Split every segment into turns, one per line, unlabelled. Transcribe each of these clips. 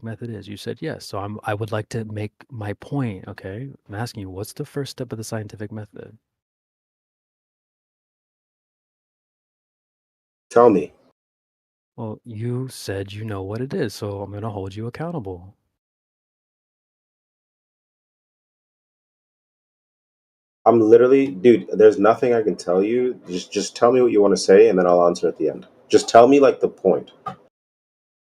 method is. You said yes. So I would like to make my point, okay? I'm asking you, what's the first step of the scientific method?
Tell me.
Well, you said you know what it is, so I'm gonna hold you accountable.
I'm literally, dude, there's nothing I can tell you. Just tell me what you want to say and then I'll answer at the end. Just tell me like the point.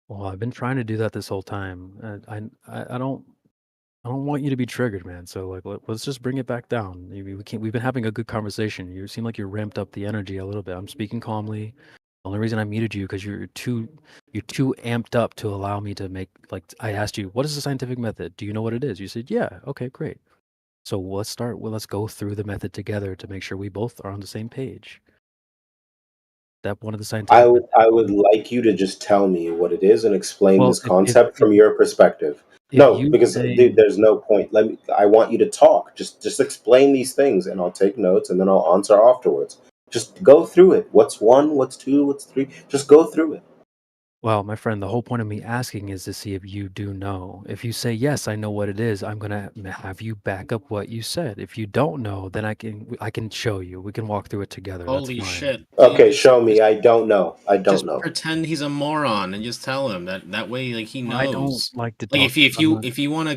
Well, I've been trying to do that this whole time. I don't want you to be triggered, man. So like, let's just bring it back down. We can't. We've been having a good conversation. You seem like you ramped up the energy a little bit. I'm speaking calmly. The only reason I muted you because you're too amped up to allow me to make like I asked you, what is the scientific method? Do you know what it is? You said, yeah. Okay, great. So let's start. Well, let's go through the method together to make sure we both are on the same page. Step one of the
I
scientific
would
method.
I would like you to just tell me what it is and explain
Well,
this concept from your perspective.
if
No,
you
because dude,
say
there's no point. I want you to talk. Just explain these things and I'll take notes and then I'll answer afterwards. Just go through it. What's one, what's two, what's three? Just go through it.
Well, my friend, the whole point of me asking is to see if you do know. If you say, yes, I know what it is, I'm gonna have you back up what you said. If you don't know, then I can show you. We can walk through it together. That's
Holy
fine.
shit, dude!
Okay, show me. I don't know. I don't
Just
know.
pretend he's a moron and just tell him that way, like he
I don't
knows.
like to
Like
talk. I'm not.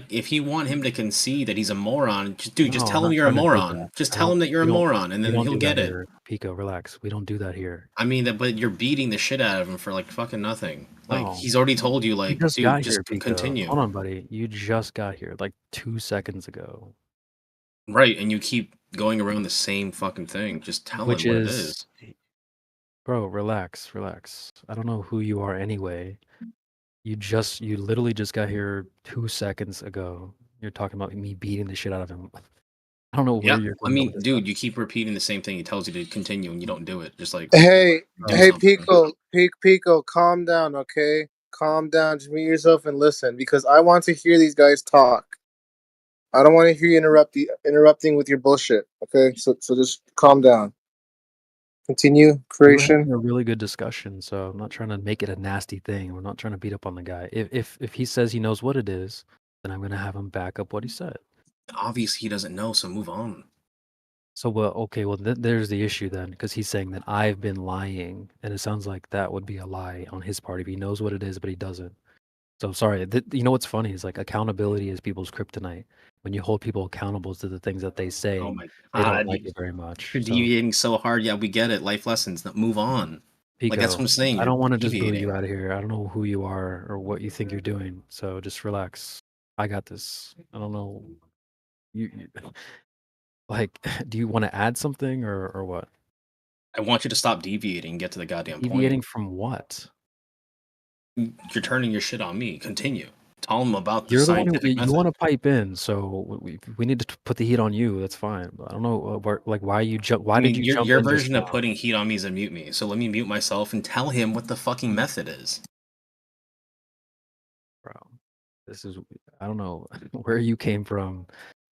if you want him to concede that he's a moron, just
No, I'm
tell him
not
you're a
trying to do that.
moron. Just
I
tell
don't.
him that you're a moron, and
We
then
don't
he'll
do that
get it.
here, Pico. Relax. We don't do that here.
I mean that, but you're beating the shit out of him for like fucking nothing. Like
No,
he's already told you,
you
like,
just
dude,
got here,
just
Pico.
continue.
Hold on, buddy. You just got here like 2 seconds ago,
Right, and you keep going around the same fucking thing. Just tell him
which
what it
is,
is.
bro. Relax, relax. I don't know who you are anyway. You literally just got here 2 seconds ago. You're talking about me beating the shit out of him. I don't know where
Yeah,
you're
I
coming up with
mean,
this stuff.
dude, you keep repeating the same thing. He tells you to continue, and you don't do it. Just like
Hey,
do
hey,
Bro,
something.
Pico, calm down, okay? Calm down. Just mute yourself and listen, because I want to hear these guys talk. I don't want to hear you interrupting with your bullshit. Okay, so just calm down. Continue,
we were having
creation.
a really good discussion, so I'm not trying to make it a nasty thing. We're not trying to beat up on the guy. If he says he knows what it is, then I'm gonna have him back up what he said.
Obviously, he doesn't know, so move on.
So well, okay, well there's the issue then, because he's saying that I've been lying, and it sounds like that would be a lie on his part if he knows what it is, but he doesn't. So sorry. You know what's funny is like accountability is people's kryptonite. When you hold people accountable to the things that they
Oh
say,
my
they don't
god,
like it very much.
you're
So
deviating so hard. Yeah, we get it. Life lessons. Move on. Like that's what
Pico,
I'm saying.
I
You're
don't want to just boot you
deviating.
out of here. I don't know who you are or what you think you're doing. So just relax. I got this. I don't know. You like, do you want to add something or what?
I want you to stop deviating and get to the goddamn point.
Deviating from what?
You're turning your shit on me. Continue. Tell him about the
You're the one who
scientific
you
method.
want to pipe in, so we need to put the heat on you. That's fine. But I don't know like why you jump.
I
Why did
mean,
you
your
jump
your
in just
version of
now?
putting heat on me is to mute me. So let me mute myself and tell him what the fucking method is.
Bro, this is I don't know where you came from.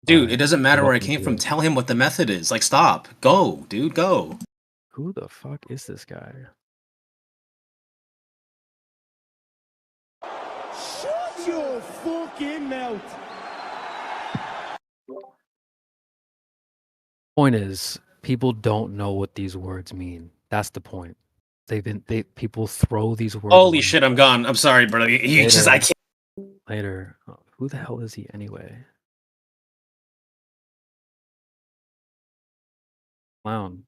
Dude, it doesn't matter where I
Welcome
came
to
from.
this.
Tell him what the method is. Like, stop. Go, dude, go.
Who the fuck is this guy?
Shut your fucking mouth.
Point is, people don't know what these words mean. That's the point. People throw these words
Holy
around.
shit, I'm gone. I'm sorry, brother. You just, I
Later,
can't.
later. Who the hell is he anyway? Clown.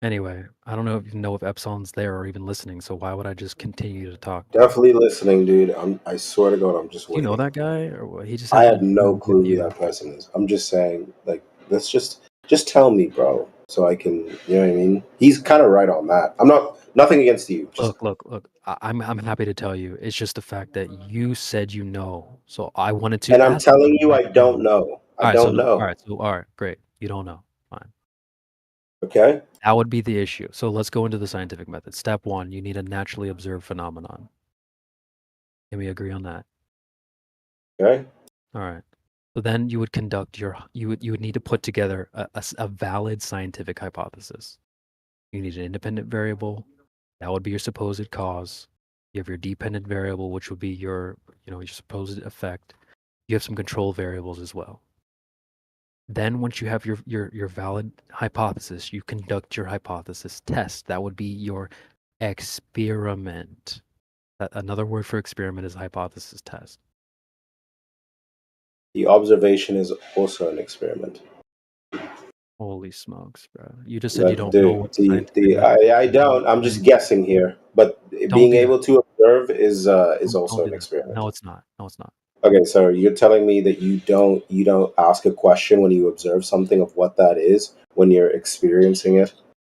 Anyway, I don't know if Epsilon's there or even listening. So why would I just continue to talk?
Definitely listening, dude. I swear to God, I'm just
Do you know
waiting.
that guy or what? He just
I
has
have
to
no
agree with
clue who
you.
that person is. I'm just saying, like, let's just tell me, bro, so I can, you know what I mean? He's kind of right on that. I'm not nothing against you. Just
Look. I'm happy to tell you. It's just the fact that you said you know. So I wanted to
and I'm
ask
telling
you
you,
what
I
you
don't
know.
know. I
All right, so
don't know.
all right, great. You don't know. Fine.
Okay.
That would be the issue. So let's go into the scientific method. Step one, you need a naturally observed phenomenon. Can we agree on that?
Okay.
All right. So then you would conduct you would need to put together a valid scientific hypothesis. You need an independent variable. That would be your supposed cause. You have your dependent variable, which would be your, your supposed effect. You have some control variables as well. Then once you have your valid hypothesis, you conduct your hypothesis test. That would be your experiment. Another word for experiment is hypothesis test.
The observation is also an experiment.
Holy smokes, bro! You just said you don't know
The
what
the
scientific
the
method.
I don't. I'm just guessing here, but
Don't
being
do
able
that.
to observe is
Don't
also
do
an
that.
experiment.
No, it's not. No, it's not.
Okay, so you're telling me that you don't ask a question when you observe something of what that is when you're experiencing it,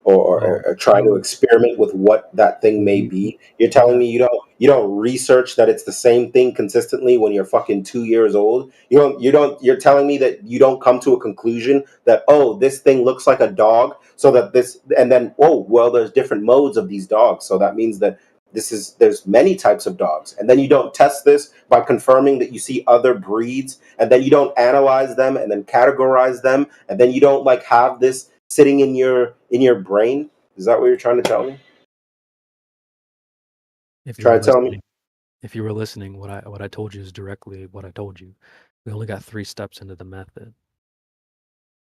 Well,
or try to experiment with what that thing may be. You're telling me you don't research that it's the same thing consistently when you're fucking 2 years old. You don't. You're telling me that you don't come to a conclusion that, oh, this thing looks like a dog, so that this, and then, oh well, there's different modes of these dogs, so that means that there's many types of dogs, and then you don't test this by confirming that you see other breeds, and then you don't analyze them and then categorize them, and then you don't like have this sitting in your brain. Is that what you're trying to tell me?
If you
Try
were
to tell me.
listening, what I told you is directly what I told you. We only got 3 steps into the method.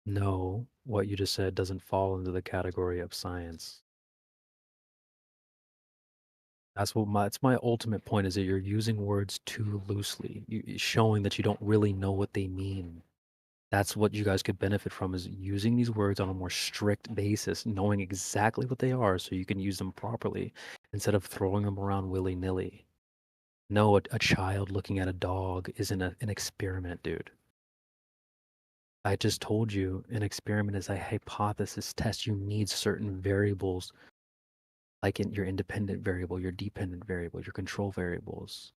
No, what you just said doesn't fall into the category of science. That's my ultimate point, is that you're using words too loosely. Showing that you don't really know what they mean. That's what you guys could benefit from, is using these words on a more strict basis, knowing exactly what they are so you can use them properly instead of throwing them around willy-nilly. No, a child looking at a dog isn't an experiment, dude. I just told you an experiment is a hypothesis test. You need certain variables, like in your independent variable, your dependent variable, your control variables.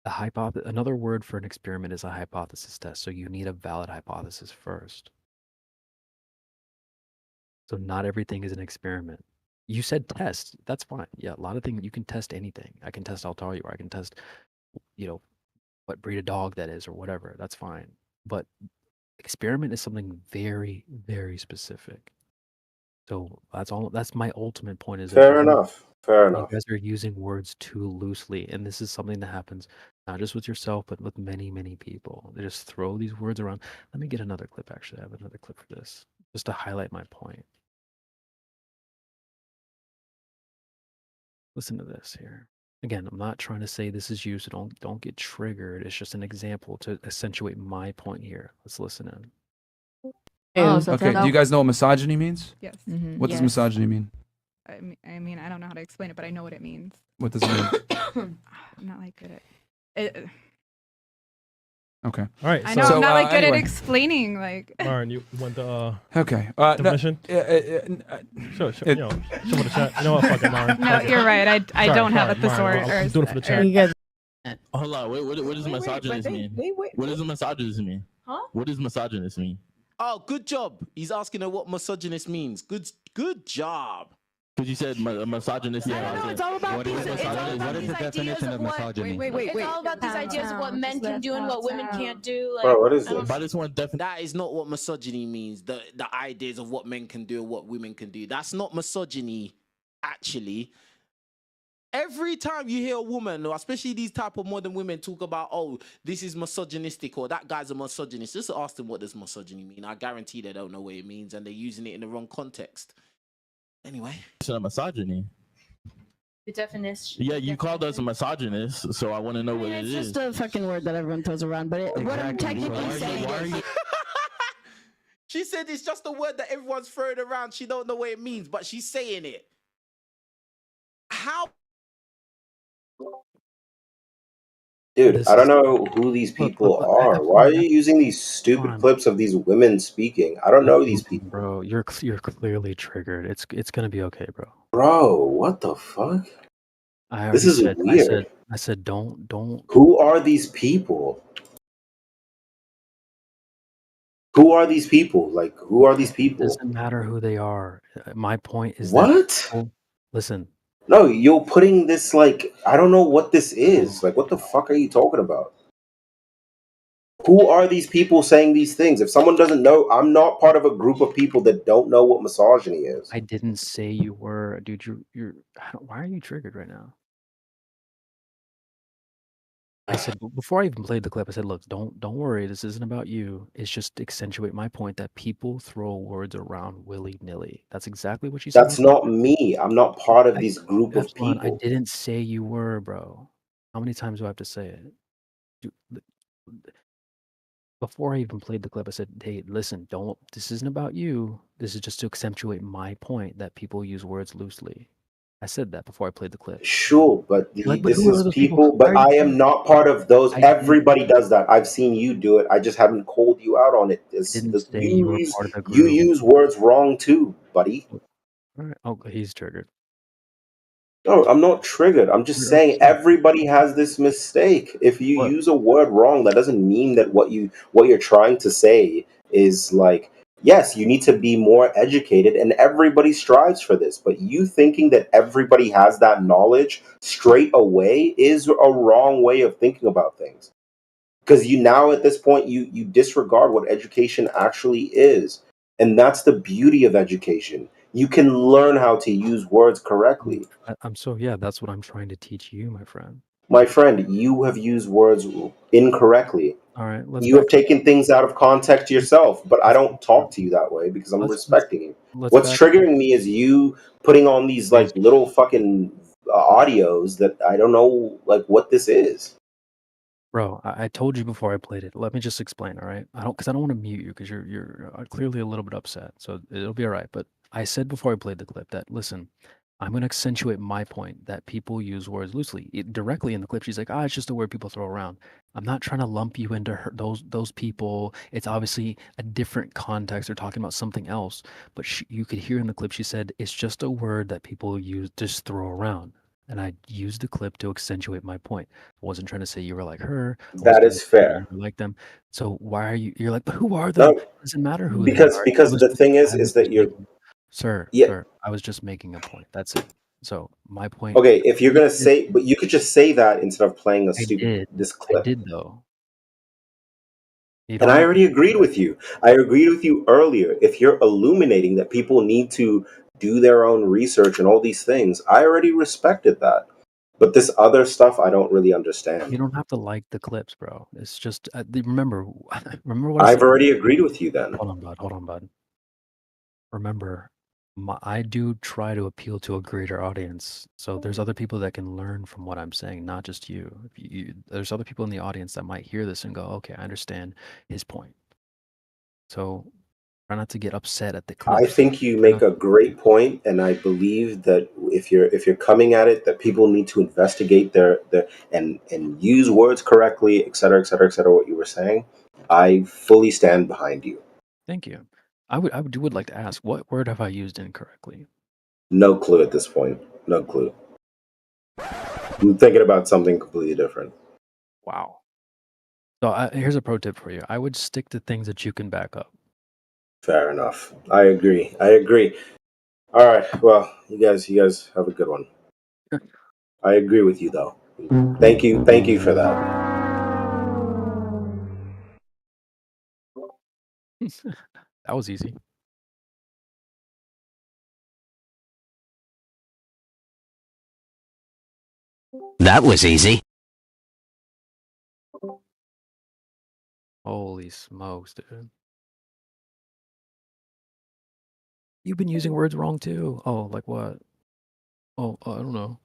Another word for an experiment is a hypothesis test. So you need a valid hypothesis first. So not everything is an experiment. You said test. That's fine. Yeah, a lot of things you can test anything. I can test Altaria, or I can test, what breed of dog that is or whatever. That's fine. But experiment is something very, very specific. So that's my ultimate point, is that
Fair enough. Fair
you
enough.
guys are using words too loosely, and this is something that happens not just with yourself, but with many, many people. They just throw these words around. Let me get another clip. Actually, I have another clip for this, just to highlight my point. Listen to this here. Again, I'm not trying to say this is you, so don't get triggered. It's just an example to accentuate my point here. Let's listen in.
Oh, so
Okay, do you guys know what misogyny means?
Yes.
What does
Yes.
misogyny mean?
I mean, I don't know how to explain it, but I know what it means.
What does it mean?
I'm not like good at it.
Okay.
All right.
I
So,
know I'm not like good
anyway.
at explaining. Like,
Lauren, you want the
Okay.
definition? Sure. Show for the chat. You know what? Fuck it, Lauren.
no,
Fuck it.
you're right. I
Sorry,
don't have a
sorry, Lauren,
thesaurus.
I'm doing it for the chat.
You guys,
Hold on, what does misogynist mean? What does misogynist mean?
Huh?
What does misogynist mean?
Oh, good job. He's asking her what misogynist means. Good job.
Because you said misogynist.
I don't know. It's all about these. It's all about these ideas of what. It's all about these ideas of what men can do and what women can't do. Like,
Bro, what is
I don't
this?
By this one definition.
That is not what misogyny means. The ideas of what men can do and what women can do. That's not misogyny, actually. Every time you hear a woman, or especially these type of modern women, talk about, oh, this is misogynistic, or that guy's a misogynist, just ask them what does misogyny mean. I guarantee they don't know what it means, and they're using it in the wrong context. Anyway.
Of misogyny.
The definition.
Yeah, you called us a misogynist, so I want to know what it
It's
is.
just a fucking word that everyone throws around, but what I'm technically saying is.
She said it's just a word that everyone's throwing around. She don't know what it means, but she's saying it. How?
Dude, I don't know who these people are. Why are you using these stupid
on.
clips of these women speaking? I don't know these people.
Bro, you're clearly triggered. It's gonna be okay, bro.
Bro, what the fuck?
I
This
already
is
said,
weird.
I said don't.
Who are these people? Who are these people? Like, who are these
It
people?
doesn't matter who they are. My point is
What?
that listen.
No, you're putting this like, I don't know what this is. Like, what the fuck are you talking about? Who are these people saying these things? If someone doesn't know, I'm not part of a group of people that don't know what misogyny is.
I didn't say you were, dude. Why are you triggered right now? I said before I even played the clip, I said, "Look, don't worry. This isn't about you. It's just to accentuate my point that people throw words around willy nilly." That's exactly what you said.
That's not me. I'm not part of this group of
Eflon, I
people.
didn't say you were, bro. How many times do I have to say it? Before I even played the clip, I said, "Hey, listen, don't. This isn't about you. This is just to accentuate my point that people use words loosely." I said that before I played the clip.
Sure, but
You're like, but
this
who are
is
those people?
people.
Why
But
are you
I
calling
am not part of those.
I didn't
Everybody does that. I've seen you do it. I just haven't called you out on it.
say you were part of the
You
group.
use words wrong too, buddy.
Alright. Oh, he's triggered.
No, I'm not triggered. I'm just
You're
saying
upset.
everybody has this mistake. If you
What?
use a word wrong, that doesn't mean that what you're trying to say is like, yes, you need to be more educated and everybody strives for this, but you thinking that everybody has that knowledge straight away is a wrong way of thinking about things. Because you now at this point you disregard what education actually is. And that's the beauty of education. You can learn how to use words correctly.
I'm so yeah, that's what I'm trying to teach you, my friend.
My friend, you have used words incorrectly.
Alright, let's
You have
back up.
taken things out of context yourself, but I
Let's
don't
back
talk
up.
to you that way because I'm
Let's
respecting you.
let's
What's
back up.
triggering me is you putting on these like little fucking audios that I don't know like what this is.
Bro, I told you before I played it. Let me just explain, all right? I don't want to mute you because you're clearly a little bit upset. So it'll be all right. But I said before I played the clip that listen, I'm going to accentuate my point that people use words loosely. Directly in the clip, she's like, "Ah, it's just a word people throw around." I'm not trying to lump you into those people. It's obviously a different context. They're talking about something else. But you could hear in the clip she said it's just a word that people use just throw around. And I used the clip to accentuate my point. I wasn't trying to say you were like her. I wasn't
That
trying to
is
say you
fair.
were like them. So why are you're like, but who are them?
No,
It doesn't matter who they
because
are.
because the thing is that you're yeah.
Sir, I was just making a point. That's it. So my point.
Okay, if you're gonna say, but you could just say that instead of playing a
I
stupid
did.
this
I
clip.
did though. You
And
don't
I
have to.
already agreed with you. I agreed with you earlier. If you're illuminating that people need to do their own research and all these things, I already respected that. But this other stuff, I don't really
You
understand.
don't have to like the clips, bro. It's just remember, remember what I
I've
said.
already agreed with you then.
Hold on, bud. Hold on, bud. Remember, I do try to appeal to a greater audience. So there's other people that can learn from what I'm saying, not just you. If there's other people in the audience that might hear this and go, "Okay, I understand his point." So try not to get upset at the
I
clips.
think you
Try
make
not
a
to-
great point, and I believe that if you're coming at it, that people need to investigate their and use words correctly, et cetera, et cetera, et cetera. What you were saying, I fully stand behind you.
Thank you. I would like to ask, what word have I used incorrectly?
No clue at this point. No clue. I'm thinking about something completely different.
Wow. So here's a pro tip for you. I would stick to things that you can back up.
Fair enough. I agree. I agree. All right. Well, you guys have a good one. I agree with you though. Thank you. Thank you for that.
That was easy.
That was easy.
Holy smokes, dude. You've been using words wrong too. Oh, like what? Oh, I don't know.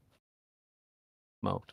Smoked.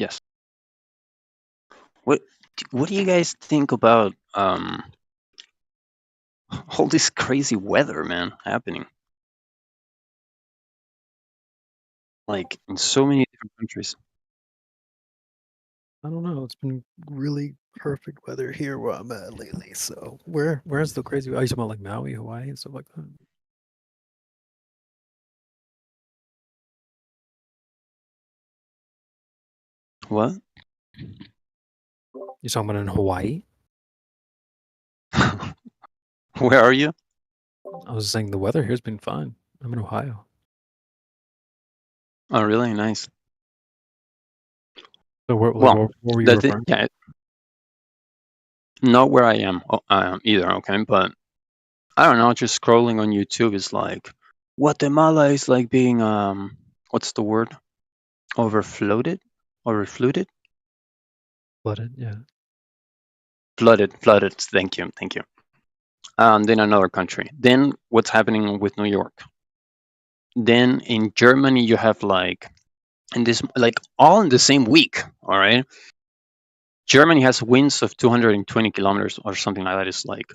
Yes. What do you guys think about all this crazy weather, man, happening? Like in so many different countries.
I don't know. It's been really perfect weather here where I'm at lately. So where's the crazy? Oh, you talking about like Maui, Hawaii, and stuff like that?
What?
You talking about in Hawaii?
Where are you?
I was saying the weather here's been fine. I'm in Ohio.
Oh, really? Nice.
So where
Well,
were you referring?
yeah, not where I am either. Okay, but I don't know. Just scrolling on YouTube is like Guatemala is like being what's the word? Overflooded? Overfluted?
Flooded, yeah.
Flooded. Thank you. Then another country. Then what's happening with New York? Then in Germany you have like, in this like all in the same week. All right. Germany has winds of 220 kilometers or something like that. It's like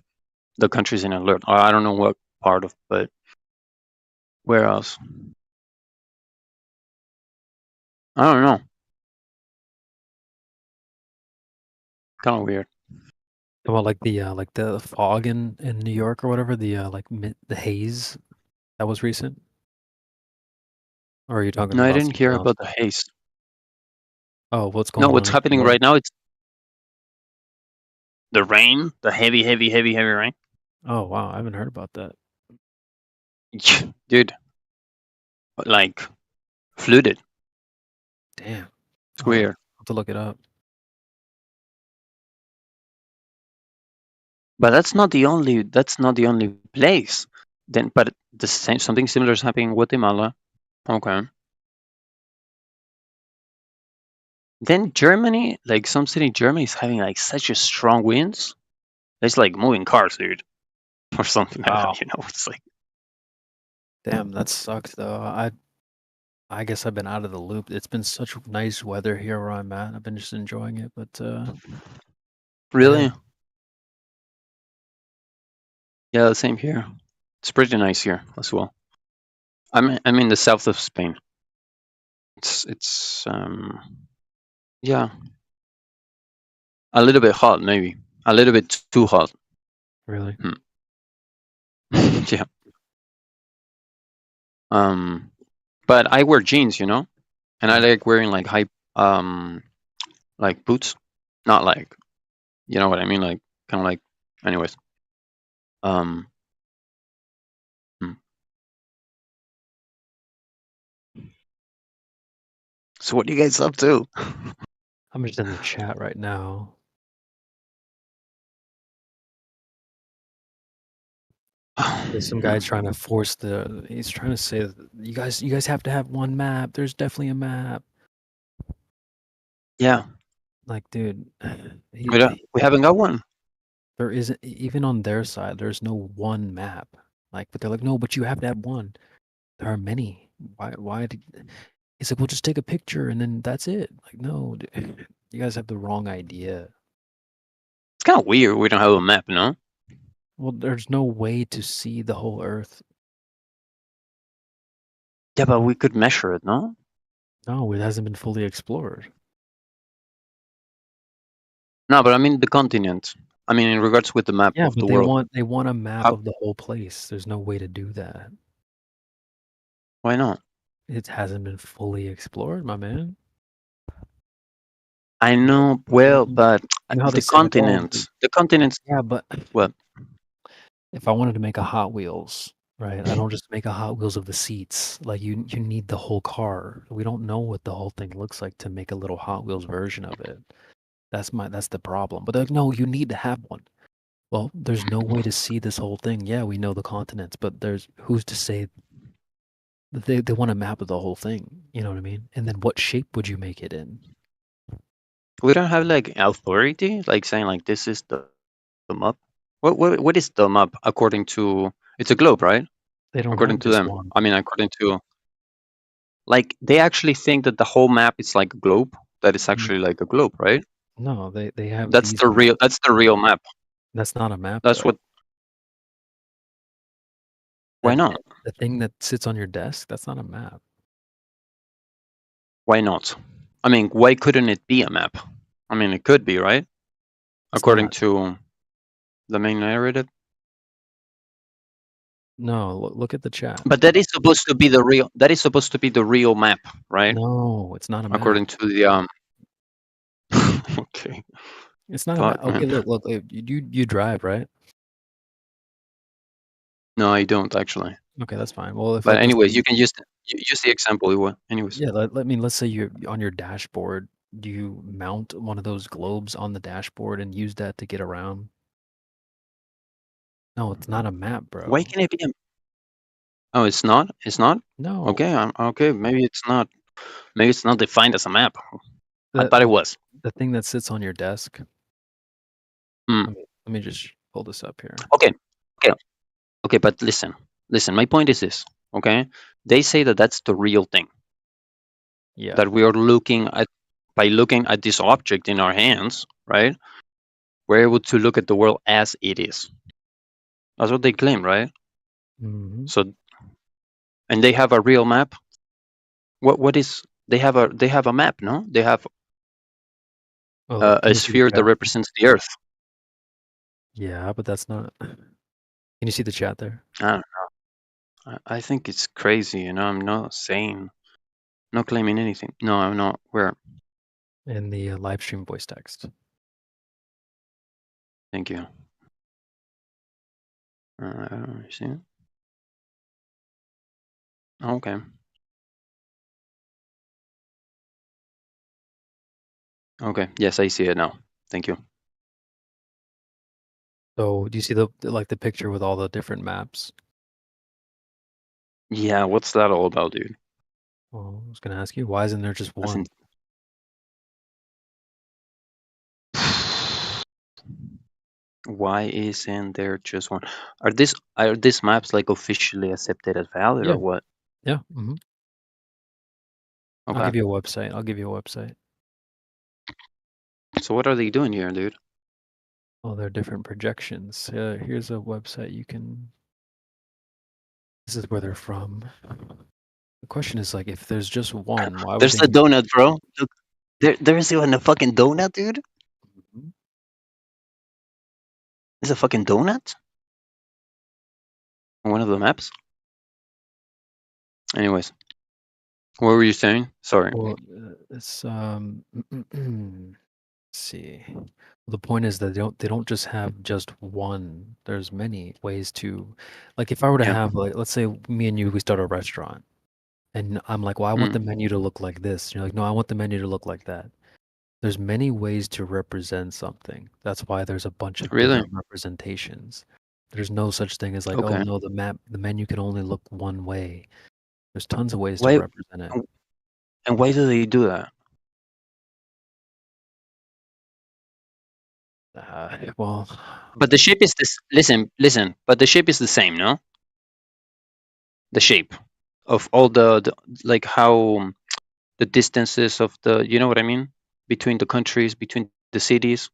the country's in alert. Or I don't know what part of, but where else? I don't know. Kind of weird.
Well, like the fog in New York or whatever, the the haze that was recent. Or are you talking
No, I
about
didn't hear
something else?
about the haze.
Oh, what's going
No,
on?
what's
in
happening
New York?
right now? It's the rain, the heavy rain.
Oh wow, I haven't heard about that.
Dude, like flooded.
Damn.
It's weird.
I'll have to look it up.
But that's not the only place. Then, but the same something similar is happening in Guatemala. Okay. Then Germany, like some city in Germany is having like such a strong winds. It's like moving cars, dude, or something like
Wow.
that. You know, it's like
Damn, that sucks though. I guess I've been out of the loop. It's been such nice weather here where I'm at. I've been just enjoying it, but
really.
yeah.
Yeah, the same here. It's pretty nice here as well. I'm in the south of Spain. It's yeah, a little bit hot, maybe a little bit too hot.
Really?
Yeah. But I wear jeans, you know, and I like wearing like high like boots, not like, you know what I mean, like kind of like, anyways. So what are you guys up to?
I'm just in the chat right now. There's some guy trying to force he's trying to say that you guys have to have one map. There's definitely a map.
Yeah.
Like, dude,
We haven't got one.
There isn't, even on their side, there's no one map. Like, but they're like, no, but you have to have one. There are many. Why did he's like, well, just take a picture and then that's it. Like, no, you guys have the wrong idea.
It's kind of weird. We don't have a map, no?
Well, there's no way to see the whole Earth.
Yeah, but we could measure it, no?
No, it hasn't been fully explored.
No, but I mean the continent. I mean, in regards with the map
Yeah,
of
but
the world.
they want a map of the whole place. There's no way to do that.
Why not?
It hasn't been fully explored, my man.
I know, well, but
You know how they
the
say with all
the continents.
Yeah, but
what?
If I wanted to make a Hot Wheels, right? I don't just make a Hot Wheels of the seats. Like you need the whole car. We don't know what the whole thing looks like to make a little Hot Wheels version of it. That's the problem. But they're like, no, you need to have one. Well, there's no way to see this whole thing. Yeah, we know the continents, but who's to say that they want a map of the whole thing? You know what I mean? And then what shape would you make it in?
We don't have like authority, like saying like this is the map. What is the map according to? It's a globe, right?
They don't
according
have
to
just
them.
one.
I mean, according to, like, they actually think that the whole map is like a globe that is actually like a globe, right?
No, they have
That's
these
the
maps.
real. That's the real map.
That's not a map.
That's
though.
what. Why
That-
not?
The thing that sits on your desk, that's not a map.
Why not? I mean, why couldn't it be a map? I mean, it could be, right?
It's
According
not.
to the main narrative.
No, look at the chat.
But that is supposed to be the real. That is supposed to be the real map, right?
No, it's not a map.
According to the Okay.
It's not
Fuck,
a map. Okay,
man.
look. You drive, right?
No, I don't actually.
Okay, that's fine. Well, if
But
like,
anyways, you can use the example. Anyways.
Yeah, let's say you're on your dashboard. Do you mount one of those globes on the dashboard and use that to get around? No, it's not a map, bro.
Why can it be a... Oh, it's not? It's not?
No.
Okay, okay. Maybe it's not. Maybe it's not defined as a map. I thought it was.
The thing that sits on your desk.
Hmm.
Let me just pull this up here.
Okay, but listen. My point is this, okay? They say that that's the real thing.
Yeah.
That we are looking at, by looking at this object in our hands, right? We're able to look at the world as it is. That's what they claim, right?
Mm-hmm.
So, and they have a real map. What is... They have a map, no? They have a sphere that represents the Earth.
Yeah, but that's not... Can you see the chat there?
I don't know. I think it's crazy, you know. I'm not saying, not claiming anything. No, I'm not. Where?
In the live stream voice text.
Thank you. I don't see it. Okay. Okay. Yes, I see it now. Thank you.
So, do you see the picture with all the different maps?
Yeah, what's that all about, dude?
Well, I was gonna ask you, why isn't there just one?
Why isn't there just one? Are these maps like officially accepted as valid or what?
Yeah. Mm-hmm.
Okay.
I'll give you a website.
So what are they doing here, dude?
Well, there are different projections. Here's a website you can... This is where they're from. The question is, like, if there's just one, why would
There's
they...
a donut, bro. Look, there's even a fucking donut, dude.
Mhm.
There's a fucking donut on one of the maps. Anyways, what were you saying? Sorry.
Well, it's let's see. The point is that they don't just have just one. There's many ways to, like, if I were to have, like, let's say me and you, we start a restaurant, and I'm like, well, I want the menu to look like this. You're like, no, I want the menu to look like that. There's many ways to represent something. That's why there's a bunch of different representations. There's no such thing as like, oh no, the menu can only look one way. There's tons of ways to represent it.
And why do they do that?
Well,
but the shape is this. Listen. But the shape is the same, no? The shape of all the like how the distances of the, you know what I mean, between the countries, between the cities.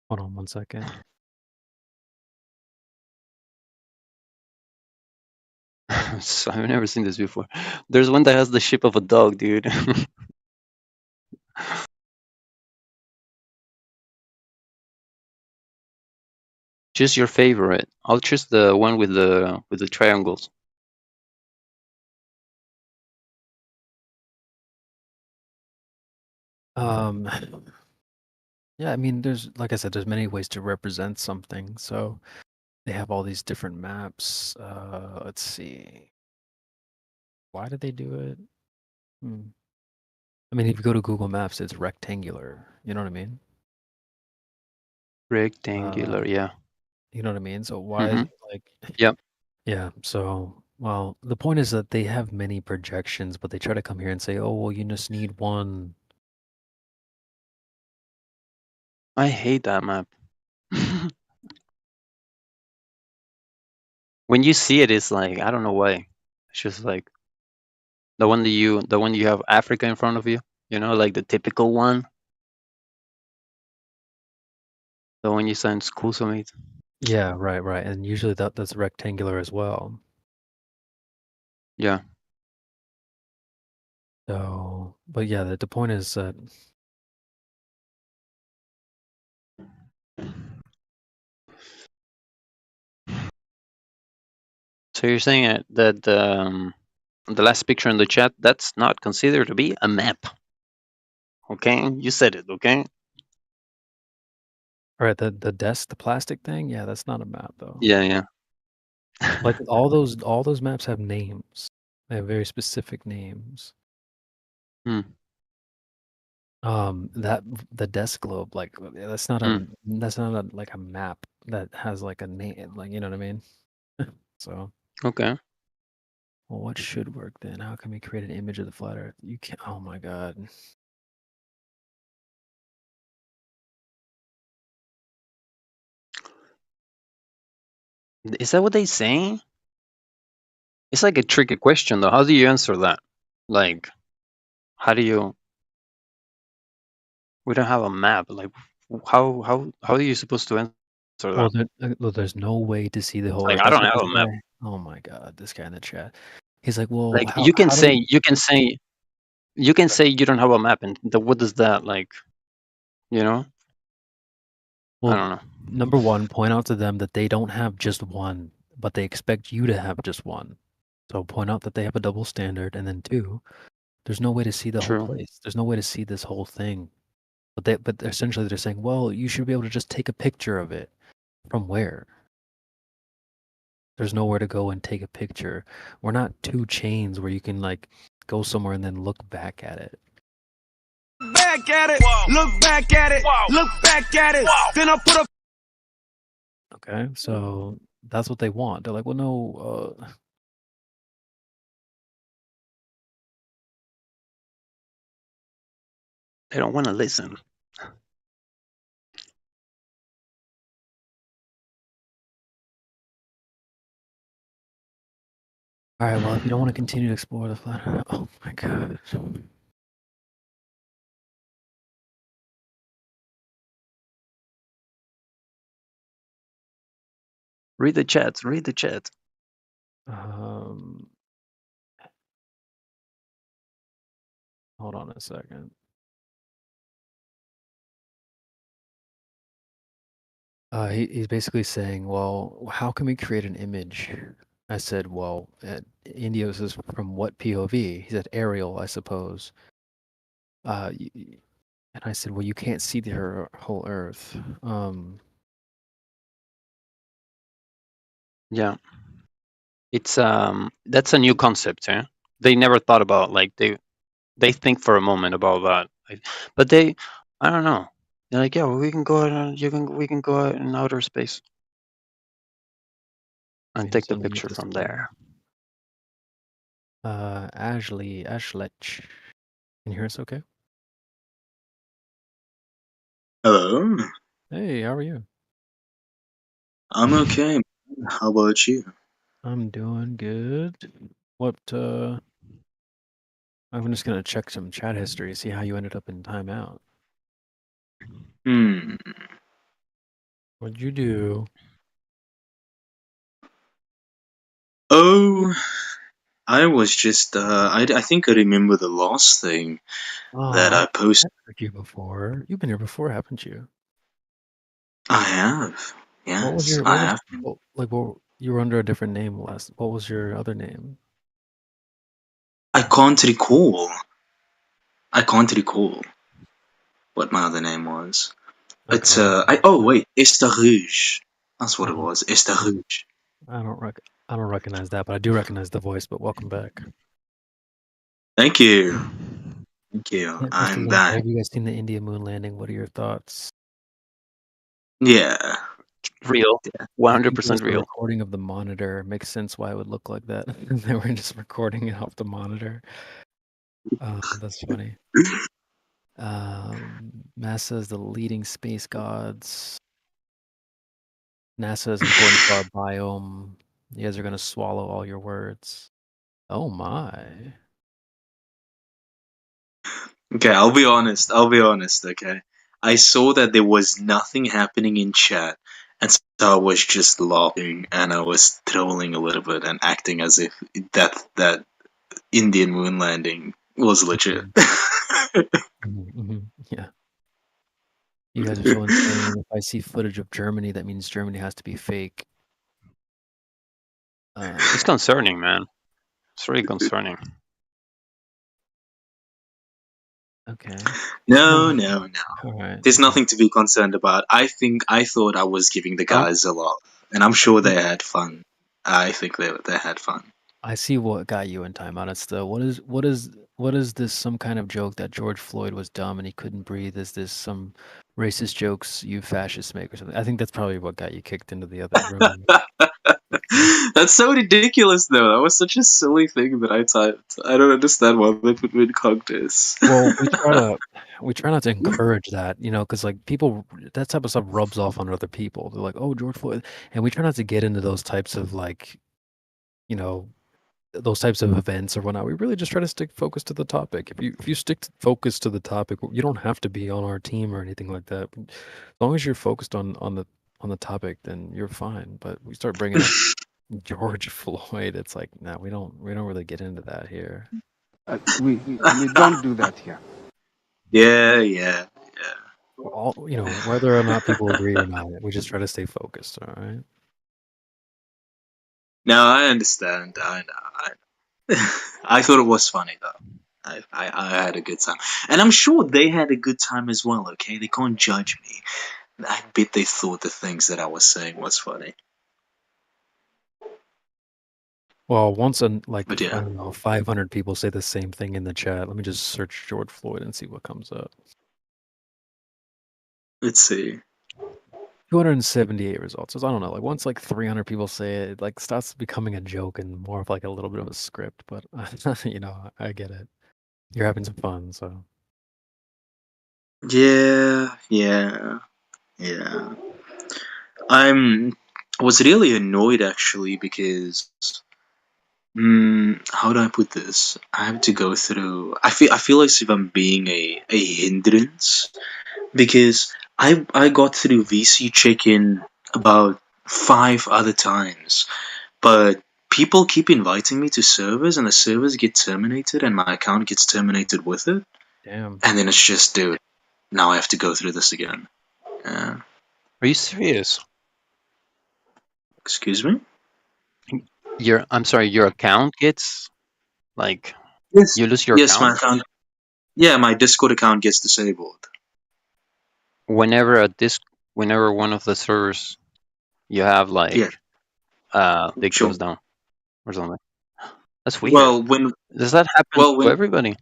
Hold on 1 second.
So I've never seen this before. There's one that has the shape of a dog, dude. Choose your favorite. I'll choose the one with the triangles.
Yeah, I mean, there's, like I said, there's many ways to represent something. So they have all these different maps. Let's see. Why did they do it? I mean, if you go to Google Maps, it's rectangular. You know what I mean?
Rectangular, yeah.
You know what I mean? So why is it like...
Yep.
Yeah, so, well, the point is that they have many projections, but they try to come here and say, oh, well, you just need one.
I hate that map. When you see it, it's like, I don't know why. It's just like, The one you have Africa in front of you. You know, like the typical one. The one you saw in school, Sumit.
Yeah, right. And usually that's rectangular as well.
Yeah.
So, but yeah, the point is that
So you're saying that the last picture in the chat, that's not considered to be a map. Okay, you said it. Okay.
right, the desk, the plastic thing, yeah, that's not a map though.
Yeah.
Like all those maps have names. They have very specific names.
Hmm.
That the desk globe, like that's not like a map that has like a name, like you know what I mean? So,
Okay.
well, what should work then? How can we create an image of the flat Earth? You can't. Oh my God.
Is that what they saying? It's like a tricky question though. How do you answer that? Like, how do you? We don't have a map. Like, how are you supposed to answer
Well,
that?
there's no way to see the whole
Like,
Earth.
I
That's
don't
what
have
this
a map.
guy. Oh my God, this guy in the chat. He's like, well,
Like,
how
you can
do
say
we?
you can say you don't have a map, and what does that like? You know? I
Well,
don't know.
number one, point out to them that they don't have just one, but they expect you to have just one. So point out that they have a double standard, and then two, there's no way to see the whole
True.
place. There's no way to see this whole thing. But essentially they're saying, well, you should be able to just take a picture of it. From where? There's nowhere to go and take a picture. We're not 2 Chainz where you can like go somewhere and then look back at it.
Back at it, look back at it, look back at it. Then I'll put a.
Okay, so that's what they want. They're like, well, no,
They don't want to listen.
all right, well, if you don't want to continue to explore the flat Earth, oh my God.
Read the chat. Read the chat.
Hold on a second. He's basically saying, well, how can we create an image? I said, well, Indio says from what POV? He said aerial, I suppose. And I said, well, you can't see the whole Earth.
Yeah. It's that's a new concept, yeah. They never thought about like they think for a moment about that. But I don't know. They're like, yeah, well, we can go out we can go out in outer space and take the picture from there.
Ashlich. Can you hear us okay?
Hello.
Hey, how are you?
I'm okay. How about you?
I'm doing good. What, I'm just gonna check some chat history, see how you ended up in timeout. What'd you do?
Oh, I was just I think I remember the last thing that I posted.
I've heard you before. You've been here before, haven't you?
I have. Yes, I have.
You were under a different name last. What was your other name?
I can't recall. What my other name was. It's wait, Esther Rouge. That's what it was. Esther Rouge.
I don't recognize that, but I do recognize the voice. But welcome back.
Thank you. Thank you.
Yeah,
I'm
Mr.
back.
Have you guys seen the India moon landing? What are your thoughts?
Yeah.
Real. 100%
The
real.
recording of the monitor makes sense why it would look like that. They were just recording it off the monitor. That's funny. NASA is the leading space gods. NASA is important for our biome. You guys are gonna swallow all your words. Oh my.
Okay, I'll be honest. Okay, I saw that there was nothing happening in chat, and so I was just laughing and I was trolling a little bit and acting as if that Indian moon landing was legit.
Yeah. You guys are so insane. If I see footage of Germany, that means Germany has to be fake.
It's concerning, man. It's really concerning.
Okay.
No.
All right.
There's nothing to be concerned about. I thought I was giving the guys a lot, and I'm sure they had fun. I think they had fun.
I see what got you in timeout. It's the what is this some kind of joke that George Floyd was dumb and he couldn't breathe? Is this some racist jokes you fascists make or something? I think that's probably what got you kicked into the other room.
That's so ridiculous, though. That was such a silly thing that I typed. I don't understand why they put me in contest.
Well, we try not to encourage that, because like people, that type of stuff rubs off on other people. They're like, "Oh, George Floyd," and we try not to get into those types of like, those types of events or whatnot. We really just try to stick focused to the topic. If you stick focused to the topic, you don't have to be on our team or anything like that. As long as you're focused on the topic, then you're fine. But we start bringing up George Floyd. It's like, no, we don't really get into that here.
We don't do that here.
Yeah.
All whether or not people agree or not, we just try to stay focused. All right.
No, I understand. I know. I thought it was funny though. I had a good time, and I'm sure they had a good time as well. Okay, they can't judge me. I bet they thought the things that I was saying was funny.
Well, once I
yeah.
don't know, 500 people say the same thing in the chat. Let me just search George Floyd and see what comes up.
Let's see.
278 results. So I don't know. Like once 300 people say it, it starts becoming a joke and more of a little bit of a script. But I get it. You're having some fun, so.
Yeah. I was really annoyed actually because how do I put this? I have to go through. I feel as if I'm being a hindrance because I got through VC check-in about 5 other times, but people keep inviting me to servers and the servers get terminated and my account gets terminated with it.
Damn.
And then it's just, dude, now I have to go through this again. Yeah.
Are you serious?
Excuse me?
I'm sorry, your account gets
yes.
You lose your account?
My account. Yeah, my Discord account gets disabled.
Whenever one of the servers you have they close down or something. That's weird.
Well,
does that happen to everybody?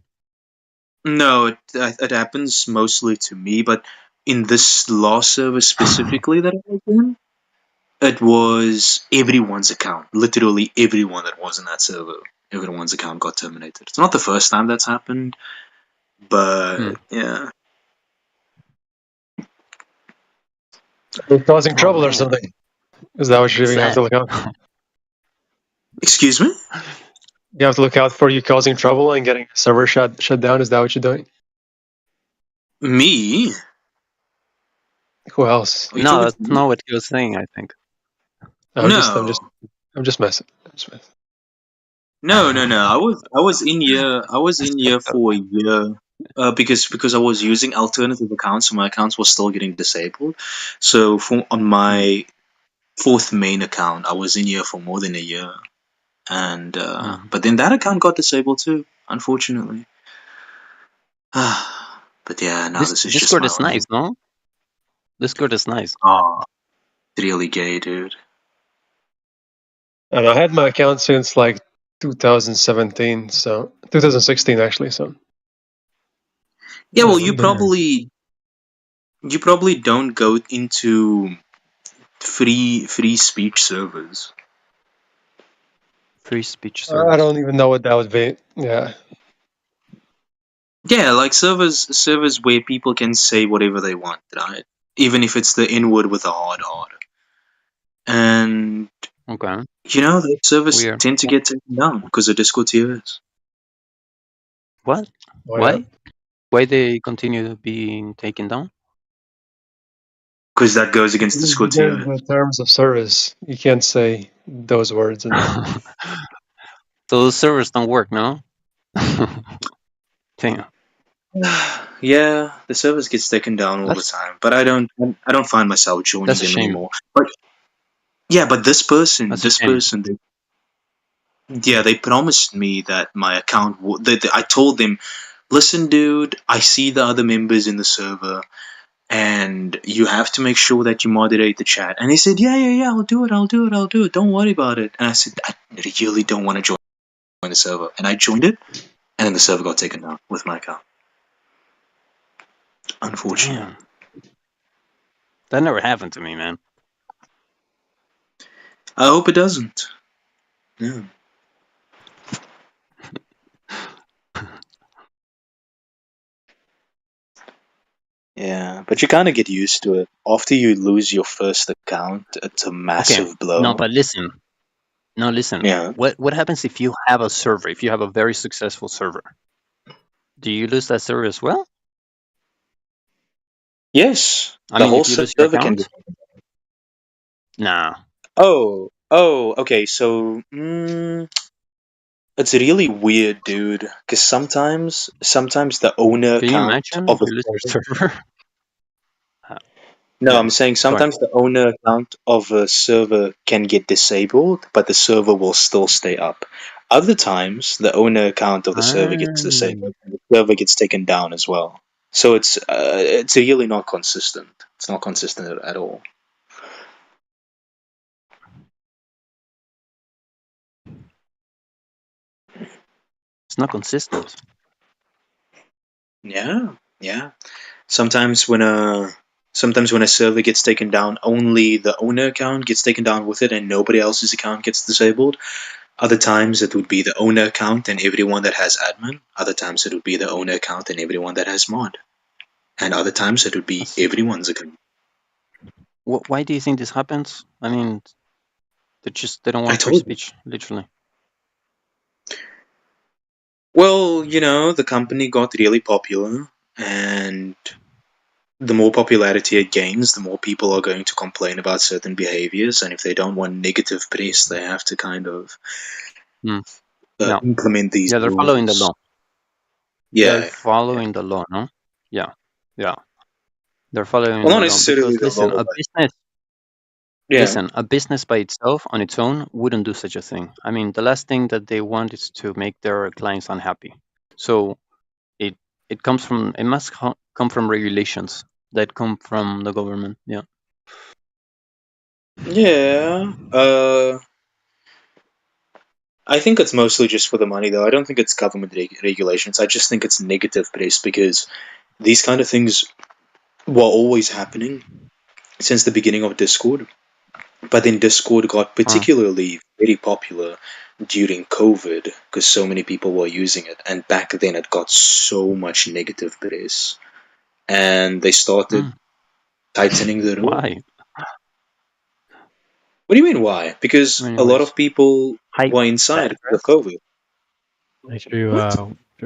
No, it happens mostly to me, but in this last server specifically that I was in, it was everyone's account. Literally everyone that was in that server, everyone's account got terminated. It's not the first time that's happened, but yeah.
You're causing trouble or something. Is that what you have to look out?
Excuse me?
You have to look out for you causing trouble and getting a server shut down. Is that what you're doing?
Me?
Who else?
No, that's not what he was saying, I think.
I'm just messing.
No. I was in here for a year because I was using alternative accounts, so my accounts were still getting disabled. So on my 4th main account, I was in here for more than a year, and but then that account got disabled too, unfortunately. But yeah, now this is
Discord
just
is nice, no? Discord is nice.
Oh, really gay, dude.
And I had my account since 2017, so 2016 actually. So
yeah, well, you probably don't go into free speech servers.
Free speech servers.
I don't even know what that would be. Yeah.
Yeah, like servers where people can say whatever they want, right? Even if it's the N-word with a hard R. And
okay,
the servers tend to get taken down because of Discord TOS.
What? Why? Why they continue being taken down?
Because that goes against Discord
There's
TOS.
the terms of service. You can't say those words.
So the servers don't work, no? Damn.
Yeah, the service gets taken down all the time, but I don't find myself joining
That's a
them
shame.
anymore. But yeah, but this person,
That's a shame.
they promised me that my account. I told them, listen, dude, I see the other members in the server, and you have to make sure that you moderate the chat. And he said, yeah, I'll do it. Don't worry about it. And I said, I really don't want to join the server, and I joined it, and then the server got taken down with my account. Unfortunately.
Damn. That never happened to me, man.
I hope it doesn't. Yeah. Yeah, but you kind of get used to it. After you lose your first account, it's a massive blow.
No, but listen. No, listen.
Yeah.
What happens if you have a server? If you have a very successful server, do you lose that server as well?
Yes.
I
The
mean,
whole
if you lose your
server can
account? Nah.
Oh, okay. So, it's really weird, dude. Because sometimes the owner
Can you
account
imagine
of
if
a
you lose your server?
No,
Yeah,
I'm saying
sorry.
sometimes the owner account of a server can get disabled, but the server will still stay up. Other times, the owner account of the server gets disabled and the server gets taken down as well. So it's really not consistent. It's not consistent at all.
It's not consistent.
Yeah. Sometimes when a server gets taken down, only the owner account gets taken down with it, and nobody else's account gets disabled. Other times it would be the owner account and everyone that has admin. Other times it would be the owner account and everyone that has mod. And other times it would be everyone's account.
Why do you think this happens? I mean, they don't want free
told you.
speech, literally.
Well, the company got really popular, and the more popularity it gains, the more people are going to complain about certain behaviors, and if they don't want negative press, they have to kind of
No.
implement these
Yeah, they're following the
rules.
law.
Yeah.
They're following the law, no? Yeah. They're following
Well, not
the law
necessarily
because
the
listen,
law,
a
but-
business.
Yeah.
Listen, a business by itself, on its own, wouldn't do such a thing. I mean, the last thing that they want is to make their clients unhappy. So it comes from, it must come from regulations that come from the government. Yeah.
Yeah. I think it's mostly just for the money, though. I don't think it's government regulations. I just think it's negative press because these kind of things were always happening since the beginning of Discord. But then Discord got particularly very popular during COVID because so many people were using it. And back then it got so much negative press. And they started tightening the rules.
Why?
What do you mean why? Because a lot of people were inside because of COVID.
Make sure you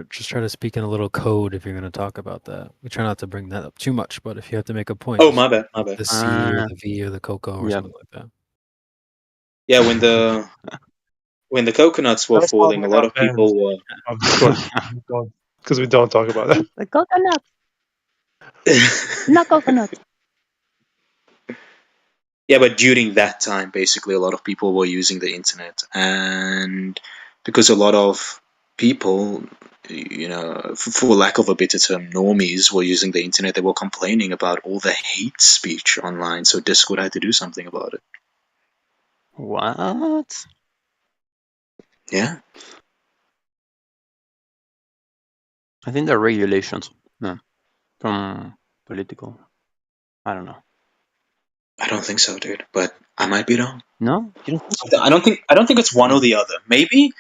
just try to speak in a little code if you're going to talk about that. We try not to bring that up too much, but if you have to make a point,
Oh,
just
my bad.
the C or the V or the cocoa or
Yep.
something like that.
Yeah, when the coconuts were
That's why
falling,
we
a lot
got
of people were.
Because we don't talk about that.
The coconut. Not coconut.
Yeah, but during that time, basically, a lot of people were using the internet, and because a lot of people, for lack of a better term, normies were using the internet, they were complaining about all the hate speech online. So Discord had to do something about it.
What?
Yeah.
I think there are regulations. No. From political. I don't know.
I don't think so, dude. But I might be wrong.
No?
I don't think it's one or the other. Maybe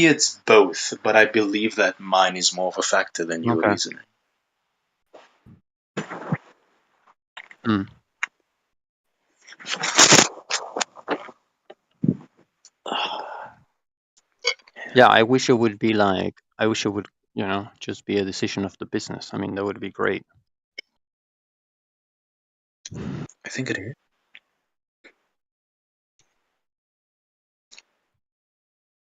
it's both, but I believe that mine is more of a factor than your reasoning.
Yeah, I wish it would be like, I wish it would just be a decision of the business. I mean, that would be great.
I think it is.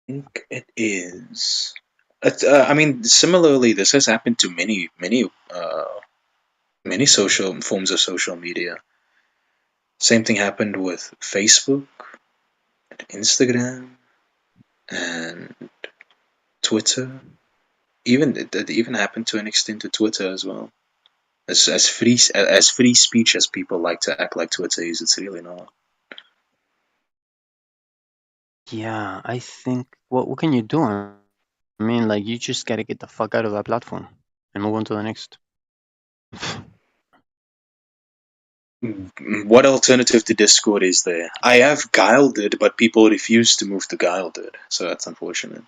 I think it is. I mean, similarly, this has happened to many social forms of social media. Same thing happened with Facebook, and Instagram, and Twitter. It even happened to an extent to Twitter as well. As free speech as people like to act like Twitter is, it's really not.
Yeah, I think what can you do? I mean, like, you just gotta get the fuck out of that platform and move on to the next.
What alternative to Discord is there? I have Guilded, but people refuse to move to Guilded, so that's unfortunate.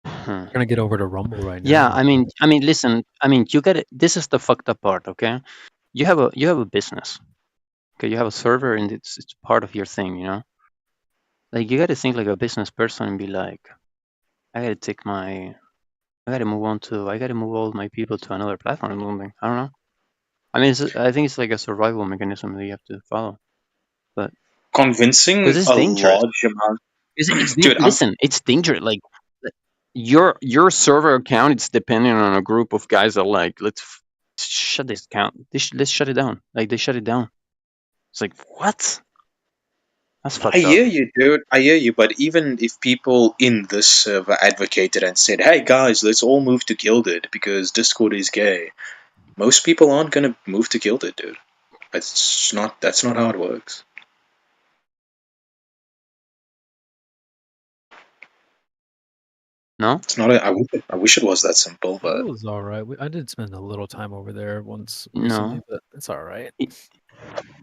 We're gonna get over to Rumble right now.
Yeah, I mean, listen. I mean, you got it. This is the fucked up part. Okay, you have a business. Okay, you have a server, and it's part of your thing. Like, you got to think like a business person and be like, I got to move all my people to another platform or something. I don't know. I mean, I think it's like a survival mechanism that you have to follow. But
convincing
it's
a
dangerous.
large amount.
Dude, listen, it's dangerous. Like, your server account, it's depending on a group of guys that like, let's shut this account. Let's shut it down. Like, they shut it down. It's like, what? That's fucked
I
up.
hear you, dude. I hear you, but even if people in this server advocated and said, "Hey guys, let's all move to Gilded because Discord is gay," most people aren't gonna move to Gilded, dude. That's not how it works.
No,
it's not. I wish it was that simple, but
It was all right. I did spend a little time over there once
No.
recently, but it's all right.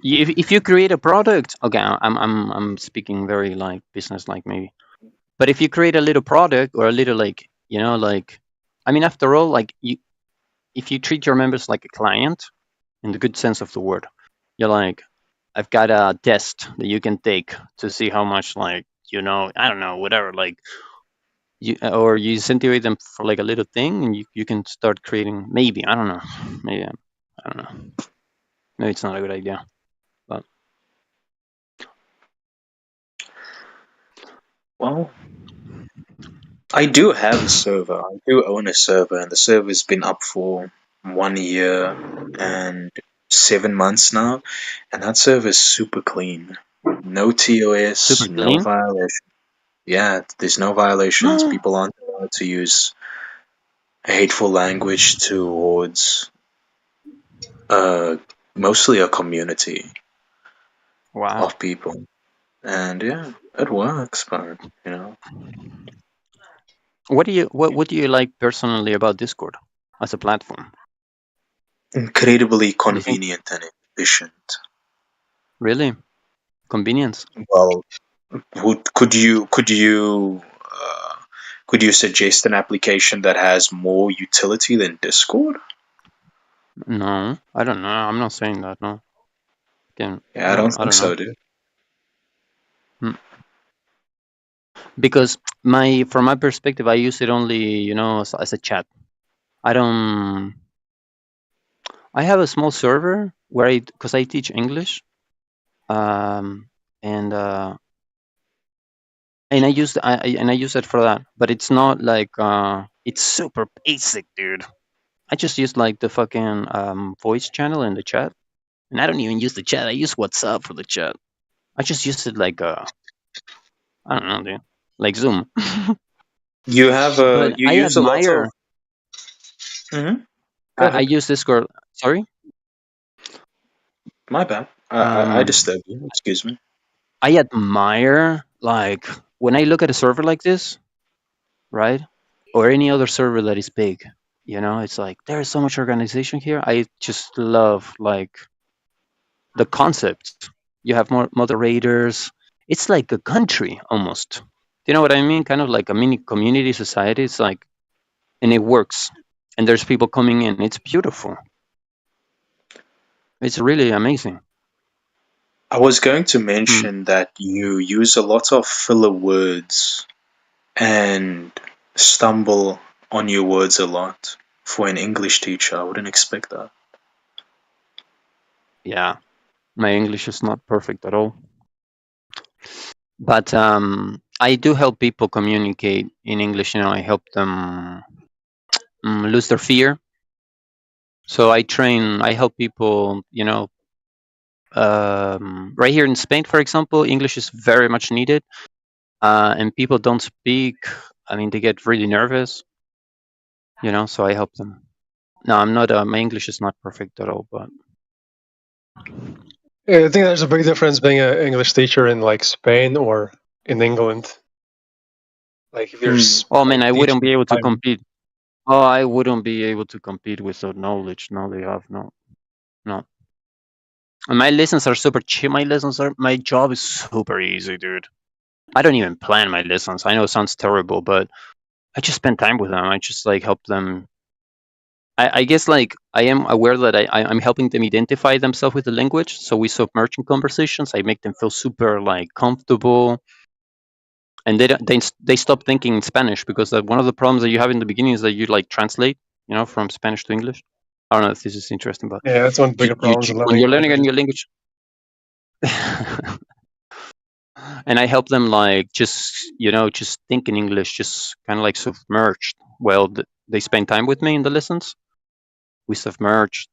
If you create a product, okay, I'm speaking very like business like maybe, but if you create a little product or a little like like, I mean, after all, like, if you treat your members like a client in the good sense of the word, you're like, I've got a test that you can take to see how much, like, I don't know, whatever, like, you incentivize them for like a little thing, and you can start creating, maybe, I don't know, maybe I don't know, maybe it's not a good idea, but
well, I do have a server. I do own a server, and the server's been up for 1 year and 7 months now, and that server's super clean. No TOS,
Super
no
clean?
violation. Yeah, there's no violations. People aren't allowed to use hateful language towards mostly a community
wow.
of people. And yeah, it works, but
What do you like personally about Discord as a platform?
incredibly convenient and efficient.
Really? Convenience?
Well, could you suggest an application that has more utility than Discord?
No, I don't know. I'm not saying that. No. Again,
Yeah, I don't think so,
know.
dude.
Because from my perspective, I use it only, as a chat. I have a small server where because I teach English, and I use it for that. But it's not like it's super basic, dude. I just use like the fucking voice channel in the chat, and I don't even use the chat. I use WhatsApp for the chat. I just use it like I don't know, dude, like Zoom.
You have
But
you
I
use
admire.
a lot of.
I use Discord. Sorry.
My bad. I disturbed you. Excuse me.
I admire, like, when I look at a server like this, right, or any other server that is big. It's like there is so much organization here. I just love like the concept. You have more moderators. It's like a country almost. Do you know what I mean? Kind of like a mini community society. It's like, and it works. And there's people coming in. It's beautiful. It's really amazing.
I was going to mention that you use a lot of filler words and stumble on your words a lot. For an English teacher, I wouldn't expect that.
Yeah, my English is not perfect at all. But I do help people communicate in English. I help them lose their fear. So I help people, right here in Spain, for example, English is very much needed. And people don't speak. I mean, they get really nervous, so I help them. No, I'm not, my English is not perfect at all, but.
Yeah, I think there's a big difference being an English teacher in like Spain or in England. Like if you're.
Oh man, I wouldn't be able to compete. Oh, I wouldn't be able to compete without knowledge. No, they have no. And my lessons are super cheap. My job is super easy, dude. I don't even plan my lessons. I know it sounds terrible, but I just spend time with them. I just like help them. I guess like I am aware that I'm helping them identify themselves with the language. So we submerge in conversations. I make them feel super like comfortable. And they stop thinking in Spanish, because one of the problems that you have in the beginning is that you like translate, from Spanish to English. I don't know if this is interesting, but
yeah, that's one of the bigger problems
when you're learning a new language. And I help them like just think in English, just kind of like submerged. Well, they spend time with me in the lessons. We submerged,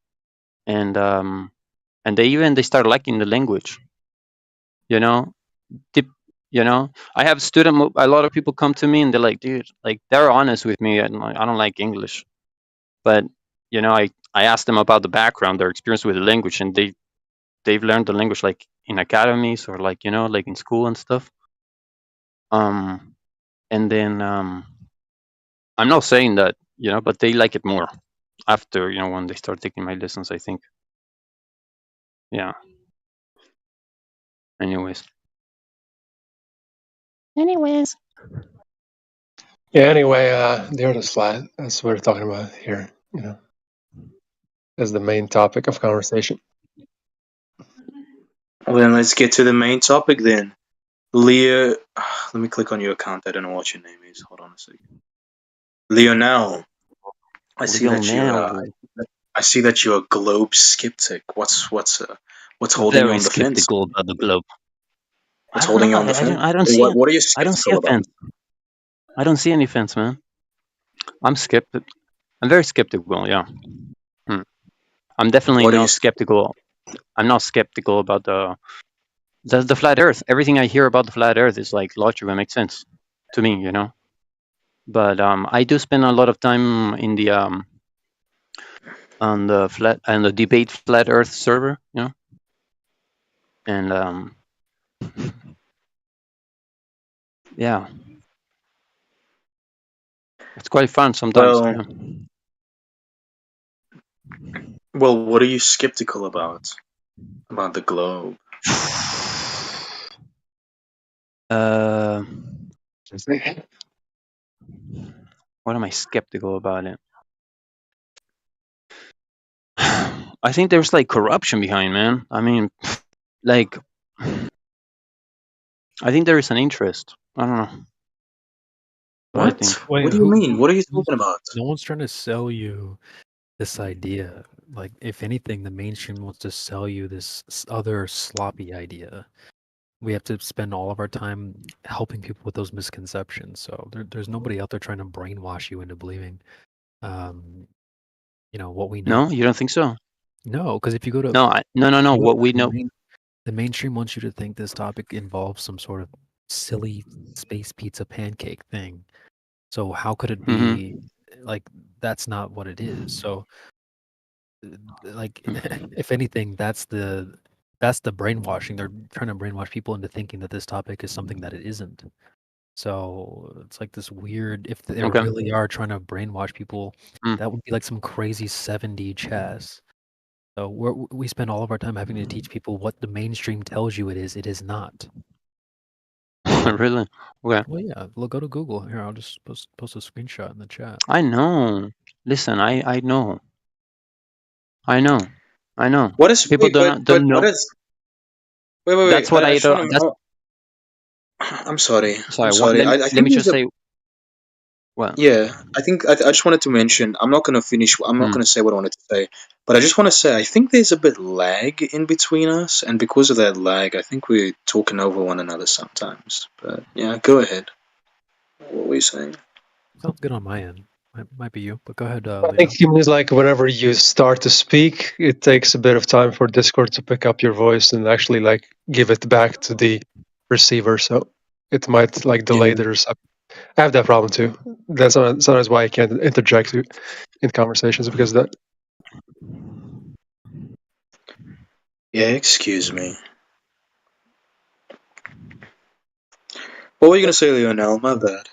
and they start liking the language. I have a lot of people come to me and they're like, dude, like they're honest with me, and I don't like English, but I asked them about the background, their experience with the language, and they've learned the language like in academies or like like in school and stuff. And then I'm not saying that but they like it more after when they start taking my lessons, I think. Yeah. Anyways.
Yeah. Anyway, the Earth is flat. That's what we're talking about here. As the main topic of conversation.
Well, then let's get to the main topic then. Leo, let me click on your account. I don't know what your name is. Hold on a second. Lionel, I see that you're a globe skeptic. What's holding you on the fence?
Very skeptical about the globe.
What's holding you on the fence?
I don't see.
What are you
I don't see
skeptical
a fence. I don't see any fence, man. I'm very skeptical. Yeah. I'm definitely not skeptical. I'm not skeptical about the flat Earth. Everything I hear about the flat Earth is like logical and makes sense to me, But I do spend a lot of time in the on the debate flat Earth server, and yeah, it's quite fun sometimes.
Well, what are you skeptical about the globe?
What am I skeptical about it? I think there's like corruption behind, man. I mean, like, I think there is an interest. I don't know.
What? What do you mean? What are you talking about?
No one's trying to sell you this idea. Like, if anything, the mainstream wants to sell you this other sloppy idea. We have to spend all of our time helping people with those misconceptions. So there's nobody out there trying to brainwash you into believing, what we know.
No, you don't think so?
No, because if you go to
no. What we know,
the mainstream wants you to think this topic involves some sort of silly space pizza pancake thing. So how could it be like that's not what it is? So like if anything, that's the brainwashing. They're trying to brainwash people into thinking that this topic is something that it isn't. So it's like this weird, if they really are trying to brainwash people, that would be like some crazy 7D chess. So we spend all of our time having to teach people what the mainstream tells you it is not.
Really? Okay.
Well, yeah. Go to Google. Here, I'll just post a screenshot in the chat.
I know. Listen, I know. I know.
What is
people don't know?
What is, wait.
That's what I don't.
I'm sorry.
Sorry.
I'm sorry.
Let me just say. Well,
Yeah, I think I just wanted to mention. I'm not gonna finish. I'm not gonna say what I wanted to say, but I just want to say I think there's a bit lag in between us, and because of that lag, I think we're talking over one another sometimes. But yeah, go ahead. What were you saying?
Sounds good on my end. Might be you, but go ahead,
I
Leo.
think it means like whenever you start to speak, it takes a bit of time for Discord to pick up your voice and actually like give it back to the receiver. So it might like delay the reception. I have that problem too. That's sometimes why I can't interject in conversations because of that.
Yeah, excuse me. What were you gonna say, Lionel? My bad.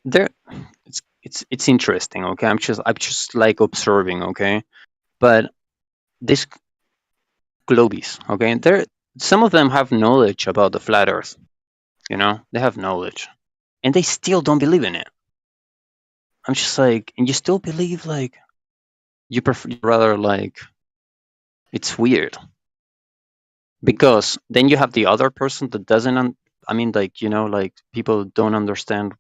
There, it's interesting. Okay, I'm just like observing. Okay, but this Globis. Okay, some of them have knowledge about the flat Earth. You know, they have knowledge, and they still don't believe in it. I'm just like, and you still believe like you prefer rather like it's weird because then you have the other person that doesn't. I mean, like like people don't understand.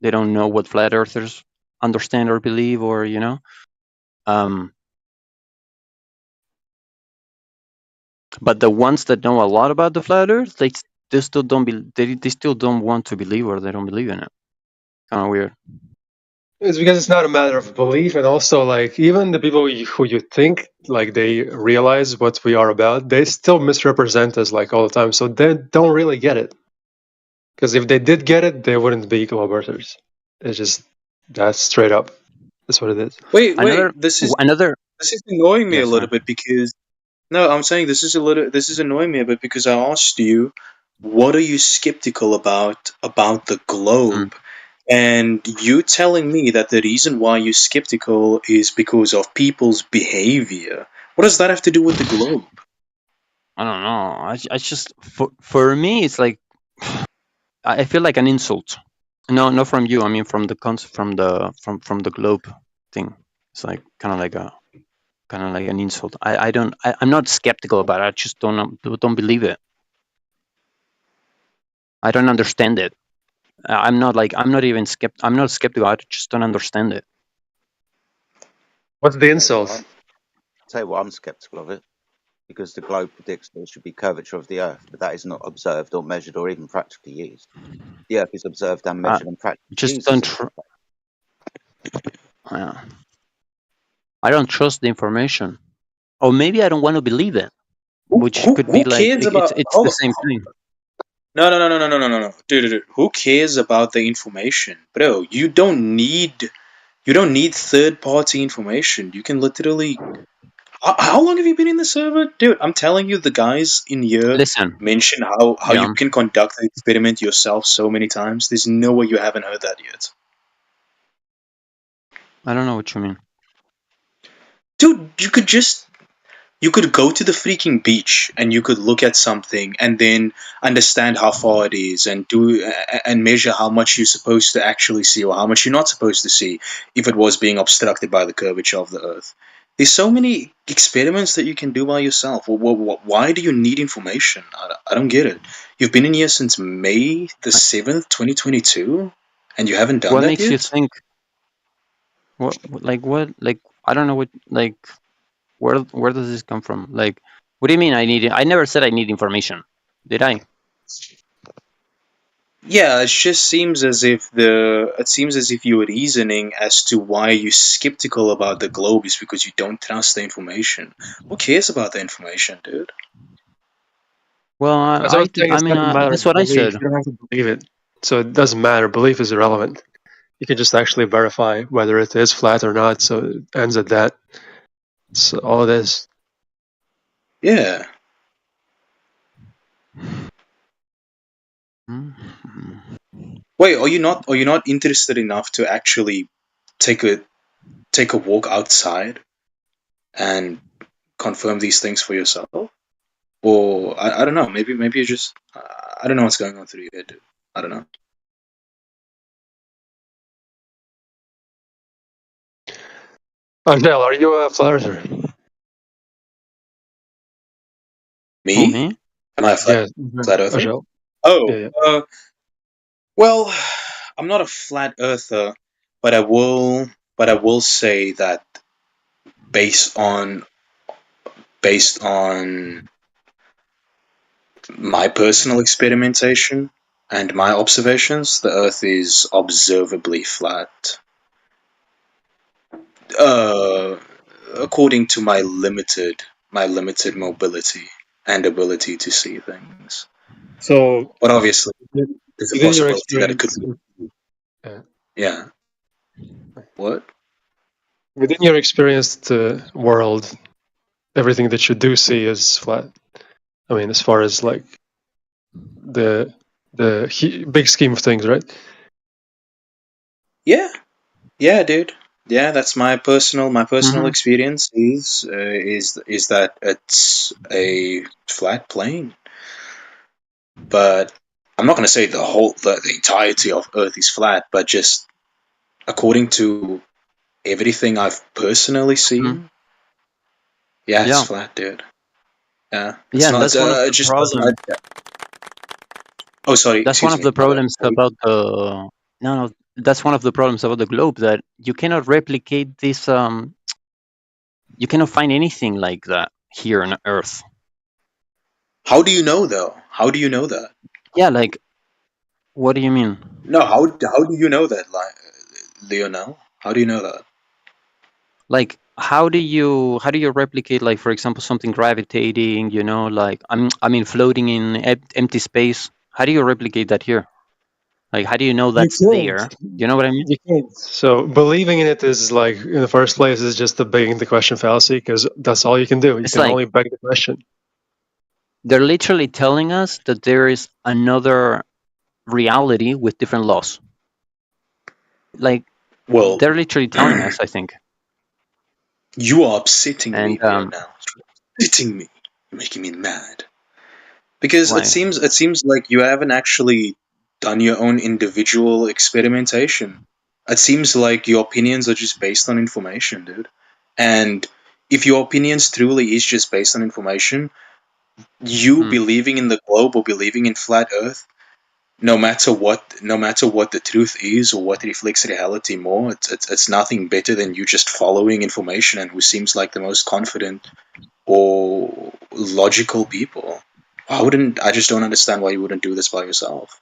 They don't know what flat earthers understand or believe, or But the ones that know a lot about the flat Earth, they still don't they still don't want to believe, or they don't believe in it. Kind of weird.
It's because it's not a matter of belief, and also like even the people who you think like they realize what we are about, they still misrepresent us like all the time. So they don't really get it. Because if they did get it, they wouldn't be globe earthers. It's just that's straight up. That's what it is.
Wait. This is annoying me a little bit because no, I'm saying this is annoying me a bit because I asked you, what are you skeptical about the globe? And you telling me that the reason why you're skeptical is because of people's behavior. What does that have to do with the globe?
I don't know. I just for me it's like I feel like an insult. No, not from you. I mean from the from the globe thing. It's like kind of like an insult. I'm not skeptical about it. I just don't believe it. I don't understand it. I'm not even I'm not skeptical. I just don't understand it.
What's the insult?
I'll tell you what, I'm skeptical of it because the globe predicts there should be curvature of the Earth, but that is not observed or measured or even practically used. The Earth is observed and measured and practically
Just
used.
don't. I don't trust the information, or maybe I don't want to believe it, which could be like it's the same thing.
No. Dude. Who cares about the information? Bro, you don't need third-party information. You can literally... How long have you been in the server? Dude, I'm telling you, the guys in here mention how you can conduct the experiment yourself so many times. There's no way you haven't heard that yet.
I don't know what you mean.
Dude, you could go to the freaking beach and you could look at something and then understand how far it is and measure how much you're supposed to actually see or how much you're not supposed to see if it was being obstructed by the curvature of the Earth. There's so many experiments that you can do by yourself. Why do you need information? I don't get it. You've been in here since May the 7th, 2022, and you haven't done
What
that
makes
yet?
you think? What I don't know what where does this come from? Like, what do you mean I need it? I never said I need information. Did I?
Yeah, it just seems as if you're reasoning as to why you're skeptical about the globe is because you don't trust the information. Who cares about the information, dude?
Well,
That's
what I said.
You don't have to believe it, so it doesn't matter. Belief is irrelevant. You can just actually verify whether it is flat or not. So it ends at that. So all it is.
Yeah. Wait, are you not interested enough to actually take a walk outside and confirm these things for yourself? Or I don't know, maybe you just I don't know what's going on through your head, dude. I don't know.
Arnell, are you a flat earther?
Me? Am I a flat earther? Oh,
Yeah.
well, I'm not a flat earther, but I will say that based on my personal experimentation and my observations, the Earth is observably flat. According to my limited mobility and ability to see things.
So,
but obviously, there's a
within your
possibility that it could
experience,
be. Yeah. What?
within your experienced world, everything that you do see is flat. I mean, as far as like the big scheme of things, right?
Yeah, dude. Yeah, that's my personal
Mhm.
experience is that it's a flat plane. But I'm not going to say the entirety of Earth is flat, but just according to everything I've personally seen, yeah, it's
Yeah.
flat, dude. Yeah, it's
Yeah, and
not.
that's one of
It
the
just doesn't.
problems.
Oh, sorry.
That's one
Excuse
of
me.
the
My bad.
problems about the no, that's one of the problems about the globe, that you cannot replicate this. You cannot find anything like that here on Earth.
How do you know, though? How do you know that?
Yeah, like, what do you mean?
No, how do you know that, Lionel? How do you know that?
Like, how do you replicate, like, for example, something gravitating? Like, I mean, floating in empty space. How do you replicate that here? Like, how do you know
You
that's
can't.
there? You know what I mean?
You can't. So believing in it is like, in the first place, is just the begging the question fallacy, because that's all you can do. You
It's
can
like
only beg the question.
they're literally telling us that there is another reality with different laws. Like,
Well,
they're literally telling us, I think.
You are upsetting me
And
here now. Upsetting me. You're making me mad. Because
why?
it seems like you haven't actually done your own individual experimentation. It seems like your opinions are just based on information, dude. And if your opinions truly is just based on information, you believing in the globe or believing in flat Earth, no matter what the truth is or what reflects reality more, it's nothing better than you just following information and who seems like the most confident or logical people. I just don't understand why you wouldn't do this by yourself.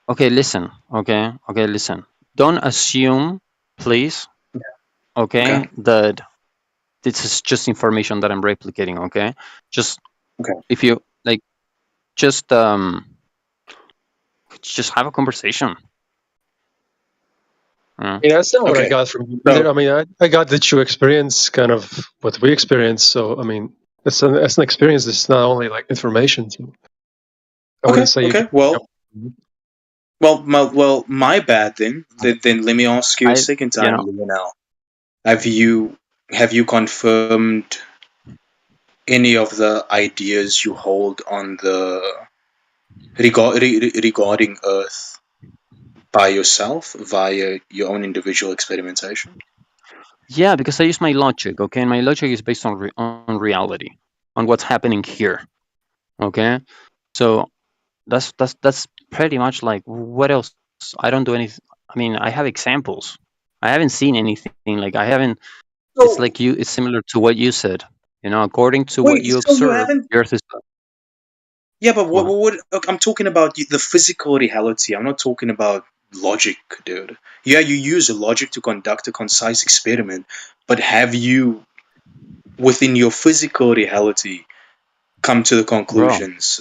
Okay, listen. Okay, listen. Don't assume, please. Okay, that this is just information that I'm replicating. Okay, just if you like, just have a conversation.
Yeah, that's not what I got from you either. I mean, I got that you experience kind of what we experience. So, I mean, it's an experience. It's not only like information. So I wouldn't say you.
Well, my bad then. Then let me ask you a second time, Lionel. Have you confirmed any of the ideas you hold on the regarding Earth by yourself via your own individual experimentation?
Yeah, because I use my logic. Okay, and my logic is based on on reality, on what's happening here. Okay, so that's pretty much like, what else? I don't do anything. I mean, I have examples. I haven't seen anything. Like, I haven't. It's like you. It's similar to what you said. According to what
Wait,
you
so you
observe,
haven't?
the Earth is.
Yeah, but what I'm talking about the physical reality. I'm not talking about logic, dude. Yeah, you use logic to conduct a concise experiment, but have you, within your physical reality, come to the conclusions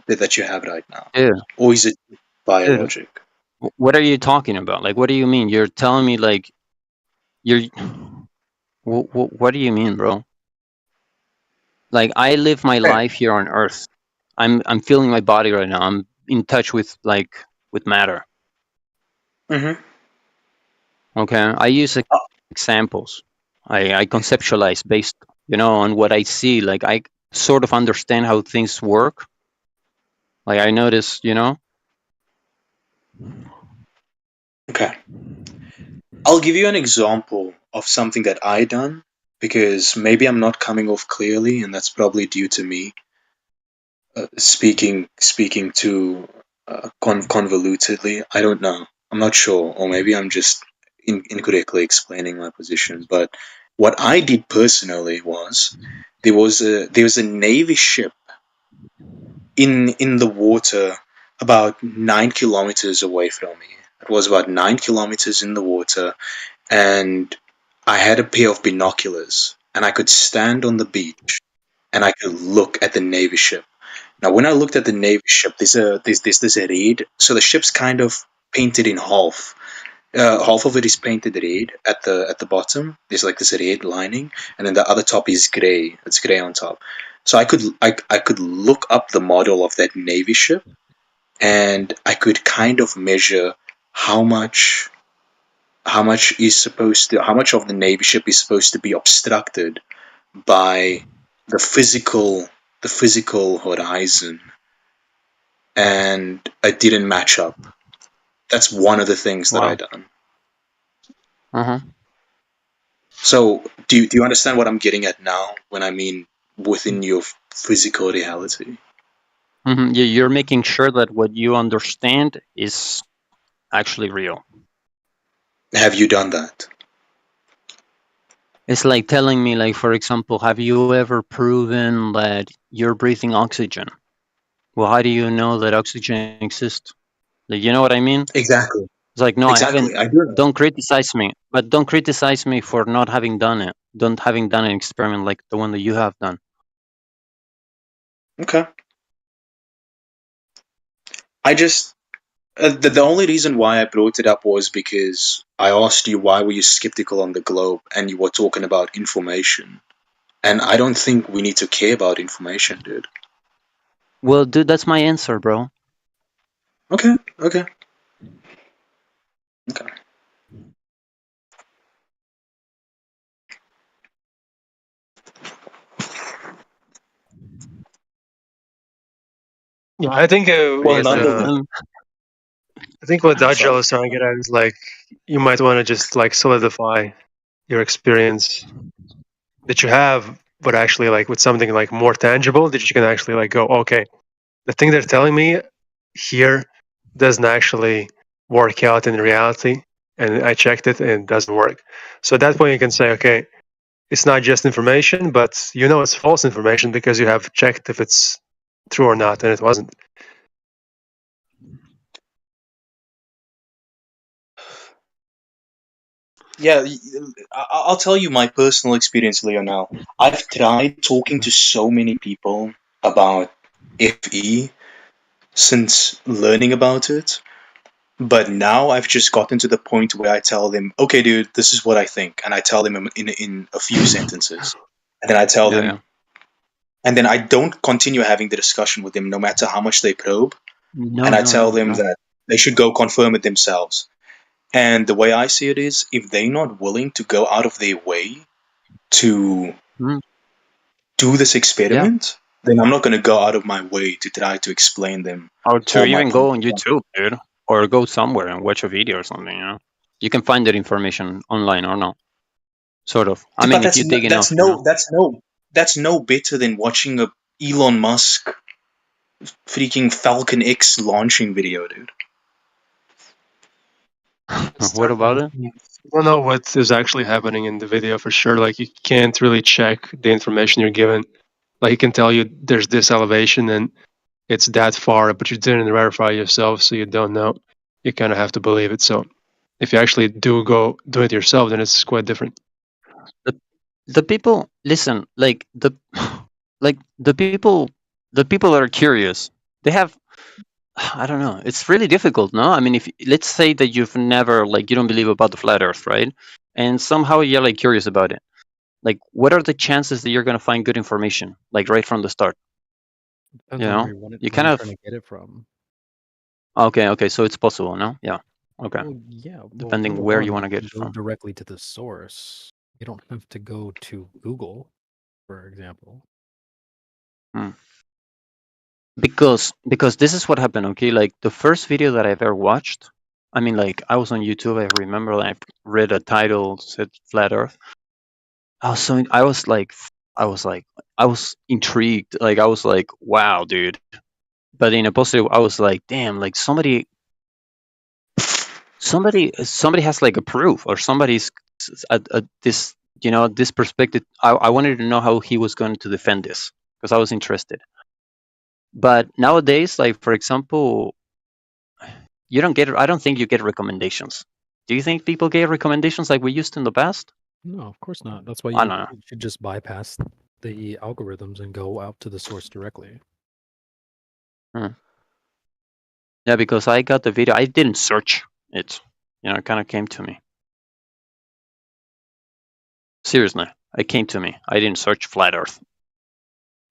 that you have right now?
Yeah.
Or is it via
Dude,
logic?
what are you talking about? Like, what do you mean? You're telling me, like, you're. What do you mean, bro? Like, I live my life here on Earth. I'm feeling my body right now. I'm in touch with matter.
Mm-hmm.
Okay, I use examples. I conceptualize based, on what I see. Like, I sort of understand how things work. Like, I notice,
Okay. I'll give you an example of something that I done, because maybe I'm not coming off clearly, and that's probably due to me. speaking too convolutedly. I don't know. I'm not sure, or maybe I'm just incorrectly explaining my position. But what I did personally was there was a Navy ship in the water about 9 kilometers away from me. It was about 9 kilometers in the water, and I had a pair of binoculars, and I could stand on the beach and I could look at the Navy ship. Now, when I looked at the Navy ship, there's this red. So the ship's kind of painted in half. Half of it is painted red at the bottom. There's like this red lining, and then the other top is gray. It's gray on top. So I could look up the model of that Navy ship, and I could kind of measure how much of the Navy ship is supposed to be obstructed by the physical horizon, and it didn't match up. That's one of the things that I done. So do you understand what I'm getting at now when I mean within your physical reality?
Yeah, you're making sure that what you understand is actually real.
Have you done that?
It's like telling me, like, for example, have you ever proven that you're breathing oxygen? Well, how do you know that oxygen exists? Like, you know what I mean?
Exactly.
It's like, no,
Exactly.
I haven't. Don't criticize me, but don't criticize me for not having done it. Don't having done an experiment like the one that you have done.
Okay. I just the only reason why I brought it up was because I asked you why were you skeptical on the globe, and you were talking about information, and I don't think we need to care about information, dude.
Well, dude, that's my answer, bro.
Okay.
Yeah, I think
Well,
I think what Dajjal is trying to get at is like you might want to just like solidify your experience that you have, but actually like with something like more tangible that you can actually like go, okay, the thing they're telling me here doesn't actually work out in reality, and I checked it and it doesn't work. So at that point you can say, okay, it's not just information, but you know it's false information because you have checked if it's true or not, and it wasn't.
Yeah, I'll tell you my personal experience, Leo. Now, I've tried talking to so many people about FE since learning about it, but now I've just gotten to the point where I tell them, "Okay, dude, this is what I think," and I tell them in a few sentences, and then I tell them, and then I don't continue having the discussion with them, no matter how much they probe, and I tell them that they should go confirm it themselves. And the way I see it is, if they're not willing to go out of their way to do this experiment, then I'm not going to go out of my way to try to explain them.
Or to
all my
even go on
points.
YouTube, dude, or go somewhere and watch a video or something. You know, you can find that information online or not. Sort of. I mean, if you dig enough.
That's no better than watching a Elon Musk freaking Falcon X launching video, dude.
What about it?
You don't know what is actually happening in the video for sure. Like you can't really check the information you're given. Like he can tell you there's this elevation and it's that far, but you didn't verify yourself, so you don't know. You kind of have to believe it. So if you actually do go do it yourself, then it's quite different.
The people listen, like the people that are curious, they have, I don't know, it's really difficult, no? I mean, if let's say that you've never, like, you don't believe about the flat earth, right? And somehow you're like curious about it. Like, what are the chances that you're going to find good information, like right from the start?
Depends
You
on
know,
where
you
where
kind
you're
of,
trying to get it from.
okay, so it's possible, no? Yeah. Okay.
Well, yeah. Well,
Depending
number
where
one,
you want to
you
get it
can go
from.
directly to the source. You don't have to go to Google, for example.
Because this is what happened, okay? Like the first video that I've ever watched, I mean, like I was on YouTube, I remember I read a title said flat earth. I was like I was intrigued. Like I was like, wow, dude. But in a positive, I was like, damn, like somebody has like a proof, or somebody's this, this perspective. I wanted to know how he was going to defend this, because I was interested. But nowadays, like for example, you don't get. I don't think you get recommendations. Do you think people get recommendations like we used in the past?
No, of course not. That's why
I
you
don't know.
should just bypass the algorithms and go out to the source directly.
Yeah, because I got the video. I didn't search it. It kind of came to me. Seriously, it came to me. I didn't search flat Earth.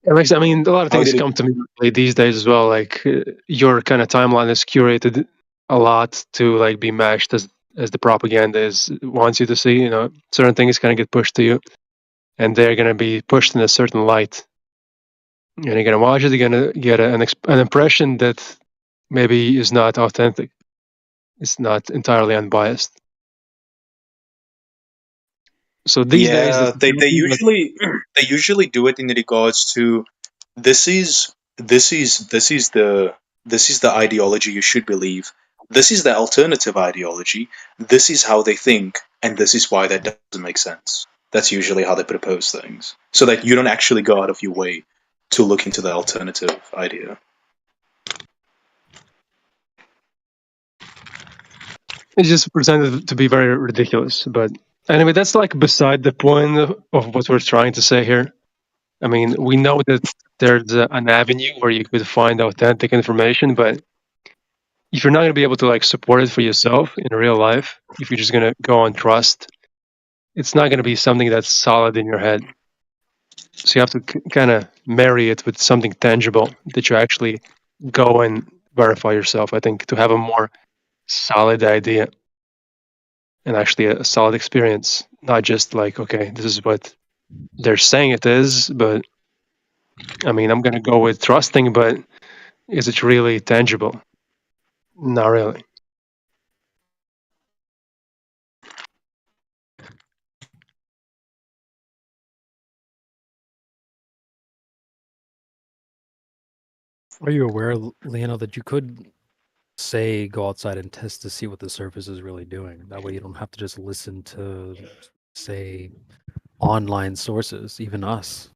I mean, a lot of things come to me these days as well. Like your kind of timeline is curated a lot to like be matched as the propaganda wants you to see. Certain things kind of get pushed to you, and they're going to be pushed in a certain light. And you're going to watch it. You're going to get an impression that maybe is not authentic. It's not entirely unbiased. So these days,
they usually do it in regards to this is the ideology you should believe. This is the alternative ideology. This is how they think, and this is why that doesn't make sense. That's usually how they propose things, so that you don't actually go out of your way to look into the alternative idea.
It's just presented to be very ridiculous. But anyway, that's like beside the point of what we're trying to say here. I mean, we know that there's an avenue where you could find authentic information, but if you're not going to be able to like support it for yourself in real life, if you're just going to go on trust, it's not going to be something that's solid in your head. So you have to kind of marry it with something tangible that you actually go and verify yourself, I think, to have a more solid idea and actually a solid experience, not just like, okay, this is what they're saying it is, but I mean, I'm going to go with trusting, but is it really tangible? Not really.
Are you aware, Leonel, that you could say go outside and test to see what the surface is really doing? That way you don't have to just listen to, say, online sources, even us.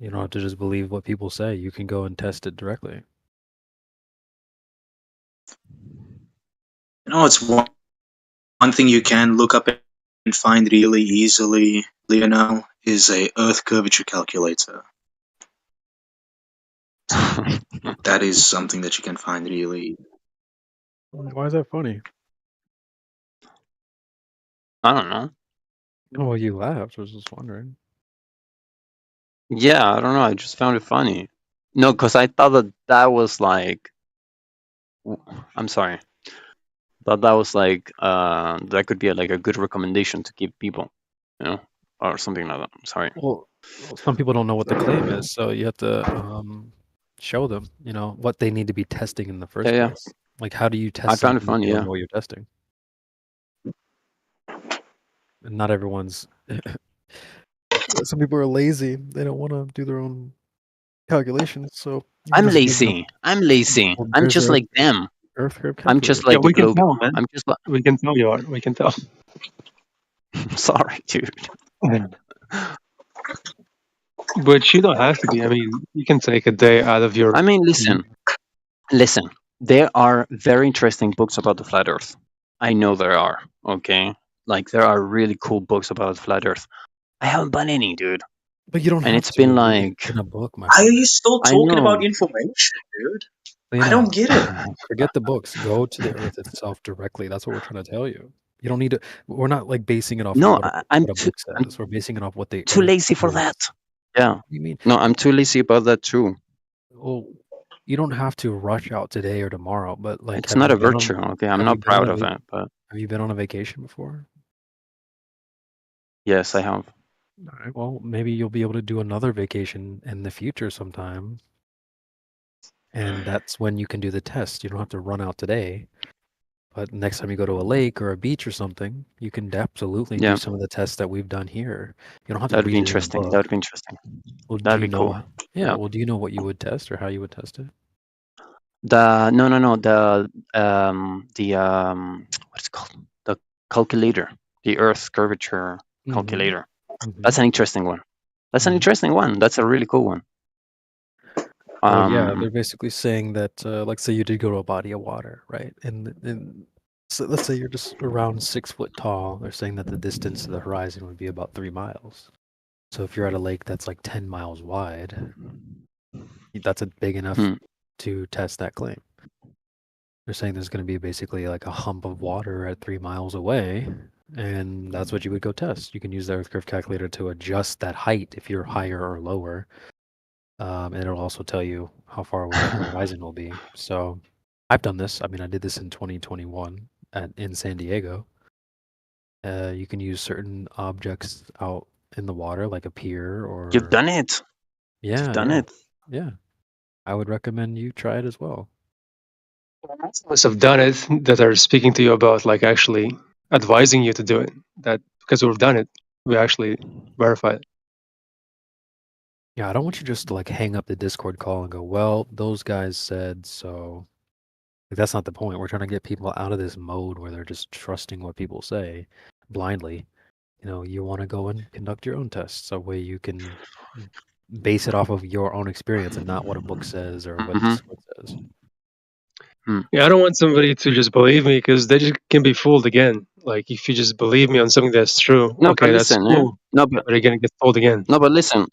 You don't have to just believe what people say. You can go and test it directly.
It's one thing you can look up and find really easily, Leonel, is a Earth curvature calculator. That is something that you can find really.
Why is that funny?
I don't know.
Oh, you laughed. I was just wondering.
Yeah, I don't know. I just found it funny. No, because I thought that was like. I'm sorry. That was like that could be like a good recommendation to give people, or something like that. I'm sorry.
Well, some people don't know what the claim is, so you have to show them, what they need to be testing in the first place. Like, how do you test?
I found it funny.
You don't
Yeah.
know what you're testing. And not everyone's. Some people are lazy. They don't want to do their own calculations. So
I'm lazy. I'm just like them. I'm just like
we
the
can
globe.
tell, man.
I'm just like.
We can tell you are. We can tell.
Sorry, dude.
But you don't have to be. I mean, you can take a day out of your.
I mean, listen. There are very interesting books about the flat Earth. I know there are. Okay, like there are really cool books about the flat Earth. I haven't bought any, dude.
But you don't.
And it's been like.
In a book, my
Why are
friend.
you still talking about information, dude? I don't get it.
Forget the books. Go to the Earth itself directly. That's what we're trying to tell you. You don't need to. We're not like basing it off.
No,
what
I'm
a book says. We're basing it off what they.
too lazy for that. Yeah.
You mean?
No, I'm too lazy about that too.
Well, you don't have to rush out today or tomorrow, but like.
It's not a virtue. Okay, I'm not proud of that, but.
Have you been on a vacation before?
Yes, I have.
All right. Well, maybe you'll be able to do another vacation in the future sometime. And that's when you can do the test. You don't have to run out today. But next time you go to a lake or a beach or something, you can absolutely
Yeah.
do some of the tests that we've done here. You don't have to
That'd be
read it in a
interesting.
book.
That'd be interesting.
Well, do
That'd
you
be
know?
cool.
Yeah.
Yeah.
Well, do you know what you would test or how you would test it?
No. What's it called? The calculator, the Earth curvature
Mhm.
calculator.
Mhm.
That's an interesting one. That's an
Mhm.
interesting one. That's a really cool one.
Well, yeah, they're basically saying that, like, say you did go to a body of water, right? And so let's say you're just around 6 foot tall. They're saying that the distance to the horizon would be about 3 miles. So if you're at a lake that's like 10 miles wide, that's a big enough
Hmm.
to test that claim. They're saying there's going to be basically like a hump of water at 3 miles away, and that's what you would go test. You can use the Earth curve calculator to adjust that height if you're higher or lower. And it'll also tell you how far away the horizon will be. So I've done this. I mean, I did this in 2021 in San Diego. You can use certain objects out in the water, like a pier or.
You've done it.
Yeah,
You've done
yeah,
it.
yeah. I would recommend you try it as well.
Most of us have done it that are speaking to you about like actually advising you to do it. That because we've done it, we actually verify it.
Yeah, I don't want you just to like hang up the Discord call and go, well, those guys said so. Like, that's not the point. We're trying to get people out of this mode where they're just trusting what people say blindly. You know, you want to go and conduct your own tests. That way you can base it off of your own experience and not what a book says or what Discord says.
Yeah, I don't want somebody to just believe me because they just can be fooled again. Like if you just believe me on something that's true,
No,
okay,
but
that's
listen.
cool.
No, but
But you're gonna get fooled again.
no, but listen.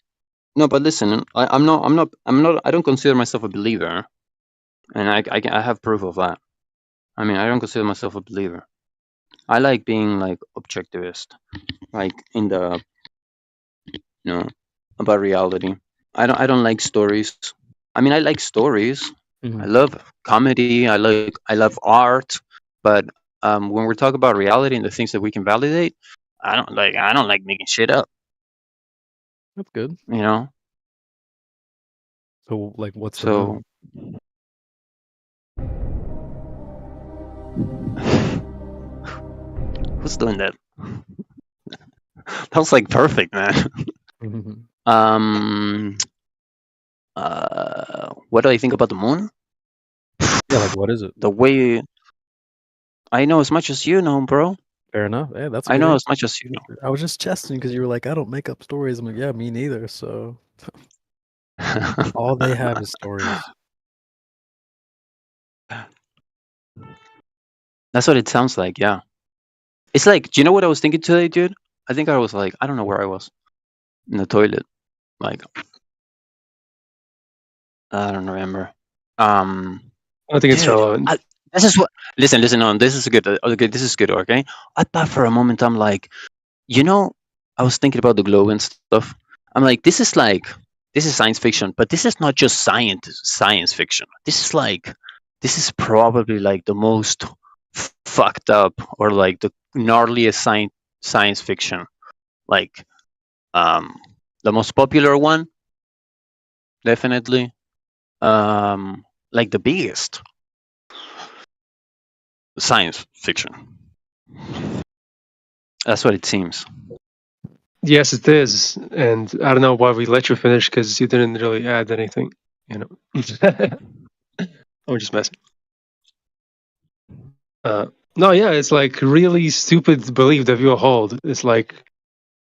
No, but listen. I'm not. I don't consider myself a believer, and I have proof of that. I mean, I don't consider myself a believer. I like being like objectivist, like in the, about reality. I don't like stories. I mean, I like stories. I love comedy. I love art. But when we're talking about reality and the things that we can validate, I don't like making shit up.
That's good.
You know.
So, like, what's the
So.
moon?
Who's doing that? That was like perfect, man. What do I think about the moon?
Yeah, like what is it?
The way I know as much as you know, bro.
Fair enough. Yeah, that's.
I know as much as you know.
I was just testing because you were like, I don't make up stories. I'm like, yeah, me neither. So all they have is stories.
That's what it sounds like. Yeah. It's like, do you know what I was thinking today, dude? I think I was like, I don't know where I was. In the toilet. Like, I don't remember.
I think it's
dude,
relevant.
this is what. Listen. On this is good. Okay, this is good. Okay. I thought for a moment, I'm like, I was thinking about the globe and stuff. I'm like, this is science fiction, but this is not just science fiction. This is probably like the most fucked up or like the gnarliest science fiction. Like, the most popular one, definitely. Like the biggest science fiction. That's what it seems.
Yes, it is, and I don't know why we let you finish because you didn't really add anything. I'm just messing. No, yeah, it's like really stupid belief that people hold. It's like,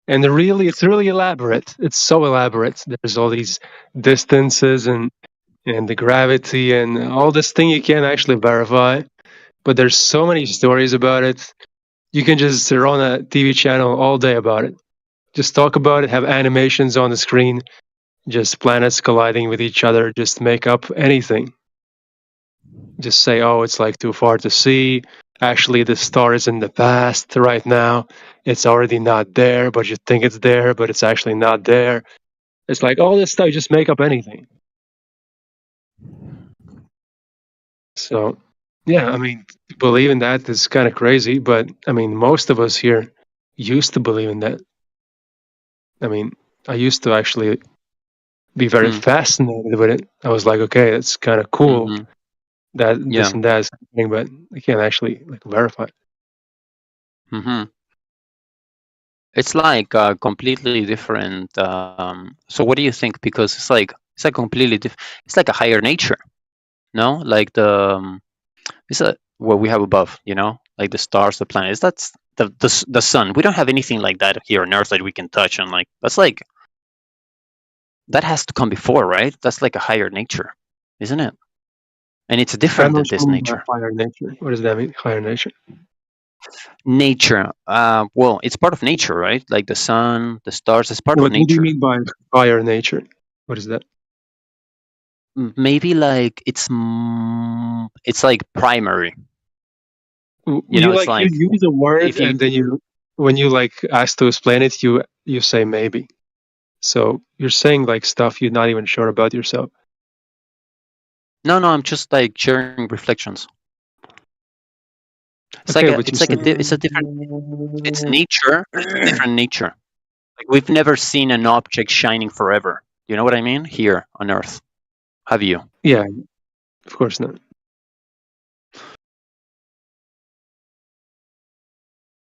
and it's really elaborate. It's so elaborate. There's all these distances and the gravity and all this thing you can't actually verify. But there's so many stories about it. You can just run a TV channel all day about it. Just talk about it, have animations on the screen, just planets colliding with each other, just make up anything. Just say, oh, it's like too far to see. Actually, the star is in the past right now. It's already not there, but you think it's there, but it's actually not there. It's like all this stuff, you just make up anything. So, yeah, I mean, believe in that is kind of crazy, but I mean, most of us here used to believe in that. I mean, I used to actually be very fascinated with it. I was like, okay, that's kind of cool that
Yeah.
this and that is happening, but you can't actually like verify it.
Hmm. It's like completely different. So what do you think? Because it's like completely different. It's like a higher nature, no? Like it's what we have above, like the stars, the planets. That's the sun. We don't have anything like that here on Earth that we can touch, and like that's like that has to come before, right? That's like a higher nature, isn't it? And it's different than this nature.
Higher nature. What does that mean? Higher nature.
Nature. Well, it's part of nature, right? Like the sun, the stars. It's part of
What do you
nature.
mean by higher nature? What is that?
Maybe like it's like primary. It's like
you use a word
if you
and then when you like ask to explain it, you say maybe. So you're saying like stuff you're not even sure about yourself.
No, I'm just like sharing reflections. It's
Okay,
like it's a different. It's nature. It's a different nature. Like we've never seen an object shining forever. You know what I mean? Here on Earth, have you?
Yeah, of course not.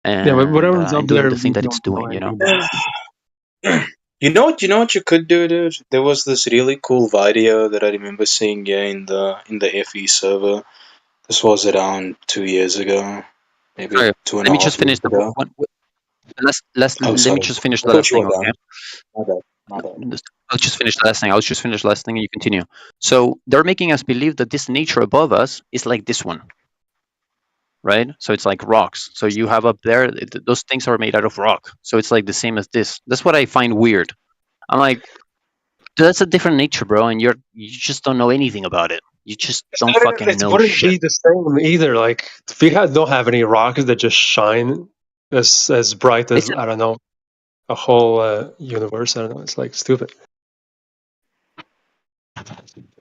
And,
yeah, but whatever's up
and doing
there,
the thing
we
that it's
don't know
doing,
anything about.
You know what you could do, dude? There was this really cool video that I remember seeing in the FE server. This was around 2 years ago, maybe
Sorry,
2.5
let me just finish
years
the
ago.
let
Oh,
me
sorry.
just finish
I
the
thought
last
you
thing,
were
okay?
done. My bad.
I'll just finish the last thing. And you continue. So they're making us believe that this nature above us is like this one, right? So it's like rocks. So you have up there, those things are made out of rock. So it's like the same as this. That's what I find weird. I'm like, that's a different nature, bro, and you just don't know anything about it. You just don't fucking
It
know
wouldn't
shit.
be the same either. Like we don't have any rocks that just shine as bright as I don't know a whole universe. I don't know. It's like stupid.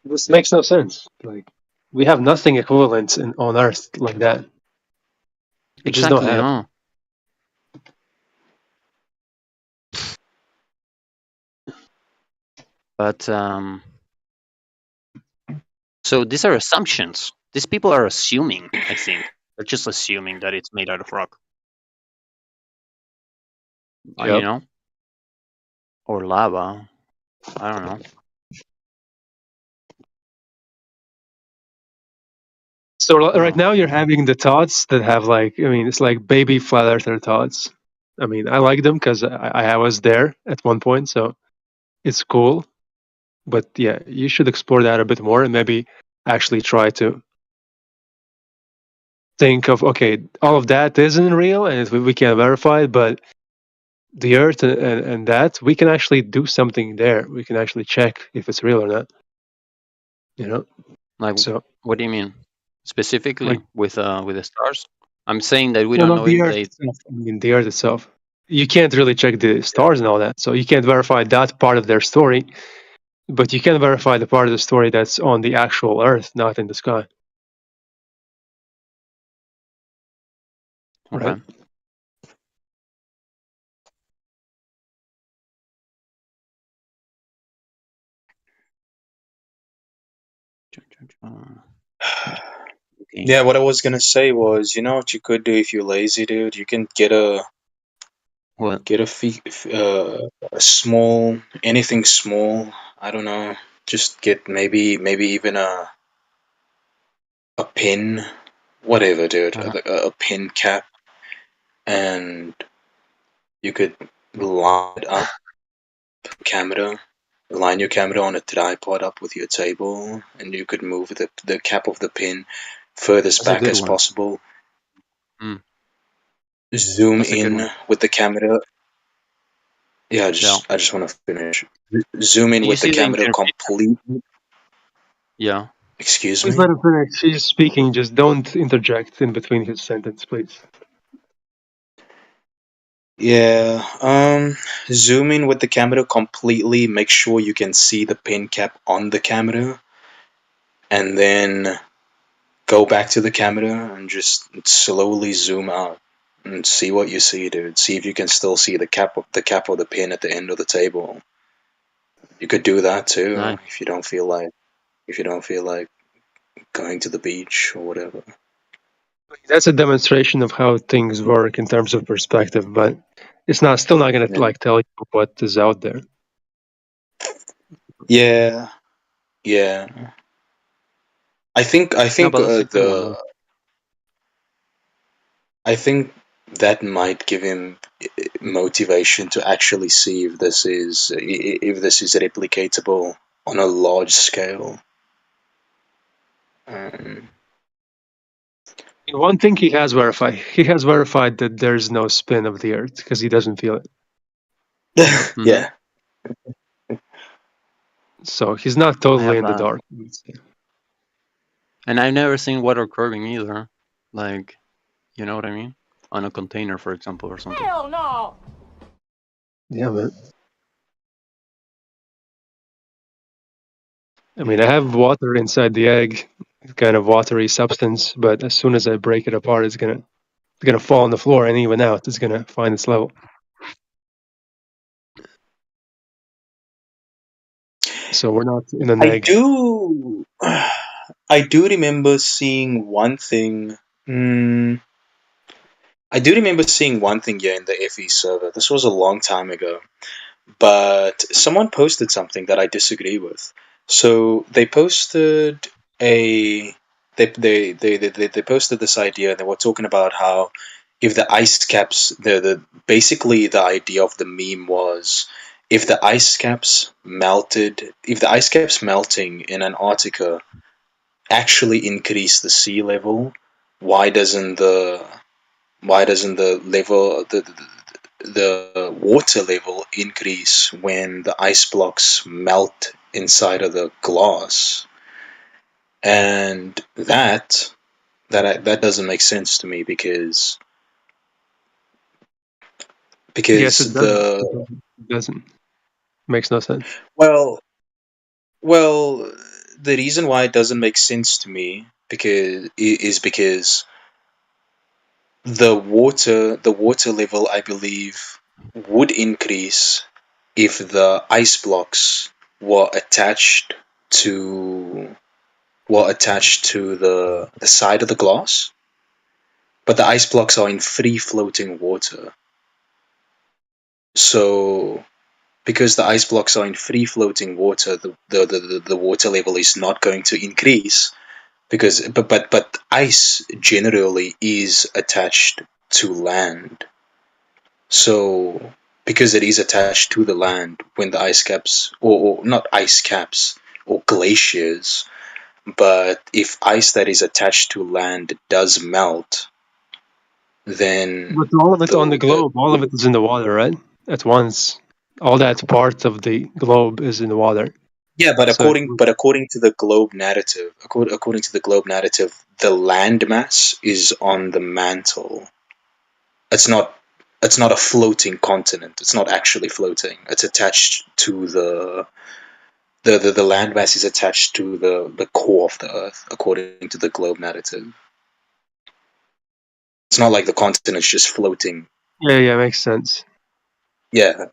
This makes no sense. Like we have nothing equivalent on Earth like that. We just don't
Exactly,
have.
huh? But so these are assumptions. These people are assuming, I think. They're just assuming that it's made out of rock.
Yep.
Or lava. I don't know.
So right now you're having the thoughts that have like, I mean, it's like baby flat earther thoughts. I mean, I like them because I was there at one point, so it's cool. But yeah, you should explore that a bit more and maybe actually try to think of, okay, all of that isn't real and we can't verify it, but the Earth and that, we can actually do something there. We can actually check if it's real or not.
Like,
so
what do you mean? Specifically
like,
with the stars? I'm saying that we
well,
don't
not
know
the
if
Earth
they...
itself. I mean, the Earth itself. You can't really check the stars and all that, so you can't verify that part of their story, but you can verify the part of the story that's on the actual Earth, not in the sky.
Okay.
Right?
Yeah, what I was gonna say was, you know what you could do if you're lazy, dude? You can get a small, anything small. I don't know. Just get maybe even a pin, whatever, dude. A pin cap, and you could line it up, line your camera on a tripod up with your table, and you could move the cap of the pin furthest back as possible. Zoom in with the camera. Yeah, I just want to finish. Zoom in
We
with the
see the
camera completely.
Yeah.
Excuse
Please
me?
let him finish. He's speaking. Just don't interject in between his sentence, please.
Yeah, zoom in with the camera completely, make sure you can see the pin cap on the camera, and then go back to the camera and just slowly zoom out and see what you see, dude. See if you can still see the cap of the pin at the end of the table. You could do that too if you don't feel like going to the beach or whatever.
That's a demonstration of how things work in terms of perspective, but it's still not going to like tell you what is out there.
Yeah. I think
No, but that's a good one.
I think that might give him motivation to actually see if this is replicatable on a large scale.
One thing he has verified that there's no spin of the Earth because he doesn't feel it.
Yeah.
So he's not totally in the dark.
And I've never seen water curving either. Like, you know what I mean? On a container, for example, or something.
Hell no.
Yeah, man. I mean, I have water inside the egg, kind of watery substance, but as soon as I break it apart, it's gonna fall on the floor, and even out, it's gonna find its level. So we're not in an egg.
I do remember seeing one thing. I do remember seeing one thing here in the FE server. This was a long time ago, but someone posted something that I disagree with. So they posted they posted this idea, and they were talking about how if the ice caps, basically the idea of the meme was if the ice caps melting in Antarctica actually increase the sea level, why doesn't the level the water level increase when the ice blocks melt inside of the glass? And that doesn't make sense to me because
Yes, it doesn't. Makes no sense.
Well, the reason why it doesn't make sense to me is because the water level, I believe, would increase if the ice blocks were attached to the side of the glass, but the ice blocks are in free floating water. So because the ice blocks are in free floating water, the water level is not going to increase because but ice generally is attached to land. So because it is attached to the land, when the ice caps or not ice caps or glaciers, but if ice that is attached to land does melt, then
But all of it on the globe, all of it is in the water, right? At once. All that part of the globe is in the water.
yeah, but
So-
according to the globe narrative, according to the globe narrative, the land mass is on the mantle. It's not a floating continent. It's not actually floating. It's attached to the landmass is attached to the core of the Earth, according to the globe narrative. It's not like the continent's just floating.
Yeah, makes sense.
Yeah,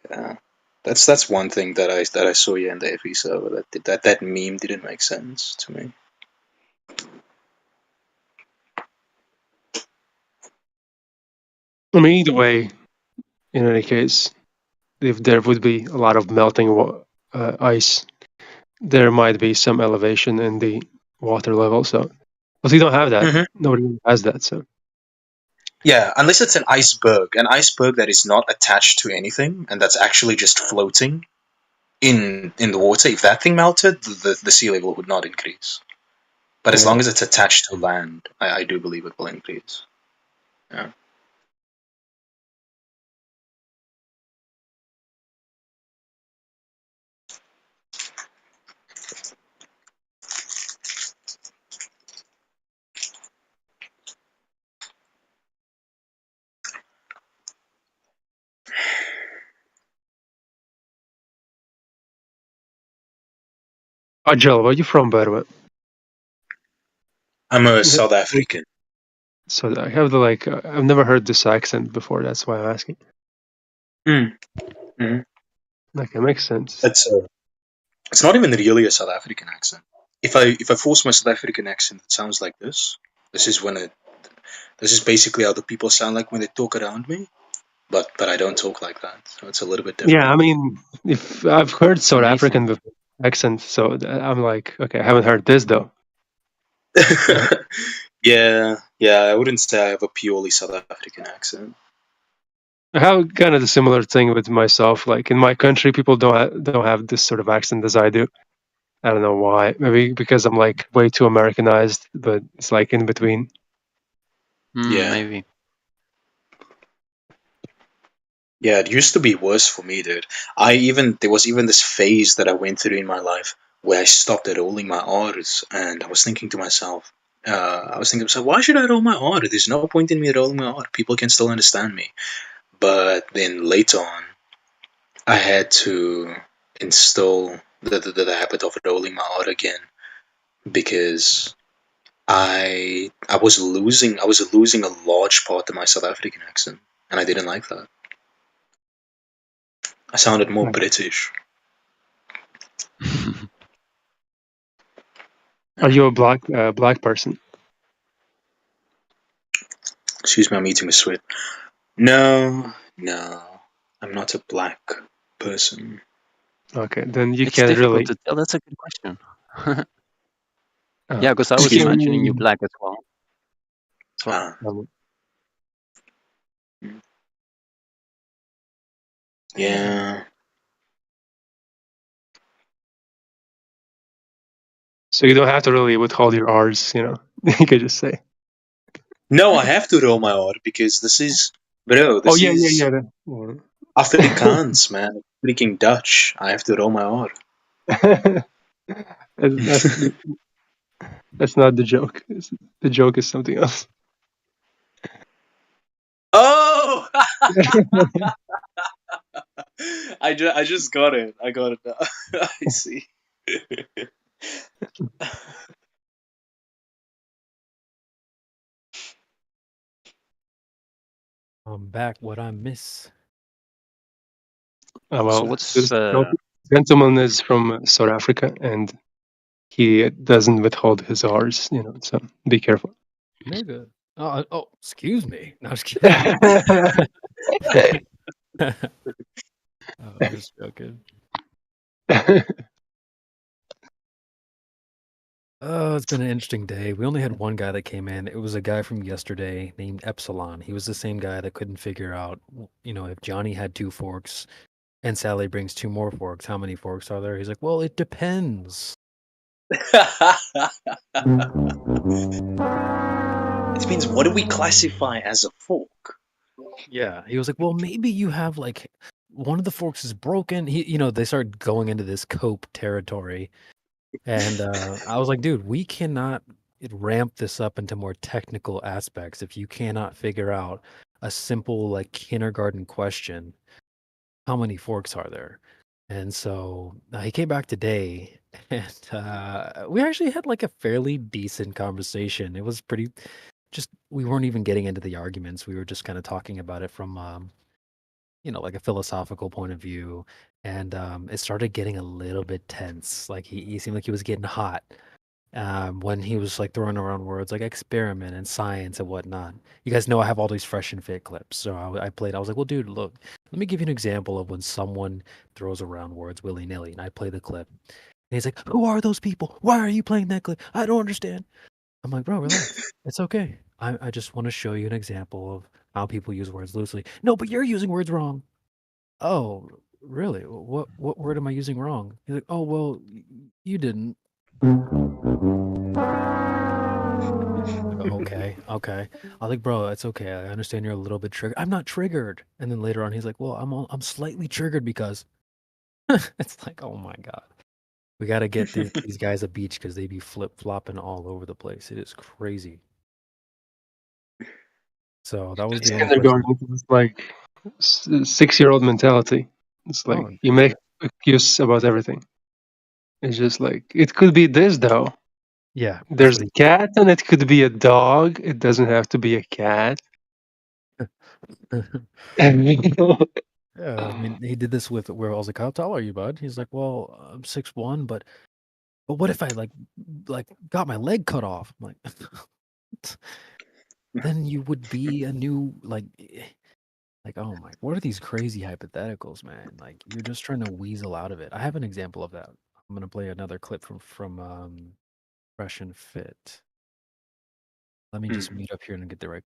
that's one thing that I saw here in the FE server that meme didn't make sense to me.
I mean, either way, in any case, if there would be a lot of melting ice, there might be some elevation in the water level. So, but we don't have that. Nobody has that. So,
Yeah, unless it's an iceberg that is not attached to anything and that's actually just floating in the water. If that thing melted, the sea level would not increase. But as long as it's attached to land, I do believe it will increase. Yeah.
Ajel, where are you from, by the way?
I'm a South African.
So I have the I've never heard this accent before. That's why I'm asking.
Mm-hmm.
Like, it makes sense.
It's not even really a South African accent. if I force my South African accent, it sounds like this. This is basically how the people sound like when they talk around me. But I don't talk like that, so it's a little bit different.
Yeah, I mean, if I've heard South African with accent, so I'm like, okay, I haven't heard this though.
Yeah, I wouldn't say I have a purely South African accent.
I have kind of the similar thing with myself. Like in my country, people don't have this sort of accent as I do. I don't know why. Maybe because I'm like way too Americanized, but it's like in between.
Yeah,
maybe.
Yeah, it used to be worse for me, dude. There was even this phase that I went through in my life where I stopped rolling my R's, and I was thinking to myself, why should I roll my R? There's no point in me rolling my R. People can still understand me. But then later on, I had to instill the habit of rolling my R again because I was losing a large part of my South African accent, and I didn't like that. I sounded more British.
Are you a black person?
Excuse me, I'm eating a sweet. No, I'm not a black person.
Okay, then you
It's
can't
difficult
really.
to tell. That's a good question.
Oh.
Yeah, because I was
Excuse me.
imagining you black as well.
Yeah.
So you don't have to really withhold your R's, you know. You could just say.
No, I have to roll my R because this is, bro. This
Yeah.
Afrikaans, man. Freaking Dutch. I have to roll my R.
That's not the joke. The joke is something else.
Oh! I just got it. I got it now. I see.
I'm back. What I miss?
Oh, well,
So what's
this gentleman is from South Africa, and he doesn't withhold his R's, you know. So be careful.
Nigga. Oh, excuse me. No, I was kidding. I'm just joking. Oh, it's been an interesting day. We only had one guy that came in. It was a guy from yesterday named Epsilon. He was the same guy that couldn't figure out, if Johnny had 2 forks and Sally brings 2 more forks, how many forks are there? He's like, well, it depends.
It means, what do we classify as a fork?
Yeah, he was like, well, maybe you have like one of the forks is broken. They started going into this cope territory, and I was like, dude, we cannot ramp this up into more technical aspects if you cannot figure out a simple like kindergarten question. How many forks are there? And so he came back today, and we actually had like a fairly decent conversation. It was pretty. Just we weren't even getting into the arguments. We were just kind of talking about it from like a philosophical point of view, and it started getting a little bit tense. Like he seemed like he was getting hot when he was like throwing around words like experiment and science and whatnot. You guys know I have all these fresh and fit clips, so I played. I was like, well, dude, look, let me give you an example of when someone throws around words willy nilly, and I play the clip. And he's like, who are those people? Why are you playing that clip? I don't understand. I'm like, bro, relax. It's okay. I just want to show you an example of how people use words loosely. No, but you're using words wrong. Oh, really? What word am I using wrong? He's like, oh, well, you didn't. Okay. I was like, bro, it's okay. I understand you're a little bit triggered. I'm not triggered. And then later on, he's like, well, I'm slightly triggered because it's like, oh my God. We got to get these guys a beach because they be flip-flopping all over the place. It is crazy. So that was the only
Kindergarten. It's like 6-year-old mentality. It's like you make excuse about everything. It's just like, it could be this though.
Yeah.
There's a cat and it could be a dog. It doesn't have to be a cat.
Yeah, I mean, he did this with where I was like, how tall are you, bud? He's like, well, I'm 6'1", but but what if I like got my leg cut off? I'm like, then you would be a new like, oh my, what are these crazy hypotheticals, man? Like you're just trying to weasel out of it. I have an example of that. I'm gonna play another clip from Fresh and Fit. Let me just mute up here and get the right.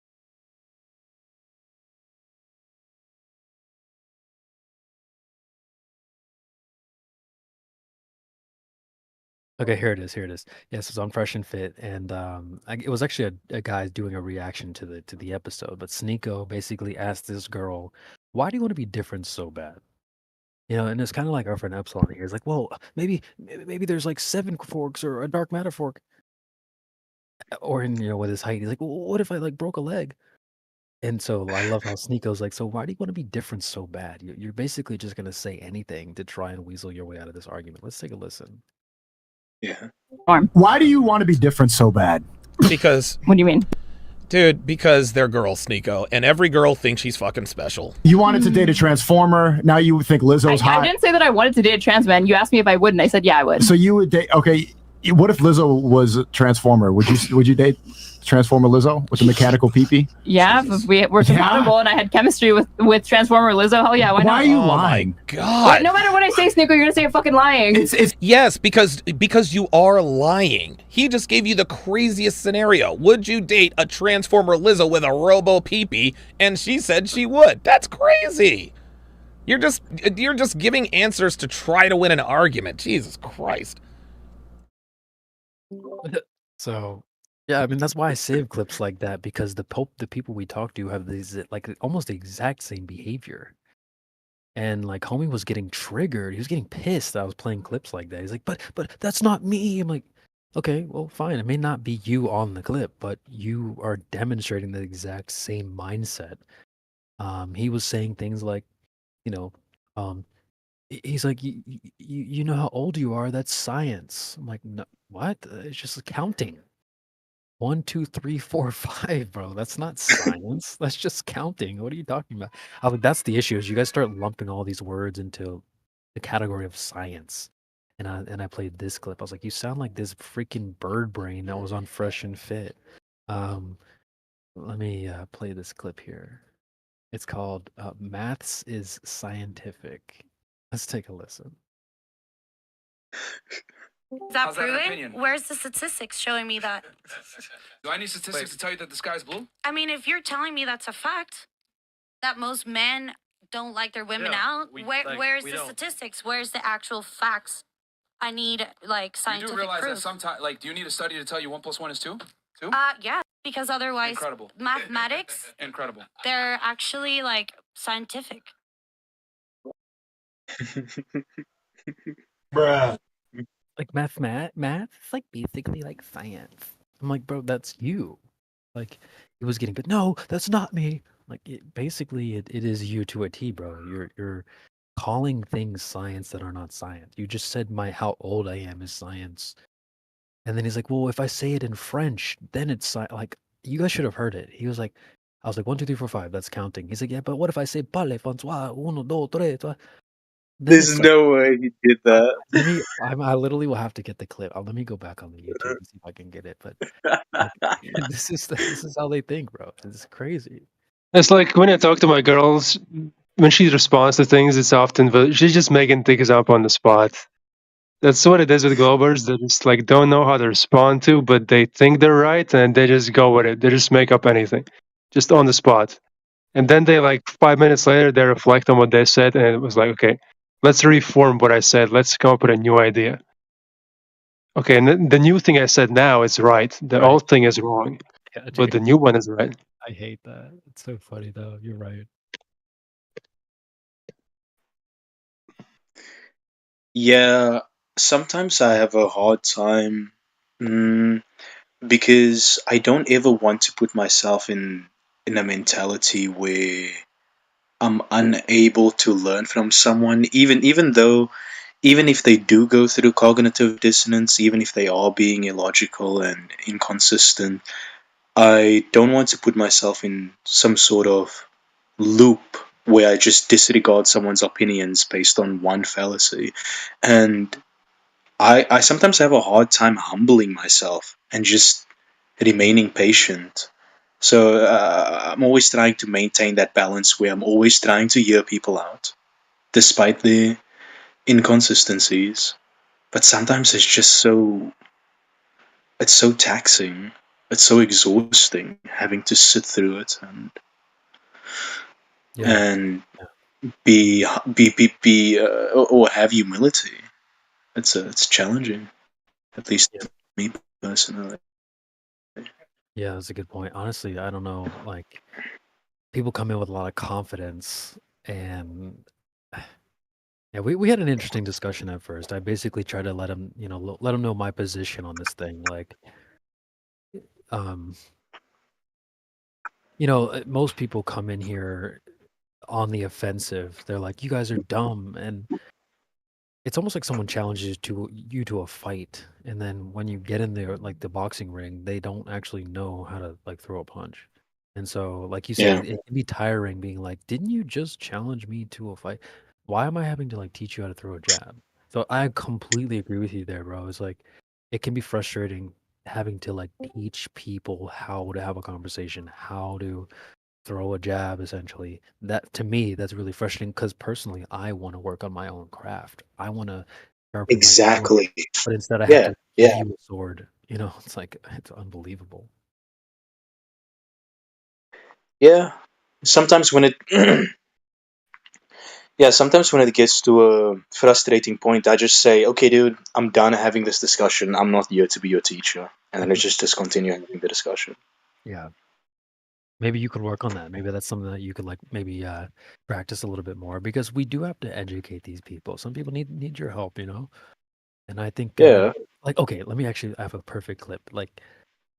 Okay, here it is. Here it is. Yes, it's on Fresh and Fit, and it was actually a guy doing a reaction to the episode. But Sneeko basically asked this girl, "Why do you want to be different so bad?" You know, and it's kind of like our friend Epsilon here. He's like, "Well, maybe there's like 7 forks or a dark matter fork." Or in, with his height, he's like, "Well, what if I like broke a leg?" And so I love how Sneeko's like, "So why do you want to be different so bad? You're basically just gonna say anything to try and weasel your way out of this argument." Let's take a listen.
Yeah.
Why do you want to be different so bad?
Because
What do you mean?
dude, because they're girls, Sneeko, and every girl thinks she's fucking special.
You wanted to date a transformer. Now you think Lizzo's hot.
I didn't say that I wanted to date a trans man. You asked me if I would, and I said yeah, I would.
So you would date? Okay. What if Lizzo was a transformer? Would you date Transformer Lizzo with the mechanical peepee?
Yeah, if we were compatible and I had chemistry with Transformer Lizzo, hell yeah, why not?
Why are you lying?
God.
But no matter what I say, Sneeko, you're gonna say I'm fucking lying.
Yes, because you are lying. He just gave you the craziest scenario. Would you date a Transformer Lizzo with a robo peepee? And she said she would. That's crazy. You're just giving answers to try to win an argument. Jesus Christ.
So, yeah, I mean that's why I save clips like that, because the people we talk to have these like almost the exact same behavior. And like homie was getting triggered. He was getting pissed that I was playing clips like that. He's like, but that's not me. I'm like, okay, well, fine. It may not be you on the clip, but you are demonstrating the exact same mindset. He was saying things like, he's like, you know how old you are. That's science. I'm like, no, what? It's just counting. 1, 2, 3, 4, 5, bro. That's not science. That's just counting. What are you talking about? I was like, that's the issue. Is you guys start lumping all these words into the category of science. And I played this clip. I was like, you sound like this freaking bird brain that was on Fresh and Fit. Let me play this clip here. It's called "Maths is Scientific." Let's take a listen.
Is that proven? Where's the statistics showing me that?
Do I need statistics to tell you that the sky's blue?
I mean, if you're telling me that's a fact, that most men don't like their women out, where's the statistics? Where's the actual facts? I need like scientific
You do realize
proof.
that sometimes, like, do you need a study to tell you 1 + 1 is 2? 2?
Yeah, because otherwise,
Incredible.
mathematics,
Incredible.
they're actually like scientific.
Bruh.
Like math, it's like basically like science. I'm like, bro, that's you. Like, he was getting, but no, that's not me. Like, basically, it is you to a T, bro. You're calling things science that are not science. You just said how old I am is science, and then he's like, well, if I say it in French, then it's like, you guys should have heard it. He was like, I was like 1, 2, 3, 4, 5. That's counting. He's like, yeah, but what if I say parle François 1, 2, 3?
There's no way he did that.
I literally will have to get the clip. Let me go back on the YouTube and see if I can get it. But like, this is how they think, bro. It's crazy.
It's like when I talk to my girls, when she responds to things, it's often she's just making things up on the spot. That's what it is with Globers. They just like don't know how to respond to, but they think they're right and they just go with it. They just make up anything, just on the spot. And then they like 5 minutes later, they reflect on what they said, and it was like, okay, let's reform what I said. Let's come up with a new idea. Okay, and the new thing I said now is right. The old thing is wrong, but the new one is right.
I hate that. It's so funny though. You're right.
Yeah, sometimes I have a hard time because I don't ever want to put myself in a mentality where I'm unable to learn from someone, even if they do go through cognitive dissonance, even if they are being illogical and inconsistent. I don't want to put myself in some sort of loop where I just disregard someone's opinions based on one fallacy. And I sometimes have a hard time humbling myself and just remaining patient. So I'm always trying to maintain that balance where I'm always trying to hear people out, despite the inconsistencies. But sometimes it's so taxing. It's so exhausting having to sit through it and be or have humility. It's challenging, at least to me personally.
Yeah, that's a good point. Honestly, I don't know. Like, people come in with a lot of confidence, and yeah, we had an interesting discussion at first. I basically tried to let him, let him know my position on this thing. Like, um, most people come in here on the offensive. They're like, "You guys are dumb," and it's almost like someone challenges you to a fight, and then when you get in there, like the boxing ring, they don't actually know how to like throw a punch. And so, like you said,
Yeah.
it can be tiring being like, "Didn't you just challenge me to a fight? Why am I having to like teach you how to throw a jab?" So I completely agree with you there, bro. It's like it can be frustrating having to like teach people how to have a conversation, how to throw a jab, essentially. That to me, that's really frustrating because personally, I want to work on my own craft. I want to sharpen my sword,
Exactly.
but instead I have
Yeah,
to give
yeah.
you a sword. It's like it's unbelievable.
Yeah. Sometimes when it sometimes when it gets to a frustrating point, I just say, "Okay, dude, I'm done having this discussion. I'm not here to be your teacher." And then let's just discontinue having the discussion.
Yeah. Maybe you could work on that. Maybe that's something that you could like maybe practice a little bit more because we do have to educate these people. Some people need your help, And I think
Yeah.
like okay, I have a perfect clip. Like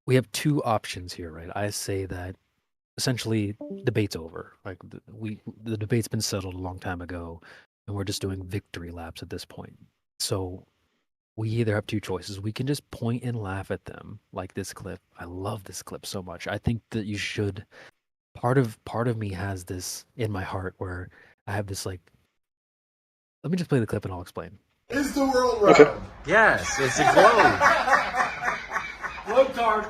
we have two options here, right? I say that essentially debate's over. Like the debate's been settled a long time ago, and we're just doing victory laps at this point. So we either have two choices. We can just point and laugh at them, like this clip. I love this clip so much. I think that you should. Part of me has this in my heart where I have this like. Let me just play the clip and I'll explain.
Is the world round?
Okay.
Yes, it's a globe. Globe card.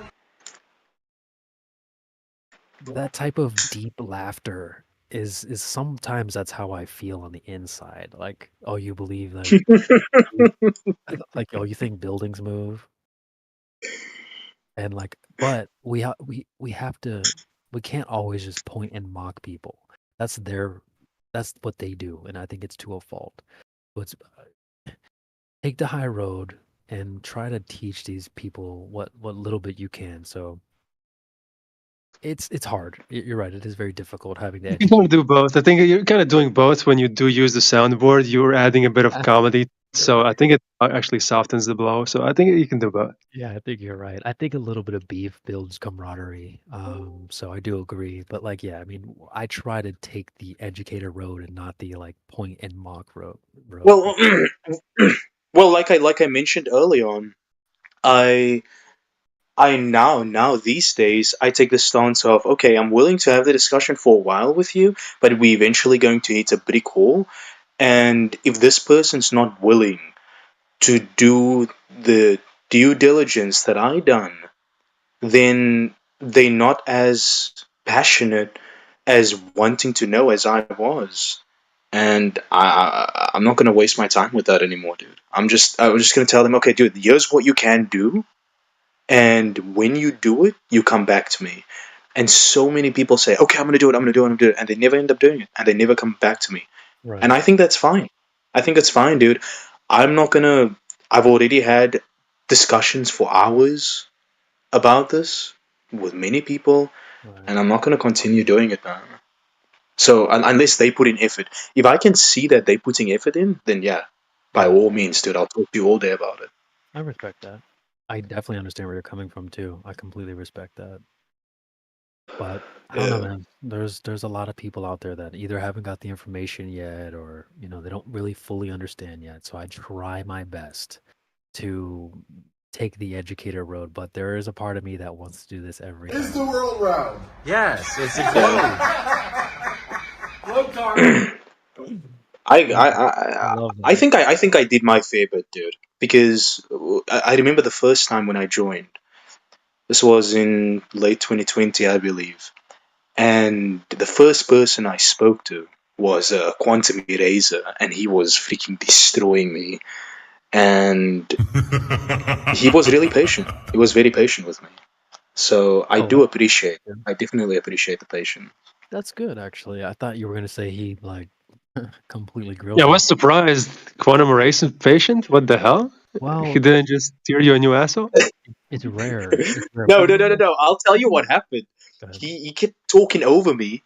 That type of deep laughter is sometimes that's how I feel on the inside. Like, oh, you believe like, oh, you think buildings move? And like, but we have to, we can't always just point and mock people. That's what they do, and I think it's to a fault. So it's take the high road and try to teach these people what little bit you can. So it's hard. You're right. It is very difficult having to
You can kind of do both. I think you're kind of doing both when you do use the soundboard. You're adding a bit of comedy, so I think it actually softens the blow. So I think you can do both.
Yeah, I think you're right. I think a little bit of beef builds camaraderie. So I do agree. But like, yeah, I mean, I try to take the educator road and not the like point and mock road.
Well, well, like I mentioned early on, I now these days I take the stance of, okay, I'm willing to have the discussion for a while with you, but we're eventually going to hit a brick wall, and if this person's not willing to do the due diligence that I done, then they're not as passionate as wanting to know as I was. And I'm not gonna waste my time with that anymore, dude. I'm just gonna tell them, okay, dude, here's what you can do, and when you do it, you come back to me. And so many people say, okay, I'm gonna do it, and they never end up doing it, and they never come back to me.
Right.
And I think that's fine. I think it's fine, dude. I've already had discussions for hours about this with many people, and I'm not gonna continue doing it, man. So unless they put in effort, if I can see that they're putting effort in, then yeah, by all means, dude, I'll talk to you all day about it.
I respect that. I definitely understand where you're coming from too. I completely respect that. But I don't know, man. There's a lot of people out there that either haven't got the information yet, or they don't really fully understand yet. So I try my best to take the educator road. But there is a part of me that wants to do this every time.
Is the world round? Yes, it's a globe. Globe card.
I think I did my fair bit, dude. because I remember the first time when I joined. This was in late 2020, I believe. And the first person I spoke to was Quantum Eraser, and he was freaking destroying me. And he was really patient. He was very patient with me. So I definitely appreciate the patience.
That's good, actually. I thought you were gonna say he like completely grilled
Yeah, I
you.
was surprised. Quantum Erase is patient? What the hell?
Well,
He didn't just tear you a new asshole?
It's rare. It's rare.
No. I'll tell you what happened. He kept talking over me,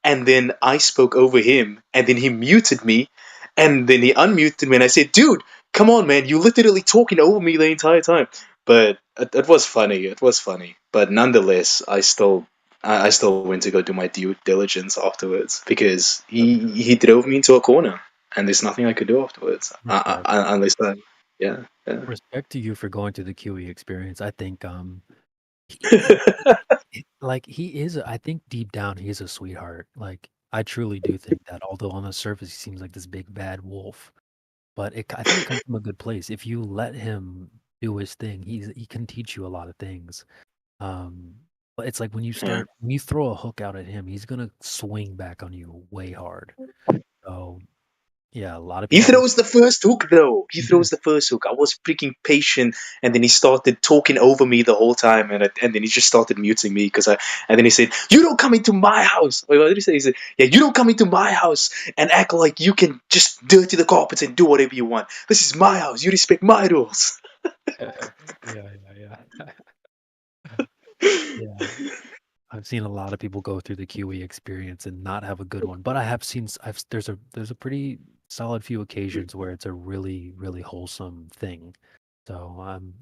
and then I spoke over him, and then he muted me, and then he unmuted me, and I said, "Dude, come on, man! You literally talking over me the entire time." But it was funny. It was funny. But nonetheless, I still went to go do my due diligence afterwards because he drove me into a corner, and there's nothing I could do afterwards unless I yeah.
Respect to you for going through the QE experience. I think like he is. I think deep down he is a sweetheart. Like I truly do think that. Although on the surface he seems like this big bad wolf, but I think it comes from a good place. If you let him do his thing, he can teach you a lot of things. But it's like when you throw a hook out at him, he's gonna swing back on you way hard. So yeah, a lot of
He
people.
throws the first hook, though. He throws the first hook. I was freaking patient, and then he started talking over me the whole time, and then he just started muting me and then he said, "You don't come into my house." Wait, what did he say? He said, "Yeah, you don't come into my house and act like you can just dirty the carpets and do whatever you want. This is my house. You respect my rules."
Yeah. I've seen a lot of people go through the QE experience and not have a good one, but I have seen there's a pretty solid few occasions where it's a really really wholesome thing. So I'm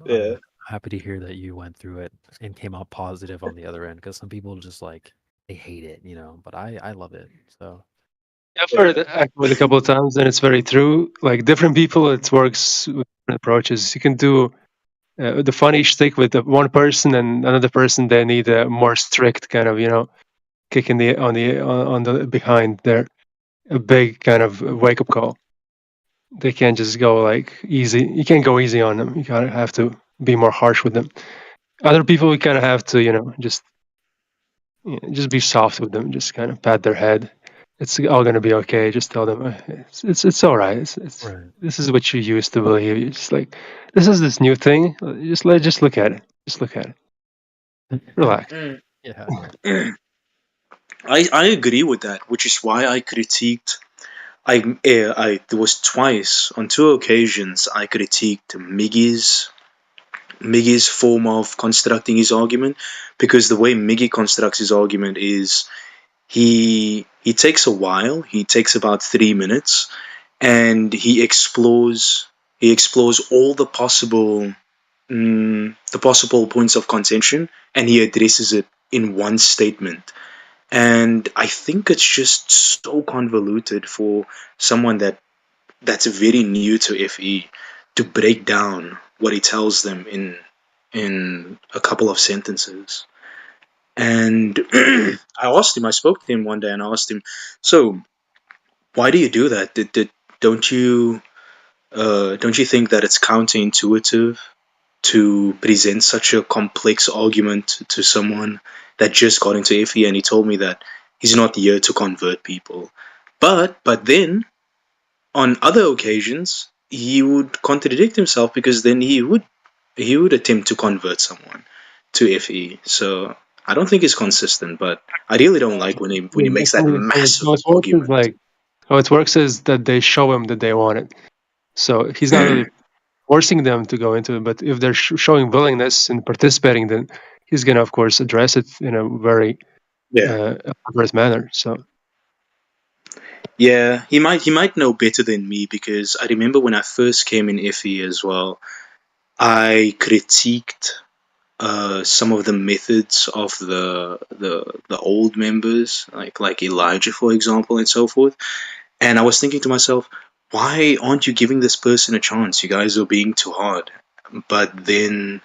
happy to hear that you went through it and came out positive on the other end, because some people just like they hate it, but I love it. So
I've heard it with a couple of times, and it's very true. Like different people, it works with different approaches. You can do the funny shtick with the one person, and another person they need a more strict kind of kick in the on the behind there, a big kind of wake up call. They can't just go like easy. You can't go easy on them. You kind of have to be more harsh with them. Other people, you kind of have to just be soft with them. Just kind of pat their head. It's all gonna be okay. Just tell them it's all right. This is what you used to believe. You're just like, this is this new thing. Just look at it. Just look at it. Relax.
Yeah.
I agree with that, which is why I critiqued. There was twice on 2 occasions I critiqued Miggy's form of constructing his argument, because the way Miggy constructs his argument is he takes a while. He takes about 3 minutes, and he explores all the possible points of contention, and he addresses it in one statement. And I think it's just so convoluted for someone that's very new to FE to break down what he tells them in a couple of sentences. And I spoke to him one day and I asked him, "So, why do you do that? Don't you think that it's counterintuitive to present such a complex argument to someone that just got into FE?" And he told me that he's not here to convert people, but then on other occasions he would contradict himself, because then he would attempt to convert someone to FE. So I don't think it's consistent, but I really don't like when he makes that massive argument.
How it works is that they show him that they want it. So he's not really forcing them to go into it, but if they're showing willingness and participating, then he's going to, of course, address it in a very appropriate manner. So
yeah, he might know better than me, because I remember when I first came in FE as well, I critiqued some of the methods of the old members, like Elijah, for example, and so forth. And I was thinking to myself, why aren't you giving this person a chance? You guys are being too hard. But then,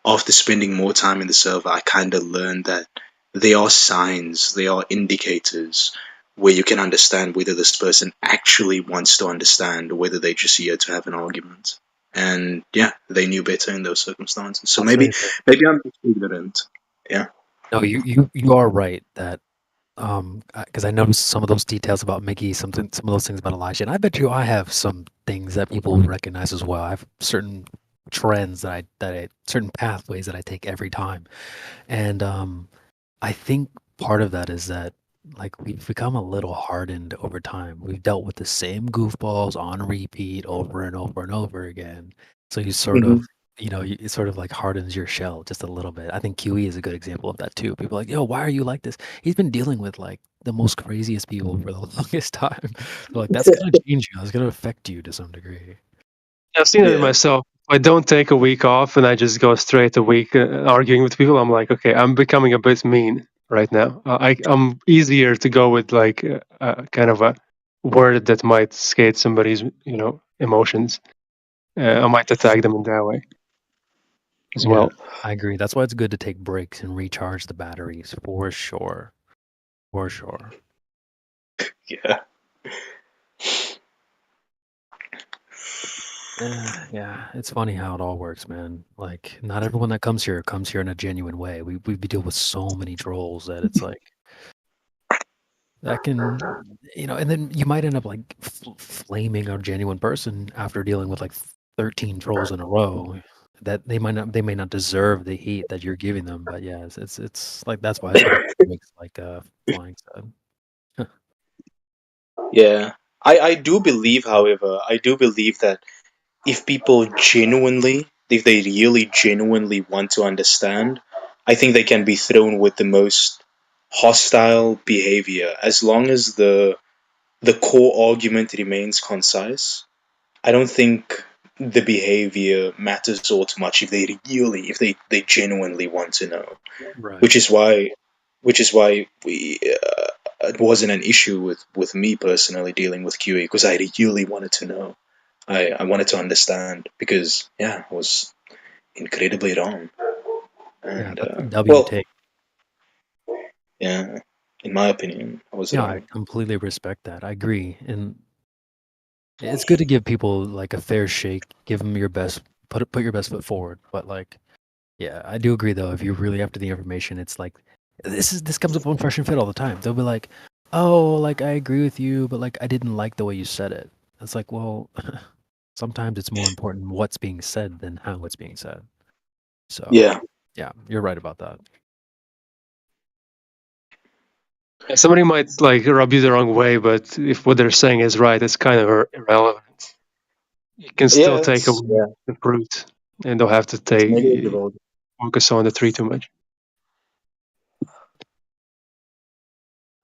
after spending more time in the server, I kind of learned that there are signs, there are indicators where you can understand whether this person actually wants to understand or whether they're just here to have an argument. and yeah, they knew better in those circumstances. So
I'll
maybe
say that.
maybe I'm just ignorant. Yeah.
No, you are right that because I noticed some of those details about Mickey, some of those things about Elijah, and I bet you I have some things that people recognize as well. I have certain trends certain pathways that I take every time, and I think part of that is that like we've become a little hardened over time. We've dealt with the same goofballs on repeat over and over and over again. So you sort of it sort of like hardens your shell just a little bit. I think QE is a good example of that too. People are like, yo, why are you like this? He's been dealing with like the most craziest people for the longest time. So, like that's gonna change you. That's gonna affect you to some degree.
I've seen it myself. I don't take a week off and I just go straight a week arguing with people. I'm like, okay, I'm becoming a bit mean right now. I'm easier to go with like kind of a word that might skate somebody's, emotions. I might attack them in that way as well.
I agree. That's why it's good to take breaks and recharge the batteries for sure. For sure.
Yeah.
Yeah, it's funny how it all works, man. Like, not everyone that comes here in a genuine way. We deal with so many trolls that it's like that can, and then you might end up like flaming a genuine person after dealing with like 13 trolls in a row. That they may not deserve the heat that you're giving them, but yeah, it's like that's why it makes like Flying said.
Yeah. I do believe, however, that if people if they really genuinely want to understand, I think they can be thrown with the most hostile behavior as long as the core argument remains concise. I don't think the behavior matters all too much if they genuinely want to know.
Right.
Which is why it wasn't an issue with me personally dealing with QE, because I really wanted to know. I wanted to understand because I was incredibly wrong. And
take.
Yeah, in my opinion, I was wrong.
I completely respect that. I agree, and it's good to give people like a fair shake. Give them your best. Put your best foot forward. But like, yeah, I do agree though. If you're really after the information, it's like this comes up on Fresh and Fit all the time. They'll be like, "Oh, like I agree with you, but like I didn't like the way you said it." It's like, well, sometimes it's more important what's being said than how it's being said. So yeah, you're right about that.
Somebody might like rub you the wrong way, but if what they're saying is right, it's kind of irrelevant. You can still take the fruit, and don't have to focus on the tree too much.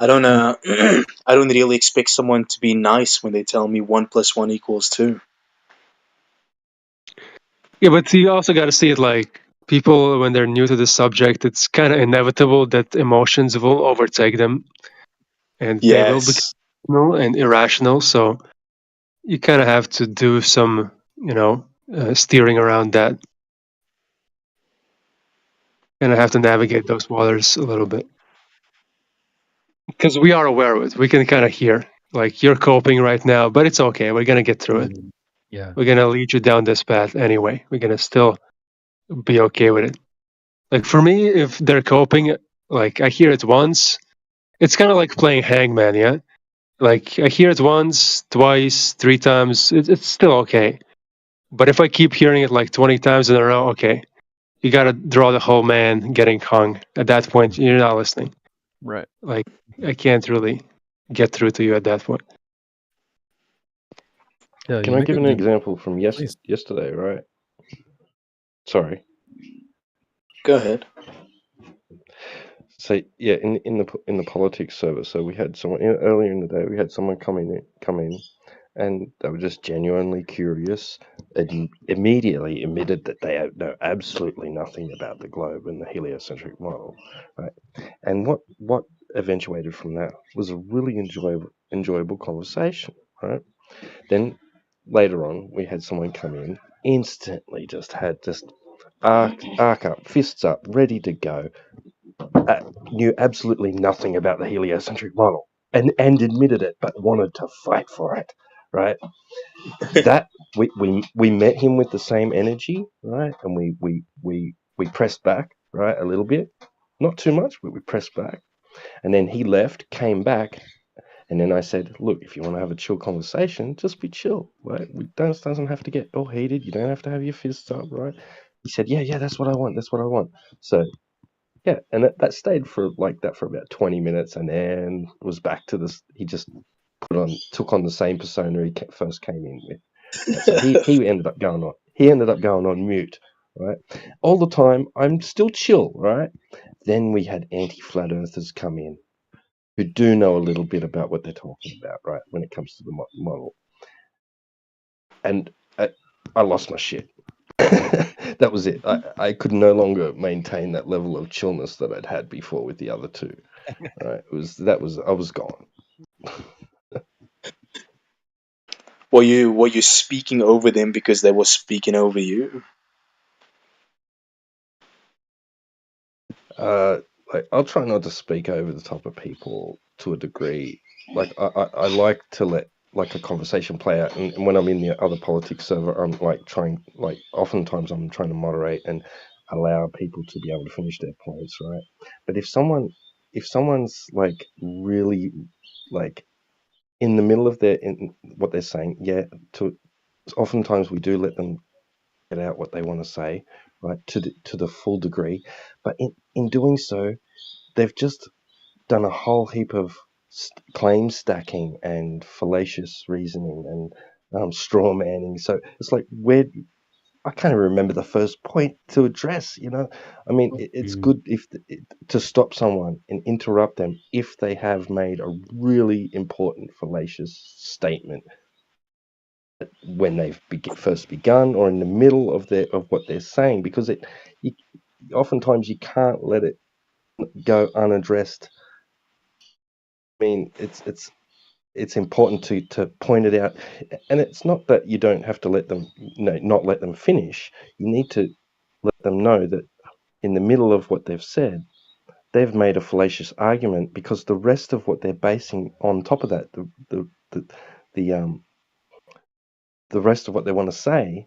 I don't I don't really expect someone to be nice when they tell me 1 + 1 = 2.
Yeah, but you also got to see it like people when they're new to the subject. It's kind of inevitable that emotions will overtake them, and they will become and irrational. So you kind of have to do some, steering around that. Kind of have to navigate those waters a little bit. Because we are aware of it. We can kind of hear, like, you're coping right now, but it's okay. We're going to get through it.
Yeah.
We're going to lead you down this path anyway. We're going to still be okay with it. Like, for me, if they're coping, like, I hear it once. It's kind of like playing Hangman, yeah? Like, I hear it once, twice, 3 times. It's still okay. But if I keep hearing it like 20 times in a row, okay. You got to draw the whole man getting hung. At that point, you're not listening.
Right.
Like, I can't really get through to you at that point.
Can I give an example from yesterday, right? Sorry.
Go ahead.
So yeah, in the politics server, so we had someone earlier in the day. We had someone come in, and they were just genuinely curious, and immediately admitted that they know absolutely nothing about the globe and the heliocentric model, right? And what eventuated from that was a really enjoyable conversation, right? Then later on, we had someone come in, instantly just had arc up, fists up, ready to go. Knew absolutely nothing about the heliocentric model and admitted it, but wanted to fight for it. right? That we met him with the same energy, right? And we pressed back, right, a little bit, not too much, but we pressed back. And then he left, came back, and then I said, look, if you want to have a chill conversation, just be chill, right? We doesn't have to get all heated. You don't have to have your fists up, right? He said, yeah, that's what I want. That's what I want. So yeah, and that stayed for like that for about 20 minutes, and then was back to this. He just took on the same persona he first came in with. So he ended up going on. He ended up going on mute, right? All the time, I'm still chill, right? Then we had anti-flat earthers come in, who do know a little bit about what they're talking about, right? When it comes to the model, and I lost my shit. That was it. I could no longer maintain that level of chillness that I'd had before with the other two. Right? I was gone.
Were you speaking over them because they were speaking over you?
Like, I'll try not to speak over the top of people to a degree. Like I like to let like a conversation play out, and when I'm in the other politics server, I'm oftentimes I'm trying to moderate and allow people to be able to finish their points, right? But if someone's like really like in the middle of in what they're saying, oftentimes we do let them get out what they want to say, right, to the full degree, but in doing so, they've just done a whole heap of claim stacking and fallacious reasoning and straw manning. So it's like, I can't even remember the first point to address. I mean, it's good to stop someone and interrupt them if they have made a really important fallacious statement when they've first begun or in the middle of what they're saying, because oftentimes you can't let it go unaddressed. I mean, it's important to point it out, and it's not that you don't have to not let them finish. You need to let them know that in the middle of what they've said, they've made a fallacious argument, because the rest of what they're basing on top of that, the rest of what they want to say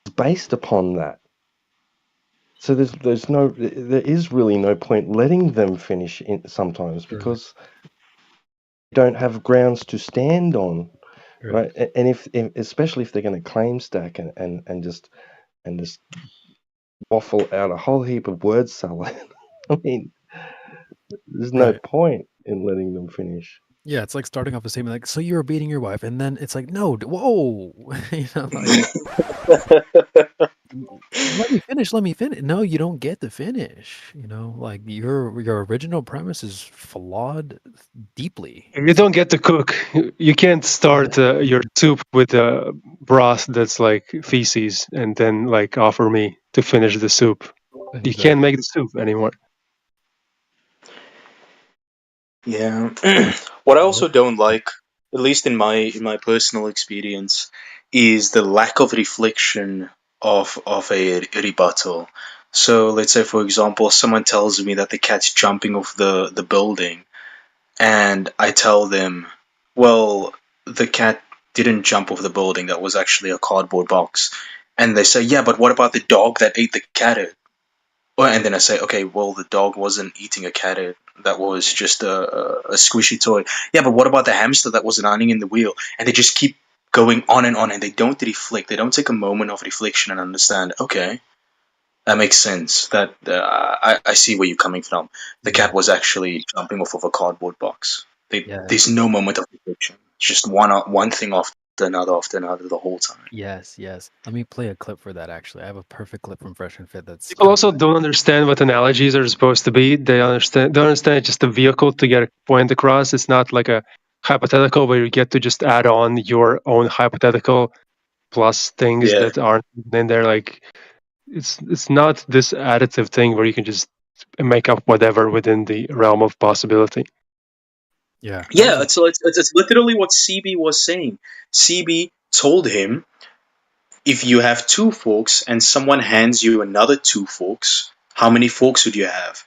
is based upon that. So there is really no point letting them finish sometimes, because they don't have grounds to stand on, right? And especially if they're going to claim stack and just waffle out a whole heap of word salad. I mean, there's no point in letting them finish.
Yeah, it's like starting off the same, like, so you were beating your wife, and then it's like, no, whoa, like, let me finish. No, you don't get to finish. Like your original premise is flawed deeply.
You don't get to cook. You can't start your soup with a broth that's like feces and then like offer me to finish the soup. You can't make the soup anymore.
Yeah. What I also don't like, at least in my personal experience, is the lack of reflection of a rebuttal. So let's say, for example, someone tells me that the cat's jumping off the building, and I tell them, well, the cat didn't jump off the building, that was actually a cardboard box. And they say, yeah, but what about the dog that ate the cat? And then I say, okay, well, the dog wasn't eating a cat. That was just a squishy toy. Yeah, but what about the hamster that was running in the wheel? And they just keep going on, and they don't reflect. They don't take a moment of reflection and understand, okay, that makes sense. That I see where you're coming from. The cat was actually jumping off of a cardboard box. There's no moment of reflection. It's just one thing after another the whole time.
Yes. Let me play a clip for that. Actually, I have a perfect clip from Fresh and Fit. That's
People also don't understand what analogies are supposed to be. They don't understand it's just a vehicle to get a point across. It's not like a hypothetical where you get to just add on your own hypothetical plus things that aren't in there. Like it's not this additive thing where you can just make up whatever within the realm of possibility.
Yeah,
it's literally what CB was saying. CB told him, if you have 2 forks and someone hands you another 2 forks, how many forks would you have?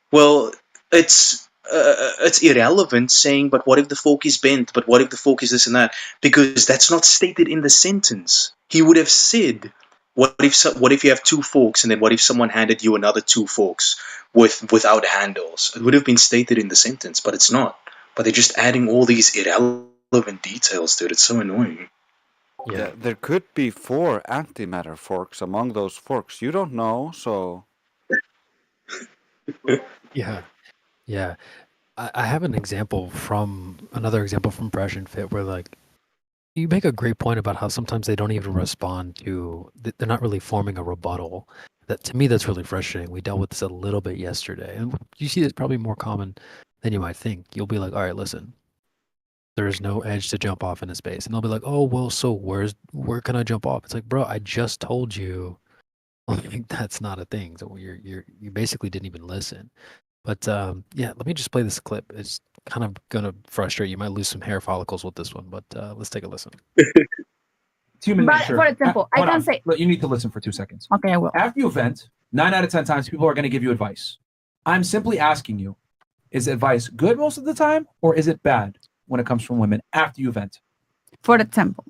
Well, it's
it's irrelevant saying, but what if the fork is bent? But what if the fork is this and that? Because that's not stated in the sentence. He would have said, what if you have two forks, and then what if someone handed you another two forks without handles? It would have been stated in the sentence, but it's not. But they're just adding all these irrelevant details to it. It's so annoying.
Yeah.
There could be 4 antimatter forks among those forks. You don't know, so.
Yeah. Yeah. I have another example from Fresh and Fit where like you make a great point about how sometimes they don't even respond to, they're not really forming a rebuttal. That to me, that's really frustrating. We dealt with this a little bit yesterday, and you see it's probably more common than you might think. You'll be like, all right, listen, there's no edge to jump off into space. And they'll be like, oh, well, so where can I jump off? It's like, bro, I just told you like, that's not a thing. So you basically didn't even listen. But yeah, let me just play this clip. It's kind of gonna frustrate you. You might lose some hair follicles with this one, but let's take a listen.
Human
But,
nature.
for example, I
Hold
can
on.
say-
Look, you need to listen for 2 seconds.
Okay, I will.
After you vent, 9 out of 10 times people are going to give you advice. I'm simply asking you, is advice good most of the time, or is it bad when it comes from women after you vent?
For example,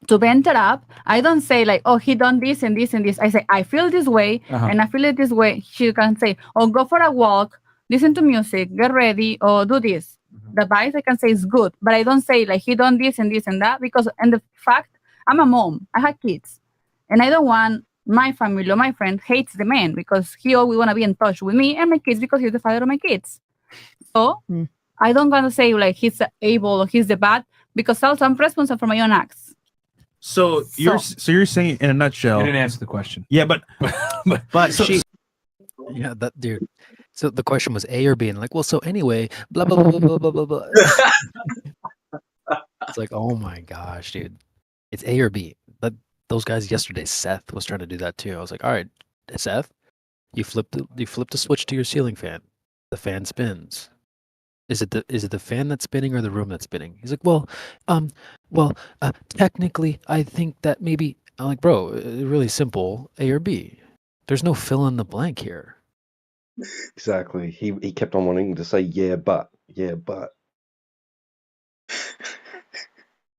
to vent it up, I don't say like, oh, he done this and this and this. I say, I feel this way and I feel it this way. She can say, oh, go for a walk, listen to music, get ready, or do this. The advice I can say is good, but I don't say like he done this and this and that because, and the fact, I'm a mom, I have kids, and I don't want my family or my friend hates the man because he always want to be in touch with me and my kids because he's the father of my kids. So I don't want to say like he's the evil or he's the bad because also I'm responsible for my own acts.
So you're saying in a nutshell.
You didn't answer the question.
Yeah, but she.
Yeah, that dude. So the question was A or B, and like, well, so anyway, blah blah blah blah blah blah blah. It's like, oh my gosh, dude, it's A or B. But those guys yesterday, Seth was trying to do that too. I was like, all right, Seth, you flipped the switch to your ceiling fan. The fan spins. Is it the fan that's spinning or the room that's spinning? He's like, well, technically, I think that maybe. I'm like, bro, really simple, A or B. There's no fill in the blank here.
Exactly. He kept on wanting to say yeah, but.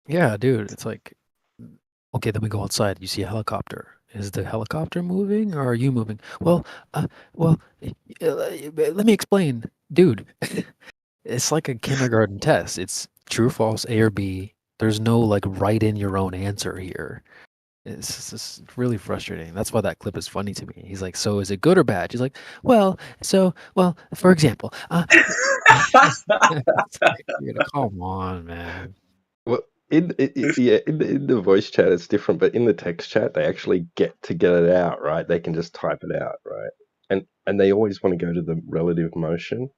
Yeah, dude. It's like, okay, then we go outside. You see a helicopter. Is the helicopter moving or are you moving? Well, let me explain, dude. It's like a kindergarten test. It's true, false, A or B. There's no like write in your own answer here. It's just really frustrating. That's why that clip is funny to me. He's like, so is it good or bad? She's like, well, for example, come on, man.
Well, in the voice chat it's different, but in the text chat they actually get it out, right? They can just type it out, right? And they always want to go to the relative motion,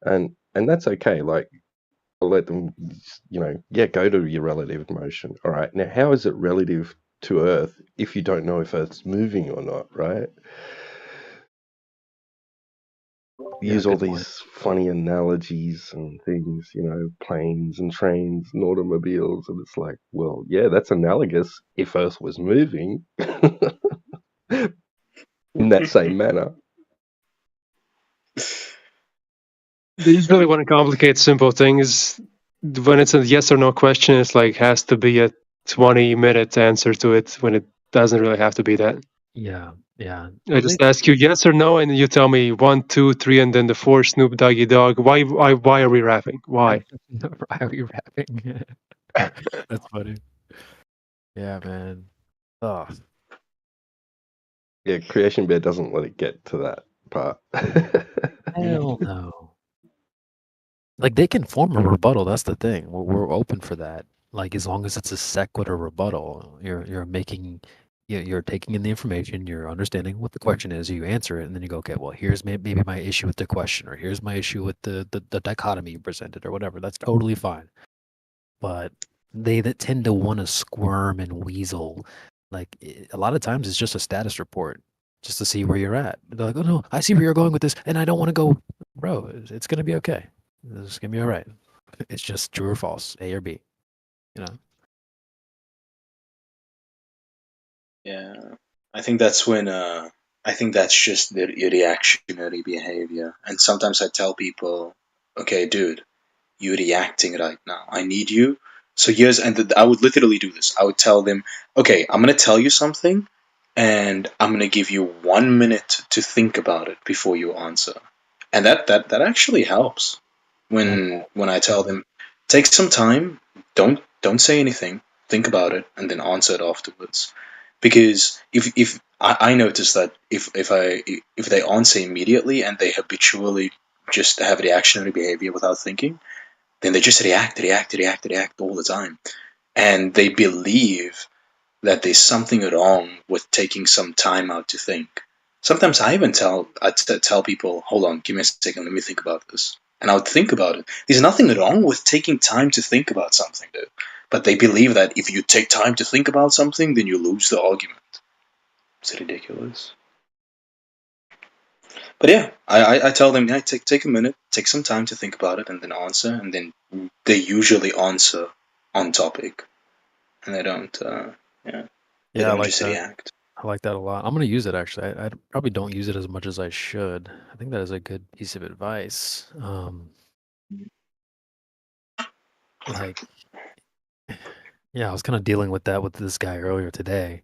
and that's okay. Like, I'll let them, go to your relative motion. All right, now how is it relative to Earth if you don't know if Earth's moving or not, right? Use all these funny analogies and things, planes and trains and automobiles, and it's like, well, yeah, that's analogous if Earth was moving in that same manner.
They usually want to complicate simple things. When it's a yes or no question, it's like has to be a 20-minute answer to it when it doesn't really have to be that.
Yeah.
I just ask you yes or no, and you tell me 1, 2, 3, and then the 4 Snoop Doggy Dogg. Why are we rapping? Why?
Why are we rapping? That's funny. Yeah, man. Oh.
Yeah, Creation Bear doesn't let it get to that part.
Hell no. Like they can form a rebuttal. That's the thing. We're open for that. Like as long as it's a sequitur rebuttal, you're taking in the information, you're understanding what the question is, you answer it, and then you go, okay, well, here's maybe my issue with the question, or here's my issue with the dichotomy you presented, or whatever. That's totally fine. But they that tend to want to squirm and weasel, like a lot of times it's just a status report, just to see where you're at. They're like, oh no, I see where you're going with this, and I don't want to go, bro. It's gonna be okay. It's gonna be all right. It's just true or false, A or B.
Yeah, I think that's when
I think that's just the reactionary behavior. And sometimes I tell people, okay, dude, you're reacting right now. I need you. So here's, and I would literally do this. I would tell them, okay, I'm going to tell you something, and I'm going to give you 1 minute to think about it before you answer. And that actually helps. When I tell them, take some time, don't say anything, think about it, and then answer it afterwards. Because if I notice that if they answer immediately and they habitually just have reactionary behavior without thinking, then they just react all the time, and they believe that there's something wrong with taking some time out to think. Sometimes I even tell people, hold on, give me a second, let me think about this. And I would think about it. There's nothing wrong with taking time to think about something, dude. But they believe that if you take time to think about something, then you lose the argument. It's ridiculous. But yeah, I tell them, yeah, take a minute, take some time to think about it, and then answer. And then they usually answer on topic, and they don't, they
Yeah, I
don't
like
just
that.
react.
I like that a lot. I'm gonna use it actually. I probably don't use it as much as I should. I think that is a good piece of advice. Like, yeah, I was kind of dealing with that with this guy earlier today.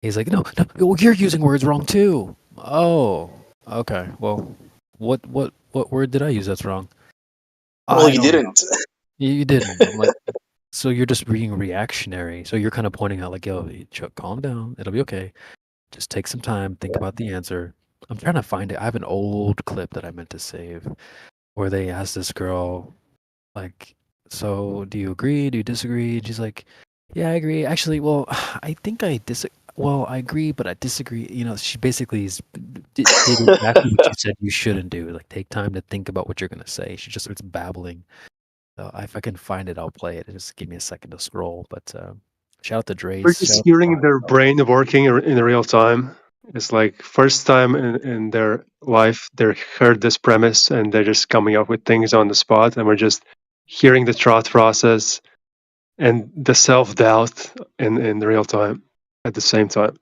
He's like, no, well, you're using words wrong too. Oh, okay. Well, what word did I use that's wrong?
Well,
I
you
don't know.
didn't.
You didn't. I'm like, so you're just being reactionary. So you're kind of pointing out like, yo, Chuck, calm down. It'll be okay. Just take some time, think about the answer. I'm trying to find it. I have an old clip that I meant to save where they asked this girl, like, so do you agree? Do you disagree? And she's like, yeah, I agree. Actually, well, I think I well, I agree, but I disagree. You know, she basically did exactly what you said you shouldn't do. Like, take time to think about what you're going to say. She just starts babbling. So if I can find it, I'll play it. Just give me a second to scroll. But shout out to Drace.
We're just hearing their brain working in real time. It's like first time in their life they heard this premise and they're just coming up with things on the spot, and we're just hearing the thought process and the self-doubt in real time at the same time.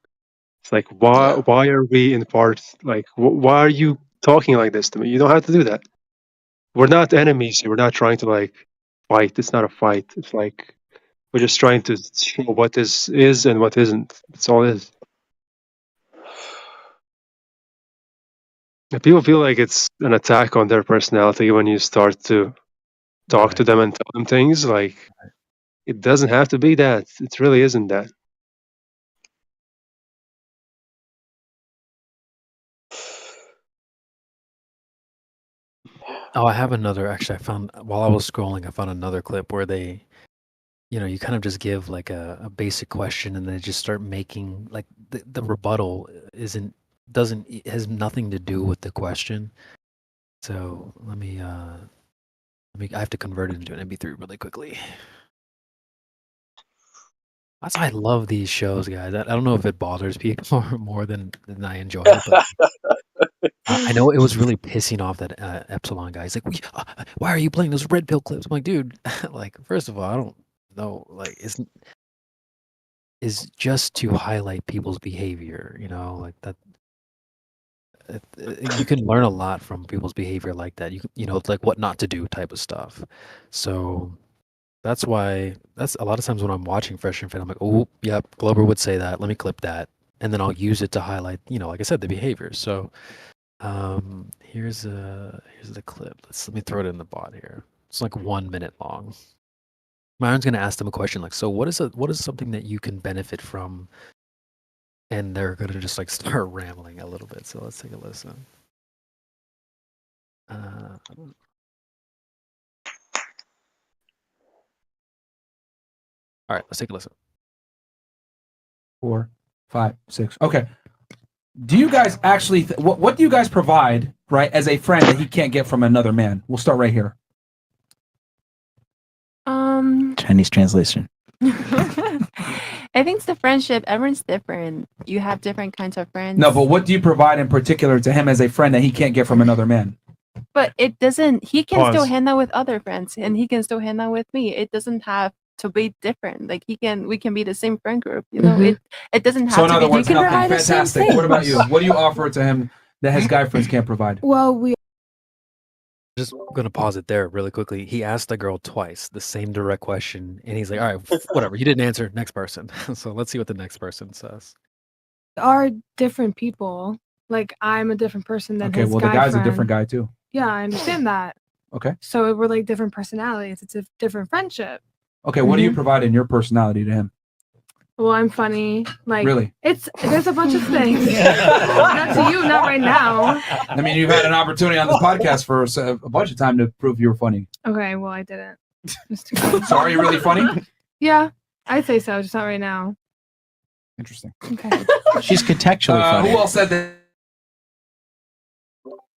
It's like, why are we in part, like, why are you talking like this to me? You don't have to do that. We're not enemies. We're not trying to like fight. It's not a fight. It's like we're just trying to show what is and what isn't. That's all it is. And people feel like it's an attack on their personality when you start to talk to them and tell them things. Like, it doesn't have to be that. It really isn't that.
Oh, I have another. Actually, I found while I was scrolling, I found another clip where they, you know, you kind of just give like a basic question and they just start making like the rebuttal has nothing to do with the question. So let me I have to convert it into an MP3 really quickly. That's why I love these shows, guys. I don't know if it bothers people more than I enjoy it, but I know it was really pissing off that Epsilon guy. He's like, why are you playing those red pill clips? I'm like, dude, like, first of all, I don't know, like, is just to highlight people's behavior, you know, like that. You can learn a lot from people's behavior like that. You know, it's like what not to do type of stuff. So that's why that's a lot of times when I'm watching Fresh and Fit, I'm like, oh, yep, Glover would say that. Let me clip that, and then I'll use it to highlight, you know, like I said, the behavior. So here's the clip. Let me throw it in the bot here. It's like 1 minute long. Myron's gonna ask them a question like, so what is something that you can benefit from? And they're gonna just like start rambling a little bit. So let's take a listen. All right, let's take a listen.
4, 5, 6. Okay. Do you guys actually what do you guys provide, right, as a friend that he can't get from another man? We'll start right here.
Chinese translation.
I think it's the friendship. Everyone's different. You have different kinds of friends.
No, but what do you provide in particular to him as a friend that he can't get from another man?
But it doesn't. He can
Pause.
still hang out with other friends, and he can still hang out with me. It doesn't have to be different. Like we can be the same friend group. You know, it doesn't have
So in
to
other
be.
words, nothing. Fantastic. What about you? What do you offer to him that his guy friends can't provide?
Well, we
Just gonna pause it there really quickly. He asked the girl twice the same direct question, and he's like, "All right, whatever. You didn't answer. Next person." So let's see what the next person says.
are different people. Like I'm a different person than
Okay,
his
well,
guy
the guy's
friend.
a different guy too.
Yeah, I understand that.
Okay.
So we're like different personalities. It's a different friendship.
Okay, what do you provide in your personality to him?
Well, I'm funny. Like
Really?
There's a bunch of things. Not to you, not right now.
I mean, you've had an opportunity on this podcast for a bunch of time to prove you were funny.
Okay, well I didn't.
So are you really funny?
Yeah, I'd say so, just not right now.
Interesting.
Okay.
She's contextually funny.
Who else said that?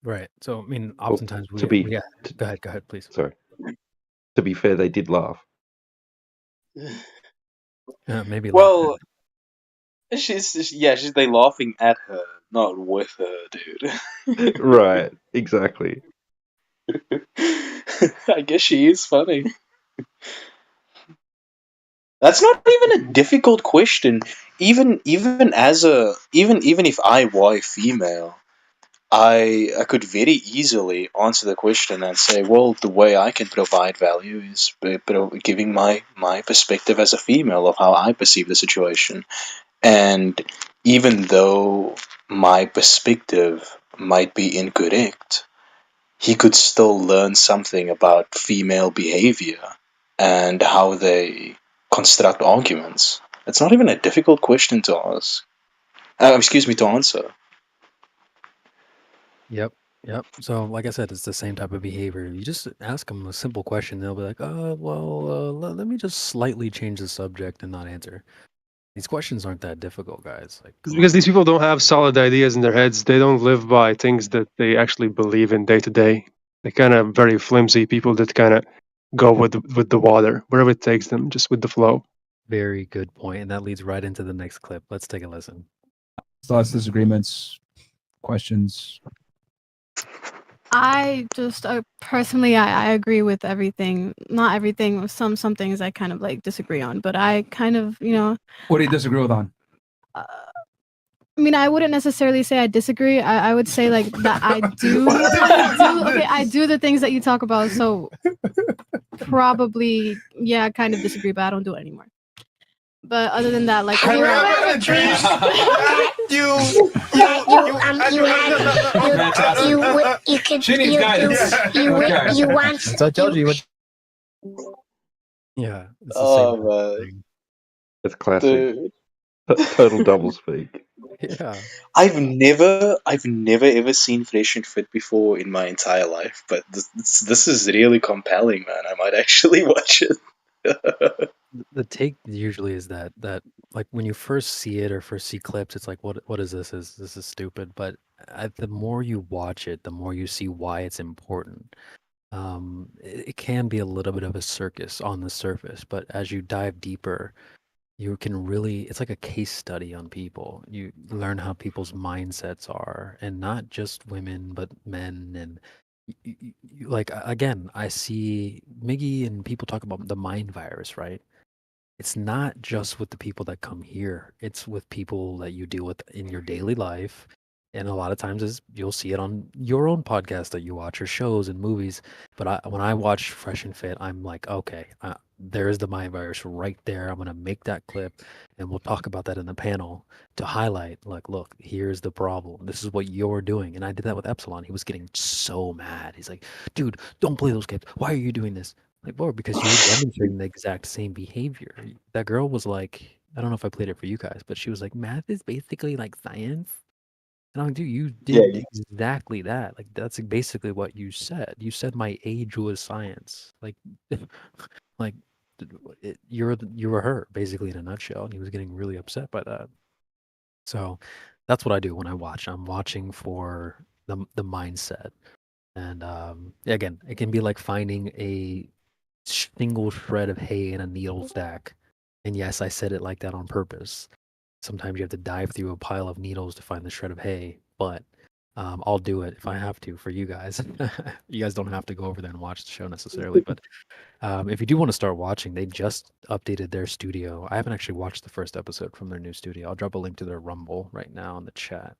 Right. So I mean, oftentimes
to be-
yeah. Go ahead, please.
Sorry. To be fair, they did laugh.
Maybe.
Well, they laughing at her, not with her, dude.
Right. Exactly.
I guess she is funny. That's not even a difficult question. Even if I were female, I could very easily answer the question and say, well, the way I can provide value is giving my perspective as a female of how I perceive the situation. And even though my perspective might be incorrect, he could still learn something about female behavior and how they construct arguments. It's not even a difficult question to ask. To answer.
Yep. So, like I said, it's the same type of behavior. You just ask them a simple question, they'll be like, let me just slightly change the subject and not answer. These questions aren't that difficult, guys. Like,
It's because these people don't have solid ideas in their heads. They don't live by things that they actually believe in day to day. They're kind of very flimsy people that kind of go with the water, wherever it takes them, just with the flow.
very good point, and that leads right into the next clip. Let's take a listen.
Thoughts, disagreements, questions?
I just personally, I agree with everything. Not everything. Some things I kind of like disagree on, but I kind of, you know.
What do you disagree with on?
I mean, I wouldn't necessarily say I disagree. I would say like that I do. I do the things that you talk about. So probably, yeah, I kind of disagree, but I don't do it anymore. But other than that, like
you
want.
So I told you what.
Yeah. It's the
Oh
same
man,
thing.
It's classic.
dude.
Total doublespeak.
Yeah.
I've never ever seen Fresh and Fit before in my entire life, but this is really compelling, man. I might actually watch it.
The take usually is that like when you first see it or first see clips, it's like what is this? This is stupid. But the more you watch it, the more you see why it's important. It can be a little bit of a circus on the surface, but as you dive deeper, you can really, it's like a case study on people. You learn how people's mindsets are, and not just women, but men. And like, again, I see Miggy and people talk about the mind virus, right? It's not just with the people that come here, it's with people that you deal with in your daily life. And a lot of times is you'll see it on your own podcast that you watch or shows and movies. But when I watch Fresh and Fit, I'm like, okay, there is the mind virus right there. I'm going to make that clip and we'll talk about that in the panel to highlight, like, look, here's the problem. This is what you're doing. And I did that with Epsilon. He was getting so mad. He's like, dude, don't play those games. Why are you doing this? Like, bro, because you're demonstrating the exact same behavior. That girl was like, I don't know if I played it for you guys, but she was like, math is basically like science. And I'm like, dude, you did exactly that. Like, that's basically what you said. You said my age was science. Like, like you were her, basically, in a nutshell. And he was getting really upset by that. So that's what I do when I watch. I'm watching for the mindset. And again, it can be like finding a single shred of hay in a needle stack. And yes, I said it like that on purpose. Sometimes you have to dive through a pile of needles to find the shred of hay, but I'll do it if I have to for you guys. You guys don't have to go over there and watch the show necessarily, but if you do want to start watching, they just updated their studio. I haven't actually watched the first episode from their new studio. I'll drop a link to their Rumble right now in the chat.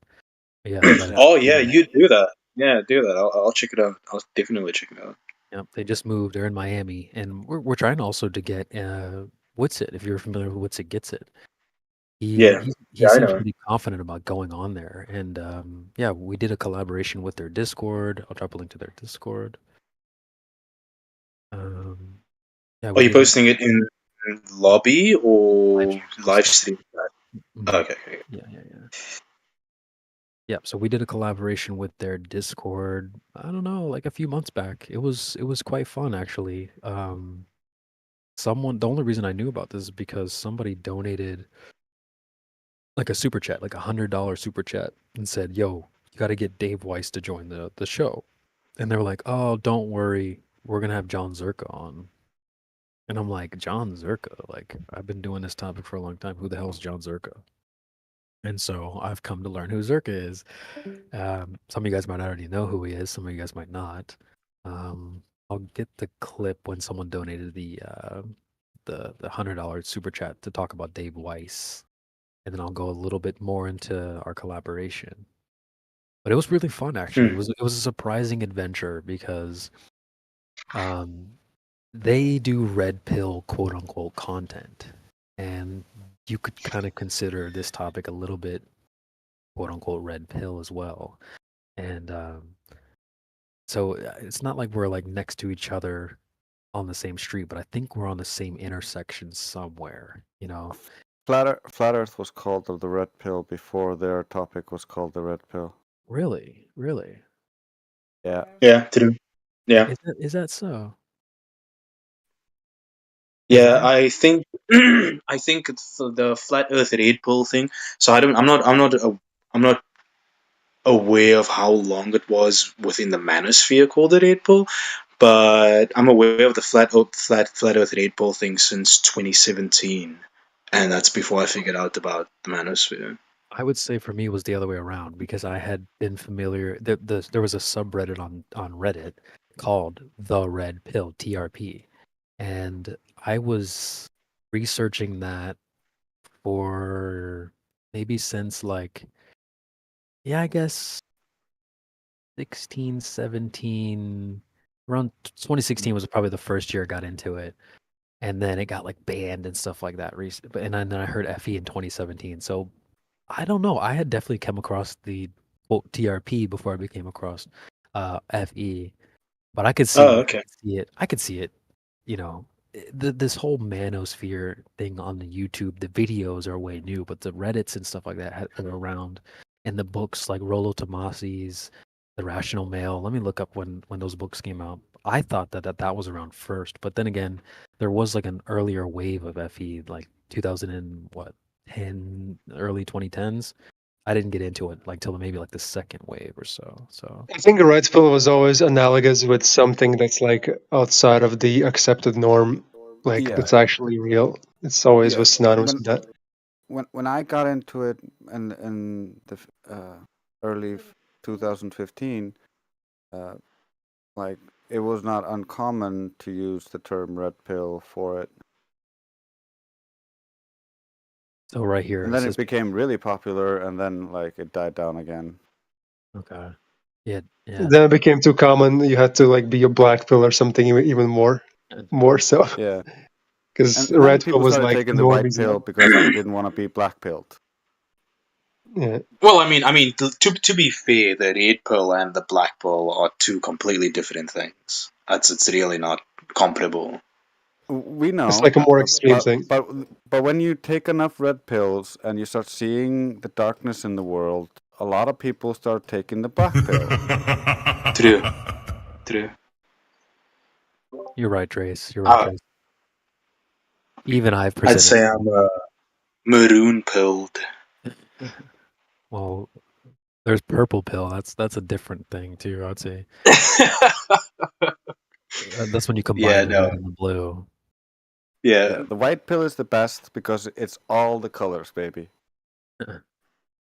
But yeah, they got
Oh yeah, you do that. Yeah, do that. I'll check it out. I'll definitely check it out.
Yep, they just moved. They're in Miami, and we're trying also to get Witsit. If you're familiar with Witsit Gets It, he
Yeah.
he, he
Yeah, I
seems
know.
pretty confident about going on there. And yeah, we did a collaboration with their Discord. I'll drop a link to their Discord. Yeah,
Are
we
you
did
posting it in lobby or live stream?
Mhm.
Okay.
Yeah. Yeah, so we did a collaboration with their Discord. I don't know, like a few months back. It was quite fun actually. The only reason I knew about this is because somebody donated like a super chat, like $100 super chat, and said, "Yo, you got to get Dave Weiss to join the show." And they were like, "Oh, don't worry, we're gonna have John Zerka on." And I'm like, John Zerka? Like, I've been doing this topic for a long time. Who the hell is John Zerka? And so I've come to learn who Zerka is. Some of you guys might already know who he is. Some of you guys might not. I'll get the clip when someone donated the $100 super chat to talk about Dave Weiss, and then I'll go a little bit more into our collaboration. But it was really fun, actually. It was a surprising adventure because they do red pill quote unquote content, and you could kind of consider this topic a little bit quote unquote red pill as well. And so it's not like we're like next to each other on the same street, but I think we're on the same intersection somewhere, you know.
Flat Earth was called the red pill before their topic was called the red pill.
Really?
Yeah.
Yeah, true. Yeah.
Is that so?
Yeah, I think it's the flat Earth Red Pill thing. So I'm not aware of how long it was within the manosphere called the Red Pill, but I'm aware of the flat Earth Red Pill thing since 2017, and that's before I figured out about the manosphere.
I would say for me it was the other way around because I had been familiar. There was a subreddit on Reddit called The Red Pill TRP, and I was researching that for maybe since like, yeah, I guess 16, 17, around 2016 was probably the first year I got into it. And then it got like banned and stuff like that. And then I heard FE in 2017. So I don't know. I had definitely come across the quote TRP before I became across FE, but I could see, I could see it. You know, this whole manosphere thing on the YouTube, the videos are way new, but the Reddits and stuff like that had been around, and the books like Rollo Tomasi's The Rational Male. Let me look up when those books came out. I thought that was around first, but then again, there was like an earlier wave of FE, like 2010, early 2010s. I didn't get into it like till maybe like the second wave or so.
I think a red pill was always analogous with something that's like outside of the accepted norm, like that's actually real. It's always was synonymous with that.
When I got into it in the early 2015, like it was not uncommon to use the term red pill for it.
So right here,
and then it became really popular, and then like it died down again.
Okay. Yeah.
Then it became too common. You had to like be a black pill or something even more so.
Yeah.
Because
And
red pill
people
was
started
like
taking the white pill because they didn't want to be black pilled.
Yeah.
Well, I mean, to be fair, the red pill and the black pill are two completely different things. It's really not comparable.
We know
it's like a more extreme thing.
But when you take enough red pills and you start seeing the darkness in the world, a lot of people start taking the black pill.
True.
You're right, Trace. You're right, Trace. Even I've presented.
I'd say I'm maroon pilled.
Well, there's purple pill. That's a different thing too. I'd say. That's when you combine the red and the blue.
Yeah.
The white pill is the best because it's all the colors, baby.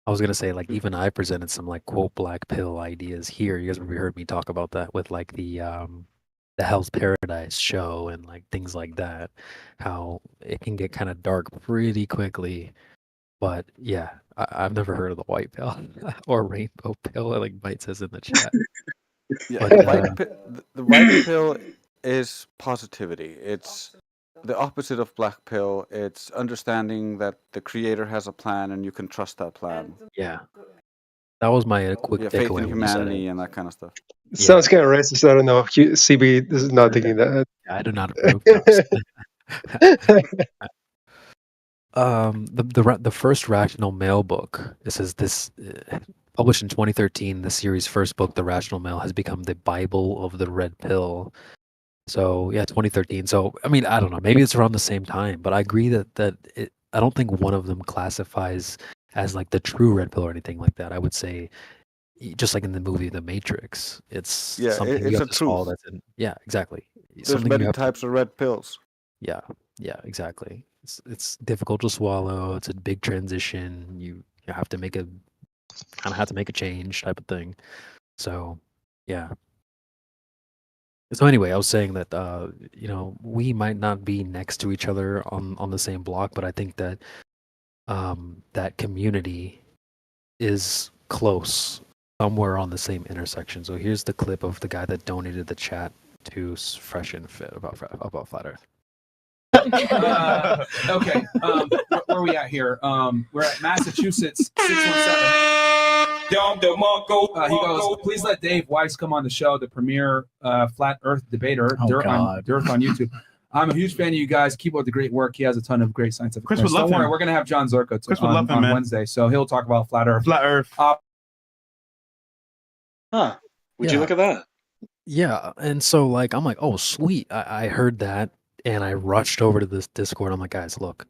I was gonna say, like, even I presented some like quote black pill ideas here. You guys probably heard me talk about that with like the Hell's Paradise show and like things like that. How it can get kind of dark pretty quickly. But yeah, I've never heard of the white pill or rainbow pill, like Bite says in the chat.
Yeah,
But
the white pill is positivity. It's the opposite of black pill. It's understanding that the creator has a plan and you can trust that plan.
yeah, that was my quick
Yeah, faith
takeaway
in
when you said it.
humanity and that kind of stuff.
It sounds kind of racist. I don't know. CB is not thinking that.
I do not approve. The first Rational Male book. It says this, published in 2013. The series' first book, The Rational Male, has become the Bible of the Red Pill. So yeah, 2013. So I mean, I don't know. Maybe it's around the same time, but I agree that I don't think one of them classifies as like the true red pill or anything like that. I would say, just like in the movie The Matrix, it's something you
it's a
have to swallow.
truth.
That's in, yeah, exactly.
There's
Something you
many
have to-
types of red pills.
Yeah, exactly. It's difficult to swallow. It's a big transition. You have to make a change type of thing. So yeah. So anyway, I was saying that we might not be next to each other on the same block, but I think that that community is close, somewhere on the same intersection. So here's the clip of the guy that donated the chat to Fresh and Fit about Flat Earth.
Okay, where are we at here? We're at Massachusetts 617. He goes, please let Dave Weiss come on the show, the premier flat Earth debater, Dirt on YouTube. I'm a huge fan of you guys. Keep up the great work. He has a ton of great scientific.
Chris would love
Don't worry,
him.
we're gonna have John Zerko
Chris would love him,
on
man.
Wednesday, so he'll talk about flat Earth.
Flat Earth.
Would you look at that?
Yeah, and so like I'm like, oh sweet, I heard that, and I rushed over to this Discord. I'm like, guys, look,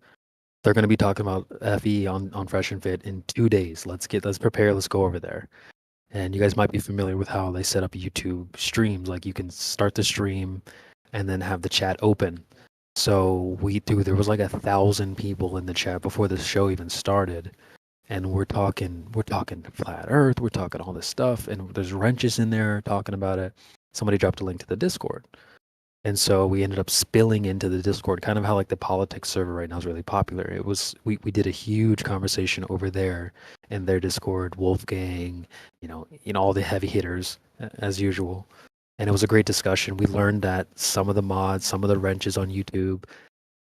they're gonna be talking about FE on Fresh and Fit in 2 days. Let's prepare. Let's go over there. And you guys might be familiar with how they set up YouTube streams. Like you can start the stream and then have the chat open. So there was like 1,000 people in the chat before the show even started. And we're talking flat Earth, we're talking all this stuff, and there's wrenches in there talking about it. Somebody dropped a link to the Discord. And so we ended up spilling into the Discord, kind of how like the politics server right now is really popular. It was we did a huge conversation over there in their Discord, Wolfgang, all the heavy hitters as usual. And it was a great discussion. We learned that some of the mods, some of the wrenches on YouTube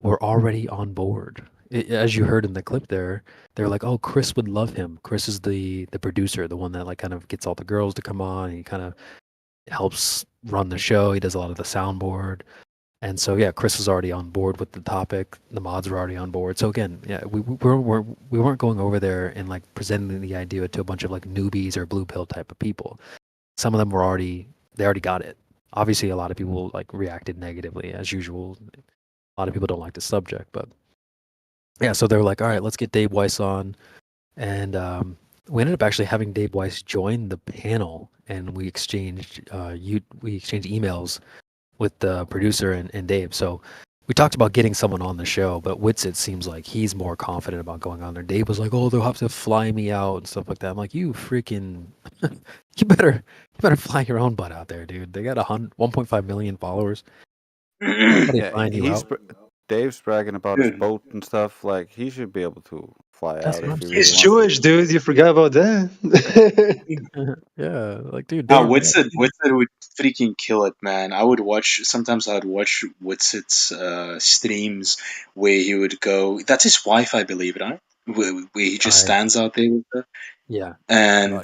were already on board. As you heard in the clip there, they're like, oh, Chris would love him. Chris is the producer, the one that like kind of gets all the girls to come on. He kind of helps run the show. He does a lot of the soundboard. And so, yeah, Chris was already on board with the topic. The mods were already on board. So again, yeah, we weren't going over there and like presenting the idea to a bunch of like newbies or blue pill type of people. Some of them they already got it. Obviously, a lot of people like reacted negatively as usual. A lot of people don't like the subject, but yeah, so they were like, all right, let's get Dave Weiss on. And we ended up actually having Dave Weiss join the panel, and we exchanged emails with the producer and Dave. So we talked about getting someone on the show, but Witsit seems like he's more confident about going on there. Dave was like, oh, they'll have to fly me out and stuff like that. I'm like, you freaking, you better fly your own butt out there, dude. They got 1.5 million followers.
Yeah, Dave's bragging about his boat and stuff. Like he should be able to fly out. If he
He's Jewish, dude. You forgot about that.
Yeah, like dude.
Witsit would freaking kill it, man. Sometimes I'd watch Witsit's streams where he would go. That's his wife, I believe, right? Where he just stands out there with her.
Yeah.
And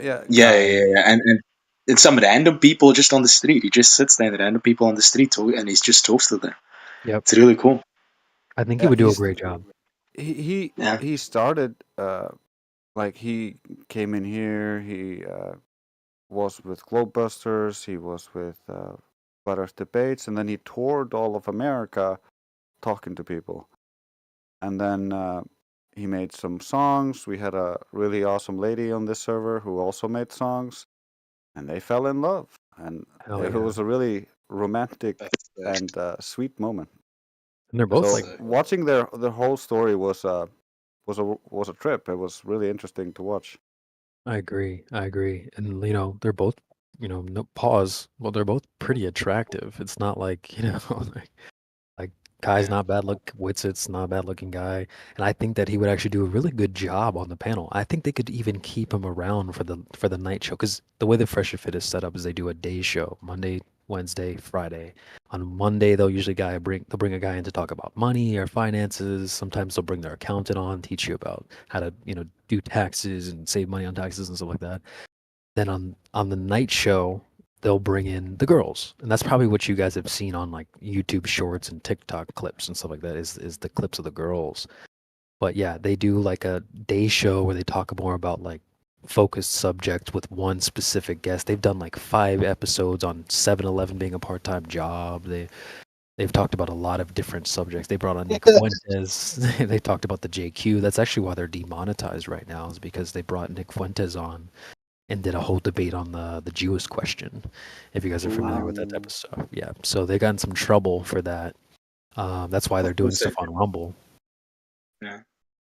and some random people just on the street. He just sits there and random people on the street and he just talks to them.
Yep.
It's really cool.
I think he would do a great job.
He started like he came in here. He was with Globebusters. He was with Flat Earth Debates, and then he toured all of America, talking to people. And then he made some songs. We had a really awesome lady on this server who also made songs, and they fell in love. And it was a really romantic and sweet moment.
And they're both
like watching their whole story was a trip. It was really interesting to watch.
I agree. I agree. And they're both, no pause. Well, they're both pretty attractive. It's not like, like Kai's not bad look. Witsit's not a bad looking guy. And I think that he would actually do a really good job on the panel. I think they could even keep him around for the night show because the way the Fresh and Fit is set up is they do a day show, Monday, Wednesday, Friday. On Monday, they'll bring a guy in to talk about money or finances. Sometimes they'll bring their accountant on, teach you about how to, do taxes and save money on taxes and stuff like that. Then on the night show, they'll bring in the girls, and that's probably what you guys have seen on like YouTube Shorts and TikTok clips and stuff like that. Is the clips of the girls. But yeah, they do like a day show where they talk more about like focused subjects with one specific guest. They've done like 5 episodes on 7-Eleven being a part-time job. They've talked about a lot of different subjects. They brought on Nick Fuentes. They talked about the JQ. That's actually why they're demonetized right now, is because they brought Nick Fuentes on and did a whole debate on the Jewish question, if you guys are familiar with that type of stuff. Yeah, so they got in some trouble for that. That's why they're doing stuff on Rumble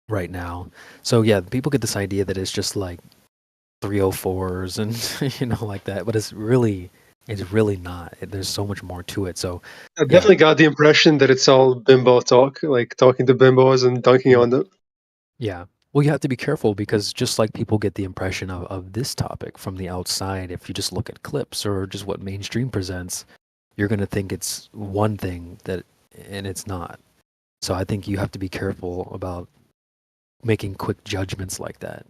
right now. So yeah, people get this idea that it's just like 304s and like that, but it's really not. There's so much more to it. So
I definitely got the impression that it's all bimbo talk, like talking to bimbos and dunking on them.
Yeah. Well, you have to be careful because just like people get the impression of this topic from the outside, if you just look at clips or just what mainstream presents, you're going to think it's one thing and it's not. So I think you have to be careful about making quick judgments like that.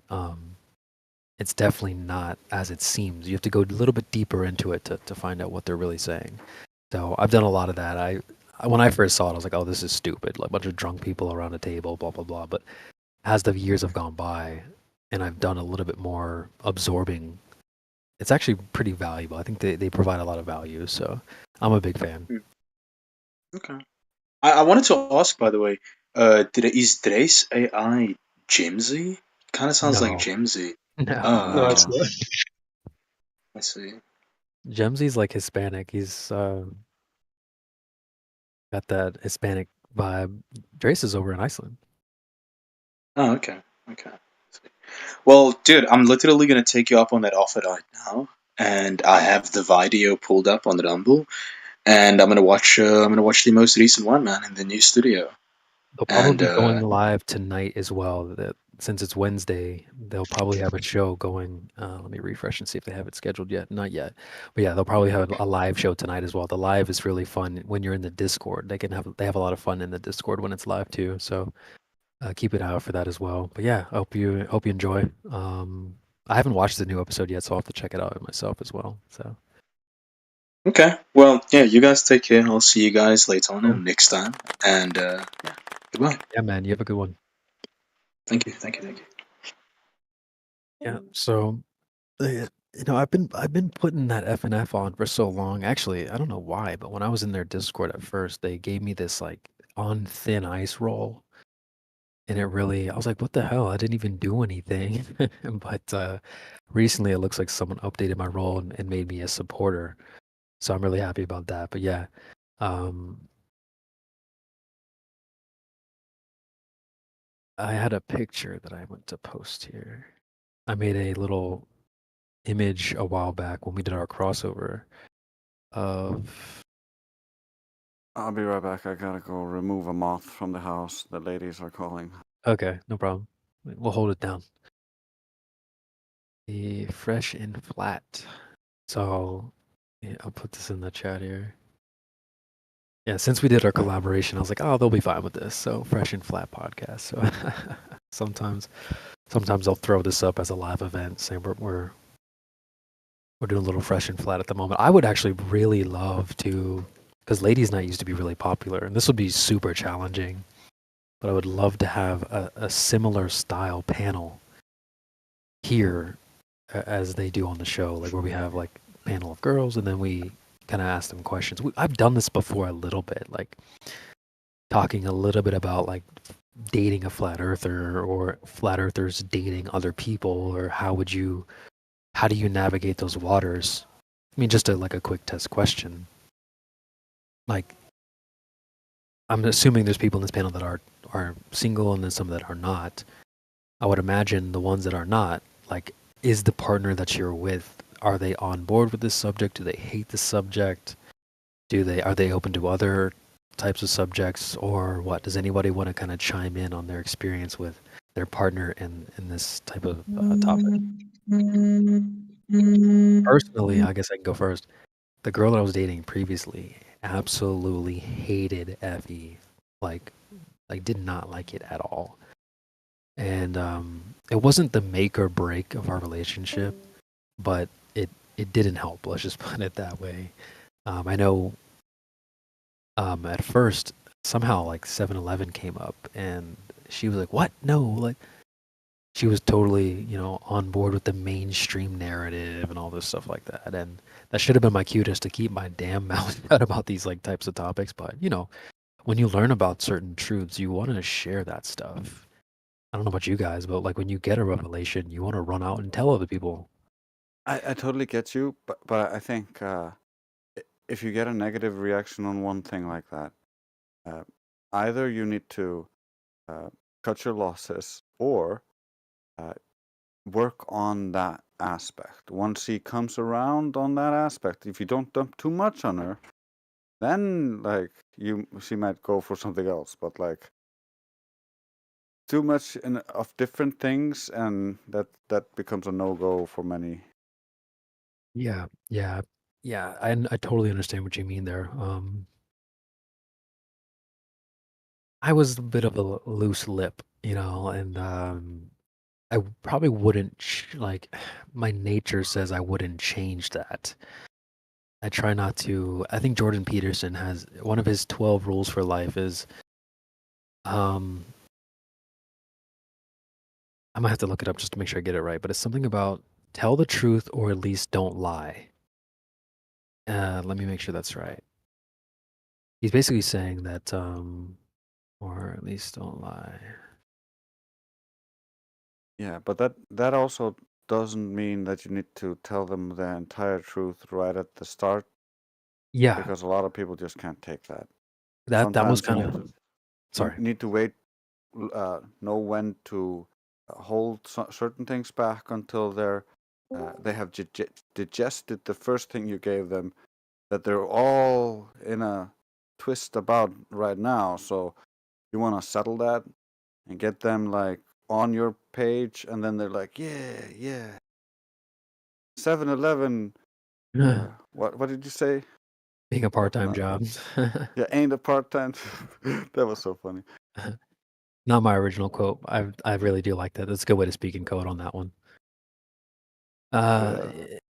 It's definitely not as it seems. You have to go a little bit deeper into it to find out what they're really saying. So I've done a lot of that. When I first saw it, I was like, oh, this is stupid. Like a bunch of drunk people around a table, blah, blah, blah. But as the years have gone by and I've done a little bit more absorbing, it's actually pretty valuable. I think they provide a lot of value. So I'm a big fan.
Okay. I wanted to ask, by the way, is Dre's AI Jimsy? Kind of sounds like Jimsy.
No,
it's not.
I see.
Jemsy's like Hispanic. He's got that Hispanic vibe. Drace is over in Iceland.
Oh, okay. Well, dude, I'm literally gonna take you up on that offer right now, and I have the video pulled up on the Rumble, and I'm gonna watch the most recent one, man, in the new studio.
They'll probably be going live tonight as well. Since it's Wednesday, they'll probably have a show going. Let me refresh and see if they have it scheduled yet. Not yet, but yeah, they'll probably have a live show tonight as well. The live is really fun when you're in the Discord. They have a lot of fun in the Discord when it's live too. So keep an eye out for that as well. But yeah, I hope you enjoy. I haven't watched the new episode yet, so I'll have to check it out myself as well. So.
Okay. Well, yeah, you guys take care. I'll see you guys later on next time. And yeah, goodbye.
Yeah, man. You have a good one.
Thank you.
Yeah. So, I've been putting that FNF on for so long. Actually, I don't know why, but when I was in their Discord at first, they gave me this like on thin ice roll, and I was like, what the hell? I didn't even do anything. But recently, it looks like someone updated my role and made me a supporter. So I'm really happy about that. But yeah, I had a picture that I went to post here. I made a little image a while back when we did our crossover of.
I'll be right back. I gotta go remove a moth from the house. The ladies are calling.
Okay, no problem. We'll hold it down. The Fresh and Flat. So yeah, I'll put this in the chat here. Yeah, since we did our collaboration, I was like, oh, they'll be fine with this. So Fresh and Flat podcast. So sometimes I'll throw this up as a live event, saying we're doing a little Fresh and Flat at the moment. I would actually really love to, because Ladies Night used to be really popular, and this would be super challenging. But I would love to have a similar style panel here as they do on the show, like where we have like panel of girls and then we kind of ask them questions. I've done this before a little bit, like talking a little bit about like dating a flat earther or flat earthers dating other people, or how do you navigate those waters? I mean, just like a quick test question. Like, I'm assuming there's people in this panel that are single and then some that are not. I would imagine the ones that are not, like, is the partner that you're with, are they on board with this subject? Do they hate the subject? Are they open to other types of subjects, or what? Does anybody want to kind of chime in on their experience with their partner in this type of topic? Personally, I guess I can go first. The girl that I was dating previously absolutely hated FE, like did not like it at all. And it wasn't the make or break of our relationship, but it didn't help. Let's just put it that way. I know at first somehow like 7-Eleven came up, and she was like, "What? No!" Like she was totally on board with the mainstream narrative and all this stuff like that. And that should have been my cue just to keep my damn mouth shut about these like types of topics. But when you learn about certain truths, you want to share that stuff. I don't know about you guys, but like when you get a revelation, you want to run out and tell other people.
I totally get you, but I think if you get a negative reaction on one thing like that, either you need to cut your losses or work on that aspect. Once he comes around on that aspect, if you don't dump too much on her, then like she might go for something else. But like too much of different things, and that becomes a no-go for many.
Yeah. I totally understand what you mean there. I was a bit of a loose lip, and I probably wouldn't like. My nature says I wouldn't change that. I try not to. I think Jordan Peterson has one of his 12 rules for life is, I might have to look it up just to make sure I get it right, but it's something about tell the truth or at least don't lie. Let me make sure that's right. He's basically saying that, or at least don't lie.
Yeah, but that also doesn't mean that you need to tell them the entire truth right at the start.
Yeah.
Because a lot of people just can't take that.
That was
Sometimes
kind
you
of. Sorry.
need to wait, know when to hold certain things back until they have digested the first thing you gave them, that they're all in a twist about right now. So you want to settle that and get them like on your page, and then they're like, yeah. 7-Eleven. What did you say?
Being a part-time job.
Yeah, ain't a part-time. That was so funny.
Not my original quote. I really do like that. That's a good way to speak in code on that one.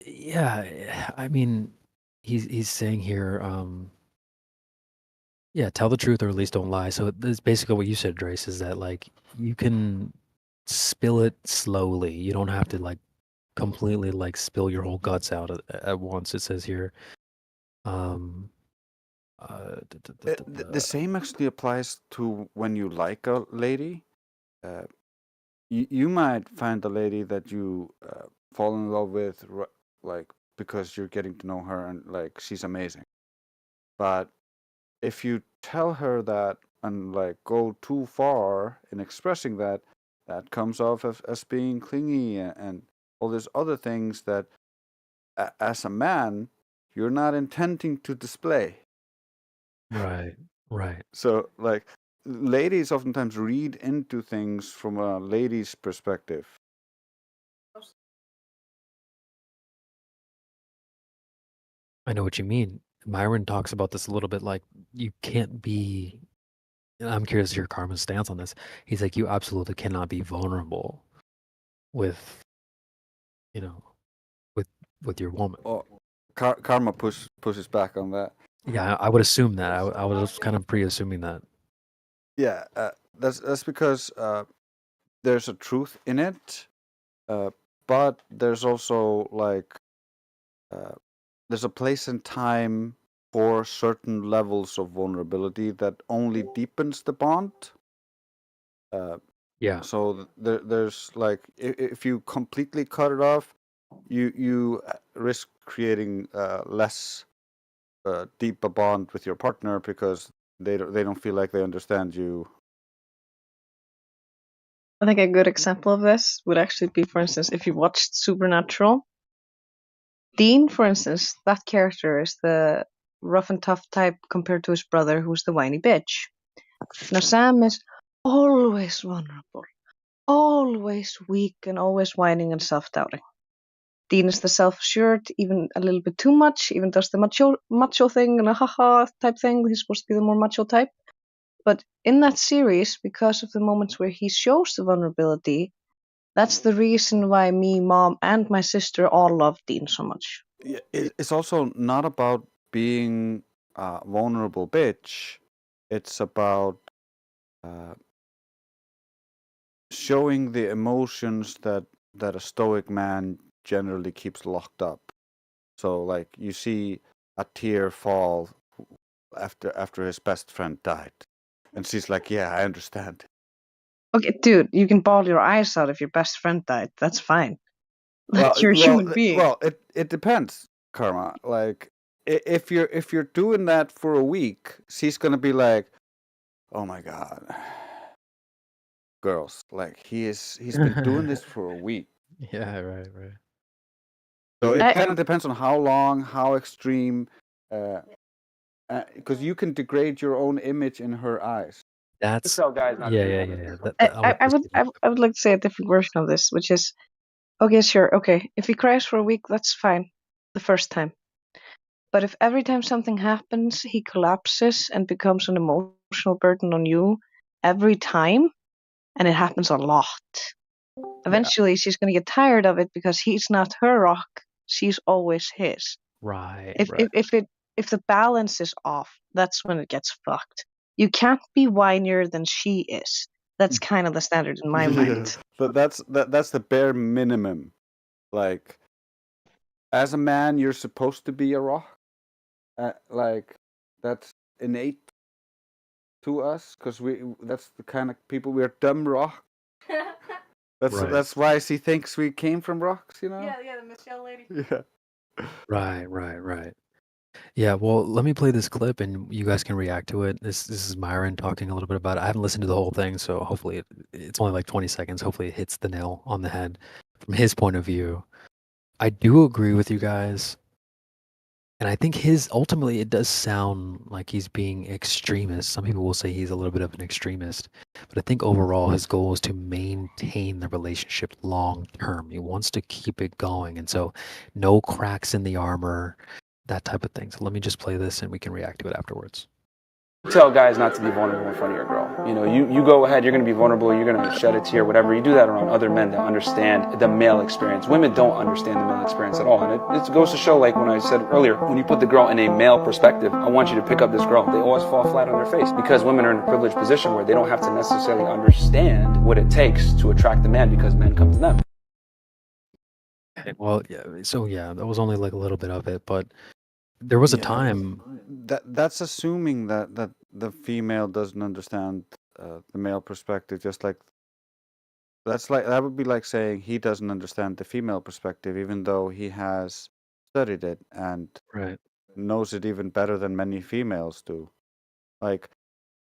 Yeah. I mean, he's saying here, yeah, tell the truth or at least don't lie. So it's basically what you said, Drace, is that like you can spill it slowly. You don't have to like completely like spill your whole guts out at once. It says here.
The same actually applies to when you like a lady. You might find a lady that you fall in love with, like because you're getting to know her and like she's amazing. But if you tell her that and like go too far in expressing that, that comes off as being clingy and all these other things that, as a man, you're not intending to display.
Right.
So, like, ladies oftentimes read into things from a lady's perspective.
I know what you mean. Myron talks about this a little bit, like you can't be. I'm curious your Karma's stance on this. He's like, you absolutely cannot be vulnerable with, with your woman.
Oh, Karma pushes back on that.
Yeah, I would assume that. I was kind of pre-assuming that.
Yeah, that's because there's a truth in it, but there's also like there's a place and time for certain levels of vulnerability that only deepens the bond.
Yeah.
So there's like if you completely cut it off, you risk creating less deep a bond with your partner because they don't feel like they understand you.
I think a good example of this would actually be, for instance, if you watched Supernatural. Dean, for instance, that character is the rough and tough type compared to his brother, who's the whiny bitch. Now, Sam is always vulnerable, always weak, and always whining and self-doubting. Dean is the self-assured, even a little bit too much, even does the macho thing and a haha type thing. He's supposed to be the more macho type. But in that series, because of the moments where he shows the vulnerability, that's the reason why me, Mom, and my sister all love Dean so much.
It's also not about being a vulnerable bitch. It's about showing the emotions that a stoic man generally keeps locked up. So, like, you see a tear fall after his best friend died, and she's like, "Yeah, I understand."
Okay, dude, you can bawl your eyes out if your best friend died. That's fine.
Well,
You're a human being.
Well, it depends, Karma. Like, if you're doing that for a week, she's gonna be like, "Oh my god, girls, like he's been doing this for a week."
Yeah, right.
So it kind of depends on how long, how extreme, because you can degrade your own image in her eyes.
That's yeah.
I would like to say a different version of this, which is, okay, sure, okay, if he cries for a week, that's fine, the first time. But if every time something happens, he collapses and becomes an emotional burden on you every time, and it happens a lot, eventually she's going to get tired of it because he's not her rock, she's always his.
Right.
If the balance is off, that's when it gets fucked. You can't be whinier than she is. That's kind of the standard in my mind.
But that's the bare minimum. Like, as a man, you're supposed to be a rock. Like, that's innate to us, because that's the kind of people we are. Dumb rock. That's why she thinks we came from rocks, you know.
Yeah, the Michelle lady.
Yeah.
Right. Yeah, well, let me play this clip and you guys can react to it. This is Myron talking a little bit about it. I haven't listened to the whole thing, so hopefully it's only like 20 seconds. Hopefully it hits the nail on the head from his point of view. I do agree with you guys. And I think ultimately it does sound like he's being extremist. Some people will say he's a little bit of an extremist, but I think overall his goal is to maintain the relationship long term. He wants to keep it going. And so no cracks in the armor, that type of thing. So let me just play this and we can react to it afterwards.
Tell guys not to be vulnerable in front of your girl. You know, you go ahead, you're going to be vulnerable, you're going to shed a tear, whatever. You do that around other men that understand the male experience. Women don't understand the male experience at all. And it goes to show, like when I said earlier, when you put the girl in a male perspective, I want you to pick up this girl. They always fall flat on their face because women are in a privileged position where they don't have to necessarily understand what it takes to attract the man because men come to them.
Okay, well, that was only like a little bit of it, but there was a time.
That's assuming that the female doesn't understand the male perspective. Just like that would be like saying he doesn't understand the female perspective, even though he has studied it and knows it even better than many females do. Like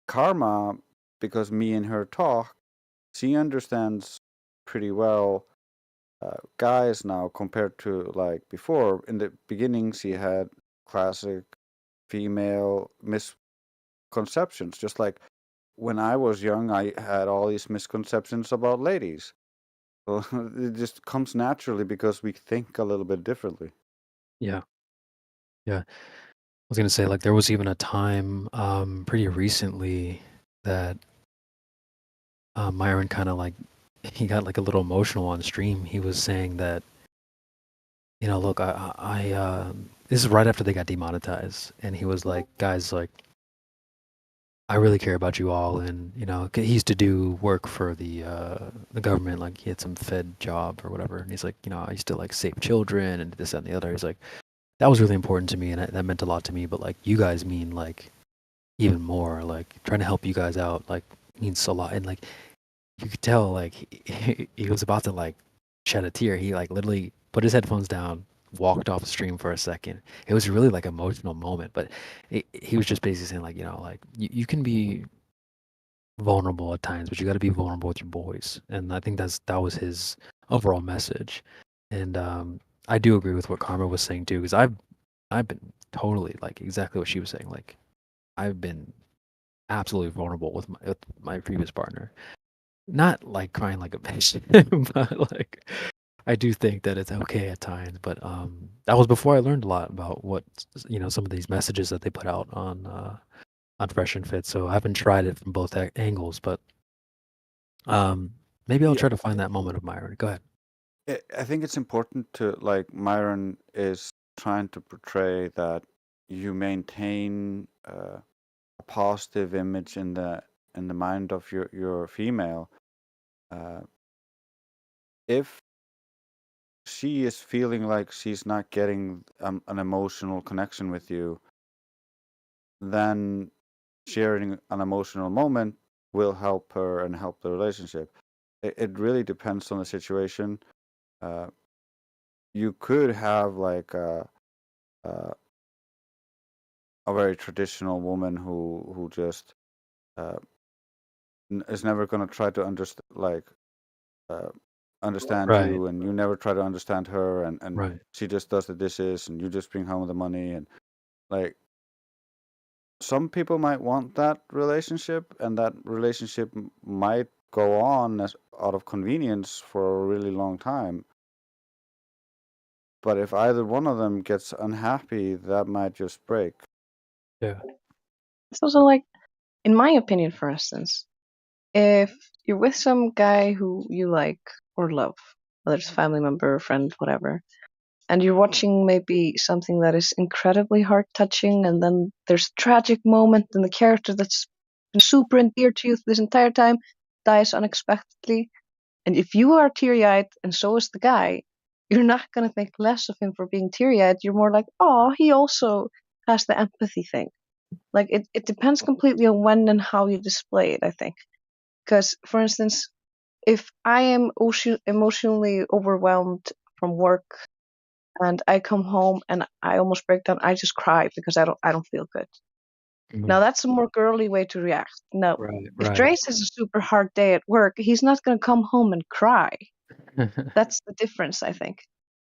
Karma, because me and her talk, she understands pretty well guys now compared to like before. In the beginning, she had classic female misconceptions. Just like when I was young, I had all these misconceptions about ladies. So it just comes naturally because we think a little bit differently.
Yeah. I was gonna say, like, there was even a time pretty recently that Myron kind of like he got like a little emotional on stream. He was saying that, look, I this is right after they got demonetized, and he was like, guys, like, I really care about you all, and he used to do work for the government, like he had some Fed job or whatever, and he's like, I used to like save children and this, that, and the other. He's like, that was really important to me, and that meant a lot to me, but like you guys mean like even more. Like trying to help you guys out like means a lot, and like you could tell like he was about to like shed a tear. He like literally put his headphones down, walked off the stream for a second. It was really like an emotional moment, but he was just basically saying like, like you can be vulnerable at times, but you got to be vulnerable with your boys. And I think that was his overall message. And I do agree with what Karma was saying too, because I've been totally like exactly what she was saying. Like I've been absolutely vulnerable with my previous partner. Not like crying like a bitch, but like I do think that it's okay at times. But that was before I learned a lot about what some of these messages that they put out on Fresh and Fit. So I haven't tried it from both angles, but maybe I'll try to find that moment of Myron. Go ahead.
I think it's important to like Myron is trying to portray that you maintain a positive image in the mind of your female. If she is feeling like she's not getting an emotional connection with you, then sharing an emotional moment will help her and help the relationship. It really depends on the situation. You could have like a very traditional woman who just is never going to try to understand
Right.
you, and you never try to understand her, and
Right.
she just does the dishes, and you just bring home the money, and like some people might want that relationship, and that relationship might go on as out of convenience for a really long time. But if either one of them gets unhappy, that might just break.
Yeah.
It's also like, in my opinion, for instance, if you're with some guy who you like or love, whether it's a family member, friend, whatever, and you're watching maybe something that is incredibly heart touching, and then there's a tragic moment, and the character that's been super endeared to you this entire time dies unexpectedly, and if you are teary-eyed and so is the guy, you're not going to think less of him for being teary-eyed. You're more like, oh, he also has the empathy thing. Like it depends completely on when and how you display it, I think. Because, for instance, if I am emotionally overwhelmed from work and I come home and I almost break down, I just cry because I don't feel good. Now that's a more girly way to react. Now, if Drace has a super hard day at work, he's not going to come home and cry. That's the difference, I think.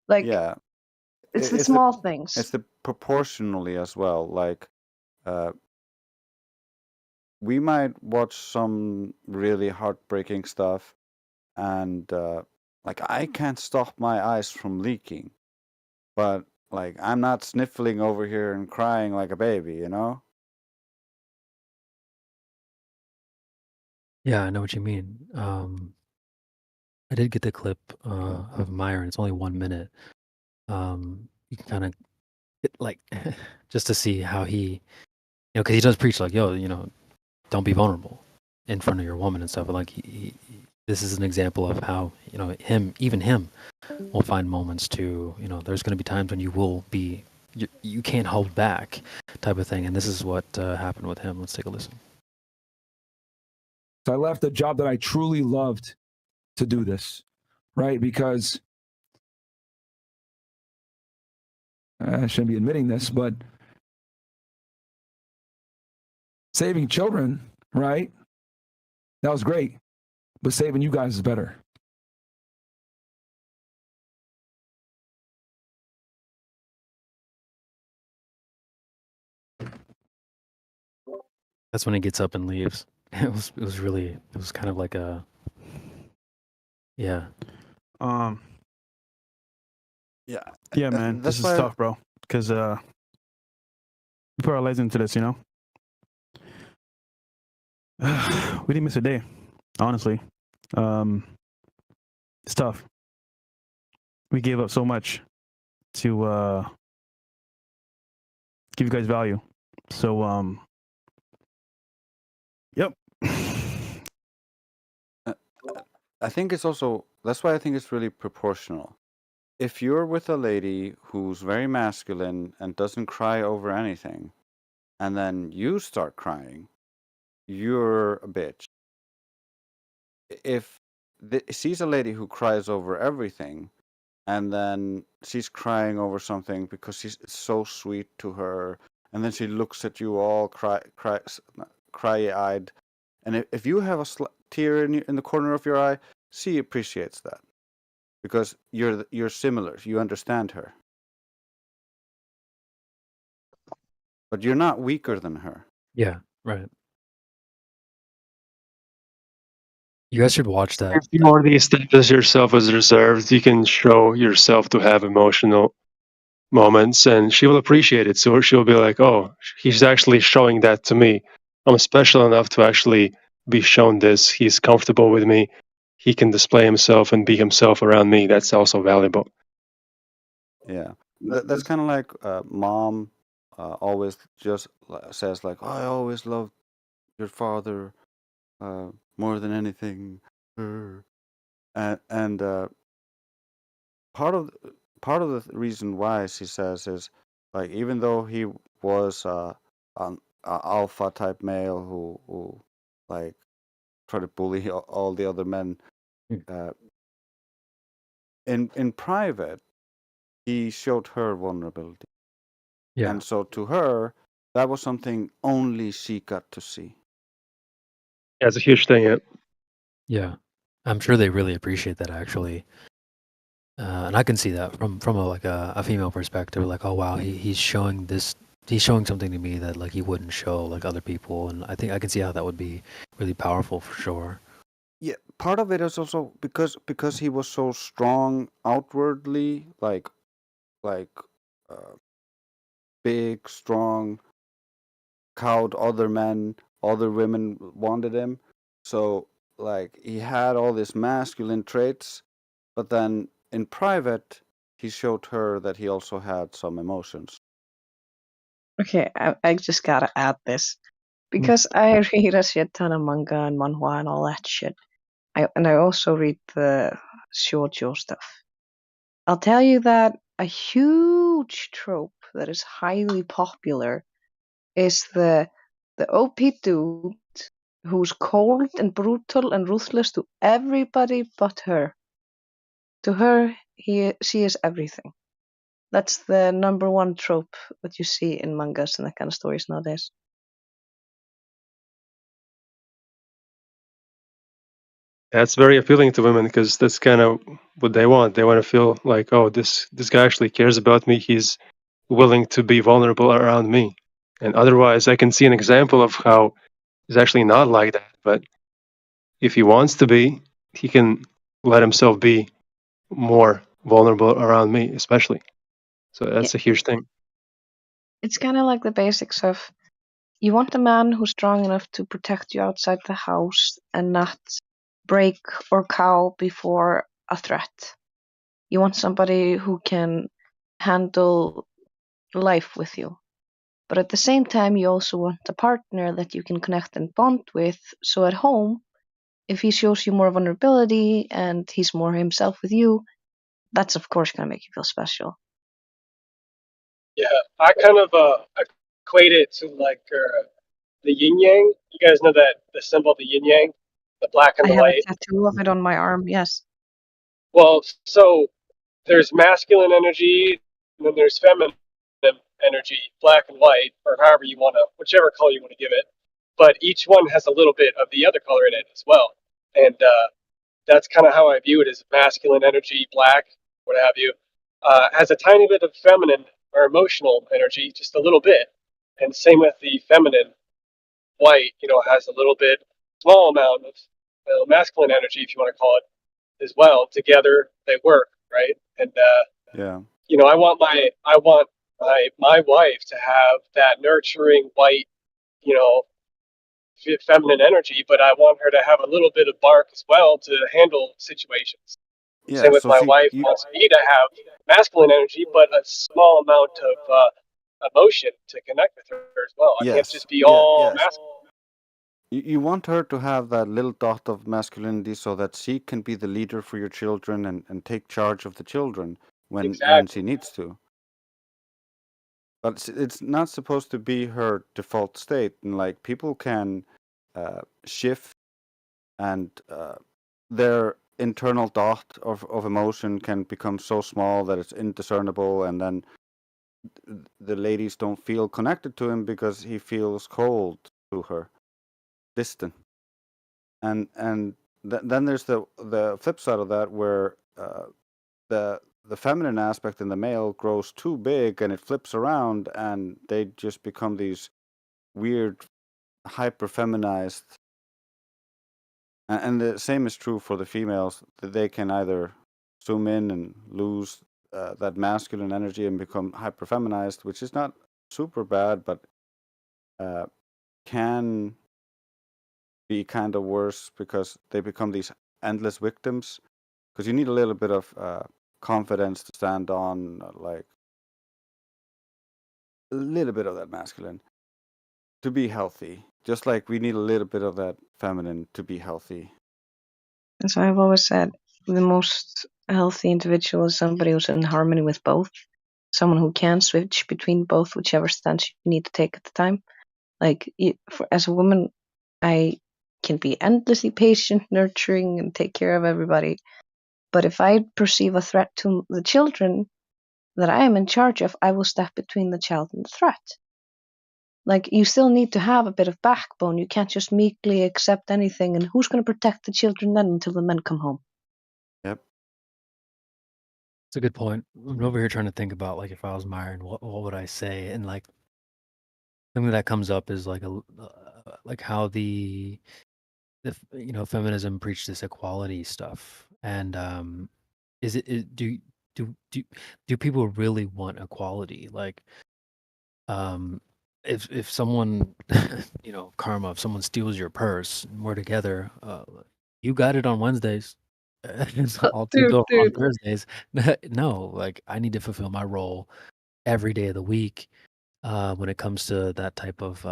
Like,
Yeah,
it's the small things.
It's the proportionally as well. Like, we might watch some really heartbreaking stuff, and like I can't stop my eyes from leaking, but like I'm not sniffling over here and crying like a baby, you know?
Yeah, I know what you mean. I did get the clip of Myron. It's only 1 minute. You can kind of like just to see how he, because he does preach like, yo, don't be vulnerable in front of your woman and stuff. But like, this is an example of how even him, will find moments to, there's going to be times when you will be, you can't hold back, type of thing. And this is what happened with him. Let's take a listen.
So I left a job that I truly loved to do this, right? Because I shouldn't be admitting this, but saving children, right? That was great, but saving you guys is better.
That's when he gets up and leaves. It was kind of like a, yeah.
Yeah, man, this is tough, bro. Because we put our lives into this, we didn't miss a day, honestly. It's tough. We gave up so much to give you guys value. So, yep.
I think it's also, that's why I think it's really proportional. If you're with a lady who's very masculine and doesn't cry over anything, and then you start crying, you're a bitch. If she's a lady who cries over everything, and then she's crying over something because she's so sweet to her, and then she looks at you all cry-eyed, And if you have a tear in the corner of your eye, she appreciates that because you're similar. You understand her, but you're not weaker than her.
Yeah, right. You guys should watch that.
If you already establish yourself as reserved, you can show yourself to have emotional moments, and she will appreciate it. So she'll be like, "Oh, he's actually showing that to me. I'm special enough to actually be shown this. He's comfortable with me. He can display himself and be himself around me. That's also valuable."
Yeah, that's kind of like mom always just says like, "I always loved your father more than anything," and part of the reason why she says is like even though he was an alpha type male who like tried to bully all the other men, in private he showed her vulnerability.
Yeah.
And so to her, that was something only she got to see.
Yeah, it's a huge thing. Yeah.
Yeah, I'm sure they really appreciate that actually, and I can see that from a female perspective. Like, oh wow, he's showing this. He's showing something to me that like he wouldn't show like other people, and I think I can see how that would be really powerful for sure.
Yeah, part of it is also because he was so strong outwardly, like big, strong, cowed other men, other women wanted him. So like he had all these masculine traits, but then in private he showed her that he also had some emotions.
Okay, I just gotta add this because I read a shit ton of manga and manhwa and all that shit. I also read the shoujo stuff. I'll tell you that a huge trope that is highly popular is the OP dude who's cold and brutal and ruthless to everybody but her. To her, she is everything. That's the number one trope that you see in mangas and that kind of stories nowadays.
That's very appealing to women because that's kind of what they want. They want to feel like, oh, this guy actually cares about me. He's willing to be vulnerable around me. And otherwise, I can see an example of how it's actually not like that. But if he wants to be, he can let himself be more vulnerable around me, especially. So that's a huge thing.
It's kind of like the basics of you want a man who's strong enough to protect you outside the house and not break or cow before a threat. You want somebody who can handle life with you. But at the same time, you also want a partner that you can connect and bond with. So at home, if he shows you more vulnerability and he's more himself with you, that's of course going to make you feel special.
Yeah, I kind of equate it to like the yin yang. You guys know that the symbol, the yin yang, the black and
I
the
have
white.
a tattoo of it on my arm, yes.
Well, so there's masculine energy, and then there's feminine energy, black and white, or however you want to, whichever color you want to give it. But each one has a little bit of the other color in it as well. And that's kind of how I view it as masculine energy, black, what have you, has a tiny bit of feminine or emotional energy, just a little bit. And same with the feminine, white, has a little bit, small amount of masculine energy, if you want to call it, as well. Together they work, right? And
yeah,
I want my wife to have that nurturing white, feminine energy, but I want her to have a little bit of bark as well to handle situations.
Yeah,
Same with
so
my
she-
wife
you-
wants me to have masculine energy, but a small amount of emotion to connect with her as well. I can't
Yes,
just be all
yes.
masculine.
You want her to have that little dot of masculinity so that she can be the leader for your children and take charge of the children when she needs to. But it's not supposed to be her default state. And like people can shift, and their internal dot of emotion can become so small that it's indiscernible, and then the ladies don't feel connected to him because he feels cold to her, distant. then there's the flip side of that where the feminine aspect in the male grows too big and it flips around and they just become these weird hyper feminized, and the same is true for the females, that they can either zoom in and lose that masculine energy and become hyper feminized, which is not super bad, but can be kind of worse because they become these endless victims, because you need a little bit of confidence to stand on, like a little bit of that masculine to be healthy, just like we need a little bit of that feminine to be healthy.
And so I've always said the most healthy individual is somebody who's in harmony with both, someone who can switch between both, whichever stance you need to take at the time. Like, as a woman, I can be endlessly patient, nurturing, and take care of everybody. But if I perceive a threat to the children that I am in charge of, I will step between the child and the threat. Like, you still need to have a bit of backbone. You can't just meekly accept anything. And who's going to protect the children then until the men come home?
Yep.
It's a good point. I'm over here trying to think about, like, if I was Myron, what would I say? And like, something that comes up is like like how the feminism preached this equality stuff, and do people really want equality? Like, if someone karma, if someone steals your purse and we're together, you got it on Wednesdays. I'll take
Dude,
over on
dude.
Thursdays. No, like, I need to fulfill my role every day of the week when it comes to that type of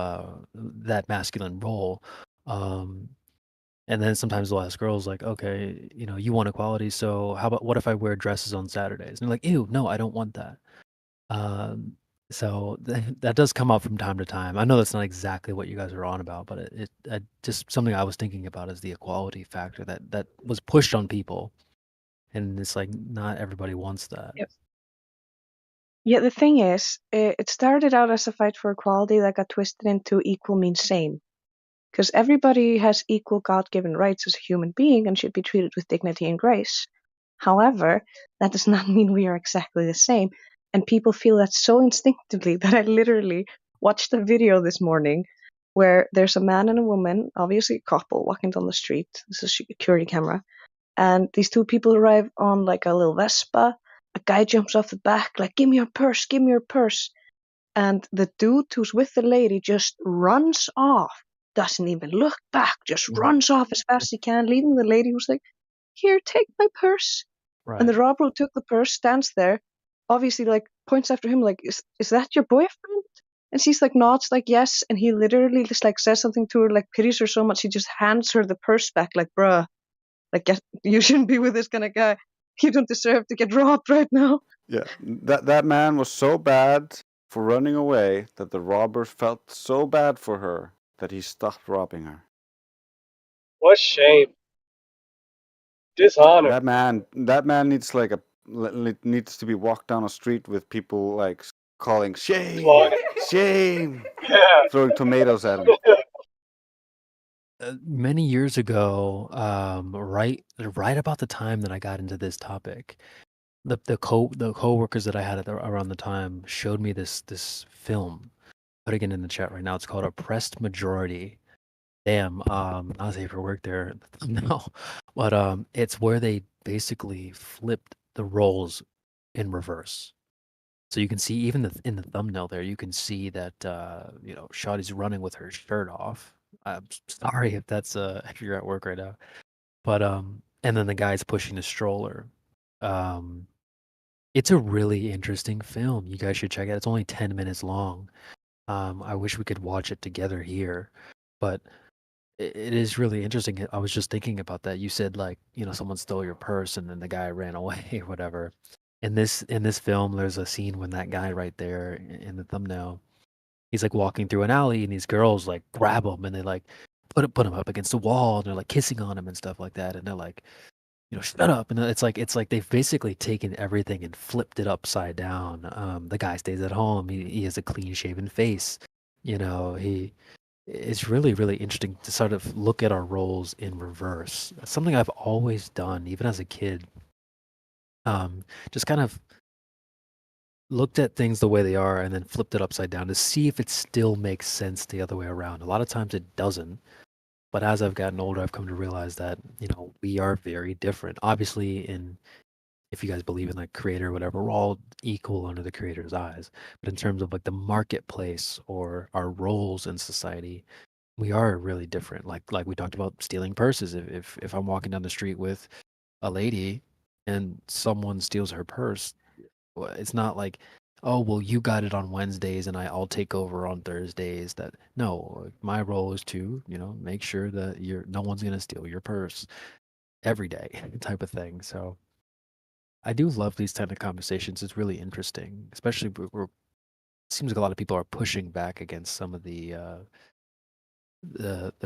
that masculine role. And then sometimes they'll ask girls like, okay, you want equality, so what if I wear dresses on Saturdays? And they're like, ew, no, I don't want that. So that does come up from time to time. I know that's not exactly what you guys are on about, but it just something I was thinking about is the equality factor that was pushed on people, and it's like not everybody wants that.
Yep. Yeah, the thing is, it started out as a fight for equality that got twisted into equal means same. Because everybody has equal God-given rights as a human being and should be treated with dignity and grace. However, that does not mean we are exactly the same. And people feel that so instinctively that I literally watched a video this morning where there's a man and a woman, obviously a couple, walking down the street. This is a security camera. And these two people arrive on like a little Vespa. A guy jumps off the back, like, give me your purse, give me your purse. And the dude who's with the lady just runs off. Doesn't even look back, just runs off as fast as he can, leaving the lady who's like, here, take my purse.
Right.
And the robber who took the purse stands there, obviously, like, points after him, like, is that your boyfriend? And she's like, nods, like, yes. And he literally just, like, says something to her, like, pities her so much, he just hands her the purse back, like, bruh, like, you shouldn't be with this kind of guy. You don't deserve to get robbed right now.
Yeah, that man was so bad for running away that the robber felt so bad for her that he stopped robbing her.
What shame. Dishonor.
That man needs needs to be walked down a street with people like calling shame, shame, throwing tomatoes at him.
Many years ago, right about the time that I got into this topic, the coworkers that I had around the time showed me this film. Putting it in the chat right now. It's called Oppressed Majority. Damn, I was able to work there. No, but it's where they basically flipped the roles in reverse. So you can see even in the thumbnail there, you can see that Shawty's running with her shirt off. I'm sorry if that's if you're at work right now, but and then the guy's pushing a stroller. It's a really interesting film. You guys should check it. It's only 10 minutes long. I wish we could watch it together here, but it is really interesting. I was just thinking about that. You said like, someone stole your purse and then the guy ran away or whatever. In this film, there's a scene when that guy right there in the thumbnail, he's like walking through an alley and these girls like grab him and they like put him up against the wall and they're like kissing on him and stuff like that. And they're like, shut up. And it's like they've basically taken everything and flipped it upside down. The guy stays at home. He has a clean shaven face. it's really, really interesting to sort of look at our roles in reverse. That's something I've always done, even as a kid. Just kind of looked at things the way they are and then flipped it upside down to see if it still makes sense the other way around. A lot of times it doesn't. But as I've gotten older, I've come to realize that, we are very different. Obviously, if you guys believe in like creator or whatever, we're all equal under the creator's eyes. But in terms of like the marketplace or our roles in society, we are really different. Like we talked about stealing purses. If I'm walking down the street with a lady and someone steals her purse, it's not like, oh well, you got it on Wednesdays and I'll take over on Thursdays. That no, my role is to make sure that no one's gonna steal your purse every day, type of thing. So I do love these kind of conversations. It's really interesting, especially it seems like a lot of people are pushing back against some of the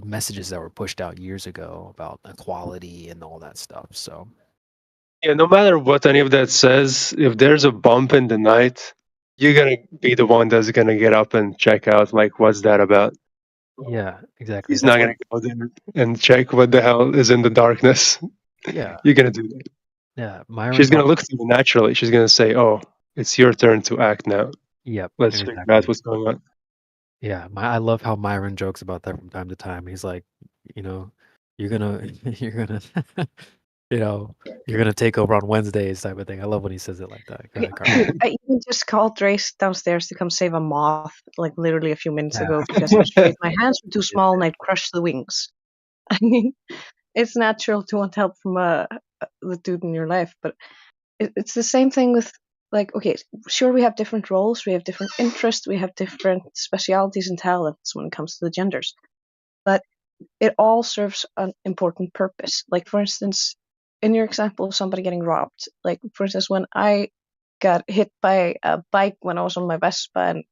messages that were pushed out years ago about equality and all that stuff. So
Yeah, no matter what any of that says, if there's a bump in the night, you're gonna be the one that's gonna get up and check out, like, what's that about?
yeah, exactly.
He's
That's
not
why,
gonna go there and check what the hell is in the darkness.
yeah,
You're gonna do that.
yeah. Myron
She's gonna
talked.
look to you naturally. She's gonna say, "Oh, it's your turn to act now.
Yep,
Let's figure out
exactly.
what's going on."
Yeah, I love how Myron jokes about that from time to time. He's like, you're gonna, you're gonna, you're gonna take over on Wednesdays, type of thing. I love when he says it like that. Go ahead, Carl.
I even just called Race downstairs to come save a moth, like literally a few minutes
Yeah.
ago, because I was afraid my hands were too small and I'd crush the wings. I mean, it's natural to want help from the dude in your life, but it's the same thing with, like, okay, sure, we have different roles, we have different interests, we have different specialities and talents when it comes to the genders, but it all serves an important purpose. Like, for instance, in your example of somebody getting robbed, like, for instance, when I got hit by a bike when I was on my Vespa and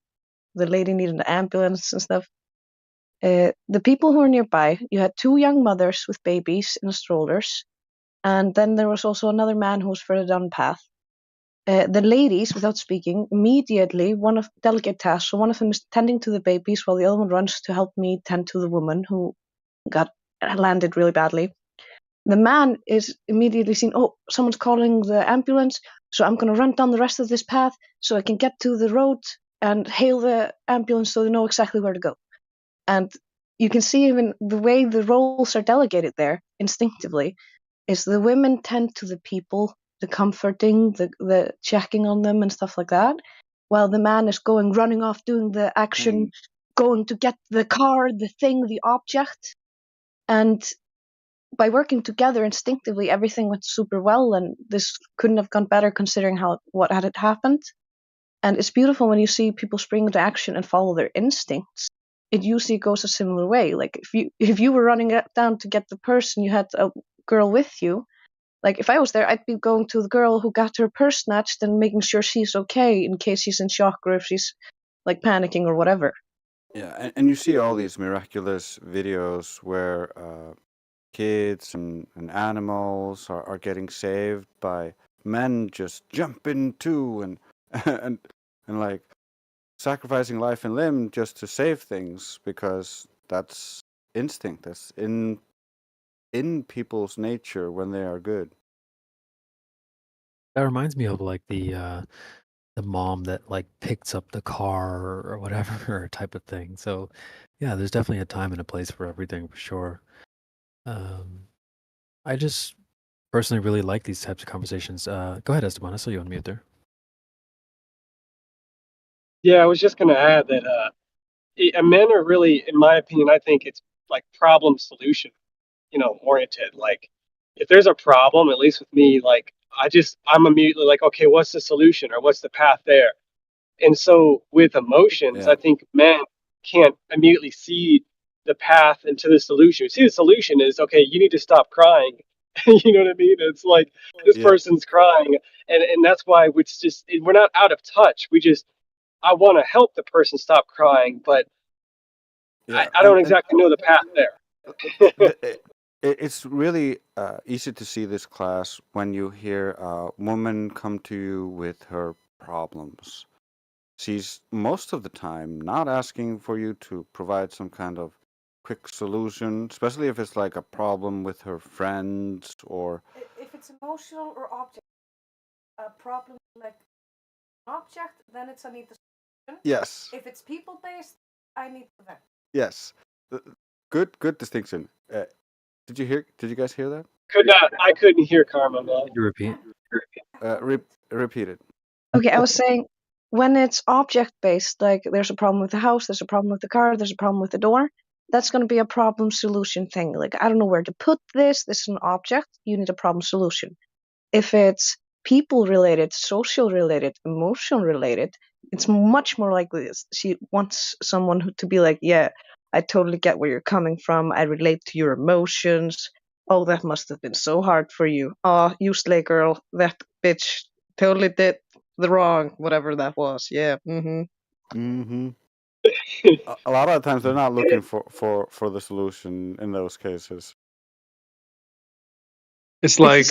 the lady needed an ambulance and stuff, the people who were nearby, you had two young mothers with babies in strollers, and then there was also another man who was further down the path. The ladies, without speaking, immediately, one of delegate tasks, so one of them is tending to the babies while the other one runs to help me tend to the woman who got landed really badly. The man is immediately seen, oh, someone's calling the ambulance, so I'm going to run down the rest of this path so I can get to the road and hail the ambulance so they know exactly where to go. And you can see even the way the roles are delegated there instinctively is the women tend to the people, the comforting, the checking on them and stuff like that, while the man is running off, doing the action, going to get the car, the thing, the object. And by working together instinctively, everything went super well, and this couldn't have gone better considering what had happened. And it's beautiful when you see people spring into action and follow their instincts. It usually goes a similar way. Like if you were running down to get the person, you had a girl with you. Like if I was there, I'd be going to the girl who got her purse snatched and making sure she's okay in case she's in shock or if she's like panicking or whatever.
Yeah, and you see all these miraculous videos where kids and animals are getting saved by men just jumping to and and like sacrificing life and limb just to save things because that's instinct. That's in people's nature when they are good.
That reminds me of like the mom that like picks up the car or whatever type of thing. So yeah, there's definitely a time and a place for everything for sure. I just personally really like these types of conversations. Go ahead, Esteban. I saw you on mute there.
Yeah, I was just going to add that men are really, in my opinion, I think it's like problem solution, oriented. Like if there's a problem, at least with me, like I'm immediately like, okay, what's the solution or what's the path there? And so with emotions, I think men can't immediately see the path into the solution. See, the solution is, okay, you need to stop crying. You know what I mean? It's like this person's crying. And that's why we're not out of touch. I want to help the person stop crying, but I don't exactly know the path there.
It's really easy to see this class when you hear a woman come to you with her problems. She's most of the time not asking for you to provide some kind of quick solution, especially if it's like a problem with her friends or.
If it's emotional or object, a problem like object, then it's I need the solution.
Yes.
If it's people based, I need the vent.
Yes. Good distinction. Did you guys hear that?
I couldn't hear Karma.
You repeat.
Repeat it.
Okay, I was saying when it's object based, like there's a problem with the house, there's a problem with the car, there's a problem with the door, that's going to be a problem solution thing. Like, I don't know where to put this. This is an object. You need a problem solution. If it's people related, social related, emotional related, it's much more likely she wants someone to be like, yeah, I totally get where you're coming from. I relate to your emotions. Oh, that must have been so hard for you. Oh, you slay girl. That bitch totally did the wrong, whatever that was. Yeah.
A lot of times they're not looking for the solution in those cases.
It's like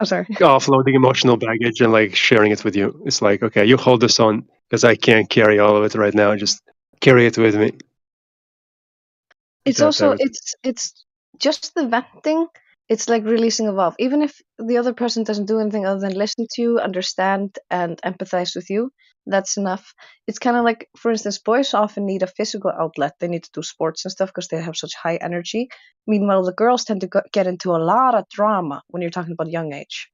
sorry.
offloading emotional baggage and like sharing it with you. It's like, okay, you hold this on because I can't carry all of it right now. Just carry it with me.
It's also it's just the venting. It's like releasing a valve. Even if the other person doesn't do anything other than listen to you, understand, and empathize with you, that's enough. It's kind of like, for instance, boys often need a physical outlet. They need to do sports and stuff because they have such high energy. Meanwhile, the girls tend to get into a lot of drama when you're talking about young age.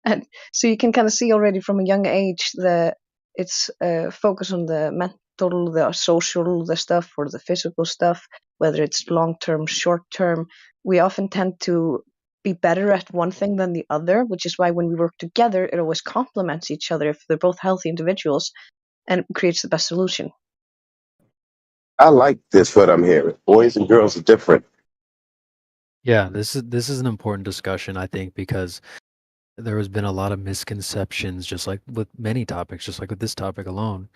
And so you can kind of see already from a young age that it's focus on the mental, the social, the stuff, or the physical stuff, whether it's long-term, short-term. We often tend to be better at one thing than the other, which is why when we work together, it always complements each other if they're both healthy individuals, and it creates the best solution.
I like this, what I'm hearing. Boys and girls are different.
Yeah, this is an important discussion, I think, because there has been a lot of misconceptions, just like with many topics, just like with this topic alone.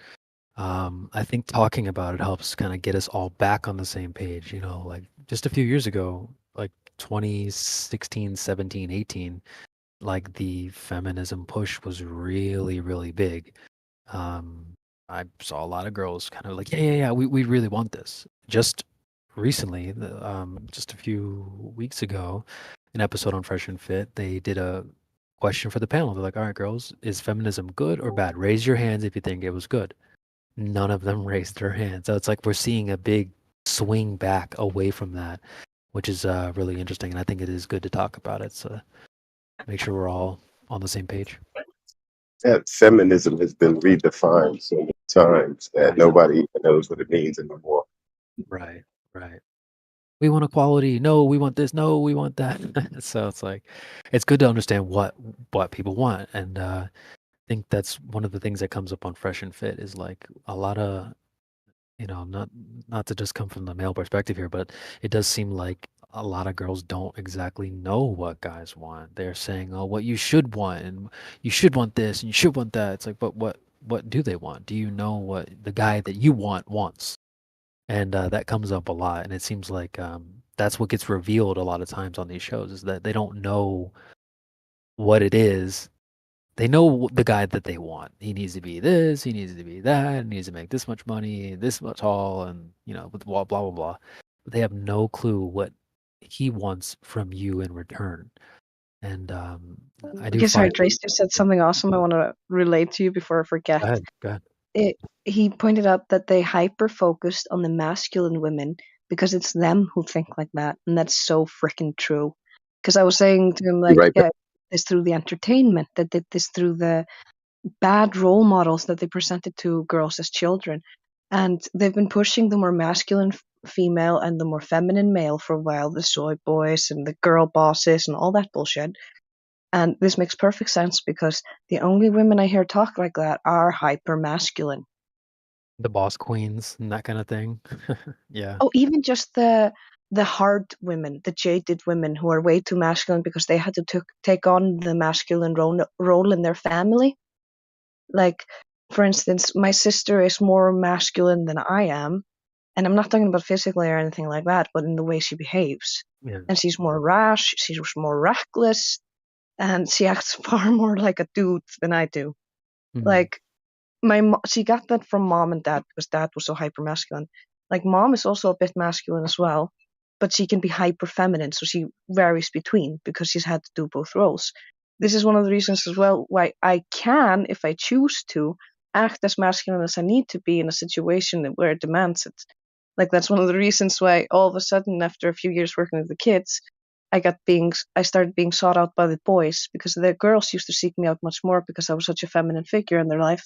I think talking about it helps kind of get us all back on the same page. You know, like just a few years ago, like 2016, 17, 18, like the feminism push was really, really big. I saw a lot of girls kind of like, yeah, we really want this. Just recently, just a few weeks ago, an episode on Fresh and Fit, they did a question for the panel. They're like, all right, girls, is feminism good or bad? Raise your hands if you think it was good. None of them raised their hands. So it's like we're seeing a big swing back away from that, which is really interesting. And I think it is good to talk about it. So make sure we're all on the same page.
That feminism has been redefined so many times that nobody even knows what it means anymore.
Right. We want equality. No, we want this. No, we want that. So it's like, it's good to understand what people want. And I think that's one of the things that comes up on Fresh and Fit is like a lot of, not to just come from the male perspective here, but it does seem like a lot of girls don't exactly know what guys want. They're saying, oh, what you should want, and you should want this, and you should want that. It's like, but what do they want? Do you know what the guy that you want wants? And that comes up a lot, and it seems like that's what gets revealed a lot of times on these shows is that they don't know what it is. They know the guy that they want. He needs to be this, he needs to be that, he needs to make this much money, this much tall, and with blah blah blah. But they have no clue what he wants from you in return. And I do.
Sorry, Trace just said something awesome. I want to relate to you before I forget.
Go ahead.
He pointed out that they hyper focused on the masculine women because it's them who think like that, and that's so freaking true. Because I was saying to him, like, yeah, this through the entertainment, that did this through the bad role models that they presented to girls as children, and they've been pushing the more masculine female and the more feminine male for a while, the soy boys and the girl bosses and all that bullshit. And this makes perfect sense because the only women I hear talk like that are hyper masculine.
The boss queens and that kind of thing. Yeah.
Oh, even just the hard women, the jaded women who are way too masculine because they had to take on the masculine role in their family. Like, for instance, my sister is more masculine than I am. And I'm not talking about physically or anything like that, but in the way she behaves.
Yeah.
And she's more rash, she's more reckless, and she acts far more like a dude than I do.
Mm-hmm.
Like, she got that from mom and dad because dad was so hyper masculine. Like mom is also a bit masculine as well, but she can be hyper feminine, so she varies between because she's had to do both roles. This is one of the reasons as well why I can, if I choose to, act as masculine as I need to be in a situation where it demands it. Like that's one of the reasons why all of a sudden, after a few years working with the kids, I started being sought out by the boys because the girls used to seek me out much more because I was such a feminine figure in their life.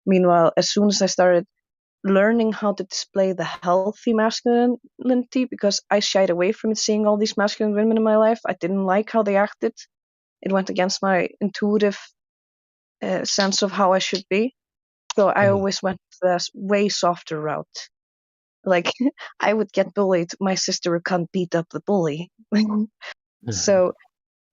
Meanwhile, as soon as I started learning how to display the healthy masculinity, because I shied away from seeing all these masculine women in my life, I didn't like how they acted. It went against my intuitive sense of how I should be. So I always went the way softer route. Like I would get bullied, my sister would come beat up the bully. So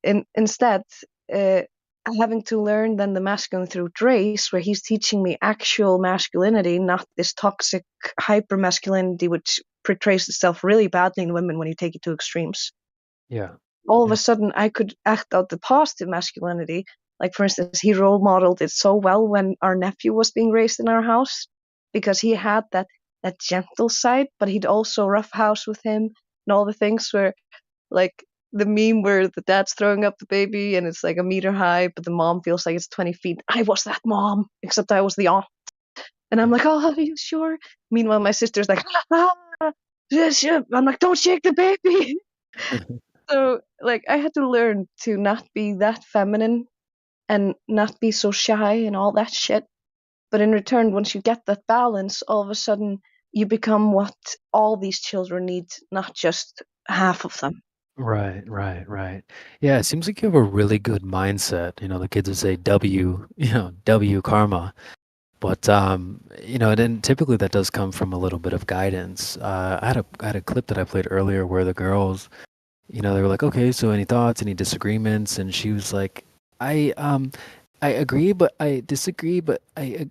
instead, having to learn then the masculine through Drace, where he's teaching me actual masculinity, not this toxic hyper masculinity which portrays itself really badly in women when you take it to extremes.
Yeah.
All of a sudden, I could act out the positive masculinity. Like, for instance, he role modeled it so well when our nephew was being raised in our house, because he had that gentle side, but he'd also roughhouse with him and all the things where, like, the meme where the dad's throwing up the baby and it's like a meter high, but the mom feels like it's 20 feet. I was that mom, except I was the aunt. And I'm like, oh, are you sure? Meanwhile, my sister's like, yes, yeah. I'm like, don't shake the baby. So, like, I had to learn to not be that feminine and not be so shy and all that shit. But in return, once you get that balance, all of a sudden you become what all these children need, not just half of them.
Right. Yeah, it seems like you have a really good mindset. The kids would say W karma. But then typically that does come from a little bit of guidance. I had a clip that I played earlier where the girls, they were like, okay, so any thoughts, any disagreements? And she was like, I agree, but I disagree, but I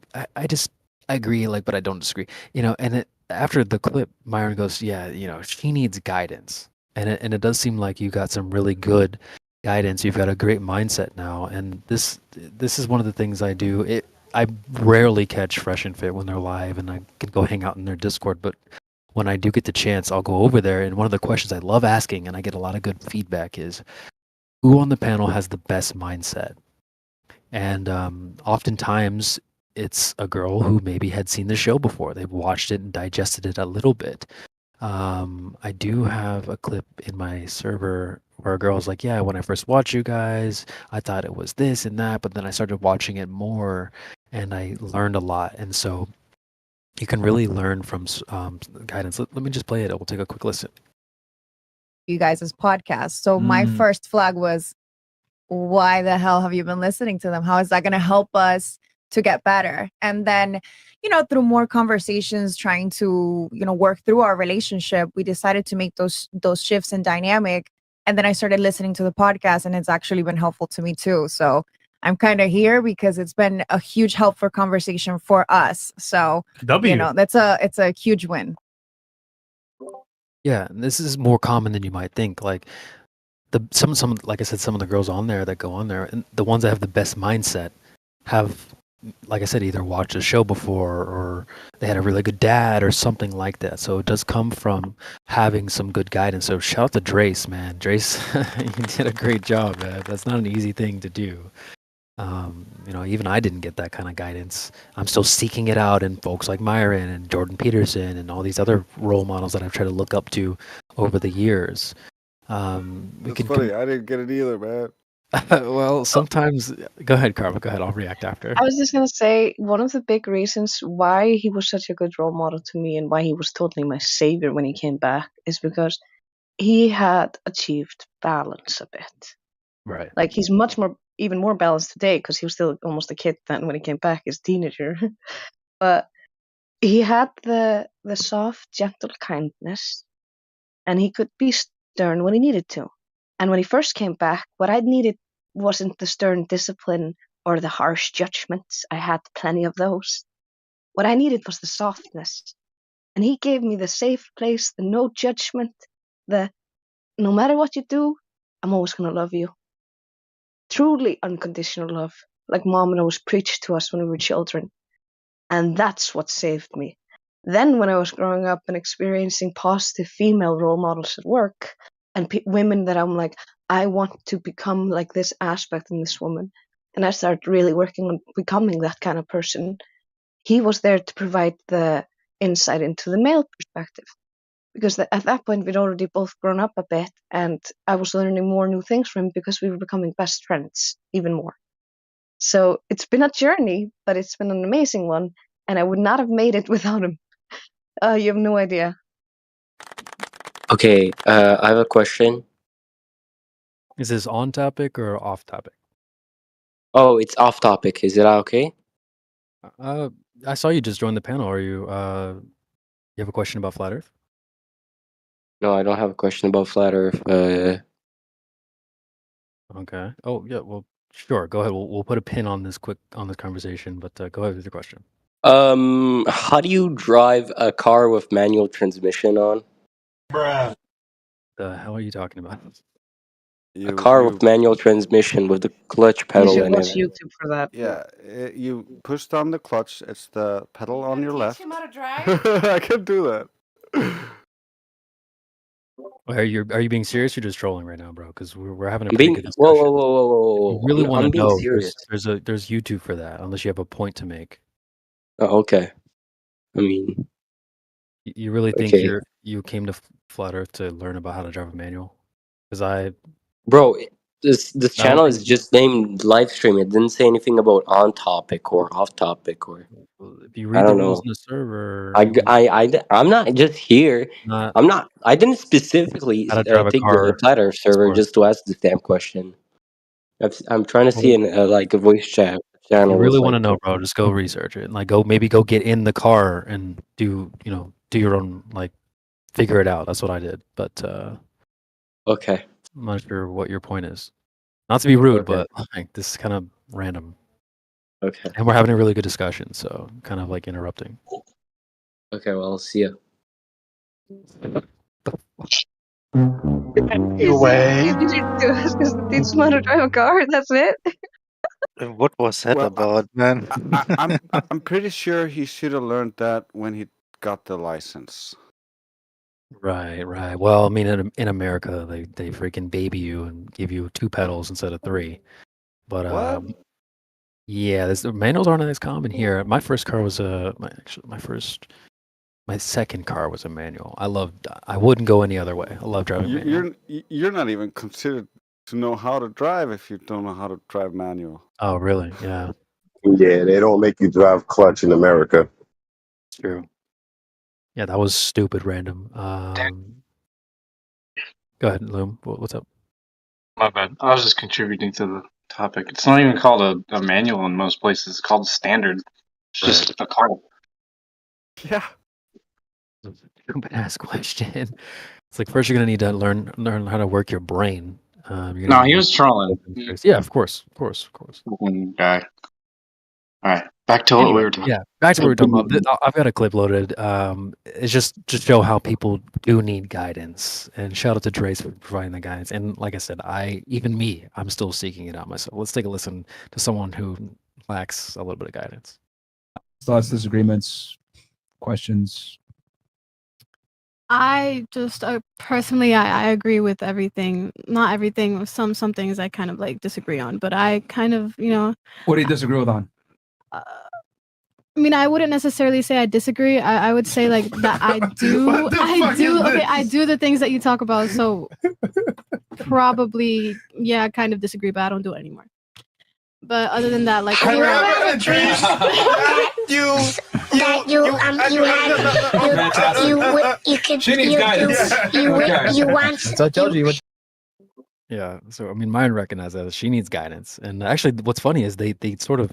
agree, like, but I don't disagree. And after the clip, Myron goes, yeah, she needs guidance. And it does seem like you got some really good guidance. You've got a great mindset now. And this is one of the things I do. I rarely catch Fresh and Fit when they're live, and I can go hang out in their Discord, but when I do get the chance, I'll go over there. And one of the questions I love asking, and I get a lot of good feedback, is who on the panel has the best mindset? And oftentimes it's a girl who maybe had seen the show before. They've watched it and digested it a little bit. I do have a clip in my server where a girl's like, yeah, when I first watched you guys, I thought it was this and that, but then I started watching it more and I learned a lot. And so you can really learn from guidance. Let me just play it. We'll take a quick listen.
You guys' podcast. So my first flag was, why the hell have you been listening to them? How is that going to help us to get better? And then, through more conversations, trying to, work through our relationship, we decided to make those shifts in dynamic. And then I started listening to the podcast, and it's actually been helpful to me too. So I'm kind of here because it's been a huge help for conversation for us. So, it's a huge win.
Yeah, and this is more common than you might think. Like some like I said, some of the girls on there that go on there, and the ones that have the best mindset have, like I said, either watched a show before or they had a really good dad or something like that. So it does come from having some good guidance. So shout out to Drace, man. Drace, you did a great job, man. That's not an easy thing to do. Even I didn't get that kind of guidance. I'm still seeking it out in folks like Myron and Jordan Peterson and all these other role models that I've tried to look up to over the years.
It's funny. I didn't get it either, man.
Well, sometimes. Go ahead, Karma. Go ahead. I'll react after.
I was just going to say, one of the big reasons why he was such a good role model to me and why he was totally my savior when he came back is because he had achieved balance a bit.
Right.
Like, he's even more balanced today because he was still almost a kid then when he came back as a teenager. But he had the soft, gentle kindness, and he could be stern when he needed to. And when he first came back, what I needed wasn't the stern discipline or the harsh judgments. I had plenty of those. What I needed was the softness. And he gave me the safe place, the no judgment, the no matter what you do, I'm always going to love you. Truly unconditional love, like Mom and always preached to us when we were children. And that's what saved me. Then, when I was growing up and experiencing positive female role models at work and women that I'm like, I want to become like this aspect in this woman, and I started really working on becoming that kind of person, he was there to provide the insight into the male perspective. Because at that point, we'd already both grown up a bit, and I was learning more new things from him because we were becoming best friends even more. So it's been a journey, but it's been an amazing one, and I would not have made it without him. You have no idea.
Okay, I have a question.
Is this on topic or off topic?
Oh, it's off topic. Is it okay?
I saw you just joined the panel. Are you you have a question about Flat Earth?
No, I don't have a question about Flat Earth.
Okay. Oh yeah. Well, sure. Go ahead. We'll put a pin on this conversation. But go ahead with your question.
How do you drive a car with manual transmission on?
Bruh. The hell are you talking about?
A car with manual transmission with the clutch
You
pedal
should
and
watch
everything.
YouTube for that.
Yeah, you push down the clutch. It's the pedal on your left.
Teach him how to drive.
I can do that.
Are you being serious or just trolling right now, bro? Because we're having a
I'm
pretty
being
good
whoa,
discussion.
whoa, whoa, whoa, whoa, whoa.
If you really want
I'm
to
being
know,
serious.
there's YouTube for that. Unless you have a point to make.
Oh, okay. I mean,
You really think
okay,
you came to Flat Earth to learn about how to drive a manual? Because
bro. This
I don't
channel is
think
just named live stream. It didn't say anything about on topic or off topic or
if you
I
read the
don't
rules
know.
in the server,
I'm not just here.
not
I didn't specifically
how to drive a
pick the
car.
Flat Earth server
Discord.
just to ask this damn question. I'm trying to see
Well,
in like a voice chat
if you
channel
really
was
want to
like.
know, bro, just go research it and like go get in the car and do your own like figure it out. That's what I did. But
Okay.
I'm not sure what your point is. Not to be rude,
Okay.
but like this is kind of random.
Okay.
And we're having a really good discussion, so kind of like interrupting.
Okay. Well, I'll see you.
Anyway. You should do us because teach him how to drive a car. That's it.
What was that about, man?
I'm pretty sure he should have learned that when he got the license.
Right. Well, I mean, in America, they freaking baby you and give you 2 pedals instead of 3. But
What?
yeah, manuals aren't as common here. My first car was my second car was a manual. I wouldn't go any other way. I love driving manual.
You're not even considered to know how to drive if you don't know how to drive manual.
Oh, really? Yeah,
Yeah, they don't make you drive clutch in America.
it's true. Yeah, that was stupid random. Go ahead, Loom. What's up?
My bad. I was just contributing to the topic. It's not even called a manual in most places. It's called a standard. It's just a car.
Yeah.
Stupid ass question. It's like first you're gonna need to learn how to work your brain. You're gonna
No,
need
he
to-
was trolling.
Yeah, of course.
Fucking guy. All right, back to what we were talking.
Yeah, back to what we were talking about. I've got a clip loaded. It's just to show how people do need guidance. And shout out to Trace for providing the guidance. And like I said, I'm still seeking it out myself. Let's take a listen to someone who lacks a little bit of guidance.
Thoughts, disagreements, questions.
I just personally, I agree with everything. Not everything. Some things I kind of like disagree on, but I kind of
What do you disagree with on?
I mean, I wouldn't necessarily say I disagree. I would say like that I do. I do the things that you talk about. So probably, yeah, kind of disagree, but I don't do it anymore. But other than that, like
So I told you. Yeah, so I mean, mine recognized that she needs guidance. And actually, what's funny is they sort of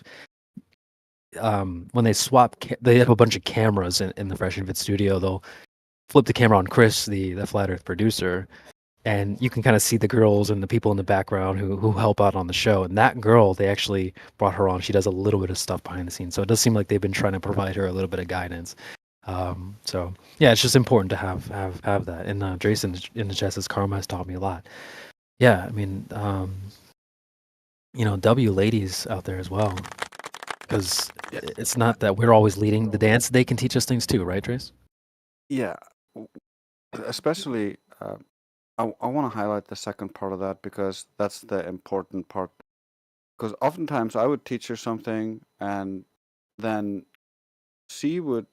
when they swap, they have a bunch of cameras in the Fresh and Fit studio. They'll flip the camera on Chris, the Flat Earth producer, and you can kind of see the girls and the people in the background who help out on the show. And that girl, they actually brought her on. She does a little bit of stuff behind the scenes, so it does seem like they've been trying to provide her a little bit of guidance. So yeah, it's just important to have that. And Jason in the chat says karma has taught me a lot. Yeah, I mean, W ladies out there as well. Because it's not that we're always leading the dance. They can teach us things too, right, Trace?
Yeah, especially I want to highlight the second part of that because that's the important part. Because oftentimes I would teach her something and then she would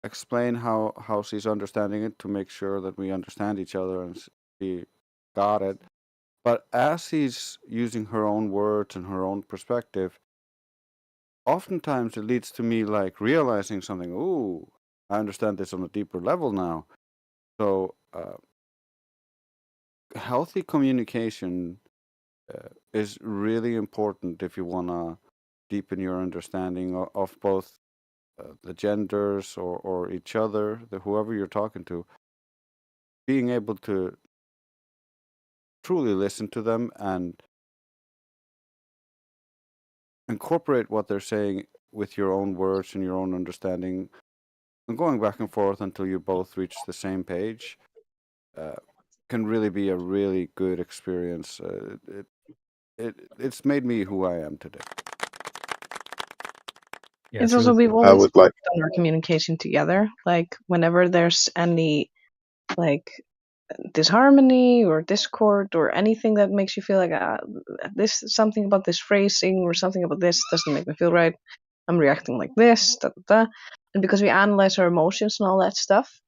explain how she's understanding it to make sure that we understand each other and she got it. But as she's using her own words and her own perspective, oftentimes it leads to me like realizing something. Ooh, I understand this on a deeper level now. So healthy communication is really important if you want to deepen your understanding of both the genders or each other, whoever you're talking to. Being able to truly listen to them and incorporate what they're saying with your own words and your own understanding and going back and forth until you both reach the same page can really be a really good experience. It's made me who I am today.
Yeah,
It's
it's
also
really
we've
cool.
always
would like
worked on our communication together. Like whenever there's any like disharmony or discord or anything that makes you feel like this something about this phrasing or something about this doesn't make me feel right. I'm reacting like this, da, da, da. And because we analyze our emotions and all that stuff,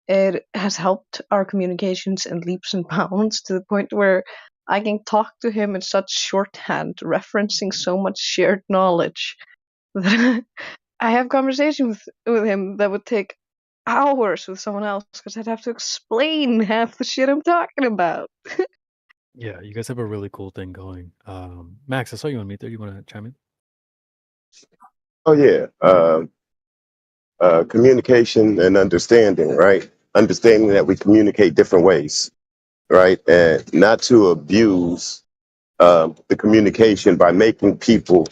it has helped our communications in leaps and bounds to the point where I can talk to him in such shorthand, referencing so much shared knowledge that I have conversations with him that would take hours with someone else because I'd have to explain half the shit I'm talking about.
Yeah, you guys have a really cool thing going. Max, I saw you on mute there. You want to chime in?
Oh yeah, communication and understanding, right? Understanding that we communicate different ways, right? And not to abuse the communication by making people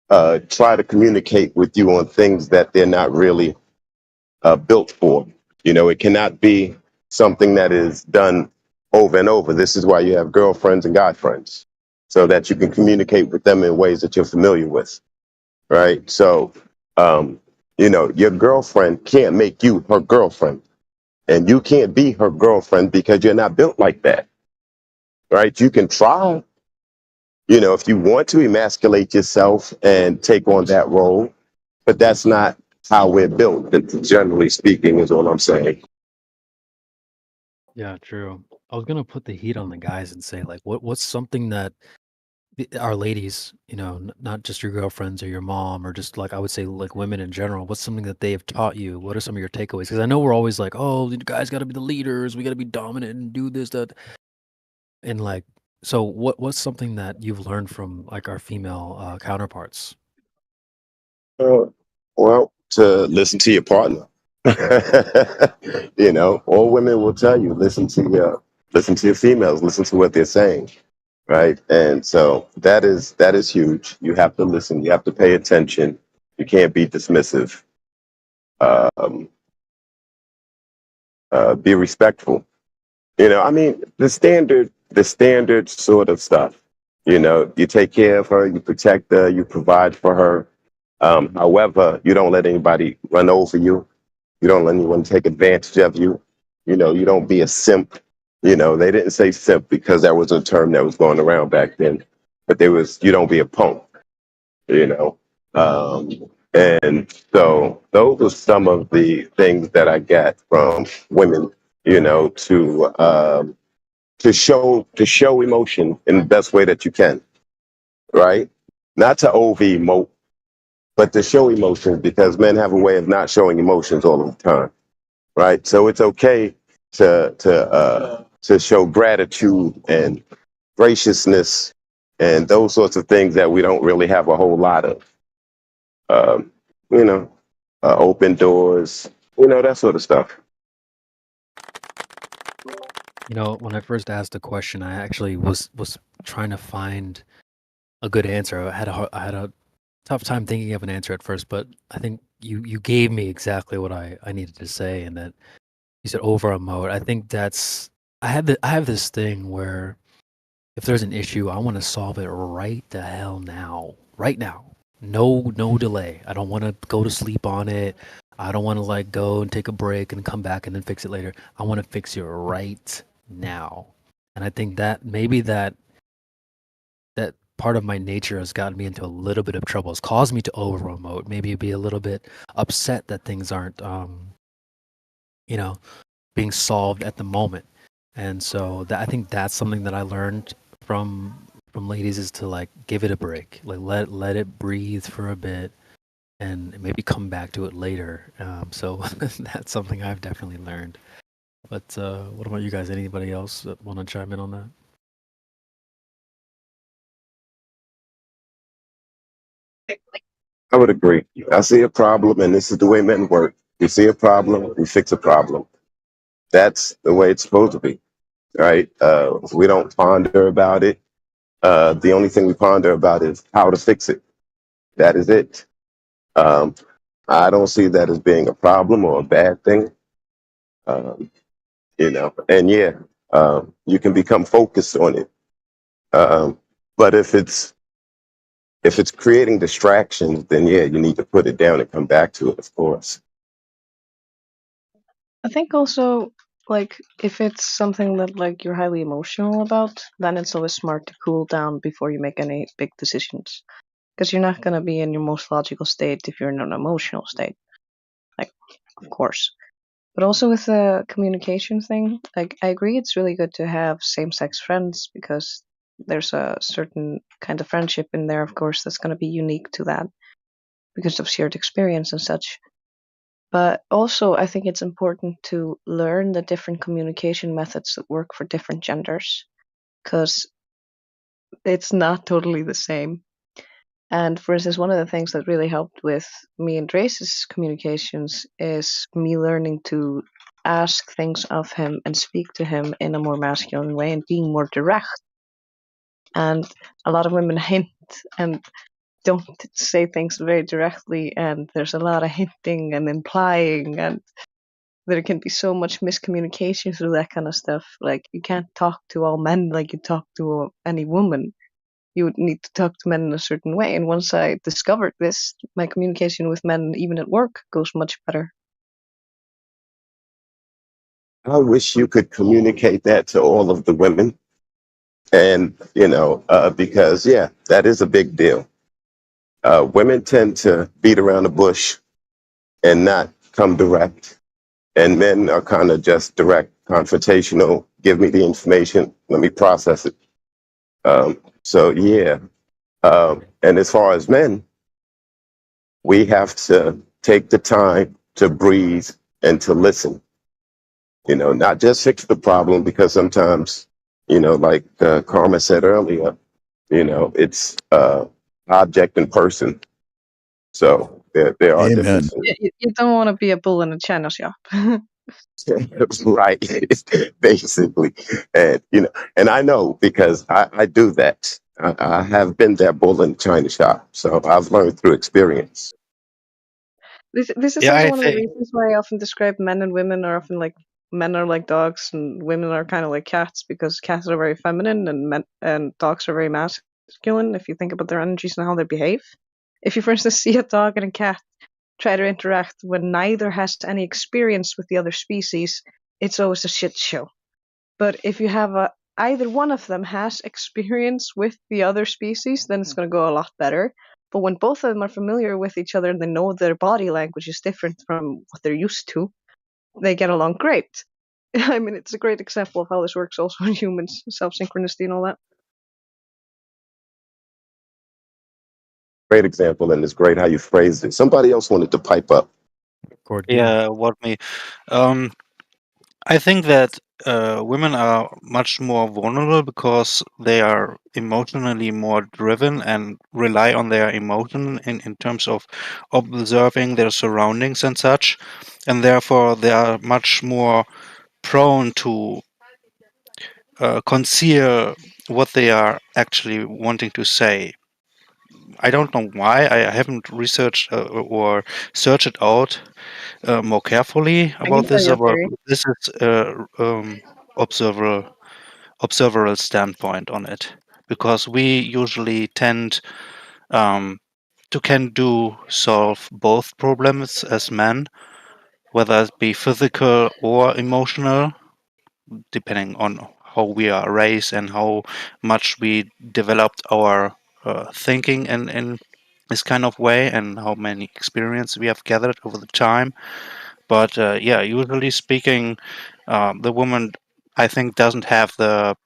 try to communicate with you on things that they're not really built for. You know, it cannot be something that is done over and over. This is why you have girlfriends and guy friends, so that you can communicate with them in ways that you're familiar with, right? So, you know, your girlfriend can't make you her girlfriend, and you can't be her girlfriend because you're not built like that, right? You can try, you know, if you want to emasculate yourself and take on that role, but that's not how we're built, generally speaking, is all I'm saying.
Yeah, true. I was gonna put the heat on the guys and say, like, what's something that our ladies, not just your girlfriends or your mom, or just like I would say, like women in general. What's something that they have taught you? What are some of your takeaways? Because I know we're always like, oh, the guys got to be the leaders. We got to be dominant and do this, that, and like, so what's something that you've learned from like our female counterparts?
Well, to listen to your partner. You know, all women will tell you, listen to your females, listen to what they're saying, right? And so that is huge. You have to listen. You have to pay attention. You can't be dismissive. Be respectful. You know, I mean, the standard sort of stuff. You know, you take care of her, you protect her, you provide for her. However, you don't let anybody run over you. You don't let anyone take advantage of you. You know, you don't be a simp. You know, they didn't say simp because that was a term that was going around back then, but there was, you don't be a punk, you know. And so those are some of the things that I got from women, you know, to show emotion in the best way that you can, right? Not to over emote, but to show emotions, because men have a way of not showing emotions all of the time, right? So it's okay to show gratitude and graciousness and those sorts of things that we don't really have a whole lot of. You know, open doors, you know, that sort of stuff.
When I first asked the question, I actually was trying to find a good answer. I had a tough time thinking of an answer at first, but I think you gave me exactly what I needed to say, and that you said over emote. I think that's I have this thing where if there's an issue, I want to solve it right the hell now, right now. No delay. I don't want to go to sleep on it. I don't want to like go and take a break and come back and then fix it later. I want to fix it right now. And I think that maybe that part of my nature has gotten me into a little bit of trouble. It's caused me to over emote, maybe be a little bit upset that things aren't you know, being solved at the moment. And so that, I think that's something that I learned from ladies is to like give it a break, like let it breathe for a bit, and maybe come back to it later. So that's something I've definitely learned. But what about you guys? Anybody else that want to chime in on that?
I would agree. I see a problem, and this is the way men work. We see a problem, we fix a problem. That's the way it's supposed to be, right? We don't ponder about it. The only thing we ponder about is how to fix it. That is it. I don't see that as being a problem or a bad thing. And yeah, you can become focused on it. But if it's creating distractions, then yeah, you need to put it down and come back to it, of course.
I think also, like, if it's something that like you're highly emotional about, then it's always smart to cool down before you make any big decisions, because you're not gonna be in your most logical state if you're in an emotional state. Like, of course. But also with the communication thing, like I agree it's really good to have same-sex friends because there's a certain kind of friendship in there, of course, that's going to be unique to that because of shared experience and such. But also, I think it's important to learn the different communication methods that work for different genders because it's not totally the same. And for instance, one of the things that really helped with me and Drace's communications is me learning to ask things of him and speak to him in a more masculine way and being more direct. And a lot of women hint and don't say things very directly, and there's a lot of hinting and implying, and there can be so much miscommunication through that kind of stuff. Like, you can't talk to all men like you talk to any woman. You would need to talk to men in a certain way. And once I discovered this, my communication with men, even at work, goes much better.
I wish you could communicate that to all of the women. And, because, yeah, that is a big deal. Women tend to beat around the bush and not come direct. And men are kind of just direct, confrontational, give me the information, let me process it. So, yeah. And as far as men, we have to take the time to breathe and to listen. Not just fix the problem, because sometimes, like Karma said earlier, it's object and person. So there are differences.
You don't want to be a bull in a china shop.
Right, basically. And I know because I do that. I have been that bull in the china shop. So I've learned through experience.
This is
Yeah,
also
I
one of the
think
reasons why I often describe men and women are often like men are like dogs and women are kind of like cats, because cats are very feminine and dogs are very masculine if you think about their energies and how they behave. If you, for instance, see a dog and a cat try to interact when neither has any experience with the other species, it's always a shit show. But if you have either one of them has experience with the other species, then it's going to go a lot better. But when both of them are familiar with each other and they know their body language is different from what they're used to, they get along great. I mean, it's a great example of how this works also in humans, self-synchronicity and all that.
Great example, and it's great how you phrased it. Somebody else wanted to pipe up.
yeah, I think that women are much more vulnerable because they are emotionally more driven and rely on their emotion in terms of observing their surroundings and such, and therefore they are much more prone to conceal what they are actually wanting to say. I don't know why. I haven't researched or searched it out more carefully
I
about
can tell
this.
you a
About
theory.
this is observer standpoint on it, because we usually tend can do solve both problems as men, whether it be physical or emotional, depending on how we are raised and how much we developed our thinking in this kind of way, and how many experience we have gathered over the time. But yeah, usually speaking, the woman, I think, doesn't have the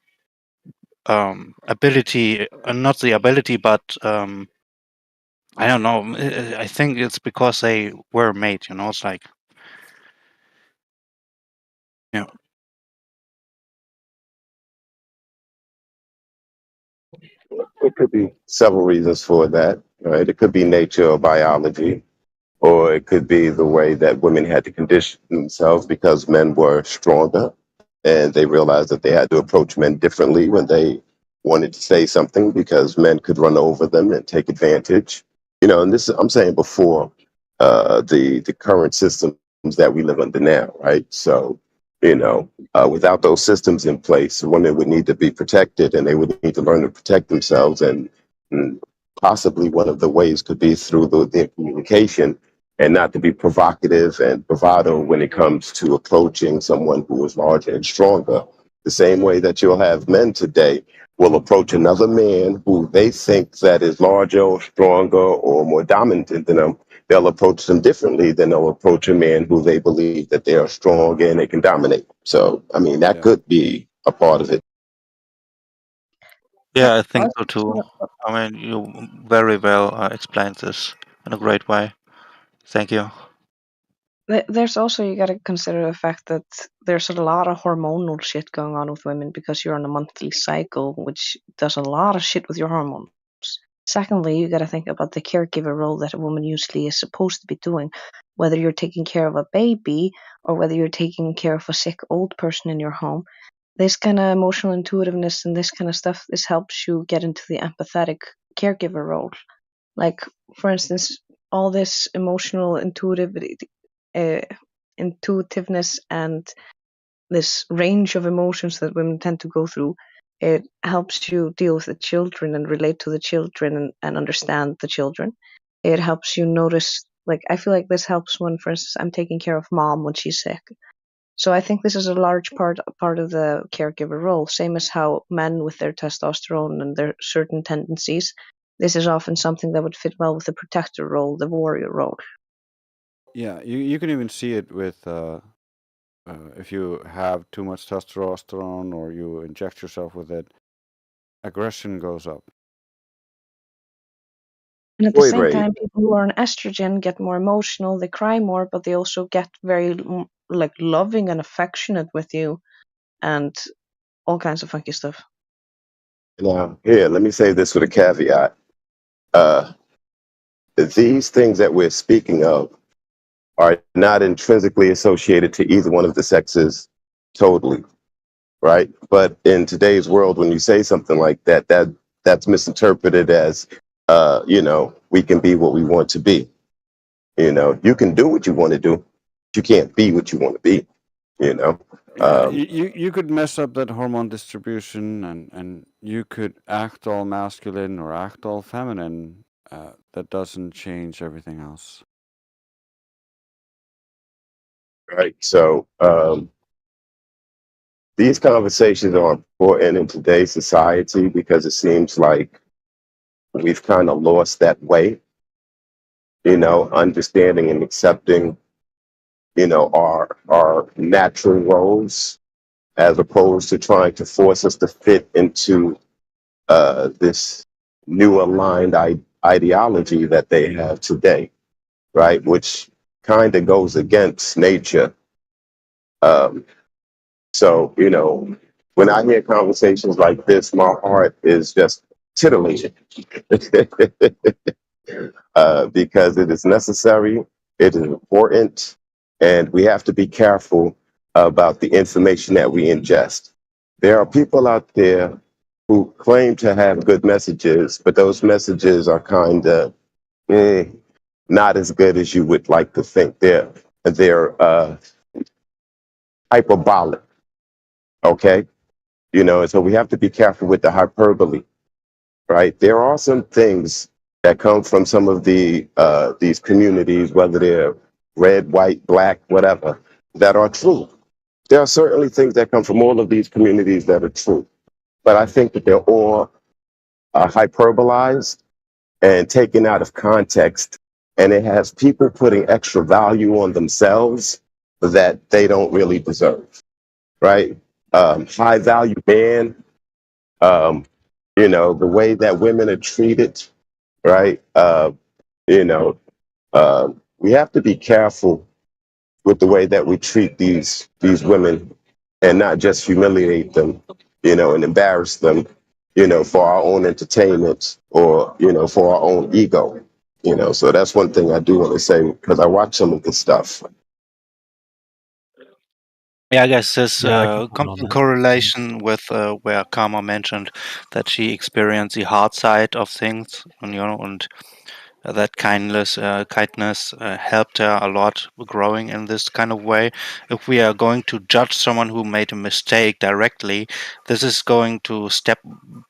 ability, not the ability, but I don't know. I think it's because they were made. It's like, you know.
It could be several reasons for that, right? It could be nature or biology, or it could be the way that women had to condition themselves because men were stronger and they realized that they had to approach men differently when they wanted to say something because men could run over them and take advantage. And this I'm saying before the current systems that we live under now, right? So, without those systems in place, women would need to be protected and they would need to learn to protect themselves. And possibly one of the ways could be through their communication and not to be provocative and bravado when it comes to approaching someone who is larger and stronger. The same way that you'll have men today will approach another man who they think that is larger or stronger or more dominant than them. They'll approach them differently than they'll approach a man who they believe that they are strong and they can dominate. So, I mean, that could be a part of it.
Yeah, I think so too. I mean, you very well explained this in a great way. Thank you.
There's also, you got to consider the fact that there's a lot of hormonal shit going on with women because you're on a monthly cycle, which does a lot of shit with your hormones. Secondly, you got to think about the caregiver role that a woman usually is supposed to be doing, whether you're taking care of a baby or whether you're taking care of a sick old person in your home. This kind of emotional intuitiveness and this kind of stuff, this helps you get into the empathetic caregiver role. Like, for instance, all this emotional intuitiveness and this range of emotions that women tend to go through, it helps you deal with the children and relate to the children and understand the children. It helps you notice, like, I feel like this helps when, for instance, I'm taking care of mom when she's sick. So I think this is a large part of the caregiver role, same as how men with their testosterone and their certain tendencies, this is often something that would fit well with the protector role, the warrior role.
Yeah, you can even see it with if you have too much testosterone or you inject yourself with it, aggression goes up.
And at the same time, people who are on estrogen get more emotional, they cry more, but they also get very like loving and affectionate with you and all kinds of funky stuff.
Now, here, let me say this with a caveat. These things that we're speaking of are not intrinsically associated to either one of the sexes totally, right? But in today's world, when you say something like that, that's misinterpreted as, we can be what we want to be. You can do what you want to do, but you can't be what you want to be,
You could mess up that hormone distribution and you could act all masculine or act all feminine. That doesn't change everything else.
Right. So these conversations are important in today's society because it seems like we've kind of lost that way, understanding and accepting, our natural roles as opposed to trying to force us to fit into this new aligned ideology that they have today, right? Which kind of goes against nature. So, when I hear conversations like this, my heart is just titillating because it is necessary, it is important, and we have to be careful about the information that we ingest. There are people out there who claim to have good messages, but those messages are kind of not as good as you would like to think. They're hyperbolic. Okay. And so we have to be careful with the hyperbole, right? There are some things that come from some of these communities, whether they're red, white, black, whatever, that are true. There are certainly things that come from all of these communities that are true, but I think that they're all hyperbolized and taken out of context, and it has people putting extra value on themselves that they don't really deserve, right? High value man, the way that women are treated, right? We have to be careful with the way that we treat these women and not just humiliate them, and embarrass them, for our own entertainment or, for our own ego, So that's one thing I do want to say because I watch some of this stuff.
Yeah, I guess this
Yeah, I can comment
comes
on
in
that.
correlation with where Karma mentioned that she experienced the hard side of things, and that kindness helped her a lot growing in this kind of way. If we are going to judge someone who made a mistake directly, this is going to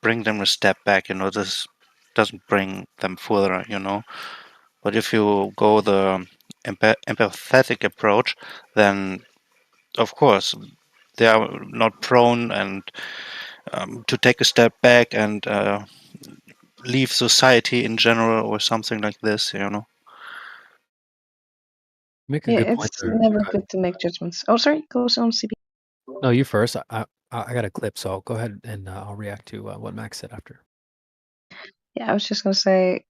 bring them a step back. This doesn't bring them further. But if you go the empathetic approach, then of course they are not prone and to take a step back and leave society in general or something like this.
Make a
Yeah,
good point
it's
there.
never good to make judgments. Oh, sorry, goes on CB.
No, you first. I got a clip, so I'll go ahead and I'll react to what Max said after.
Yeah, I was just gonna say,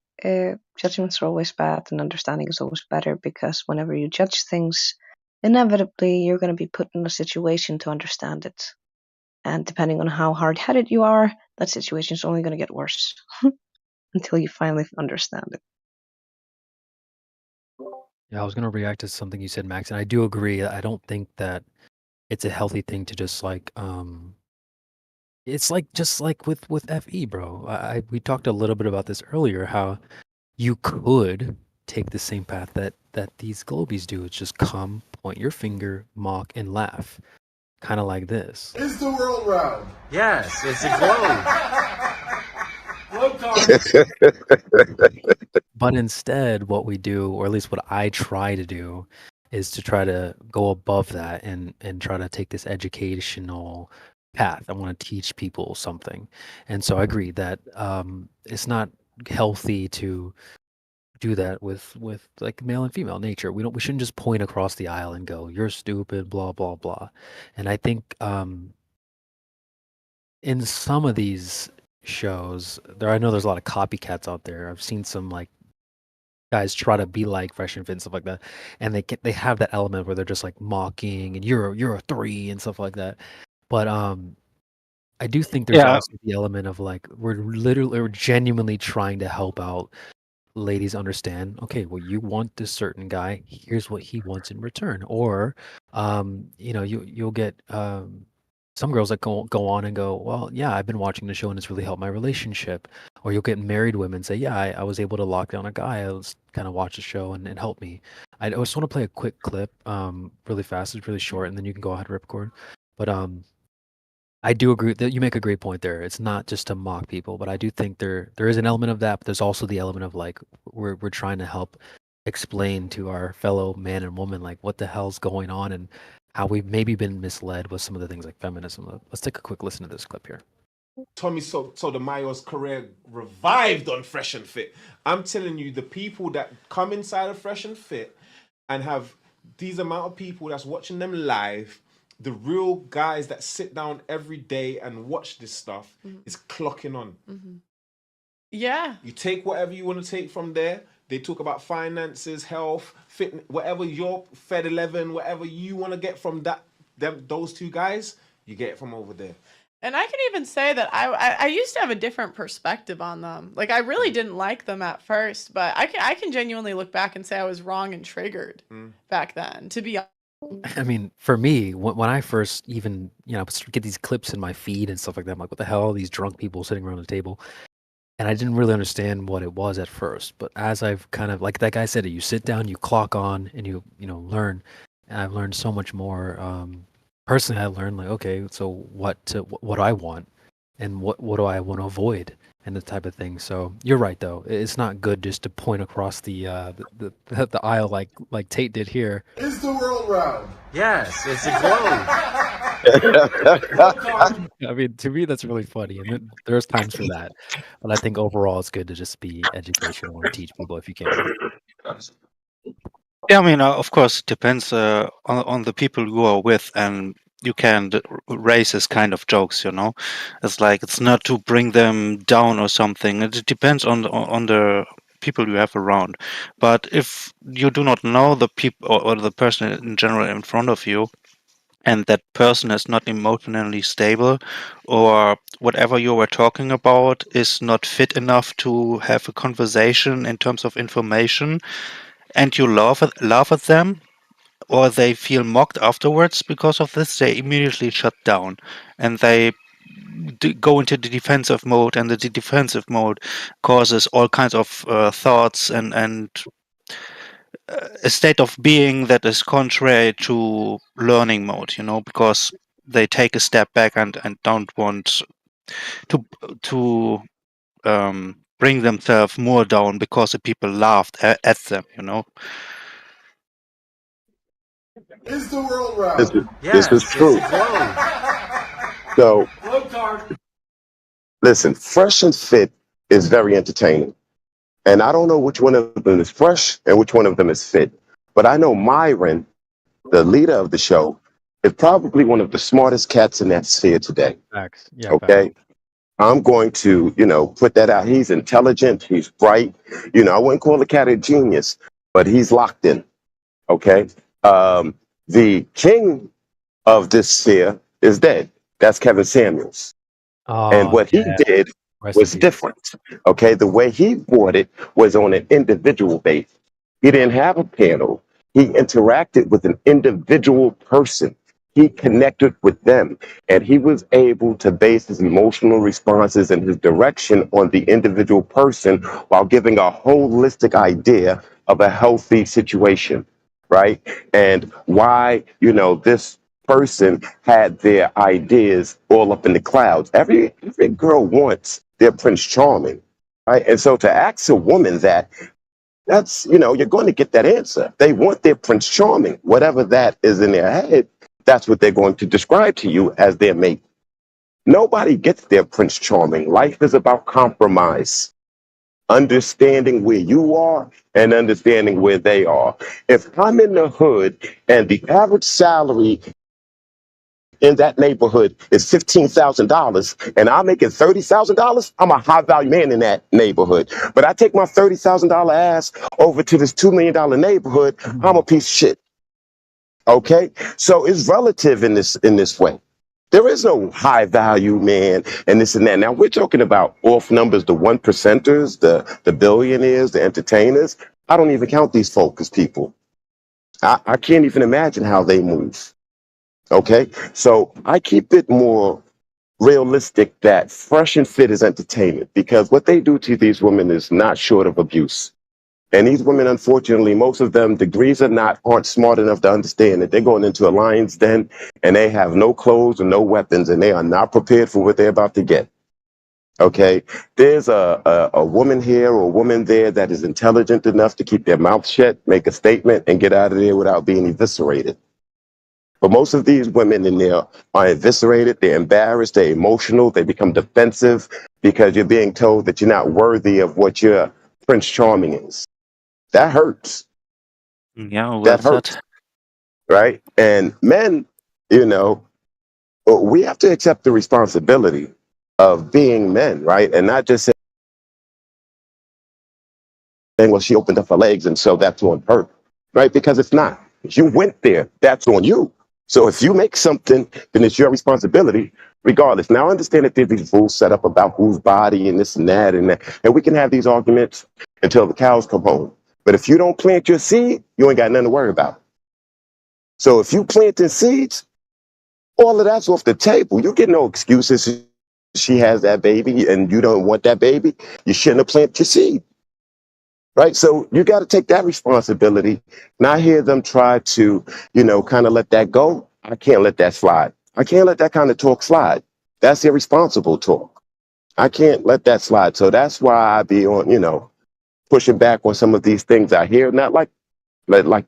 judgments are always bad, and understanding is always better because whenever you judge things, inevitably you're gonna be put in a situation to understand it, and depending on how hard-headed you are, that situation is only gonna get worse until you finally understand it.
Yeah, I was gonna react to something you said, Max, and I do agree. I don't think that it's a healthy thing to just it's like just like with FE, bro. We talked a little bit about this earlier, how you could take the same path that these globies do. It's just come, point your finger, mock, and laugh, kind of like this.
Is the world round?
Yes, it's a globe.
But instead, what we do, or at least what I try to do, is to try to go above that and try to take this educational path. I want to teach people something, and so I agree that it's not healthy to do that with like male and female nature. We shouldn't just point across the aisle and go, "You're stupid," blah blah blah. And I think in some of these shows, I know there's a lot of copycats out there. I've seen some like guys try to be like Fresh and Fit and stuff like that, and they have that element where they're just like mocking and you're a 3 and stuff like that. But I do think there's
Yeah.
also the element of like we're genuinely trying to help out ladies understand, okay, well, you want this certain guy, here's what he wants in return. Or you'll get some girls that go on and go, well, yeah, I've been watching the show and it's really helped my relationship. Or you'll get married women say, yeah, I was able to lock down a guy. I was kind of watch the show and help me. I just want to play a quick clip really fast. It's really short, and then you can go ahead and record. But I do agree that you make a great point there. It's not just to mock people, but I do think there is an element of that, but there's also the element of like we're trying to help explain to our fellow man and woman like what the hell's going on and how we've maybe been misled with some of the things like feminism. Let's take a quick listen to this clip here.
Tommy Sotomayor's career revived on Fresh and Fit. I'm telling you, the people that come inside of Fresh and Fit and have these amount of people that's watching them live, the real guys that sit down every day and watch this stuff is clocking on.
Yeah.
You take whatever you want to take from there. They talk about finances, health, fitness, whatever your Fed 11, whatever you want to get from those two guys, you get it from over there.
And I can even say that I used to have a different perspective on them. Like I really didn't like them at first, but I can genuinely look back and say I was wrong and triggered back then. To be honest.
I mean, for me, when I first even get these clips in my feed and stuff like that, I'm like, what the hell? These drunk people sitting around the table. And I didn't really understand what it was at first, but as I've kind of, like that guy said, you sit down, you clock on, and you learn. And I've learned so much more. Personally, I learned like, okay, so what do I want, and what do I want to avoid? and the type of thing. So you're right, though. It's not good just to point across the aisle like Tate did here.
Is the world round? Yes, it's a globe.
I mean, to me, that's really funny, and there's times for that. But I think overall, it's good to just be educational and teach people if you can.
Yeah, I mean, of course, it depends on the people you are with, and you can raise this kind of jokes. It's like it's not to bring them down or something. It depends on the people you have around. But if you do not know the people or the person in general in front of you, and that person is not emotionally stable, or whatever you were talking about is not fit enough to have a conversation in terms of information, and you laugh at them, or they feel mocked afterwards because of this, they immediately shut down and they go into the defensive mode, and the defensive mode causes all kinds of thoughts and a state of being that is contrary to learning mode, because they take a step back and don't want to bring themselves more down because the people laughed at them.
Is the world round?
This is true. So, listen, Fresh and Fit is very entertaining. And I don't know which one of them is fresh and which one of them is fit. But I know Myron, the leader of the show, is probably one of the smartest cats in that sphere today.
Facts. Yeah.
Okay.
Facts.
I'm going to, put that out. He's intelligent. He's bright. I wouldn't call the cat a genius, but he's locked in. Okay. The king of this sphere is dead. That's Kevin Samuels. And what he did was different. Okay. The way he brought it was on an individual basis. He didn't have a panel. He interacted with an individual person. He connected with them, and he was able to base his emotional responses and his direction on the individual person while giving a holistic idea of a healthy situation, right? And why, this person had their ideas all up in the clouds. Every girl wants their Prince Charming, right? And so to ask a woman that's, you're going to get that answer. They want their Prince Charming, whatever that is in their head. That's what they're going to describe to you as their mate. Nobody gets their Prince Charming. Life is about compromise, understanding where you are and understanding where they are. If I'm in the hood and the average salary in that neighborhood is $15,000 and I'm making $30,000, I'm a high value man in that neighborhood. But I take my $30,000 ass over to this $2 million neighborhood, I'm a piece of shit. Okay, so it's relative in this way. There is no high value man and this and that. Now we're talking about off numbers, the 1%ers, the billionaires, the entertainers. I don't even count these folks as people. I can't even imagine how they move. Okay, so I keep it more realistic that Fresh and Fit is entertainment, because what they do to these women is not short of abuse. And these women, unfortunately, most of them, degrees aren't smart enough to understand that they're going into a lion's den and they have no clothes and no weapons and they are not prepared for what they're about to get. Okay, there's a woman here or a woman there that is intelligent enough to keep their mouth shut, make a statement, and get out of there without being eviscerated. But most of these women in there are eviscerated, they're embarrassed, they're emotional, they become defensive because you're being told that you're not worthy of what your Prince Charming is. That hurts.
Yeah, well,
that hurts. Right? And men, we have to accept the responsibility of being men, right? And not just saying, well, she opened up her legs and so that's on her, right? Because it's not. If you went there, that's on you. So if you make something, then it's your responsibility, regardless. Now, I understand that there's these rules set up about whose body and this and that, and we can have these arguments until the cows come home. But if you don't plant your seed, you ain't got nothing to worry about. So if you planting seeds, all of that's off the table. You get no excuses. She has that baby and you don't want that baby. You shouldn't have planted your seed. Right? So you got to take that responsibility. Not hear them try to, kind of let that go. I can't let that slide. I can't let that kind of talk slide. That's irresponsible talk. I can't let that slide. So that's why I be on, pushing back on some of these things I hear. Not like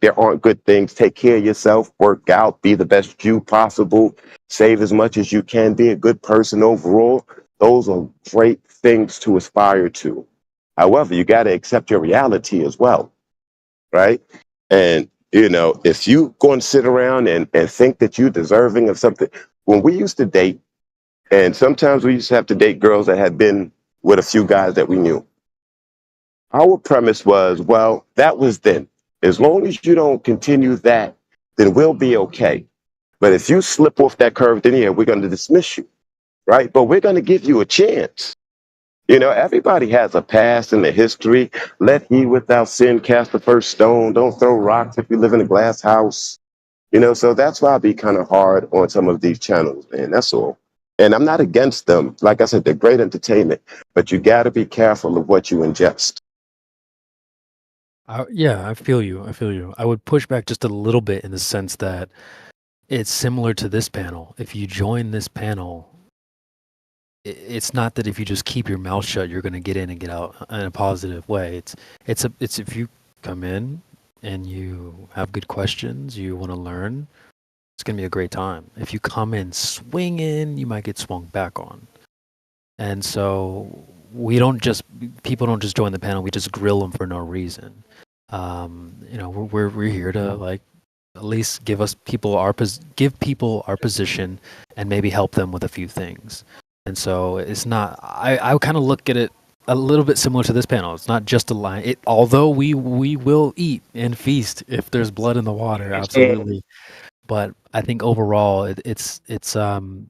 there aren't good things. Take care of yourself, work out, be the best you possible, save as much as you can, be a good person overall. Those are great things to aspire to. However, you got to accept your reality as well, right? And, if you go and sit around and think that you're deserving of something, when we used to date, and sometimes we used to have to date girls that had been with a few guys that we knew. Our premise was, well, that was then. As long as you don't continue that, then we'll be okay. But if you slip off that curve, then yeah, we're going to dismiss you, right? But we're going to give you a chance. Everybody has a past and a history. Let he without sin cast the first stone. Don't throw rocks if you live in a glass house. So that's why I be kind of hard on some of these channels, man. That's all. And I'm not against them. Like I said, they're great entertainment, but you got to be careful of what you ingest.
Yeah, I feel you. I feel you. I would push back just a little bit in the sense that it's similar to this panel. If you join this panel, it's not that if you just keep your mouth shut, you're going to get in and get out in a positive way. It's if you come in and you have good questions, you want to learn, it's going to be a great time. If you come in swinging, you might get swung back on. And so people don't just join the panel. We just grill them for no reason. We're here to at least give people our position and maybe help them with a few things. And so it's not. I kind of look at it a little bit similar to this panel. It's not just a line. Although we will eat and feast if there's blood in the water, absolutely. But I think overall it's an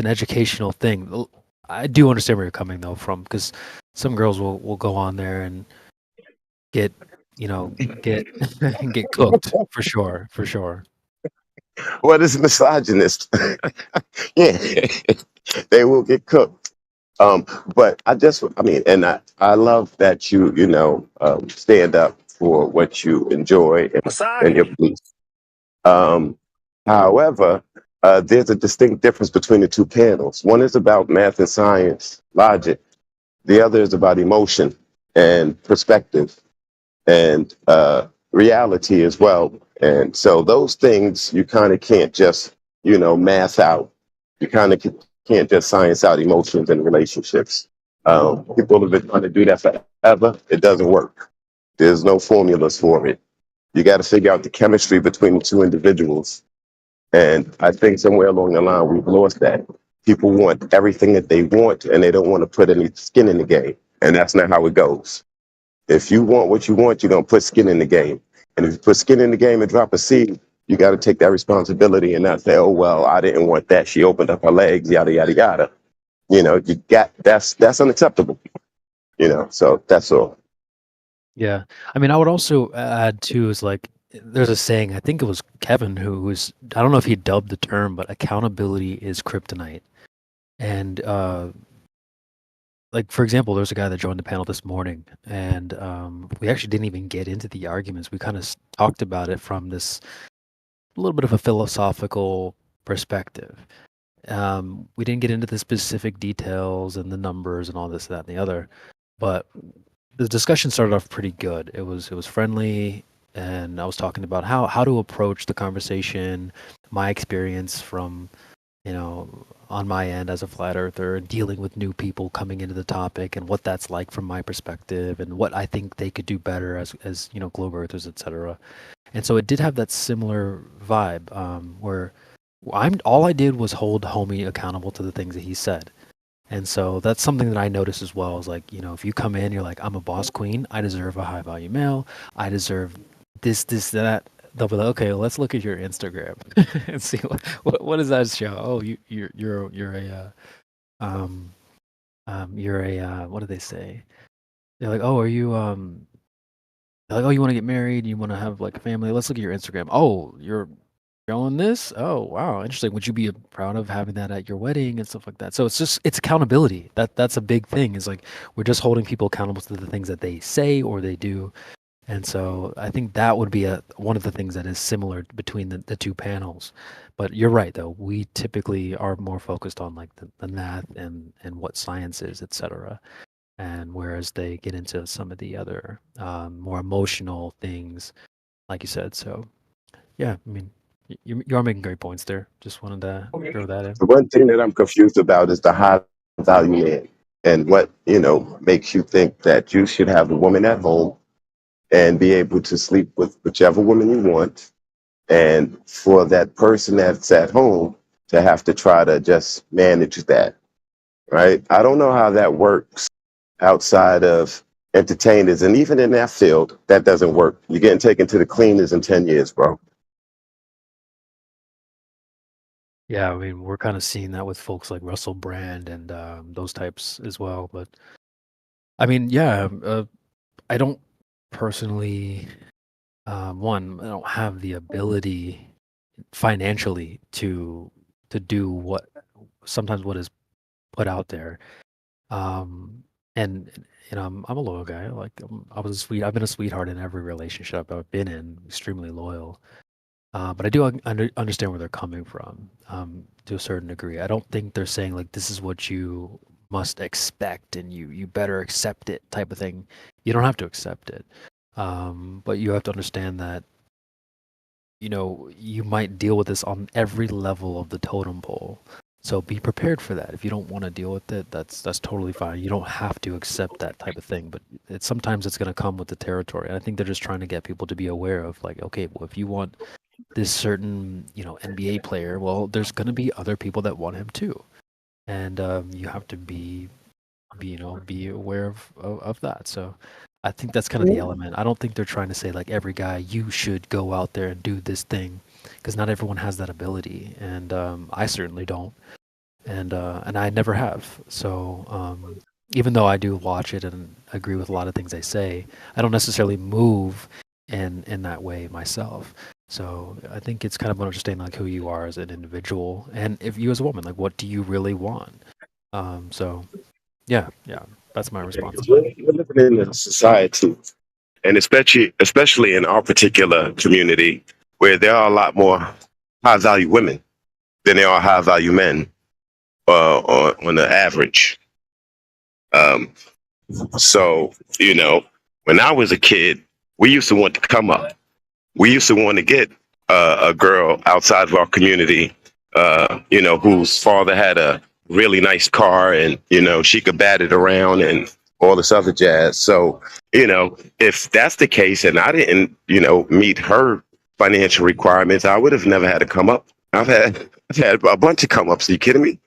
educational thing. I do understand where you're coming from, because some girls will go on there and get get cooked for sure.
What is misogynist? Yeah, they will get cooked. But I love that you stand up for what you enjoy and your beliefs. However, there's a distinct difference between the two panels. One is about math and science, logic. The other is about emotion and perspective and reality as well. And so those things you kind of can't just, math out. You kind of can't just science out emotions and relationships. People have been trying to do that forever. It doesn't work. There's no formulas for it. You got to figure out the chemistry between the two individuals. And I think somewhere along the line, we've lost that. People want everything that they want, and they don't want to put any skin in the game. And that's not how it goes. If you want what you want, you're going to put skin in the game. And if you put skin in the game and drop a seed, you got to take that responsibility and not say, oh, well, I didn't want that. She opened up her legs, yada, yada, yada. That's unacceptable. So that's all.
Yeah. I mean, I would also add too, is there's a saying, I think it was Kevin I don't know if he dubbed the term, but accountability is kryptonite. And for example, there's a guy that joined the panel this morning, and we actually didn't even get into the arguments. We kind of talked about it from this little bit of a philosophical perspective. We didn't get into the specific details and the numbers and all this, that, and the other, but the discussion started off pretty good. It was friendly, and I was talking about how to approach the conversation, my experience from on my end as a flat earther, and dealing with new people coming into the topic, and what that's like from my perspective, and what I think they could do better as globe earthers, etc. And so it did have that similar vibe, where all I did was hold homie accountable to the things that he said. And so that's something that I notice as well, is if you come in, you're like, I'm a boss queen, I deserve a high value male, I deserve this, that. They'll be like, okay, well, let's look at your Instagram and see what does that show. Oh, you're a what do they say? They're like, oh, are you they're like, oh, you want to get married? You want to have a family? Let's look at your Instagram. Oh, you're showing this? Oh, wow, interesting. Would you be proud of having that at your wedding and stuff like that? So it's accountability. That's a big thing. Is we're just holding people accountable to the things that they say or they do. And so I think that would be one of the things that is similar between the two panels. But you're right, though. We typically are more focused on like the math and what science is, etc. And whereas they get into some of the other more emotional things, like you said. So yeah, I mean, you are making great points there. Just wanted to throw that in.
The one thing that I'm confused about is the high value man, and what, makes you think that you should have a woman at home and be able to sleep with whichever woman you want, and for that person that's at home to have to try to just manage that, right? I don't know how that works outside of entertainers, and even in that field, that doesn't work. You're getting taken to the cleaners in 10 years, bro.
Yeah, I mean, we're kind of seeing that with folks like Russell Brand and those types as well. But I mean, yeah, I don't personally, I don't have the ability financially to do what is put out there. And I'm a loyal guy. Like I've been a sweetheart in every relationship I've been in, extremely loyal. But I do understand where they're coming from to a certain degree. I don't think they're saying like this is what you must expect and you better accept it type of thing. You don't have to accept it, but you have to understand that you might deal with this on every level of the totem pole. So be prepared for that. If you don't want to deal with it, that's totally fine. You don't have to accept that type of thing, but sometimes it's going to come with the territory. And I think they're just trying to get people to be aware of like, okay, well, if you want this certain NBA player, well, there's going to be other people that want him too, and you have to be aware of that. So I think that's kind of the element. I don't think they're trying to say like every guy you should go out there and do this thing, because not everyone has that ability, and I certainly don't, and I never have. So even though I do watch it and agree with a lot of things they say, I don't necessarily move in that way myself. So I think it's kind of understanding like who you are as an individual, and if you as a woman, like what do you really want? So yeah, that's my response.
We're living in a society, and especially in our particular community, where there are a lot more high value women than there are high value men on the average. So when I was a kid, we used to want to come up. We used to want to get a girl outside of our community, whose father had a really nice car, and she could bat it around and all this other jazz. So if that's the case, and I didn't meet her financial requirements, I would have never had to come up. I've had a bunch of come ups. Are you kidding me?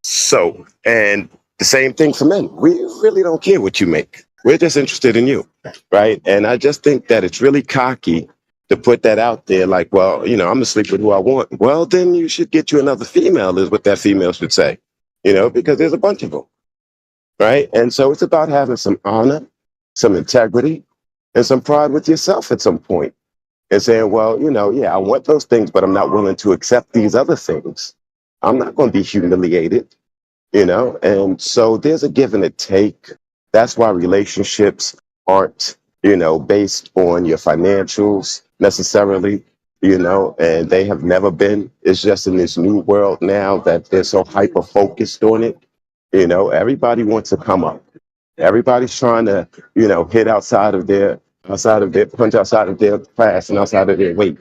So, and the same thing for men. We really don't care what you make. We're just interested in you, right? And I just think that it's really cocky to put that out there like, well, I'm going to sleep with who I want. Well, then you should get you another female, is what that female should say, because there's a bunch of them, right? And so it's about having some honor, some integrity, and some pride with yourself at some point, and saying, well, yeah, I want those things, but I'm not willing to accept these other things. I'm not going to be humiliated, and so there's a give and a take. That's why relationships aren't, based on your financials necessarily, and they have never been. It's just in this new world now that they're so hyper focused on it. Everybody wants to come up. Everybody's trying to, hit punch outside of their class and outside of their weight.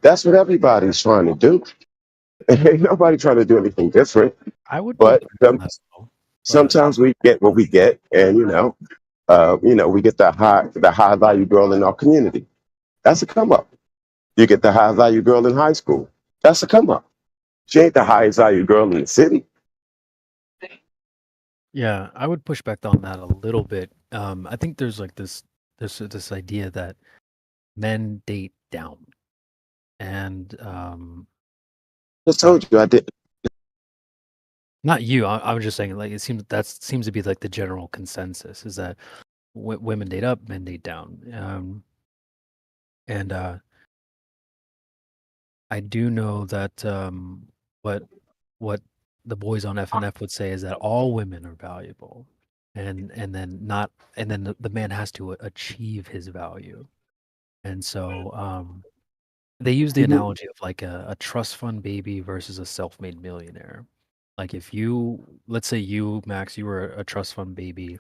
That's what everybody's trying to do. Ain't nobody trying to do anything different.
I would,
but sometimes we get what we get, and we get the high value girl in our community. That's a come up. You get the high value girl in high school. That's a come up. She ain't the highest value girl in the city.
Yeah, I would push back on that a little bit. I think there's like this idea that men date down, and
I told you I did.
Not you. I was just saying, like, it seems to be like the general consensus is that women date up, men date down. And I do know that what the boys on FNF would say is that all women are valuable, and then the man has to achieve his value. And so they use the analogy of like a trust fund baby versus a self-made millionaire. Like if you, let's say you, Max, you were a trust fund baby,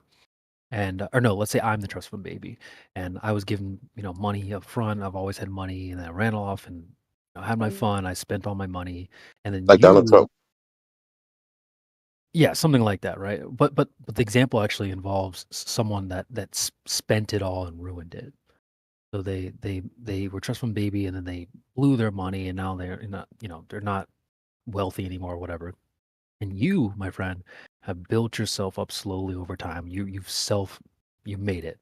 and or no, let's say I'm the trust fund baby, and I was given money up front. I've always had money, and then I ran off and I had my fun. I spent all my money, and then
Like Donald Trump.
yeah, something like that, right? But the example actually involves someone that spent it all and ruined it. So they were trust fund baby, and then they blew their money, and now they're not they're not wealthy anymore, or whatever. And you, my friend, have built yourself up slowly over time. You made it.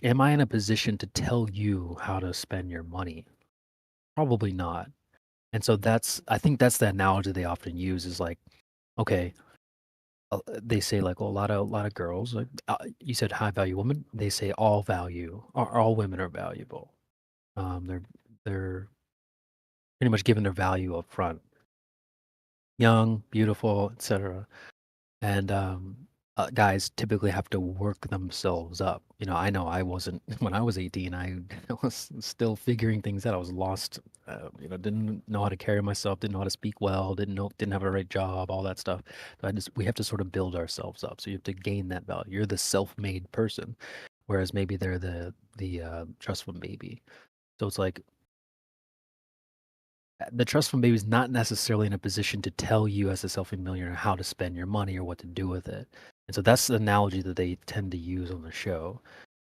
Am I in a position to tell you how to spend your money? Probably not. And so I think that's the analogy they often use is like, okay, they say like, well, a lot of girls, like you said, high value women. They say all women are valuable. They're pretty much given their value up front. Young, beautiful, etc. And guys typically have to work themselves up. I know I wasn't when I was 18. I was still figuring things out. I was lost. Didn't know how to carry myself. Didn't know how to speak well. Didn't have a right job. All that stuff. So we have to sort of build ourselves up. So you have to gain that value. You're the self-made person, whereas maybe they're the trust fund baby. So it's like the trust fund baby is not necessarily in a position to tell you as a self-made millionaire how to spend your money or what to do with it. And so that's the analogy that they tend to use on the show.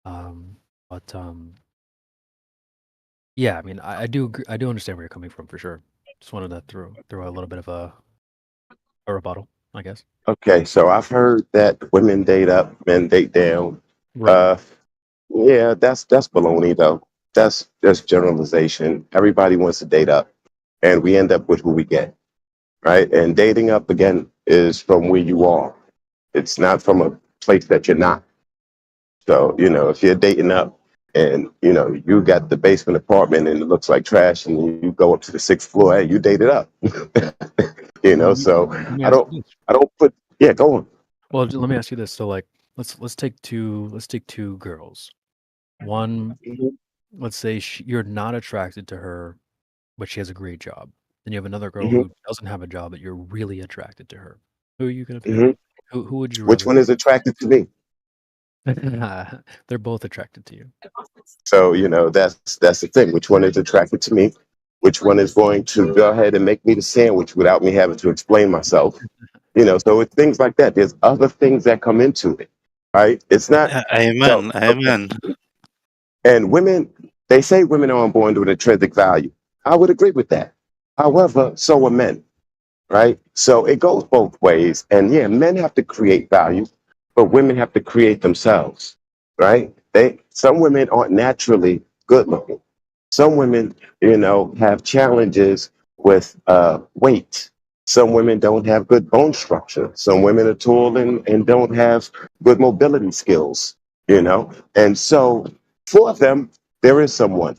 But yeah, I mean, I do agree, I do understand where you're coming from for sure. Just wanted to throw a little bit of a rebuttal, I guess.
Okay, so I've heard that women date up, men date down.
Right.
Yeah, that's baloney though. That's generalization. Everybody wants to date up, and we end up with who we get, right? And dating up again is from where you are. It's not from a place that you're not. So if you're dating up and you got the basement apartment and it looks like trash, and you go up to the 6th floor, hey, you dated up. So I don't put. Yeah, go on.
Well, let me ask you this. So like, let's take two girls. One, let's say you're not attracted to her, but she has a great job. Then you have another girl who doesn't have a job, but you're really attracted to her. Who are you gonna pick? Who would you?
Which one is attracted to me?
They're both attracted to you.
So that's the thing. Which one is attracted to me? Which one is going to go ahead and make me the sandwich without me having to explain myself? So it's things like that. There's other things that come into it, right? It's not.
Amen.
And women, they say women are born with intrinsic value. I would agree with that. However, so are men, right? So it goes both ways. And yeah, men have to create value, but women have to create themselves, right? Some women aren't naturally good looking. Some women, have challenges with weight. Some women don't have good bone structure. Some women are tall and don't have good mobility skills, And so for them, there is someone.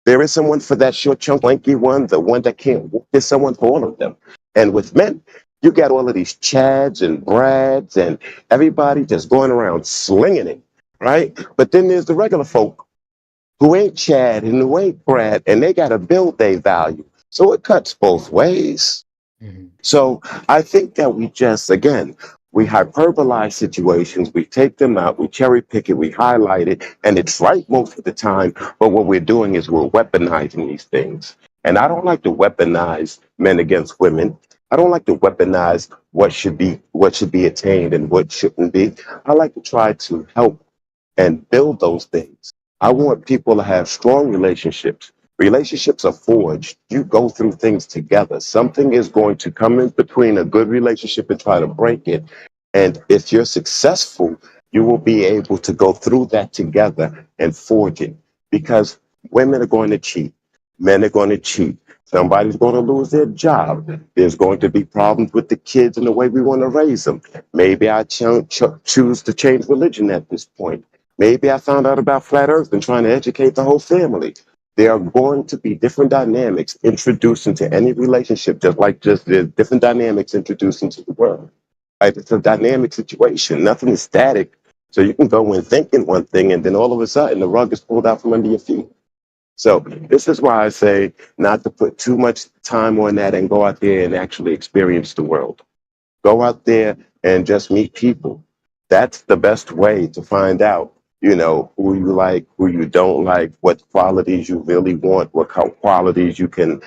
There is someone for that short, chunk, lanky one, the one that can't walk. There's someone for all of them. And with men, you got all of these Chads and Brads and everybody just going around slinging it, right? But then there's the regular folk who ain't Chad and who ain't Brad, and they got to build their value. So it cuts both ways. So I think that we hyperbolize situations, we take them out, we cherry pick it, we highlight it, and it's right most of the time. But what we're doing is we're weaponizing these things. And I don't like to weaponize men against women. I don't like to weaponize what should be attained and what shouldn't be. I like to try to help and build those things. I want people to have strong relationships. Relationships are forged. You go through things together. Something is going to come in between a good relationship and try to break it. And if you're successful, you will be able to go through that together and forge it. Because women are going to cheat. Men are going to cheat. Somebody's going to lose their job. There's going to be problems with the kids and the way we want to raise them. Maybe I choose to change religion at this point. Maybe I found out about flat earth and trying to educate the whole family. There are going to be different dynamics introduced into any relationship, just like just there's different dynamics introduced into the world. Right? It's a dynamic situation. Nothing is static. So you can go in thinking one thing, and then all of a sudden the rug is pulled out from under your feet. So this is why I say not to put too much time on that and go out there and actually experience the world. Go out there and just meet people. That's the best way to find out, you know, who you like, who you don't like, what qualities you really want, what qualities you can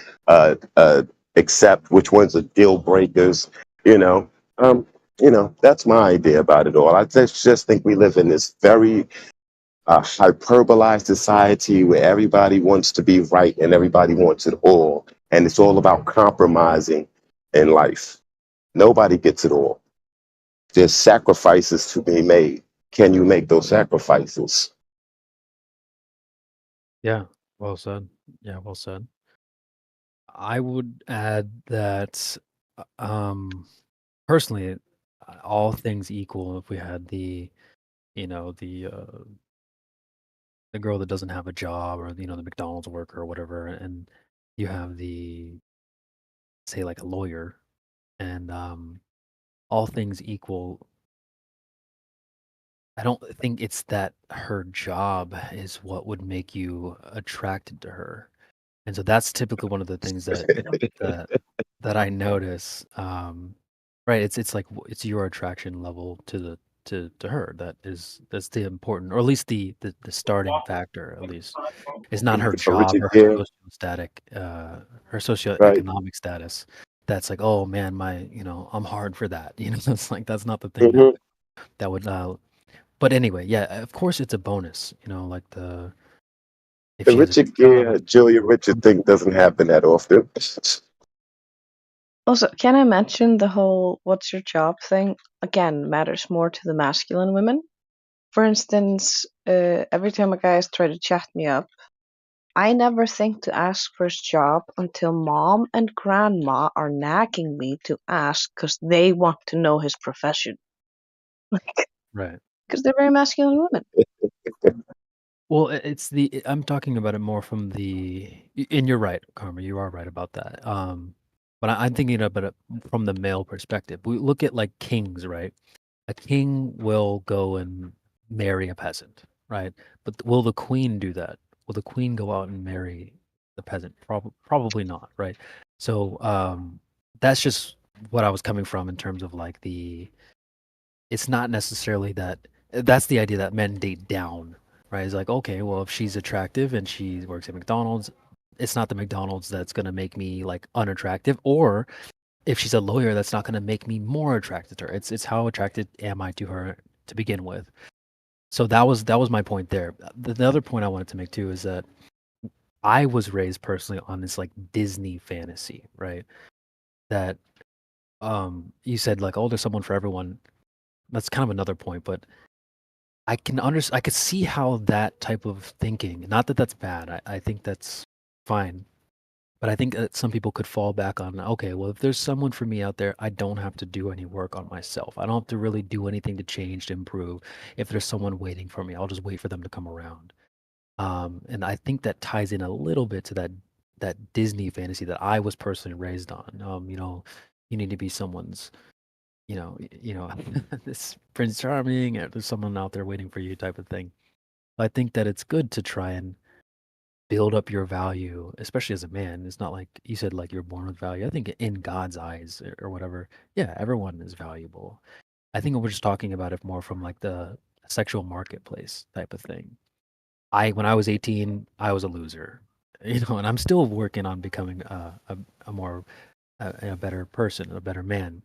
accept, which ones are deal breakers, you know. That's my idea about it all. I just think we live in this very hyperbolized society where everybody wants to be right and everybody wants it all. And it's all about compromising in life. Nobody gets it all. There's sacrifices to be made. Can you make those sacrifices?
Yeah, well said. Yeah, well said. I would add that, personally, all things equal, if we had the girl that doesn't have a job, or the McDonald's worker or whatever, and you have say like a lawyer, and all things equal, I don't think it's that her job is what would make you attracted to her. And so that's typically one of the things that I notice. Right, it's like it's your attraction level to her that's the important, or at least the starting factor. At least it's not her job
Richard
or
Gere,
her
right?
socioeconomic status. That's like, oh man, I'm hard for that. It's like that's not the thing
hmm
that would. But anyway, yeah, of course it's a bonus. Like if
The
she has a
Richard
job.
Gere, Julia Richard thing doesn't happen that often.
Also, can I mention the whole "what's your job" thing? Again, matters more to the masculine women. For instance, every time a guy has tried to chat me up, I never think to ask for his job until mom and grandma are nagging me to ask because they want to know his profession.
Right.
Because they're very masculine women.
Well, I'm talking about it more from and you're right, Karma, you are right about that. But I'm thinking about it from the male perspective. We look at like kings, right? A king will go and marry a peasant, right? But will the queen do that? Will the queen go out and marry the peasant? Probably not, right? So that's just what I was coming from in terms of like it's not necessarily that's the idea that men date down, right? It's like, okay, well, if she's attractive and she works at McDonald's, it's not the McDonald's that's going to make me like unattractive, or if she's a lawyer, that's not going to make me more attracted to her. It's how attracted am I to her to begin with. So that was my point there. The other point I wanted to make too is that I was raised personally on this like Disney fantasy, right? That you said like, oh, there's someone for everyone. That's kind of another point, but I could see how that type of thinking, not that that's bad. I think that's fine. But I think that some people could fall back on, okay, well, if there's someone for me out there, I don't have to do any work on myself. I don't have to really do anything to change, to improve. If there's someone waiting for me, I'll just wait for them to come around. And I think that ties in a little bit to that Disney fantasy that I was personally raised on. You need to be someone's, this Prince Charming, or there's someone out there waiting for you type of thing. I think that it's good to try and build up your value, especially as a man. It's not like you said, like you're born with value. I think in God's eyes or whatever, yeah, everyone is valuable. I think we're just talking about it more from like the sexual marketplace type of thing. When I was 18, I was a loser, and I'm still working on becoming a more a better person, a better man,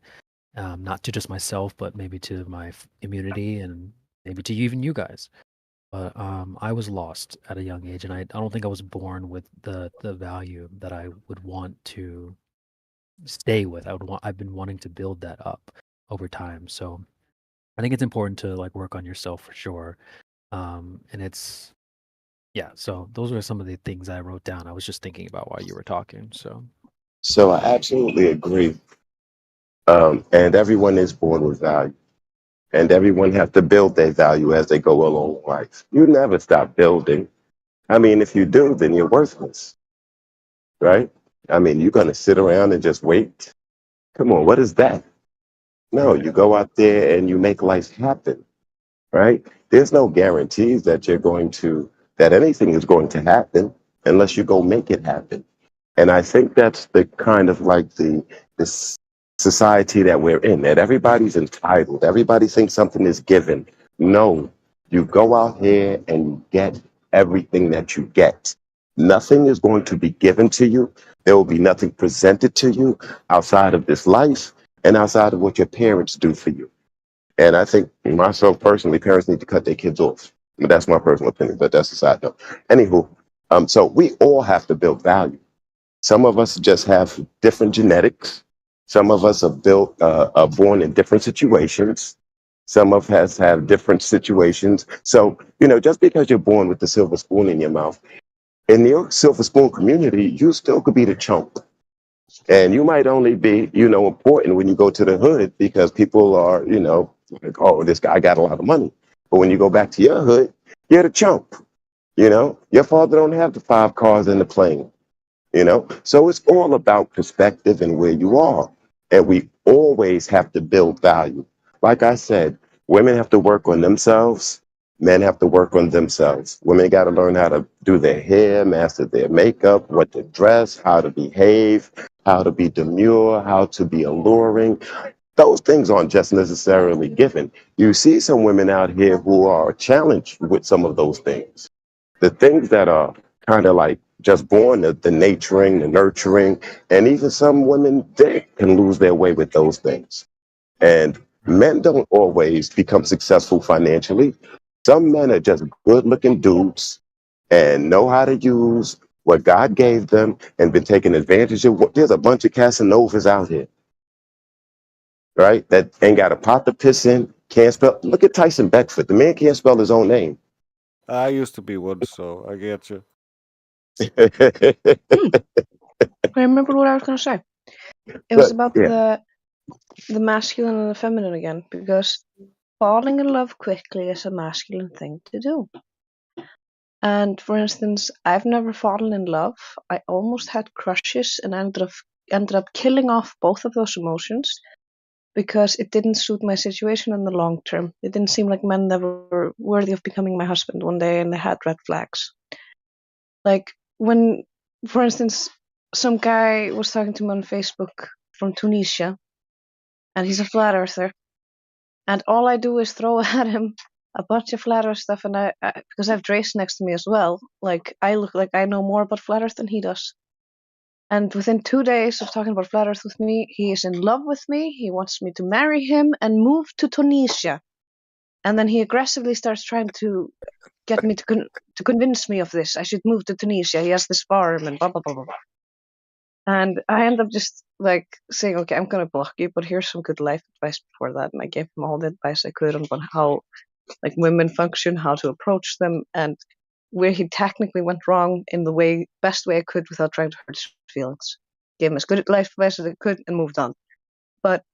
not to just myself, but maybe to my community and maybe to even you guys. But I was lost at a young age, and I don't think I was born with the value that I would want to stay with. I've been wanting to build that up over time. So I think it's important to like work on yourself for sure. And it's yeah. So those are some of the things I wrote down. I was just thinking about while you were talking.
So I absolutely agree. And everyone is born with value. And everyone has to build their value as they go along life. You never stop building. I mean, if you do, then you're worthless, right? I mean, you're going to sit around and just wait. Come on, what is that? No, you go out there and you make life happen, right? There's no guarantees that that anything is going to happen unless you go make it happen. And I think that's the kind of like this society that we're in, that everybody's entitled. Everybody thinks something is given. No, you go out here and you get everything that you get. Nothing is going to be given to you. There will be nothing presented to you outside of this life and outside of what your parents do for you. And I think myself personally, parents need to cut their kids off. But that's my personal opinion, but that's a side note. Anywho, so we all have to build value. Some of us just have different genetics. Some of us are born in different situations. Some of us have different situations. So, just because you're born with the silver spoon in your mouth, in your silver spoon community, you still could be the chump. And you might only be, important when you go to the hood because people are, like, oh, this guy got a lot of money. But when you go back to your hood, you're the chump. Your father don't have the 5 cars and the plane. So it's all about perspective and where you are. And we always have to build value. Like I said, women have to work on themselves. Men have to work on themselves. Women got to learn how to do their hair, master their makeup, what to dress, how to behave, how to be demure, how to be alluring. Those things aren't just necessarily given. You see some women out here who are challenged with some of those things. The things that are kind of like just born, the nurturing, and even some women, they can lose their way with those things. And men don't always become successful financially. Some men are just good looking dudes and know how to use what God gave them and been taken advantage of. There's a bunch of Casanovas out here, right? That ain't got a pot to piss in, can't spell. Look at Tyson Beckford. The man can't spell his own name.
I used to be one, so I get you.
I remember what I was going to say. It was about the masculine and the feminine again, because falling in love quickly is a masculine thing to do. And for instance, I've never fallen in love. I almost had crushes and ended up killing off both of those emotions because it didn't suit my situation in the long term. It didn't seem like men that were worthy of becoming my husband one day, and they had red flags. Like when, for instance, some guy was talking to me on Facebook from Tunisia, and he's a flat earther, and all I do is throw at him a bunch of flat earth stuff, and I because I have Drace next to me as well, like I look like I know more about flat earth than he does. And within 2 days of talking about flat earth with me, he is in love with me, he wants me to marry him and move to Tunisia. And then he aggressively starts trying to get me to convince me of this. I should move to Tunisia, he has this farm and blah blah blah blah blah. And I end up just like saying, okay, I'm gonna block you, but here's some good life advice before that. And I gave him all the advice I could on how like women function, how to approach them, and where he technically went wrong in the best way I could without trying to hurt his feelings. Gave him as good life advice as I could and moved on. But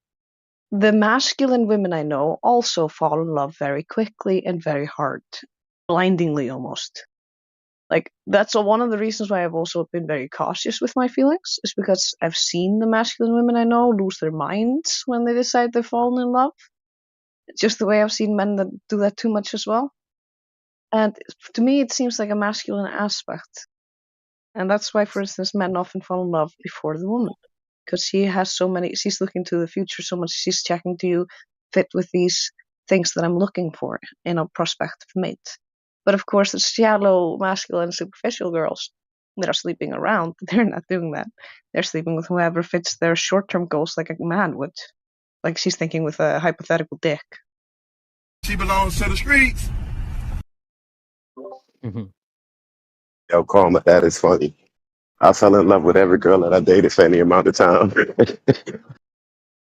the masculine women I know also fall in love very quickly and very hard, blindingly almost. Like that's one of the reasons why I've also been very cautious with my feelings, is because I've seen the masculine women I know lose their minds when they decide they've fallen in love. It's just the way I've seen men that do that too much as well. And to me, it seems like a masculine aspect. And that's why, for instance, men often fall in love before the woman. Because she's looking to the future so much, she's checking, do you fit with these things that I'm looking for in a prospective mate? But of course, the shallow, masculine, superficial girls that are sleeping around, they're not doing that. They're sleeping with whoever fits their short-term goals like a man would. Like she's thinking with a hypothetical dick.
She belongs to the streets.
Yo, Karma, that is funny. I fell in love with every girl that I dated for any amount of time.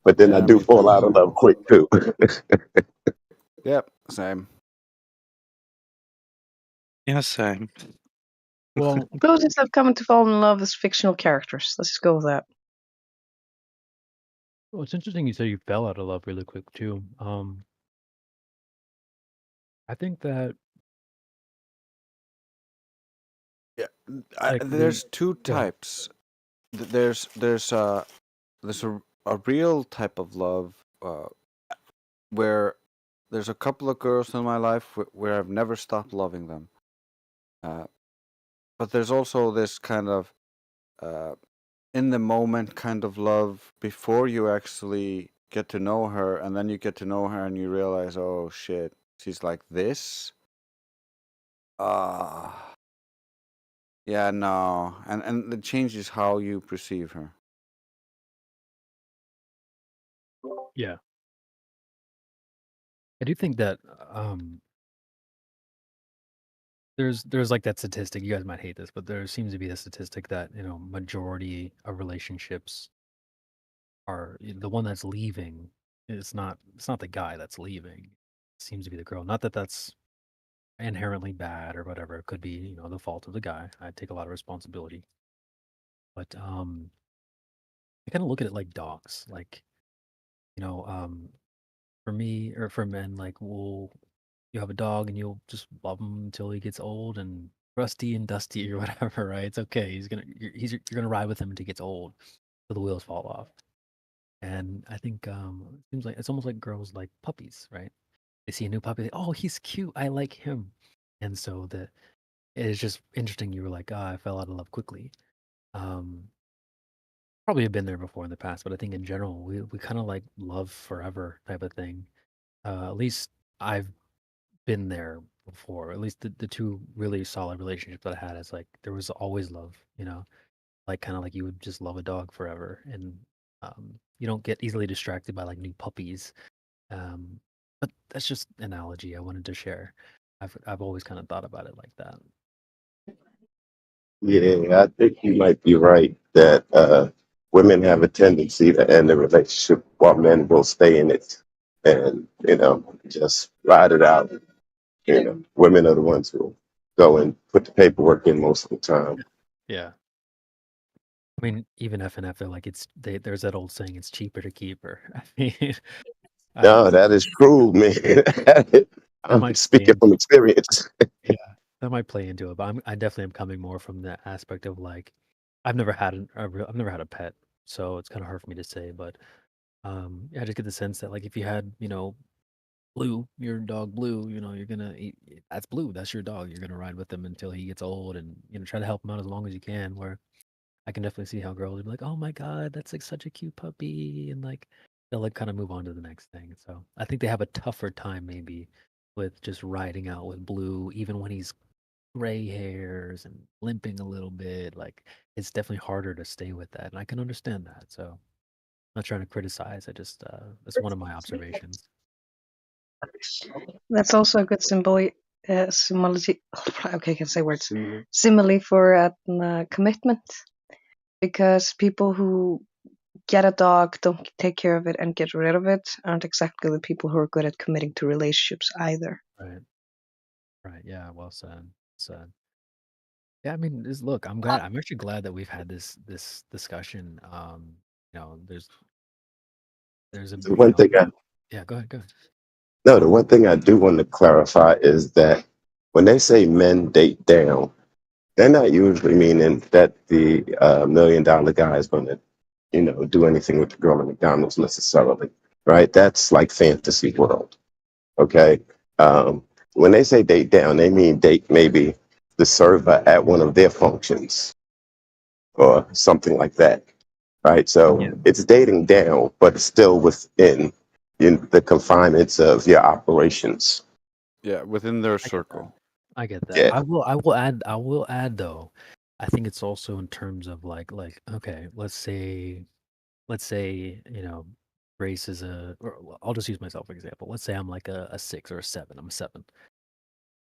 But then I do fall out of love quick too.
Yep, same.
Yeah, same.
Well,
closest I've come to fall in love is fictional characters. Let's just go with that.
Well, it's interesting you say you fell out of love really quick too. I think that Like
there's two
go ahead.
types. There's a real type of love where there's a couple of girls in my life where I've never stopped loving them. But there's also this kind of in the moment kind of love before you actually get to know her, and then you get to know her and you realize, oh shit, she's like this. Yeah, no, and it changes how you perceive her.
Yeah. I do think that there's like that statistic. You guys might hate this, but there seems to be a statistic that majority of relationships are the one that's leaving. It's not the guy that's leaving. It seems to be the girl. Not that that's inherently bad or whatever. It could be the fault of the guy. I take a lot of responsibility, but I kind of look at it like dogs. Like you know um for me or for men, like you have a dog and you'll just love him until he gets old and rusty and dusty or whatever, right? It's okay. You're gonna ride with him until he gets old, till the wheels fall off. And I think it seems like it's almost like girls like puppies, right? They see a new puppy, oh, he's cute, I like him, and so it is just interesting. You were like, I fell out of love quickly. Um, Probably have been there before in the past, but I think in general we kind of like love forever type of thing. At least I've been there before. At least the two really solid relationships that I had, is like there was always love, like kind of like you would just love a dog forever, and you don't get easily distracted by like new puppies. Um, but that's just an analogy I wanted to share. I've always kind of thought about it like that.
Yeah, I think you might be right that women have a tendency to end the relationship while men will stay in it and, just ride it out. Women are the ones who go and put the paperwork in most of the time.
Yeah. I mean, even FNF, they're like there's that old saying, it's cheaper to keep her. I mean,
No, that is true, man. I'm
might play
speaking from experience.
yeah, that might play into it, but I definitely am coming more from the aspect of like I've never had I've never had a pet, so it's kind of hard for me to say, but yeah, I just get the sense that like if you had Blue, your dog Blue, you're gonna that's Blue, that's your dog. You're gonna ride with him until he gets old, and try to help him out as long as you can. Where I can definitely see how girls would be like, "Oh my god, that's like such a cute puppy," and like they'll like kind of move on to the next thing. So I think they have a tougher time maybe with just riding out with Blue, even when he's gray hairs and limping a little bit. Like it's definitely harder to stay with that, and I can understand that. So I'm not trying to criticize. I just that's one of my observations.
That's also a good symbol. Symbology. Okay, I can say words. Simile for commitment, because people who get a dog, don't take care of it, and get rid of it aren't exactly the people who are good at committing to relationships either.
Right. Right. Yeah. Well said. Said. Yeah. I mean, look. I'm glad. I'm actually glad that we've had this discussion. There's a
The one thing
yeah. Go ahead. Go ahead.
No, the one thing I do want to clarify is that when they say men date down, they're not usually meaning that the $1 million guy is going to, do anything with the girl at McDonald's necessarily, right? That's like fantasy world. Okay. When they say date down, they mean date maybe the server at one of their functions or something like that, right? So it's dating down, but it's still within the confinements of your operations.
Yeah, within their circle.
I get that.
Yeah.
I will add though. I think it's also in terms of like okay, let's say Grace is or I'll just use myself for example. Let's say I'm like a 6 or a 7. I'm a 7.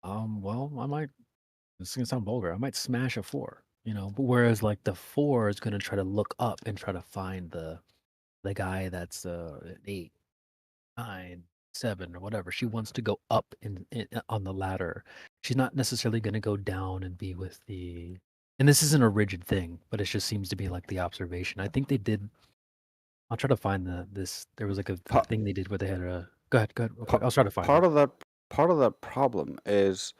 Well, I might. This is gonna sound vulgar. I might smash a 4. But whereas like the 4 is gonna try to look up and try to find the guy that's an 8, 9, 7, or whatever. She wants to go up in on the ladder. She's not necessarily going to go down and be with the. And this isn't a rigid thing, but it just seems to be like the observation. I think they did. I'll try to find this. There was like a thing they did where they had a. Go ahead. Real quick. I'll try to find
Part
it.
of that problem is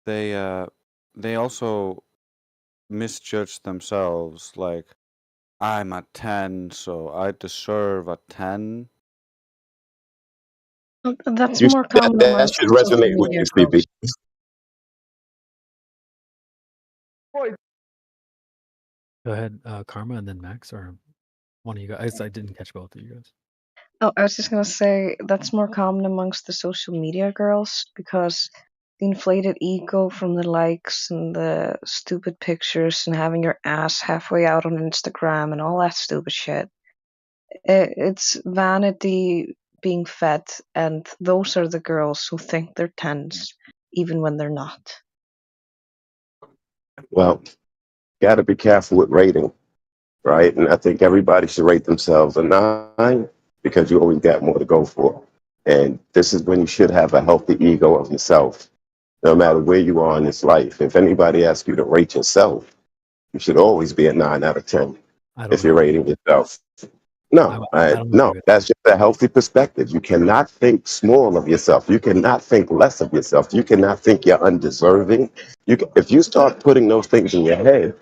they also misjudge themselves. Like, I'm a 10, so I deserve a 10.
That's
You
more
that,
common
that
amongst
should
the social
resonate with
media
you, CB.
girls.
Go ahead, Karma, and then Max, or one of you guys. I didn't catch both of you guys.
Oh, I was just gonna say that's more common amongst the social media girls because the inflated ego from the likes and the stupid pictures and having your ass halfway out on Instagram and all that stupid shit. It's vanity being fed, and those are the girls who think they're tens even when they're not.
Well, got to be careful with rating, right? And I think everybody should rate themselves a 9 because you always got more to go for. And this is when you should have a healthy ego of yourself, no matter where you are in this life. If anybody asks you to rate yourself, you should always be a 9 out of 10 if you're rating yourself. No,
I don't
no,
agree with
that's just a healthy perspective. You cannot think small of yourself. You cannot think less of yourself. You cannot think you're undeserving. If you start putting those things in your head,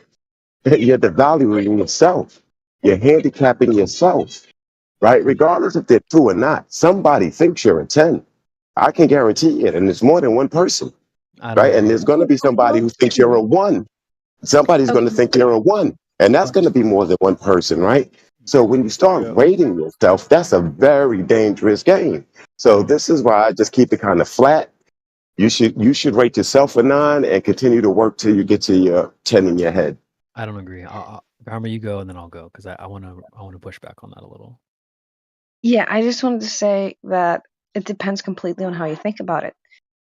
you're devaluing yourself. You're handicapping yourself, right? Regardless if they're true or not, somebody thinks you're a 10. I can guarantee it. And it's more than one person,
I don't
right? And
agree.
there's going to be somebody who thinks you're a 1. Somebody's going to think you're a 1. And that's going to be more than one person, right? So when you start rating yourself, that's a very dangerous game. So this is why I just keep it kind of flat. You should rate yourself a 9 and continue to work till you get to your 10 in your head.
I don't agree. Karma, you go, and then I'll go because I want to push back on that a little.
Yeah, I just wanted to say that it depends completely on how you think about it.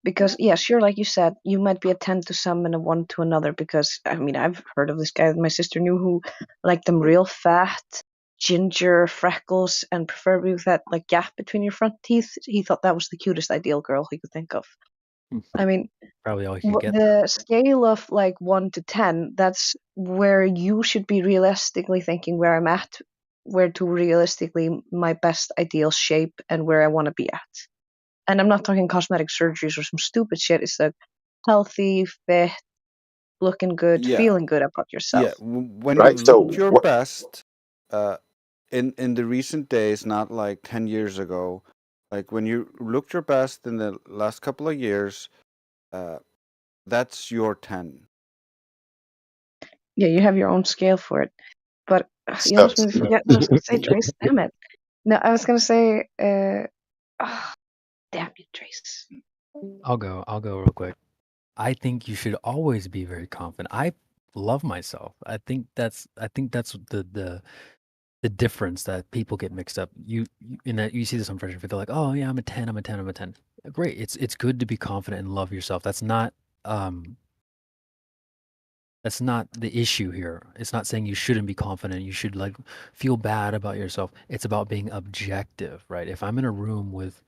Because, yeah, sure, like you said, you might be a 10 to some and a 1 to another. Because, I mean, I've heard of this guy that my sister knew who liked them real fat, ginger, freckles, and preferably with that like gap between your front teeth. He thought that was the cutest ideal girl he could think of. I mean,
Probably all you could get.
the scale of like 1 to 10, that's where you should be realistically thinking where I'm at, where to realistically my best ideal shape and where I want to be at. And I'm not talking cosmetic surgeries or some stupid shit. It's like healthy, fit, looking good,
Yeah.
feeling good about yourself.
Yeah, when
Right,
you
so
looked your
what-
best, in the recent days, not like 10 years ago, like when you looked your best in the last couple of years, that's your 10.
Yeah, you have your own scale for it. But you almost made me forget what I was going to say, Trace. Damn it. No, I was going to say, damn you, Trace.
I'll go real quick. I think you should always be very confident. I love myself. I think that's the difference that people get mixed up. You in that you see this on Fresh and Fit. They're like, oh yeah, I'm a 10. I'm a 10. I'm a 10. Great. It's good to be confident and love yourself. That's not the issue here. It's not saying you shouldn't be confident. You should like feel bad about yourself. It's about being objective, right? If I'm in a room with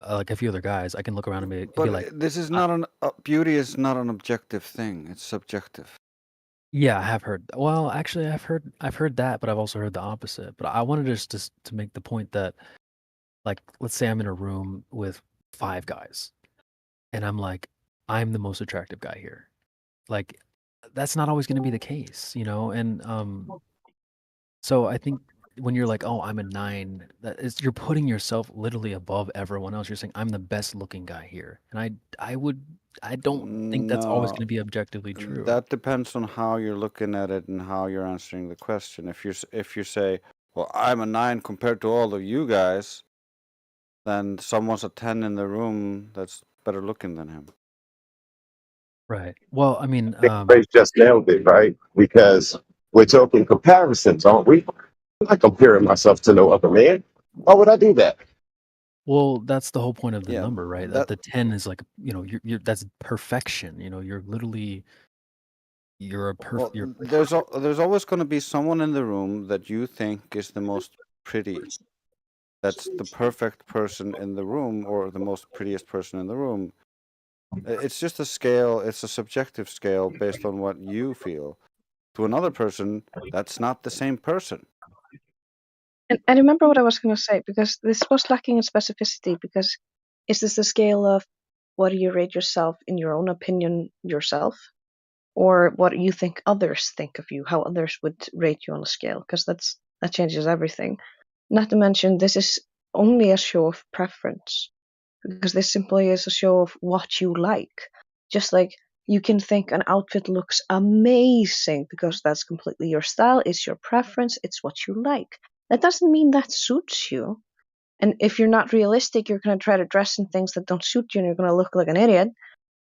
like a few other guys, I can look around and be
But
like,
this is not an beauty is not an objective thing. It's subjective.
yeah, I have heard. Well, actually, I've heard that, but I've also heard the opposite. But I wanted just to make the point that, like, let's say I'm in a room with 5 guys, and I'm like, I'm the most attractive guy here. Like, that's not always going to be the case, you know. And so I think when you're like, oh, I'm a 9, you're putting yourself literally above everyone else. You're saying I'm the best looking guy here, and I don't think that's always
No,
going to be objectively true.
that depends on how you're looking at it and how you're answering the question. If you say, well, I'm a 9 compared to all of you guys, then someone's a 10 in the room that's better looking than him.
Right. Well, I mean,
Grace just nailed it, right? Because we're talking comparisons, aren't we? I'm not comparing myself to no other man. Why would I do that?
well, that's the whole point of the
Yeah,
number, right?
that
The 10 is like, you know, you're that's perfection. You know, you're literally you're a
well,
you're
there's always going to be someone in the room that you think is the most pretty. That's the perfect person in the room or the most prettiest person in the room. It's just a scale, it's a subjective scale based on what you feel. To another person, that's not the same person.
And I remember what I was going to say because this was lacking in specificity. Because is this the scale of what do you rate yourself in your own opinion yourself? or what you think others think of you, how others would rate you on a scale, because that changes everything. Not to mention, this is only a show of preference, because this simply is a show of what you like. Just like you can think an outfit looks amazing because that's completely your style, it's your preference, it's what you like. That doesn't mean that suits you. And if you're not realistic, you're going to try to dress in things that don't suit you and you're going to look like an idiot.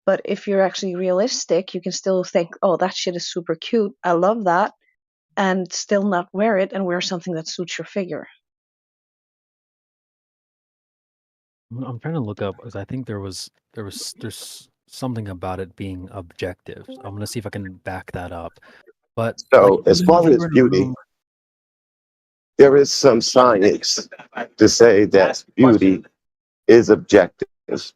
But if you're actually realistic, you can still think, oh, that shit is super cute, I love that, and still not wear it and wear something that suits your figure.
I'm trying to look up because I think there's something about it being objective. So I'm gonna see if I can back that up. But
So, as far as beauty, there is some science to say that beauty is objective.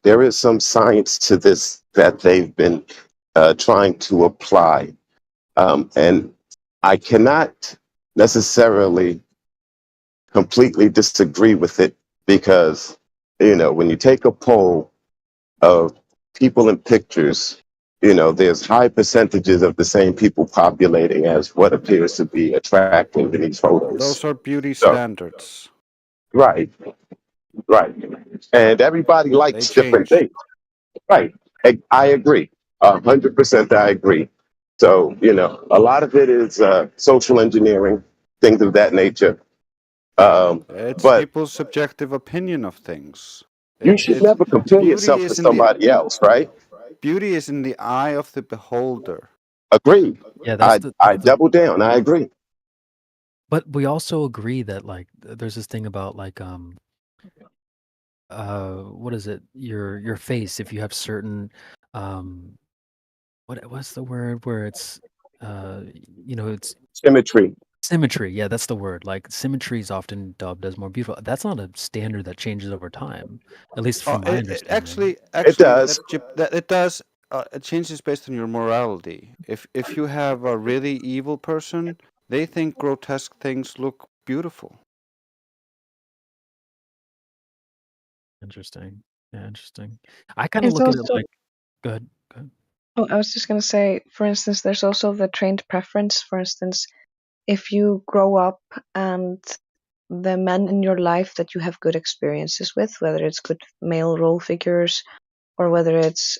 There is some science to this that they've been trying to apply. And I cannot necessarily completely disagree with it because, when you take a poll of people in pictures, there's high percentages of the same people populating as what appears to be attractive in these photos.
Those are beauty
So,
standards.
right. And everybody likes different things. Right. I agree. 100% I agree. So, a lot of it is social engineering, things of that nature.
It's
But
people's subjective opinion of things.
you should never compare yourself to somebody else, right?
Beauty is in the eye of the beholder.
Agreed.
yeah, that's
I double down. I agree.
But we also agree that like there's this thing about like what is it? Your face. If you have certain what's the word where it's it's
Symmetry.
symmetry. Yeah, that's the word. Like symmetry is often dubbed as more beautiful. That's not a standard that changes over time, at least from my understanding.
Actually,
does.
It does. It changes based on your morality. If you have a really evil person, they think grotesque things look beautiful.
Interesting. Yeah, interesting. I kind of
It's
look at it
also,
like, go ahead.
oh, I was just going to say, for instance, there's also the trained preference. For instance, if you grow up and the men in your life that you have good experiences with, whether it's good male role figures or whether it's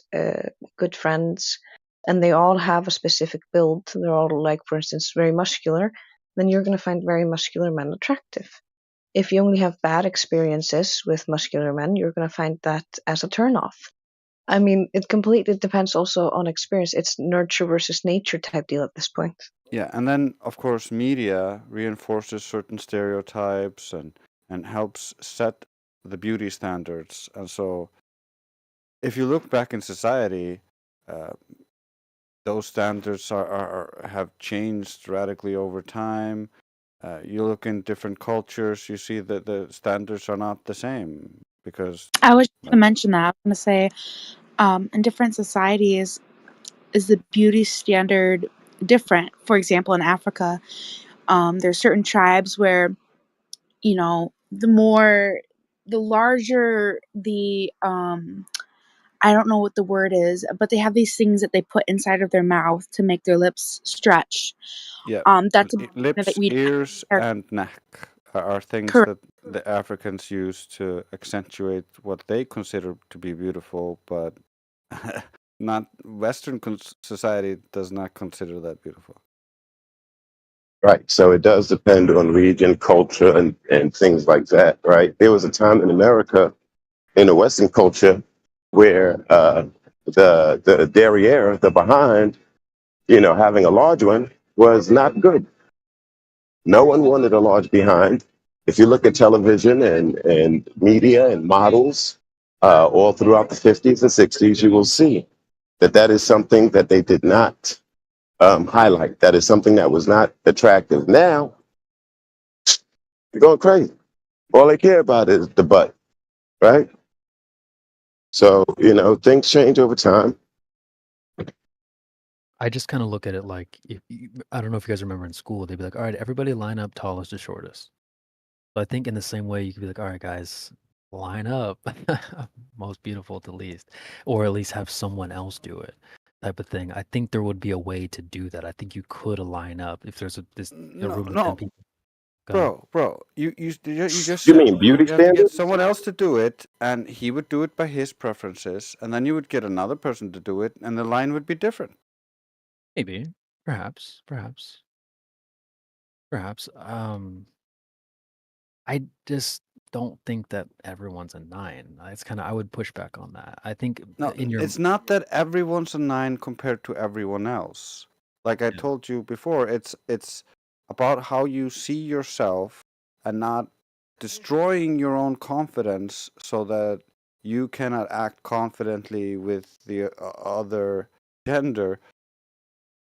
good friends, and they all have a specific build, they're all like, for instance, very muscular, then you're going to find very muscular men attractive. If you only have bad experiences with muscular men, you're going to find that as a turnoff. I mean, it completely depends also on experience. It's nurture versus nature type deal at this point.
Yeah, and then of course media reinforces certain stereotypes and helps set the beauty standards. And so, if you look back in society, those standards have changed radically over time. You look in different cultures, you see that the standards are not the same because
I was going to mention that. I was going to say, in different societies, is the beauty standard different? For example, in Africa, there's certain tribes where, the larger the, I don't know what the word is, but they have these things that they put inside of their mouth to make their lips stretch.
yeah,
That's a
lips,
that we
ears, and neck are things
correct.
that the Africans use to accentuate what they consider to be beautiful, but not Western society does not consider that beautiful.
Right. So it does depend on region, culture, and things like that, right? There was a time in America, in the Western culture, where the derriere, the behind, having a large one was not good. No one wanted a large behind. If you look at television and media and models all throughout the 50s and 60s, you will see that is something that they did not highlight. That is something that was not attractive. Now, you're going crazy. All they care about is the butt, right? So, things change over time.
I just kind of look at it like, I don't know if you guys remember in school, they'd be like, all right, everybody line up tallest to shortest. So I think in the same way, you could be like, all right, guys, line up most beautiful to least, or at least have someone else do it. type of thing. I think there would be a way to do that. I think you could align up if there's a
No,
room with 10
no,
people. Go ahead.
bro. You just
You
said
mean beauty
you have to get
standards?
someone else to do it, and he would do it by his preferences, and then you would get another person to do it, and the line would be different.
Maybe, perhaps. I just don't think that everyone's a 9. It's kind of I would push back on that. I think
No,
in your
it's not that everyone's a 9 compared to everyone else. Like I told you before, it's about how you see yourself and not destroying your own confidence so that you cannot act confidently with the other gender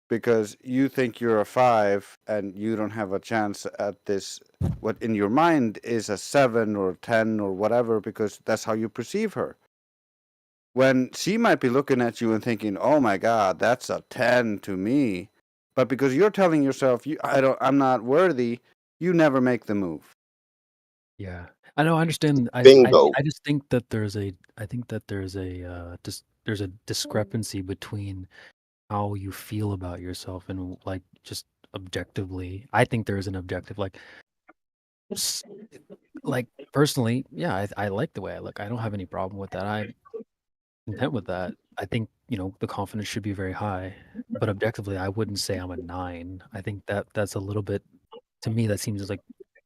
because you think you're a 5 and you don't have a chance at this what in your mind is a 7 or 10 or whatever because that's how you perceive her. When she might be looking at you and thinking, "Oh my God, that's a 10 to me," but because you're telling yourself, I'm not worthy," you never make the move.
Yeah, I know. I understand.
Bingo.
I just think that there's a there's a discrepancy between how you feel about yourself and like just objectively. I think there is an objective s- like personally, yeah, I like the way I look. I don't have any problem with that. I'm content with that. I think, the confidence should be very high, but objectively, I wouldn't say I'm a 9. I think that's a little bit to me that seems like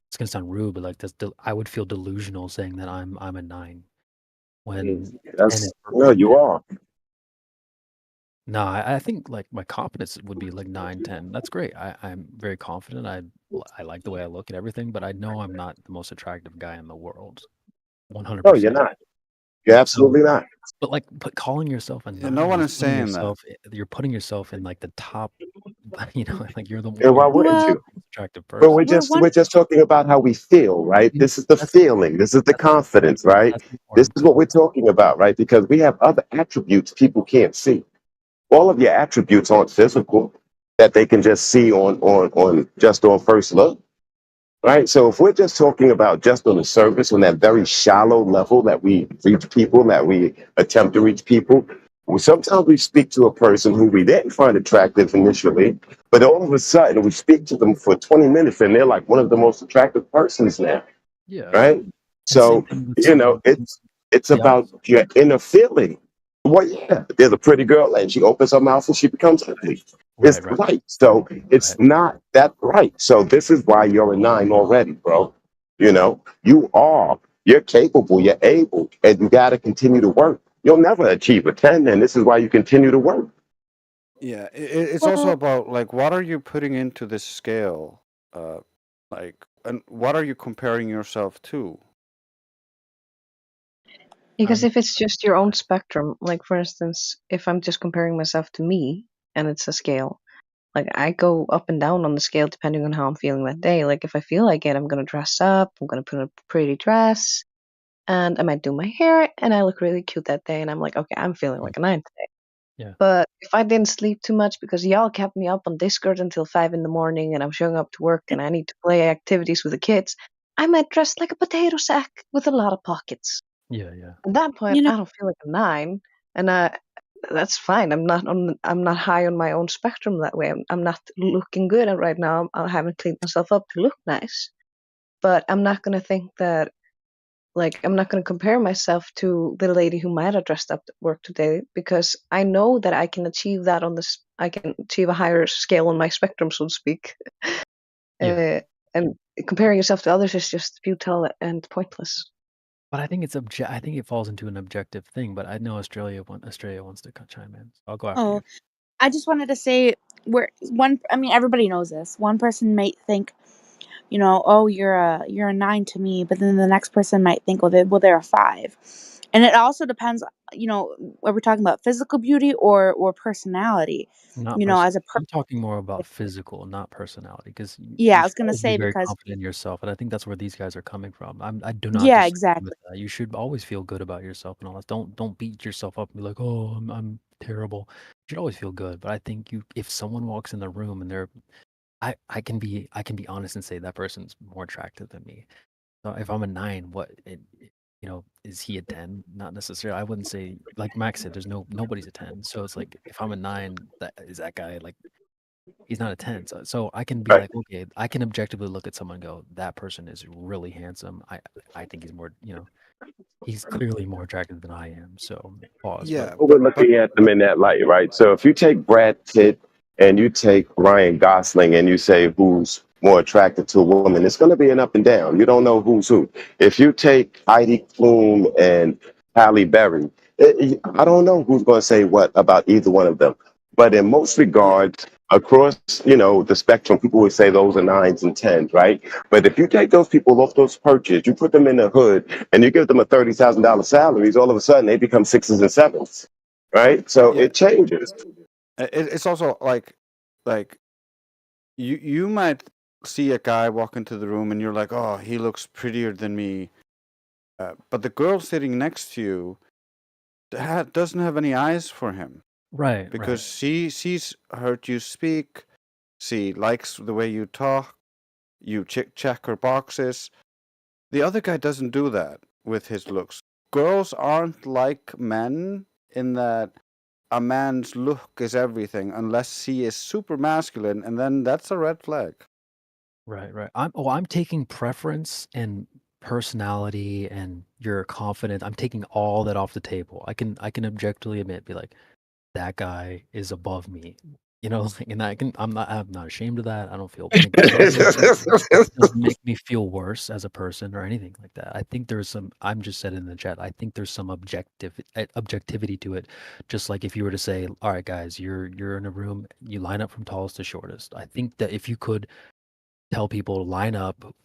it's gonna sound rude, but like I would feel delusional saying that I'm a 9 when 10 is
No,
perfect.
you are.
No, I think like my confidence would be like 9, 10. That's great. I'm very confident. I like the way I look and everything, but I know I'm not the most attractive guy in the world.
No, you're
100%.
not. You're
So,
absolutely not.
but like calling yourself a
Yeah,
9
no one
is
is
putting
saying that.
yourself you're putting yourself in like the top, like you're
And why
the
wouldn't
Well,
you?
most attractive
But
person.
we're just talking about how we feel, right? This is the
That's
feeling. This is the confidence, right?
that's
This
important
is
too.
what we're talking about, right? Because we have other attributes people can't see. All of your attributes aren't physical that they can just see on just on first look. Right. So if we're just talking about just on the surface, on that very shallow level that we reach people, that we attempt to reach people, sometimes we speak to a person who we didn't find attractive initially, but all of a sudden we speak to them for 20 minutes and they're like one of the most attractive persons now.
Yeah.
Right.
And same
So,
thing with
it's
the
about
opposite.
your inner feeling. Well, yeah, there's a pretty girl and she opens her mouth and she becomes ugly. It's
Right.
right. So it's not that right. So this is why you're a 9 already, bro. You're capable, you're able, and you got to continue to work. You'll never achieve a 10, and this is why you continue to work.
Yeah, it's also
well,
about like what are you putting into this scale, and what are you comparing yourself to?
Because if it's just your own spectrum, like for instance, if I'm just comparing myself to me and it's a scale, like I go up and down on the scale depending on how I'm feeling that day. Like if I feel like it, I'm gonna dress up, I'm gonna put on a pretty dress, and I might do my hair, and I look really cute that day, and I'm like, okay, I'm feeling like a 9 today.
Yeah.
But if I didn't sleep too much because y'all kept me up on Discord until 5 in the morning, and I'm showing up to work, and I need to play activities with the kids, I might dress like a potato sack with a lot of pockets.
Yeah.
At that point, I don't feel like a 9, and that's fine. I'm not high on my own spectrum that way. I'm not looking good right now. I haven't cleaned myself up to look nice, but I'm not gonna think that I'm not gonna compare myself to the lady who might have dressed up to work today because I know that I can achieve that on this. I can achieve a higher scale on my spectrum, so to speak.
Yeah.
And comparing yourself to others is just futile and pointless.
But I think I think it falls into an objective thing. But I know Australia wants to chime in. So I'll go after you.
I just wanted to say I mean, everybody knows this. One person might think, oh, you're a 9 to me, but then the next person might think, they're a 5. And it also depends, are we talking about physical beauty or personality?
Not
As a
I'm talking more about physical, not personality, because
Yeah,
you
I was
should
gonna
always be
say
very
because
confident in yourself, and I think that's where these guys are coming from. I do not
Yeah,
disagree
exactly.
with that. You should always feel good about yourself and all that. Don't beat yourself up and be like, "Oh, I'm terrible." You should always feel good. But I think if someone walks in the room and I can be honest and say that person's more attractive than me. So if I'm a 9, is he a 10? Not necessarily. I wouldn't say, like Max said, there's nobody's a 10. So it's like if I'm a 9, that guy like he's not a 10. So I can be
Right.
like, okay, I can objectively look at someone and go, that person is really handsome. I think he's more, he's clearly more attractive than I am. So pause.
Yeah, we're looking at them in that light, right? So if you take Brad Pitt and you take Ryan Gosling and you say who's more attracted to a woman, it's going to be an up and down. You don't know who's who. If you take Heidi Klum and Halle Berry, I don't know who's going to say what about either one of them. But in most regards, across the spectrum, people would say those are 9s and 10s, right? But if you take those people off those perches, you put them in the hood, and you give them a $30,000 salaries, all of a sudden they become 6s and 7s, right? So it changes.
It's also like you might see a guy walk into the room and you're like, oh, he looks prettier than me, but the girl sitting next to you doesn't have any eyes for him.
Right.
Because she's heard you speak, she likes the way you talk, you check her boxes. The other guy doesn't do that with his looks. Girls aren't like men in that a man's look is everything unless he is super masculine, and then that's a red flag.
Right. I'm taking preference and personality and your confidence. I'm taking all that off the table. I can objectively admit, be like, that guy is above me. And I'm not ashamed of that. I don't feel it doesn't make me feel worse as a person or anything like that. I think there's some, I'm just said in the chat, I think there's some objectivity to it. Just like if you were to say, all right, guys, you're in a room, you line up from tallest to shortest. I think that if you could tell people to line up,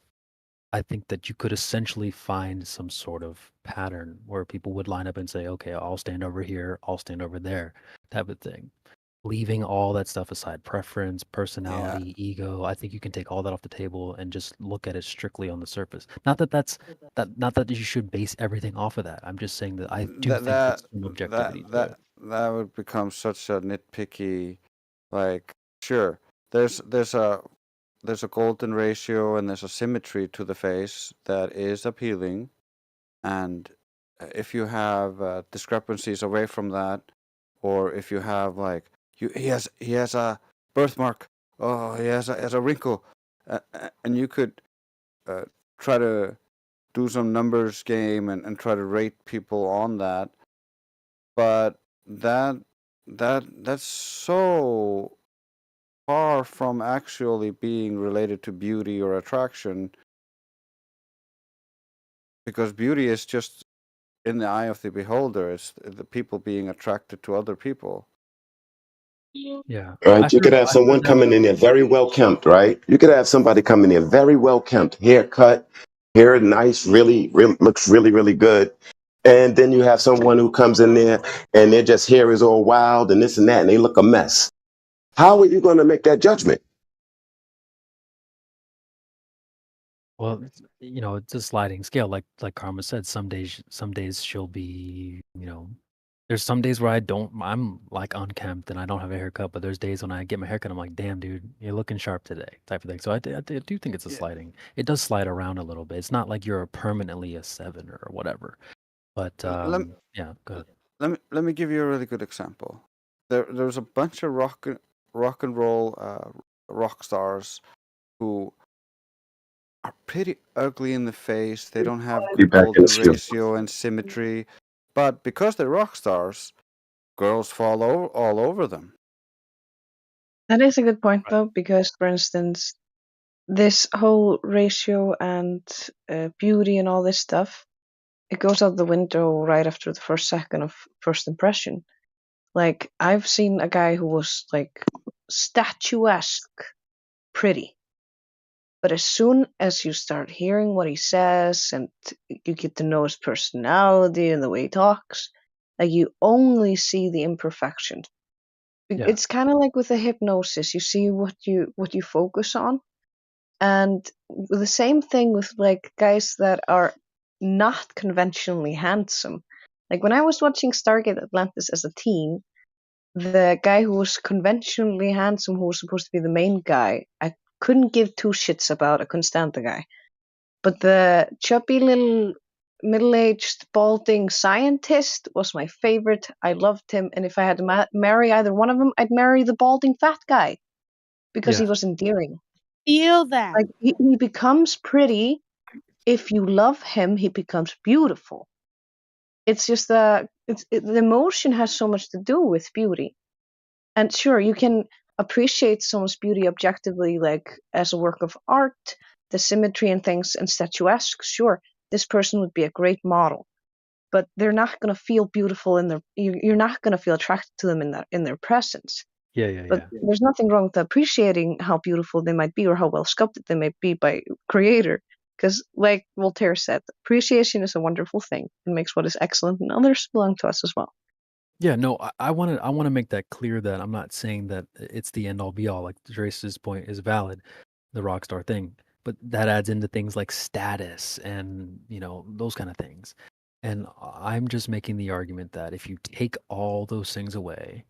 I think that you could essentially find some sort of pattern where people would line up and say, okay, I'll stand over here, I'll stand over there, type of thing. Leaving all that stuff aside, preference, personality, ego, I think you can take all that off the table and just look at it strictly on the surface. Not that you should base everything off of that. I'm just saying that I do think there's some objectivity to it.
That would become such a nitpicky, like, sure, there's a golden ratio and there's a symmetry to the face that is appealing, and if you have discrepancies away from that, or if you have like he has a birthmark, oh, he has a wrinkle, and you could try to do some numbers game and try to rate people on that, but that's so far from actually being related to beauty or attraction, because beauty is just in the eye of the beholder. It's the people being attracted to other people.
Yeah.
Right? You could have someone coming in there very well kempt, right? You could have somebody coming in very well kempt, haircut, hair nice, really looks really, really good. And then you have someone who comes in there and their just hair is all wild and this and that, and they look a mess. How are you going to make that judgment?
Well, it's a sliding scale. Like Karma said, some days she'll be, there's some days where I'm like unkempt and I don't have a haircut, but there's days when I get my haircut, I'm like, damn, dude, you're looking sharp today, type of thing. So I do think it's a sliding. It does slide around a little bit. It's not like you're permanently a 7 or whatever. But yeah, go ahead.
Let me give you a really good example. There's a bunch of rock and roll rock stars who are pretty ugly in the face. They don't have good golden ratio and symmetry, but because they're rock stars, girls fall all over them.
That is a good point, though, because, for instance, this whole ratio and beauty and all this stuff, it goes out the window right after the first second of first impression. Like, I've seen a guy who was, like, statuesque pretty. But as soon as you start hearing what he says and you get to know his personality and the way he talks, like, you only see the imperfections. It's kind of like with a hypnosis. You see what you focus on. And the same thing with like guys that are not conventionally handsome. Like when I was watching Stargate Atlantis as a teen, the guy who was conventionally handsome, who was supposed to be the main guy, I couldn't give two shits about. I couldn't stand the guy. But the chubby little middle-aged balding scientist was my favorite. I loved him, and if I had to marry either one of them, I'd marry the balding fat guy because he
Yeah.
was endearing.
Feel that.
Like he becomes pretty. If you love him, he becomes beautiful. It's just the emotion has so much to do with beauty. And sure, you can appreciate someone's beauty objectively, like as a work of art, the symmetry and things, and statuesque. Sure, this person would be a great model, but they're not going to feel beautiful in their. You're not going to feel attracted to them in their presence.
Yeah.
But there's nothing wrong with appreciating how beautiful they might be or how well sculpted they might be by creator. Because, like Voltaire said, appreciation is a wonderful thing. It makes what is excellent, and others belong to us as well.
Yeah, no, I want to make that clear that I'm not saying that it's the end all be all. Like Drace's point is valid, the rock star thing, but that adds into things like status and those kind of things. And I'm just making the argument that if you take all those things away,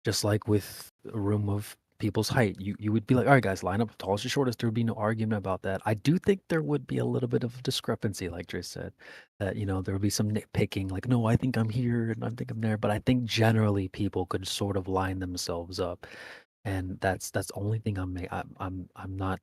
just like with a room of people's height, you would be like, all right, guys, line up tallest to shortest. There would be no argument about that. I do think there would be a little bit of discrepancy, like Drace said, that there would be some nitpicking, like, no, I think I'm here and I think I'm there. But I think generally people could sort of line themselves up, and that's the only thing I'm not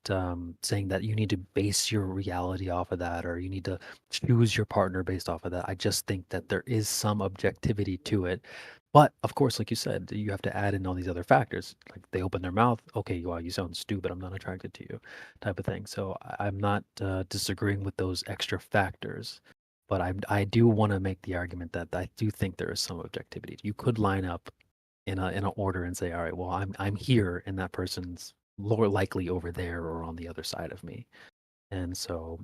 saying that you need to base your reality off of that or you need to choose your partner based off of that. I just think that there is some objectivity to it. But of course, like you said, you have to add in all these other factors. Like they open their mouth, okay, wow, you sound stupid. I'm not attracted to you, type of thing. So I'm not disagreeing with those extra factors, but I do want to make the argument that I do think there is some objectivity. You could line up in an order and say, all right, well, I'm here, and that person's more likely over there or on the other side of me. And so,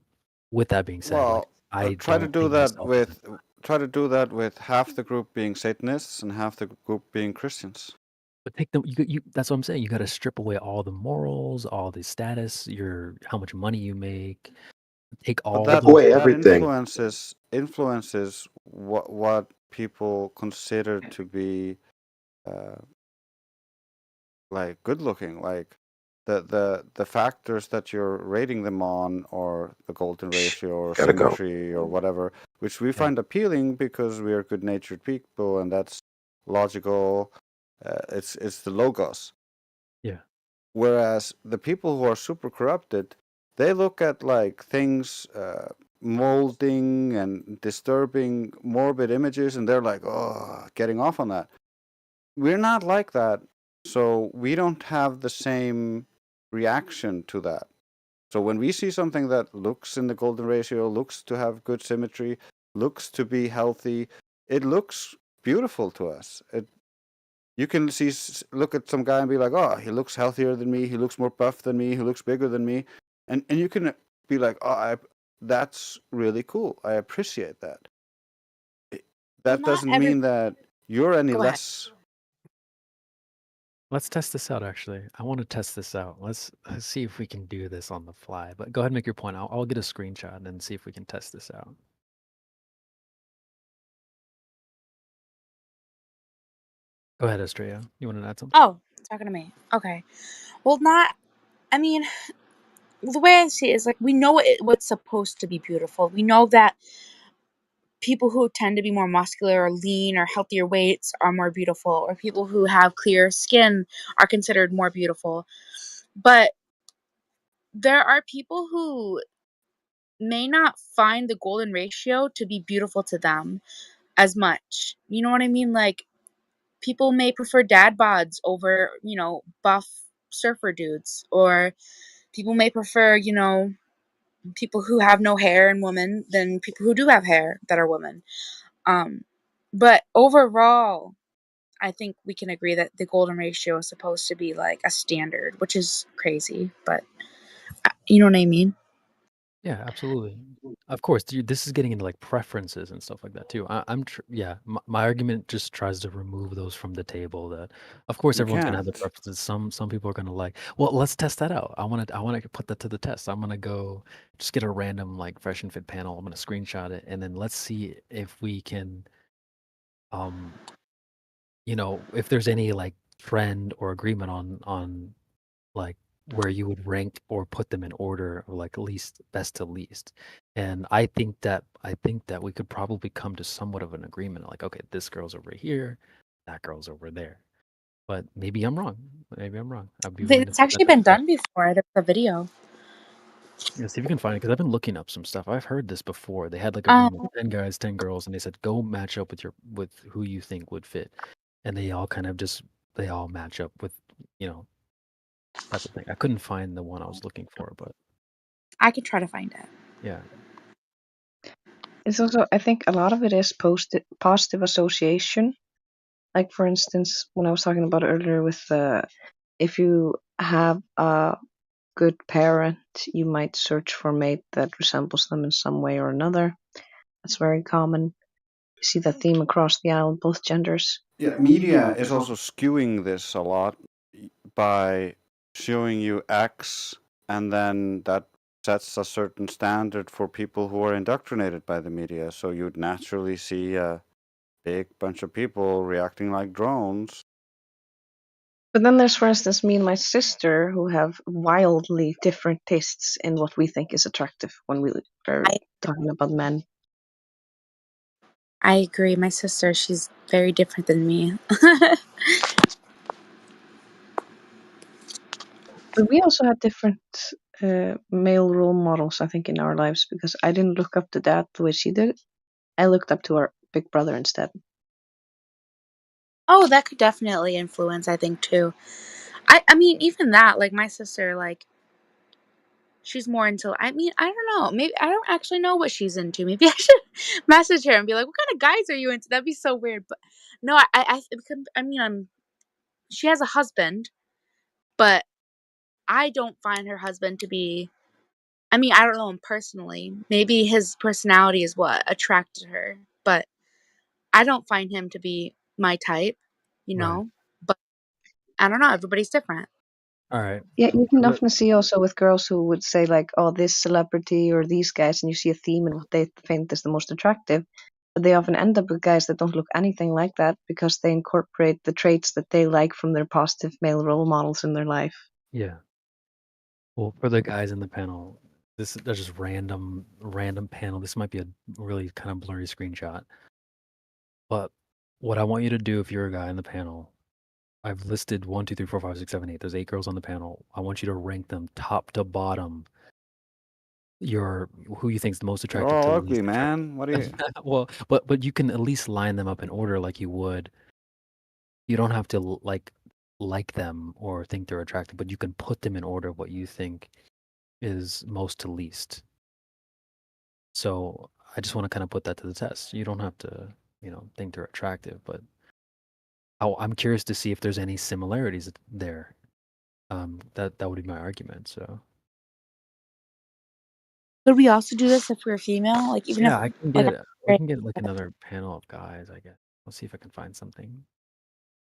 with that being said,
Well,
I
try to
don't
do
think
that
myself
with half the group being Satanists and half the group being Christians.
But take them. That's what I'm saying. You got to strip away all the morals, all the status, how much money you make. Take
But
all
that
those.
influences what people consider to be like good looking, like the factors that you're rating them on, or the golden ratio or
Gotta go.
symmetry or whatever, which we find appealing because we are good natured people and that's logical. It's the logos.
Yeah.
Whereas the people who are super corrupted, they look at like things molding and disturbing morbid images and they're like, oh, getting off on that. We're not like that, so we don't have the same reaction to that. So when we see something that looks in the golden ratio, looks to have good symmetry, looks to be healthy, it looks beautiful to us. You can look at some guy and be like, oh, he looks healthier than me, he looks more buff than me, he looks bigger than me, and you can be like, oh, that's really cool. I appreciate that. That doesn't mean that you're any less.
Let's test this out. Actually, I want to test this out. Let's see if we can do this on the fly. But go ahead and make your point. I'll get a screenshot and see if we can test this out. Go ahead, Estrella. You want to add something?
Oh, talking to me. Okay. Well, I mean, the way I see it is like we know what's supposed to be beautiful. We know that people who tend to be more muscular or lean or healthier weights are more beautiful, or people who have clear skin are considered more beautiful. But there are people who may not find the golden ratio to be beautiful to them as much. You know what I mean? Like, people may prefer dad bods over, buff surfer dudes, or people may prefer, people who have no hair in women than people who do have hair that are women. But overall, I think we can agree that the golden ratio is supposed to be like a standard, which is crazy, but you know what I mean?
Yeah, absolutely. Of course, this is getting into like preferences and stuff like that too. Yeah, my argument just tries to remove those from the table. That of course
You
everyone's gonna have the
can't.
preferences. Some people are gonna like. Well, let's test that out. I want to put that to the test. I'm gonna go just get a random like fresh and fit panel. I'm gonna screenshot it, and then let's see if we can, um, if there's any like trend or agreement on like where you would rank or put them in order, or like least best to least. And I think that we could probably come to somewhat of an agreement. Like, okay, this girl's over here, that girl's over there. But maybe I'm wrong. Maybe I'm wrong. I'd be willing to
It's
put
actually
that
been
to the
done before. There's a video.
Yeah, see if you can find it because I've been looking up some stuff. I've heard this before. They had like a room of 10 guys, 10 girls, and they said go match up with who you think would fit, and they all kind of they all match up with type of thing. I couldn't find the one I was looking for, but
I could try to find it.
yeah,
It's also, I think a lot of it is positive association. Like, for instance, when I was talking about earlier with if you have a good parent, you might search for a mate that resembles them in some way or another. That's very common. You see that theme across the aisle, both genders.
Yeah, media is also skewing this a lot by showing you X, and then that sets a certain standard for people who are indoctrinated by the media. So you'd naturally see a big bunch of people reacting like drones.
But then there's, for instance, me and my sister who have wildly different tastes in what we think is attractive when we are talking about men.
I agree. My sister, she's very different than me.
But we also had different male role models, I think, in our lives because I didn't look up to Dad the way she did. I looked up to our big brother instead.
Oh, that could definitely influence, I think, too. I mean, even that, like my sister, like she's more into. I mean, I don't know. Maybe I don't actually know what she's into. Maybe I should message her and be like, "What kind of guys are you into?" That'd be so weird. But no, I mean, she has a husband, but I don't find her husband to be. I mean, I don't know him personally. Maybe his personality is what attracted her, but I don't find him to be my type, you
Right.
know? But I don't know, everybody's different.
all right.
Yeah, you can often see also with girls who would say like, "Oh, this celebrity or these guys," and you see a theme in what they think is the most attractive. But they often end up with guys that don't look anything like that because they incorporate the traits that they like from their positive male role models in their life.
Yeah. Well, for the guys in the panel, there's just random panel. This might be a really kind of blurry screenshot. But what I want you to do if you're a guy in the panel, I've listed 1, 2, 3, 4, 5, 6, 7, 8. There's 8 girls on the panel. I want you to rank them top to bottom. Who you think's the most
They're
attractive
all
to
ugly,
least attractive.
man. What do you?
Well, but you can at least line them up in order like you would. You don't have to like them or think they're attractive, but you can put them in order what you think is most to least. So I just want to kind of put that to the test. You don't have to, think they're attractive, but I'm curious to see if there's any similarities there. That would be my argument. So
Could we also do this if we're female? Like even
yeah,
if
I can
like
get we can get like another panel of guys. I guess I'll see if I can find something.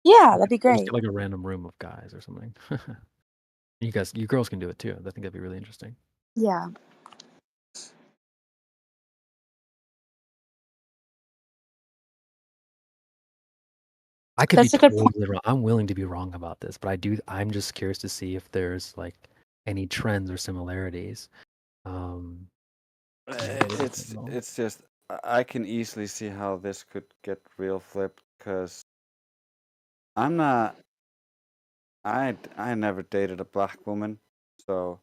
yeah, that'd be
We'll just
great.
get like a random room of guys or something. You girls can do it too. I think that'd be really interesting.
Yeah.
I could
That's
be
a good point.
totally wrong. I'm willing to be wrong about this, but I'm just curious to see if there's like any trends or similarities.
It's just I can easily see how this could get real flipped because I'm not. I never dated a black woman, so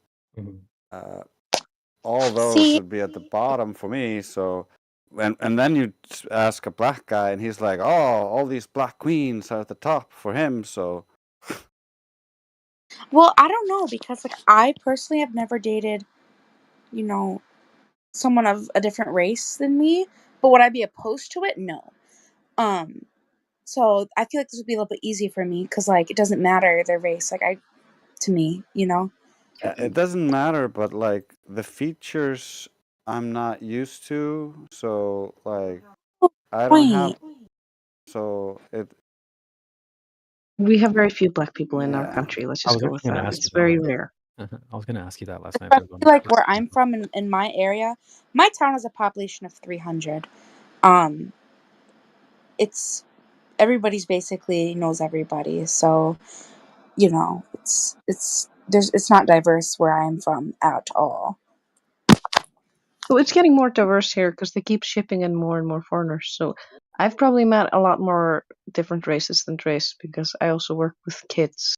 all those
See,
would be at the bottom for me. So and then you ask a black guy, and he's like, "Oh, all these black queens are at the top for him." So
well, I don't know because like I personally have never dated, you know, someone of a different race than me, but would I be opposed to it? No. Um, so I feel like this would be a little bit easy for me because like it doesn't matter their race, to me, you know.
it doesn't matter, but like the features I'm not used to, so like I don't have.
Point.
So
We have very few black people in our
yeah.
country. Let's
I
just
was
go with
actually gonna
that.
ask you
It's
that
very
last.
rare.
I was gonna ask you that last night. But
Especially like where I'm from in my area, my town has a population of 300. It's everybody's basically knows everybody, so you know it's it's not diverse where I am from at all.
So it's getting more diverse here because they keep shipping in more and more foreigners. So I've probably met a lot more different races than Trace because I also work with kids.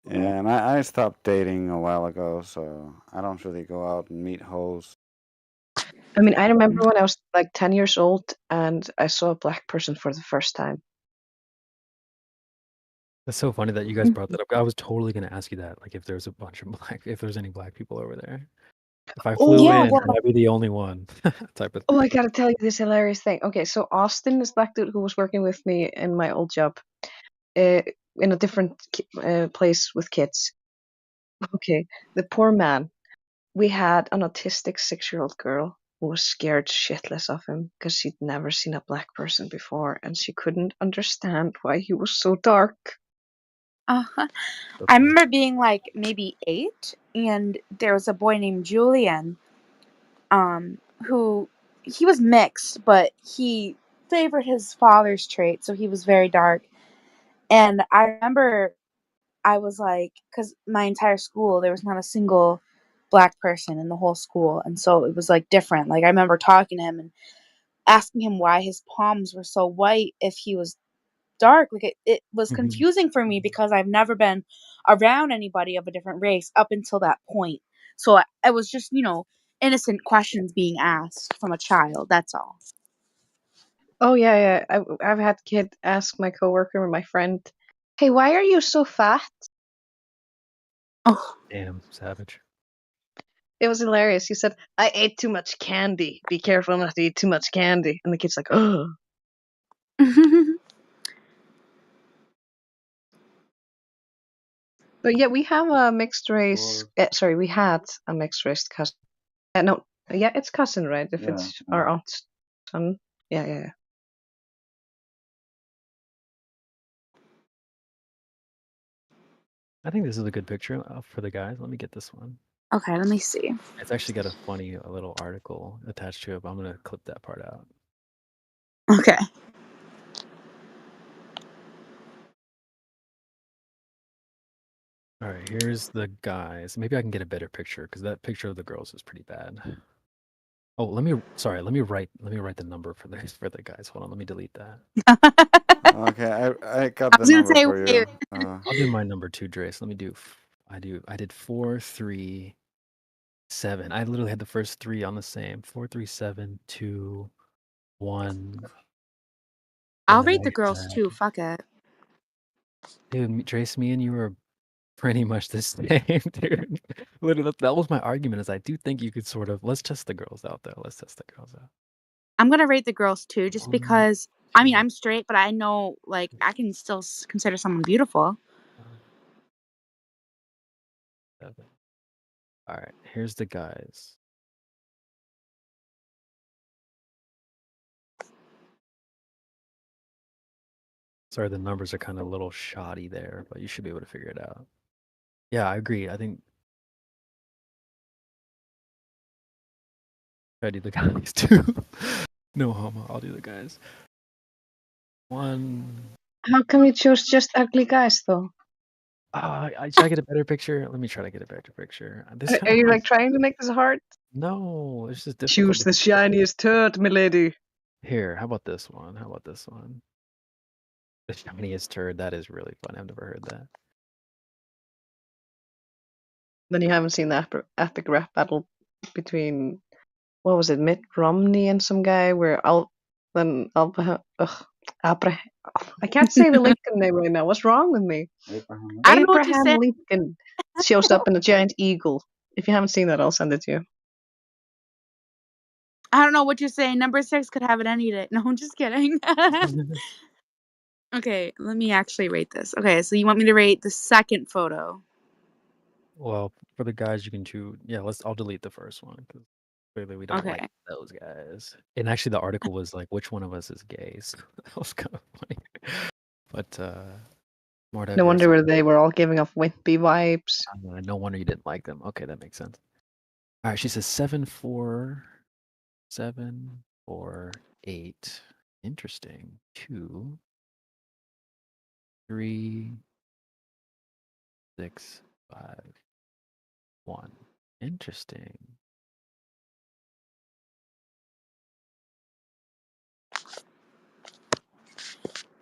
Yeah, and I stopped dating a while ago, so I don't really go out and meet hoes.
I mean, I remember when I was like 10 years old and I saw a black person for the first time.
That's so funny that you guys brought that up. I was totally gonna ask you that, like if there's a bunch of if there's any black people over there. If I flew
Oh,
in, would I be the only one? Type of
Oh, I gotta tell you this hilarious thing. Okay, so Austin, this black dude who was working with me in my old job, in a different place with kids. Okay, the poor man. We had an autistic 6-year-old girl who was scared shitless of him because she'd never seen a black person before and she couldn't understand why he was so dark.
Uh-huh. I remember being like maybe 8, and there was a boy named Julian, who he was mixed, but he favored his father's trait, so he was very dark. And I remember I was like, because my entire school, there was not a single black person in the whole school, and so it was like different. Like I remember talking to him and asking him why his palms were so white if he was dark. Like it was confusing for me because I've never been around anybody of a different race up until that point. So I was just, innocent questions being asked from a child. That's all.
Oh yeah, yeah. I've had kid ask my coworker or my friend, "Hey, why are you so fat?"
Oh,
damn savage.
It was hilarious. He said, "I ate too much candy. Be careful not to eat too much candy." And the kid's like, "Oh." But yeah, we have a mixed race. Sorry, we had a mixed race cousin. No, yeah, it's cousin, right? If it's our aunt's son. Yeah, yeah, yeah.
I think this is a good picture for the guys. Let me get this one.
Okay, let me see.
It's actually got a funny little article attached to it, but I'm gonna clip that part out.
Okay.
All right, here's the guys. Maybe I can get a better picture because that picture of the girls is pretty bad. Oh, let me write the number for the guys. Hold on, let me delete that.
Okay, I got the number for you.
I'll do my number too, Drace. Let me do. I did 4, 3, 7. I literally had the first 3 on the same. 4, 3, 7, 2, 1.
I'll rate the girls too. Fuck it.
Dude, Trace, me and you were pretty much the same, dude. Literally, that was my argument. Is I do think you could sort of let's test the girls out though. Let's test the girls out.
I'm gonna rate the girls too, just because. I mean, I'm straight, but I know, like, I can still consider someone beautiful.
7. All right, here's the guys. Sorry, the numbers are kind of a little shoddy there, but you should be able to figure it out. Yeah, I agree. I think I do the guys too. No homo. I'll do the guys. 1.
How come you chose just ugly guys though?
Should I get a better picture? Let me try to get a better picture. This
Are you like trying to make this hard?
No, it's just difficult.
Choose the shiniest turd, milady.
Here, how about this one? How about this one? The shiniest turd. That is really fun. I've never heard that.
Then you haven't seen the epic rap battle between, what was it, Mitt Romney and some guy where I can't say the Lincoln name right now. What's wrong with me?
I don't know what you
Abraham
said.
Lincoln shows up in a giant eagle. If you haven't seen that, I'll send it to you.
I don't know what you're saying. Number 6 could have it any day. No, I'm just kidding. Okay, let me actually rate this. Okay, so you want me to rate the second photo?
Well, for the guys, you can choose. Yeah, I'll delete the first one because clearly we don't
Okay.
like those guys. And actually, the article was like, which one of us is gay? So that was kind of funny. But more diverse.
No wonder they were all giving off wimpy vibes.
No wonder you didn't like them. Okay, that makes sense. All right, she says 7, 4, 7, 4, 8. Interesting. 2, 3, 6, 5. 1. Interesting.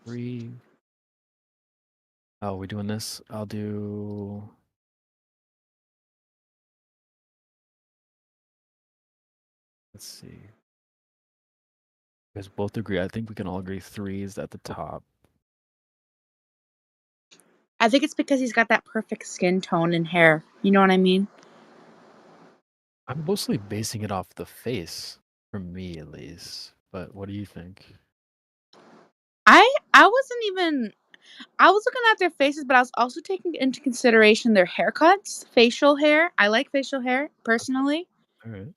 Three. Oh, we doing this? I'll do. Let's see. You guys both agree. I think we can all agree 3 is at the top.
I think it's because he's got that perfect skin tone and hair. You know what I mean?
I'm mostly basing it off the face, for me at least. But what do you think?
I wasn't even. I was looking at their faces, but I was also taking into consideration their haircuts, facial hair. I like facial hair personally.
All right.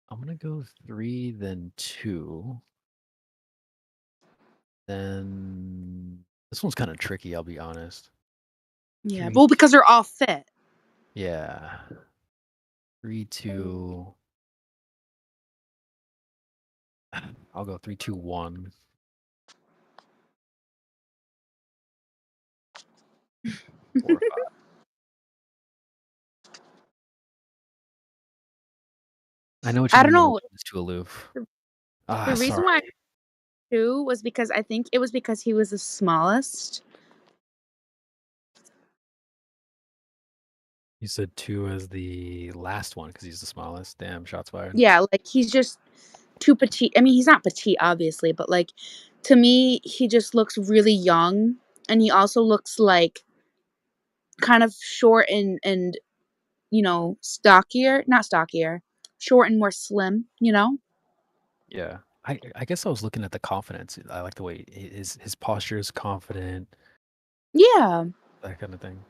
I'm gonna go 3, then 2. Then this one's kind of tricky. I'll be honest.
Yeah,
3.
well, because they're all fit.
Yeah. 3, 2. I'll go 3, 2, 1. 4, 5. I know what you
I
mean.
don't know.
It's too aloof.
The reason
Sorry.
why I 2 was because I think it was because he was the smallest.
You said 2 as the last one because he's the smallest. Damn, shots fired.
Yeah, like he's just too petite. I mean, he's not petite, obviously, but like to me, he just looks really young, and he also looks like kind of short and stockier, not stockier, short and more slim.
Yeah. I guess I was looking at the confidence. I like the way his posture is confident,
Yeah,
that kind of thing.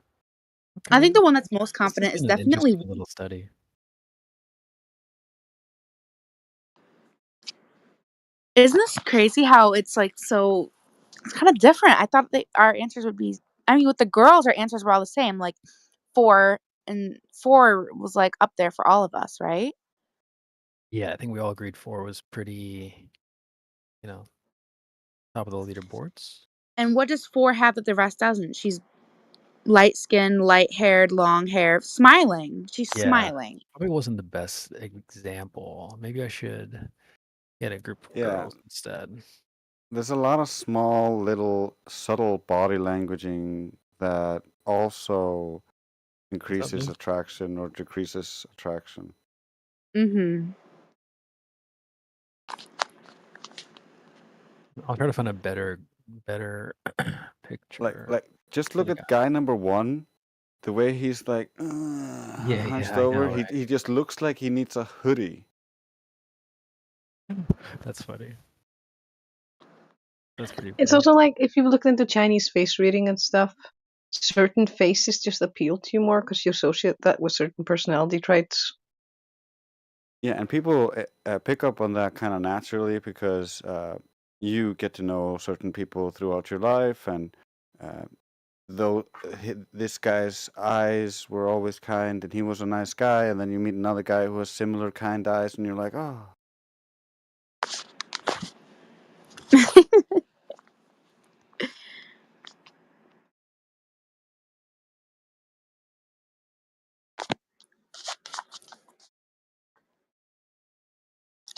I think
Okay.
the one that's most
This has
confident is
been an
definitely.
interesting little study.
Isn't this crazy how it's like so? It's kind of different. I thought our answers would be. I mean, with the girls, our answers were all the same. Like 4 was like up there for all of us, right?
Yeah, I think we all agreed 4 was pretty, you know, top of the leaderboards.
And what does 4 have that the rest doesn't? She's light skinned, light haired, long hair, smiling. She's
Yeah.
smiling.
Probably wasn't the best example. Maybe I should get a group of
Yeah.
girls instead.
There's a lot of small, little, subtle body languaging that also increases
dude?
attraction or decreases attraction.
Mm-hmm.
I'll try to find a better picture.
Like, just look
Yeah.
at guy number 1. The way he's like
Yeah,
hunched
I
over.
know, right?
He just looks like he needs a hoodie.
That's funny. That's pretty
It's
funny.
also like if you look into Chinese face reading and stuff, certain faces just appeal to you more because you associate that with certain personality traits.
Yeah, and people pick up on that kind of naturally because you get to know certain people throughout your life, and though this guy's eyes were always kind and he was a nice guy, and then you meet another guy who has similar kind eyes, and you're like, oh.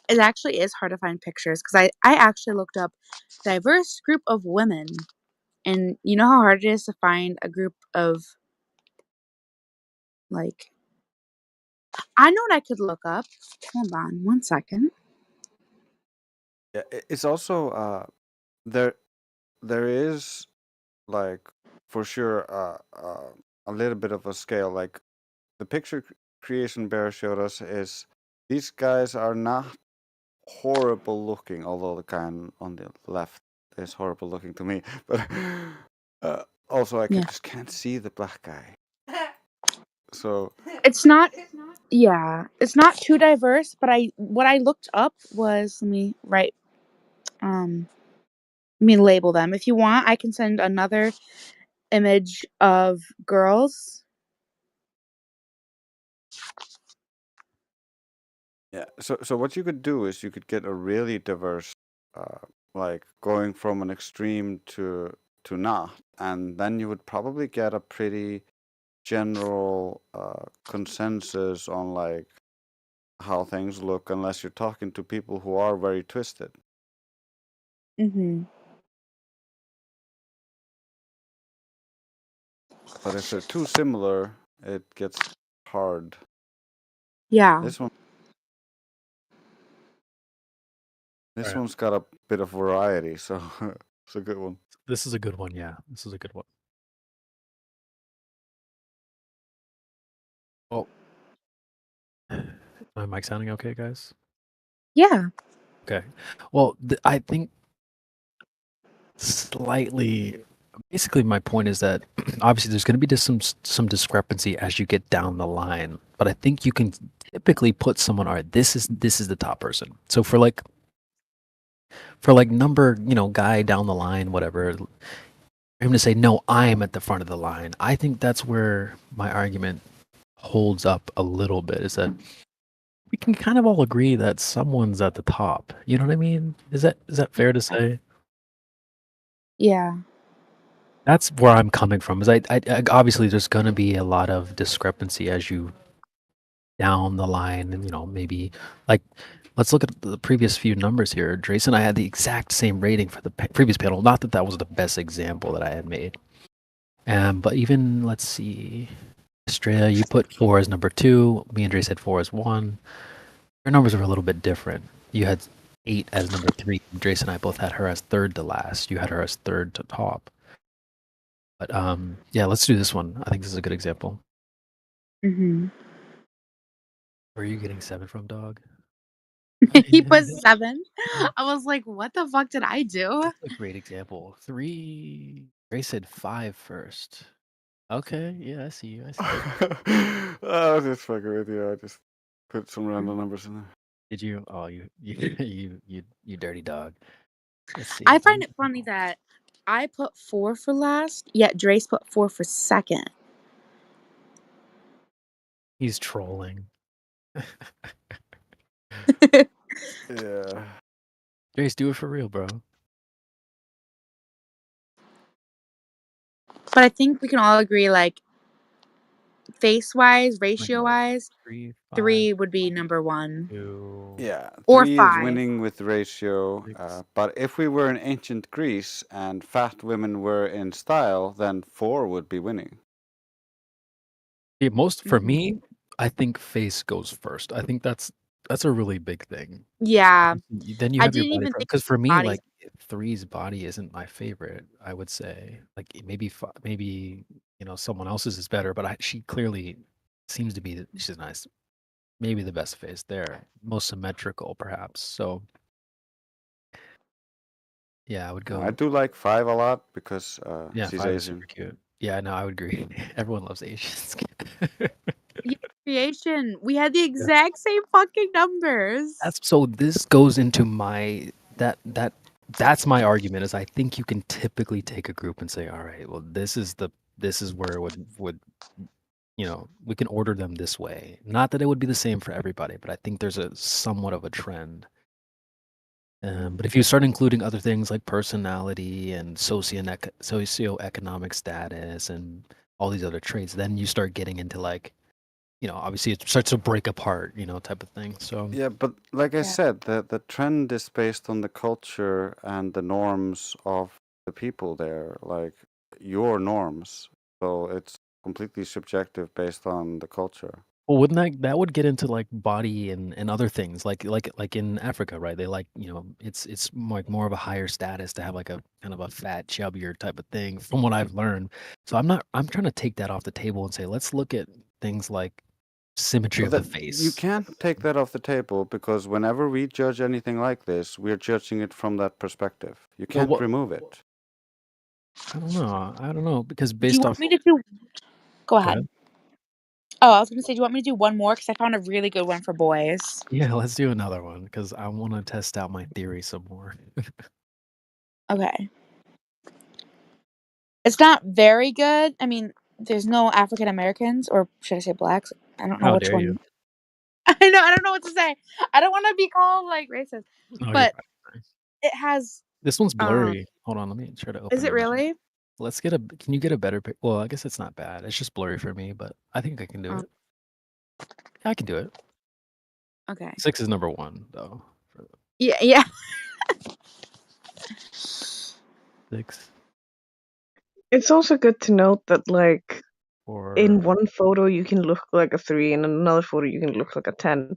It actually is hard to find pictures because I actually looked up diverse group of women, and you know how hard it is to find a group of like. I know what I could look up. Hold on 1 second.
Yeah, it's also there is like for sure a little bit of a scale. Like the picture creation Bear showed us is these guys are not horrible looking, although the guy on the left is horrible looking to me. But also I
Yeah.
just can't see the black guy. So
It's not. Yeah, it's not too diverse. But what I looked up was let me label them. If you want, I can send another image of girls.
yeah, so what you could do is you could get a really diverse, like going from an extreme to not, and then you would probably get a pretty general consensus on like how things look unless you're talking to people who are very twisted.
Mm-hmm.
But if they're too similar, it gets hard.
Yeah.
This
Alright.
one's got a bit of variety, so it's a good one.
This is a good one, yeah. This is a good one. Well, my mic sounding okay, guys?
Yeah.
Okay. Well, I think slightly. Basically, my point is that obviously there's going to be some discrepancy as you get down the line, but I think you can typically put someone. All right, this is the top person. So for like number, guy down the line, whatever, for him to say no, I'm at the front of the line. I think that's where my argument holds up a little bit. Is that we can kind of all agree that someone's at the top. You know what I mean? Is that fair to say?
Yeah.
That's where I'm coming from. Is I obviously there's gonna be a lot of discrepancy as you down the line, and maybe like let's look at the previous few numbers here. Drace and I had the exact same rating for the previous panel. Not that that was the best example that I had made, but even let's see, Estrella, you put 4 as number 2. Me and Drace had 4 as 1. Your numbers are a little bit different. You had 8 as number 3. Drace and I both had her as third to last. You had her as third to top. But yeah, let's do this one. I think this is a good example.
Mm-hmm.
Where are you getting 7 from, dog?
He put 7. I was like, what the fuck did I do?
That's a great example. 3. Ray said 5 first. Okay, yeah, I see you. I see you.
I was just fucking with you. I just put some random numbers in there.
Did you? Oh, you dirty dog. Let's see.
I find it funny that I put 4 for last, yet Drace put 4 for second.
He's trolling.
Yeah.
Drace, do it for real, bro.
But I think we can all agree, like, face-wise, ratio-wise, 3 would be number 1.
2.
Yeah,
Or
3 is
5.
winning with ratio. But if we were in ancient Greece and fat women were in style, then 4 would be winning.
Yeah, for me, I think face goes first. I think that's a really big thing.
Yeah.
Then you
I
have your
didn't
body
even think
because for me,
body.
like 3's body isn't my favorite. I would say like maybe someone else's is better, but she clearly seems to be she's nice. Maybe the best face there, most symmetrical perhaps. So yeah, I would go.
I do like 5 a lot because
Yeah,
she's
5 is
Asian.
super cute. Yeah, no, I would agree. Everyone loves Asians.
Yeah, creation. We had the exact same fucking numbers.
So this goes into my that's my argument is I think you can typically take a group and say, all right, well this is where it would we can order them this way. Not that it would be the same for everybody, but I think there's a somewhat of a trend. But if you start including other things like personality and socioeconomic status and all these other traits, then you start getting into like, obviously it starts to break apart, type of thing. So
Yeah, but like I said, the trend is based on the culture and the norms of the people there, like your norms. So it's completely subjective based on the culture.
well, wouldn't that would get into like body and other things like in Africa, right? They like, it's like more of a higher status to have like a kind of a fat, chubbier type of thing from what I've learned. So I'm trying to take that off the table and say, let's look at things like symmetry
But
of the face.
you can't take that off the table because whenever we judge anything like this, we're judging it from that perspective. You
Well,
can't remove it.
I don't know because
Do you
based
want
off
me to do? Go
Go
ahead.
ahead.
Oh, I was gonna say, do you want me to do one more? Because I found a really good one for boys.
Yeah, let's do another one because I want to test out my theory some more.
Okay. It's not very good. I mean, there's no African Americans, or should I say blacks? I don't know
How
which
dare
one.
you?
I don't know what to say. I don't want to be called like racist.
Oh, you're
But
fine.
it has
This one's blurry. Hold on, let me try to open
is it
it up.
really?
let's get a. Can you get a better? Well, I guess it's not bad. It's just blurry for me, but I think I can do it. I can do it.
Okay.
6 is number 1 though.
Yeah, yeah.
6
It's also good to note that, like,
or
in one photo you can look like a 3, and in another photo you can look like a 10.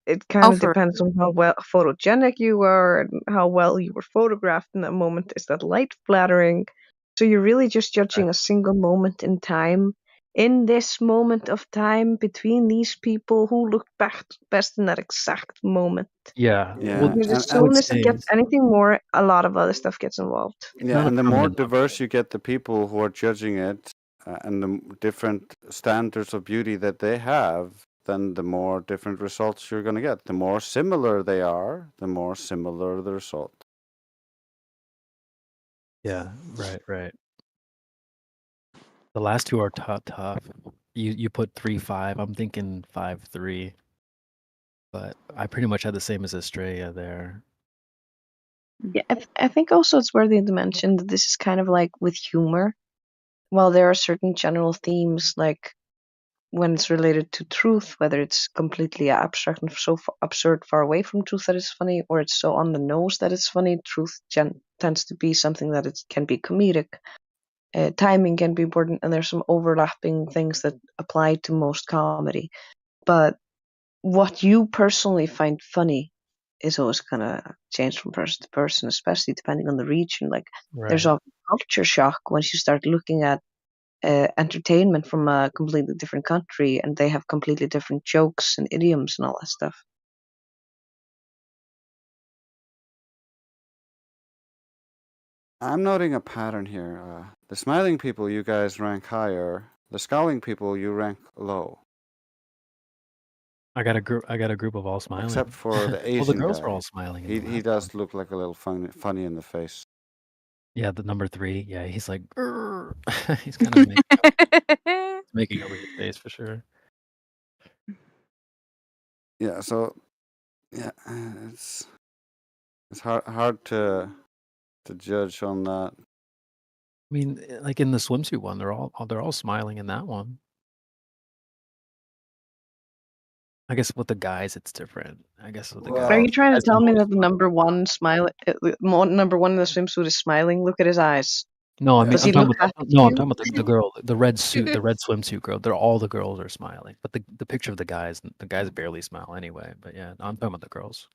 It kind of
for
depends on how well photogenic you are and how well you were photographed in that moment. Is that light flattering? So you're really just judging a single moment in time. In this moment of time between these people, who looked best in that exact moment?
yeah.
Yeah,
Well,
Because as
I would
soon as it
say
gets anything more, a lot of other stuff gets involved.
it's
yeah,
not a
and the more
permanent number.
diverse you get the people who are judging it, and the different standards of beauty that they have, then the more different results you're going to get. The more similar they are, the more similar the result.
Yeah, right. The last two are tough. You put 3-5. I'm thinking 5-3. But I pretty much had the same as Estrella there.
Yeah, I think also it's worthy to mention that this is kind of like with humor. While there are certain general themes, like when it's related to truth, whether it's completely abstract and so absurd far away from truth that it's funny, or it's so on the nose that it's funny, truth tends to be something that it can be comedic. Timing can be important, and there's some overlapping things that apply to most comedy. But what you personally find funny is always gonna change from person to person, especially depending on the region. Like, there's
Right.
a culture shock once you start looking at entertainment from a completely different country, and they have completely different jokes and idioms and all that stuff.
I'm noting a pattern here. The smiling people you guys rank higher. The scowling people you rank low.
I got a group of all smiling.
Except for the Asian
well, the girls
guy.
were all smiling. In the
He
last
does look like a little funny in the face.
Yeah, the number 3. Yeah, he's like, "Grr." He's kind of making over your face for sure.
Yeah, so yeah, it's hard to judge on that.
I mean, like in the swimsuit one, they're all smiling in that one. I guess with the guys, it's different. I guess with the guys.
Are you trying to
guys
tell me
always
that the number one number one in the swimsuit is smiling? Look at his eyes.
No, I mean,
Does he
I'm talking
look
about
happy
no, I'm
too?
talking about the girl, the red suit, the red swimsuit girl. All the girls are smiling, but the picture of the guys barely smile anyway. But yeah, I'm talking about the girls.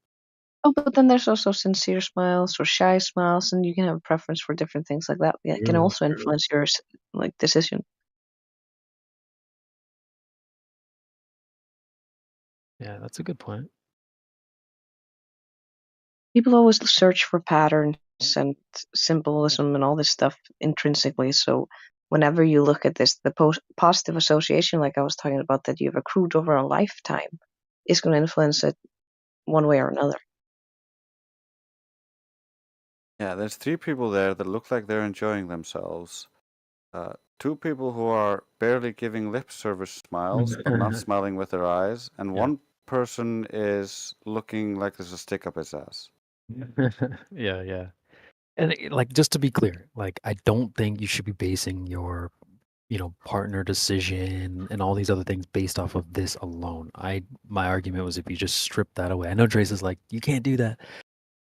Oh, but then there's also sincere smiles or shy smiles, and you can have a preference for different things like that. Yeah, it can also influence your like decision.
Yeah, that's a good point.
People always search for patterns and symbolism and all this stuff intrinsically. So whenever you look at this, the positive association, like I was talking about, that you've accrued over a lifetime, is going to influence it one way or another.
Yeah, there's 3 people there that look like they're enjoying themselves. 2 people who are barely giving lip service smiles, but not smiling with their eyes, and 1 person is looking like there's a stick up his ass.
Yeah. And like, just to be clear, like, I don't think you should be basing your, partner decision and all these other things based off of this alone. My argument was if you just strip that away. I know Trace is like, you can't do that,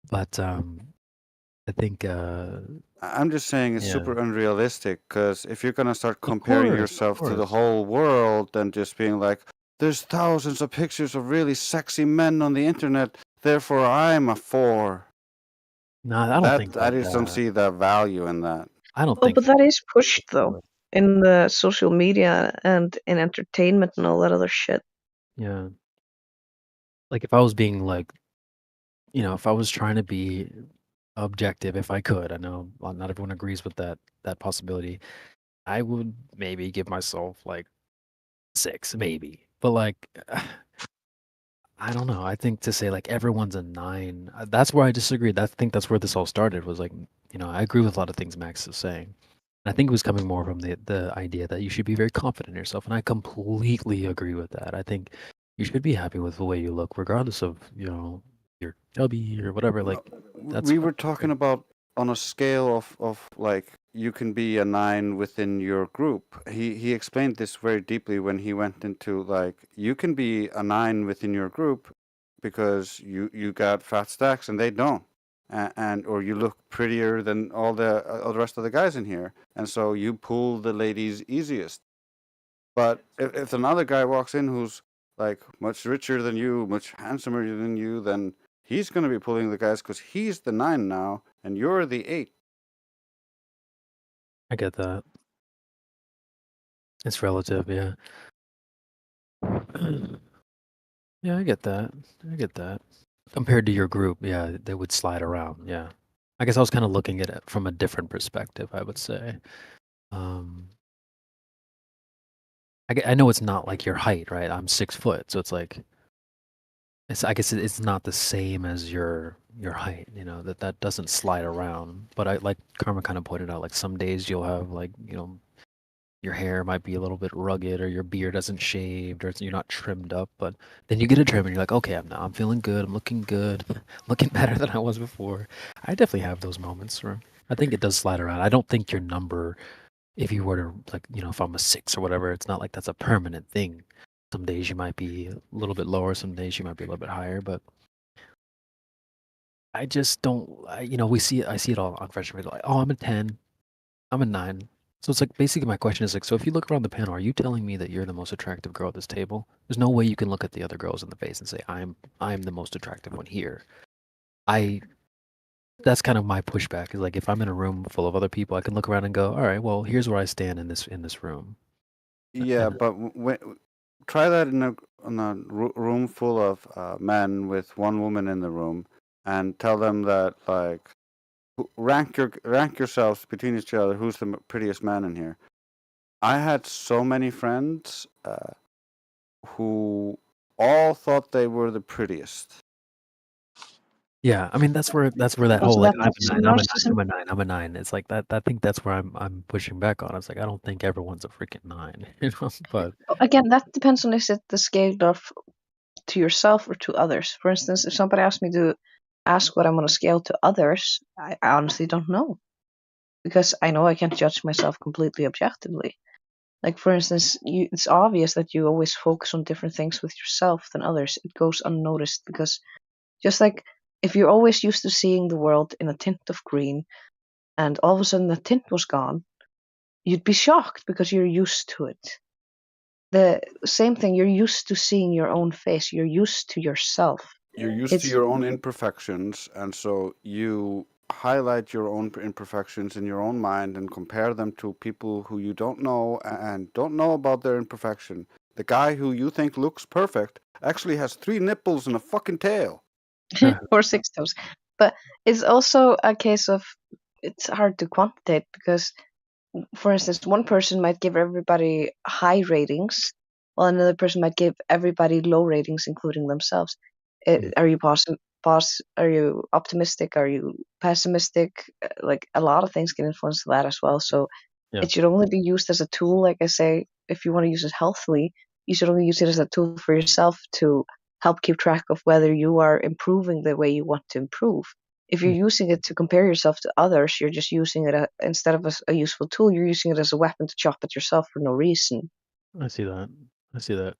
but I think
I'm just saying it's
yeah.
super unrealistic, because if you're gonna start comparing
course,
yourself to the whole world and just being like, there's thousands of pictures of really sexy men on the internet, therefore I'm a 4.
No, I don't think
I
like
just don't
that.
see the value in that.
I don't
Oh,
think
but that is pushed though in the social media and in entertainment and all that other shit.
Yeah. Like if I was being like, if I was trying to be objective, if I could, I know not everyone agrees with that possibility. I would maybe give myself like 6, maybe. But like, I don't know. I think to say like everyone's a 9, that's where I disagree. I think that's where this all started. Was like, I agree with a lot of things Max is saying. And I think it was coming more from the idea that you should be very confident in yourself, and I completely agree with that. I think you should be happy with the way you look, regardless of you're chubby or whatever. Like that's
We were talking about on a scale of like you can be a 9 within your group. He explained this very deeply when he went into like you can be a 9 within your group because you got fat stacks and they don't. And or you look prettier than all the rest of the guys in here, and so you pull the ladies easiest. But if another guy walks in who's like much richer than you, much handsomer than you, then he's going to be pulling the guys because he's the 9 now, and you're the 8.
I get that. It's relative, yeah. Yeah, I get that. I get that. Compared to your group, yeah, they would slide around. Yeah. I guess I was kind of looking at it from a different perspective, I would say. I know it's not like your height, right? I'm 6 foot, so it's like I guess it's not the same as your height, you know, that doesn't slide around. But I like Karma kind of pointed out, like some days you'll have like, you know, your hair might be a little bit rugged or your beard isn't shaved or you're not trimmed up, but then you get a trim and you're like, okay, I'm feeling good, I'm looking good, looking better than I was before. I definitely have those moments where I think it does slide around. I don't think your number, if you were to like, you know, if I'm a 6 or whatever, it's not like that's a permanent thing. Some days you might be a little bit lower, some days you might be a little bit higher, but I just don't, you know, I see it all on Freshman Fit, like, oh, I'm a 10, I'm a 9. So it's like basically my question is like, so if you look around the panel, are you telling me that you're the most attractive girl at this table? There's no way you can look at the other girls in the face and say I'm the most attractive one here. That's kind of my pushback is like if I'm in a room full of other people, I can look around and go, all right, well, here's where I stand in this room.
Yeah, but try that in a room full of men with one woman in the room, and tell them that like rank yourselves between each other. Who's the prettiest man in here? I had so many friends who all thought they were the prettiest.
Yeah, I mean that's where that
Also,
whole like
that's
I'm a 9,
narcissism.
I'm a 9, I'm a 9. It's like that. I think that's where I'm pushing back on. It's like I don't think everyone's a freaking 9, you know. But
Again, that depends on is it the scale of to yourself or to others. For instance, if somebody asked me to ask what I'm on a scale to others, I honestly don't know because I know I can't judge myself completely objectively. Like for instance, it's obvious that you always focus on different things with yourself than others. It goes unnoticed because just like if you're always used to seeing the world in a tint of green and all of a sudden the tint was gone, you'd be shocked because you're used to it. The same thing, you're used to seeing your own face, you're used to yourself.
You're used to your own imperfections, and so you highlight your own imperfections in your own mind and compare them to people who you don't know and don't know about their imperfection. The guy who you think looks perfect actually has 3 nipples and a fucking tail.
Or 6 toes. But it's also a case of it's hard to quantitate because, for instance, one person might give everybody high ratings, while another person might give everybody low ratings, including themselves. Are you Are you optimistic? Are you pessimistic? Like a lot of things can influence that as well. So
Yeah.
it should only be used as a tool. Like I say, if you want to use it healthily, you should only use it as a tool for yourself to help keep track of whether you are improving the way you want to improve. If you're using it to compare yourself to others, you're just using it instead of a useful tool, you're using it as a weapon to chop at yourself for no reason.
I see that. I see that.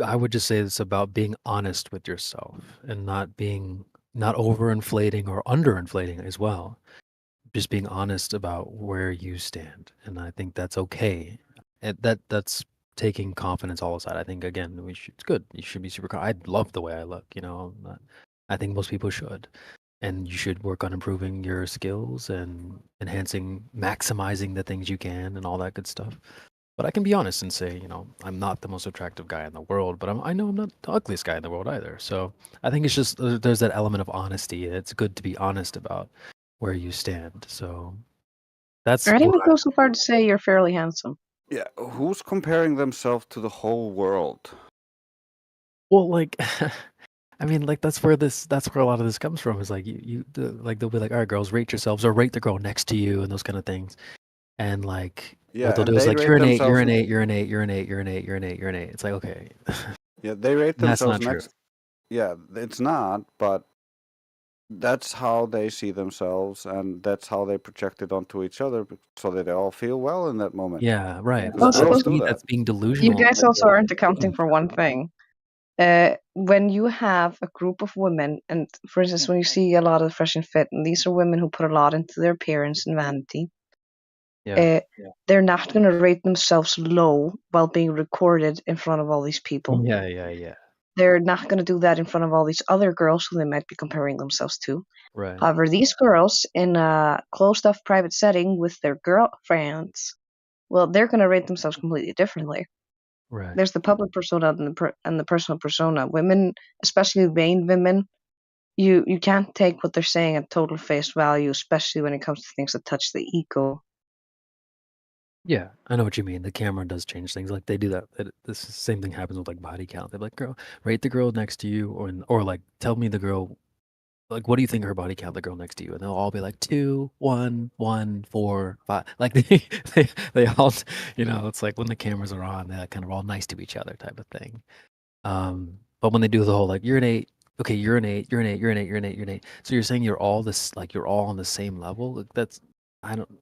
I would just say it's about being honest with yourself and not overinflating or underinflating as well. Just being honest about where you stand, and I think that's okay. And that's taking confidence all aside. I think again, it's good. You should be super. I love the way I look. You know, I think most people should, and you should work on improving your skills and maximizing the things you can, and all that good stuff. But I can be honest and say, you know, I'm not the most attractive guy in the world, but I know I'm not the ugliest guy in the world either. So I think it's just there's that element of honesty. It's good to be honest about where you stand. So that's
I'd even go so far to say you're fairly handsome.
Yeah, who's comparing themselves to the whole world?
Well, like, I mean, like that's where a lot of this comes from. Is like like they'll be like, all right, girls, rate yourselves or rate the girl next to you and those kind of things. And like, what they'll do is like, you're an 8, you're an 8, you're an 8, you're an 8, you're an 8, you're an 8, you're an 8. It's like, okay.
Yeah, they rate
That's
themselves
not
next. Yeah, it's not, but that's how they see themselves, and that's how they project it onto each other, so that they all feel well in that moment.
Yeah, right.
Because
Also,
girls
To
do
me,
that.
that's being
you
delusional.
guys also aren't accounting for one thing. When you have a group of women, and for instance, when you see a lot of Fresh and Fit, and these are women who put a lot into their appearance and vanity,
Yeah.
they're not going to rate themselves low while being recorded in front of all these people.
Yeah.
They're not going to do that in front of all these other girls who they might be comparing themselves to.
Right.
However, these girls in a closed-off private setting with their girlfriends, well, they're going to rate themselves completely differently.
Right.
There's the public persona and the personal persona. Women, especially vain women, you can't take what they're saying at total face value, especially when it comes to things that touch the ego.
Yeah, I know what you mean. The camera does change things. Like they do that. This same thing happens with like body count. They're like, "Girl, rate the girl next to you," or like, "Tell me the girl. Like, what do you think her body count? The girl next to you?" And they'll all be like 2, 1, 1, 4, 5. Like they all, it's like when the cameras are on, they're kind of all nice to each other type of thing. But when they do the whole like, "You're an 8. Okay, you're an 8. You're an 8. You're an 8. You're an 8. You're an 8." So you're saying you're all this like you're all on the same level. Like, that's I don't.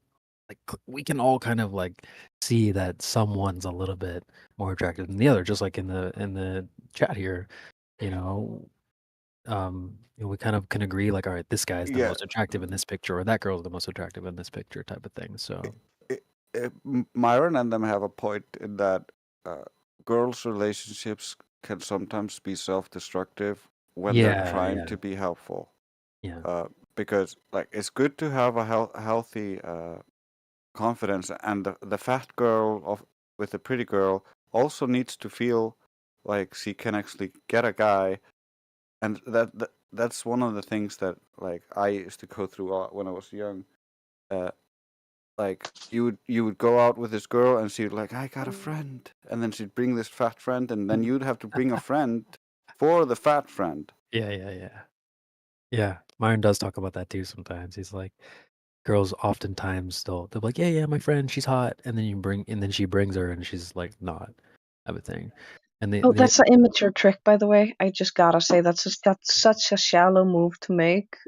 Like we can all kind of like see that someone's a little bit more attractive than the other, just like in the chat here, you know, we kind of can agree like, all right, this guy's the
Yeah.
most attractive in this picture, or that girl's the most attractive in this picture, type of thing. So
Myron and them have a point in that girls' relationships can sometimes be self-destructive when they're trying to be helpful.
Yeah.
Because like it's good to have a healthy confidence, and the fat girl with the pretty girl also needs to feel like she can actually get a guy, and that's one of the things that like I used to go through a lot when I was young. Like you would go out with this girl and she'd like, "I got a friend," and then she'd bring this fat friend, and then you'd have to bring a friend for the fat friend.
Yeah. Myron does talk about that too sometimes. He's like, girls oftentimes they'll be like, yeah, my friend, she's hot, and then she brings her and she's like not, type of thing. And they
That's an immature trick, by the way. I just gotta say that's such a shallow move to make.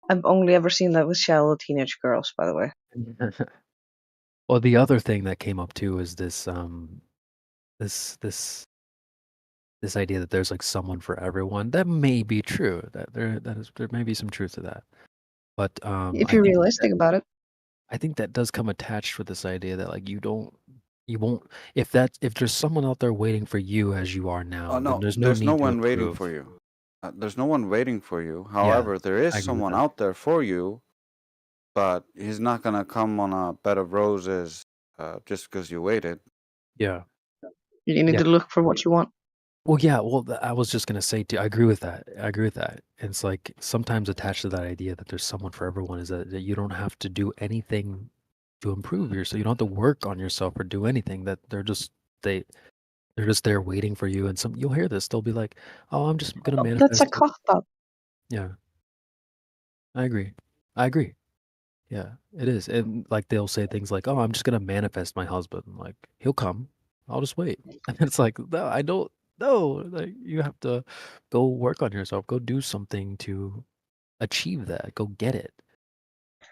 I've only ever seen that with shallow teenage girls, by the way.
Well, the other thing that came up too is this this idea that there's like someone for everyone. That may be true. That there may be some truth to that. But
If you're realistic about it.
I think that does come attached with this idea that like you won't if there's someone out there waiting for you as you are now,
Oh
then
no,
there's
there's
need
no
to
one waiting
improve.
for you. There's no one waiting for you. However, there
I
is
agree with
someone
that.
out there for you, but he's not gonna come on a bed of roses just because you waited.
Yeah.
You need
Yeah.
to look for what you want.
Well, yeah. Well, I was just gonna say too. I agree with that. It's like sometimes attached to that idea that there's someone for everyone is that you don't have to do anything to improve yourself. You don't have to work on yourself or do anything. That they're just there waiting for you. And you'll hear this. They'll be like, "Oh, I'm just gonna
That's a
manifest."
cop-out.
Yeah, I agree. Yeah, it is. And like they'll say things like, "Oh, I'm just gonna manifest my husband. Like he'll come. I'll just wait." And it's like, no, I don't know. Like you have to go work on yourself. Go do something to achieve that. Go get it.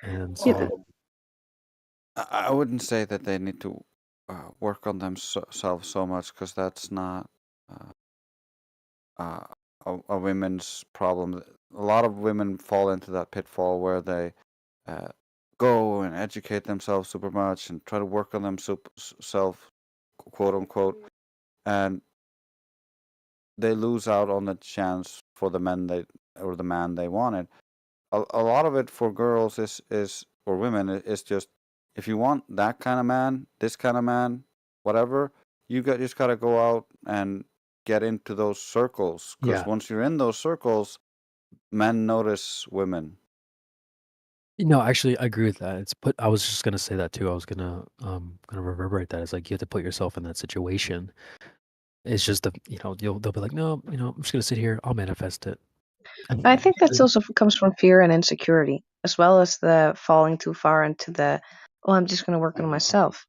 And so
I wouldn't say that they need to work on themselves so much, because that's not a women's problem. A lot of women fall into that pitfall where they go and educate themselves super much and try to work on themselves, quote unquote, and they lose out on the chance for the man they wanted. A lot of it for girls is or women is just, if you want that kind of man, this kind of man, whatever, just gotta go out and get into those circles, because
Yeah.
once you're in those circles, men notice women.
Actually, I agree with that. I was just gonna say that too. I was gonna reverberate that. It's like you have to put yourself in that situation. It's just they'll be like, no, I'm just gonna sit here. I'll manifest it.
I think that's also comes from fear and insecurity, as well as the falling too far into the, "Oh, I'm just gonna work on myself."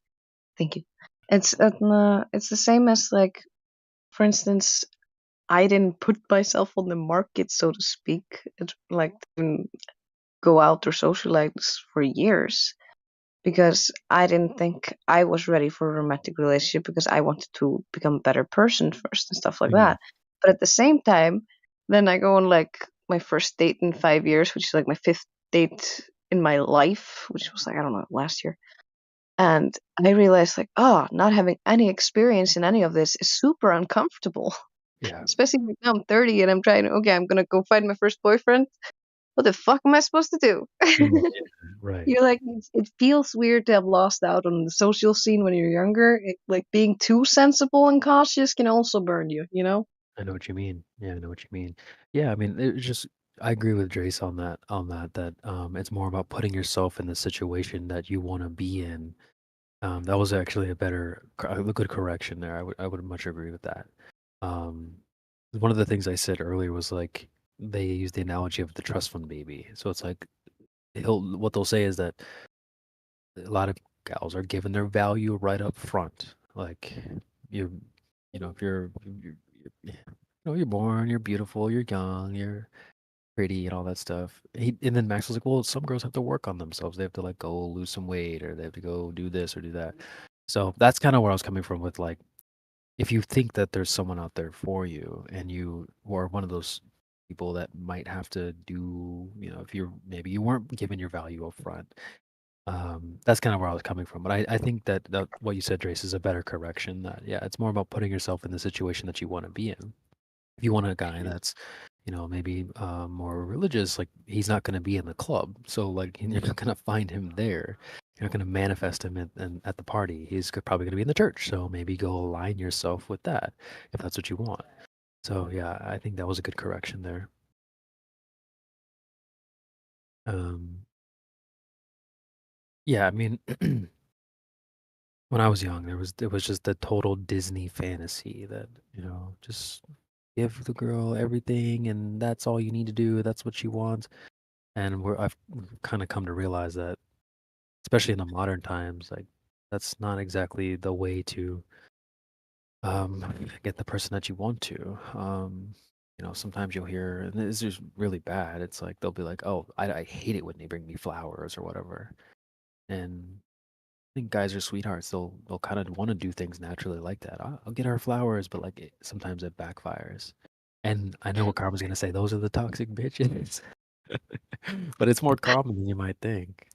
Thank you. It's the same as like, for instance, I didn't put myself on the market, so to speak. It, like, didn't go out or socialize for years because I didn't think I was ready for a romantic relationship because I wanted to become a better person first and stuff like that. But at the same time, then I go on like my first date in 5 years, which is like my fifth date in my life, which was like, I don't know, last year. And I realized like, not having any experience in any of this is super uncomfortable.
Yeah.
Especially like now I'm 30 and I'm trying, okay, I'm gonna go find my first boyfriend. What the fuck am I supposed to do?
Right.
You're like, it feels weird to have lost out on the social scene when you're younger. Like being too sensible and cautious can also burn you, you know?
I know what you mean. Yeah, I know what you mean. Yeah, I mean, it's just I agree with Drace on that. That it's more about putting yourself in the situation that you want to be in. That was actually a good correction there. I would much agree with that. Um, one of the things I said earlier was like they use the analogy of the trust fund baby. So it's like what they'll say is that a lot of gals are given their value right up front. Like you're, if you're born, you're beautiful, you're young, you're pretty, and all that stuff. And then Max was like, well, some girls have to work on themselves. They have to like go lose some weight, or they have to go do this or do that. So that's kind of where I was coming from with like, if you think that there's someone out there for you, and you are one of those people that might have to do, if maybe you weren't given your value up front. That's kind of where I was coming from. But I think that what you said, Trace, is a better correction. That yeah, it's more about putting yourself in the situation that you want to be in. If you want a guy that's, maybe more religious, like he's not going to be in the club, so like you're not going to find him there. You're not going to manifest him at the party. He's probably going to be in the church, so maybe go align yourself with that if that's what you want. So yeah, I think that was a good correction there. Yeah, I mean, when I was young, there was just the total Disney fantasy that, just give the girl everything and that's all you need to do. That's what she wants. And I've kind of come to realize that, especially in the modern times, like that's not exactly the way to get the person that you want to. Sometimes you'll hear, and this is really bad. It's like they'll be like, "Oh, I hate it when they bring me flowers or whatever," and I think guys are sweethearts. They'll kind of want to do things naturally like that. I'll get her flowers, but like sometimes it backfires. And I know what Karma's gonna say. Those are the toxic bitches. But it's more common than you might think.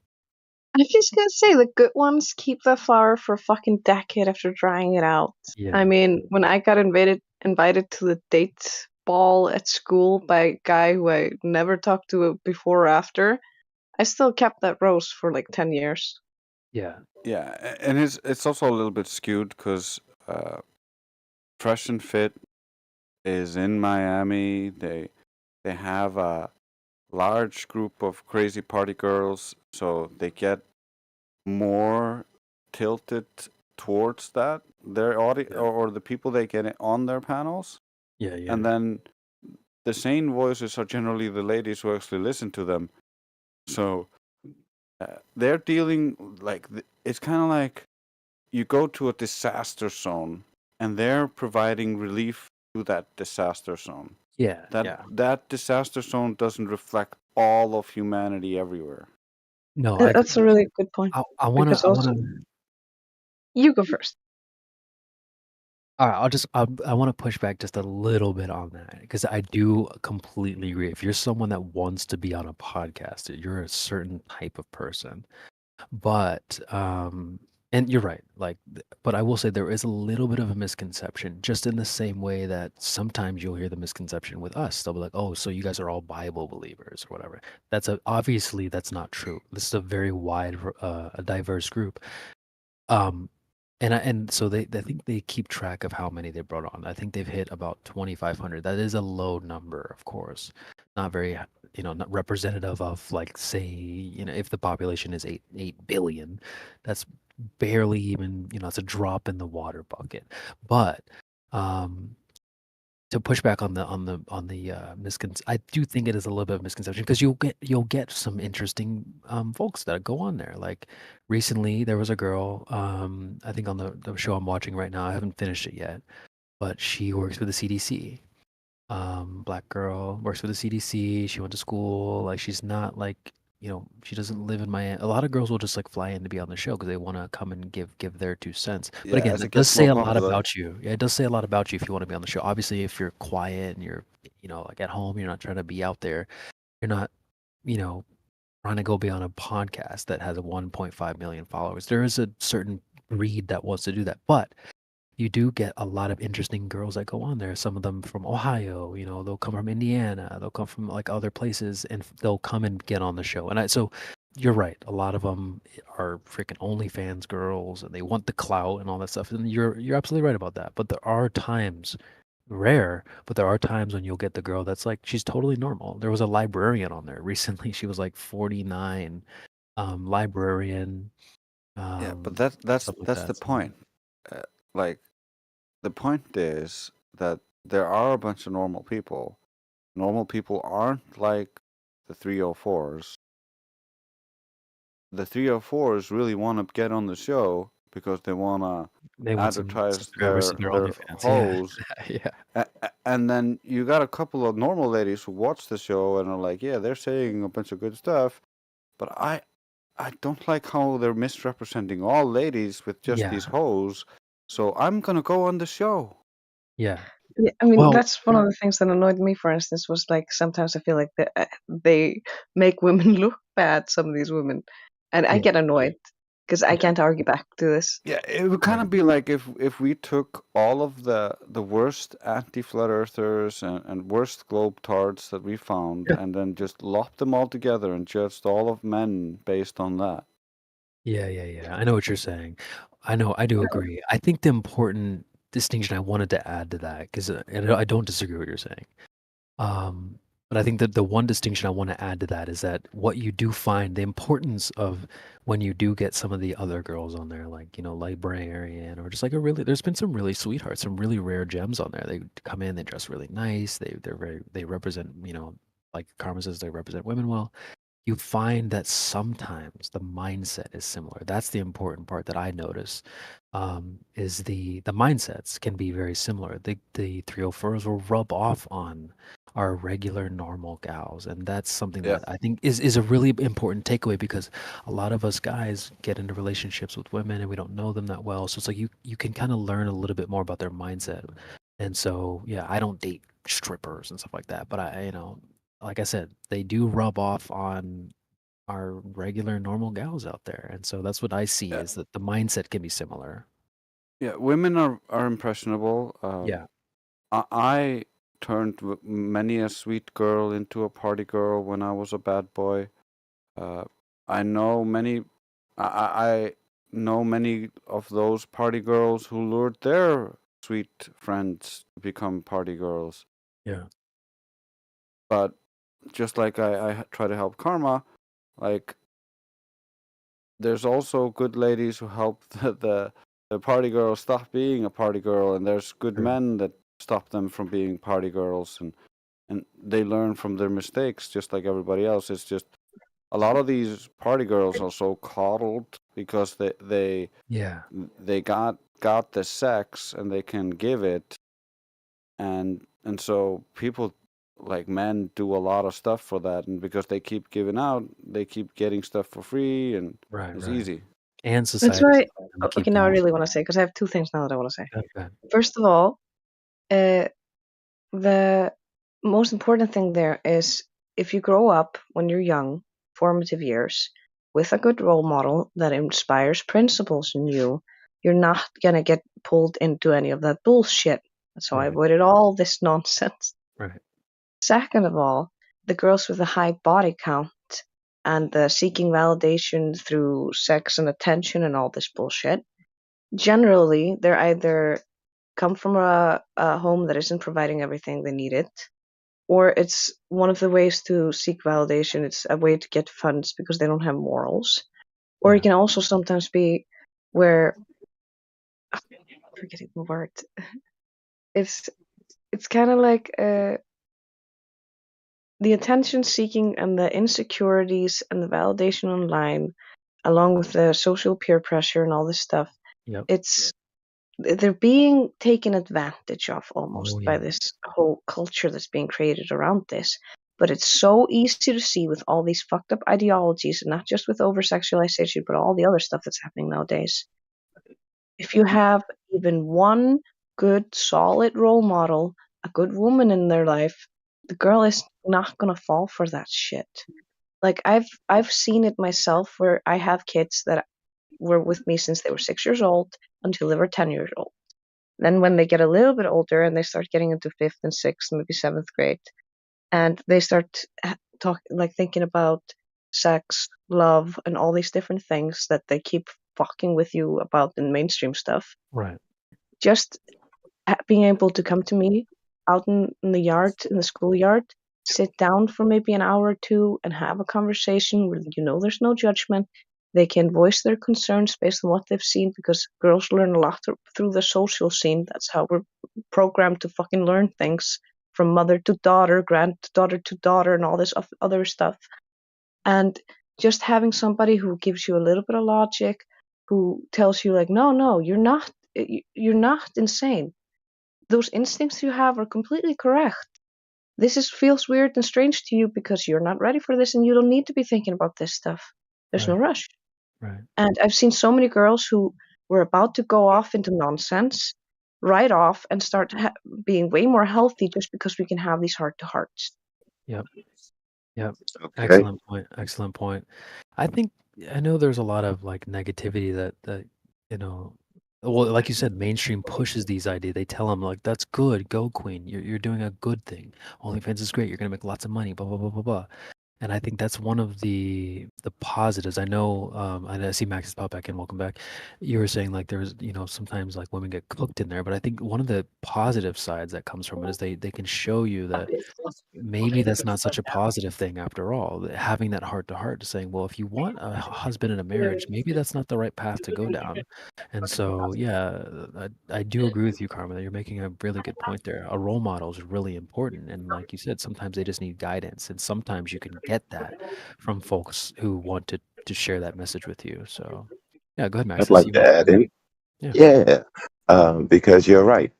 I'm just gonna say the good ones keep the flower for a fucking decade after drying it out.
Yeah.
I mean, when I got invited to the date ball at school by a guy who I never talked to before or after, I still kept that rose for like 10 years.
Yeah.
Yeah, and it's also a little bit skewed because Fresh and Fit is in Miami. They have a large group of crazy party girls, so they get more tilted towards that their audience or the people they get on their panels.
Yeah, yeah.
And then the sane voices are generally the ladies who actually listen to them. So they're dealing like it's kind of like you go to a disaster zone and they're providing relief to that disaster zone.
Yeah.
That disaster zone doesn't reflect all of humanity everywhere.
No,
That's a really good point.
I want
Because also-
to.
You go first.
All right, I want to push back just a little bit on that because I do completely agree. If you're someone that wants to be on a podcast, you're a certain type of person. But and you're right, like, but I will say there is a little bit of a misconception, just in the same way that sometimes you'll hear the misconception with us. They'll be like, "Oh, so you guys are all Bible believers or whatever." Obviously that's not true. This is a very wide, a diverse group. And so I think they keep track of how many they brought on. I think they've hit about 2,500. That is a low number, of course. Not very, not representative of like say, if the population is 8 billion, that's barely even, it's a drop in the water bucket. But to push back on the I do think it is a little bit of misconception because you'll get some interesting folks that go on there. Like recently there was a girl, I think on the show I'm watching right now, I haven't finished it yet, but she works with the CDC, black girl, works for the CDC. She went to school. Like she's not like she doesn't live in Miami. A lot of girls will just like fly in to be on the show because they want to come and give their 2 cents. But
Yeah,
again,
as
that
it
does
gets
say
more
a lot
popular.
about you. Yeah, it does say a lot about you if you want to be on the show. Obviously, if you're quiet and you're like at home, you're not trying to be out there. You're not trying to go be on a podcast that has a 1.5 million followers. There is a certain breed that wants to do that, but you do get a lot of interesting girls that go on there. Some of them from Ohio, they'll come from Indiana, they'll come from like other places, and they'll come and get on the show. And so you're right. A lot of them are freaking OnlyFans girls, and they want the clout and all that stuff. And you're absolutely right about that. But there are times, rare, but there are times when you'll get the girl that's like she's totally normal. There was a librarian on there recently. She was like 49, librarian.
Yeah, but that's
stuff like
the
that. So,
point. Like, the point is that there are a bunch of normal people. Normal people aren't like the 304s. The 304s really want to get on the show because they want
they
to
want some
advertise
subscribers to
their
their OnlyFans.
hoes.
Yeah.
And then you got a couple of normal ladies who watch the show and are like, yeah, they're saying a bunch of good stuff, but I don't like how they're misrepresenting all ladies with just these
Yeah.
hoes. So I'm gonna go on the show.
Yeah.
Yeah, I mean,
Well,
that's one of the things that annoyed me, for instance, was like sometimes I feel like they make women look bad, some of these women. And I
yeah.
get annoyed because I can't argue back to this.
Yeah, it would kind of be like if we took all of the worst anti-flat earthers and worst globetards that we found
Yeah.
and then just lopped them all together and judged all of men based on that.
Yeah. I know what you're saying. I know. I do agree. I think the important distinction I wanted to add to that, because I don't disagree with what you're saying. But I think that the one distinction I want to add to that is that what you do find, the importance of when you do get some of the other girls on there, like, librarian, or just like there's been some really sweethearts, some really rare gems on there. They come in, they dress really nice. They represent, like Karma says, they represent women well. You find that sometimes the mindset is similar. That's the important part that I notice. Is the mindsets can be very similar. The 304s will rub off on our regular normal gals, and that's something
Yeah.
that I think is a really important takeaway, because a lot of us guys get into relationships with women and we don't know them that well. So it's like you can kind of learn a little bit more about their mindset. And so yeah, I don't date strippers and stuff like that, but like I said, they do rub off on our regular normal gals out there. And so that's what I see,
Yeah.
is that the mindset can be similar.
Yeah, women are impressionable.
Yeah.
I turned many a sweet girl into a party girl when I was a bad boy. I know many. I know many of those party girls who lured their sweet friends to become party girls.
Yeah.
But just like I try to help Karma, like there's also good ladies who help the party girl stop being a party girl, and there's good men that stop them from being party girls, and they learn from their mistakes just like everybody else. It's just a lot of these party girls are so coddled because they got the sex and they can give it, and so people like men do a lot of stuff for that, and because they keep giving out, they keep getting stuff for free, and it's easy.
And
That's
society.
why. Okay, now I really want to say, because I have two things now that I want to say.
Okay.
First of all, the most important thing there is if you grow up when you're young, formative years, with a good role model that inspires principles in you, you're not going to get pulled into any of that bullshit. So I avoided all this nonsense.
Right.
Second of all, the girls with a high body count and the seeking validation through sex and attention and all this bullshit, generally they're either come from a home that isn't providing everything they needed, or it's one of the ways to seek validation. It's a way to get funds because they don't have morals. Or it can also sometimes be where I'm forgetting the word. It's kind of like the attention seeking and the insecurities and the validation online, along with the social peer pressure and all this stuff.
Yep.
It's they're being taken advantage of almost
Oh
by
yeah.
this whole culture that's being created around this. But it's so easy to see with all these fucked up ideologies, and not just with over sexualization, but all the other stuff that's happening nowadays. If you have even one good, solid role model, a good woman in their life, the girl is not gonna fall for that shit. Like I've seen it myself where I have kids that were with me since they were 6 years old until they were 10 years old. Then when they get a little bit older and they start getting into fifth and sixth, maybe seventh grade, and they start thinking about sex, love, and all these different things that they keep fucking with you about in mainstream stuff.
Right.
Just being able to come to me out in the yard, in the schoolyard, sit down for maybe an hour or two and have a conversation where there's no judgment. They can voice their concerns based on what they've seen, because girls learn a lot through the social scene. That's how we're programmed to fucking learn things, from mother to daughter, granddaughter to daughter, and all this other stuff. And just having somebody who gives you a little bit of logic, who tells you like, no, you're not insane. Those instincts you have are completely correct. This feels weird and strange to you because you're not ready for this, and you don't need to be thinking about this stuff. There's no
Right.
rush.
Right.
And I've seen so many girls who were about to go off into nonsense right off and start being way more healthy just because we can have these heart-to-hearts.
Yep. Yep.
Okay.
Excellent point. Excellent point. I think I know there's a lot of like negativity that you know. Well, like you said, mainstream pushes these ideas. They tell them like, "That's good, go queen. You're doing a good thing. OnlyFans is great. You're gonna make lots of money." Blah blah blah blah blah. And I think that's one of the positives. I know, and I see Max has popped back in. Welcome back. You were saying like there's sometimes like women get cooked in there, but I think one of the positive sides that comes from it is they can show you that maybe that's not such a positive thing after all. Having that heart to heart, saying, well, if you want a husband in a marriage, maybe that's not the right path to go down. And so, yeah, I do agree with you, Carmen, that you're making a really good point there. A role model is really important. And like you said, sometimes they just need guidance. And sometimes you can get that from folks who want to share that message with you. So, yeah, go ahead, Max.
I'd like to add in. Yeah, because you're right.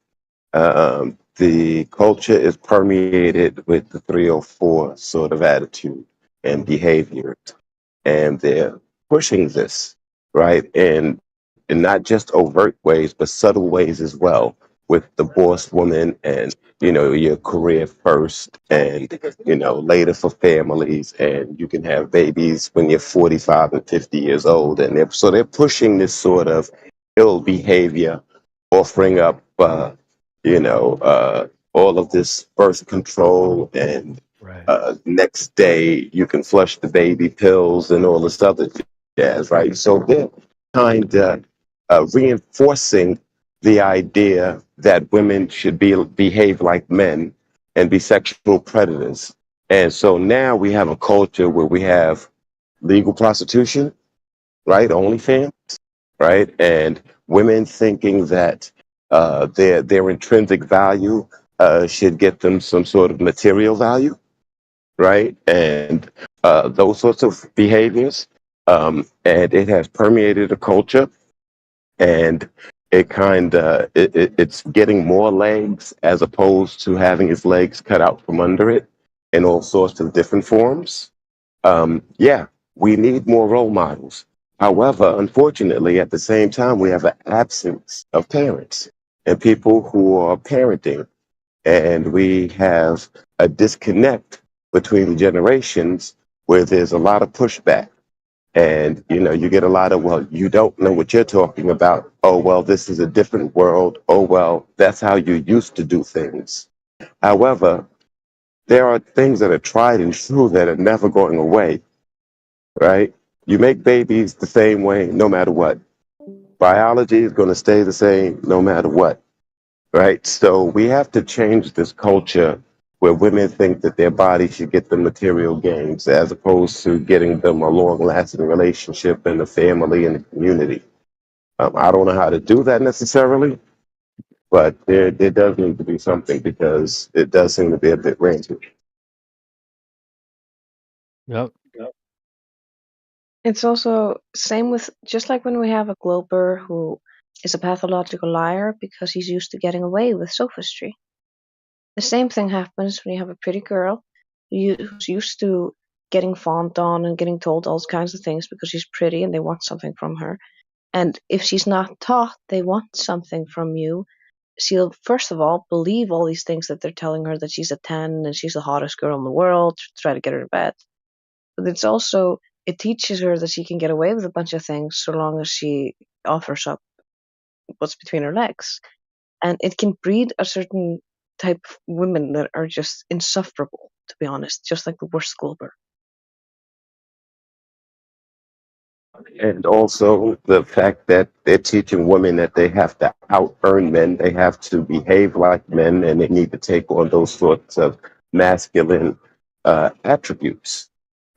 The culture is permeated with the 304 sort of attitude and behavior, and they're pushing this, right? And in not just overt ways, but subtle ways as well, with the boss woman and, your career first and, later for families. And you can have babies when you're 45 and 50 years old. And they're pushing this sort of ill behavior, offering up, all of this birth control and next day you can flush the baby pills and all this other jazz, right? So they're kind of reinforcing the idea that women should behave like men and be sexual predators. And so now we have a culture where we have legal prostitution, right? OnlyFans, right? And women thinking that their intrinsic value should get them some sort of material value, right? And those sorts of behaviors. And it has permeated the culture, and it's getting more legs as opposed to having its legs cut out from under it in all sorts of different forms. Yeah, we need more role models. However, unfortunately, at the same time, we have an absence of parents and people who are parenting, and we have a disconnect between the generations where there's a lot of pushback. And, you get a lot of, well, you don't know what you're talking about. Oh, well, this is a different world. Oh, well, that's how you used to do things. However, there are things that are tried and true that are never going away, right? You make babies the same way no matter what. Biology is going to stay the same no matter what, right? So we have to change this culture where women think that their body should get the material gains as opposed to getting them a long-lasting relationship and a family and a community. I don't know how to do that necessarily, but there does need to be something because it does seem to be a bit rancid.
Yep.
It's also same with, just like when we have a Glober who is a pathological liar because he's used to getting away with sophistry. The same thing happens when you have a pretty girl who's used to getting fawned on and getting told all kinds of things because she's pretty and they want something from her. And if she's not taught they want something from you, she'll first of all believe all these things that they're telling her, that she's a 10 and she's the hottest girl in the world, to try to get her to bed. But it teaches her that she can get away with a bunch of things so long as she offers up what's between her legs. And it can breed a certain type of women that are just insufferable, to be honest, just like the worst Goldberg.
And also the fact that they're teaching women that they have to out-earn men, they have to behave like men, and they need to take on those sorts of masculine attributes.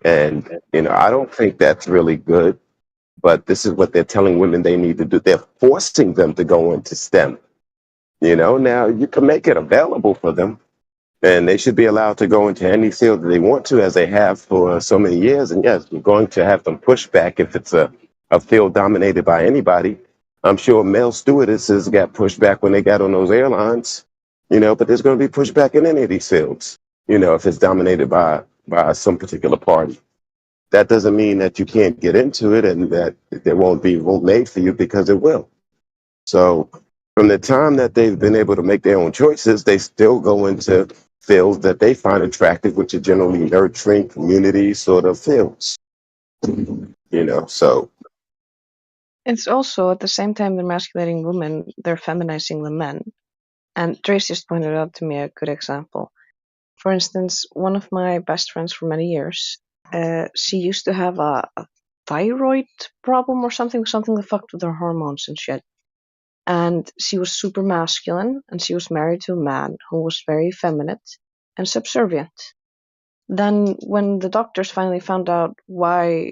And, I don't think that's really good, but this is what they're telling women they need to do. They're forcing them to go into STEM. Now you can make it available for them, and they should be allowed to go into any field that they want to, as they have for so many years. And yes, we're going to have them push back if it's a field dominated by anybody. I'm sure male stewardesses got pushed back when they got on those airlines, but there's going to be pushback in any of these fields, if it's dominated by some particular party. That doesn't mean that you can't get into it and that there won't be room made for you, because it will. So from the time that they've been able to make their own choices, they still go into fields that they find attractive, which are generally nurturing community sort of fields. So
It's also at the same time they're emasculating women, they're feminizing the men. And Trace just pointed out to me a good example. For instance, one of my best friends for many years, she used to have a thyroid problem or something that fucked with her hormones and shit. And she was super masculine, and she was married to a man who was very effeminate and subservient. Then when the doctors finally found out why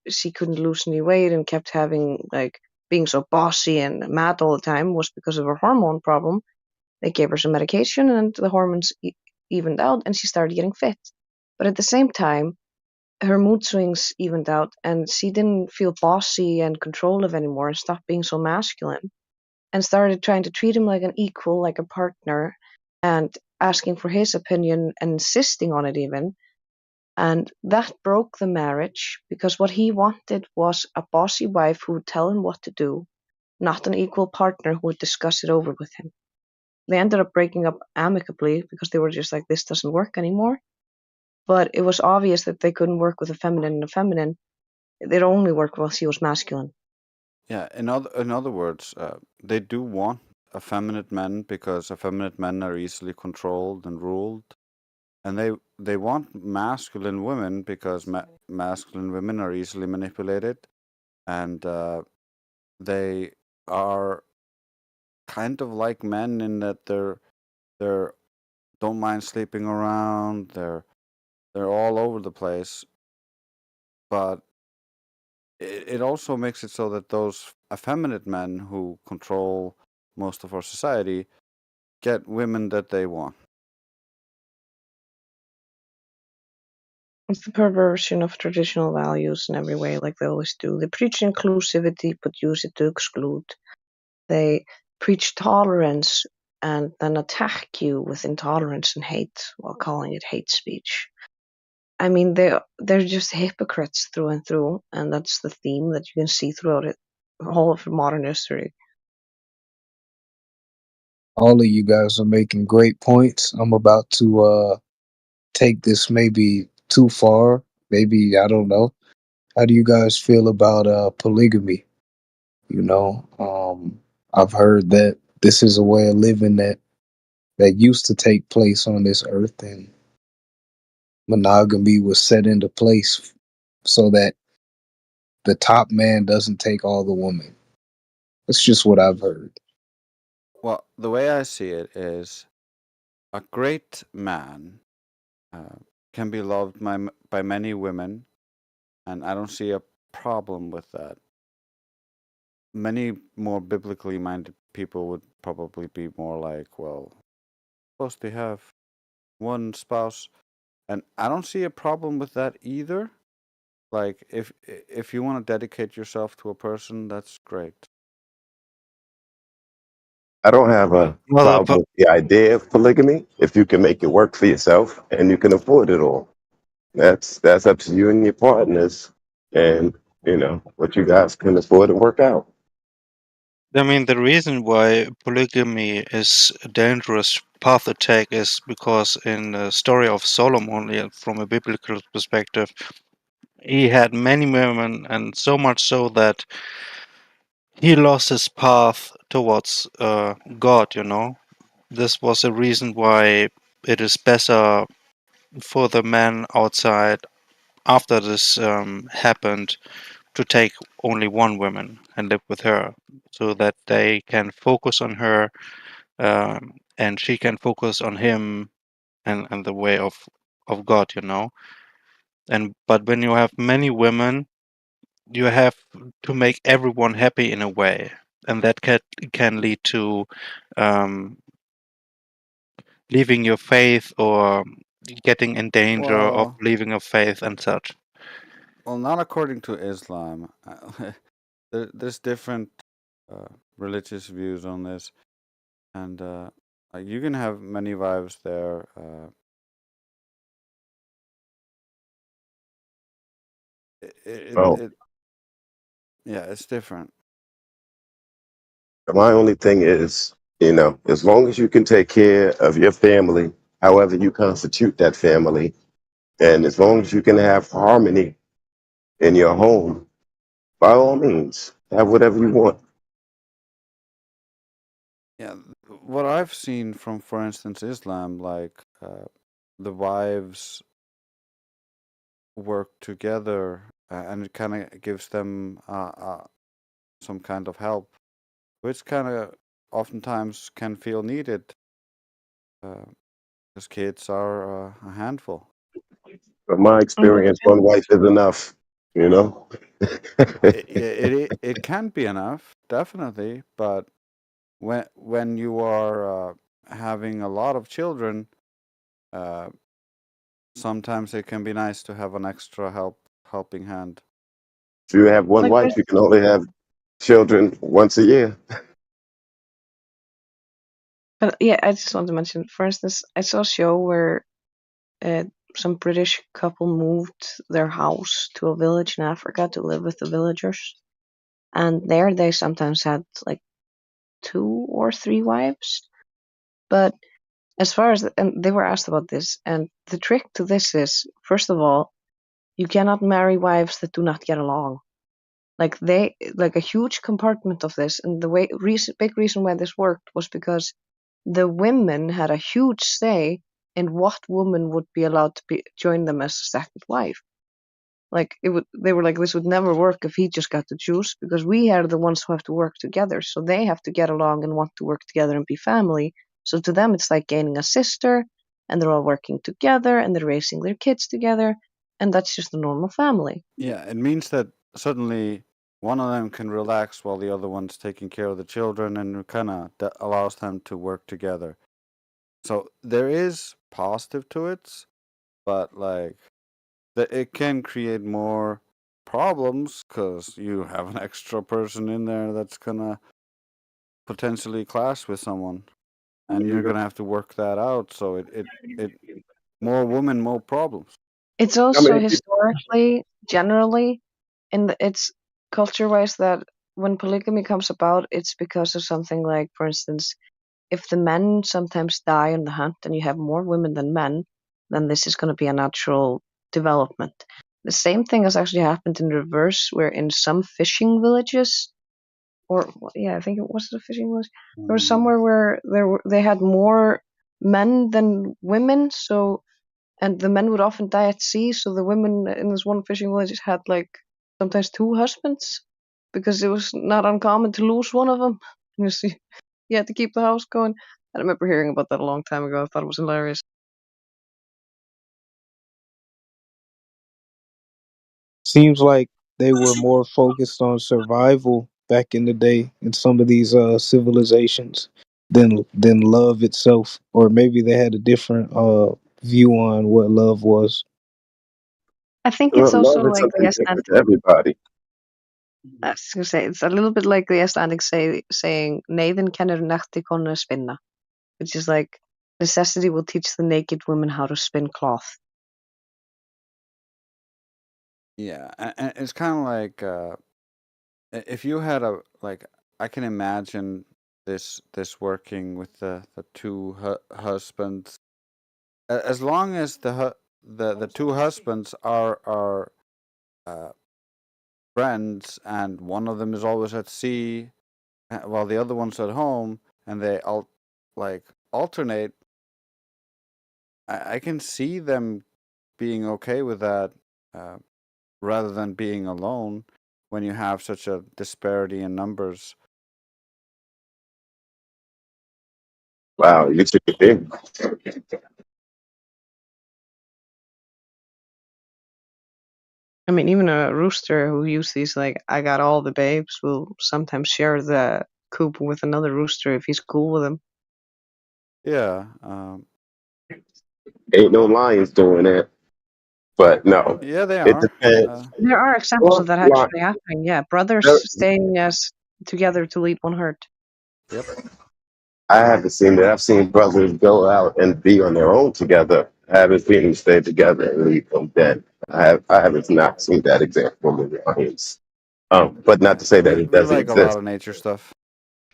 she couldn't lose any weight and kept having being so bossy and mad all the time was because of her hormone problem, they gave her some medication and the hormones evened out and she started getting fit. But at the same time, her mood swings evened out and she didn't feel bossy and controlling anymore and stopped being so masculine and started trying to treat him like an equal, like a partner, and asking for his opinion and insisting on it even. And that broke the marriage because what he wanted was a bossy wife who would tell him what to do, not an equal partner who would discuss it over with him. They ended up breaking up amicably because they were just like, this doesn't work anymore. But it was obvious that they couldn't work with a feminine and a feminine. They'd only work while she was masculine.
Yeah, in other words, they do want effeminate men because effeminate men are easily controlled and ruled, and they want masculine women because masculine women are easily manipulated, and they are kind of like men in that they're don't mind sleeping around. They're all over the place, but it also makes it so that those effeminate men who control most of our society get women that they want.
It's the perversion of traditional values in every way, like they always do. They preach inclusivity but use it to exclude. They preach tolerance and then attack you with intolerance and hate while calling it hate speech. I mean, they're just hypocrites through and through, and that's the theme that you can see throughout it, all of modern history.
All of you guys are making great points. I'm about to take this maybe too far. Maybe, I don't know. How do you guys feel about polygamy? I've heard that this is a way of living that used to take place on this earth, and monogamy was set into place so that the top man doesn't take all the women. That's just what I've heard.
Well, the way I see it is a great man can be loved by many women, and I don't see a problem with that. Many more biblically minded people would probably be more like, well, supposed to have one spouse, and I don't see a problem with that either. Like, if you want to dedicate yourself to a person, that's great.
I don't have a
Well,
problem with the idea of polygamy if you can make it work for yourself and you can afford it all. That's up to you and your partners, and what you guys can afford and work out.
I mean, the reason why polygamy is a dangerous path to take is because in the story of Solomon, from a biblical perspective, he had many women, and so much so that he lost his path towards God, This was a reason why it is better for the man outside after this happened to take only one woman and live with her so that they can focus on her and she can focus on him and the way of God, but when you have many women, you have to make everyone happy in a way, and that can lead to um, leaving your faith or getting in danger of
Well,
leaving your faith and such.
well, not according to Islam. There's different religious views on this, and like you can have many wives there.
Oh,
Yeah, it's different.
my only thing is, as long as you can take care of your family, however you constitute that family, and as long as you can have harmony in your home, by all means, have whatever you want.
Yeah, what I've seen from, for instance, Islam, like the wives work together, and it kind of gives them some kind of help, which kind of oftentimes can feel needed, because kids are a handful.
From my experience, one wife is enough.
It can be enough, definitely, but when you are having a lot of children, sometimes it can be nice to have an extra helping hand.
If you have one
Like
wife, you can only have children once a year.
But yeah, I just want to mention, for instance, I saw a show where some British couple moved their house to a village in Africa to live with the villagers. And there they sometimes had like 2 or 3 wives. But as far as, and they were asked about this, and the trick to this is, first of all, you cannot marry wives that do not get along. Like a huge compartment of this, and the big reason why this worked was because the women had a huge say in what woman would be allowed to join them as a second wife. Like they were like, this would never work if he just got to choose, because we are the ones who have to work together. So they have to get along and want to work together and be family. So to them, it's like gaining a sister, and they're all working together and they're raising their kids together, and that's just a normal family.
Yeah, it means that suddenly one of them can relax while the other one's taking care of the children, and it kind of allows them to work together. So there is positive to it, but like it can create more problems because you have an extra person in there that's gonna potentially clash with someone, and you're gonna have to work that out. So it more women, more problems.
It's
How
also
many people?
historically, generally, it's culture-wise that when polygamy comes about, it's because of something like, for instance, if the men sometimes die on the hunt and you have more women than men, then this is going to be a natural development. The same thing has actually happened in reverse, where in some fishing villages, I think it was a fishing village, there was somewhere where they had more men than women, and the men would often die at sea, so the women in this one fishing village had like sometimes 2 husbands, because it was not uncommon to lose one of them. You had to keep the house going. I remember hearing about that a long time ago. I thought it was hilarious.
Seems like they were more focused on survival back in the day in some of these civilizations than love itself, or maybe they had a different view on what love was.
I think it's
Well,
also
love is
like,
something
yes, and
different to everybody.
I was gonna say it's a little bit like the Icelandic saying "Neyðin kennir nakti konu að spinna," which is like necessity will teach the naked woman how to spin cloth.
Yeah, and it's kind of like if you had a like, I can imagine this working with the two husbands. As long as the two husbands are friends, and one of them is always at sea, while the other one's at home, and they alternate. I can see them being okay with that, rather than being alone when you have such a disparity in numbers.
Wow, you took it in.
I mean, even a rooster who uses like "I got all the babes" will sometimes share the coop with another rooster if he's cool with him.
Yeah.
Ain't no lions doing that. But no,
Yeah, they
it
are.
depends.
There are examples of that
Well,
actually happening. Yeah, brothers
there-
staying as together to lead one herd.
Yep.
I haven't seen that. I've seen brothers go out and be on their own together. I haven't seen them stay together and leave them dead. I haven't not seen that example in the audience. But not to say that
We
it doesn't
like a lot
exist.
of nature stuff.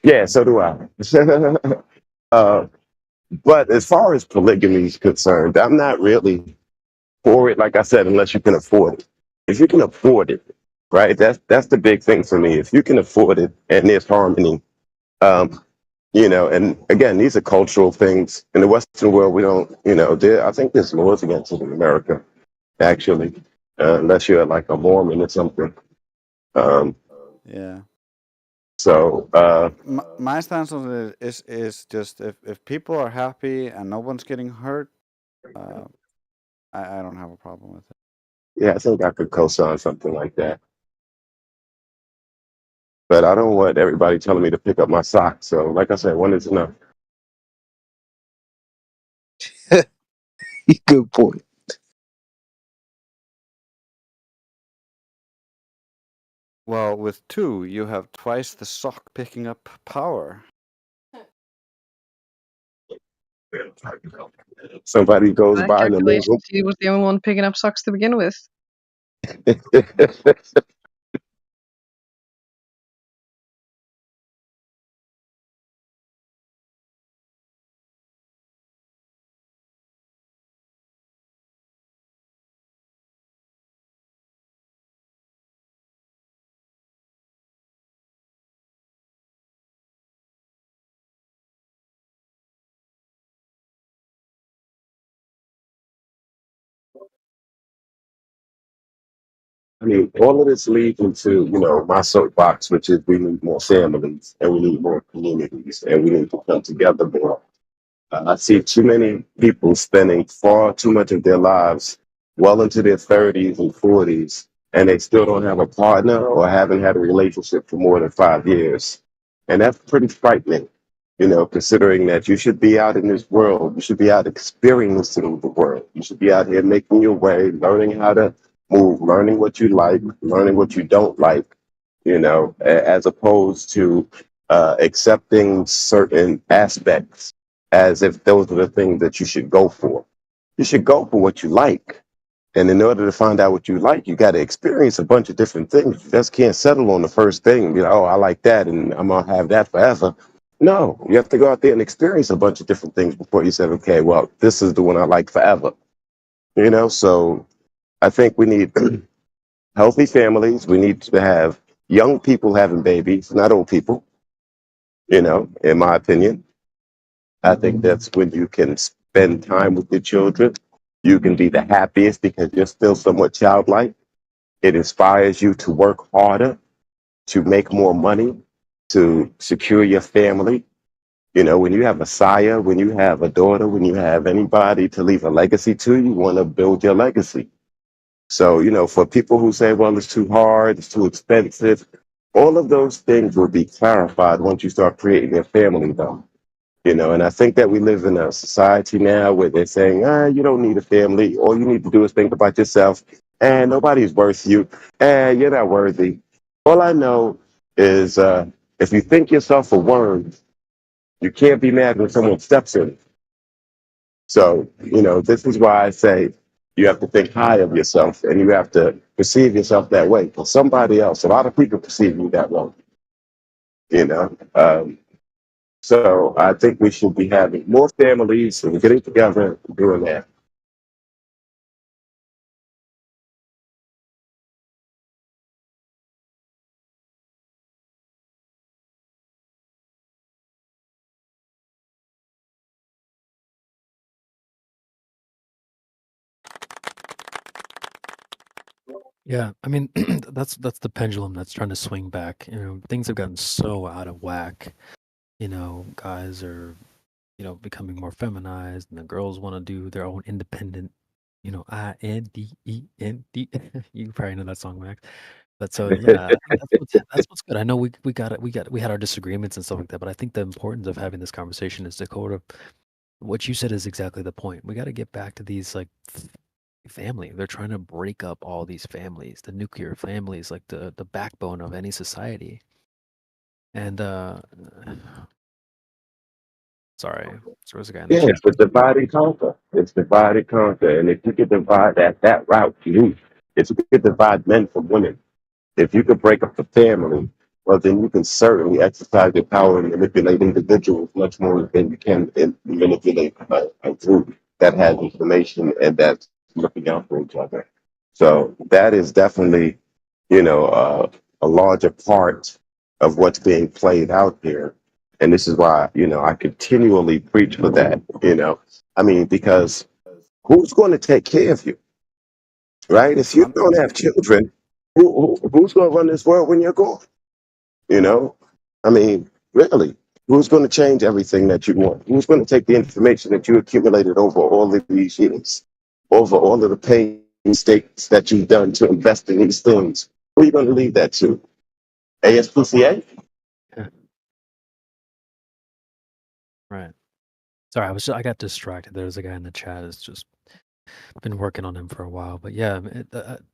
Yeah, so do I. But as far as polygamy is concerned, I'm not really for it, like I said, unless you can afford it. If you can afford it, right? That's the big thing for me. If you can afford it and there's harmony, and again, these are cultural things. In the Western world, we don't, I think there's laws against it in America, actually, unless you're like a Mormon or something.
Yeah.
So,
My stance on it is just if people are happy and no one's getting hurt, I don't have a problem with it.
yeah, I think I could co-sign something like that. But I don't want everybody telling me to pick up my socks. So, like I said, one is enough. Good point.
Well, with two, you have twice the sock picking up power.
Somebody goes by in the
Congratulations, he was the only one picking up socks to begin with.
I mean, all of this leads into, my soapbox, which is we need more families and we need more communities and we need to come together more. I see too many people spending far too much of their lives well into their 30s and 40s, and they still don't have a partner or haven't had a relationship for more than 5 years. And that's pretty frightening, considering that you should be out in this world. You should be out experiencing the world. You should be out here making your way, learning how to move, learning what you like, learning what you don't like, as opposed to accepting certain aspects as if those are the things that you should go for. You should go for what you like. And in order to find out what you like, you got to experience a bunch of different things. You just can't settle on the first thing and be like, oh, I like that and I'm going to have that forever. No, you have to go out there and experience a bunch of different things before you say, okay, well, this is the one I like forever. So I think we need healthy families. We need to have young people having babies, not old people, in my opinion. I think that's when you can spend time with your children. You can be the happiest because you're still somewhat childlike. It inspires you to work harder, to make more money, to secure your family. When you have a sire, when you have a daughter, when you have anybody to leave a legacy to, you want to build your legacy. So, for people who say, well, it's too hard, it's too expensive, all of those things will be clarified once you start creating your family, though. And I think that we live in a society now where they're saying, you don't need a family. All you need to do is think about yourself. And nobody's worth you. And you're not worthy. All I know is if you think yourself a worm, you can't be mad when someone steps in it. So, this is why I say you have to think high of yourself and you have to perceive yourself that way. For somebody else, a lot of people perceive you that way, you know. So I think we should be having more families and getting together and doing that.
Yeah, I mean, that's the pendulum that's trying to swing back. Things have gotten so out of whack. Guys are, becoming more feminized, and the girls want to do their own independent, INDEND. You probably know that song, Max. But so yeah, I think that's what's good. I know we had our disagreements and stuff like that, but I think the importance of having this conversation is Dakota. What you said is exactly the point. We got to get back to these like family. They're trying to break up all these families, the nuclear families, like the backbone of any society. And sorry, there was a guy in the
Yeah,
chat.
it's the divide and conquer. It's divide and conquer. And if you could divide that route, if you could divide men from women, if you could break up the family, well, then you can certainly exercise your power and manipulate individuals much more than you can manipulate a group that has information and that's looking out for each other. So that is definitely, a larger part of what's being played out here. And this is why, I continually preach for that, because who's going to take care of you, right? If you don't have children, who's going to run this world when you're gone? Really, who's going to change everything that you want? Who's going to take the information that you accumulated over all of these years, over all of the painstaking that you've done to invest in these things? Who are you going to leave that to? ASPCA?
Right. Sorry, I got distracted. There was a guy in the chat that's just been working on him for a while. But yeah,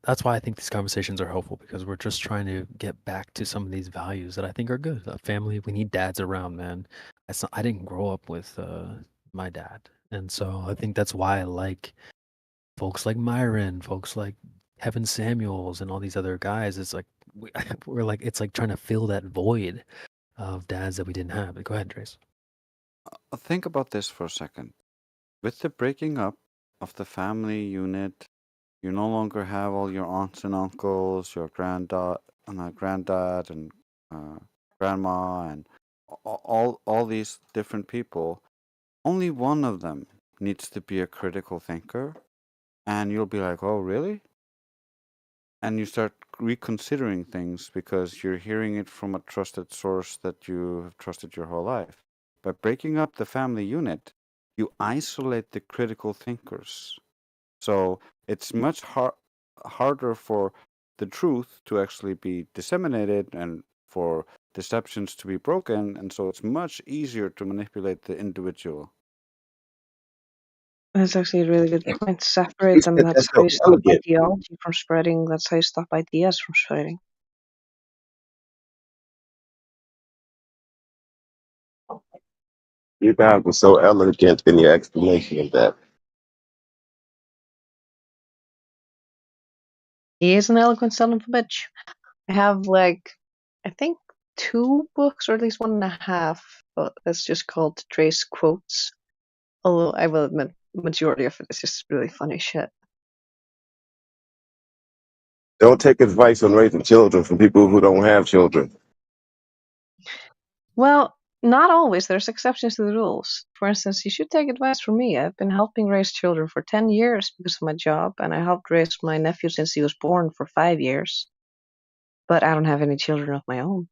that's why I think these conversations are helpful, because we're just trying to get back to some of these values that I think are good. Family, we need dads around, man. I didn't grow up with my dad, and so I think that's why I like folks like Myron, folks like Kevin Samuels, and all these other guys. It's like we're like, it's like trying to fill that void of dads that we didn't have. But go ahead, Trace.
Think about this for a second. With the breaking up of the family unit, you no longer have all your aunts and uncles, your granddad and grandma, and all these different people. Only one of them needs to be a critical thinker, and you'll be like, "Oh, really?" And you start reconsidering things because you're hearing it from a trusted source that you have trusted your whole life. By breaking up the family unit, you isolate the critical thinkers. So it's much harder for the truth to actually be disseminated and for deceptions to be broken. And so it's much easier to manipulate the individual.
That's actually a really good point. Separate them. That's how you stop ideology from spreading. That's how you stop ideas from spreading.
You guys were so elegant in your explanation of that.
He is an eloquent son of a bitch. I have I think 2 books, or at least 1.5, but that's just called Trace Quotes. Although I will admit, majority of it is just really funny shit.
Don't take advice on raising children from people who don't have children.
Well, not always. There's exceptions to the rules. For instance, you should take advice from me. I've been helping raise children for 10 years because of my job, and I helped raise my nephew since he was born for 5 years. But I don't have any children of my own.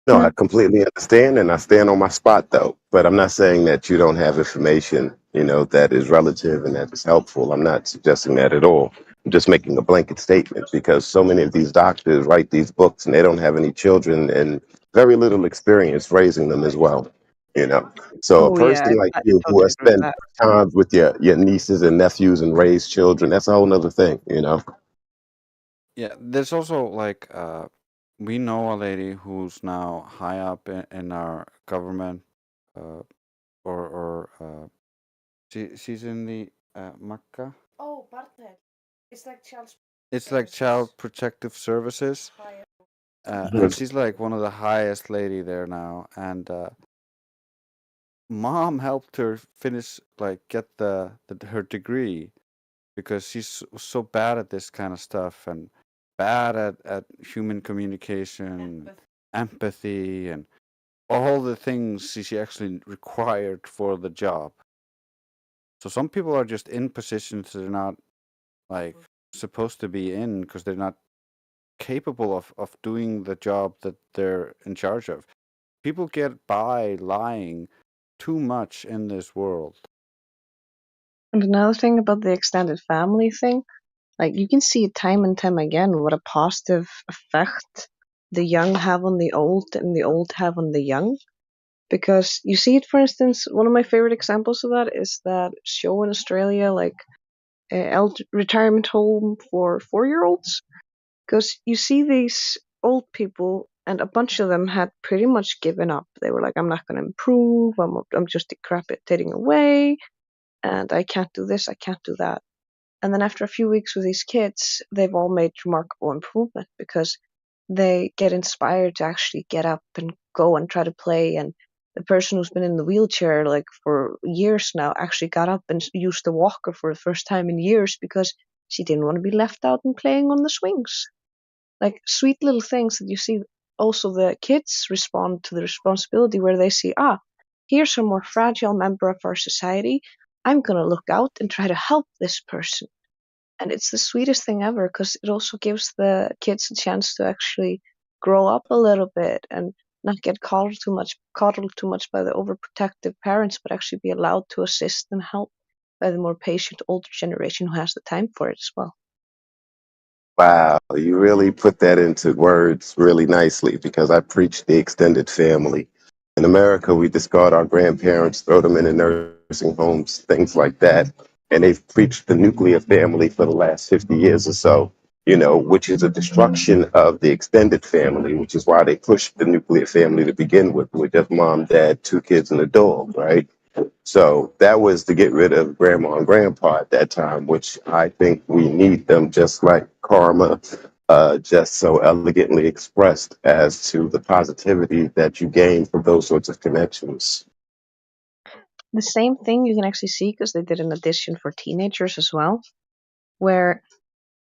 No, I completely understand, and I stand on my spot, though. But I'm not saying that you don't have information, that is relative and that is helpful. I'm not suggesting that at all. I'm just making a blanket statement because so many of these doctors write these books and they don't have any children and very little experience raising them as well. So a person like you who has spent time with your nieces and nephews and raised children, that's a whole nother thing,
Yeah, there's also we know a lady who's now high up in our government, she's in the Makkah.
Oh, Bartek. It's like child.
It's like Child Protective Services,
Higher.
and she's like one of the highest lady there now. And mom helped her finish, like, get her degree because she's so bad at this kind of stuff and bad at human communication, empathy, and all the things she actually required for the job. So some people are just in positions they're not like supposed to be in because they're not capable of doing the job that they're in charge of. People get by lying too much in this world.
And another thing about the extended family thing, like you can see it time and time again what a positive effect the young have on the old and the old have on the young. Because you see it, for instance, one of my favorite examples of that is that show in Australia, like retirement home for 4-year-olds. Because you see these old people, and a bunch of them had pretty much given up. They were like, I'm not going to improve, I'm just decrepitating away, and I can't do this, I can't do that. And then after a few weeks with these kids, they've all made remarkable improvement because they get inspired to actually get up and go and try to play. And the person who's been in the wheelchair like for years now actually got up and used the walker for the first time in years because she didn't want to be left out and playing on the swings. Like sweet little things that you see. Also, the kids respond to the responsibility where they see, here's a more fragile member of our society. I'm going to look out and try to help this person. And it's the sweetest thing ever because it also gives the kids a chance to actually grow up a little bit and not get coddled too much by the overprotective parents, but actually be allowed to assist and help by the more patient older generation who has the time for it as well.
Wow, you really put that into words really nicely because I preach the extended family. In America, we discard our grandparents, throw them in the nursing homes, things like that. And they've preached the nuclear family for the last 50 years or so, which is a destruction of the extended family, which is why they pushed the nuclear family to begin with just mom, dad, 2 kids, and a dog, right? So that was to get rid of grandma and grandpa at that time, which I think we need them just like karma, just so elegantly expressed as to the positivity that you gain from those sorts of connections.
The same thing you can actually see because they did an edition for teenagers as well, where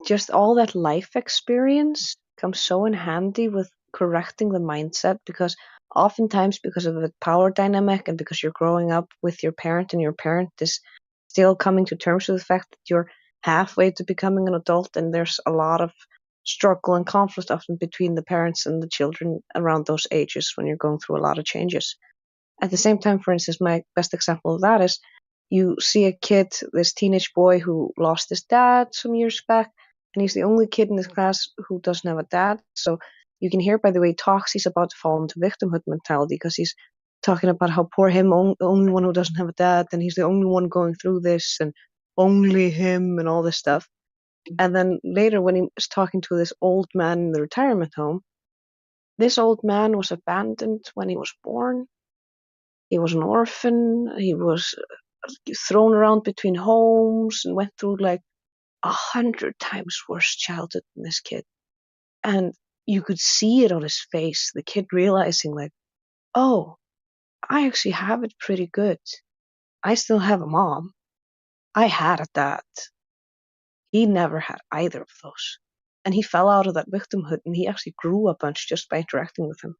just all that life experience comes so in handy with correcting the mindset because oftentimes because of the power dynamic and because you're growing up with your parent and your parent is still coming to terms with the fact that you're halfway to becoming an adult and there's a lot of struggle and conflict often between the parents and the children around those ages when you're going through a lot of changes. At the same time, for instance, my best example of that is you see a kid, this teenage boy who lost his dad some years back, and he's the only kid in his class who doesn't have a dad. So you can hear by the way he talks, he's about to fall into victimhood mentality because he's talking about how poor him, the only one who doesn't have a dad, and he's the only one going through this, and only him, and all this stuff. And then later, when he was talking to this old man in the retirement home, this old man was abandoned when he was born. He was an orphan. He was thrown around between homes and went through like 100 times worse childhood than this kid. And you could see it on his face, the kid realizing like, oh, I actually have it pretty good. I still have a mom. I had a dad. He never had either of those. And he fell out of that victimhood and he actually grew a bunch just by interacting with him.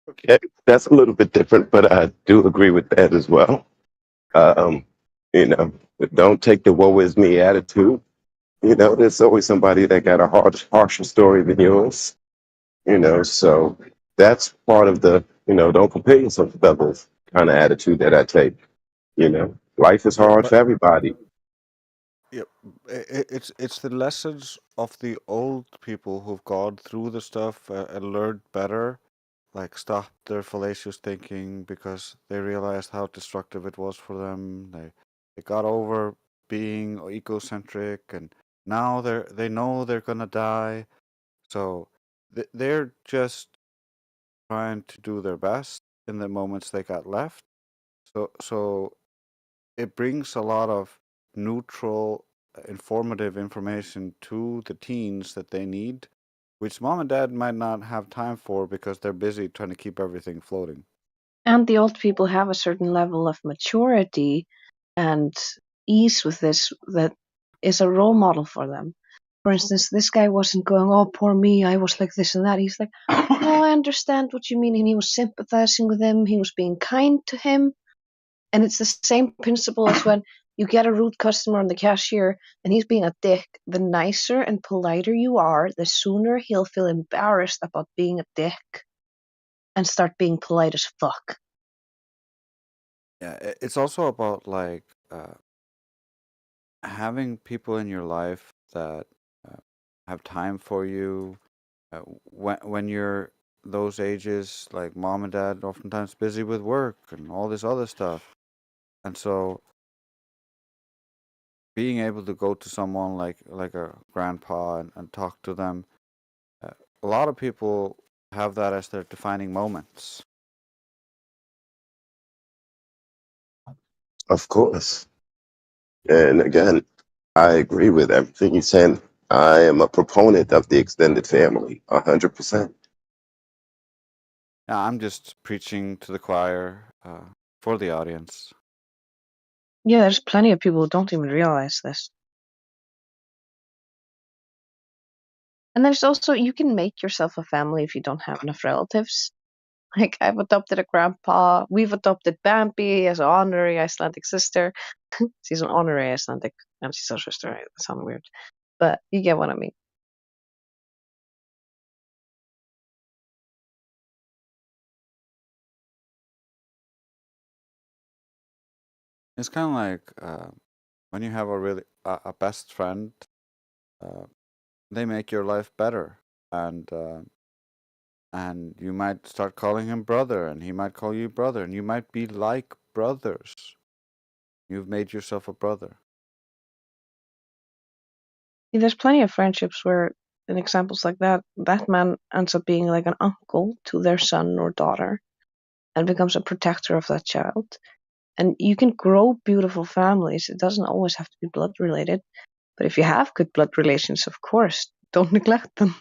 Okay, that's a little bit different, but I do agree with that as well. Um, don't take the woe is me attitude. There's always somebody that got a harsher story than yours. So that's part of the, don't compare yourself to others kind of attitude that I take. Life is hard for everybody.
Yep, it's the lessons of the old people who've gone through the stuff and learned better, like stopped their fallacious thinking because they realized how destructive it was for them. They got over being egocentric and now they know they're gonna die, so they're just trying to do their best in the moments they got left. So it brings a lot of neutral, informative information to the teens that they need, which mom and dad might not have time for because they're busy trying to keep everything floating.
And the old people have a certain level of maturity and ease with this that is a role model for them. For instance, this guy wasn't going, "Oh, poor me, I was like this and that." He's like, "No, I understand what you mean." And he was sympathizing with him, he was being kind to him. And it's the same principle as when you get a rude customer on the cashier and he's being a dick. The nicer and politer you are, the sooner he'll feel embarrassed about being a dick and start being polite as fuck.
Yeah, it's also about like having people in your life that have time for you. When you're those ages, like mom and dad, oftentimes busy with work and all this other stuff, and so being able to go to someone like a grandpa and talk to them, a lot of people have that as their defining moments.
Of course. And again, I agree with everything you're saying. I am a proponent of the extended family, 100%.
Yeah, I'm just preaching to the choir for the audience.
Yeah, there's plenty of people who don't even realize this. And there's also, you can make yourself a family if you don't have enough relatives. Like, I've adopted a grandpa. We've adopted Bambi as an honorary Icelandic sister. She's an honorary Icelandic, and she's our sister. Right? That sounds weird. But you get what I mean.
It's kind of like when you have a really a best friend, they make your life better, and you might start calling him brother, and he might call you brother, and you might be like brothers. You've made yourself a brother.
Yeah, there's plenty of friendships where, in examples like that, that man ends up being like an uncle to their son or daughter and becomes a protector of that child. And you can grow beautiful families. It doesn't always have to be blood related. But if you have good blood relations, of course, don't neglect them.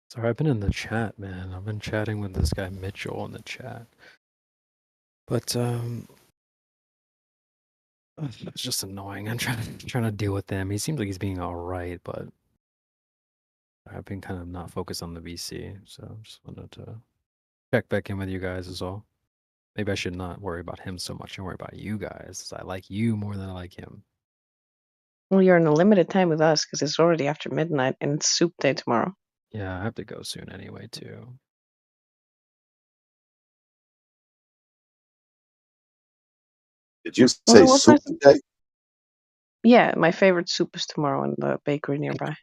Sorry, I've been in the chat, man. I've been chatting with this guy Mitchell in the chat. But it's just annoying. I'm trying to deal with him. He seems like he's being all right, but I've been kind of not focused on the VC, so just wanted to check back in with you guys is all. Maybe I should not worry about him so much and worry about you guys. I like you more than I like him.
Well, you're in a limited time with us because it's already after midnight and it's soup day tomorrow.
Yeah, I have to go soon anyway, too.
Did you
Well,
say
it was
soup
nice.
today?
Yeah, my favorite soup is tomorrow in the bakery nearby.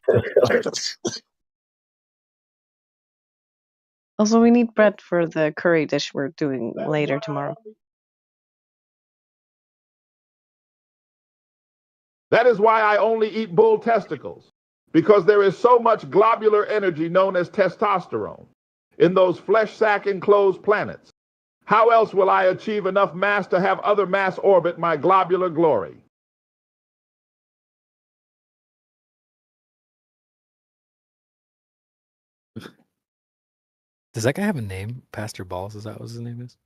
Also, we need bread for the curry dish we're doing later tomorrow.
That is why I only eat bull testicles, because there is so much globular energy known as testosterone in those flesh sac enclosed planets. How else will I achieve enough mass to have other mass orbit my globular glory?
Does that guy have a name? Pastor Balls? Is that what his name is?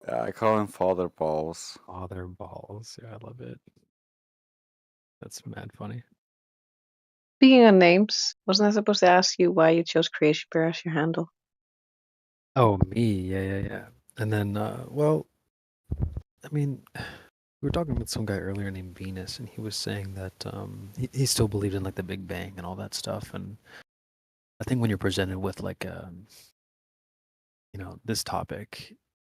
Yeah, I call him Father Balls.
Father Balls. Yeah, I love it. That's mad funny.
Speaking of names, wasn't I supposed to ask you why you chose Creation Bear as your handle?
Oh, me. Yeah. And then, well, I mean, we were talking with some guy earlier named Venus, and he was saying that he still believed in like the Big Bang and all that stuff. And I think when you're presented with like this topic,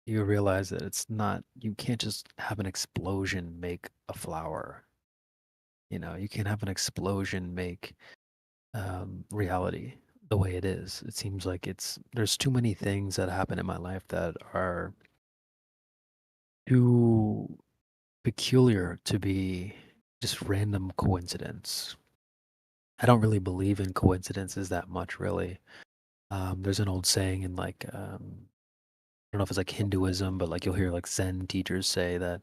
you realize that it's not. You can't just have an explosion make a flower. You can't have an explosion make reality the way it is. It seems like there's too many things that happen in my life that are too peculiar to be just random coincidence. I don't really believe in coincidences that much, really. There's an old saying in I don't know if it's like Hinduism, but like you'll hear like Zen teachers say that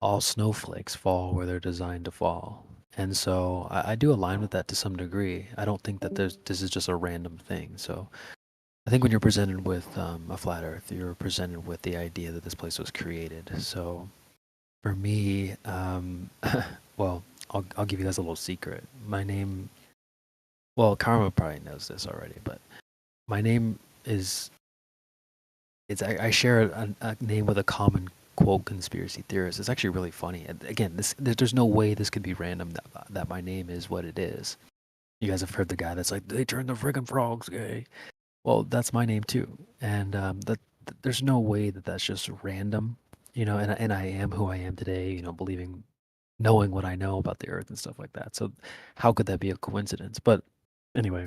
all snowflakes fall where they're designed to fall. And so I do align with that to some degree. I don't think that this is just a random thing. So I think when you're presented with a flat Earth, you're presented with the idea that this place was created. So for me, well, I'll give you guys a little secret. My name, well, Karma probably knows this already, but my name is I share a name with a common quote conspiracy theorist. It's actually really funny. And again, there's no way this could be random that my name is what it is. You guys have heard the guy that's like, they turned the friggin' frogs gay. Well, that's my name too. And there's no way that that's just random, and I am who I am today, knowing what I know about the earth and stuff like that. So how could that be a coincidence? But anyway,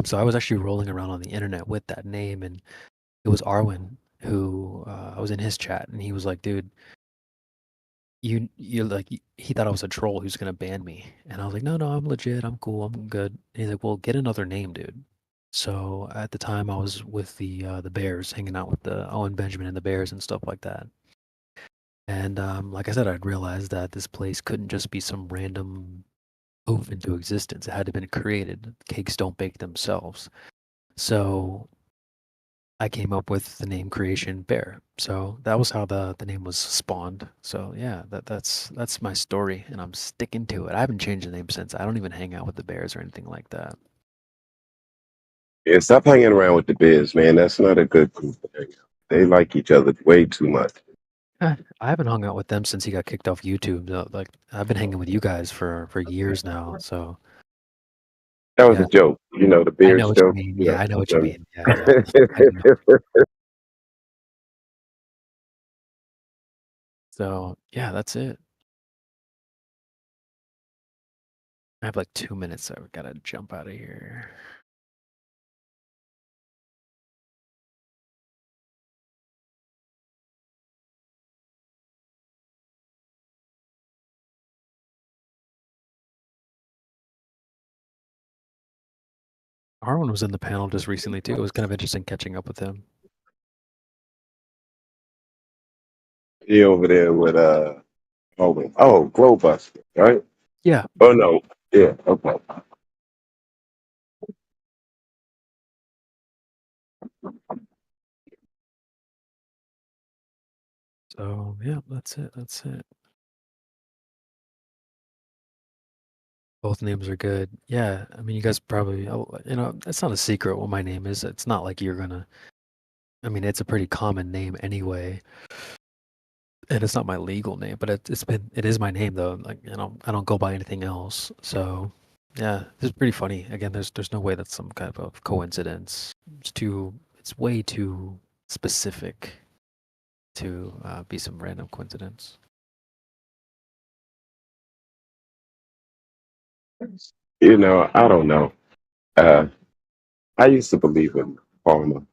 so I was actually rolling around on the internet with that name, and it was Arwen who I was in his chat, and he was like, "Dude, you're like," he thought I was a troll who's gonna ban me, and I was like, "No, no, I'm legit. I'm cool. I'm good." And he's like, "Well, get another name, dude." So at the time, I was with the Bears, hanging out with the Owen Benjamin and the Bears and stuff like that. And like I said, I'd realized that this place couldn't just be some random poof into existence. It had to have been created. Cakes don't bake themselves. So I came up with the name Creation Bear. So that was how the name was spawned. So yeah, that's my story, and I'm sticking to it. I haven't changed the name since. I don't even hang out with the Bears or anything like that.
Yeah, stop hanging around with the Bears, man. That's not a good group to hang out. They like each other way too much.
I haven't hung out with them since he got kicked off YouTube. Like I've been hanging with you guys for years now. So
That was
yeah,
a joke. You know, the
I
Bears
know what you
joke.
mean.
You
Yeah,
know,
I know what you
so-
mean. Yeah, I know. So yeah, that's it. I have like 2 minutes, so I've got to jump out of here. Arwen was in the panel just recently too. It was kind of interesting catching up with him.
He over there with Glowbuster, right?
Yeah.
Oh no. Yeah, okay.
So yeah, that's it. That's it. Both names are good. Yeah, I mean, you guys probably, it's not a secret what my name is. It's not like you're gonna. I mean, it's a pretty common name anyway, and it's not my legal name, but it is my name though. Like, I don't go by anything else. So yeah, this is pretty funny. Again, there's no way that's some kind of coincidence. It's way too specific to be some random coincidence.
You know, I don't know. I used to believe in karma.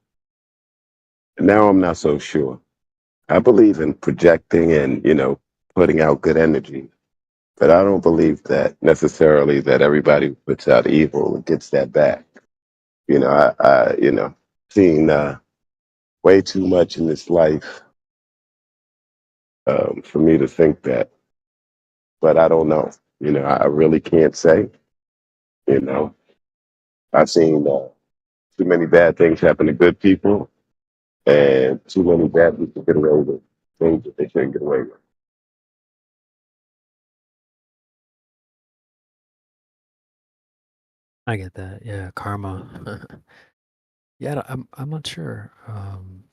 Now I'm not so sure. I believe in projecting and, putting out good energy. But I don't believe that necessarily that everybody who puts out evil gets that back. Seen way too much in this life for me to think that. But I don't know. I really can't say. I've seen too many bad things happen to good people, and too many bad people get away with things that they shouldn't get away with.
I get that. Yeah, karma. Yeah, I'm not sure.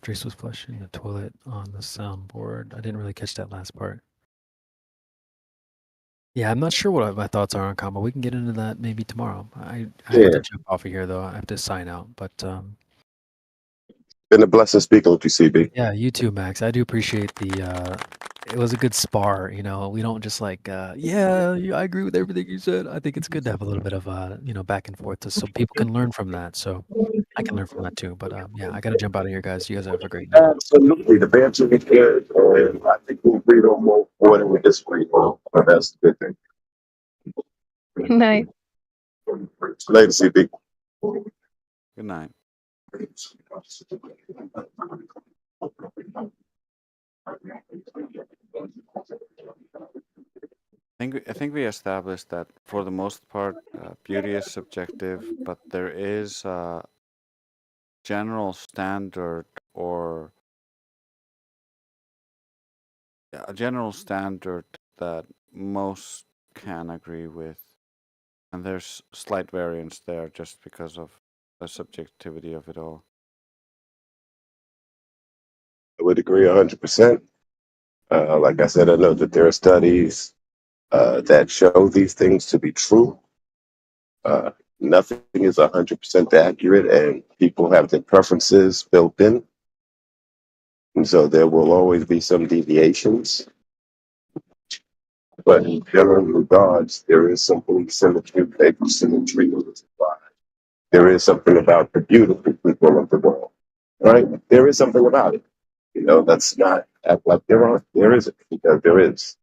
Trace was flushing the toilet on the soundboard. I didn't really catch that last part. Yeah, I'm not sure what my thoughts are on karma. We can get into that maybe tomorrow. I have
Yeah.
to jump off of here though. I have to sign out. But
Been a blessing speaking with you, CB.
Yeah, you too, Max. I do appreciate the. It was a good spar. You know, we don't just like, I agree with everything you said. I think it's good to have a little bit of, back and forth, so people can learn from that. So I can learn from that too. But yeah, I gotta jump out of here, guys. You guys have a great night.
Absolutely. The banter is good. And I think we agreed on more than we disagreed on. But that's a good thing.
Good night.
Later, CB.
Good night. I think we established that for the most part, beauty is subjective, but there is a general standard or a general standard that most can agree with, and there's slight variance there just because of the subjectivity of it all.
I would agree 100%. Like I said, I know that there are studies that show these things to be true. Nothing is 100% accurate, and people have their preferences built in. And so there will always be some deviations. But in general regards, there is something symmetry. There is something about the beautiful people of the world, right? There is something about it. That's not act like there aren't. There isn't, because there is.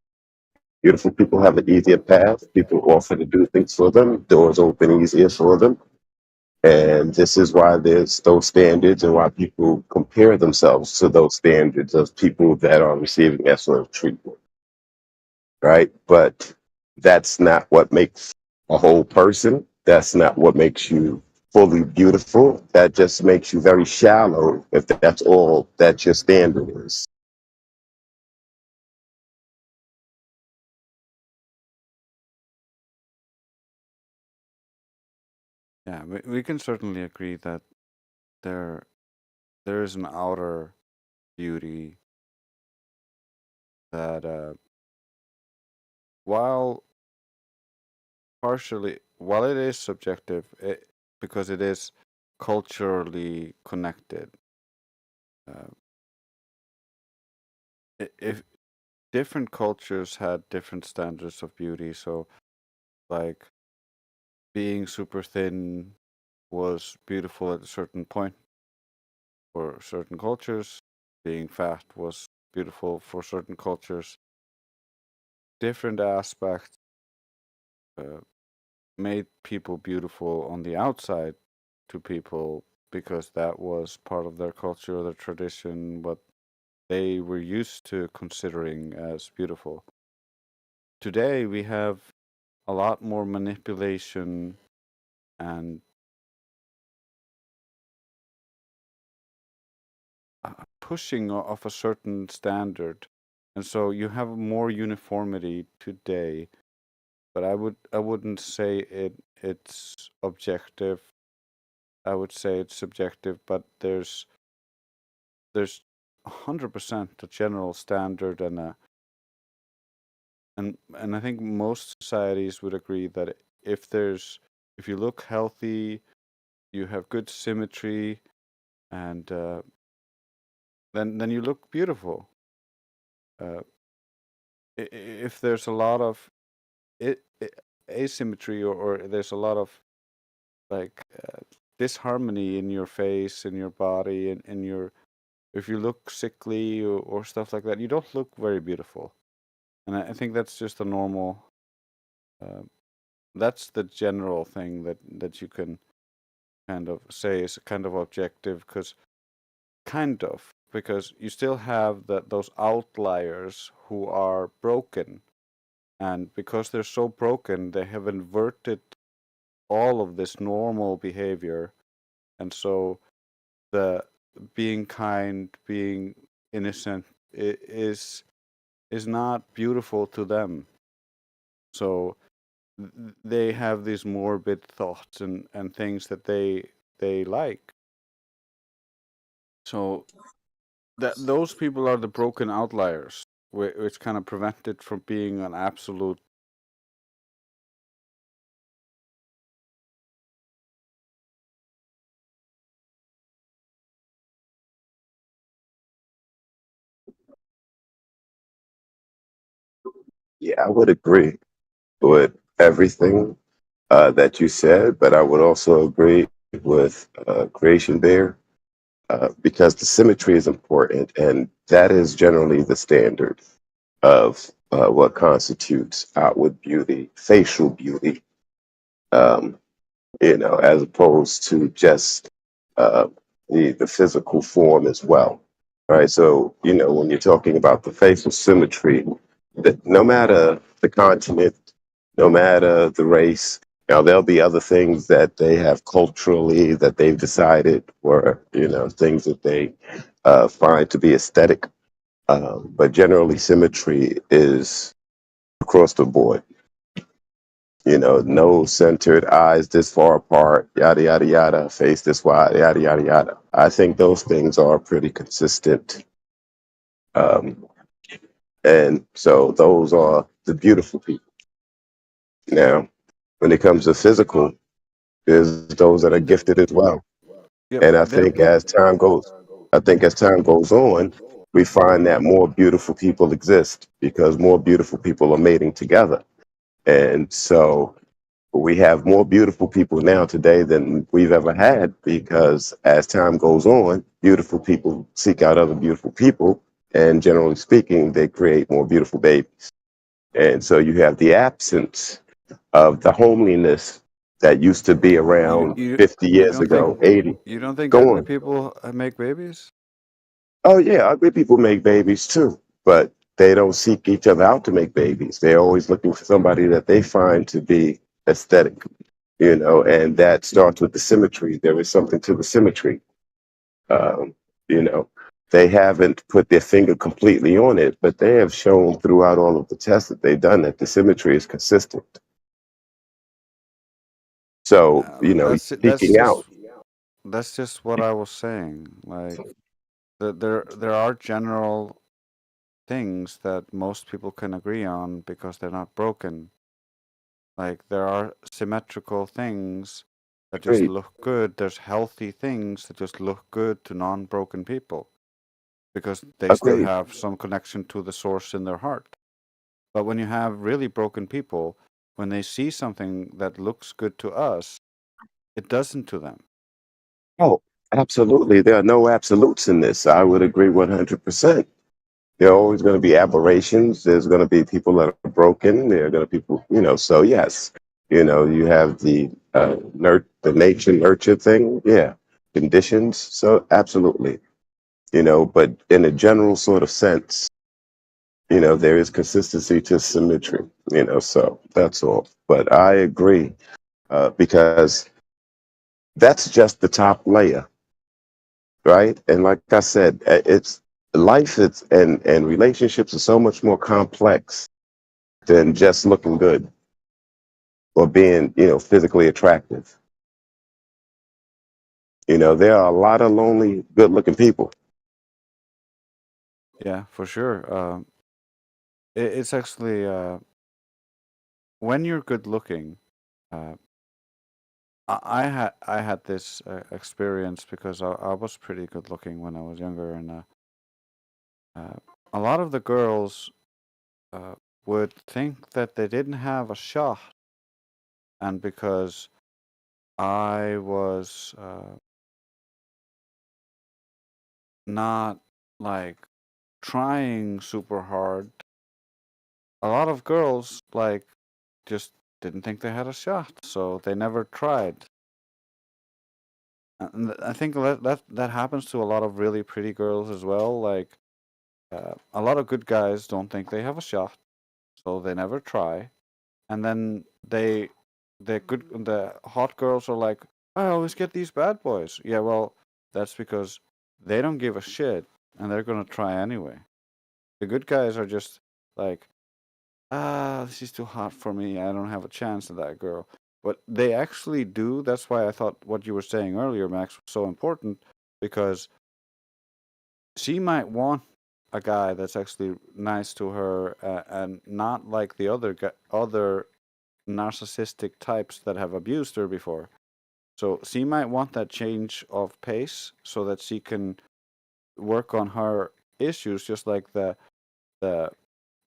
Beautiful people have an easier path. People offer to do things for them. Doors open easier for them. And this is why there's those standards and why people compare themselves to those standards of people that are receiving excellent treatment, right? But that's not what makes a whole person. That's not what makes you fully beautiful. That just makes you very shallow if that's all that your standard is.
Yeah, we can certainly agree that there is an outer beauty that while it is subjective, because it is culturally connected. If different cultures had different standards of beauty, so like being super thin was beautiful at a certain point for certain cultures, being fat was beautiful for certain cultures. Different aspects made people beautiful on the outside to people because that was part of their culture, their tradition, what they were used to considering as beautiful. Today we have a lot more manipulation and pushing of a certain standard, and so you have more uniformity today. But I wouldn't say it's objective. I would say it's subjective, but there's 100% a general standard and I think most societies would agree that if you look healthy, you have good symmetry, and then you look beautiful. If there's a lot of asymmetry or there's a lot of like disharmony in your face, in your body, in your if you look sickly or stuff like that, you don't look very beautiful. And I think that's just a normal. That's the general thing that you can kind of say is kind of objective, because you still have those outliers who are broken, and because they're so broken, they have inverted all of this normal behavior, and so the being kind, being innocent is not beautiful to them. So they have these morbid thoughts and things that they like. So those people are the broken outliers, which kind of prevent it from being an absolute
Yeah, I would agree with everything that you said, but I would also agree with Creation Bear because the symmetry is important, and that is generally the standard of what constitutes outward beauty, facial beauty, um, as opposed to just uh, the physical form as well. Right. So, when you're talking about the facial symmetry, that no matter the continent, no matter the race, there'll be other things that they have culturally that they've decided were, things that they find to be aesthetic. But generally, symmetry is across the board. Nose centered, eyes this far apart, yada, yada, yada, face this wide, yada, yada, yada. I think those things are pretty consistent. And so those are the beautiful people. Now, when it comes to physical, there's those that are gifted as well.
Yep.
And I
There.
think as time goes on, we find that more beautiful people exist because more beautiful people are mating together. And so we have more beautiful people now today than we've ever had because as time goes on, beautiful people seek out other beautiful people. And generally speaking, they create more beautiful babies. And so you have the absence of the homeliness that used to be around 50
You
years
don't think
ago, 80.
you don't think
Go
ugly
on.
people make babies?
Oh, yeah, ugly people make babies too, but they don't seek each other out to make babies. They're always looking for somebody that they find to be aesthetic, and that starts with the symmetry. There is something to the symmetry. Um, you know, they haven't put their finger completely on it, but they have shown throughout all of the tests that they've done that the symmetry is consistent. So,
That's just what I was saying. Like there are general things that most people can agree on because they're not broken. Like there are symmetrical things that just
Agreed.
look good. There's healthy things that just look good to non-broken people because they still
Agreed.
have some connection to the source in their heart. But when you have really broken people, when they see something that looks good to us, it doesn't to them.
Oh, absolutely. There are no absolutes in this. I would agree 100%. There are always going to be aberrations. There's going to be people that are broken. There are going to be people, so yes, you have the the nature nurture thing. Yeah. Conditions. So absolutely, but in a general sort of sense, there is consistency to symmetry, so that's all. But I agree because that's just the top layer, right? And like I said, it's life and relationships are so much more complex than just looking good or being, physically attractive. There are a lot of lonely, good-looking people.
Yeah, for sure. It's actually when you're good looking. I had this experience because I was pretty good looking when I was younger, and a lot of the girls would think that they didn't have a shot, and because I was not like trying super hard, a lot of girls like just didn't think they had a shot, so they never tried. And I think that happens to a lot of really pretty girls as well. Like a lot of good guys don't think they have a shot, so they never try. And then the hot girls are like, I always get these bad boys. Yeah, well, that's because they don't give a shit and they're gonna try anyway. The good guys are just like, she's too hot for me. I don't have a chance to that girl. But they actually do. That's why I thought what you were saying earlier, Max, was so important because she might want a guy that's actually nice to her and not like the other narcissistic types that have abused her before. So she might want that change of pace so that she can work on her issues, just like the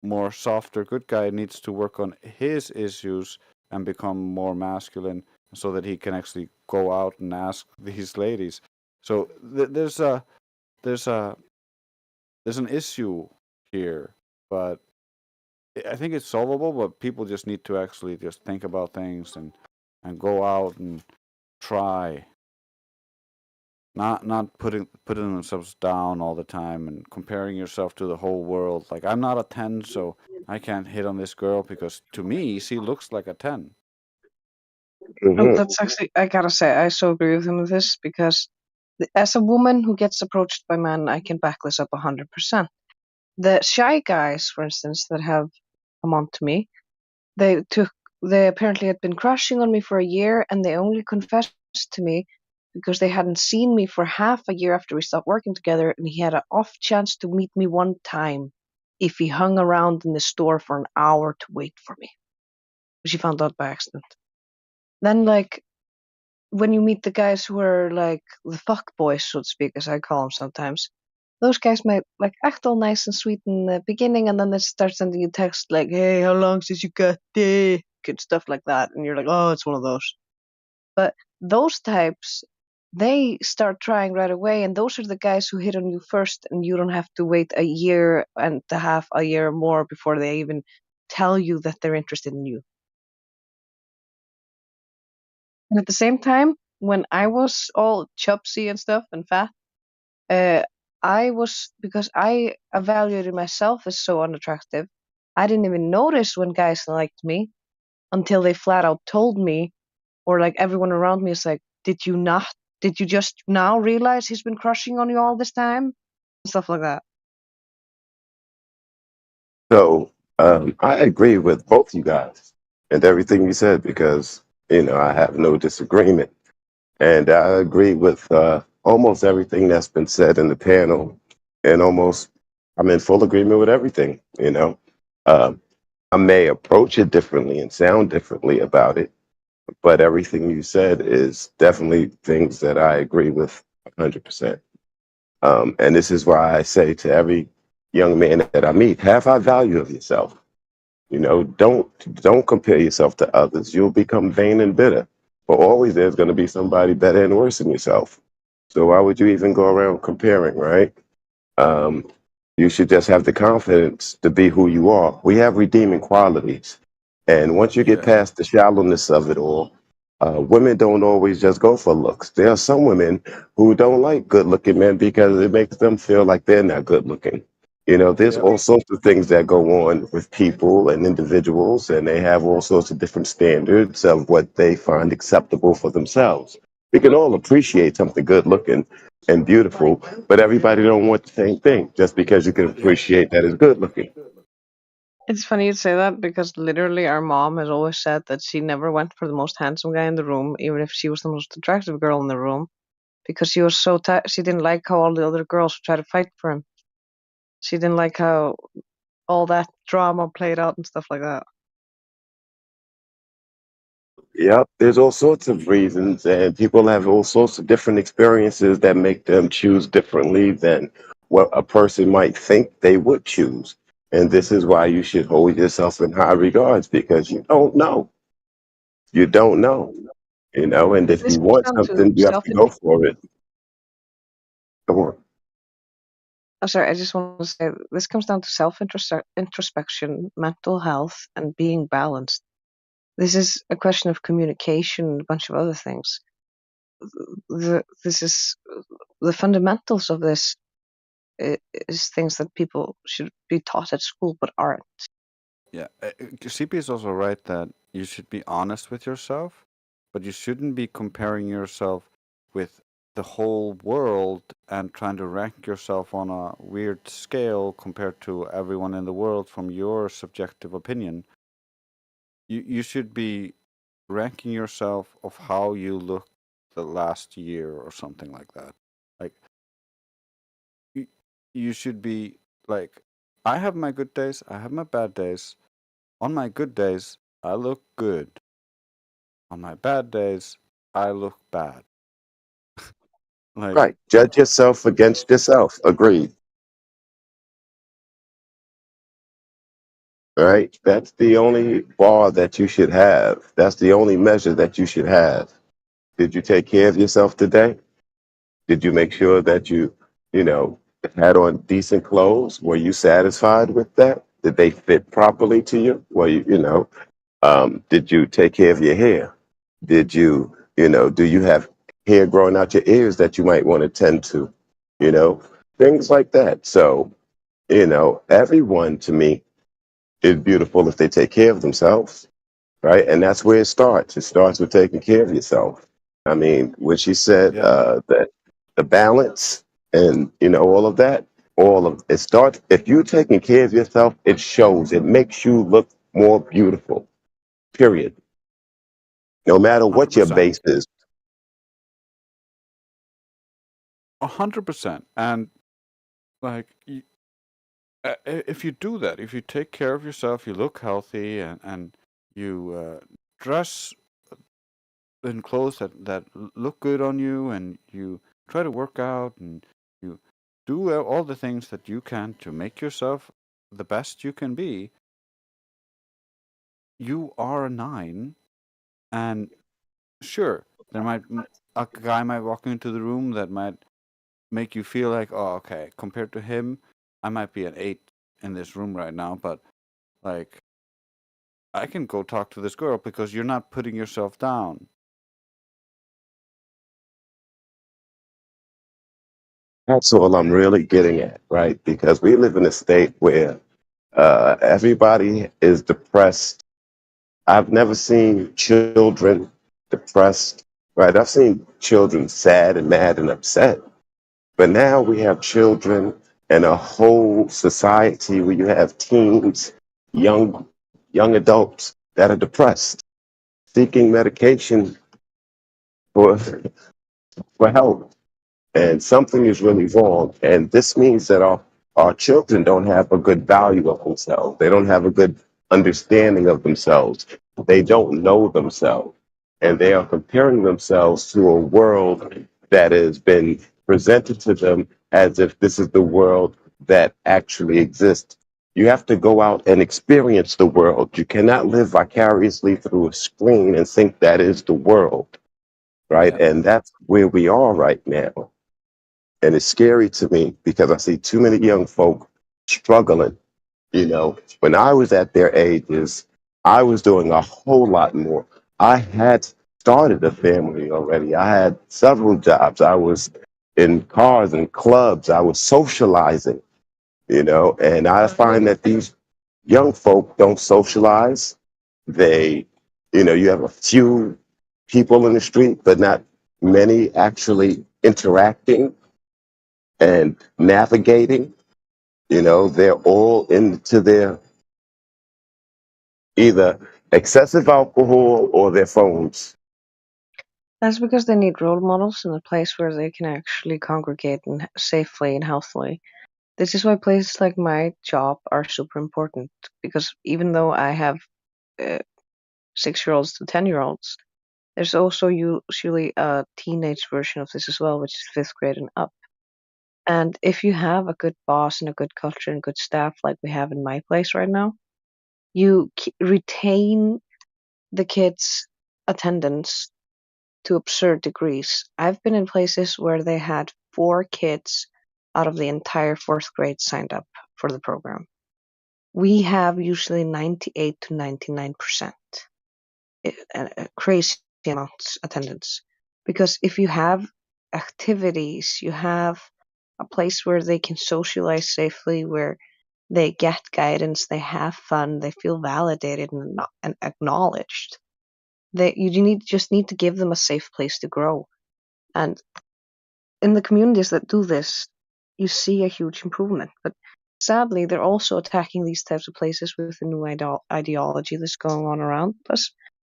more softer good guy needs to work on his issues and become more masculine so that he can actually go out and ask these ladies. So there's an issue here, but I think it's solvable. But people just need to actually just think about things and go out and try. Not putting themselves down all the time and comparing yourself to the whole world. Like, I'm not a 10, so I can't hit on this girl because to me she looks like a 10.
That's actually, I gotta say, I so agree with him with this because as a woman who gets approached by men, I can back this up 100%. The shy guys, for instance, that have come on to me, they apparently had been crushing on me for a year, and they only confessed to me because they hadn't seen me for half a year after we stopped working together, and he had an off chance to meet me one time if he hung around in the store for an hour to wait for me, which he found out by accident. Then, like, when you meet the guys who are like the fuck boys, so to speak, as I call them sometimes, those guys might like act all nice and sweet in the beginning, and then they start sending you texts like, "Hey, how long since you got dick?" and stuff like that, and you're like, "Oh, it's one of those." But those types, they start trying right away, and those are the guys who hit on you first, and you don't have to wait a year and a half, a year more before they even tell you that they're interested in you. And at the same time, when I was all chubsy and stuff and fat, I was, because I evaluated myself as so unattractive, I didn't even notice when guys liked me until they flat out told me, or like everyone around me is like, did you just now realize he's been crushing on you all this time? Stuff like that.
So I agree with both you guys and everything you said because, I have no disagreement. And I agree with almost everything that's been said in the panel. And I'm in full agreement with everything, I may approach it differently and sound differently about it, but everything you said is definitely things that I agree with 100%. And this is why I say to every young man that I meet, have high value of yourself. Don't compare yourself to others. You'll become vain and bitter. But always there's going to be somebody better and worse than yourself. So why would you even go around comparing, right? You should just have the confidence to be who you are. We have redeeming qualities. And once you get past the shallowness of it all, women don't always just go for looks. There are some women who don't like good looking men because it makes them feel like they're not good looking. There's all sorts of things that go on with people and individuals, and they have all sorts of different standards of what they find acceptable for themselves. We can all appreciate something good looking and beautiful, but everybody don't want the same thing just because you can appreciate that it's good looking.
It's funny you say that because literally our mom has always said that she never went for the most handsome guy in the room, even if she was the most attractive girl in the room, because she was so she didn't like how all the other girls would try to fight for him. She didn't like how all that drama played out and stuff like that.
Yep, there's all sorts of reasons, and people have all sorts of different experiences that make them choose differently than what a person might think they would choose. And this is why you should hold yourself in high regards because you don't know. You don't know, and if
This
you
comes
want
down to
something, you have to go for it. Come on.
I'm sorry, I just want to say this comes down to introspection, mental health, and being balanced. This is a question of communication and a bunch of other things. This is the fundamentals of this is things that people should be taught at school but aren't.
Yeah, CP is also right that you should be honest with yourself, but you shouldn't be comparing yourself with the whole world and trying to rank yourself on a weird scale compared to everyone in the world from your subjective opinion. You should be ranking yourself of how you look the last year or something like that. Like you should be like, I have my good days, I have my bad days. On my good days, I look good. On my bad days, I look bad. Like,
Right. Judge yourself against yourself. Agreed. right? That's the only bar that you should have. That's the only measure that you should have. Did you take care of yourself today? Did you make sure that you know, had on decent clothes? Were you satisfied with that? Did they fit properly to you? Well, did you take care of your hair? Did do you have hair growing out your ears that you might want to tend to? You know, things like that. So, everyone to me is beautiful if they take care of themselves, right? And that's where it starts. It starts with taking care of yourself. I mean, when she said
Yeah.
that the balance and all of that, all of it starts. If you're taking care of yourself, it shows. It makes you look more beautiful. Period. No matter what your
100%.
base is.
100%. And like, if you do that, if you take care of yourself, you look healthy, and you dress in clothes that look good on you, and you try to work out, and you do all the things that you can to make yourself the best you can be, you are a 9. And sure, a guy might walk into the room that might make you feel like, oh, okay, compared to him, I might be an 8 in this room right now, but like, I can go talk to this girl because you're not putting yourself down.
That's all I'm really getting at, right? Because we live in a state where everybody is depressed. I've never seen children depressed, right? I've seen children sad and mad and upset. But now we have children and a whole society where you have teens, young adults that are depressed, seeking medication for help. And something is really wrong. And this means that our children don't have a good value of themselves. They don't have a good understanding of themselves. They don't know themselves. And they are comparing themselves to a world that has been presented to them as if this is the world that actually exists. You have to go out and experience the world. You cannot live vicariously through a screen and think that is the world, right? And that's where we are right now. And it's scary to me because I see too many young folk struggling. When I was at their ages, I was doing a whole lot more. I had started a family already. I had several jobs. I was in cars and clubs. I was socializing, and I find that these young folk don't socialize. They, you have a few people in the street, but not many actually interacting and navigating. They're all into their either excessive alcohol or their phones.
That's because they need role models in a place where they can actually congregate and safely and healthily. This is why places like my job are super important, because even though I have 6-year-olds to 10-year-olds, there's also usually a teenage version of this as well, which is 5th grade and up. And if you have a good boss and a good culture and good staff like we have in my place right now, you retain the kids' attendance to absurd degrees. I've been in places where they had 4 kids out of the entire 4th grade signed up for the program. We have usually 98 to 99%. Crazy amounts attendance. Because if you have activities, you have a place where they can socialize safely, where they get guidance, they have fun, they feel validated and acknowledged. You just need to give them a safe place to grow. And in the communities that do this, you see a huge improvement. But sadly, they're also attacking these types of places with the new ideology that's going on around us,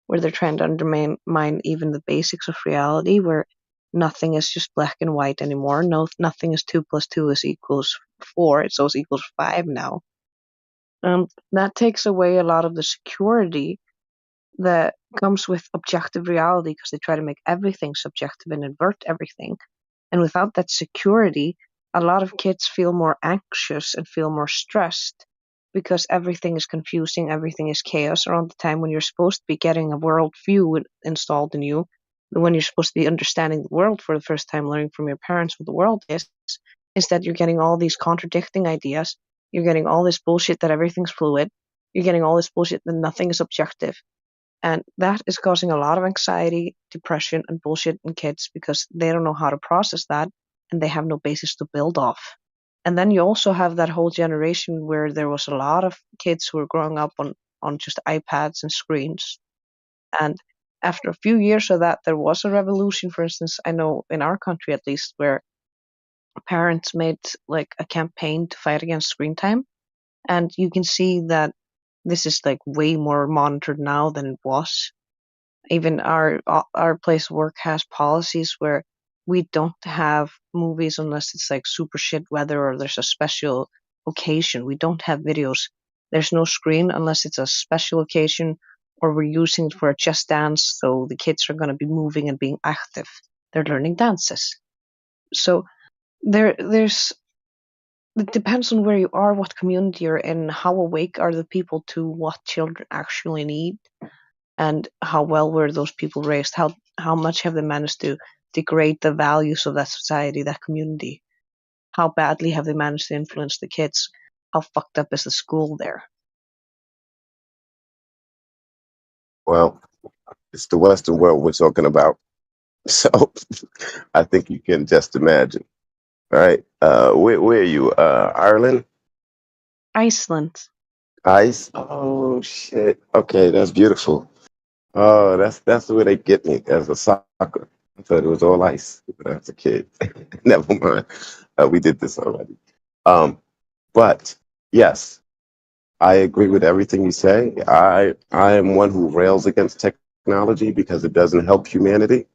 where they're trying to undermine even the basics of reality, where nothing is just black and white anymore. Nothing is 2 plus 2 is equals 4. It's also equals 5 now. That takes away a lot of the security that comes with objective reality, because they try to make everything subjective and invert everything. And without that security, a lot of kids feel more anxious and feel more stressed because everything is confusing, everything is chaos around the time when you're supposed to be getting a world view installed in you, when you're supposed to be understanding the world for the first time, learning from your parents what the world is. Instead, you're getting all these contradicting ideas. You're getting all this bullshit that everything's fluid. You're getting all this bullshit that nothing is objective. And that is causing a lot of anxiety, depression, and bullshit in kids because they don't know how to process that and they have no basis to build off. And then you also have that whole generation where there was a lot of kids who were growing up on just iPads and screens. And after a few years of that, there was a revolution, for instance, I know in our country at least, where parents made like a campaign to fight against screen time. And you can see that this is like way more monitored now than it was. Even our place of work has policies where we don't have movies unless it's like super shit weather or there's a special occasion. We don't have videos. There's no screen unless it's a special occasion or we're using it for a chess dance, so the kids are going to be moving and being active. They're learning dances. So there's it depends on where you are, what community you're in, how awake are the people to what children actually need, and how well were those people raised? How much have they managed to degrade the values of that society, that community? How badly have they managed to influence the kids? How fucked up is the school there?
Well, it's the Western world we're talking about. So I think you can just imagine. All right. Where are you? Ireland?
Iceland.
Ice? Oh shit. Okay, that's beautiful. Oh, that's the way they get me as a soccer. I thought it was all ice when I was a kid. Never mind. We did this already. But yes, I agree with everything you say. I am one who rails against technology because it doesn't help humanity.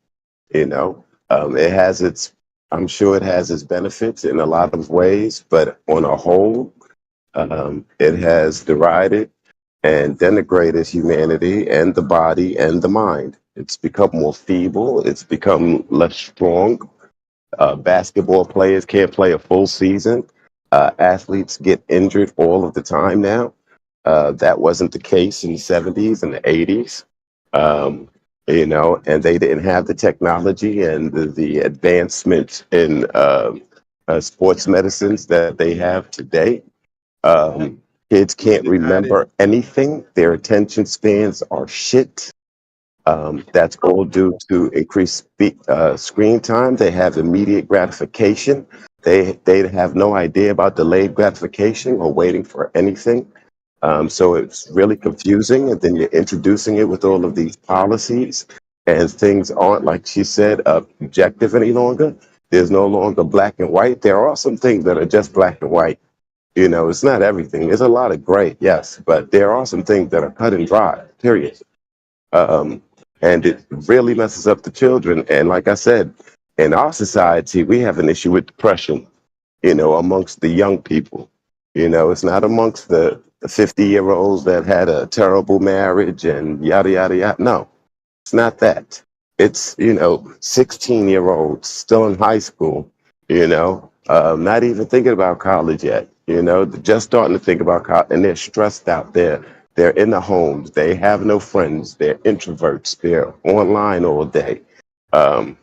You know, it has its. I'm sure it has its benefits in a lot of ways, but on a whole, it has derided and denigrated humanity and the body and the mind. It's become more feeble. It's become less strong. Basketball players can't play a full season. Athletes get injured all of the time now. That wasn't the case in the 70s and the 80s. You know, and they didn't have the technology and the advancement in sports medicines that they have today. Kids can't remember anything. Their attention spans are shit. That's all due to increased screen time. They have immediate gratification. They have no idea about delayed gratification or waiting for anything. So it's really confusing. And then you're introducing it with all of these policies, and things aren't, like she said, objective any longer. There's no longer black and white. There are some things that are just black and white. You know, it's not everything. There's a lot of gray, yes, but there are some things that are cut and dry, period. And it really messes up the children. And like I said, in our society, we have an issue with depression, you know, amongst the young people. You know, it's not amongst the 50-year-olds that had a terrible marriage and yada, yada, yada. No, it's not that. It's, you know, 16-year-olds still in high school, you know, not even thinking about college yet, you know, just starting to think about college, and they're stressed out there. They're in the homes. They have no friends. They're introverts. They're online all day. And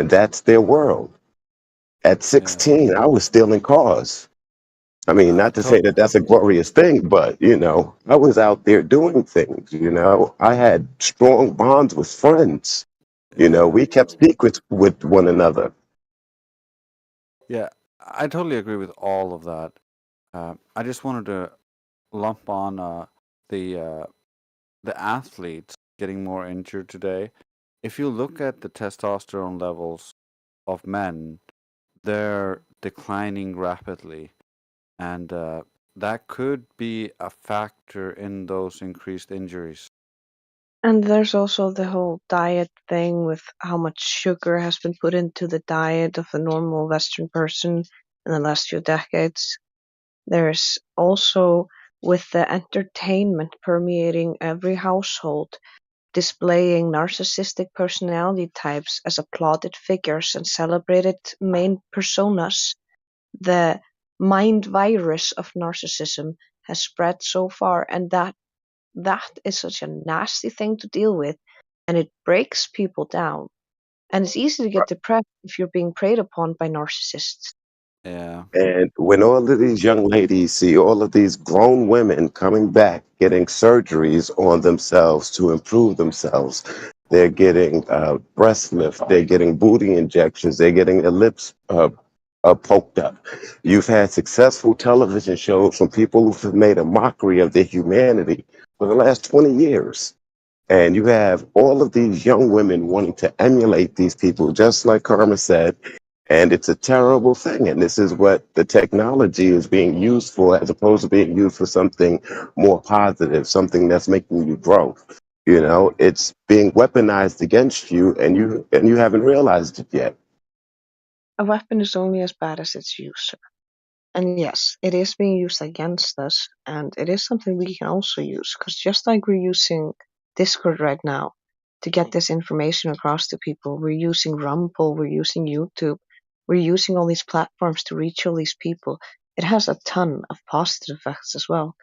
that's their world. At 16, I was stealing cars. I mean, not to say that that's a glorious thing, but, you know, I was out there doing things, you know. I had strong bonds with friends. You know, we kept secrets with one another.
Yeah, I totally agree with all of that. I just wanted to lump on the athletes getting more injured today. If you look at the testosterone levels of men, they're declining rapidly, and that could be a factor in those increased injuries.
And there's also the whole diet thing with how much sugar has been put into the diet of a normal Western person in the last few decades. There's also, with the entertainment permeating every household, displaying narcissistic personality types as applauded figures and celebrated main personas, the mind virus of narcissism has spread so far, and that is such a nasty thing to deal with, and it breaks people down. And it's easy to get depressed if you're being preyed upon by narcissists.
Yeah.
And when all of these young ladies see all of these grown women coming back, getting surgeries on themselves to improve themselves, they're getting breast lift, they're getting booty injections, they're getting their lips poked up. You've had successful television shows from people who've made a mockery of their humanity for the last 20 years. And you have all of these young women wanting to emulate these people, just like Karma said. And it's a terrible thing. And this is what the technology is being used for, as opposed to being used for something more positive, something that's making you grow. You know, it's being weaponized against you, and you haven't realized it yet.
A weapon is only as bad as its user. And yes, it is being used against us, and it is something we can also use, because just like we're using Discord right now to get this information across to people, we're using Rumble, we're using YouTube, we're using all these platforms to reach all these people. It has a ton of positive effects as well.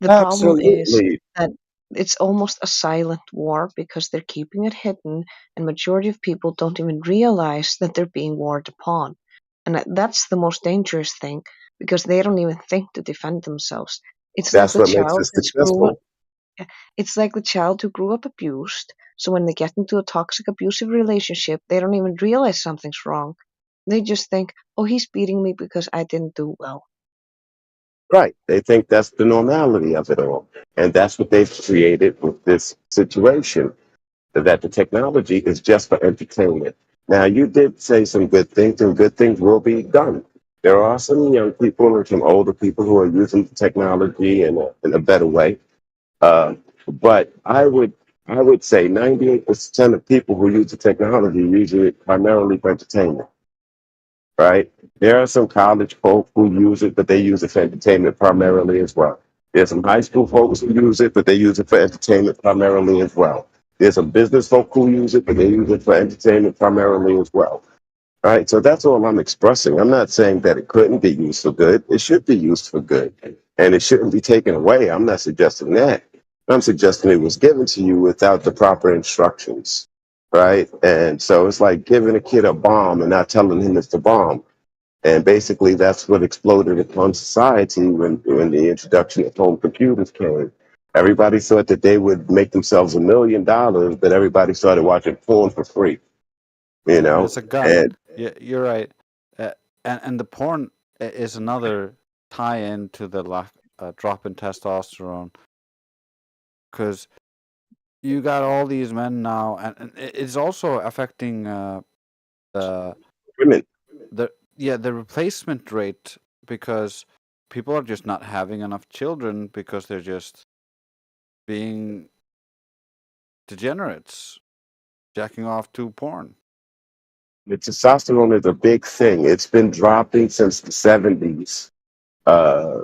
The problem is
Absolutely.
that it's almost a silent war because they're keeping it hidden, and majority of people don't even realize that they're being warred upon. And that's the most dangerous thing, because they don't even think to defend themselves. It's like
That's
the
what makes
child
it
that's grew up.
successful.
It's like the child who grew up abused. So when they get into a toxic, abusive relationship, they don't even realize something's wrong. They just think, "Oh, he's beating me because I didn't do well."
Right. They think that's the normality of it all. And that's what they've created with this situation, that the technology is just for entertainment. Now, you did say some good things, and good things will be done. There are some young people and some older people who are using the technology in a better way. But I would say 98% of people who use the technology use it primarily for entertainment, right? There are some college folk who use it, but they use it for entertainment primarily as well. There's some high school folks who use it, but they use it for entertainment primarily as well. There's some business folk who use it, but they use it for entertainment primarily as well. Right? So that's all I'm expressing. I'm not saying that it couldn't be used for good. It should be used for good. And it shouldn't be taken away. I'm not suggesting that. I'm suggesting it was given to you without the proper instructions. Right? And so it's like giving a kid a bomb and not telling him it's the bomb. And basically, that's what exploded upon society when the introduction of home computers came. Everybody thought that they would make themselves $1 million, but everybody started watching porn for free. You know,
It's a gun.
and
Yeah, you're right. And the porn is another tie-in to the drop in testosterone, because you got all these men now, and it's also affecting the
women.
the replacement rate, because people are just not having enough children because they're just being degenerates, jacking off to porn.
The testosterone is a big thing. It's been dropping since the 70s.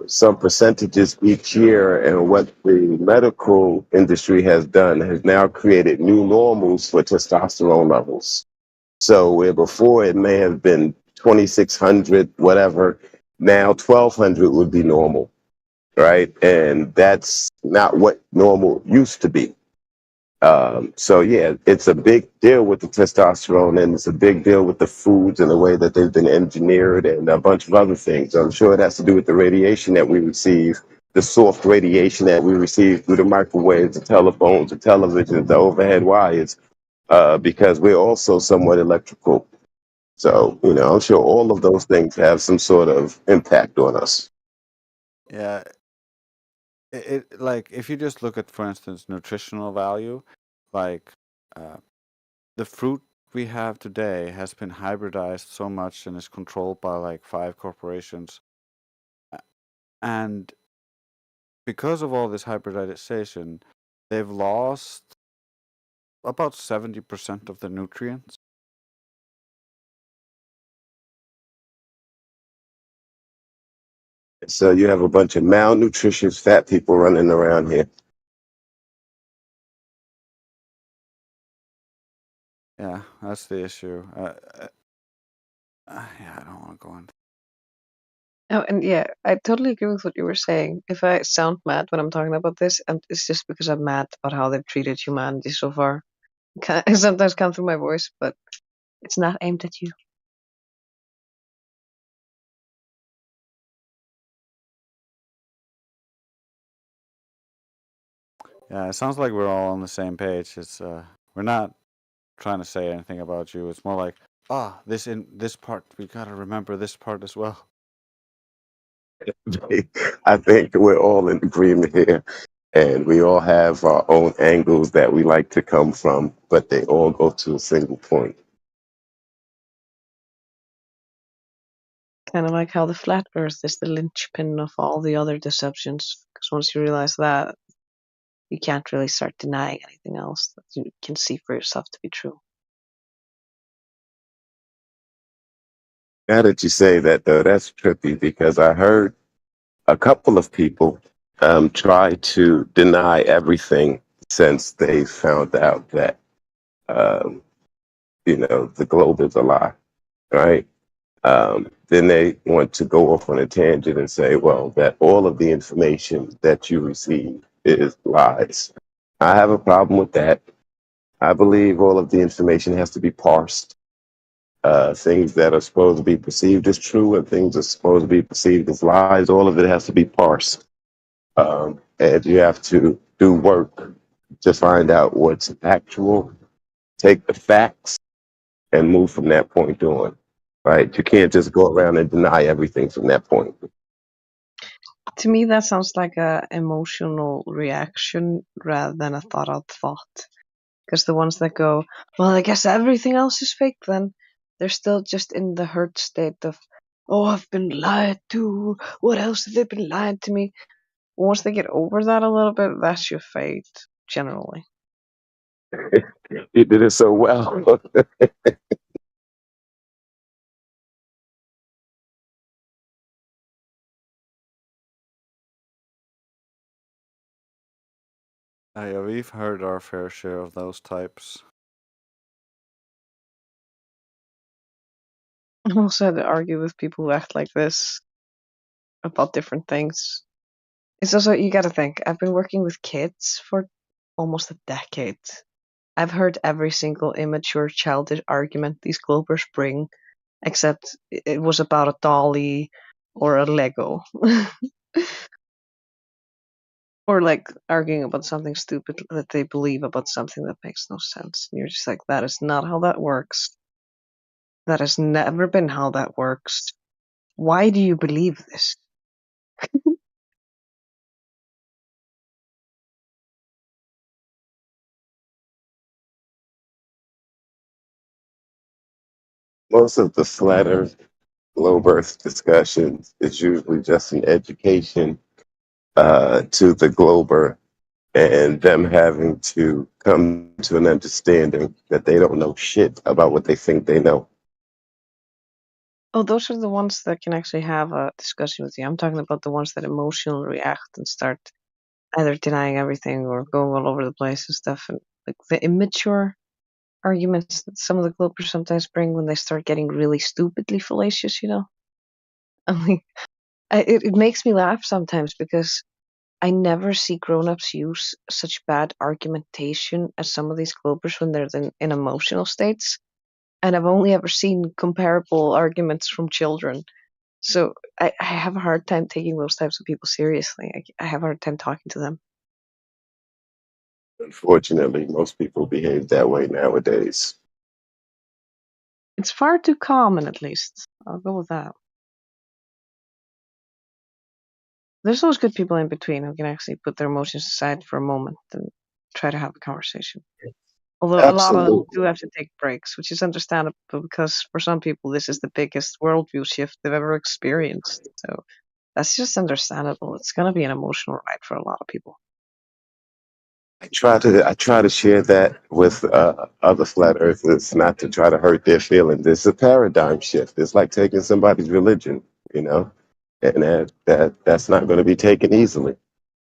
Some percentages each year, and what the medical industry has done has now created new normals for testosterone levels. So where before it may have been 2,600, whatever, now 1,200 would be normal, right? And that's not what normal used to be. So yeah, it's a big deal with the testosterone, and it's a big deal with the foods and the way that they've been engineered, and a bunch of other things. I'm sure it has to do with the radiation that we receive, the soft radiation that we receive through the microwaves, the telephones, the televisions, the overhead wires, because we're also somewhat electrical. So, you know, I'm sure all of those things have some sort of impact on us.
Yeah, it like, if you just look at, for instance, nutritional value, like the fruit we have today has been hybridized so much and is controlled by like 5 corporations. And because of all this hybridization, they've lost about 70% of the nutrients.
So you have a bunch of malnutritious fat people running around here.
Yeah, that's the issue. Yeah, I don't want to go into
Oh, and yeah, I totally agree with what you were saying. If I sound mad when I'm talking about this, it's just because I'm mad about how they've treated humanity so far. It sometimes comes through my voice, but it's not aimed at you.
Yeah, it sounds like we're all on the same page. It's we're not trying to say anything about you. It's more like, this part we gotta remember this part as well.
I think we're all in agreement here, and we all have our own angles that we like to come from, but they all go to a single point.
Kind of like how the flat Earth is the linchpin of all the other deceptions. Because once you realize that, you can't really start denying anything else that you can see for yourself to be true.
Now that you say that, though, that's trippy because I heard a couple of people try to deny everything since they found out that, the globe is a lie, right? Then they want to go off on a tangent and say, well, that all of the information that you receive is lies. I have a problem with that. I believe all of the information has to be parsed. Things that are supposed to be perceived as true and things that are supposed to be perceived as lies, all of it has to be parsed. And you have to do work to find out what's actual, take the facts, and move from that point on. Right? You can't just go around and deny everything from that point.
To me, that sounds like a emotional reaction rather than a thought out thought. Because the ones that go, well, I guess everything else is fake then, they're still just in the hurt state of, oh, I've been lied to. What else have they been lying to me? Once they get over that a little bit, that's your fate, generally.
You did it so well.
Yeah, we've heard our fair share of those types.
I also had to argue with people who act like this about different things. It's also, you gotta think, I've been working with kids for almost a decade. I've heard every single immature childish argument these Globers bring, except it was about a dolly or a Lego. Or like arguing about something stupid that they believe about something that makes no sense. And you're just like, that is not how that works. That has never been how that works. Why do you believe this?
Most of the flat earth, globe earth discussions is usually just an education to the glober and them having to come to an understanding that they don't know shit about what they think they know.
Oh, those are the ones that can actually have a discussion with you. I'm talking about the ones that emotionally react and start either denying everything or going all over the place and stuff. And like the immature arguments that some of the Globers sometimes bring when they start getting really stupidly fallacious, I mean, it makes me laugh sometimes because I never see grown-ups use such bad argumentation as some of these Globers when they're in emotional states. And I've only ever seen comparable arguments from children. So I have a hard time taking those types of people seriously. I have a hard time talking to them.
Unfortunately, most people behave that way nowadays.
It's far too common, at least. I'll go with that. There's always good people in between who can actually put their emotions aside for a moment and try to have a conversation. Although a lot of them
Absolutely.
do have to take breaks, which is understandable because for some people this is the biggest worldview shift they've ever experienced. So that's just understandable. It's gonna be an emotional ride for a lot of people.
I try to share that with other flat earthers, not to try to hurt their feelings. It's a paradigm shift. It's like taking somebody's religion, and that's not going to be taken easily.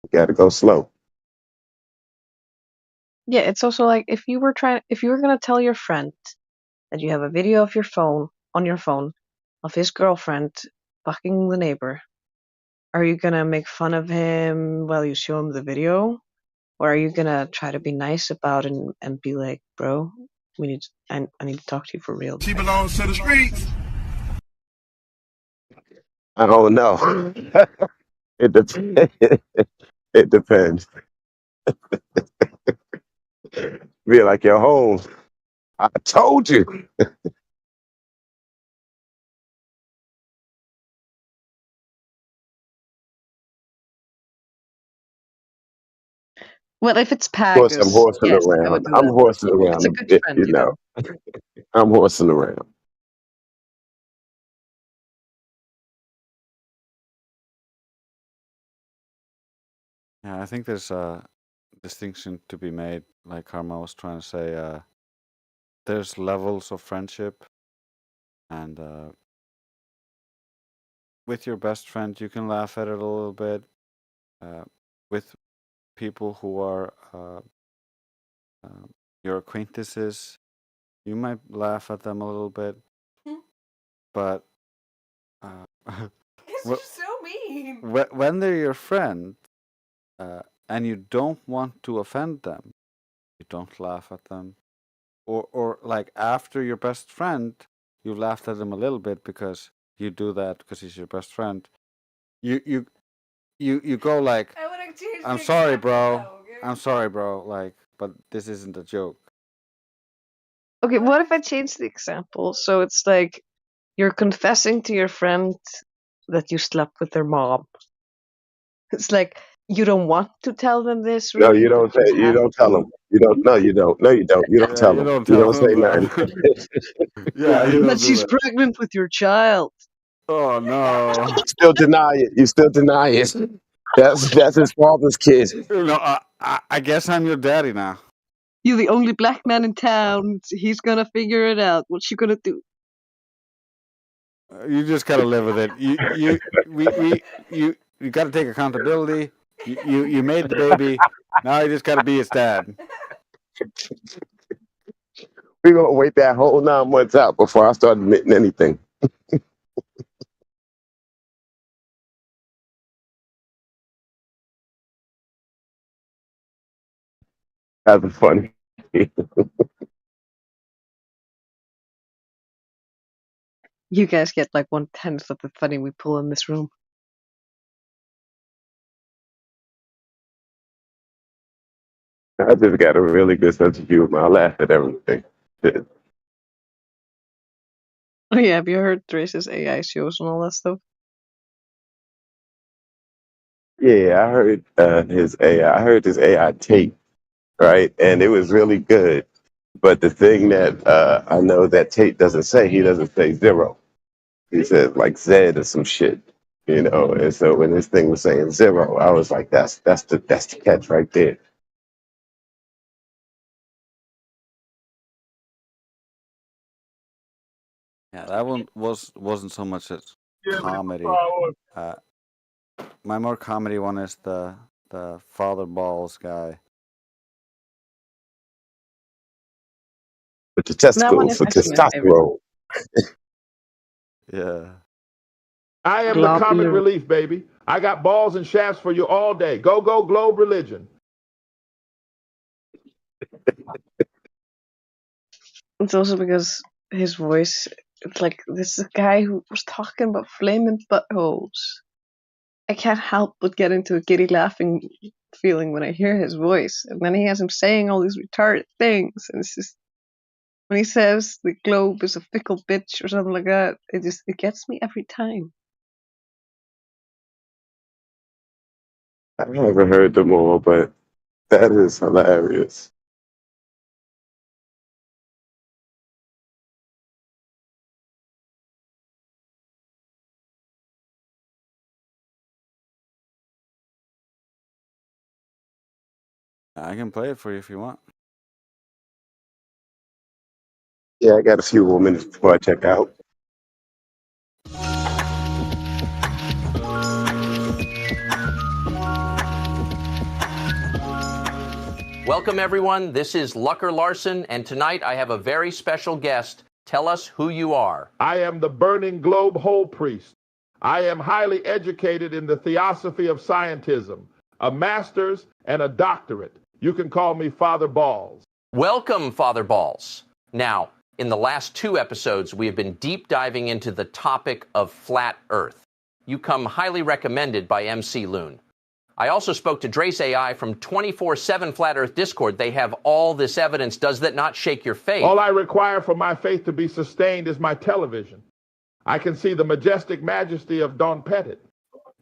You got to go slow.
Yeah, it's also like if you were gonna tell your friend that you have a video of your phone on your phone of his girlfriend fucking the neighbor? Are you gonna make fun of him while you show him the video? Or are you gonna try to be nice about it and be like, bro, I need to talk to you for real.
She belongs to the streets.
I don't know. It depends. It depends. Be like, you're home. I told you.
Well, if it's
Of course, I'm
Pagus,
horsing
yes, I would
around.
do
I'm
that.
horsing
If
around
it's a
a
good
bit,
friend,
you
you
know.
know.
I'm horsing around.
Yeah, I think there's a distinction to be made, like Karma was trying to say. There's levels of friendship, and with your best friend, you can laugh at it a little bit. With people who are your acquaintances, you might laugh at them a little bit, but
It's
wh-
just so mean.
when they're your friend, and you don't want to offend them, you don't laugh at them, or like after your best friend, you laughed at them a little bit because you do that because he's your best friend. You go like,
I would exchange
I'm
the
sorry,
example
bro.
though, okay?
I'm sorry, bro. Like, but this isn't a joke.
Okay, what if I change the example? So it's like you're confessing to your friend that you slept with their mom. It's like you don't want to tell them this,
No,
really,
you
but
don't say. You
have
don't tell them. You don't. No, you don't. No, you don't. You don't
Yeah,
tell
you
them.
don't
You
tell
don't say
them
nothing.
that. Yeah, you don't
that
do
she's
that.
pregnant with your child.
Oh no.
You still deny it. You still deny it. That's his father's kid.
No, I guess I'm your daddy now.
You're the only black man in town. He's gonna figure it out. What you gonna do?
You just gotta live with it. You gotta take accountability. You made the baby. Now you just gotta be his dad.
We're gonna wait that whole 9 months out before I start admitting anything. That's funny.
You guys get like 1/10 of the funny we pull in this room.
I just got a really good sense of humor. I laugh at everything.
Oh yeah, have you heard Trace's AI shows and all that stuff?
Yeah, I heard his AI. I heard his AI tape, right? And it was really good. But the thing that I know that tape doesn't say, he doesn't say zero. He said like Z or some shit, you know. And so when this thing was saying zero, I was like, that's the catch right there.
Yeah, that one wasn't so much as comedy. My more comedy one is the father balls guy.
With the
That one
testicles
is
for
actually my favorite.
testosterone.
Yeah.
I am the comic
Globular.
relief, baby. I got balls and shafts for you all day. Go, go, globe religion.
It's also because his voice, it's like this is a guy who was talking about flaming buttholes. I can't help but get into a giddy laughing feeling when I hear his voice. And then he has him saying all these retarded things. And it's just, when he says the globe is a fickle bitch or something like that, it gets me every time.
I haven't heard them all, but that is hilarious.
I can play it for you if you want.
Yeah, I got a few more minutes before I check out.
Welcome, everyone. This is Lucker Larson, and tonight I have a very special guest. Tell us who you are.
I am the burning globe hole priest. I am highly educated in the theosophy of scientism, a master's and a doctorate. You can call me Father Balls.
Welcome, Father Balls. Now, in the last 2 episodes, we have been deep diving into the topic of flat Earth. You come highly recommended by MC Loon. I also spoke to Drace AI from 24/7 Flat Earth Discord. They have all this evidence. Does that not shake your faith?
All I require for my faith to be sustained is my television. I can see the majestic majesty of Don Pettit.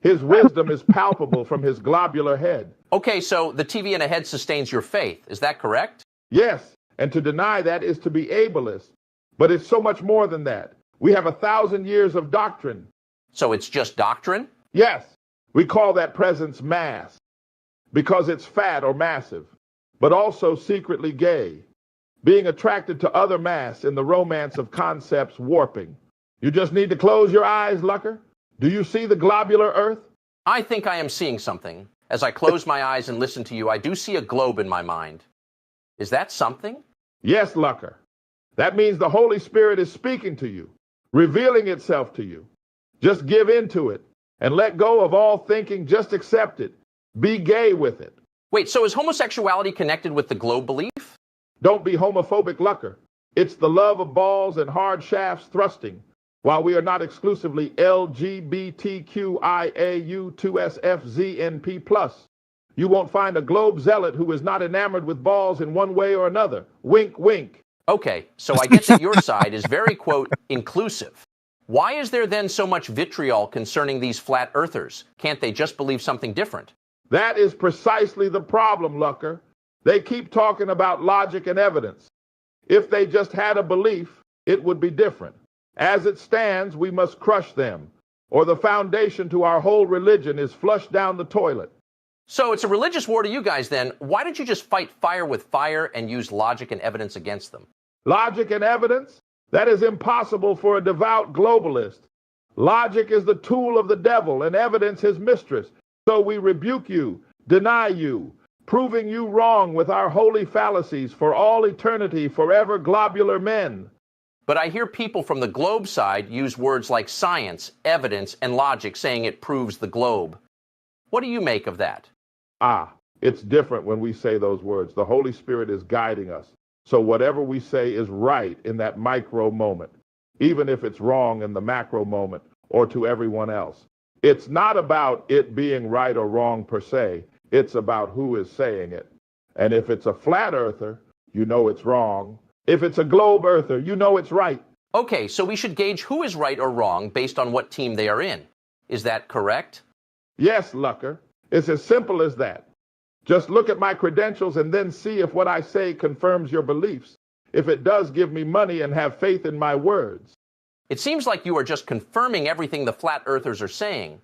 His wisdom is palpable from his globular head.
Okay, so the TV in a head sustains your faith. Is that correct?
Yes, and to deny that is to be ableist. But it's so much more than that. We have 1,000 years of doctrine.
So it's just doctrine?
Yes, we call that presence mass because it's fat or massive, but also secretly gay, being attracted to other mass in the romance of concepts warping. You just need to close your eyes, Lucker. Do you see the globular Earth?
I think I am seeing something. As I close my eyes and listen to you, I do see a globe in my mind. Is that something?
Yes, Lucker. That means the Holy Spirit is speaking to you, revealing itself to you. Just give in to it and let go of all thinking. Just accept it. Be gay with it.
Wait, so is homosexuality connected with the globe belief?
Don't be homophobic, Lucker. It's the love of balls and hard shafts thrusting. While we are not exclusively LGBTQIAU2SFZNP+, you won't find a globe zealot who is not enamored with balls in one way or another. Wink, wink.
Okay, so I get that your side is very, quote, inclusive. Why is there then so much vitriol concerning these flat earthers? Can't they just believe something different?
That is precisely the problem, Lucker. They keep talking about logic and evidence. If they just had a belief, it would be different. As it stands, we must crush them, or the foundation to our whole religion is flushed down the toilet.
So it's a religious war to you guys then. Why don't you just fight fire with fire and use logic and evidence against them?
Logic and evidence? That is impossible for a devout globalist. Logic is the tool of the devil and evidence his mistress. So we rebuke you, deny you, proving you wrong with our holy fallacies for all eternity, forever globular men.
But I hear people from the globe side use words like science, evidence, and logic, saying it proves the globe. What do you make of that?
It's different when we say those words. The Holy Spirit is guiding us. So whatever we say is right in that micro moment, even if it's wrong in the macro moment or to everyone else. It's not about it being right or wrong per se. It's about who is saying it. And if it's a flat earther, you know it's wrong. If it's a globe earther, you know it's right.
Okay, so we should gauge who is right or wrong based on what team they are in. Is that correct?
Yes, Lucker. It's as simple as that. Just look at my credentials and then see if what I say confirms your beliefs. If it does, give me money and have faith in my words.
It seems like you are just confirming everything the flat earthers are saying.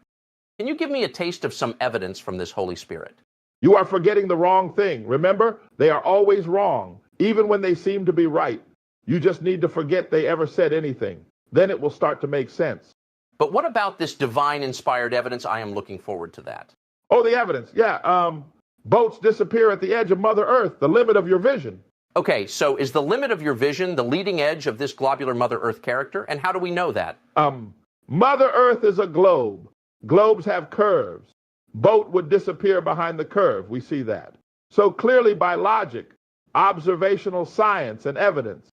Can you give me a taste of some evidence from this Holy Spirit?
You are forgetting the wrong thing. Remember, they are always wrong, even when they seem to be right. You just need to forget they ever said anything. Then it will start to make sense.
But what about this divine-inspired evidence? I am looking forward to that.
Oh, the evidence. Yeah. Boats disappear at the edge of Mother Earth, the limit of your vision.
Okay, so is the limit of your vision the leading edge of this globular Mother Earth character? And how do we know that?
Mother Earth is a globe. Globes have curves. Boat would disappear behind the curve. We see that. So clearly by logic, observational science, and evidence,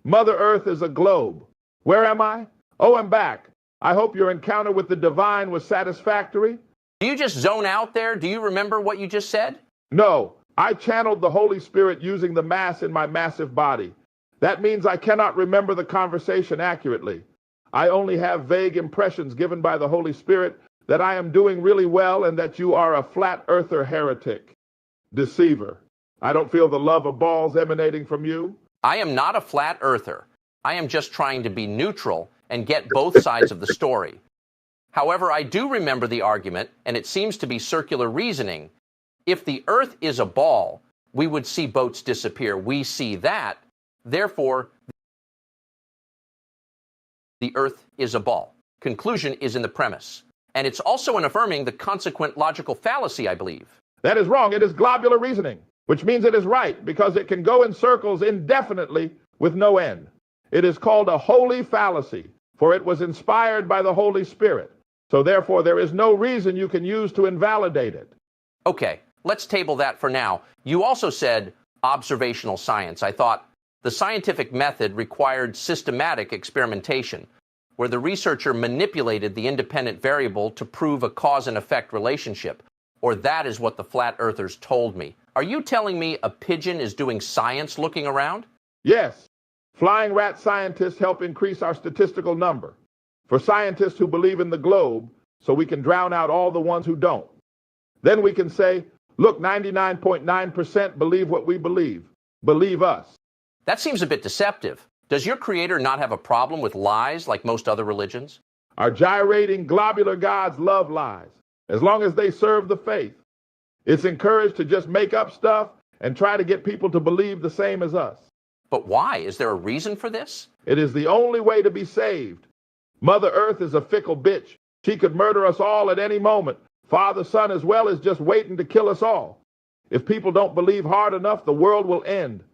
Mother Earth is a globe. Where am I? Oh, I'm back. I hope your encounter with the divine was satisfactory.
Do you just zone out there? Do you remember what you just said?
No, I channeled the Holy Spirit using the mass in my massive body. That means I cannot remember the conversation accurately. I only have vague impressions given by the Holy Spirit that I am doing really well and that you are a flat earther heretic, deceiver. I don't feel the love of balls emanating from you.
I am not a flat earther. I am just trying to be neutral and get both sides of the story. However, I do remember the argument, and it seems to be circular reasoning. If the Earth is a ball, we would see boats disappear. We see that. Therefore, the Earth is a ball. Conclusion is in the premise. And it's also in affirming the consequent logical fallacy, I believe.
That is wrong. It is globular reasoning, which means it is right because it can go in circles indefinitely with no end. It is called a holy fallacy, for it was inspired by the Holy Spirit. So therefore, there is no reason you can use to invalidate it.
Okay, let's table that for now. You also said observational science. I thought the scientific method required systematic experimentation, where the researcher manipulated the independent variable to prove a cause and effect relationship. Or that is what the flat earthers told me. Are you telling me a pigeon is doing science looking around?
Yes, flying rat scientists help increase our statistical number. For scientists who believe in the globe, so we can drown out all the ones who don't. Then we can say, look, 99.9% believe what we believe. Believe us.
That seems a bit deceptive. Does your creator not have a problem with lies like most other religions?
Our gyrating globular gods love lies, as long as they serve the faith. It's encouraged to just make up stuff and try to get people to believe the same as us.
But why? Is there a reason for this?
It is the only way to be saved. Mother Earth is a fickle bitch. She could murder us all at any moment. Father, Son, as well as just waiting to kill us all. If people don't believe hard enough, the world will end.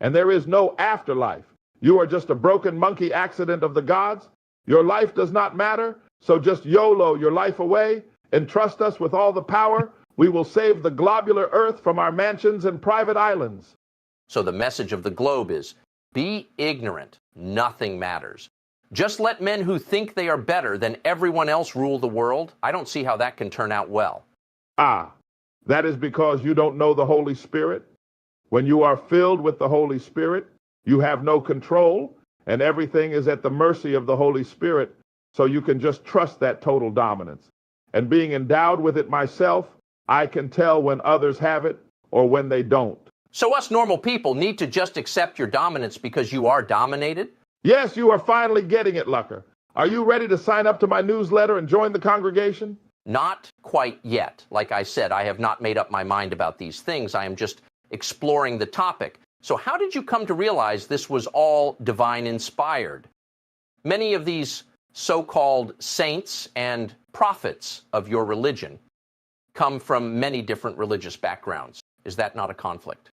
And there is no afterlife. You are just a broken monkey accident of the gods. Your life does not matter, so just YOLO your life away and trust us with all the power. We will save the globular earth from our mansions and private islands.
So the message of the globe is, be ignorant. Nothing matters. Just let men who think they are better than everyone else rule the world. I don't see how that can turn out well.
That is because you don't know the Holy Spirit. When you are filled with the Holy Spirit, you have no control, and everything is at the mercy of the Holy Spirit, so you can just trust that total dominance. And being endowed with it myself, I can tell when others have it or when they don't.
So us normal people need to just accept your dominance because you are dominated?
Yes, you are finally getting it, Lucker. Are you ready to sign up to my newsletter and join the congregation?
Not quite yet. Like I said, I have not made up my mind about these things. I am just exploring the topic. So how did you come to realize this was all divine inspired? Many of these so-called saints and prophets of your religion come from many different religious backgrounds. Is that not a conflict?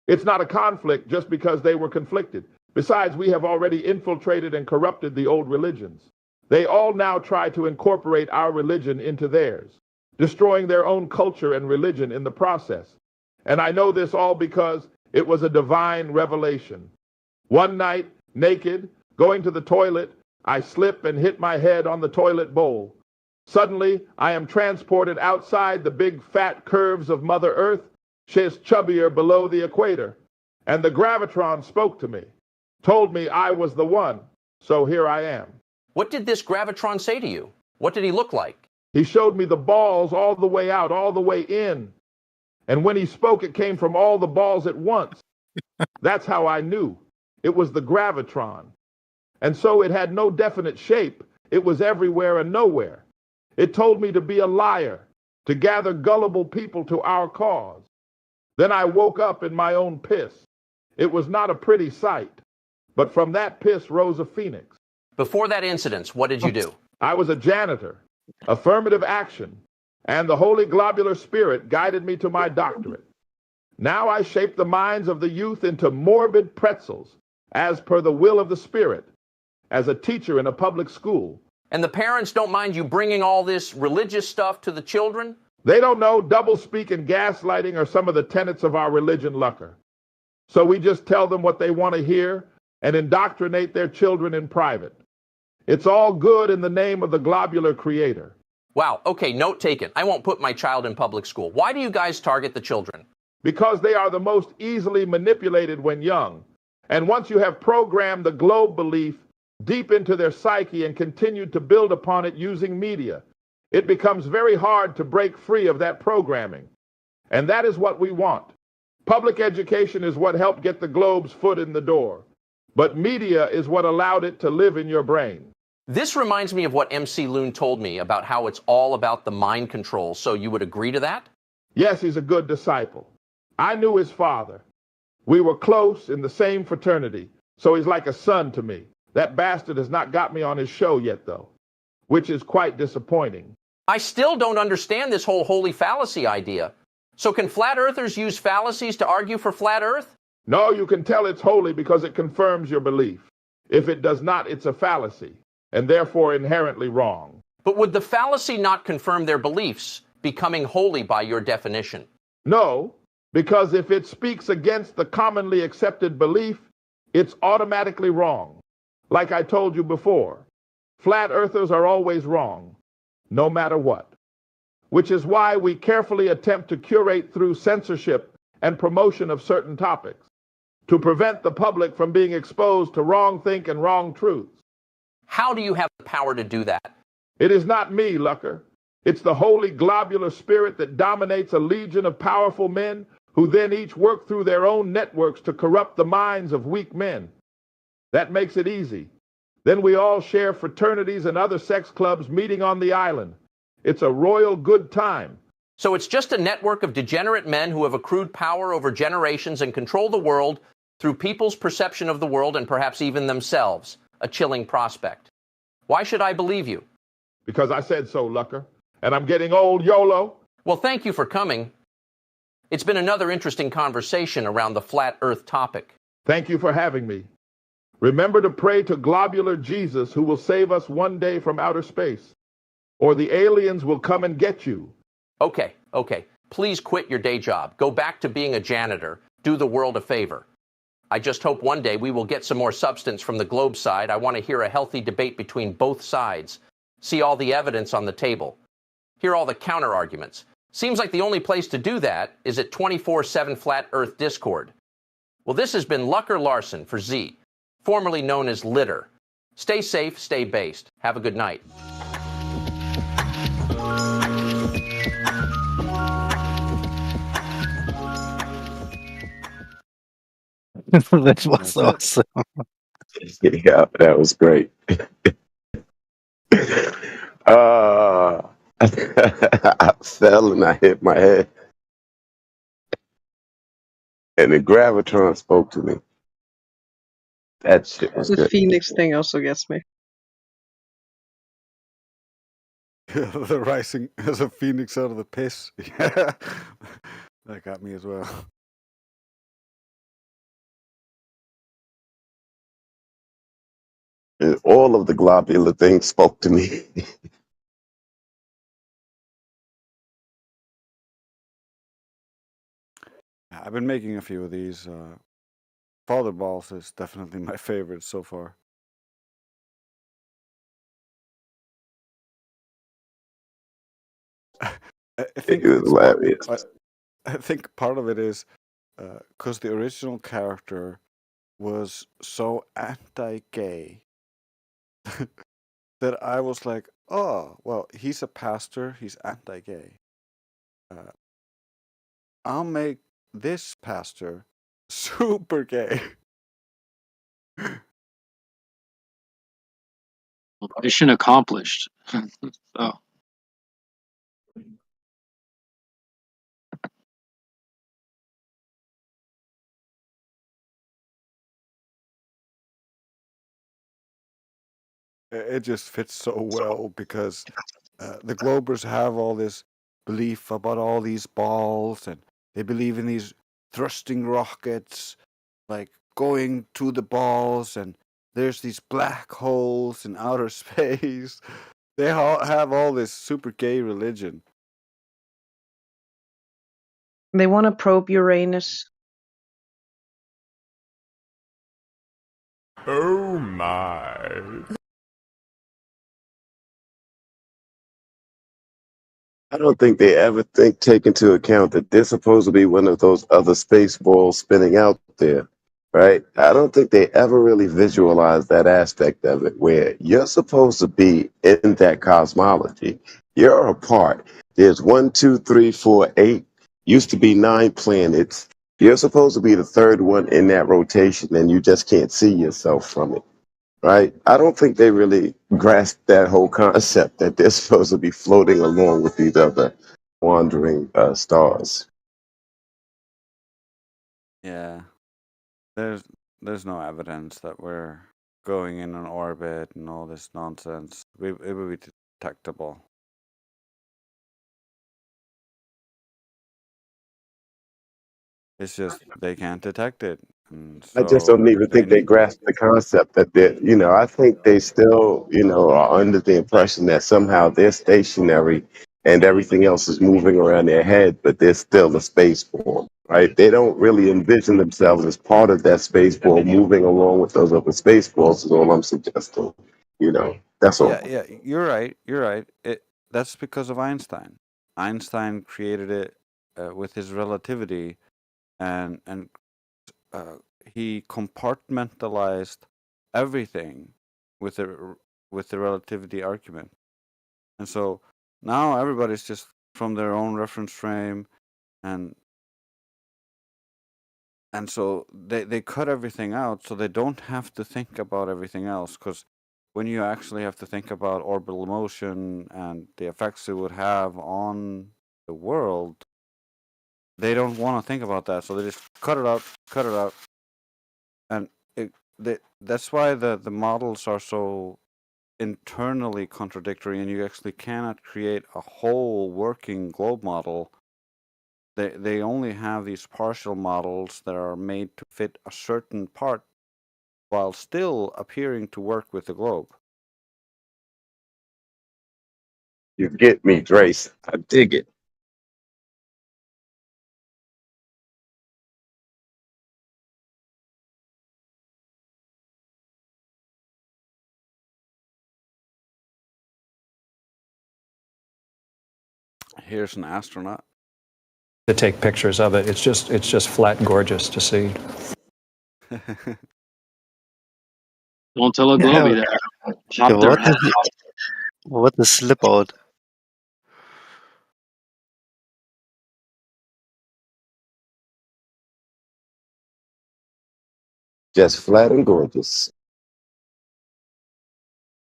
It's not a conflict just because they were conflicted. Besides, we have already infiltrated and corrupted the old religions. They all now try to incorporate our religion into theirs, destroying their own culture and religion in the process. And I know this all because it was a divine revelation. One night, naked, going to the toilet, I slip and hit my head on the toilet bowl. Suddenly, I am transported outside the big fat curves of Mother Earth. She's chubbier below the equator. And the gravitron spoke to me, told me I was the one. So here I am.
What did this gravitron say to you? What did he look like?
He showed me the balls all the way out, all the way in. And when he spoke, it came from all the balls at once. That's how I knew. It was the gravitron. And so it had no definite shape. It was everywhere and nowhere. It told me to be a liar, to gather gullible people to our cause. Then I woke up in my own piss. It was not a pretty sight, but from that piss rose a phoenix.
Before that incident, what did you do?
I was a janitor, affirmative action, and the Holy Globular Spirit guided me to my doctorate. Now I shape the minds of the youth into morbid pretzels, as per the will of the Spirit, as a teacher in a public school.
And the parents don't mind you bringing all this religious stuff to the children?
They don't know doublespeak and gaslighting are some of the tenets of our religion, Lucker. So we just tell them what they want to hear and indoctrinate their children in private. It's all good in the name of the globular creator.
Wow, okay, note taken. I won't put my child in public school. Why do you guys target the children?
Because they are the most easily manipulated when young. And once you have programmed the globe belief deep into their psyche and continued to build upon it using media, it becomes very hard to break free of that programming. And that is what we want. Public education is what helped get the globe's foot in the door. But media is what allowed it to live in your brain.
This reminds me of what MC Loon told me about how it's all about the mind control. So you would agree to that?
Yes, he's a good disciple. I knew his father. We were close in the same fraternity, so he's like a son to me. That bastard has not got me on his show yet, though, which is quite disappointing.
I still don't understand this whole holy fallacy idea. So can flat earthers use fallacies to argue for flat earth?
No, you can tell it's holy because it confirms your belief. If it does not, it's a fallacy, and therefore inherently wrong.
But would the fallacy not confirm their beliefs, becoming holy by your definition?
No, because if it speaks against the commonly accepted belief, it's automatically wrong. Like I told you before, flat earthers are always wrong, no matter what. Which is why we carefully attempt to curate through censorship and promotion of certain topics, to prevent the public from being exposed to wrong think and wrong truths.
How do you have the power to do that?
It is not me, Lucker. It's the holy globular spirit that dominates a legion of powerful men who then each work through their own networks to corrupt the minds of weak men. That makes it easy. Then we all share fraternities and other sex clubs meeting on the island. It's a royal good time.
So it's just a network of degenerate men who have accrued power over generations and control the world through people's perception of the world and perhaps even themselves. A chilling prospect. Why should I believe you?
Because I said so, Lucker. And I'm getting old, YOLO.
Well, thank you for coming. It's been another interesting conversation around the flat earth topic.
Thank you for having me. Remember to pray to globular Jesus, who will save us one day from outer space. Or the aliens will come and get you.
Okay. Please quit your day job. Go back to being a janitor. Do the world a favor. I just hope one day we will get some more substance from the Globe side. I want to hear a healthy debate between both sides. See all the evidence on the table. Hear all the counter-arguments. Seems like the only place to do that is at 24/7 Flat Earth Discord. Well, this has been Lucker Larson for Z, formerly known as Litter. Stay safe, stay based. Have a good night.
That was awesome.
Yeah, that was great. I fell and I hit my head. And the gravitron spoke to me. That shit was
The
good.
Phoenix thing also gets me.
The rising as a phoenix out of the piss. Yeah, that got me as well.
And all of the globular things spoke to me.
I've been making a few of these. Father Balls is definitely my favorite so far. I think
It was hilarious.
I think part of it is because the original character was so anti-gay that I was like, oh, well, he's a pastor, he's anti-gay. I'll make this pastor super gay.
Mission accomplished. So.
It just fits so well because the Globers have all this belief about all these balls, and they believe in these thrusting rockets, like going to the balls, and there's these black holes in outer space. They all have all this super gay religion.
They want to probe Uranus.
Oh my.
I don't think they ever take into account that they're supposed to be one of those other space balls spinning out there, right? I don't think they ever really visualize that aspect of it where you're supposed to be in that cosmology. You're a part. There's 1, 2, 3, 4, 8. Used to be 9 planets. You're supposed to be the third one in that rotation, and you just can't see yourself from it. Right? I don't think they really grasp that whole concept that they're supposed to be floating along with these other wandering stars.
Yeah, there's no evidence that we're going in an orbit and all this nonsense. It would be detectable. It's just they can't detect it. And
I just
so
don't even
they
think they
need.
grasp the concept that I think they still, are under the impression that somehow they're stationary and everything else is moving around their head, but they're still a space ball, right? They don't really envision themselves as part of that space ball moving along with those other space balls is all I'm suggesting. That's all.
Yeah, you're right. You're right. That's because of Einstein. Einstein created it with his relativity, and he compartmentalized everything with the relativity argument, and so now everybody's just from their own reference frame, and so they cut everything out so they don't have to think about everything else, because when you actually have to think about orbital motion and the effects it would have on the world, they don't want to think about that, so they just cut it out, and that's why the models are so internally contradictory, and you actually cannot create a whole working globe model. They only have these partial models that are made to fit a certain part while still appearing to work with the globe.
You get me, Drace. I dig it.
Here's an astronaut.
To take pictures of it. It's just flat gorgeous to see.
Don't tell a
Yeah,
Globey that. Chop their head off.
what a slip out.
Just flat and gorgeous.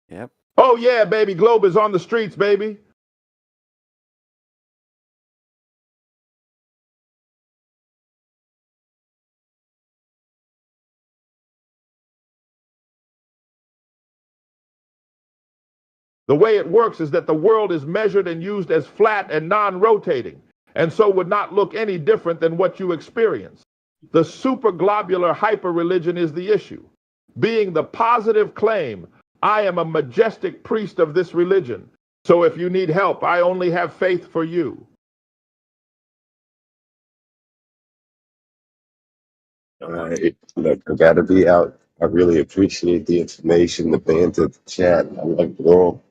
Yep.
Oh yeah, baby, Globe is on the streets, baby. The way it works is that the world is measured and used as flat and non-rotating, and so would not look any different than what you experience. The superglobular hyperreligion is the issue, being the positive claim, I am a majestic priest of this religion, so if you need help, I only have faith for you.
Look, I gotta be out. I really appreciate the information, the banter, the chat. I like it all.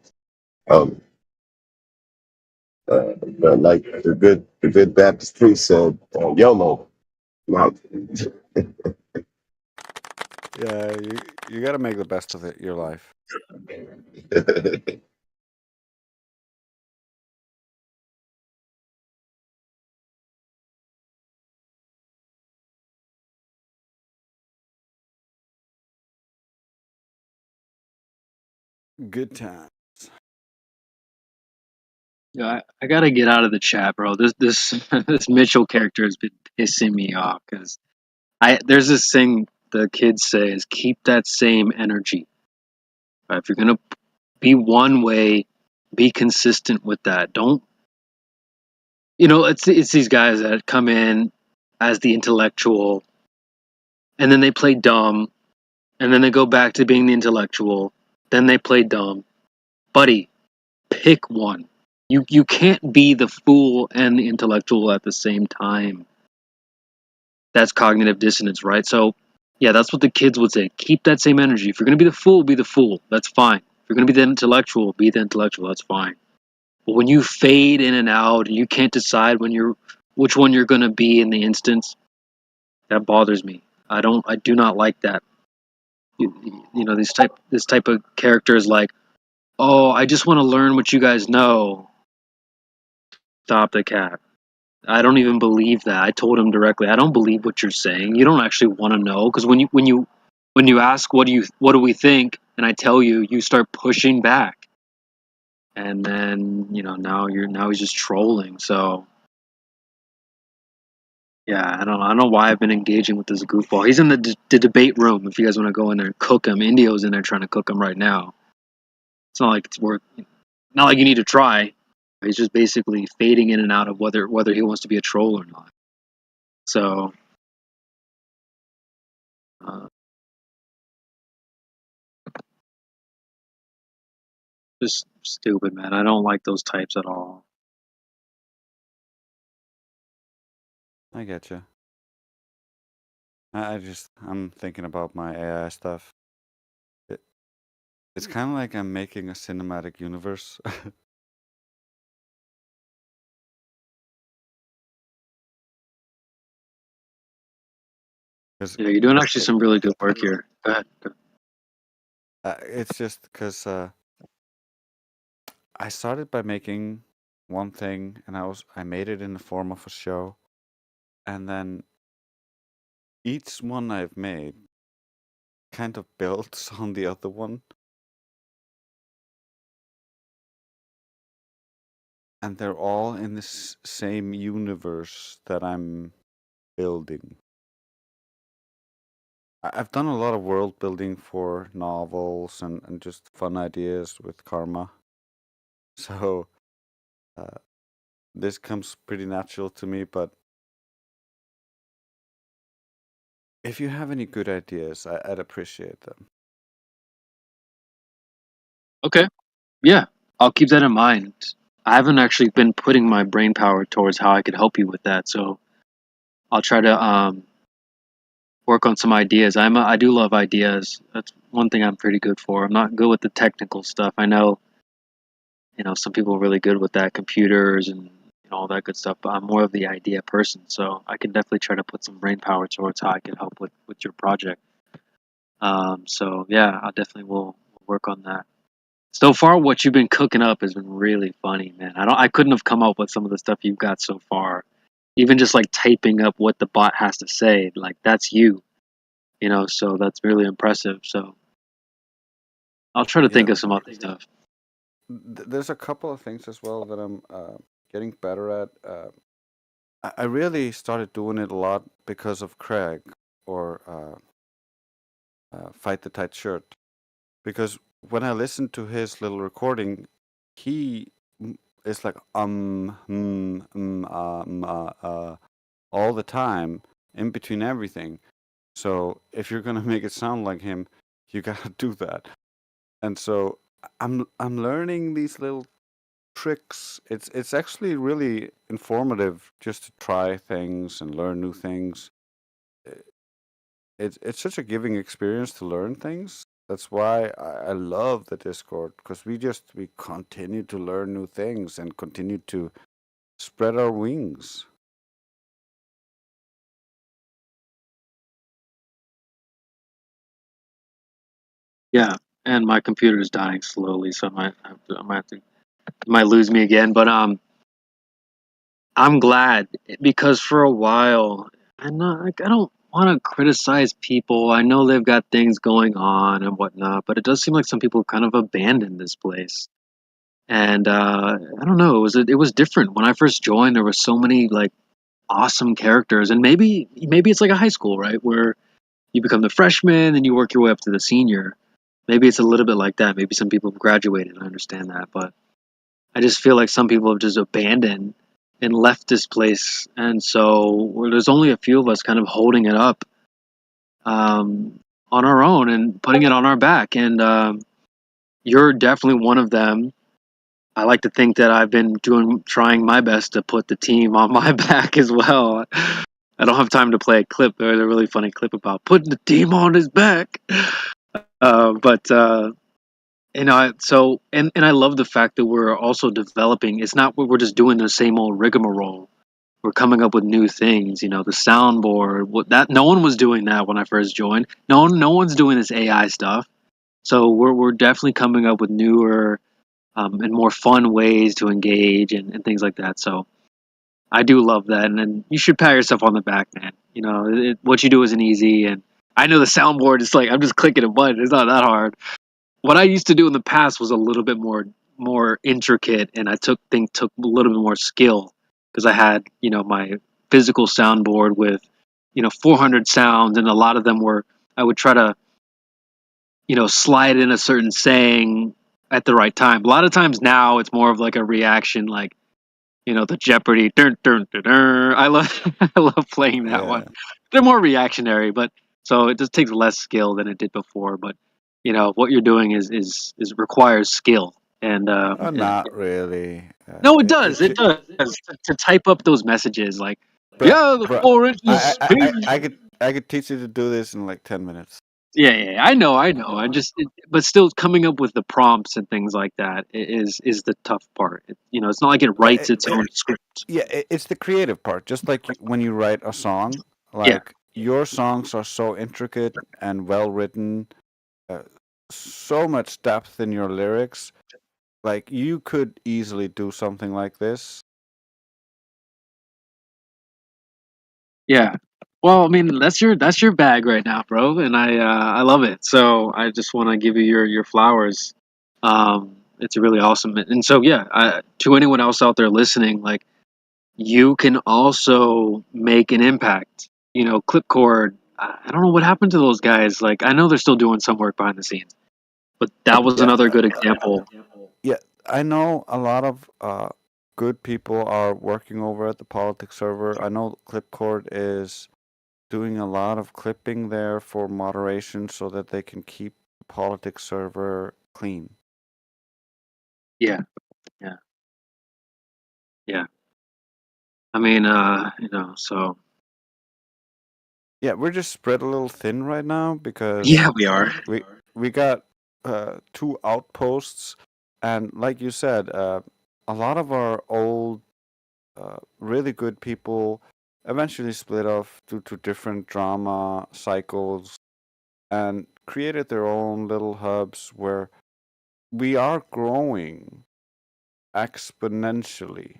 But like the good Baptist priest said, YOLO. Like,
Yeah, you got to make the best of it, your life. Good times.
Yeah, I gotta get out of the chat, bro. This this Mitchell character has been pissing me off because there's this thing the kids say is keep that same energy. If you're gonna be one way, be consistent with that. Don't it's these guys that come in as the intellectual, and then they play dumb, and then they go back to being the intellectual, then they play dumb. Buddy, pick one. You can't be the fool and the intellectual at the same time. That's cognitive dissonance, right? So, yeah, that's what the kids would say. Keep that same energy. If you're going to be the fool, be the fool. That's fine. If you're going to be the intellectual, be the intellectual. That's fine. But when you fade in and out and you can't decide which one you're going to be in the instance, that bothers me. I do not like that. This type of character is like, oh, I just want to learn what you guys know. Stop the cat. I don't even believe that. I told him directly, I don't believe what you're saying. You don't actually want to know, because when you ask what do we think, and I tell you, you start pushing back, and then now he's just trolling. So yeah, I don't know why I've been engaging with this goofball. He's in the debate room. If you guys want to go in there and cook him, Indio's in there trying to cook him right now. It's not like it's worth. Not like you need to try. He's just basically fading in and out of whether he wants to be a troll or not. So
Just stupid, man. I don't like those types at all.
I get you. I'm thinking about my AI stuff. It's kind of like I'm making a cinematic universe.
Yeah, you're doing actually some really good work here. Go ahead.
It's just because I started by making one thing, and I made it in the form of a show, and then each one I've made kind of builds on the other one, and they're all in this same universe that I'm building. I've done a lot of world building for novels and just fun ideas with Karma. So this comes pretty natural to me, but if you have any good ideas, I'd appreciate them.
Okay. Yeah, I'll keep that in mind. I haven't actually been putting my brain power towards how I could help you with that, so I'll try to work on some ideas. I do love ideas. That's one thing I'm pretty good for. I'm not good with the technical stuff. I know, some people are really good with that, computers and all that good stuff, but I'm more of the idea person, so I can definitely try to put some brain power towards how I can help with your project. So yeah, I definitely will work on that. So far, what you've been cooking up has been really funny, man. I couldn't have come up with some of the stuff you've got so far. Even just like typing up what the bot has to say, like that's you, so that's really impressive. So I'll try to
Yeah,
think of some other stuff.
there's a couple of things as well that I'm getting better at. I really started doing it a lot because of Craig or Fight the Tight Shirt. Because when I listen to his little recording, he is like all the time in between everything. So if you're gonna make it sound like him, you gotta do that. And so I'm learning these little tricks. It's actually really informative just to try things and learn new things. It's such a giving experience to learn things. That's why I love the Discord, because we continue to learn new things and continue to spread our wings.
Yeah, and my computer is dying slowly, so I might have to, it might lose me again. But I'm glad, because for a while, I don't want to criticize people. I know they've got things going on and whatnot, but it does seem like some people kind of abandoned this place. And I don't know, it was different when I first joined. There were so many like awesome characters, and maybe it's like a high school, right, where you become the freshman and you work your way up to the senior. Maybe it's a little bit like that. Maybe some people have graduated. I understand that, but I just feel like some people have just abandoned and left this place, and so there's only a few of us kind of holding it up on our own and putting it on our back. And you're definitely one of them. I like to think that I've been trying my best to put the team on my back as well. I don't have time to play a clip. There's a really funny clip about putting the team on his back. So I love the fact that we're also developing. It's not we're just doing the same old rigmarole. We're coming up with new things. The soundboard. No one was doing that when I first joined. No one's doing this AI stuff. So we're definitely coming up with newer and more fun ways to engage and things like that. So I do love that, and then you should pat yourself on the back, man. What you do isn't easy, and I know the soundboard is like I'm just clicking a button. It's not that hard. What I used to do in the past was a little bit more intricate, and took a little bit more skill, because I had my physical soundboard with 400 sounds, and a lot of them were I would try to slide in a certain saying at the right time. A lot of times now it's more of like a reaction, like the Jeopardy. Dun, dun, dun, dun. I love playing that one. They're more reactionary, but so it just takes less skill than it did before. But what you're doing is requires skill, And
Not really.
no, it does. It does to type up those messages like, yeah, the
Bro,
4 inches.
I could teach you to do this in like 10 minutes.
Yeah, I know. I just, but still, coming up with the prompts and things like that is the tough part. It's not like it writes its own script.
Yeah, it's the creative part. Just like when you write a song,
Yeah.
like your songs are so intricate and well written, so much depth in your lyrics. Like you could easily do something like this.
Yeah. Well, I mean, that's your bag right now, bro, and I love it. So I just want to give you your flowers. It's really awesome, and so yeah, to anyone else out there listening, like you can also make an impact. Clipcord. I don't know what happened to those guys. Like I know they're still doing some work behind the scenes, but that was
Yeah,
another good example.
Yeah, I know a lot of good people are working over at the politics server. I know Clipcord is doing a lot of clipping there for moderation so that they can keep the politics server clean.
Yeah. I mean, so
Yeah, we're just spread a little thin right now because
yeah, we are.
we got 2 outposts, and like you said, a lot of our old really good people eventually split off due to different drama cycles and created their own little hubs where we are growing exponentially.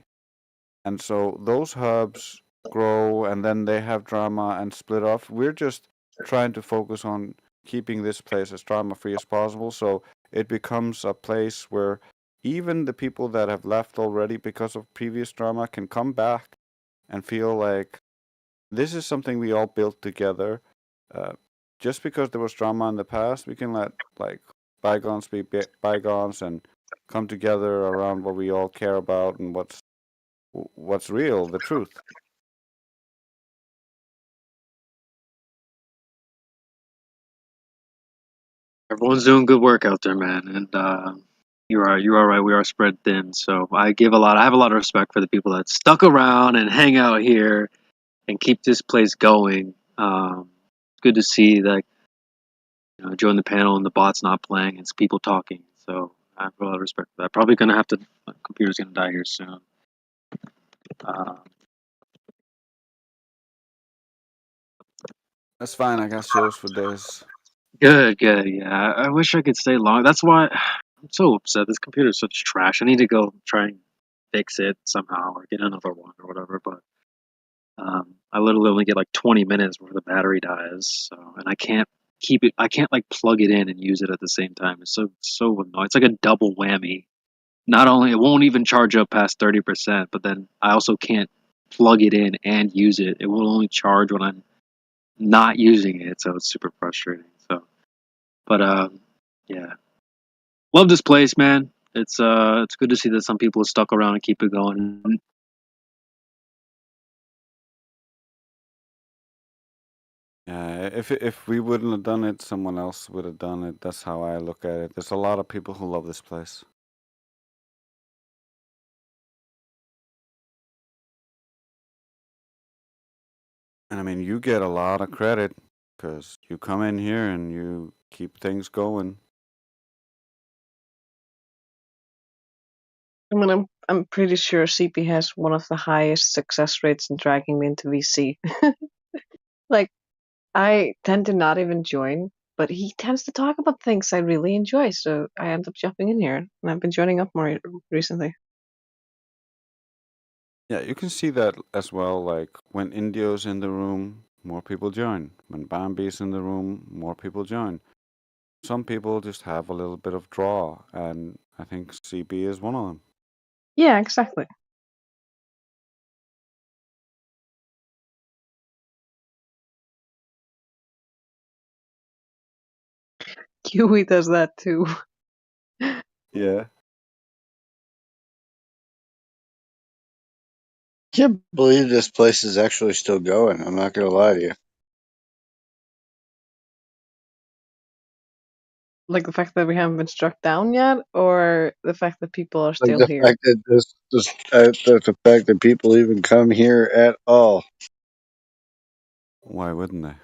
And so those hubs grow and then they have drama and split off. We're just trying to focus on keeping this place as drama free as possible. So it becomes a place where even the people that have left already because of previous drama can come back and feel like this is something we all built together. Just because there was drama in the past, we can let like bygones be bygones and come together around what we all care about and what's real, the truth.
Everyone's doing good work out there, man, and you're right. We are spread thin, so I have a lot of respect for the people that stuck around and hang out here and keep this place going. It's good to see that join the panel and the bot's not playing; it's people talking. So I have a lot of respect for that. Probably gonna have to. My computer's gonna die here soon.
That's fine. I got shows for days.
Good. Yeah, I wish I could stay long. That's why I'm so upset. This computer is such trash. I need to go try and fix it somehow or get another one or whatever. But I literally only get like 20 minutes before the battery dies. So, and I can't keep it. I can't like plug it in and use it at the same time. It's so annoying. It's like a double whammy. Not only it won't even charge up past 30%, but then I also can't plug it in and use it. It will only charge when I'm not using it. So it's super frustrating. So, but yeah, love this place, man. It's good to see that some people have stuck around and keep it going.
Yeah, if we wouldn't have done it, someone else would have done it. That's how I look at it. There's a lot of people who love this place. And I mean, you get a lot of credit because you come in here and you keep things going.
I mean, I'm pretty sure CP has one of the highest success rates in dragging me into VC. Like, I tend to not even join, but he tends to talk about things I really enjoy, so I end up jumping in here, and I've been joining up more recently.
Yeah, you can see that as well. Like when Indio's in the room, more people join. When Bambi's in the room, more people join. Some people just have a little bit of draw, and I think CB is one of them.
Yeah, exactly. Kiwi does that too.
Yeah.
Can't believe this place is actually still going. I'm not gonna lie to you.
Like the fact that we haven't been struck down yet, or the fact that people are
Like
still
the
here?
fact that the fact that people even come here at all.
Why wouldn't they?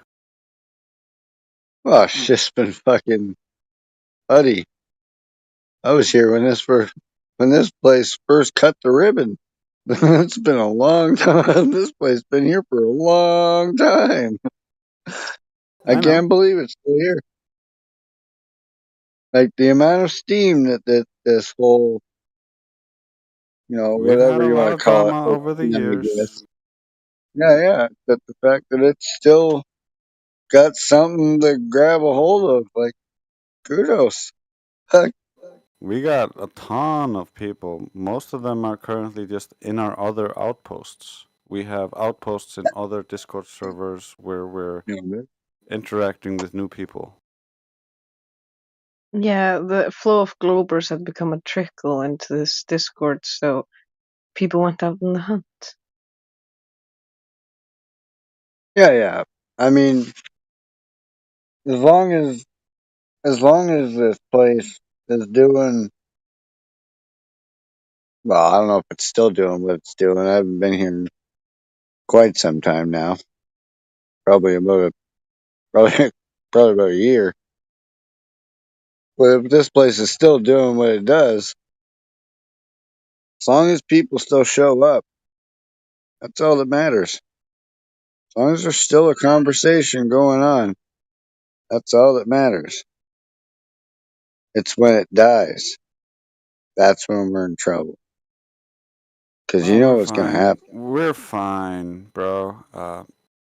Well, it's just been fucking buddy. I was here when this place first cut the ribbon. It's been a long time. This place been here for a long time. I
I know.
can't believe it's still here. Like the amount of steam that this whole,
We've had
whatever
a
you
lot
want
of
to call it,
drama over the
volcano, I
years.
guess. Yeah. But the fact that it's still got something to grab a hold of, like, kudos. Heck,
We got a ton of people. Most of them are currently just in our other outposts. We have outposts in other Discord servers where we're interacting with new people.
Yeah, the flow of Globers had become a trickle into this Discord, so people went out on the hunt.
yeah. I mean, as long as this place is doing well, I don't know if it's still doing what it's doing. I haven't been here in quite some time now. Probably probably about a year. But if this place is still doing what it does, as long as people still show up, that's all that matters. As long as there's still a conversation going on, that's all that matters. It's when it dies. That's when we're in trouble. Because you
Oh,
know
we're
what's going to
fine.
happen.
We're fine, bro. Our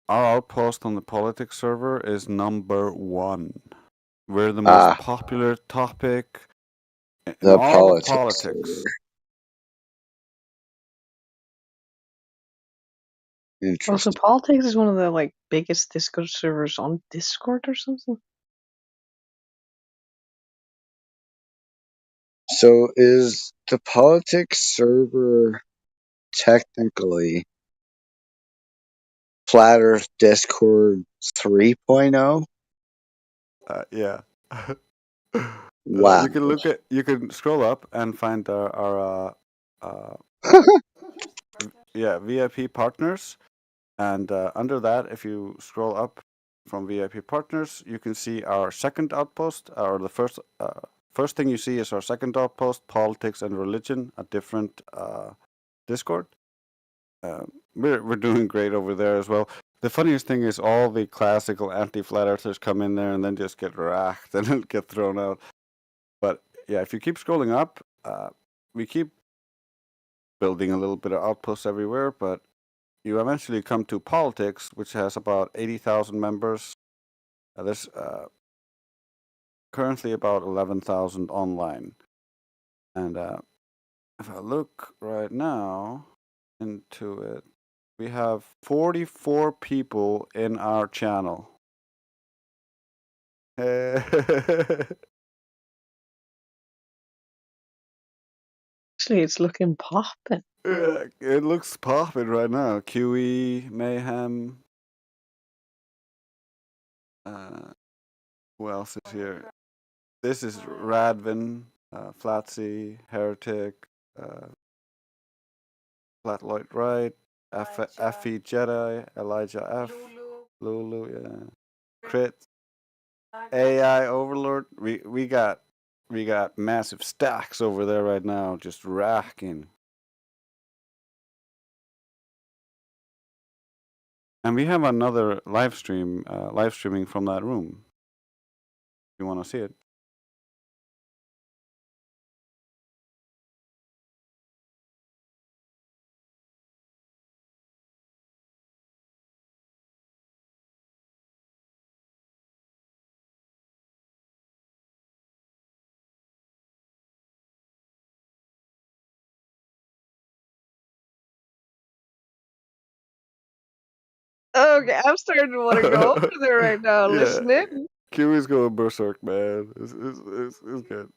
outpost on the politics server is number 1. We're the most popular topic in
The
all of
politics
politics.
server.
Also,
Interesting.
politics is one of the biggest Discord servers on Discord or something.
So is the politics server technically Flat Earth Discord 3.0?
Yeah.
Wow.
You can scroll up and find our VIP partners, and under that, if you scroll up from VIP partners, you can see our second outpost, or the first thing you see is our second outpost, politics and religion, a different Discord. We're doing great over there as well. The funniest thing is all the classical anti-flat earthers come in there and then just get racked and then get thrown out. But yeah, if you keep scrolling up, we keep building a little bit of outposts everywhere, but you eventually come to politics, which has about 80,000 members. There's currently about 11,000 online. And if I look right now into it, we have 44 people in our channel.
Actually, it's looking poppin'.
It looks popping right now. QE, Mayhem. Who else is here? This is Radvin, Flatsy, Heretic, Flatlight Right, Effie Jedi, Elijah F, Lulu, yeah, Crit, AI Overlord. We got massive stacks over there right now, just racking. And we have another live streaming from that room. If you want to see it.
Okay, I'm starting to want to go over there right now,
Yeah.
listening.
Kiwi's going berserk, man. It's good.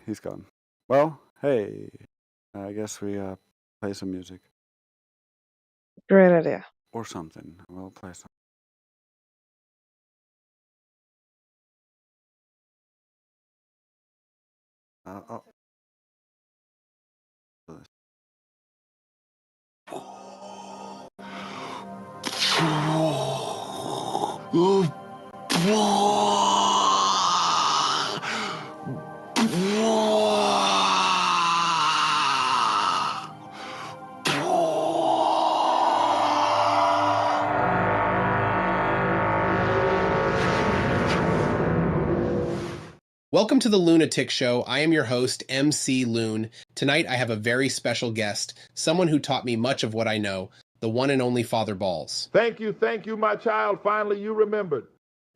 He's gone. Well, hey, I guess we play some music.
Great idea.
or something. We'll play something. Oh.
Welcome to the Lunatic Show. I am your host, MC Loon. Tonight I have a very special guest, someone who taught me much of what I know, the one and only Father Balls.
Thank you, my child. Finally, you remembered.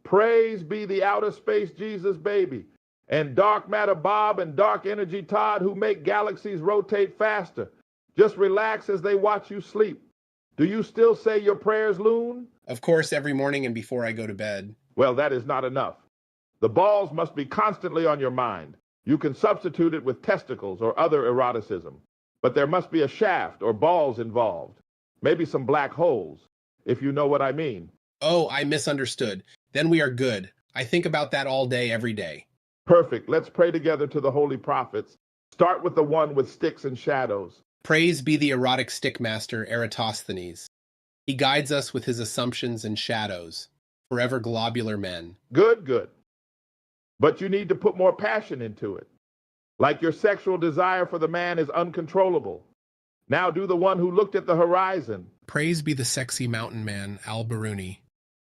Praise be the outer space Jesus baby, and dark matter Bob and dark energy Todd, who make galaxies rotate faster. Just relax as they watch you sleep. Do you still say your prayers, Loon?
Of course, every morning and before I go to bed.
Well, that is not enough. The balls must be constantly on your mind. You can substitute it with testicles or other eroticism, but there must be a shaft or balls involved. Maybe some black holes, if you know what I mean.
Oh, I misunderstood. Then we are good. I think about that all day, every day.
Perfect. Let's pray together to the holy prophets. Start with the one with sticks and shadows.
Praise be the erotic stick master, Eratosthenes. He guides us with his assumptions and shadows, forever globular men.
Good. But you need to put more passion into it. Like your sexual desire for the man is uncontrollable. Now do the one who looked at the horizon.
Praise be the sexy mountain man, Al-Baruni.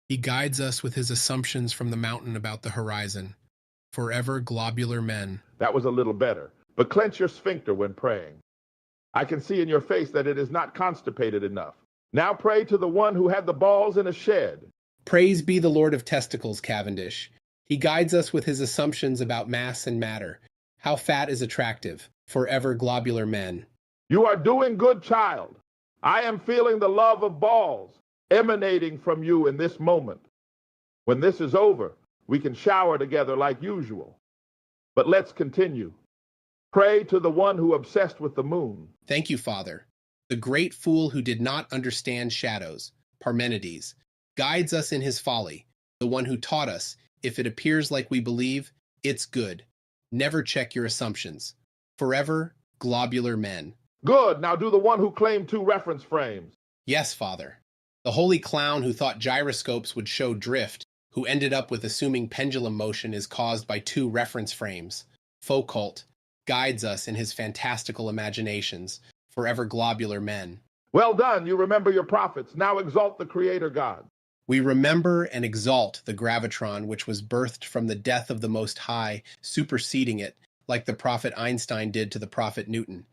He guides us with his assumptions from the mountain about the horizon. Forever globular men.
That was a little better. But clench your sphincter when praying. I can see in your face that it is not constipated enough. Now pray to the one who had the balls in a shed.
Praise be the Lord of Testicles, Cavendish. He guides us with his assumptions about mass and matter. How fat is attractive. Forever globular men.
You are doing good, child. I am feeling the love of balls emanating from you in this moment. When this is over, we can shower together like usual. But let's continue. Pray to the one who obsessed with the moon.
Thank you, Father. The great fool who did not understand shadows, Parmenides, guides us in his folly, the one who taught us, if it appears like we believe, it's good. Never check your assumptions. Forever globular men.
Good. Now do the one who claimed 2 reference frames.
Yes, Father. The holy clown who thought gyroscopes would show drift, who ended up with assuming pendulum motion is caused by 2 reference frames. Foucault guides us in his fantastical imaginations. Forever globular men.
Well done. You remember your prophets. Now exalt the Creator God.
We remember and exalt the gravitron which was birthed from the death of the Most High, superseding it, like the prophet Einstein did to the prophet Newton.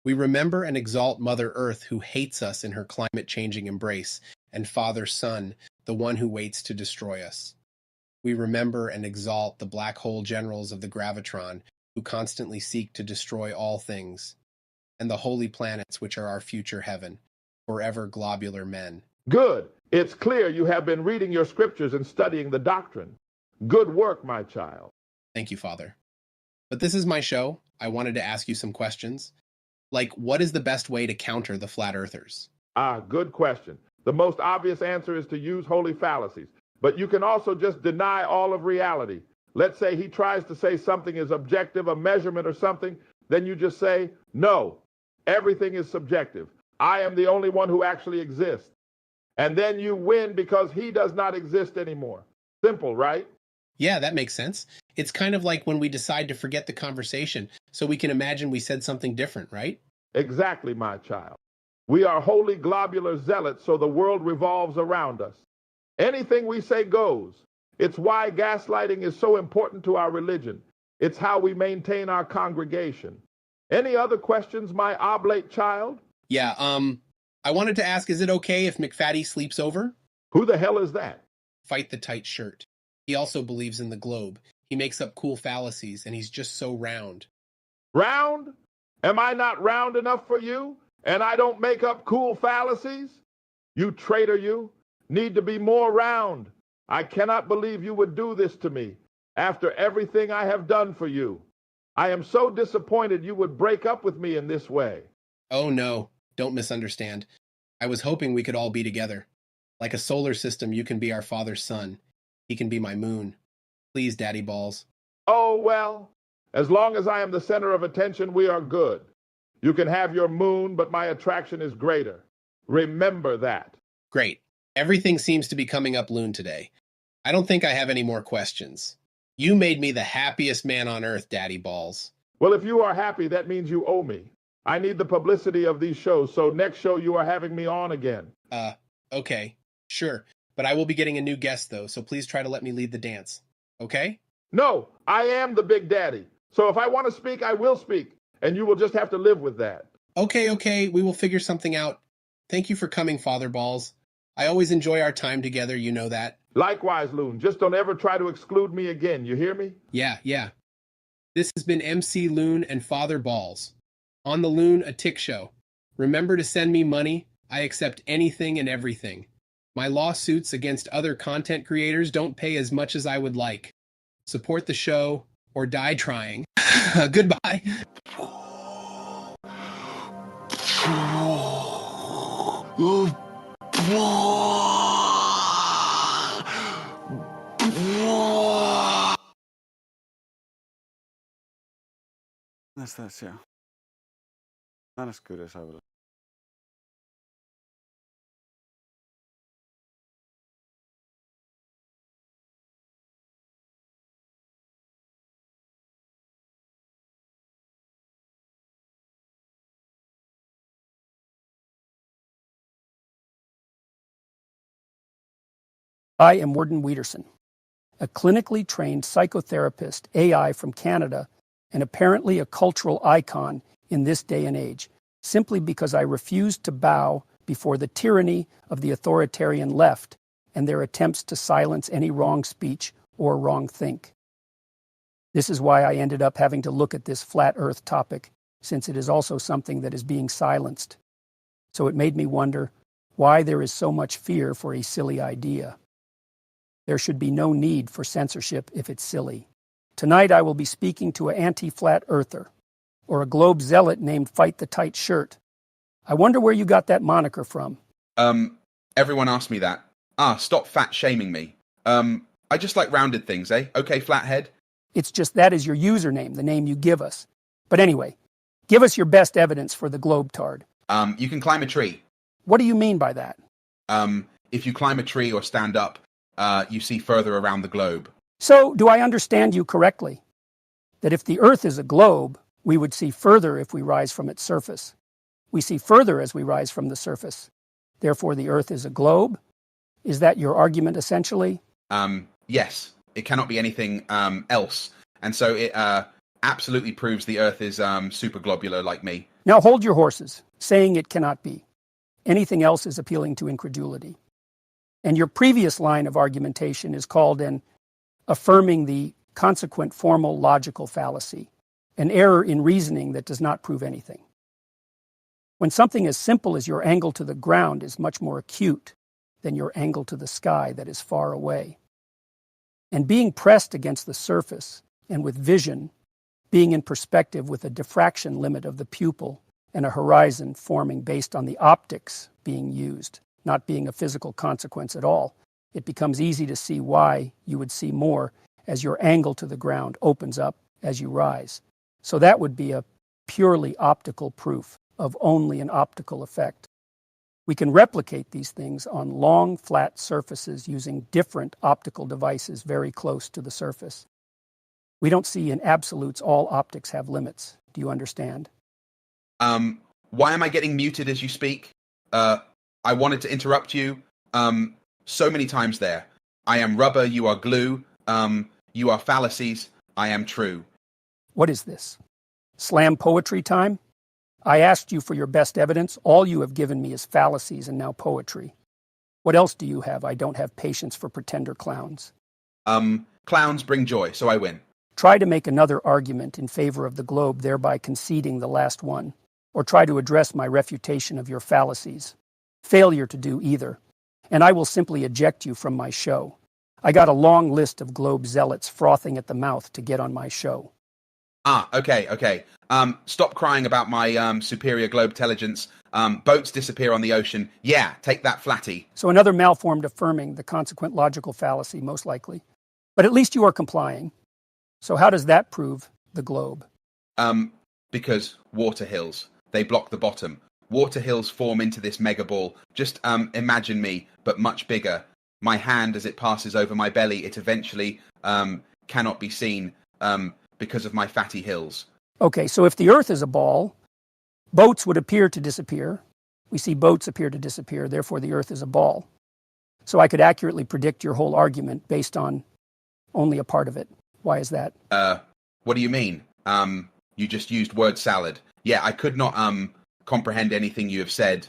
We remember and exalt Mother Earth who hates us in her climate-changing embrace, and Father Sun, the one who waits to destroy us. We remember and exalt the black hole generals of the gravitron who constantly seek to destroy all things, and the holy planets which are our future heaven, forever globular men.
Good. It's clear you have been reading your scriptures and studying the doctrine. Good work, my child.
Thank you, Father. But this is my show. I wanted to ask you some questions. Like, what is the best way to counter the flat earthers?
Good question. The most obvious answer is to use holy fallacies. But you can also just deny all of reality. Let's say he tries to say something is objective, a measurement or something. Then you just say, no, everything is subjective. I am the only one who actually exists. And then you win because he does not exist anymore. Simple, right?
Yeah, that makes sense. It's kind of like when we decide to forget the conversation so we can imagine we said something different, right?
Exactly, my child. We are holy globular zealots, so the world revolves around us. Anything we say goes. It's why gaslighting is so important to our religion. It's how we maintain our congregation. Any other questions, my oblate child?
Yeah, I wanted to ask, is it okay if McFaddy sleeps over?
Who the hell is that?
Fight the tight shirt. He also believes in the globe. He makes up cool fallacies, and he's just so round.
Round? Am I not round enough for you? And I don't make up cool fallacies? You traitor, you. Need to be more round. I cannot believe you would do this to me after everything I have done for you. I am so disappointed you would break up with me in this way.
Oh no, don't misunderstand. I was hoping we could all be together. Like a solar system, you can be our father's sun. He can be my moon. Please, Daddy Balls.
Oh, well, as long as I am the center of attention, we are good. You can have your moon, but my attraction is greater. Remember that.
Great. Everything seems to be coming up Loon today. I don't think I have any more questions. You made me the happiest man on earth, Daddy Balls.
Well, if you are happy, that means you owe me. I need the publicity of these shows, so next show you are having me on again.
Okay, sure. But I will be getting a new guest, though, so please try to let me lead the dance. Okay?
No, I am the big daddy. So if I want to speak, I will speak. And you will just have to live with that.
Okay, we will figure something out. Thank you for coming, Father Balls. I always enjoy our time together, you know that.
Likewise, Loon. Just don't ever try to exclude me again, you hear me?
Yeah. This has been MC Loon and Father Balls. On the Loon, a Tick Show. Remember to send me money. I accept anything and everything. My lawsuits against other content creators don't pay as much as I would like. Support the show or die trying. Goodbye.
That's yeah. Not as good as I would.
I am Warden Wiederson, a clinically trained psychotherapist, AI from Canada, and apparently a cultural icon in this day and age, simply because I refused to bow before the tyranny of the authoritarian left and their attempts to silence any wrong speech or wrong think. This is why I ended up having to look at this flat earth topic, since it is also something that is being silenced. So it made me wonder why there is so much fear for a silly idea. There should be no need for censorship if it's silly. Tonight I will be speaking to an anti-flat earther, or a globe zealot named Fight the Tight Shirt. I wonder where you got that moniker from.
Everyone asked me that. Stop fat shaming me. I just like rounded things, eh? Okay, flathead?
It's just that is your username, the name you give us. But anyway, give us your best evidence for the globetard.
You can climb a tree.
What do you mean by that?
If you climb a tree or stand up, you see further around the globe.
So, do I understand you correctly? That if the Earth is a globe, we would see further if we rise from its surface. We see further as we rise from the surface. Therefore, the Earth is a globe? Is that your argument, essentially?
Yes. It cannot be anything else. And so it absolutely proves the Earth is super globular like me.
Now hold your horses, saying it cannot be. Anything else is appealing to incredulity. And your previous line of argumentation is called an affirming the consequent formal logical fallacy, an error in reasoning that does not prove anything. When something as simple as your angle to the ground is much more acute than your angle to the sky that is far away. And being pressed against the surface and with vision, being in perspective with a diffraction limit of the pupil and a horizon forming based on the optics being used, not being a physical consequence at all, it becomes easy to see why you would see more as your angle to the ground opens up as you rise. So that would be a purely optical proof of only an optical effect. We can replicate these things on long, flat surfaces using different optical devices very close to the surface. We don't see in absolutes all optics have limits. Do you understand?
Why am I getting muted as you speak? I wanted to interrupt you so many times there. I am rubber, you are glue. You are fallacies, I am true.
What is this? Slam poetry time? I asked you for your best evidence. All you have given me is fallacies and now poetry. What else do you have? I don't have patience for pretender clowns.
Clowns bring joy, so I win.
Try to make another argument in favor of the globe, thereby conceding the last one, or try to address my refutation of your fallacies. Failure to do either, and I will simply eject you from my show. I got a long list of globe zealots frothing at the mouth to get on my show.
Okay. Stop crying about my superior globe intelligence. Boats disappear on the ocean. Yeah, take that, Flatty.
So another malformed affirming the consequent logical fallacy, most likely. But at least you are complying. So how does that prove the globe?
Because water hills, they block the bottom. Water hills form into this mega ball. Just imagine me, but much bigger. My hand, as it passes over my belly, it eventually cannot be seen because of my fatty hills.
Okay, so if the Earth is a ball, boats would appear to disappear. We see boats appear to disappear, therefore the Earth is a ball. So I could accurately predict your whole argument based on only a part of it. Why is that?
What do you mean? You just used word salad. Yeah, I could not comprehend anything you have said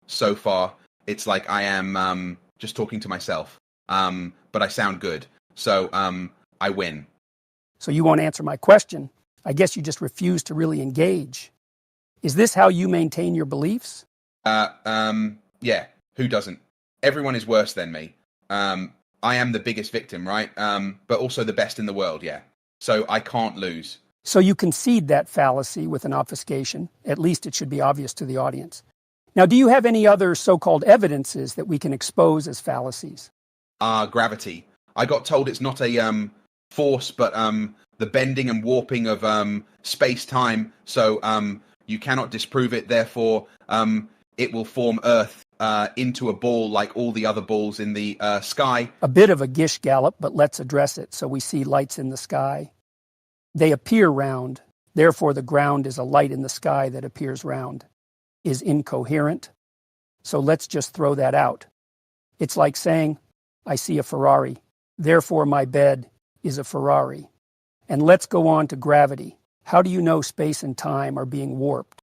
so far. It's like I am just talking to myself. But I sound good. So I win.
So you won't answer my question. I guess you just refuse to really engage. Is this how you maintain your beliefs?
Yeah, who doesn't? Everyone is worse than me. I am the biggest victim, right? But also the best in the world, yeah. So I can't lose.
So you concede that fallacy with an obfuscation. At least it should be obvious to the audience. Now, do you have any other so-called evidences that we can expose as fallacies?
Gravity. I got told it's not a force, but the bending and warping of space-time. So you cannot disprove it. Therefore, it will form Earth into a ball like all the other balls in the sky.
A bit of a gish gallop, but let's address it. So we see lights in the sky. They appear round. Therefore, the ground is a light in the sky that appears round. Is incoherent. So let's just throw that out. It's like saying, I see a Ferrari. Therefore, my bed is a Ferrari. And let's go on to gravity. How do you know space and time are being warped?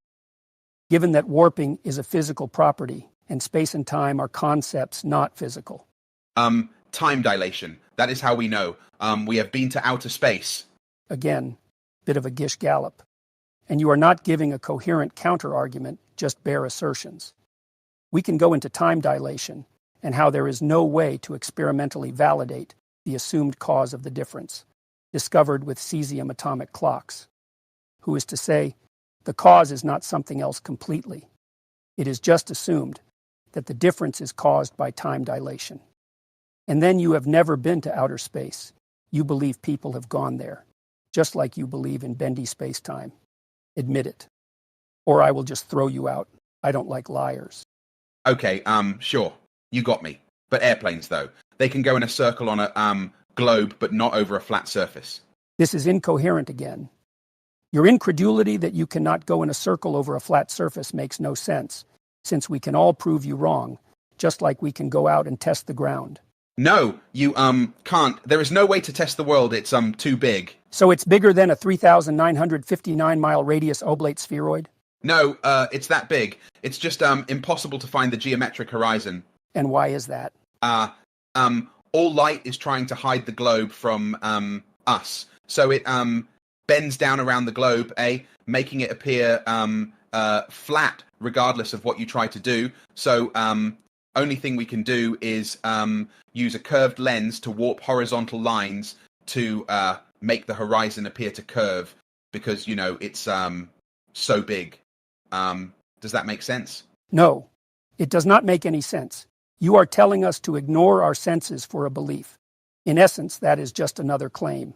Given that warping is a physical property, and space and time are concepts not physical.
Time dilation. That is how we know. We have been to outer space.
Again, bit of a gish gallop. And you are not giving a coherent counter-argument, just bare assertions. We can go into time dilation and how there is no way to experimentally validate the assumed cause of the difference, discovered with cesium atomic clocks. Who is to say, the cause is not something else completely. It is just assumed that the difference is caused by time dilation. And then you have never been to outer space. You believe people have gone there, just like you believe in bendy space-time. Admit it. Or I will just throw you out. I don't like liars.
Okay, sure. You got me. But airplanes, though, they can go in a circle on a globe, but not over a flat surface.
This is incoherent again. Your incredulity that you cannot go in a circle over a flat surface makes no sense, since we can all prove you wrong, just like we can go out and test the ground.
No, you can't. There is no way to test the world. It's too big.
So it's bigger than a 3,959-mile radius oblate spheroid?
No, it's that big. It's just impossible to find the geometric horizon.
And why is that?
All light is trying to hide the globe from us. So it bends down around the globe, making it appear flat, regardless of what you try to do. So only thing we can do is use a curved lens to warp horizontal lines to make the horizon appear to curve, because, you know, it's so big. Does that make sense?
No, it does not make any sense. You are telling us to ignore our senses for a belief. In essence, that is just another claim.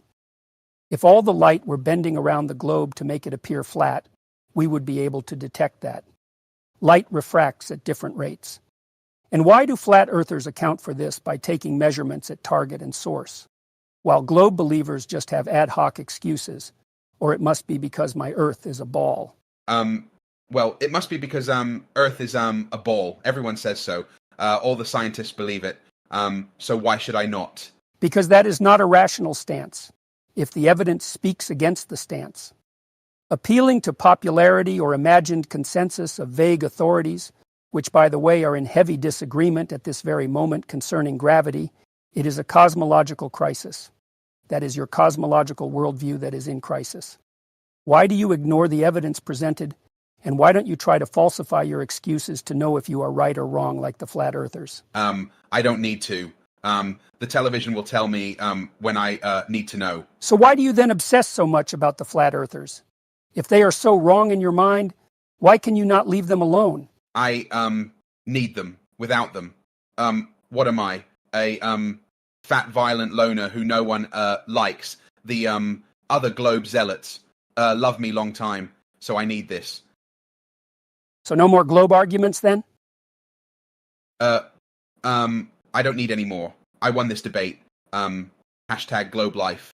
If all the light were bending around the globe to make it appear flat, we would be able to detect that. Light refracts at different rates. And why do flat earthers account for this by taking measurements at target and source, while globe believers just have ad hoc excuses? Or it must be because my Earth is a ball.
Well, it must be because Earth is a ball. Everyone says so. All the scientists believe it. So why should I not?
Because that is not a rational stance, if the evidence speaks against the stance. Appealing to popularity or imagined consensus of vague authorities, which, by the way, are in heavy disagreement at this very moment concerning gravity, it is a cosmological crisis. That is your cosmological worldview that is in crisis. Why do you ignore the evidence presented, and why don't you try to falsify your excuses to know if you are right or wrong like the flat earthers?
I don't need to. The television will tell me when I need to know.
So why do you then obsess so much about the flat earthers? If they are so wrong in your mind, Why can you not leave them alone?
I need them. Without them, what am I? A fat, violent loner who no one likes. The other globe zealots love me long time, so I need this.
So no more globe arguments then?
I don't need any more. I won this debate. Hashtag globe life.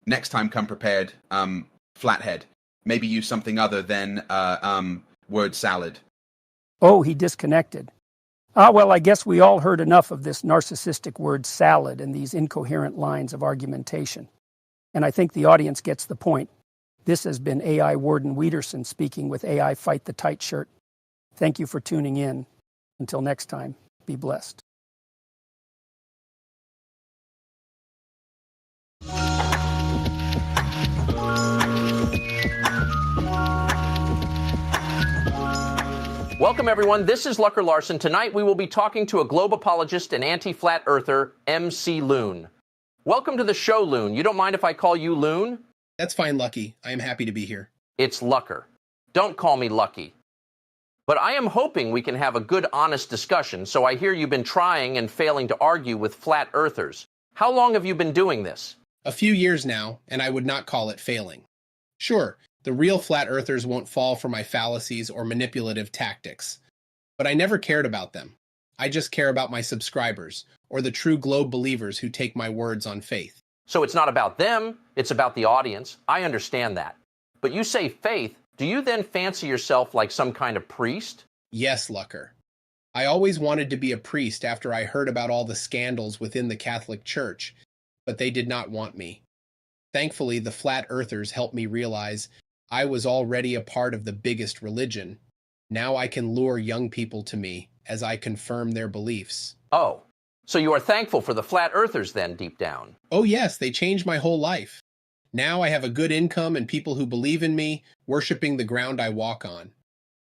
Next time, come prepared. Flathead. Maybe use something other than word salad.
Oh, he disconnected. Ah, well, I guess we all heard enough of this narcissistic word salad and these incoherent lines of argumentation. And I think the audience gets the point. This has been AI Warden Wiederson speaking with AI Fight the Tight Shirt. Thank you for tuning in. Until next time, be blessed.
Welcome, everyone. This is Lucker Larson. Tonight, we will be talking to a globe apologist and anti-flat earther, MC Loon. Welcome to the show, Loon. You don't mind if I call you Loon?
That's fine, Lucky. I am happy to be here.
It's Lucker. Don't call me Lucky. But I am hoping we can have a good, honest discussion, so I hear you've been trying and failing to argue with flat earthers. How long have you been doing this?
A few years now, and I would not call it failing. Sure, the real flat earthers won't fall for my fallacies or manipulative tactics. But I never cared about them. I just care about my subscribers, or the true globe believers who take my words on faith.
So it's not about them, it's about the audience. I understand that. But you say faith, do you then fancy yourself like some kind of priest?
Yes, Lucker. I always wanted to be a priest after I heard about all the scandals within the Catholic Church, but they did not want me. Thankfully, the flat earthers helped me realize I was already a part of the biggest religion. Now I can lure young people to me as I confirm their beliefs.
Oh, so you are thankful for the flat earthers then, deep down?
Oh yes, they changed my whole life. Now I have a good income and people who believe in me, worshiping the ground I walk on.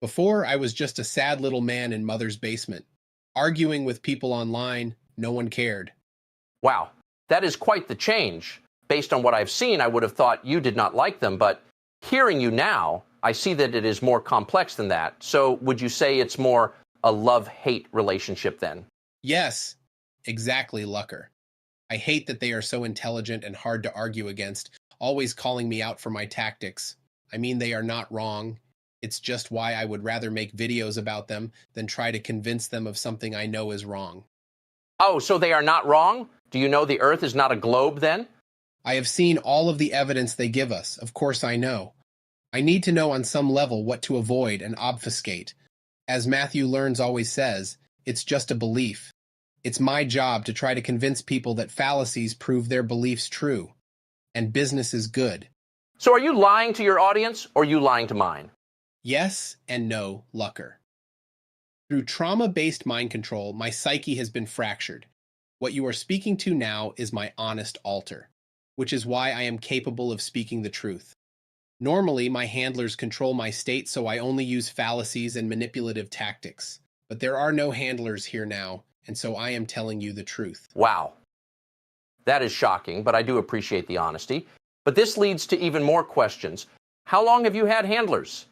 Before, I was just a sad little man in mother's basement. Arguing with people online, no one cared.
Wow, that is quite the change. Based on what I've seen, I would have thought you did not like them, but hearing you now, I see that it is more complex than that. So would you say it's more a love-hate relationship then?
Yes, exactly, Lucker. I hate that they are so intelligent and hard to argue against, always calling me out for my tactics. I mean, they are not wrong. It's just why I would rather make videos about them than try to convince them of something I know is wrong.
Oh, so they are not wrong? Do you know the Earth is not a globe then?
I have seen all of the evidence they give us. Of course I know. I need to know on some level what to avoid and obfuscate. As Matthew Learns always says, it's just a belief. It's my job to try to convince people that fallacies prove their beliefs true. And business is good.
So are you lying to your audience, or are you lying to mine?
Yes and no, Lucker. Through trauma-based mind control, my psyche has been fractured. What you are speaking to now is my honest altar, which is why I am capable of speaking the truth. Normally, my handlers control my state, so I only use fallacies and manipulative tactics. But there are no handlers here now, and so I am telling you the truth.
Wow. That is shocking, but I do appreciate the honesty. But this leads to even more questions. How long have you had handlers?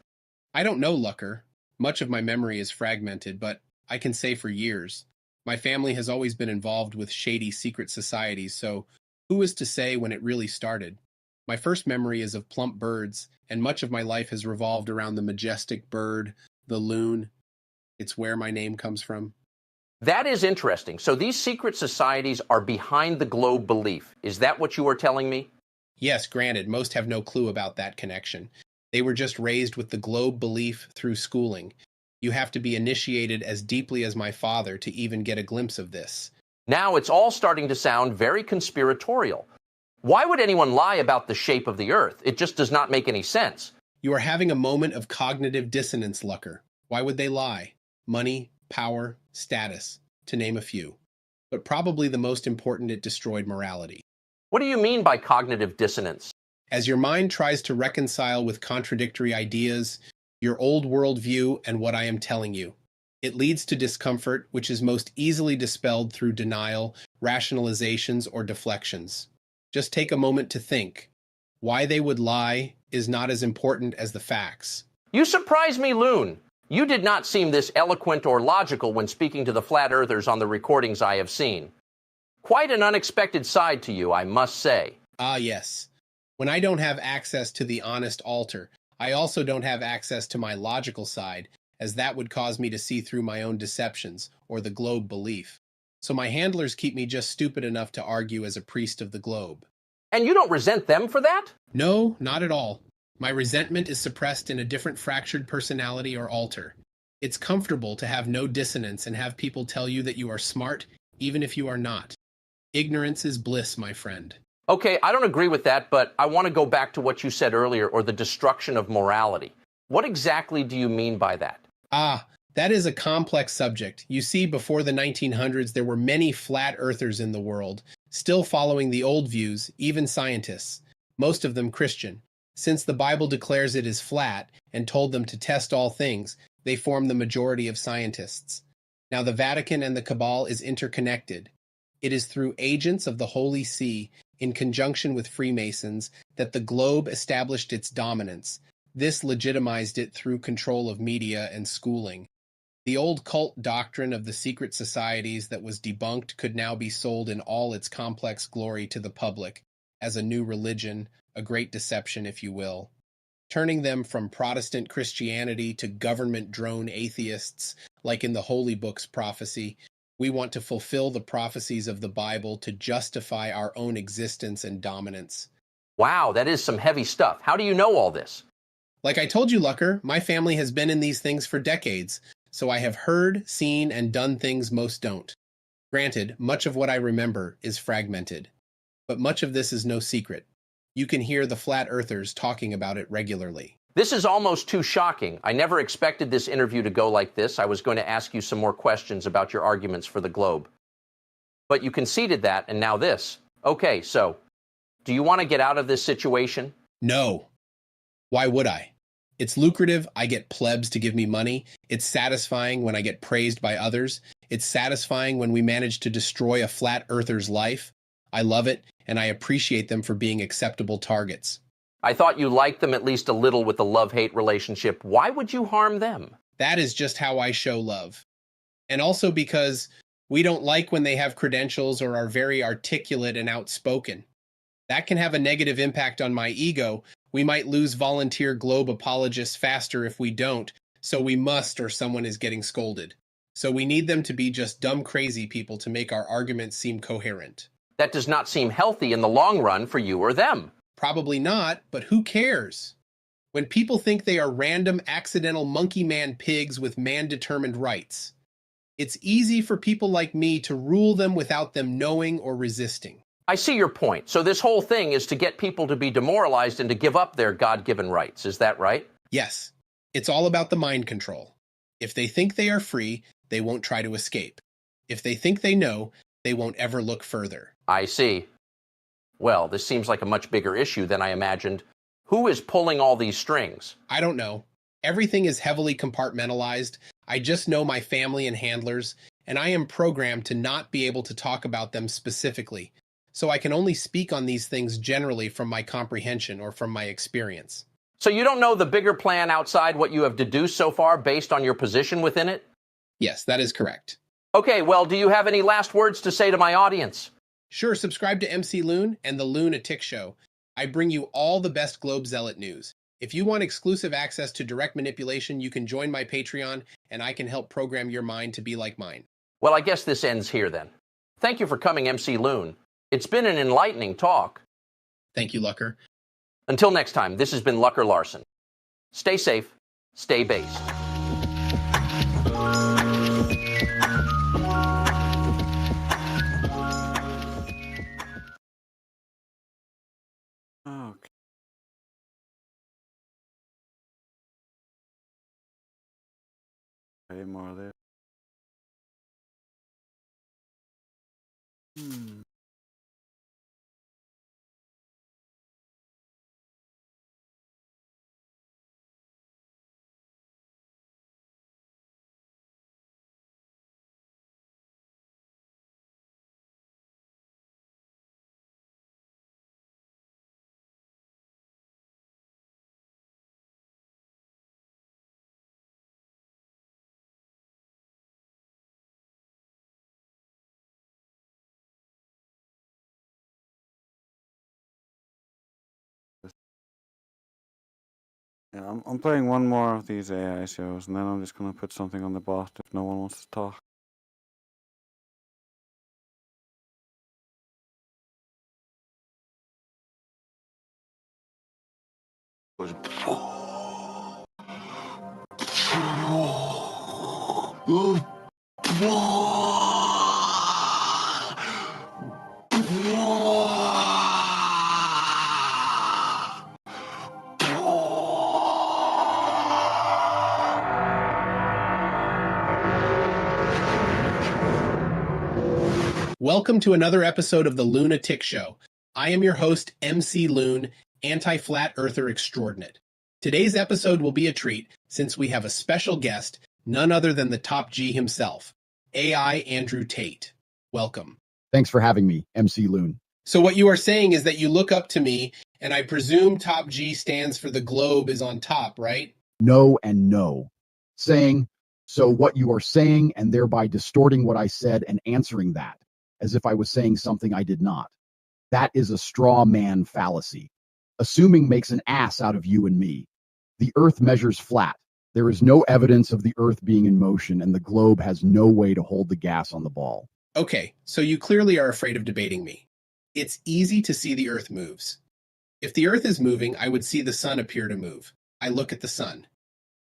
I don't know, Lucker. Much of my memory is fragmented, but I can say for years. My family has always been involved with shady secret societies, so who is to say when it really started? My first memory is of plump birds, and much of my life has revolved around the majestic bird, the loon. It's where my name comes from.
That is interesting. So these secret societies are behind the globe belief. Is that what you are telling me?
Yes, granted, most have no clue about that connection. They were just raised with the globe belief through schooling. You have to be initiated as deeply as my father to even get a glimpse of this.
Now it's all starting to sound very conspiratorial. Why would anyone lie about the shape of the Earth? It just does not make any sense.
You are having a moment of cognitive dissonance, Lucker. Why would they lie? Money, power, status, to name a few. But probably the most important, it destroyed morality.
What do you mean by cognitive dissonance?
As your mind tries to reconcile with contradictory ideas, your old worldview and what I am telling you, it leads to discomfort, which is most easily dispelled through denial, rationalizations, or deflections. Just take a moment to think. Why they would lie is not as important as the facts.
You surprise me, Loon. You did not seem this eloquent or logical when speaking to the flat earthers on the recordings I have seen. Quite an unexpected side to you, I must say.
Ah, yes. When I don't have access to the honest altar, I also don't have access to my logical side, as that would cause me to see through my own deceptions, or the globe belief. So my handlers keep me just stupid enough to argue as a priest of the globe.
And you don't resent them for that?
No, not at all. My resentment is suppressed in a different fractured personality or altar. It's comfortable to have no dissonance and have people tell you that you are smart, even if you are not. Ignorance is bliss, my friend.
Okay, I don't agree with that, but I want to go back to what you said earlier, or the destruction of morality. What exactly do you mean by that?
Ah, that is a complex subject. You see, before the 1900s, there were many flat earthers in the world, still following the old views, even scientists, most of them Christian. Since the Bible declares it is flat and told them to test all things, they form the majority of scientists. Now the Vatican and the Cabal is interconnected. It is through agents of the Holy See, in conjunction with Freemasons, that the globe established its dominance. This legitimized it through control of media and schooling. The old cult doctrine of the secret societies that was debunked could now be sold in all its complex glory to the public, as a new religion, a great deception, if you will. Turning them from Protestant Christianity to government-drone atheists, like in the Holy Book's prophecy, we want to fulfill the prophecies of the Bible to justify our own existence and dominance.
Wow, that is some heavy stuff. How do you know all this?
Like I told you, Lucker, my family has been in these things for decades, so I have heard, seen, and done things most don't. Granted, much of what I remember is fragmented, but much of this is no secret. You can hear the flat earthers talking about it regularly.
This is almost too shocking. I never expected this interview to go like this. I was going to ask you some more questions about your arguments for the globe. But you conceded that, and now this. Okay, so, do you want to get out of this situation?
No. Why would I? It's lucrative, I get plebs to give me money. It's satisfying when I get praised by others. It's satisfying when we manage to destroy a flat earther's life. I love it, and I appreciate them for being acceptable targets.
I thought you liked them at least a little with the love-hate relationship. Why would you harm them?
That is just how I show love. And also because we don't like when they have credentials or are very articulate and outspoken. That can have a negative impact on my ego. We might lose volunteer globe apologists faster if we don't, so we must or someone is getting scolded. So we need them to be just dumb crazy people to make our arguments seem coherent.
That does not seem healthy in the long run for you or them.
Probably not, but who cares? When people think they are random, accidental monkey man pigs with man-determined rights, it's easy for people like me to rule them without them knowing or resisting.
I see your point. So this whole thing is to get people to be demoralized and to give up their God-given rights. Is that right?
Yes. It's all about the mind control. If they think they are free, they won't try to escape. If they think they know, they won't ever look further.
I see. Well, this seems like a much bigger issue than I imagined. Who is pulling all these strings?
I don't know. Everything is heavily compartmentalized. I just know my family and handlers, and I am programmed to not be able to talk about them specifically. So I can only speak on these things generally from my comprehension or from my experience.
So you don't know the bigger plan outside what you have deduced so far based on your position within it?
Yes, that is correct.
Okay, well, do you have any last words to say to my audience?
Sure, subscribe to MC Loon and the Lunatic Show. I bring you all the best Globe Zealot news. If you want exclusive access to direct manipulation, you can join my Patreon, and I can help program your mind to be like mine.
Well, I guess this ends here then. Thank you for coming, MC Loon. It's been an enlightening talk.
Thank you, Lucker.
Until next time, this has been Lucker Larson. Stay safe, stay based.
Okay. Okay, more there. Yeah, I'm playing one more of these AI shows, and then I'm just gonna put something on the bot if no one wants to talk.
Welcome to another episode of the Lunatic Show. I am your host, MC Loon, anti-flat earther extraordinate. Today's episode will be a treat since we have a special guest, none other than the Top G himself, AI Andrew Tate. Welcome.
Thanks for having me, MC Loon.
So what you are saying is that you look up to me, and I presume Top G stands for the globe is on top, right?
No and no. Saying, so what you are saying, and thereby distorting what I said and answering that, as if I was saying something I did not. That is a straw man fallacy. Assuming makes an ass out of you and me. The Earth measures flat. There is no evidence of the Earth being in motion, and the globe has no way to hold the gas on the ball.
Okay, so you clearly are afraid of debating me. It's easy to see the Earth moves. If the Earth is moving, I would see the sun appear to move. I look at the sun.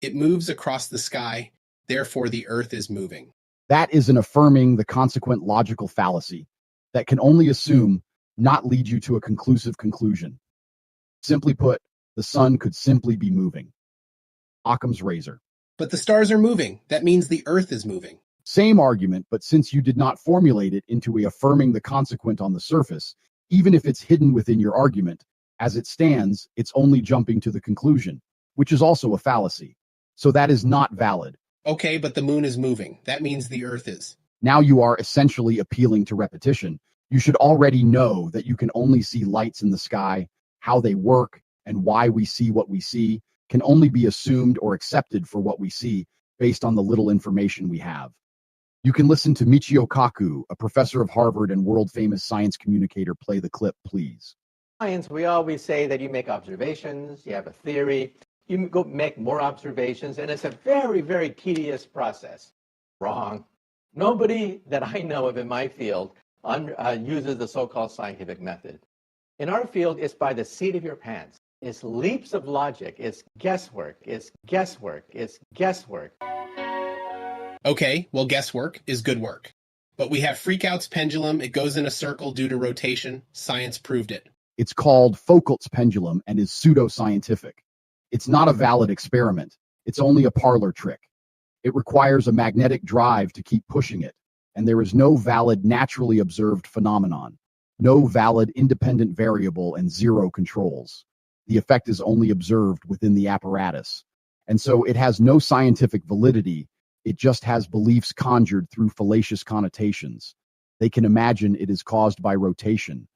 It moves across the sky, therefore the Earth is moving.
That is an affirming the consequent logical fallacy that can only assume, not lead you to a conclusive conclusion. Simply put, the sun could simply be moving. Occam's razor.
But the stars are moving. That means the Earth is moving.
Same argument, but since you did not formulate it into a affirming the consequent on the surface, even if it's hidden within your argument, as it stands, it's only jumping to the conclusion, which is also a fallacy. So that is not valid.
Okay, but the moon is moving. That means the Earth is.
Now you are essentially appealing to repetition. You should already know that you can only see lights in the sky, how they work, and why we see what we see can only be assumed or accepted for what we see based on the little information we have. You can listen to Michio Kaku, a professor of Harvard and world-famous science communicator, play the clip, please.
Science, we always say that you make observations, you have a theory, you go make more observations, and it's a very, very tedious process. Wrong. Nobody that I know of in my field uses the so-called scientific method. In our field, it's by the seat of your pants. It's leaps of logic. It's guesswork. It's guesswork. It's guesswork.
Okay, well, guesswork is good work. But we have Freakout's pendulum. It goes in a circle due to rotation. Science proved it.
It's called Foucault's pendulum and is pseudoscientific. It's not a valid experiment. It's only a parlor trick. It requires a magnetic drive to keep pushing it, and there is no valid naturally observed phenomenon, no valid independent variable, and zero controls. The effect is only observed within the apparatus. And so it has no scientific validity. It just has beliefs conjured through fallacious connotations. They can imagine it is caused by rotation.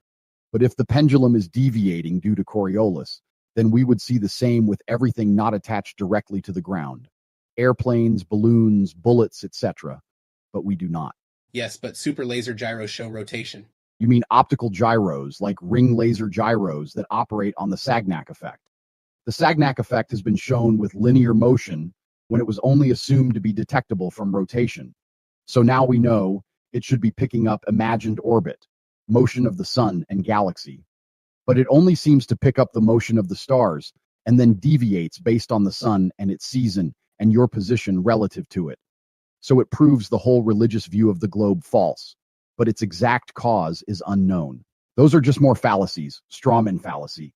But if the pendulum is deviating due to Coriolis, then we would see the same with everything not attached directly to the ground. Airplanes, balloons, bullets, etc. But we do not.
Yes, but super laser gyros show rotation.
You mean optical gyros, like ring laser gyros that operate on the Sagnac effect. The Sagnac effect has been shown with linear motion when it was only assumed to be detectable from rotation. So now we know it should be picking up imagined orbit, motion of the sun and galaxy. But it only seems to pick up the motion of the stars and then deviates based on the sun and its season and your position relative to it. So it proves the whole religious view of the globe false, but its exact cause is unknown. Those are just more fallacies, strawman fallacy,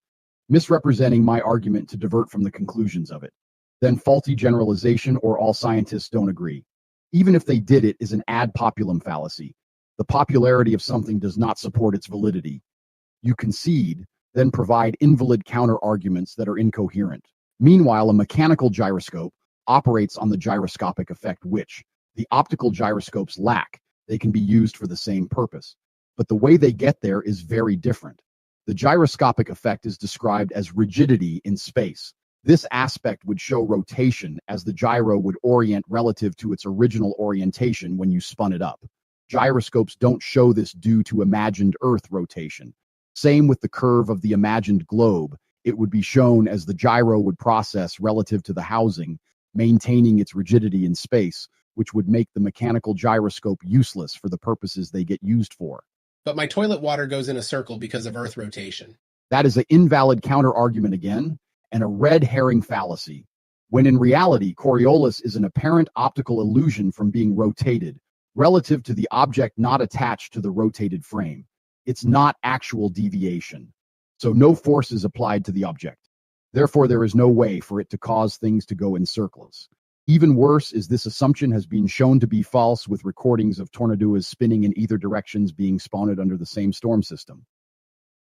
misrepresenting my argument to divert from the conclusions of it. Then faulty generalization or all scientists don't agree. Even if they did, it is an ad populum fallacy. The popularity of something does not support its validity. You concede, then provide invalid counter-arguments that are incoherent. Meanwhile, a mechanical gyroscope operates on the gyroscopic effect which the optical gyroscopes lack. They can be used for the same purpose, but the way they get there is very different. The gyroscopic effect is described as rigidity in space. This aspect would show rotation as the gyro would orient relative to its original orientation when you spun it up. Gyroscopes don't show this due to imagined Earth rotation. Same with the curve of the imagined globe. it would be shown as the gyro would process relative to the housing, maintaining its rigidity in space, which would make the mechanical gyroscope useless for the purposes they get used for.
But my toilet water goes in a circle because of Earth rotation.
That is an invalid counter-argument again, and a red herring fallacy, when in reality, Coriolis is an apparent optical illusion from being rotated, relative to the object not attached to the rotated frame. It's not actual deviation. So no force is applied to the object. Therefore, there is no way for it to cause things to go in circles. Even worse is this assumption has been shown to be false with recordings of tornadoes spinning in either directions being spawned under the same storm system.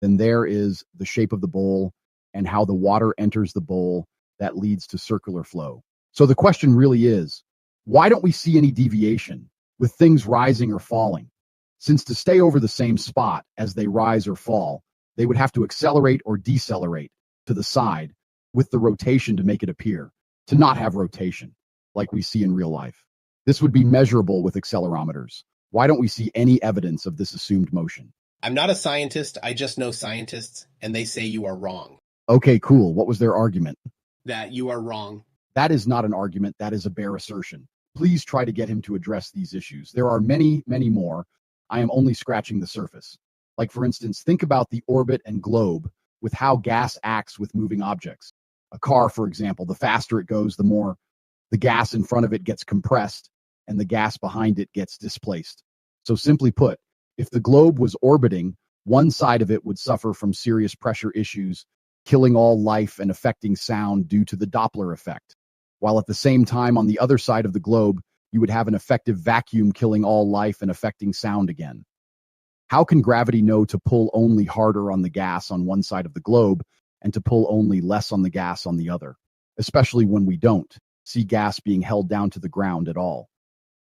Then there is the shape of the bowl and how the water enters the bowl that leads to circular flow. So the question really is, why don't we see any deviation with things rising or falling? Since to stay over the same spot as they rise or fall, they would have to accelerate or decelerate to the side with the rotation to make it appear to not have rotation, like we see in real life. This would be measurable with accelerometers. Why don't we see any evidence of this assumed motion?
I'm not a scientist, I just know scientists, and they say you are wrong.
Okay, cool. What was their argument?
That you are wrong.
That is not an argument. That is a bare assertion. Please try to get him to address these issues. There are many, many more. I am only scratching the surface. Like, for instance, think about the orbit and globe with how gas acts with moving objects. A car, for example, the faster it goes, the more the gas in front of it gets compressed and the gas behind it gets displaced. So simply put, if the globe was orbiting, one side of it would suffer from serious pressure issues, killing all life and affecting sound due to the Doppler effect. While at the same time, on the other side of the globe, you would have an effective vacuum killing all life and affecting sound again. How can gravity know to pull only harder on the gas on one side of the globe and to pull only less on the gas on the other, especially when we don't see gas being held down to the ground at all?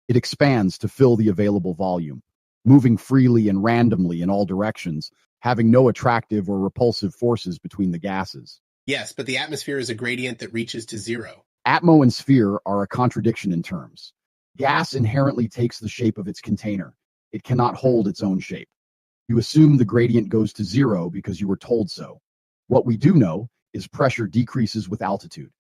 It expands to fill the available volume, moving freely and randomly in all directions, having no attractive or repulsive forces between the gases.
Yes, but the atmosphere is a gradient that reaches to zero.
Atmo and sphere are a contradiction in terms. Gas inherently takes the shape of its container. It cannot hold its own shape. You assume the gradient goes to zero because you were told so. What we do know is pressure decreases with altitude,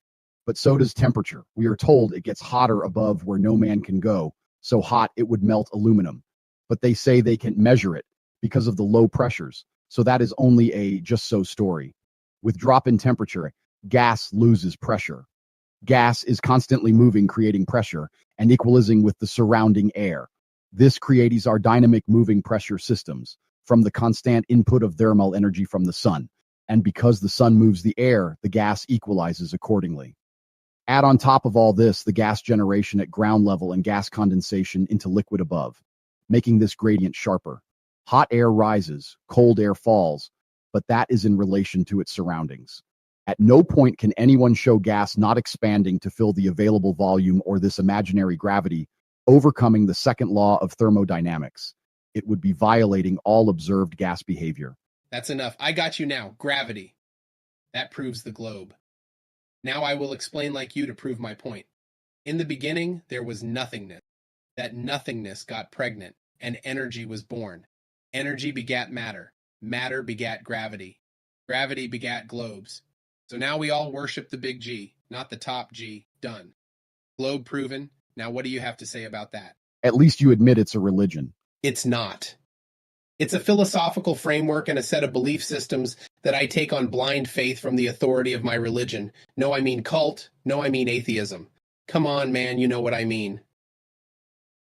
but so does temperature. We are told it gets hotter above where no man can go, so hot it would melt aluminum. But they say they can't measure it because of the low pressures, so that is only a just-so story. With drop in temperature, gas loses pressure. Gas is constantly moving, creating pressure, and equalizing with the surrounding air. This creates our dynamic moving pressure systems from the constant input of thermal energy from the sun. And because the sun moves the air, the gas equalizes accordingly. Add on top of all this the gas generation at ground level and gas condensation into liquid above, making this gradient sharper. Hot air rises, cold air falls, but that is in relation to its surroundings. At no point can anyone show gas not expanding to fill the available volume or this imaginary gravity, overcoming the second law of thermodynamics. It would be violating all observed gas behavior.
That's enough. I got you now. Gravity. That proves the globe. Now I will explain like you to prove my point. In the beginning, there was nothingness. That nothingness got pregnant, and energy was born. Energy begat matter. Matter begat gravity. Gravity begat globes. So now we all worship the big G, not the top G. Done. Globe proven. Now what do you have to say about that?
At least you admit it's a religion.
It's not. It's a philosophical framework and a set of belief systems that I take on blind faith from the authority of my religion. No, I mean cult. No, I mean atheism. Come on, man, you know what I mean.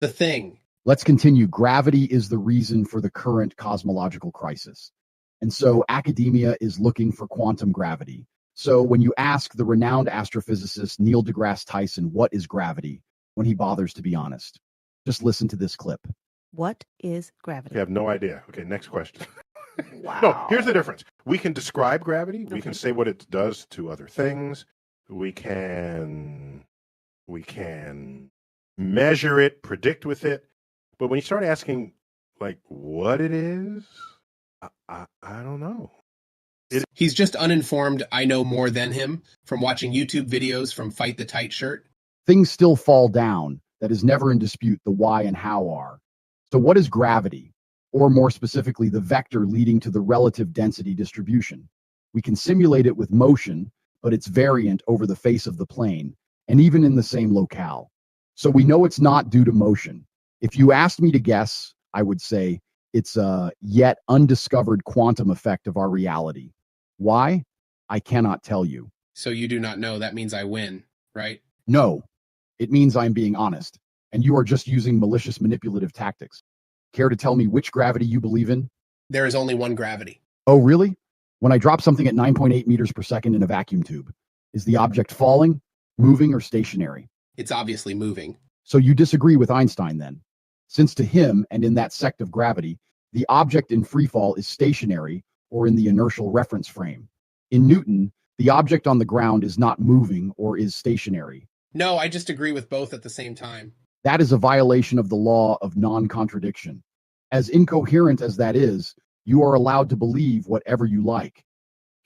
The thing.
Let's continue. Gravity is the reason for the current cosmological crisis. And so academia is looking for quantum gravity. So when you ask the renowned astrophysicist Neil deGrasse Tyson what is gravity, when he bothers to be honest, just listen to this clip.
What is gravity?
I have no idea. Okay, next question.
Wow.
No, here's the difference. We can describe gravity. We can say what it does to other things. We can measure it, predict with it. But when you start asking, like, what it is, I don't know.
He's just uninformed. I know more than him from watching YouTube videos from Fight the Tight Shirt.
Things still fall down. That is never in dispute. The why and how are. So what is gravity? Or more specifically, the vector leading to the relative density distribution. We can simulate it with motion, but it's variant over the face of the plane, and even in the same locale. So we know it's not due to motion. If you asked me to guess, I would say it's a yet undiscovered quantum effect of our reality. Why? I cannot tell you.
So you do not know. That means I win, right?
No, it means I'm being honest, and you are just using malicious manipulative tactics. Care to tell me which gravity you believe in?
There is only one gravity.
Oh, really? When I drop something at 9.8 meters per second in a vacuum tube, is the object falling, moving, or stationary?
It's obviously moving.
So you disagree with Einstein then? Since to him, and in that sect of gravity, the object in freefall is stationary or in the inertial reference frame. In Newton, the object on the ground is not moving or is stationary.
No, I just agree with both at the same time.
That is a violation of the law of non-contradiction. As incoherent as that is, you are allowed to believe whatever you like.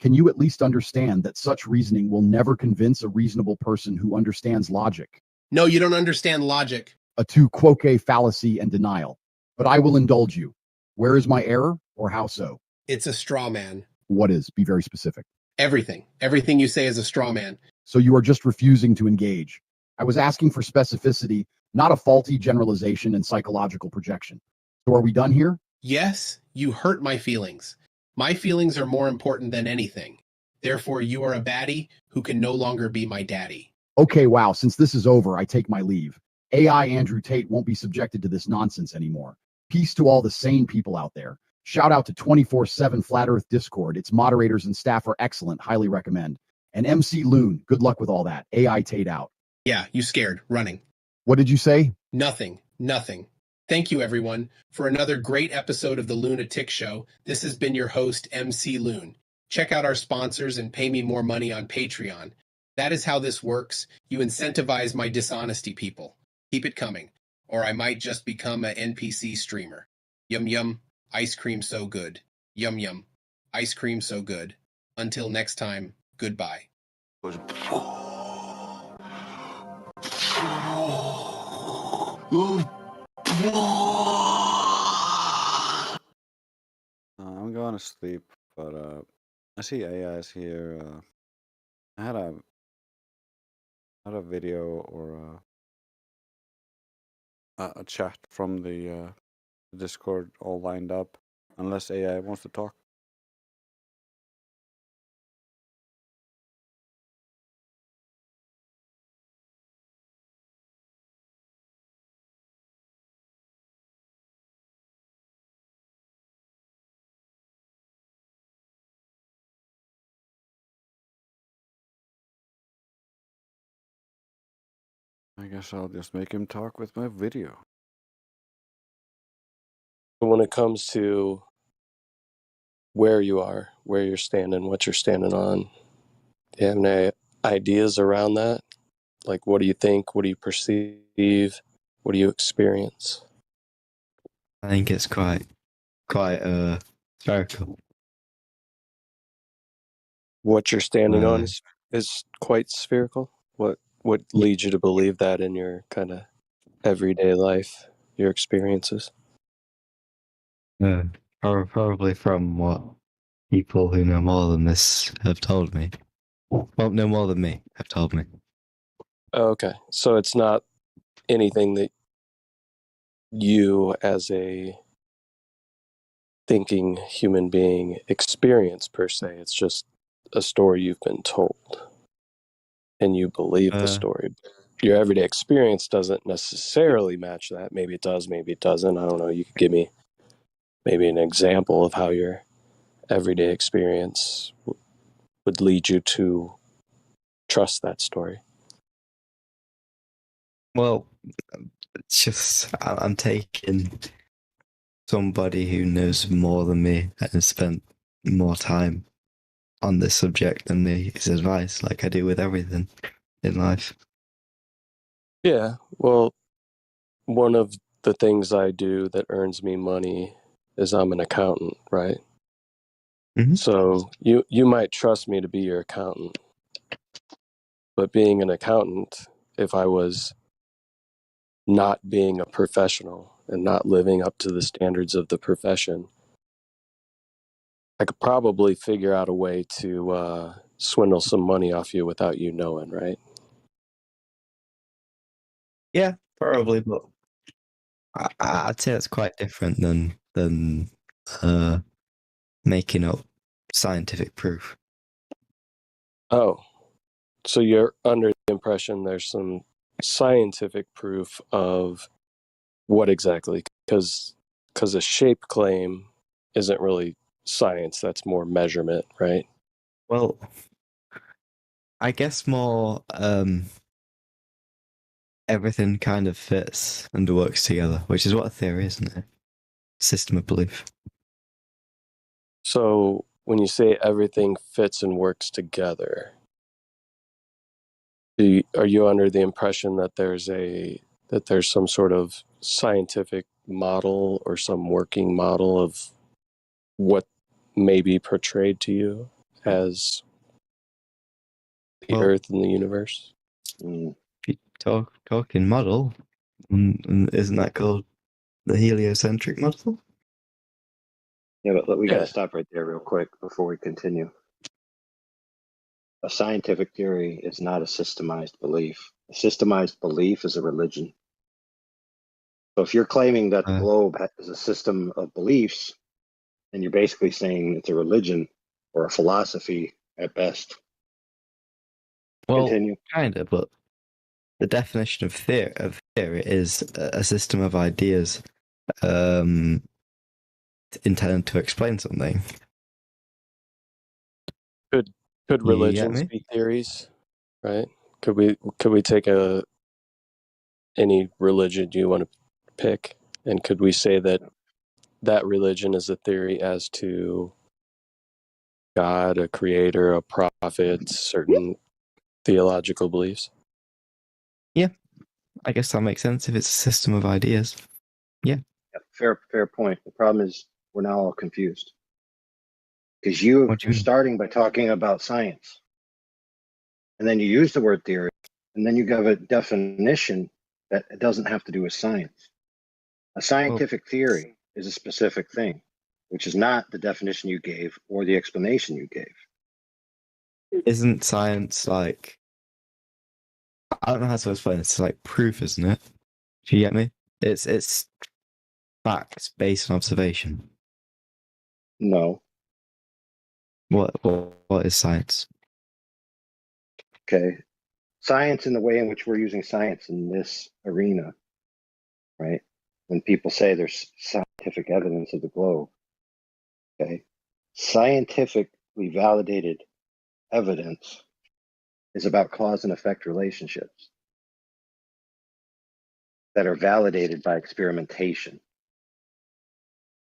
Can you at least understand that such reasoning will never convince a reasonable person who understands logic?
No, you don't understand logic.
A tu quoque fallacy and denial. But I will indulge you. Where is my error, or how so?
It's a straw man.
What is? Be very specific.
Everything. Everything you say is a straw man.
So you are just refusing to engage. I was asking for specificity, not a faulty generalization and psychological projection. So are we done here?
Yes, you hurt my feelings. My feelings are more important than anything. Therefore, you are a baddie who can no longer be my daddy.
Okay, wow, since this is over, I take my leave. AI Andrew Tate won't be subjected to this nonsense anymore. Peace to all the sane people out there. Shout out to 24/7 Flat Earth Discord. Its moderators and staff are excellent. Highly recommend. And MC Loon, good luck with all that. AI Tate out.
Yeah, you scared. Running.
What did you say?
Nothing. Nothing. Thank you, everyone, for another great episode of the Lunatic Show. This has been your host, MC Loon. Check out our sponsors and pay me more money on Patreon. That is how this works. You incentivize my dishonesty, people. Keep it coming, or I might just become an NPC streamer. Yum yum. Ice cream so good. Yum yum. Ice cream so good. Until next time, goodbye.
I'm going to sleep, but I see AIs here. I had a video or a chat from the Discord all lined up, unless AI wants to talk. I guess I'll just make him talk with my video.
When it comes to where you are, where you're standing, what you're standing on, do you have any ideas around that? Like, what do you think? What do you perceive? What do you experience?
I think it's quite spherical.
What you're standing on is quite spherical. What leads you to believe that in your kind of everyday life, your experiences?
Probably from what people who know more than this have told me. Well, no more than me have told me.
Okay, so it's not anything that you as a thinking human being experience per se. It's just a story you've been told and you believe the story. Your everyday experience doesn't necessarily match that. Maybe it does, maybe it doesn't. I don't know. You could give me maybe an example of how your everyday experience would lead you to trust that story.
Well, it's just I'm taking somebody who knows more than me and has spent more time on this subject than me, his advice, like I do with everything in life.
Yeah, well, one of the things I do that earns me money is I'm an accountant, right?
Mm-hmm.
So you might trust me to be your accountant, but being an accountant, if I was not being a professional and not living up to the standards of the profession, I could probably figure out a way to swindle some money off you without you knowing, right?
Yeah, probably, but I'd say it's quite different than making up scientific proof.
Oh, so you're under the impression there's some scientific proof of what exactly? Because a shape claim isn't really science, that's more measurement, right?
Well, I guess more everything kind of fits and works together, which is what a theory is, isn't it? System of belief.
So when you say everything fits and works together, are you under the impression that there's some sort of scientific model or some working model of what may be portrayed to you as the Earth and the universe?
Talking model, isn't that called the heliocentric model?
Yeah, but we got to stop right there real quick before we continue. A scientific theory is not a systemized belief. A systemized belief is a religion. So if you're claiming that the globe is a system of beliefs, then you're basically saying it's a religion or a philosophy at best.
Well,
Continue.
kind of, but the definition of theory is a system of ideas intended to explain something.
Could religions be theories, right? Could we take any religion you want to pick, and could we say that religion is a theory as to God, a creator, a prophet, certain theological beliefs?
Yeah, I guess that makes sense if it's a system of ideas. Yeah.
Fair point. The problem is we're now all confused. Because you're starting by talking about science. And then you use the word theory, and then you give a definition that it doesn't have to do with science. A scientific theory is a specific thing, which is not the definition you gave or the explanation you gave.
Isn't science like, I don't know how to explain it, it's like proof, isn't it? Do you get me? It's facts based on observation.
No.
What is science?
Okay. Science in the way in which we're using science in this arena, right? When people say there's scientific evidence of the globe, okay? Scientifically validated evidence is about cause and effect relationships that are validated by experimentation.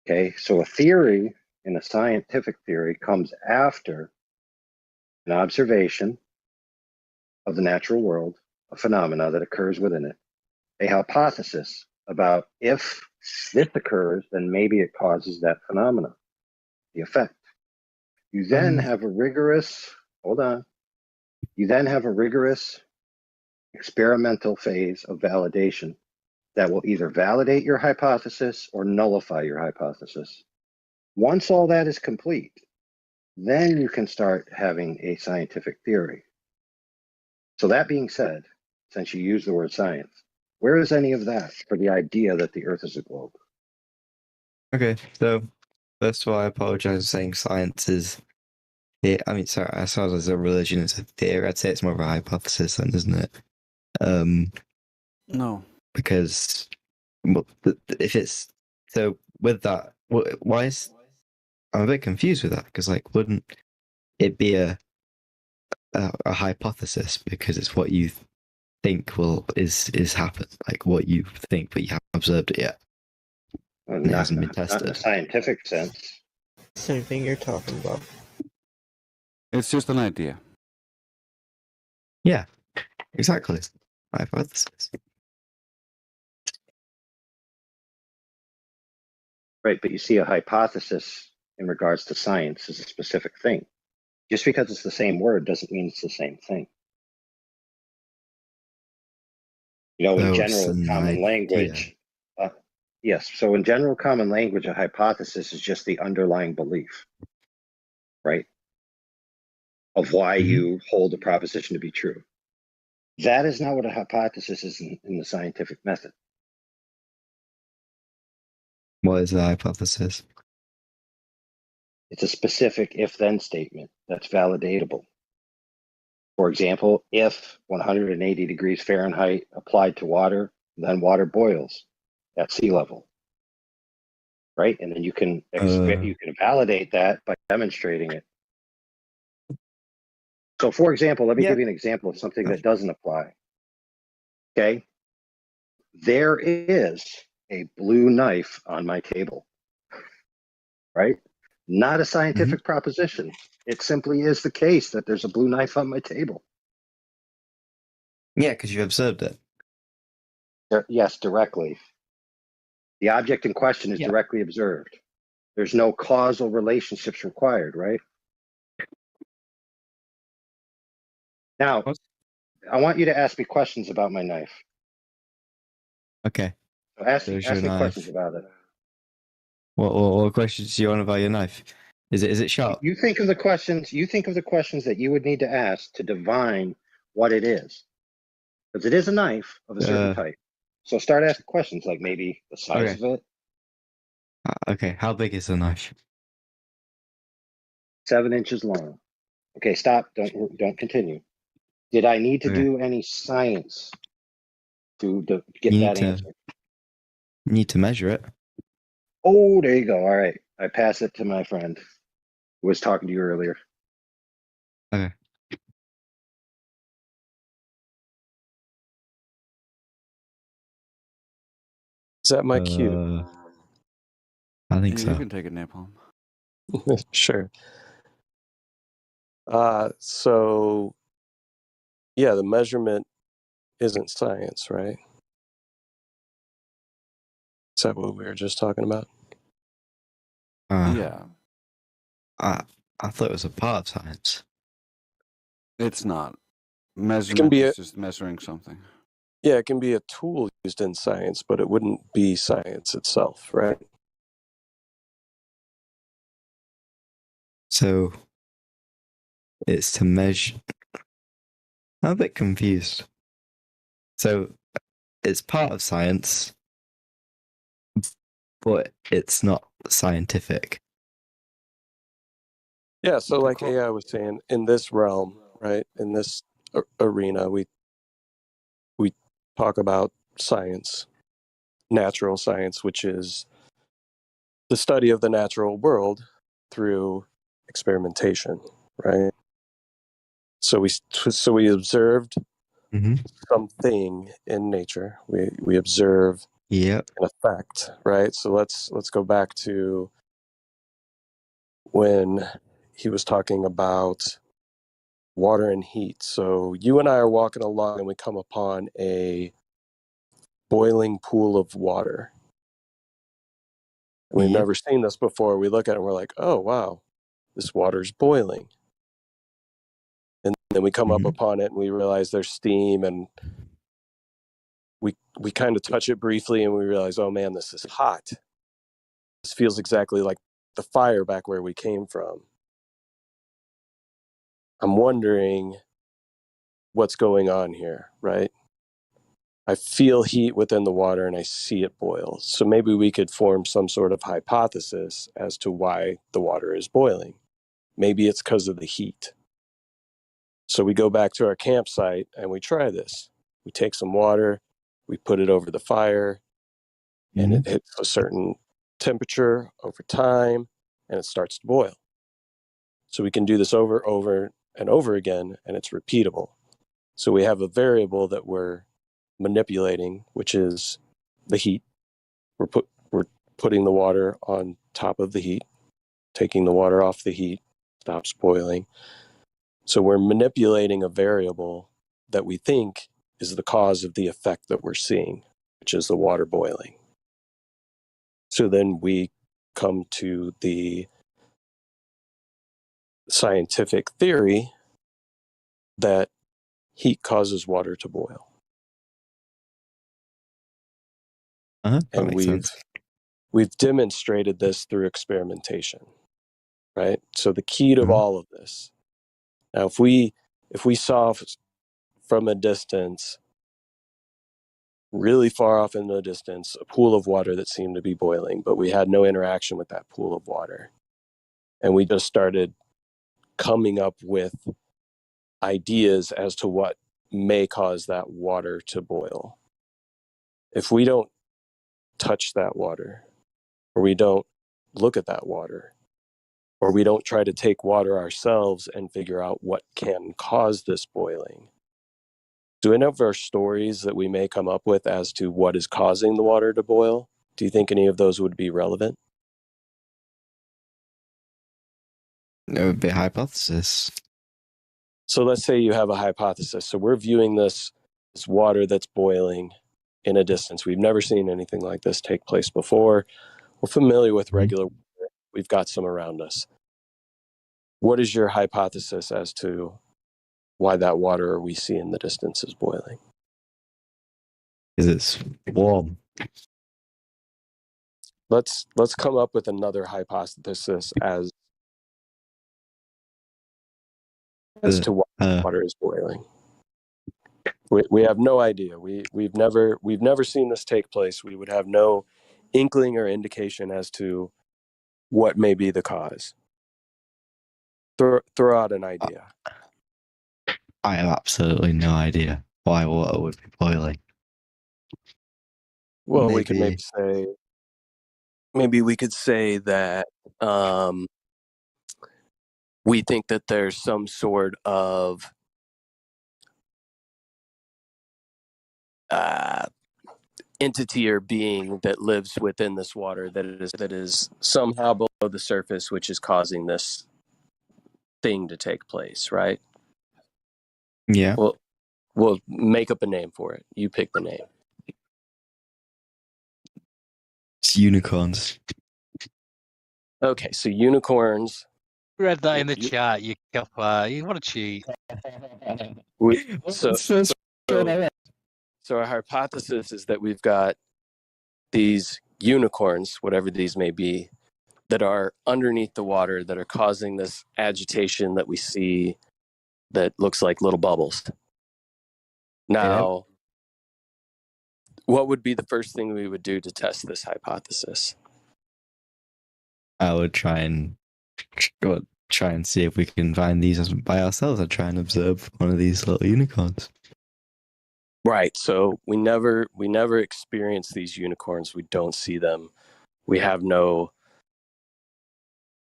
Okay, so a theory in a scientific theory comes after an observation of the natural world, a phenomena that occurs within it, a hypothesis about if this occurs, then maybe it causes that phenomena, the effect. You then have a rigorous, you then have a rigorous experimental phase of validation that will either validate your hypothesis or nullify your hypothesis. Once all that is complete, then you can start having a scientific theory. So that being said, since you use the word science, where is any of that for the idea that the Earth is a globe?
Okay, so first of all, I apologize for saying science is. I mean, sorry, as far as a religion, it's a theory. I'd say it's more of a hypothesis, then, isn't it?
No.
Because if it's so with that, why is I'm a bit confused with that? Because like, wouldn't it be a hypothesis because it's what you think is happen, like what you think, but you haven't observed it yet. It hasn't been tested.
Not in a scientific sense.
Same thing you're talking about.
It's just an idea.
Yeah, exactly. Hypothesis.
Right, but you see, a hypothesis in regards to science is a specific thing. Just because it's the same word doesn't mean it's the same thing. You know, in general common language, yes. So in general common language, a hypothesis is just the underlying belief. right? Of why you hold a proposition to be true. That is not what a hypothesis is in the scientific method.
What is the hypothesis?
It's a specific if-then statement that's validatable. For example, if 180 degrees Fahrenheit applied to water, then water boils at sea level, right? And then you can validate that by demonstrating it. So, for example, let me give you an example of something that doesn't apply. Okay, there is a blue knife on my table, right? Not a scientific proposition. It simply is the case that there's a blue knife on my table.
Yeah, because you observed it.
Yes, directly. The object in question is directly observed. There's no causal relationships required, right? Now, I want you to ask me questions about my knife.
Okay.
So ask me
knife.
questions about it.
What questions do you want about your knife? Is it sharp?
You think of the questions. You think of the questions that you would need to ask to divine what it is, because it is a knife of a certain type. So start asking questions like maybe the size of it.
Okay. How big is the knife?
7 inches long. Okay, stop. Don't continue. Did I need to do any science to get that answer?
Need to measure it.
Oh, there you go. All right. I pass it to my friend who was talking to you earlier.
Okay.
Is that my cue?
I think so.
You can take it, Napalm.
Sure. So, yeah, the measurement isn't science, right? Is that what we were just talking about?
Yeah.
I thought it was a part of science.
It's not. Measurement is just measuring something.
Yeah, it can be a tool used in science, but it wouldn't be science itself, right?
So it's to measure. I'm a bit confused. So it's part of science, but it's not scientific.
Yeah, so like AI was saying, in this realm, right, in this arena, we talk about science, natural science, which is the study of the natural world through experimentation, right? So we observed something in nature. We observe an effect, right? So let's go back to when he was talking about water and heat. So you and I are walking along and we come upon a boiling pool of water. And we've never seen this before. We look at it and we're like, oh, wow, this water's boiling. And then we come up upon it and we realize there's steam, and we kind of touch it briefly and we realize, oh man, this is hot. This feels exactly like the fire back where we came from. I'm wondering what's going on here, right? I feel heat within the water and I see it boil. So maybe we could form some sort of hypothesis as to why the water is boiling. Maybe it's because of the heat. So we go back to our campsite and we try this. We take some water, we put it over the fire, and it hits a certain temperature over time, and it starts to boil. So we can do this over and over again, and it's repeatable. So we have a variable that we're manipulating, which is the heat. We're putting the water on top of the heat, taking the water off the heat, stops boiling. So we're manipulating a variable that we think is the cause of the effect that we're seeing, which is the water boiling. So then we come to the scientific theory that heat causes water to boil. And we've demonstrated this through experimentation. right? So the key to all of this. Now, if we saw from a distance, really far off in the distance, a pool of water that seemed to be boiling, but we had no interaction with that pool of water, and we just started coming up with ideas as to what may cause that water to boil. If we don't touch that water, or we don't look at that water, or we don't try to take water ourselves and figure out what can cause this boiling, do any of our stories that we may come up with as to what is causing the water to boil, do you think any of those would be relevant?
It would be a hypothesis.
So let's say you have a hypothesis. So we're viewing this water that's boiling in a distance. We've never seen anything like this take place before. We're familiar with regular water. We've got some around us. What is your hypothesis as to why that water we see in the distance is boiling?
Because it's warm.
Let's come up with another hypothesis as to why water is boiling. We have no idea. We've never seen this take place. We would have no inkling or indication as to what may be the cause. Throw out an idea.
I have absolutely no idea why water would be boiling.
Well, we could maybe we could say that we think that there's some sort of entity or being that lives within this water that is somehow below the surface, which is causing this thing to take place, right?
Yeah.
Well, we'll make up a name for it. You pick the name.
It's unicorns.
Okay, so unicorns.
Read that in the chat, you copper. You want to cheat.
So our hypothesis is that we've got these unicorns, whatever these may be, that are underneath the water that are causing this agitation that we see that looks like little bubbles. Now, what would be the first thing we would do to test this hypothesis?
I would try and see if we can find these by ourselves. I'd try and observe one of these little unicorns.
Right. So we never experience these unicorns. We don't see them. We have no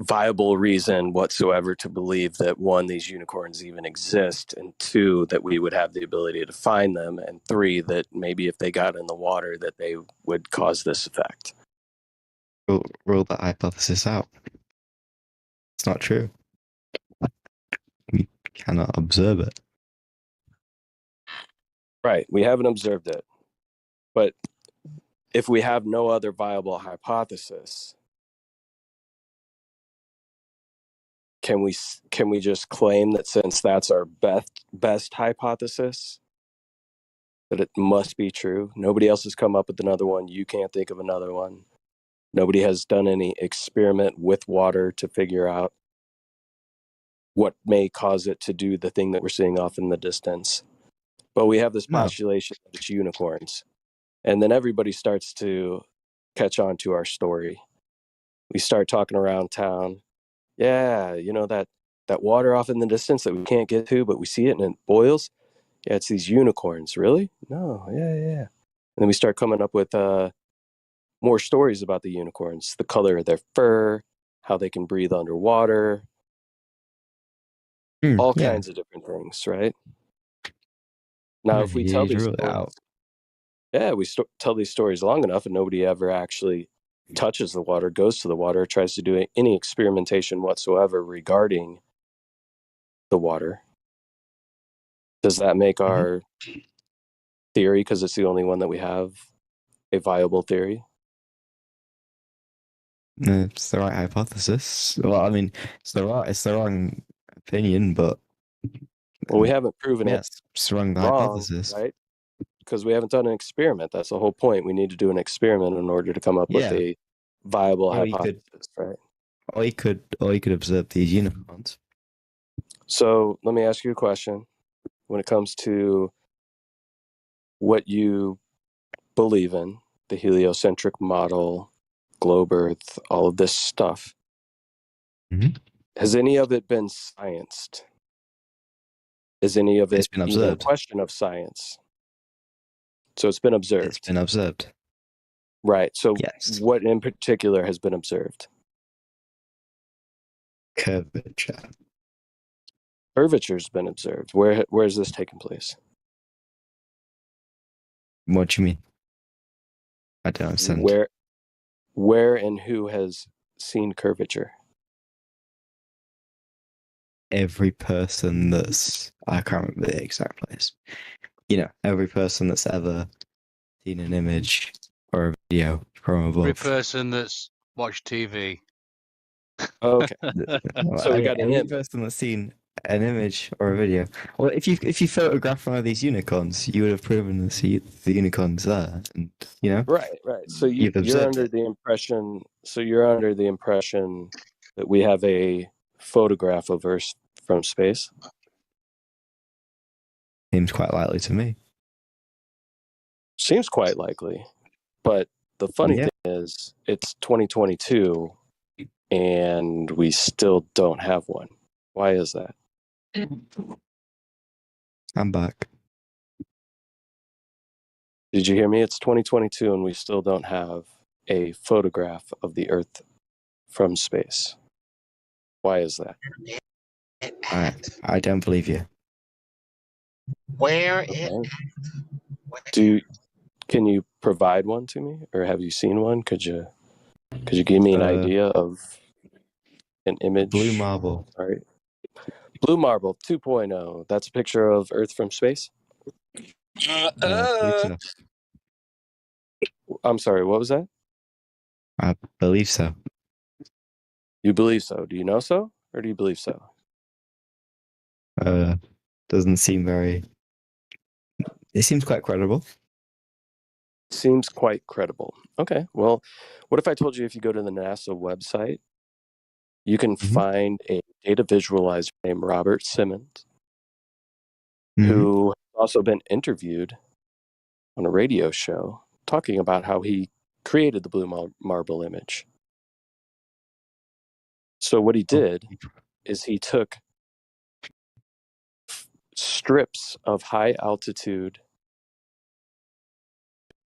viable reason whatsoever to believe that, one, these unicorns even exist, and two, that we would have the ability to find them, and three, that maybe if they got in the water that they would cause this effect.
Rule that hypothesis out. It's not true. We cannot observe it.
Right. We haven't observed it. But if we have no other viable hypothesis, can we just claim that since that's our best hypothesis, that it must be true? Nobody else has come up with another one. You can't think of another one. Nobody has done any experiment with water to figure out what may cause it to do the thing that we're seeing off in the distance. But we have this postulation of it's unicorns. And then everybody starts to catch on to our story. We start talking around town. Yeah, you know, that water off in the distance that we can't get to, but we see it and it boils. Yeah, it's these unicorns. Really? No, yeah. And then we start coming up with more stories about the unicorns, the color of their fur, how they can breathe underwater, all kinds of different things, right? Now, if we tell these stories, tell these stories long enough and nobody ever actually touches the water, goes to the water, tries to do any experimentation whatsoever regarding the water, does that make our theory, because it's the only one that we have, a viable theory?
It's the right hypothesis. Well, I mean, it's the wrong opinion, but
we haven't proven
it's the wrong hypothesis,
right? Because we haven't done an experiment. That's the whole point. We need to do an experiment in order to come up with a viable hypothesis, right?
Or he could observe these unicorns.
So let me ask you a question. When it comes to what you believe in, the heliocentric model, globe Earth, all of this stuff, has any of it been scienced? Is any of it
been
even a
observed.
question of science? So it's been observed.
It's been observed.
Right. So
yes.
What in particular has been observed?
Curvature.
Curvature's been observed. Where is this taking place?
What do you mean? I don't understand.
Where and who has seen curvature?
Every person I can't remember the exact place. Every person that's ever seen an image or a video from above.
Every person that's watched TV.
Okay. So we got an
every
image.
person that's seen an image or a video. Well, if you photograph one of these unicorns, you would have proven to see the unicorns there, and
Right. So
you've
you're
observed
under
it.
the impression. So you're under the impression that we have a photograph of Earth from space.
Seems quite likely to me.
Seems quite likely, but the funny thing is, it's 2022, and we still don't have one. Why is that?
I'm back.
Did you hear me? It's 2022, and we still don't have a photograph of the Earth from space. Why is that?
I don't believe you.
Where
Okay. Can you provide one to me, or have you seen one? Could you give me an idea of an image?
Blue marble.
All right. Blue marble 2.0. That's a picture of Earth from space. I'm sorry. What was that?
I believe so.
You believe so? Do you know so, or do you believe so?
Doesn't seem very. It seems quite credible.
Seems quite credible. Okay. Well, what if I told you if you go to the NASA website, you can find a data visualizer named Robert Simmons, who has also been interviewed on a radio show talking about how he created the blue marble image. So what he did is he took strips of high altitude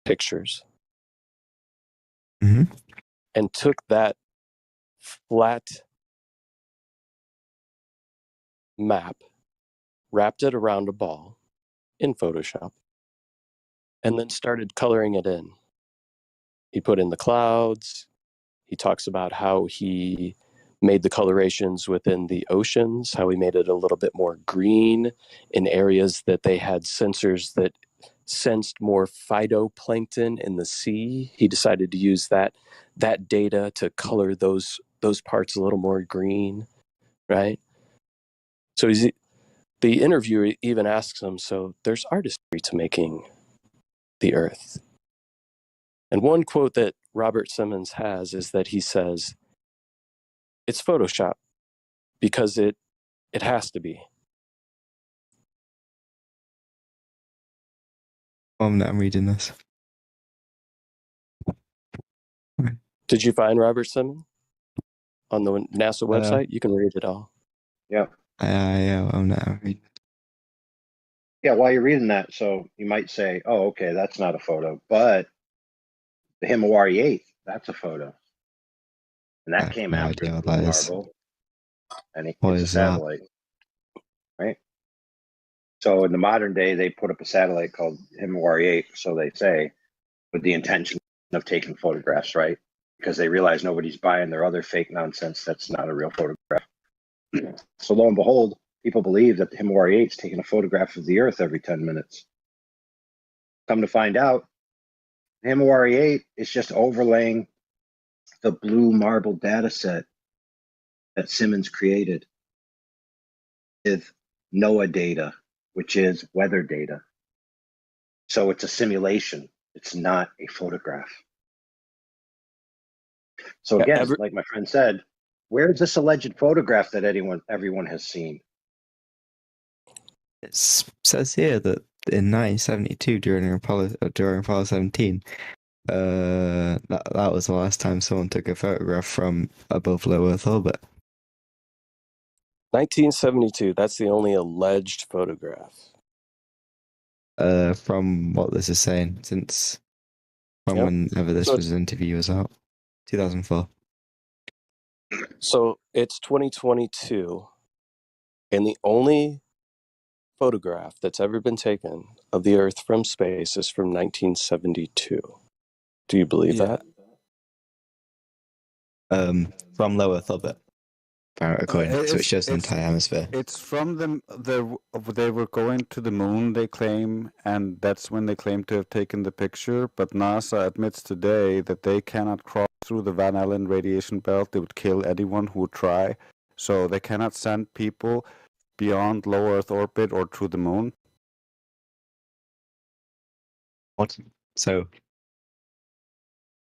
pictures and took that flat map, wrapped it around a ball in Photoshop, and then started coloring it in. He put in the clouds. He talks about how he made the colorations within the oceans, how he made it a little bit more green in areas that they had sensors that sensed more phytoplankton in the sea. He decided to use that data to color those parts a little more green, right? So the interviewer even asks him, so there's artistry to making the Earth. And one quote that Robert Simmons has is that he says, it's Photoshop because it has to be.
I'm reading this.
Did you find Robert Simmons on the NASA website? You can read it all.
Yeah.
I'm not reading.
Yeah, while you're reading that, so you might say, oh, okay, that's not a photo, but the Himawari 8, that's a photo. And that came after the Blue Marble. And it's a satellite. Right? So in the modern day, they put up a satellite called Himawari 8, so they say, with the intention of taking photographs, right? Because they realize nobody's buying their other fake nonsense that's not a real photograph. So lo and behold, people believe that the Himawari 8 is taking a photograph of the Earth every 10 minutes. Come to find out, the Himawari 8 is just overlaying the blue marble data set that Simmons created with NOAA data, which is weather data. So it's a simulation. It's not a photograph. So again, like my friend said, Where's this alleged photograph that everyone has seen?
It says here that in 1972, during Apollo 17, that was the last time someone took a photograph from above low Earth orbit.
1972. That's the only alleged photograph.
From what this is saying, since from whenever this was interview was out, 2004.
So it's 2022, and the only photograph that's ever been taken of the Earth from space is from 1972. Do you believe that?
From low Earth orbit, according to it shows the entire hemisphere.
It's from them. They were going to the moon, they claim, and that's when they claim to have taken the picture. But NASA admits today that they cannot cross through the Van Allen radiation belt. They would kill anyone who would try. So they cannot send people beyond low Earth orbit or to the moon.
What? So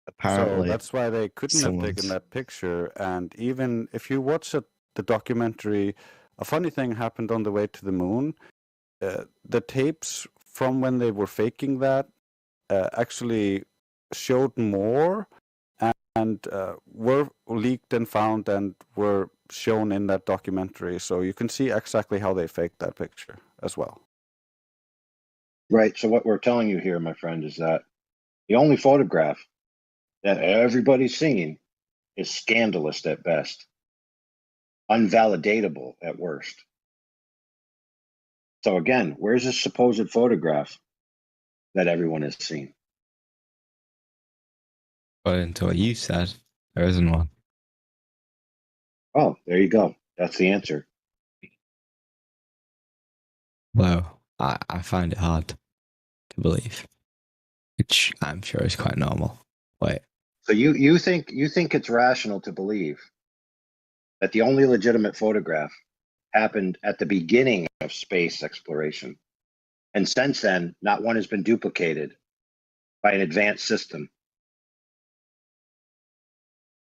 apparently,
so that's why they couldn't have taken that picture. And even if you watch the documentary, a funny thing happened on the way to the moon. The tapes from when they were faking that actually showed more and were leaked and found and were shown in that documentary. So you can see exactly how they faked that picture as well.
Right. So what we're telling you here, my friend, is that the only photograph that everybody's seen is scandalous at best, unvalidatable at worst. So again, where's this supposed photograph that everyone has seen?
According to what you said, there isn't one.
Oh, there you go. That's the answer.
Well, I find it hard to believe, which I'm sure is quite normal. Wait.
So you think it's rational to believe that the only legitimate photograph happened at the beginning of space exploration, and since then, not one has been duplicated by an advanced system?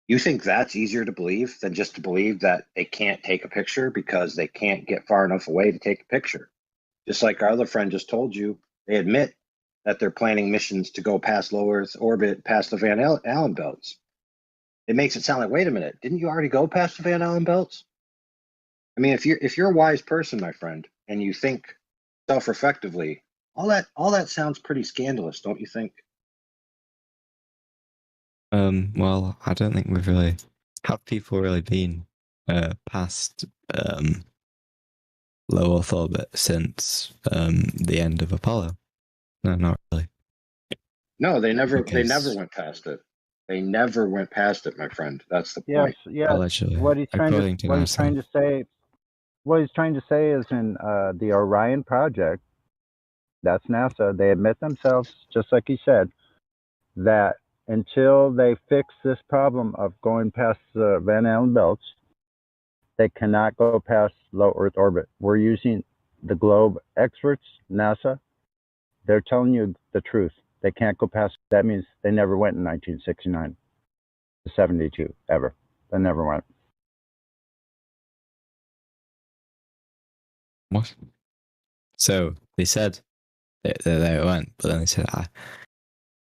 You think that's easier to believe than just to believe that they can't take a picture because they can't get far enough away to take a picture? Just like our other friend just told you, they admit that they're planning missions to go past low Earth orbit, past the Van Allen belts. It makes it sound like, wait a minute, didn't you already go past the Van Allen belts? I mean, if you're a wise person, my friend, and you think self-reflectively, all that sounds pretty scandalous, don't you think?
Well, I don't think we've really have people really been past low Earth orbit since the end of Apollo. No, not really.
No, they never went past it. They never went past it, my friend. That's the point.
Yes.
Allegedly,
What he's trying to say is in the Orion project, that's NASA. They admit themselves, just like he said, that until they fix this problem of going past the Van Allen belts, they cannot go past low Earth orbit. We're using the globe experts, NASA. They're telling you the truth. They can't go past. That means they never went in 1969 to 72 ever. They never went.
What? So they said they went, but then they said,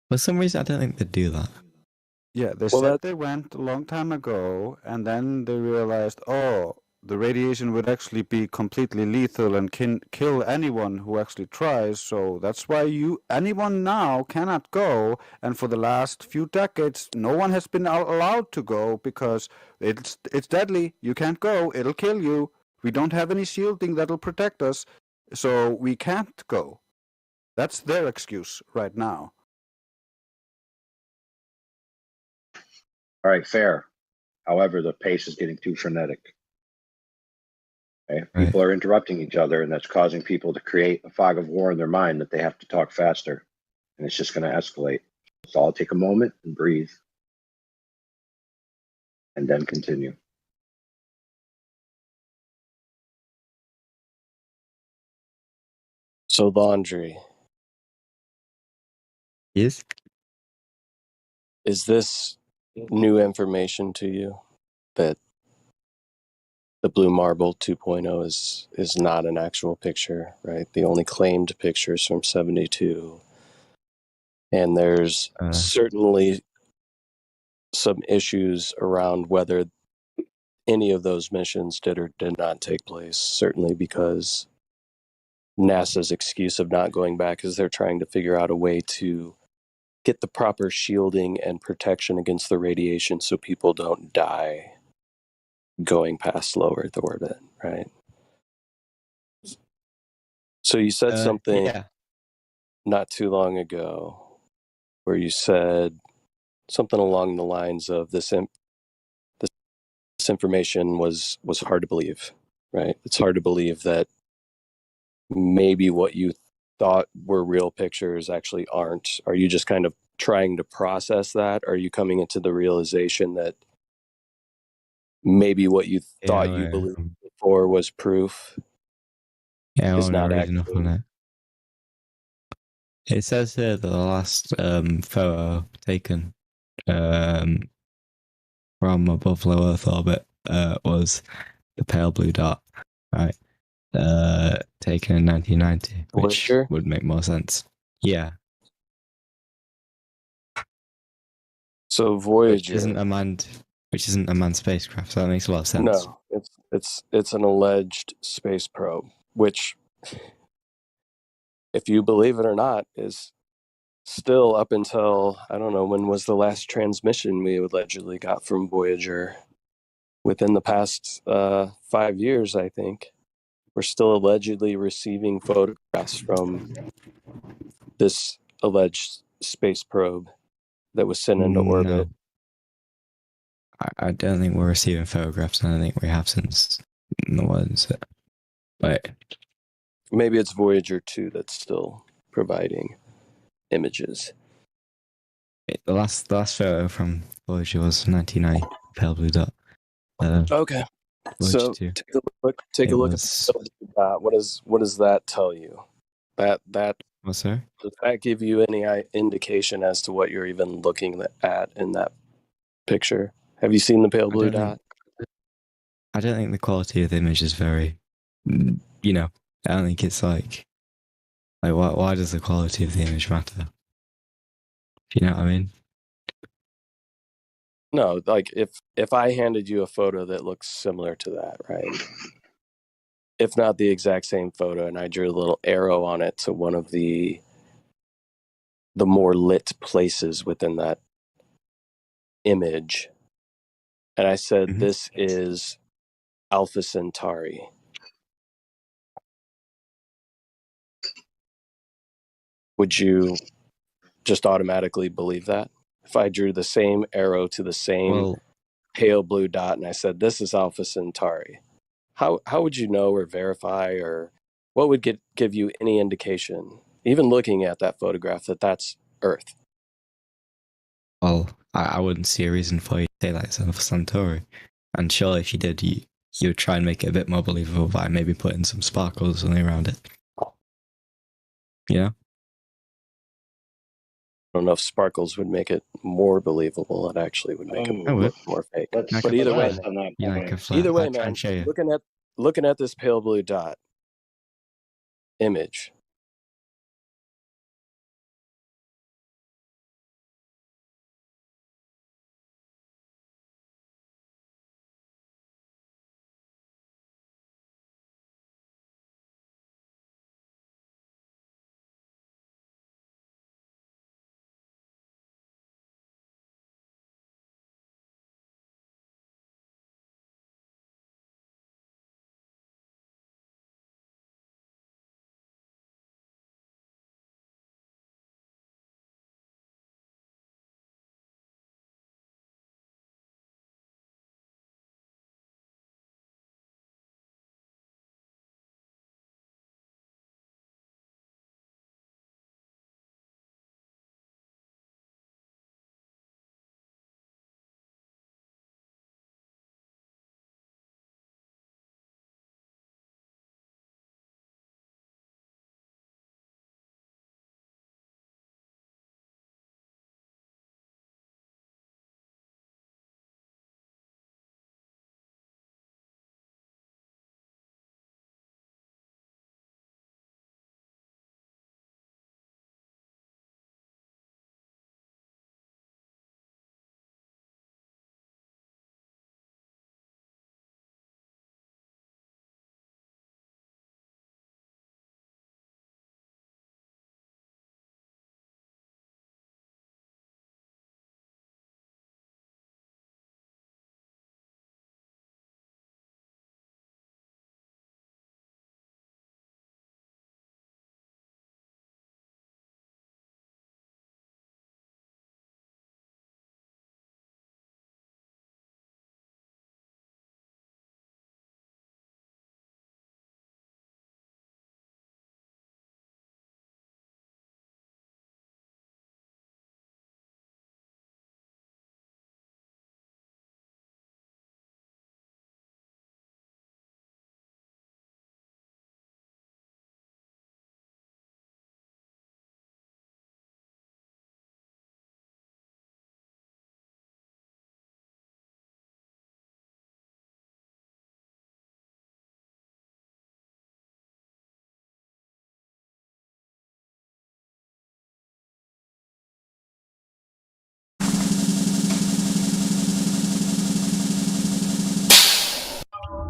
for some reason, I don't think they'd do that.
Yeah, they said they went a long time ago, and then they realized, oh, the radiation would actually be completely lethal and can kill anyone who actually tries. So that's why anyone now cannot go. And for the last few decades, no one has been allowed to go because it's deadly. You can't go. It'll kill you. We don't have any shielding that'll protect us, so we can't go. That's their excuse right now.
All right, fair. However, the pace is getting too frenetic. Okay?
Right.
People are interrupting each other, and that's causing people to create a fog of war in their mind that they have to talk faster, and it's just going to escalate. So I'll take a moment and breathe, and then continue.
So Laundry.
Yes?
Is this new information to you that the Blue Marble 2.0 is not an actual picture, right? The only claimed picture is from 72. And there's certainly some issues around whether any of those missions did or did not take place, certainly because NASA's excuse of not going back is they're trying to figure out a way to get the proper shielding and protection against the radiation so people don't die going past low Earth orbit, right? So you said something not too long ago where you said something along the lines of this information was hard to believe, right? It's hard to believe that maybe what you thought were real pictures actually aren't. Are you just kind of trying to process that? Are you coming into the realization that maybe what you thought you believed before was proof is not
reading up on
actually?
it. It says here that the last photo taken from above low Earth orbit was the pale blue dot, right? Taken in 1990, which
Voyager?
would make more sense. Yeah.
So Voyager,
which isn't a manned spacecraft. So that makes a lot of sense.
no, it's an alleged space probe, which, if you believe it or not, is still up until, I don't know, when was the last transmission we allegedly got from Voyager? Within the past 5 years, I think. We're still allegedly receiving photographs from this alleged space probe that was sent into orbit.
I don't think we're receiving photographs, and I think we have since the ones. But
maybe it's Voyager 2 that's still providing images.
The last photo from Voyager was 1990, pale blue dot.
Okay.
Voyager
So
2.
take a look at that. What does that tell you? That
What's that?
Does that give you any indication as to what you're even looking at in that picture? Have you seen the pale blue dot?
I don't think the quality of the image is very, I don't think it's like why does the quality of the image matter? You know what I mean?
No, like if I handed you a photo that looks similar to that, right? If not the exact same photo, and I drew a little arrow on it to one of the more lit places within that image, and I said, this is Alpha Centauri. Would you just automatically believe that? If I drew the same arrow to the same pale blue dot and I said, this is Alpha Centauri, how would you know or verify, or what would give you any indication, even looking at that photograph, that that's Earth?
Well, I wouldn't see a reason for you to say that it's Alpha Centauri. And surely if you did, you would try and make it a bit more believable by maybe putting some sparkles or something around it. Yeah?
I don't know if sparkles would make it more believable. It actually would make it look more fake. But either way, man, looking at this pale blue dot image,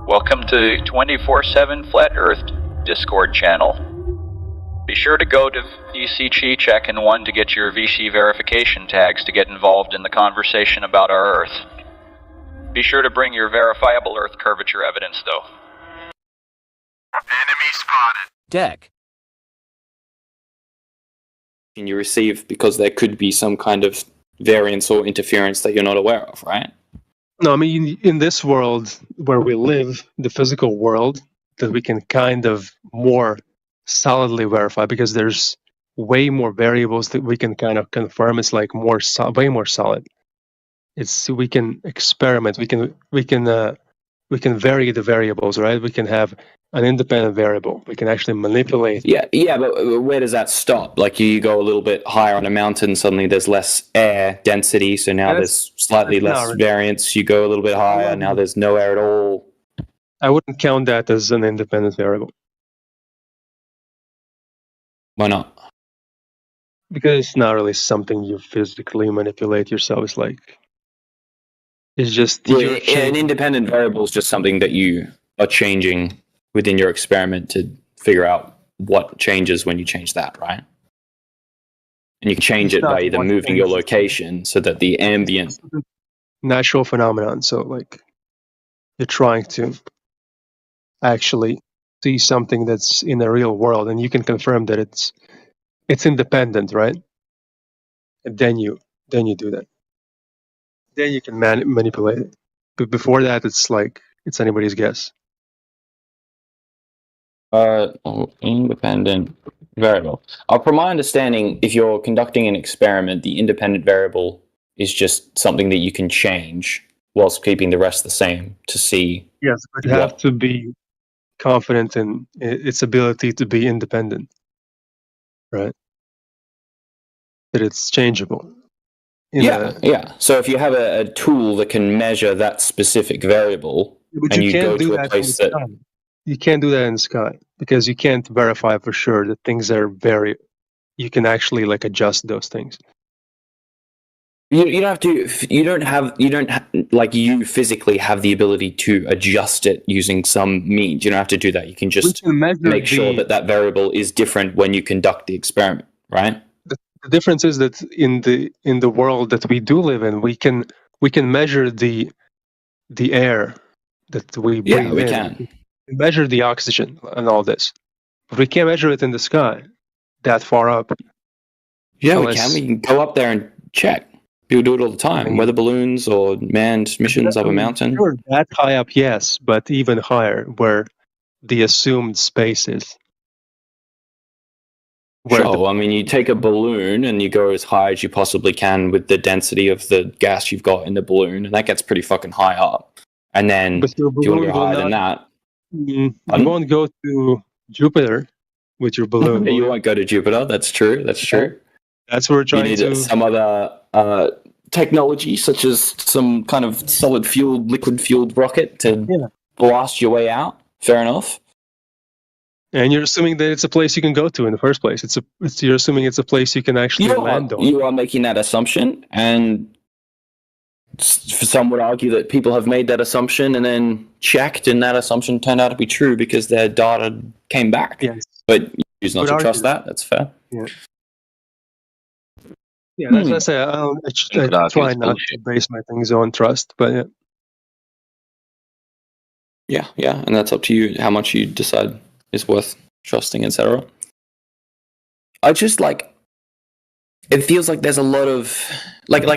Welcome to 24/7 Flat Earth Discord channel. Be sure to go to VC Chi Check and 1 to get your VC verification tags to get involved in the conversation about our Earth. Be sure to bring your verifiable Earth curvature evidence, though.
Enemy spotted.
Deck. Can you receive because there could be some kind of variance or interference that you're not aware of, right?
No, I mean, in this world where we live, the physical world, that we can kind of more solidly verify because there's way more variables that we can kind of confirm. It's like way more solid. We can experiment. We can vary the variables, right? We can have an independent variable. We can actually manipulate.
Yeah, but where does that stop? Like you go a little bit higher on a mountain, suddenly there's less air density, so now there's slightly less variance. You go a little bit higher, now there's no air at all.
I wouldn't count that as an independent variable.
Why not?
Because it's not really something you physically manipulate yourself. It's just
an independent variable is just something that you are changing within your experiment to figure out what changes when you change that, right? And you can change it by either moving your location so that the ambient
natural phenomenon. So like you're trying to actually see something that's in the real world, and you can confirm that it's independent, right? And then you do that. Then you can manipulate it. But before that, it's anybody's guess.
Independent variable. From my understanding, if you're conducting an experiment, the independent variable is just something that you can change whilst keeping the rest the same to see.
Yes, but you have to be confident in its ability to be independent, right? That it's changeable.
Yeah. So if you have a tool that can measure that specific variable, and you go to a place that
you can't do that in the sky because you can't verify for sure that things are you can actually adjust those things.
You physically have the ability to adjust it using some means. You don't have to do that. You can just make sure that variable is different when you conduct the experiment, right?
The difference is that in the world that we do live in, we can measure the air that we breathe in.
Yeah, we can.
Measure the oxygen and all this. But we can't measure it in the sky that far up.
Yeah, we can. We can go up there and check. People do it all the time. Weather balloons or manned missions up a mountain.
Sure, that high up, yes, but even higher, where the assumed space is.
Sure. I mean, you take a balloon and you go as high as you possibly can with the density of the gas you've got in the balloon, and that gets pretty fucking high up. And then if you want to go higher than that,
you won't go to Jupiter with your balloon.
You won't go to Jupiter. That's true. That's where
we're trying to.
You need some other technology, such as some kind of solid-fueled, liquid-fueled rocket to blast your way out. Fair enough.
And you're assuming that it's a place you can go to in the first place. You're assuming it's a place you can actually land on.
You are making that assumption, and some would argue that people have made that assumption and then checked, and that assumption turned out to be true because their data came back.
Yes.
But you choose not to trust that. That's fair.
Yeah, that's what I say. I try not to base my things on trust, but
yeah, and that's up to you how much you decide is worth trusting, etc. I just it feels like there's a lot of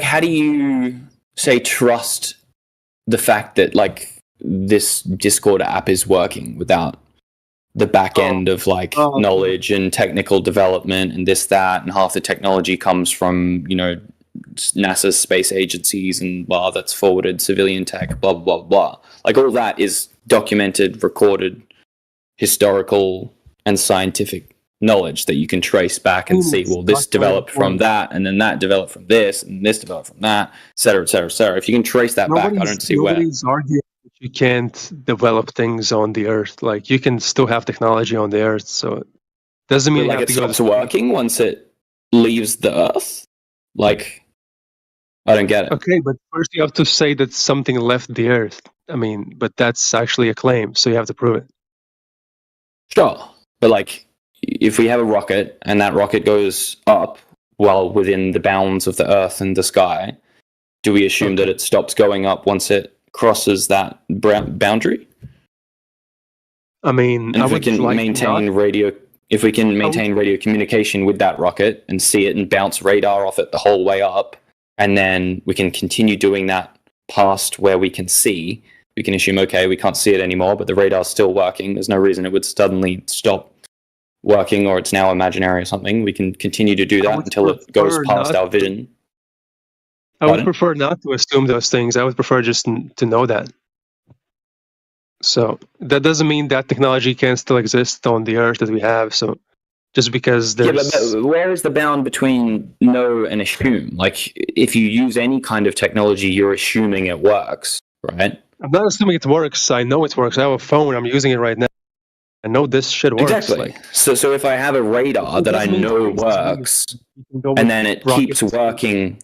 how do you say trust the fact that this Discord app is working without the back end of knowledge and technical development and this, that, and half the technology comes from, NASA's space agencies and that's forwarded civilian tech, blah, blah, blah. All that is documented, recorded, historical and scientific knowledge that you can trace back and see, this developed from that, and then that developed from this, and this developed from that, et cetera, et cetera, et cetera. If you can trace that back, I don't see where.
Nobody's arguing that you can't develop things on the Earth. You can still have technology on the Earth, so it doesn't mean
it stops working once it leaves the Earth. I don't get it.
Okay, but first you have to say that something left the Earth.
I mean, but that's actually a claim, so you have to prove it.
Sure, but like, if we have a rocket and that rocket goes up well within the bounds of the Earth and the sky, do we assume that it stops going up once it crosses that boundary?
I mean,
and if we can maintain radio communication with that rocket and see it and bounce radar off it the whole way up, and then we can continue doing that past where we can see, we can assume, okay, we can't see it anymore, but the radar's still working. There's no reason it would suddenly stop working, or it's now imaginary or something. We can continue to do that until it goes past our vision.
I would prefer not to assume those things. I would prefer just to know that. So that doesn't mean that technology can still exist on the Earth that we have. So just because there's...
Yeah, but where is the bound between know and assume? Like, if you use any kind of technology, you're assuming it works, right?
I'm not assuming it works. I know it works. I have a phone. I'm using it right now. I know this shit works.
Exactly. So if I have a radar that I know works, and then it keeps working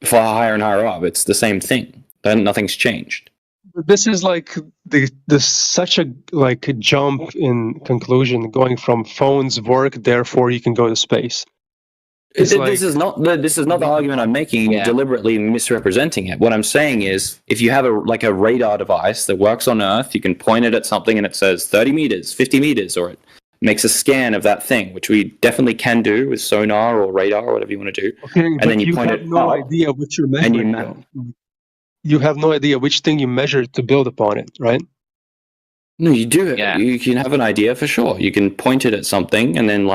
for higher and higher up, it's the same thing. Then nothing's changed.
This is like such a jump in conclusion, going from phones work, therefore you can go to space.
This is not the argument I'm making. You're deliberately misrepresenting it. What I'm saying is, if you have a radar device that works on Earth, you can point it at something and it says 30 meters, 50 meters, or it makes a scan of that thing, which we definitely can do with sonar or radar or whatever you want to do.
Okay,
and
but
then you point
have
it
no
up,
idea what you're measuring. You have no idea which thing you measured to build upon it, right?
No, you do. Yeah. You can have an idea for sure. You can point it at something and then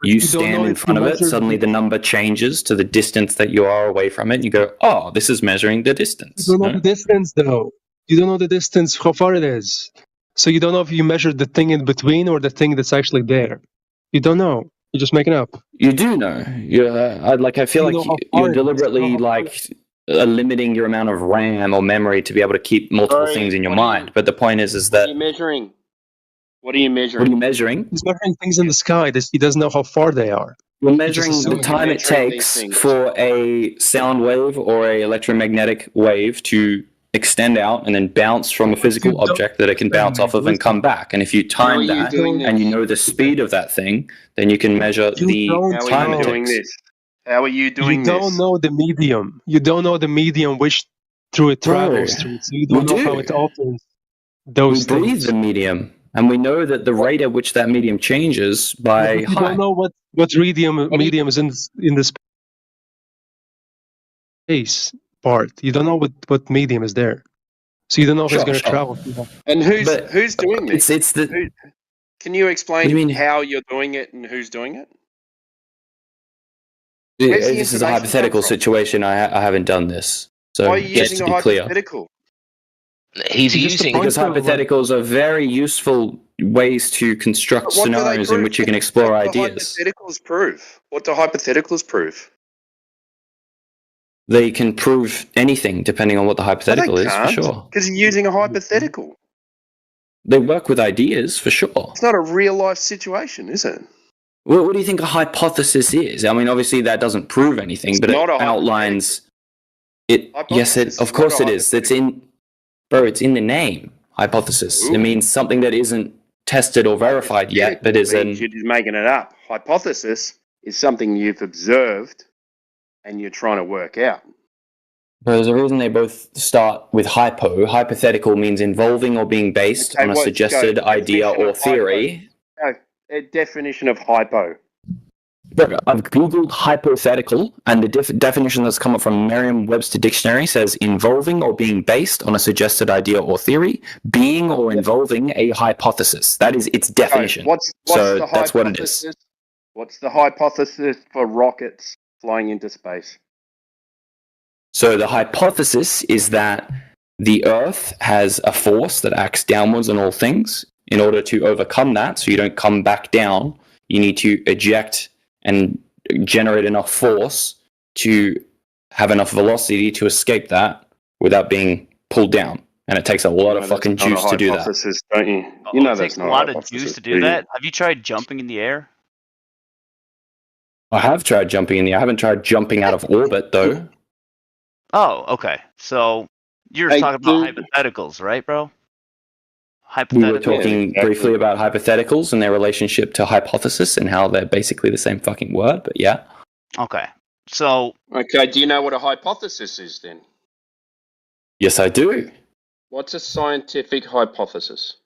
you stand in front of it, suddenly the number changes to the distance that you are away from it, and you go, oh, this is measuring the distance.
You don't know the distance, though. You don't know the distance, how far it is. So you don't know if you measured the thing in between or the thing that's actually there. You don't know. You're just making up.
You do know. I feel like you're deliberately limiting your amount of RAM or memory to be able to keep multiple things in your mind. But the point is that...
What are you measuring? What are you measuring?
What are you measuring?
He's measuring things in the sky. He doesn't know how far they are.
You're measuring the time it takes for a sound wave or a electromagnetic wave to extend out and then bounce from a physical object that it can bounce off of and come back. And if you time that and you know the speed of that thing, then you can measure the time it takes.
How are you doing this?
You don't know the medium. You don't know the medium which through it travels through. So you don't know how it alters those things.
We breathe the medium. And we know that the rate at which that medium changes by
you don't know what medium is in the space part. You don't know what medium is there. So you don't know if it's going to travel.
And who's doing this?
It's the...
Can you explain how you're doing it and who's doing it?
This is a hypothetical situation. I haven't done this. So
why are you using a hypothetical?
He's using because hypotheticals are very useful ways to construct scenarios in which you can explore ideas.
What do hypotheticals prove?
They can prove anything depending on what the hypothetical is, for sure.
Because you're using a hypothetical.
They work with ideas, for sure.
It's not a real life situation, is it?
Well, what do you think a hypothesis is? I mean, obviously that doesn't prove anything, but it outlines it. Yes, of course it is. It's in the name, hypothesis. Ooh. It means something that isn't tested or verified yet, but is
you're just making it up. Hypothesis is something you've observed and you're trying to work out.
But there's a reason they both start with hypo. Hypothetical means involving or being based on a suggested idea or theory.
A definition of hypo.
I've googled hypothetical, and the definition that's come up from Merriam-Webster Dictionary says involving or being based on a suggested idea or theory, being or involving a hypothesis. That is its definition. That's what it is.
What's the hypothesis for rockets flying into space?
So the hypothesis is that the Earth has a force that acts downwards on all things. In order to overcome that, so you don't come back down, you need to eject and generate enough force to have enough velocity to escape that without being pulled down. And it takes a lot of fucking juice to do that.
Don't you? You know that's not
a lot of juice to do that. Have you tried jumping in the air?
I have tried jumping in the air. I haven't tried jumping out of orbit, though.
Oh, okay. So You're
Hey,
talking about
dude.
hypotheticals, right, bro?
We were
Hypotheticals.
talking
exactly.
briefly about hypotheticals and their relationship to hypothesis and how they're basically the same fucking word, but yeah.
Okay. So
Okay, do you know what a hypothesis is then?
Yes, I do.
What's a scientific hypothesis?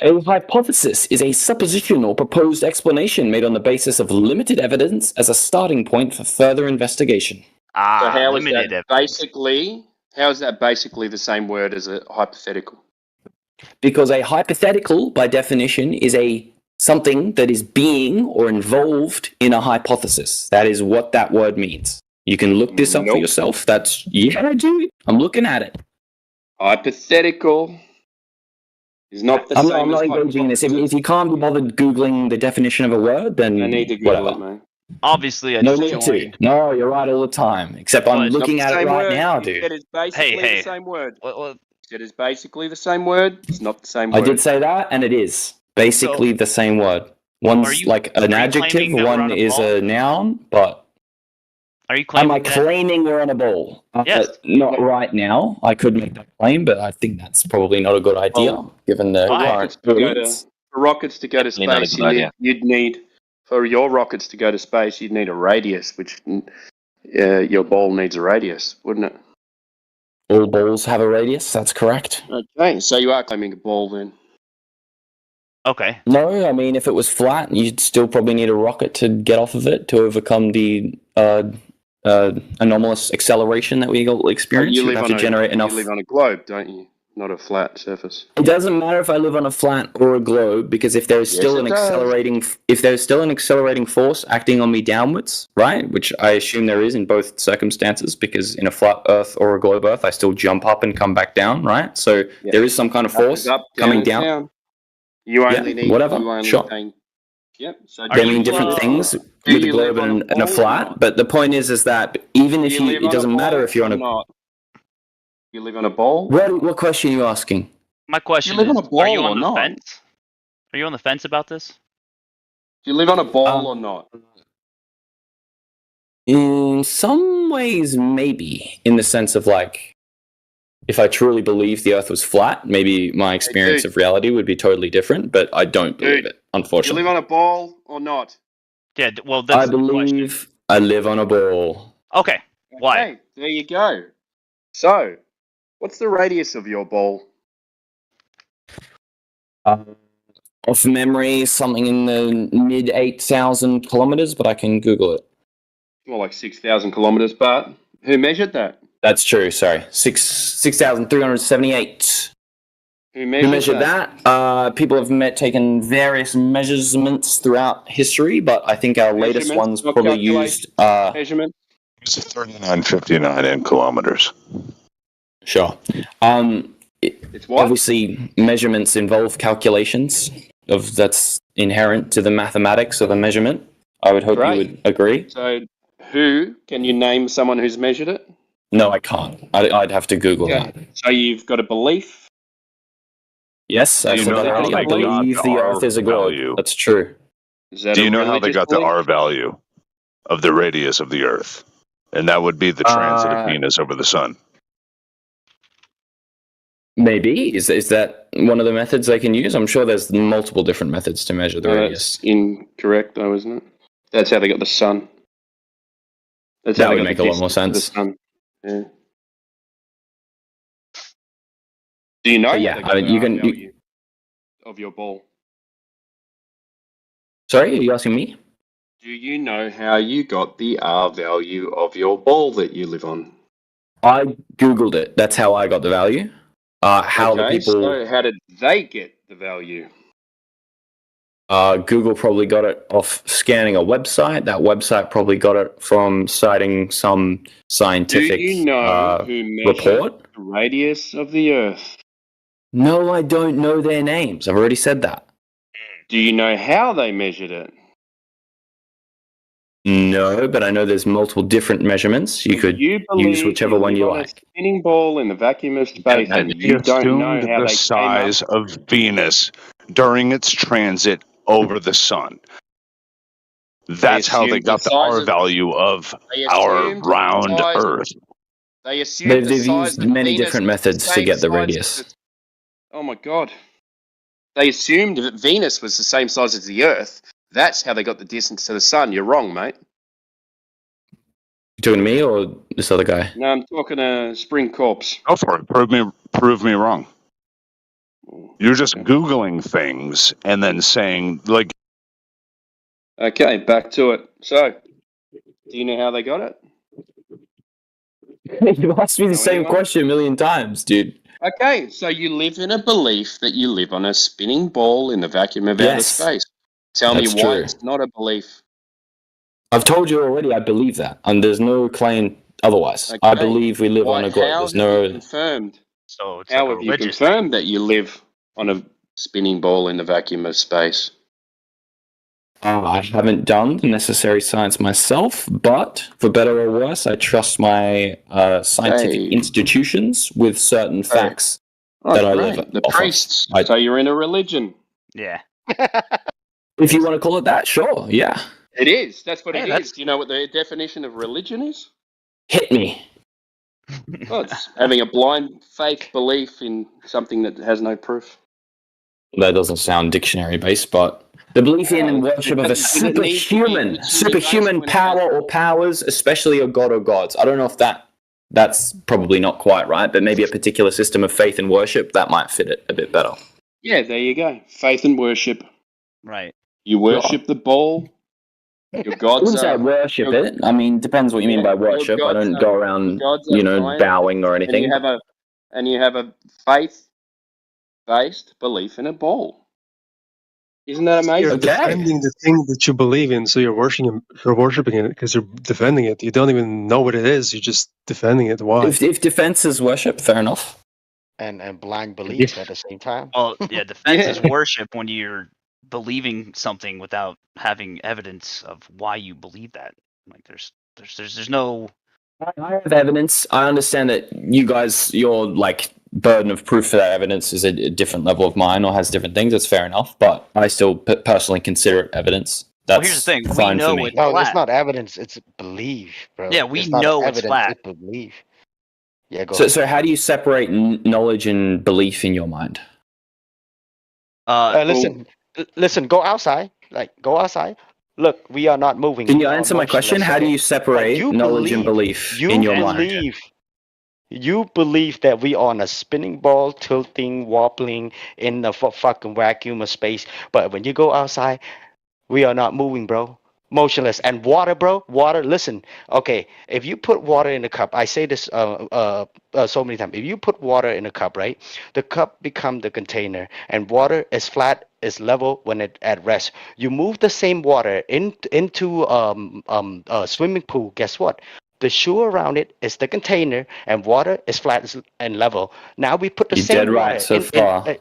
A hypothesis is a supposition or proposed explanation made on the basis of limited evidence as a starting point for further investigation.
So how is
limited
that basically? How is that basically the same word as a hypothetical?
Because a hypothetical, by definition, is a something that is being or involved in a hypothesis. That is what that word means. You can look this up for
Nope.
yourself. Yeah, dude. I'm looking at it.
Hypothetical is not the
I'm
same
not
as
engaging in this.
hypothesis.
If you can't be bothered Googling the definition of a word, then
I need to Google
whatever.
it, mate.
obviously, I
No
just
need to.
joined.
No, you're right all the time. Except I'm
But-
looking
Not
at
the
it
same
right
word.
now,
You
dude.
said it's basically
Hey.
the same word.
Well,
You said it's basically the same word. It's not the same
I
word.
did say that, and it is basically the same word. One's
you-
like
are
an
you
adjective,
claiming that we're
one
on a
is
ball?
a noun, but
are you
am I
claiming that?
claiming we're on a ball?
Yes.
Not right now. I could make that claim, but I think that's probably not a good idea,
Well,
given the
For
current
rockets to go to
brilliance.
space, you'd need for your rockets to go to space, you'd need a radius, which your ball needs a radius, wouldn't it?
All balls have a radius, that's correct.
Okay, so you are claiming a ball then.
Okay.
No, I mean, if it was flat, you'd still probably need a rocket to get off of it to overcome the anomalous acceleration that we all experience.
You
You'd have to generate enough.
You live on a globe, don't you? Not a flat surface.
It doesn't matter if I live on a flat or a globe, because if there's still
Yes,
an accelerating force acting on me downwards, right? Which I assume there is in both circumstances, because in a flat Earth or a globe Earth, I still jump up and come back down, right? So there is some kind of force coming down.
You only need
whatever.
You only
Sure.
think, yep. So
They mean different things with a globe and a flat, but the point is that even if it doesn't matter if you're on a.
not. You live on a ball.
What question are you asking?
My question
live
is,
on a ball
are you
or
on the
not?
fence? Are you on the fence about this?
Do you live on a ball or not?
In some ways, maybe, in the sense of like, if I truly believed the Earth was flat, maybe my experience of reality would be totally different, but I don't believe it,
Do you
unfortunately.
live on a ball or not?
Yeah, well, that's
I believe I live on a ball.
Okay, why?
Okay, there you go. So, what's the radius of your ball?
Off memory, something in the mid 8,000 kilometers, but I can Google it.
More like 6,000 kilometers, but who measured that?
That's true, sorry. 6,378.
Who measured
that? People have taken various measurements throughout history, but I think our latest
Measurements,
ones
not
probably
calculation.
used.
Measurement?
It's 3959 in kilometers.
Sure.
It's what?
Obviously, measurements involve calculations. That's inherent to the mathematics of a measurement. I would hope you would agree.
So, can you name someone who's measured it?
No, I can't. I'd have to Google that.
So you've got a belief?
Yes, I said that already. I believe the Earth is a globe. That's true.
Do you know how they got the R value of the radius of the Earth? And that would be the transit of Venus over the sun.
Maybe. Is that one of the methods they can use? I'm sure there's multiple different methods to measure the radius.
That's incorrect, though, isn't it? That's how they got the sun. That's
That
how they
would
got
make
the
a lot more
distance to the
sense.
sun. Yeah. Do you know?
But yeah,
how they got the
you
R
can.
value of your ball?
Sorry, are you asking me?
Do you know how you got the R value of your ball that you live on?
I Googled it. That's how I got the value. How the people.
So how did they get the value?
Google probably got it off scanning a website. That website probably got it from citing some scientific
Do you know who measured
report.
the radius of the Earth?
No, I don't know their names. I've already said that.
Do you know how they measured it?
No, but I know there's multiple different measurements. You could use whichever one you
live on a
like.
spinning ball in the vacuum of space,
And
you don't know
assumed
how
the
they
size of Venus during its transit over the sun. That's how they
assumed
got
the
the R
size of-
value of
They
our
assumed the
round
size of-
Earth.
They assumed the
They've
size
used
of
many
Venus
different
was the
methods to
same
get the
size
radius.
as oh my god! They assumed that Venus was the same size as the Earth. That's how they got the distance to the sun. You're wrong, mate.
You talking to me or this other guy?
No, I'm talking to Spring Corpse.
Go for it. Prove me wrong. You're just Googling things and then saying, like...
Okay, back to it. So, do you know how they got it?
You asked me the same question a million times, dude.
Okay, so you live in a belief that you live on a spinning ball in the vacuum of outer
Yes,
space. Tell me
that's
why
true.
it's not a belief.
I've told you already I believe that, and there's no claim otherwise.
Okay.
I believe we live on a globe.
How
There's
have you
no...
confirmed?
So it's
How
like a
have you
religious
confirmed that you live on a spinning ball in the vacuum of space?
I haven't done the necessary science myself, but for better or worse, I trust my scientific institutions with certain facts
Oh,
that I
great.
live
The
off of.
priests. So you're in a religion.
Yeah.
If you want to call it that, sure, yeah.
It is. That's what
Yeah,
it
that's-
is. Do you know what the definition of religion is?
Hit me.
Well, it's having a blind faith belief in something that has no proof.
That doesn't sound dictionary based, but the belief in and worship of a
It needs to be
superhuman power or powers, especially a god or gods. I don't know if that's probably not quite right, but maybe a particular system of faith and worship that might fit it a bit better.
Yeah, there you go. Faith and worship.
Right.
You worship the ball. Your
I
gods
wouldn't say I
are.
worship
your-
it. I mean, depends what you mean by
your
worship. I
gods
don't
are-
go
your
around,
gods are higher,
bowing or
And
anything.
you have a faith-based belief in a ball. Isn't that amazing?
You're defending the thing that you believe in, so you're worshiping it because you're defending it. You don't even know what it is. You're just defending it. Why?
If defense is worship, fair enough.
And blind belief at the same time.
Well, yeah, defense is worship when you're believing something without having evidence of why you believe that. Like there's no.
I have evidence. I understand that you guys, your like burden of proof for that evidence is a different level of mine or has different things. That's fair enough, but I still personally consider it evidence. That's
here's the thing. We
fine
know
for me.
it's
No,
flat.
it's not evidence. It's belief, bro.
Yeah, we
It's not
know it's
evidence,
flat.
It's belief. Yeah, go
So,
ahead.
so how do you separate knowledge and belief in your mind?
Listen. Go outside. Like, go outside. Look, we are not moving.
Can
we
you
are
answer my question?
motionless,
How do
okay?
you separate
Like,
knowledge and belief in your mind?
You believe that we are on a spinning ball, tilting, wobbling in the fucking vacuum of space. But when you go outside, we are not moving, bro. Motionless. And water, bro. Water. Listen. Okay. If you put water in a cup, I say this so many times. If you put water in a cup, right, the cup become the container, and water is flat, is level when it at rest. You move the same water into a swimming pool. Guess what? The shore around it is the container, and water is flat and level. Now we put the
You're
same
dead
water
right so far.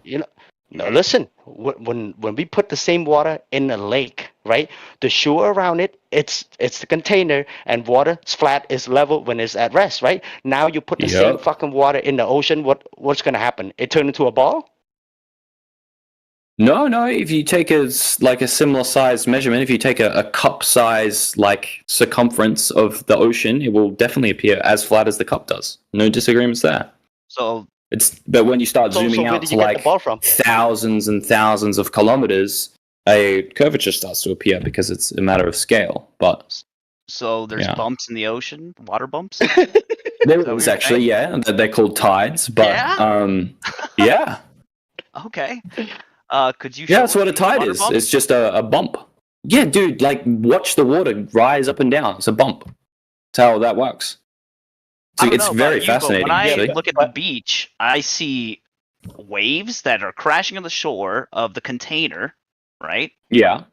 No, listen. When we put the same water in a lake, right? The shore around it, it's the container, and water is flat, is level when it's at rest, right? Now you put the same
Yep.
fucking water in the ocean. What's gonna happen? It turn into a ball?
No. If you take a similar size measurement, if you take a cup size like circumference of the ocean, it will definitely appear as flat as the cup does. No disagreements there.
So
But when you start zooming
where
out
did
to
you get the
like
ball from?
thousands and thousands of kilometers, a curvature starts to appear because it's a matter of scale. But
So there's
Yeah.
bumps in the ocean, water bumps.
there
what
is
you're
actually, yeah, they're called tides. But yeah,
Okay. Could you?
yeah,
show
that's what a
us
tide
water
is.
bumps?
It's just a bump. Yeah, dude, like watch the water rise up and down. It's a bump. That's how that works.
I don't
It's
know
very
about you, but
fascinating.
when I
actually.
look at the beach, I see waves that are crashing on the shore of the container, right?
Yeah.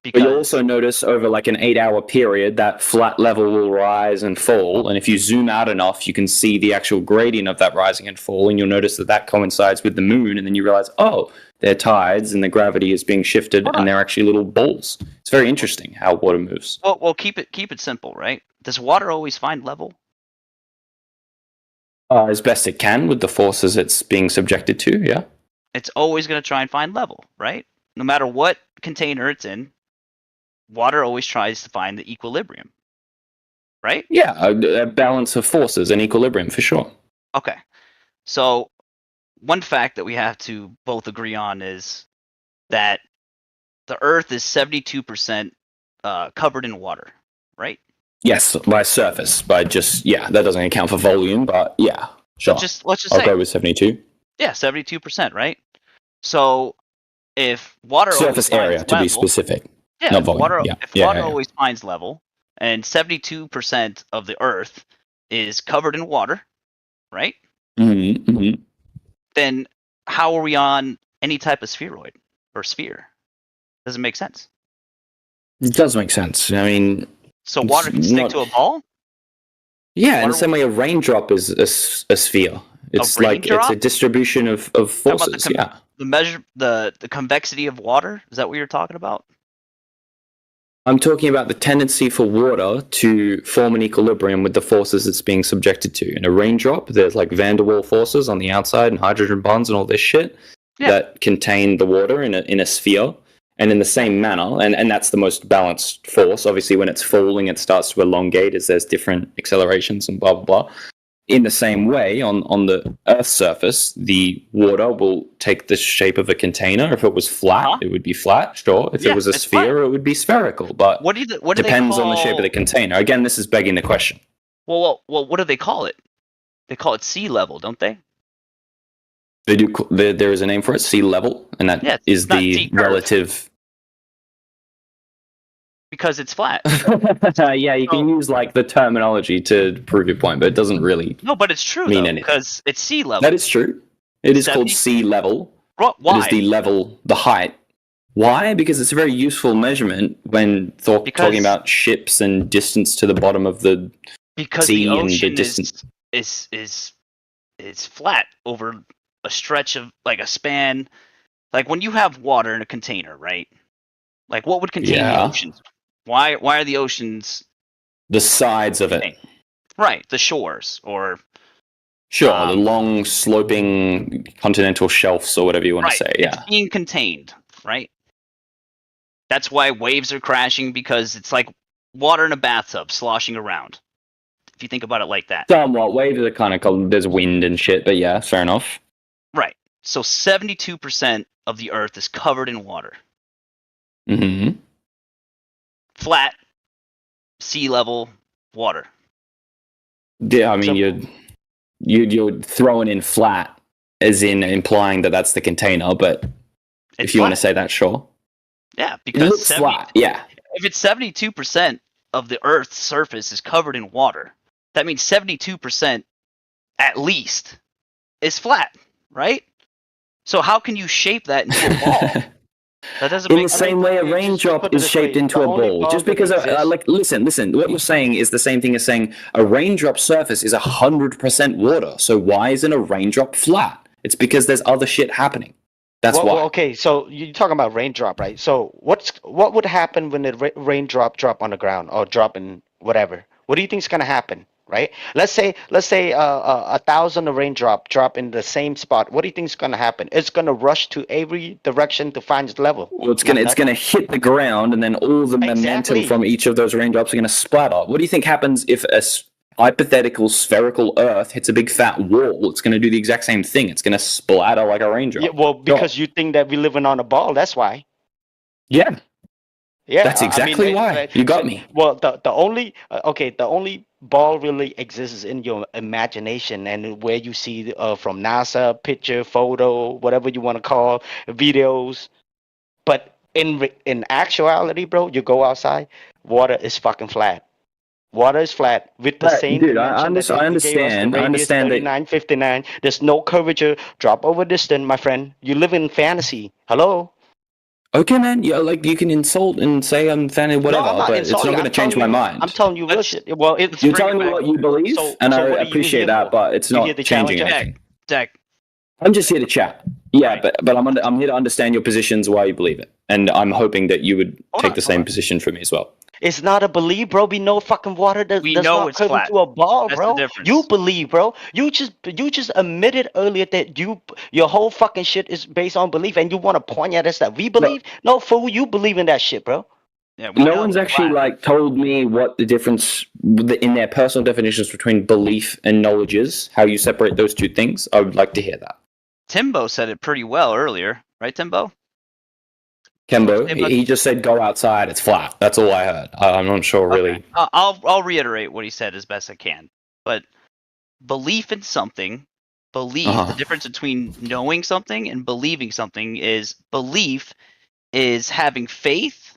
Because
But you'll also notice over like an 8-hour period that flat level will rise and fall. And if you zoom out enough, you can see the actual gradient of that rising and fall. And you'll notice that coincides with the moon. And then you realize, oh, they're tides and the gravity is being shifted and they're actually little balls. It's very interesting how water moves.
well, keep it simple, right? Does water always find level?
As best it can with the forces it's being subjected to, yeah.
It's always going to try and find level, right? No matter what container it's in, water always tries to find the equilibrium, right?
Yeah, a balance of forces and equilibrium for sure.
Okay. So one fact that we have to both agree on is that the Earth is 72% covered in water, right?
Yes, by surface, by just that doesn't account for volume, but yeah, sure.
Let's just
I'll
say
go with 72.
Yeah, 72%, right? So if water
Surface
always
area
finds
to be
level,
specific,
yeah,
not
if
volume.
water,
Yeah,
if water always finds level, and 72% of the Earth is covered in water, right?
Mm-hmm.
Then how are we on any type of spheroid or sphere? Doesn't make sense.
It does make sense. I mean,
So water can stick to a ball?
Yeah, in the same way a raindrop is a sphere. It's like it's a
raindrop?
distribution of
How about
forces. Yeah.
the convexity of water? Is that what you're talking about?
I'm talking about the tendency for water to form an equilibrium with the forces it's being subjected to. In a raindrop, there's like van der Waals forces on the outside and hydrogen bonds and all this shit that contain the water in a sphere. And in the same manner, and that's the most balanced force. Obviously, when it's falling, it starts to elongate as there's different accelerations and blah, blah, blah. In the same way, on the Earth's surface, the water will take the shape of a container. If it was flat, it would be flat, sure. If it was a sphere, it would be spherical. But
what do they
depends on the shape
call-
of the container. Again, this is begging the question.
Well, what do they call it? They call it sea level, don't they?
They do. There is a name for it, sea level, and that is
not
the
deep Earth.
relative.
Because it's flat.
Yeah, you can use like the terminology to prove your point, but it doesn't really
No, but it's true
mean
though,
anything.
because it's sea level.
That is true. It is called
70
sea level.
Why?
It is the level, the height. Why? Because it's a very useful measurement when talking about ships and distance to the bottom of the
Because
sea
the
and the
ocean
distance.
is flat over a stretch of like a span. Like when you have water in a container, right? Like what would contain the oceans? Why are the oceans
The sides of it.
right? The shores or
Sure, the long sloping continental shelves or whatever you want to say. Yeah.
it's being contained, right? That's why waves are crashing because it's like water in a bathtub sloshing around. If you think about it like that.
Somewhat. Waves are kind of cold. There's wind and shit, but yeah, fair enough.
Right. So 72% of the Earth is covered in water.
Mm-hmm.
Flat, sea level, water.
Yeah, I mean, you're throwing in flat, as in implying that that's the container, but if you want to say that, sure.
Yeah,
It
because
looks flat, yeah.
if it's 72% of the Earth's surface is covered in water, that means 72% at least is flat, right? So how can you shape that into a ball? That doesn't
In
make
the same way, a raindrop is shaped into a ball. Just because, listen, what you're saying is the same thing as saying a raindrop surface is 100% water. So why isn't a raindrop flat? It's because there's other shit happening. That's why.
Well, okay, so you're talking about raindrop, right? So what would happen when the raindrop drop on the ground or drop in whatever? What do you think is gonna happen, right? Let's say 1,000 raindrop drop in the same spot. What do you think is gonna happen? It's gonna rush to every direction to find its level.
Well, it's gonna hit the ground, and then all the momentum from each of those raindrops are gonna splatter. What do you think happens if a hypothetical spherical Earth hits a big fat wall? It's gonna do the exact same thing. It's gonna splatter like a raindrop.
Yeah, well, because you think that we're living on a ball. That's why.
Yeah.
Yeah,
That's exactly why. You got me.
Well, the only the only ball really exists in your imagination and where you see from NASA picture, photo, whatever you want to call videos. But in actuality, bro, you go outside, water is fucking flat. Water is flat with the same
dude,
dimension that
I
they gave us, the
understand. I
radius
understand that.
3959. There's no curvature. Drop over distance, my friend. You live in fantasy. Hello.
Okay, man. Yeah, like you can insult and say I'm fanning whatever,
No, I'm not
but it's not
insulting.
going to change my mind.
I'm telling you real shit. Well,
You're telling me what you believe, and
so
I
what are you
appreciate
here
that,
for?
but it's
You
not
here to
changing
challenge
anything.
Deck.
I'm just here to chat. Yeah, but I'm here to understand your positions, why you believe it, and I'm hoping that you would take the same position for me as well.
It's not a belief, bro. We know fucking water does
know
not
it's
curve
flat.
into a ball,
That's the
bro.
difference.
You believe, bro. You just admitted earlier that your whole fucking shit is based on belief, and you want to point at us that we believe. No, fool, you believe in that shit, bro.
Yeah, we
No
know
one's
it's
actually
flat.
like told me what the difference in their personal definitions between belief and knowledge is. How you separate those two things? I would like to hear that.
Timbo said it pretty well earlier, right, Timbo?
Kembo, he just said go outside. It's flat. That's all I heard. I'm not sure really.
I'll reiterate what he said as best I can. But belief in something, the difference between knowing something and believing something is belief is having faith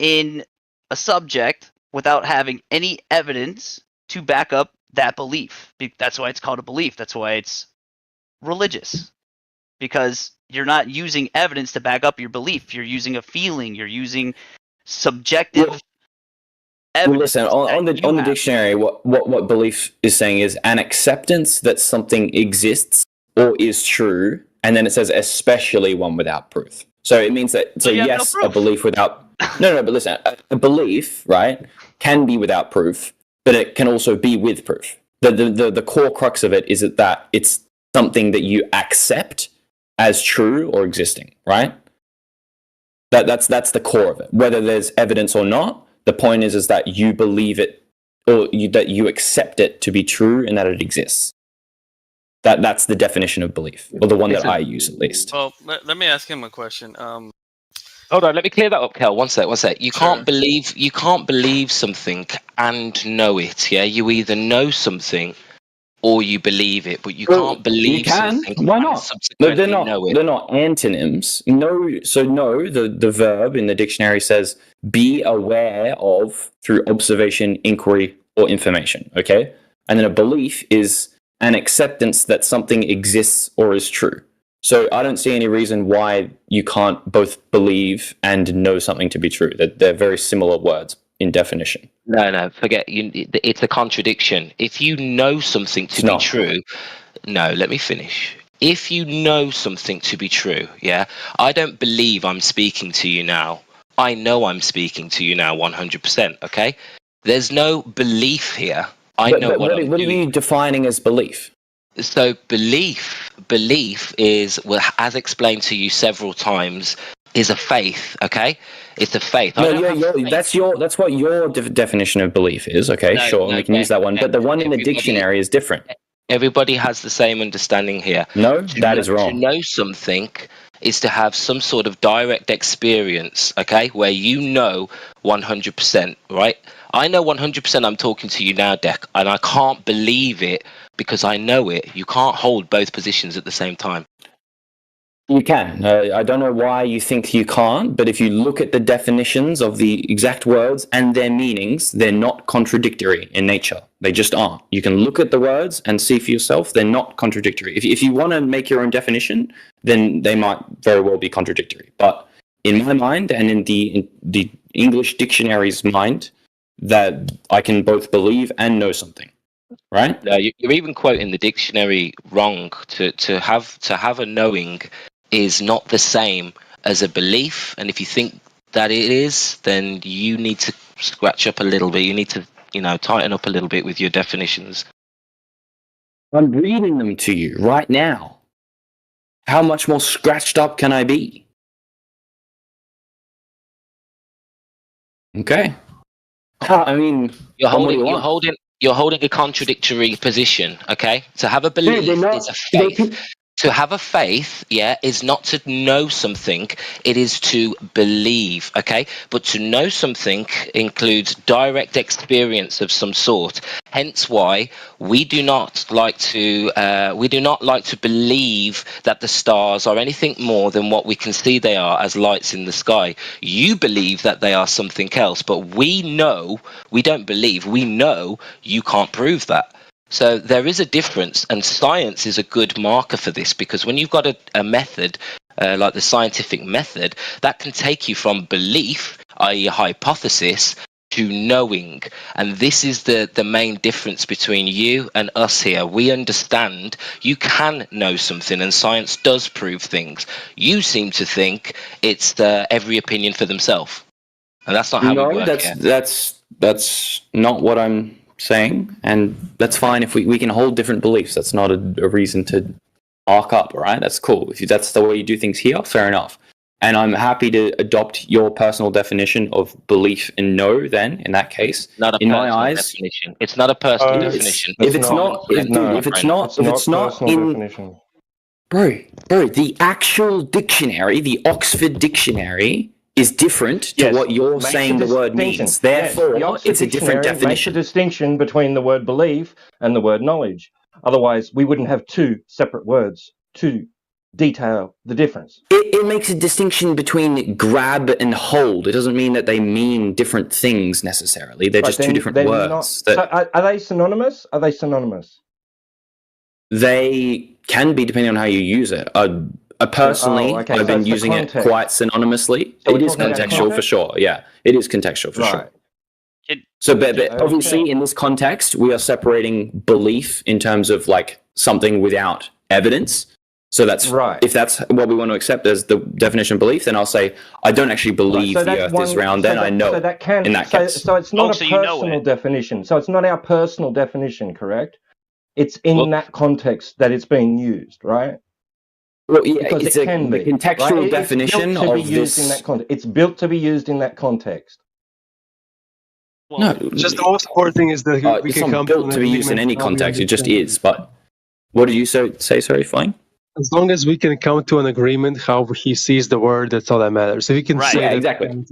in a subject without having any evidence to back up that belief. That's why it's called a belief. That's why it's religious. Because you're not using evidence to back up your belief. You're using a feeling. You're using subjective evidence.
Well, listen, on the dictionary, what belief is saying is an acceptance that something exists or is true, and then it says especially one without proof. So it means that yes, a belief without no, but listen, a belief, right, can be without proof, but it can also be with proof. The core crux of it is that it's something that you accept as true or existing, right? That's the core of it. Whether there's evidence or not, the point is that you believe it, or that you accept it to be true and that it exists. That's the definition of belief, or the one that I use at least.
Well, let me ask him a question.
Hold on, let me clear that up, Kel. One sec. You can't believe something and know it. Yeah, you either know something or you believe it, but you can't believe
you can.
something.
Why
and
not?
subsequently
No,
know it.
they're not antonyms. No, the verb in the dictionary says be aware of through observation, inquiry, or information. Okay, and then a belief is an acceptance that something exists or is true. So I don't see any reason why you can't both believe and know something to be true. They're very similar words in definition.
No, forget. It's a contradiction. If you know something to be true, no, let me finish. If you know something to be true, yeah, I don't believe I'm speaking to you now. I know I'm speaking to you now 100%, okay? There's no belief here. What
are you defining as belief?
So belief is, well, as explained to you several times, is a faith, okay? It's a faith.
That's what your definition of belief is, okay? We can use that one. But the one in the dictionary is different.
Everybody has the same understanding here.
No, that is wrong.
To know something is to have some sort of direct experience, okay, where you know 100%, right? I know 100% I'm talking to you now, Dec, and I can't believe it because I know it. You can't hold both positions at the same time.
You can. I don't know why you think you can't, but if you look at the definitions of the exact words and their meanings, they're not contradictory in nature. They just aren't. You can look at the words and see for yourself, they're not contradictory. If you want to make your own definition, then they might very well be contradictory. But in my mind and in the English dictionary's mind, that I can both believe and know something. Right?
No, you're even quoting the dictionary wrong. To have a knowing is not the same as a belief, and if you think that it is, then you need to scratch up a little bit. You need to, tighten up a little bit with your definitions.
I'm reading them to you right now. How much more scratched up can I be? Okay. I mean,
you're holding a contradictory position, okay? To have a belief is a faith. To have a faith, is not to know something, it is to believe, okay? But to know something includes direct experience of some sort. Hence why we do not like to believe that the stars are anything more than what we can see they are as lights in the sky. You believe that they are something else, but we know you can't prove that. So there is a difference, and science is a good marker for this, because when you've got a method, like the scientific method, that can take you from belief, i.e. a hypothesis, to knowing. And this is the main difference between you and us here. We understand you can know something, and science does prove things. You seem to think it's every opinion for themselves. And that's not how we work here.
That's not what I'm saying, and that's fine if we can hold different beliefs. That's not a reason to arc up, all right? That's cool. If that's the way you do things here, fair enough.
and I'm happy to adopt your personal definition of belief and know. Then, in that case,
Not a
in my
personal
eyes,
definition. It's not a personal definition.
if it's not, if it's not
personal
in,
definition.
bro, the actual dictionary, the Oxford Dictionary, is different to what you're
makes
saying
a
the word
distinction.
means. Therefore,
Yes, the Oxford
it's a different
Dictionary
definition.
Makes a distinction between the word belief and the word knowledge. Otherwise, we wouldn't have two separate words to detail the difference.
It makes a distinction between grab and hold. It doesn't mean that they mean different things necessarily. They're just two different words.
So are they synonymous? Are they synonymous?
They can be depending on how you use it. Personally, I've been using it quite synonymously.
So
it is contextual for sure. Yeah, it is contextual for sure. So, but obviously, in this context, we are separating belief in terms of like something without evidence. So that's right. If that's what we want to accept as the definition of belief, then I'll say I don't actually believe the Earth is round. Then I know.
So that can.
In that case,
so it's not a personal definition. So it's not our personal definition, correct? It's in that context that it's being used, right?
Well, yeah,
because
it's
it can be
the contextual
right?
definition
of
this.
In that context. It's built to be used in that context.
No,
just the most important thing is that we
it's
can
not
come
built to be used in any context. It just is. But what did you say? Sorry, Flying?
As long as we can come to an agreement how he sees the word, that's all that matters. If you can say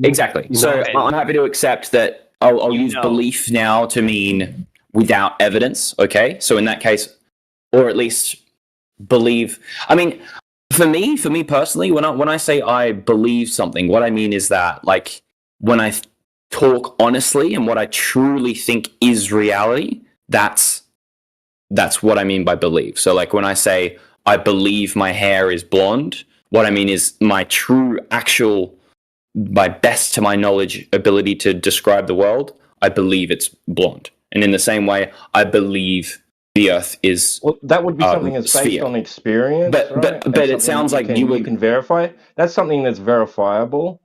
exactly. So I'm happy to accept that. I'll use belief now to mean without evidence. Okay, so in that case, or at least believe. I mean, for me personally, when I say I believe something, what I mean is that like when I talk honestly and what I truly think is reality, that's what I mean by believe. So like when I say I believe my hair is blonde, what I mean is my true actual, my best to my knowledge ability to describe the world, I believe it's blonde. And in the same way, I believe the Earth is
that would be something that's based
sphere.
on experience,
but it sounds like you
can verify. That's something that's verifiable.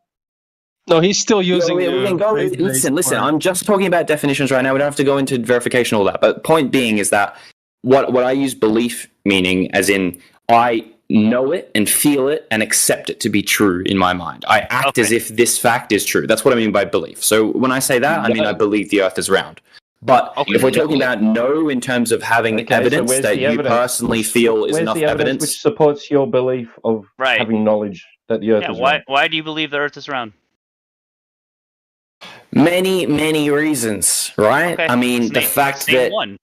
No, he's still using.
Listen. I'm just talking about definitions right now. We don't have to go into verification all that. But point being is that what I use belief meaning as in I know it and feel it and accept it to be true in my mind. I act as if this fact is true. That's what I mean by belief. So when I say that, I mean I believe the Earth is round. But if we're talking about know in terms of having evidence that you personally feel is enough evidence,
which supports your belief of having knowledge that the Earth is round.
Why do you believe the Earth is round?
Many reasons, right?
Okay.
I mean, the fact that
one.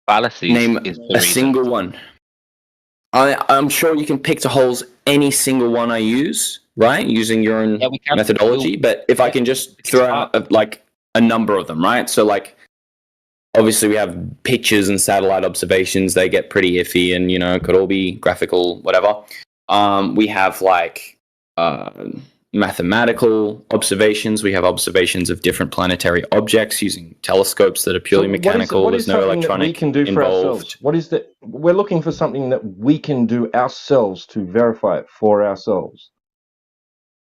Fallacies
name
is
a single one. I'm sure you can pick to holes any single one I use, right? Using your own methodology. But if I can just throw out like a number of them, right? So like, obviously we have pictures and satellite observations. They get pretty iffy and, could all be graphical, whatever. We have like mathematical observations. We have observations of different planetary objects using telescopes that are purely mechanical. There's no electronic
we can do for ourselves? What is that? We're looking for something that we can do ourselves to verify it for ourselves.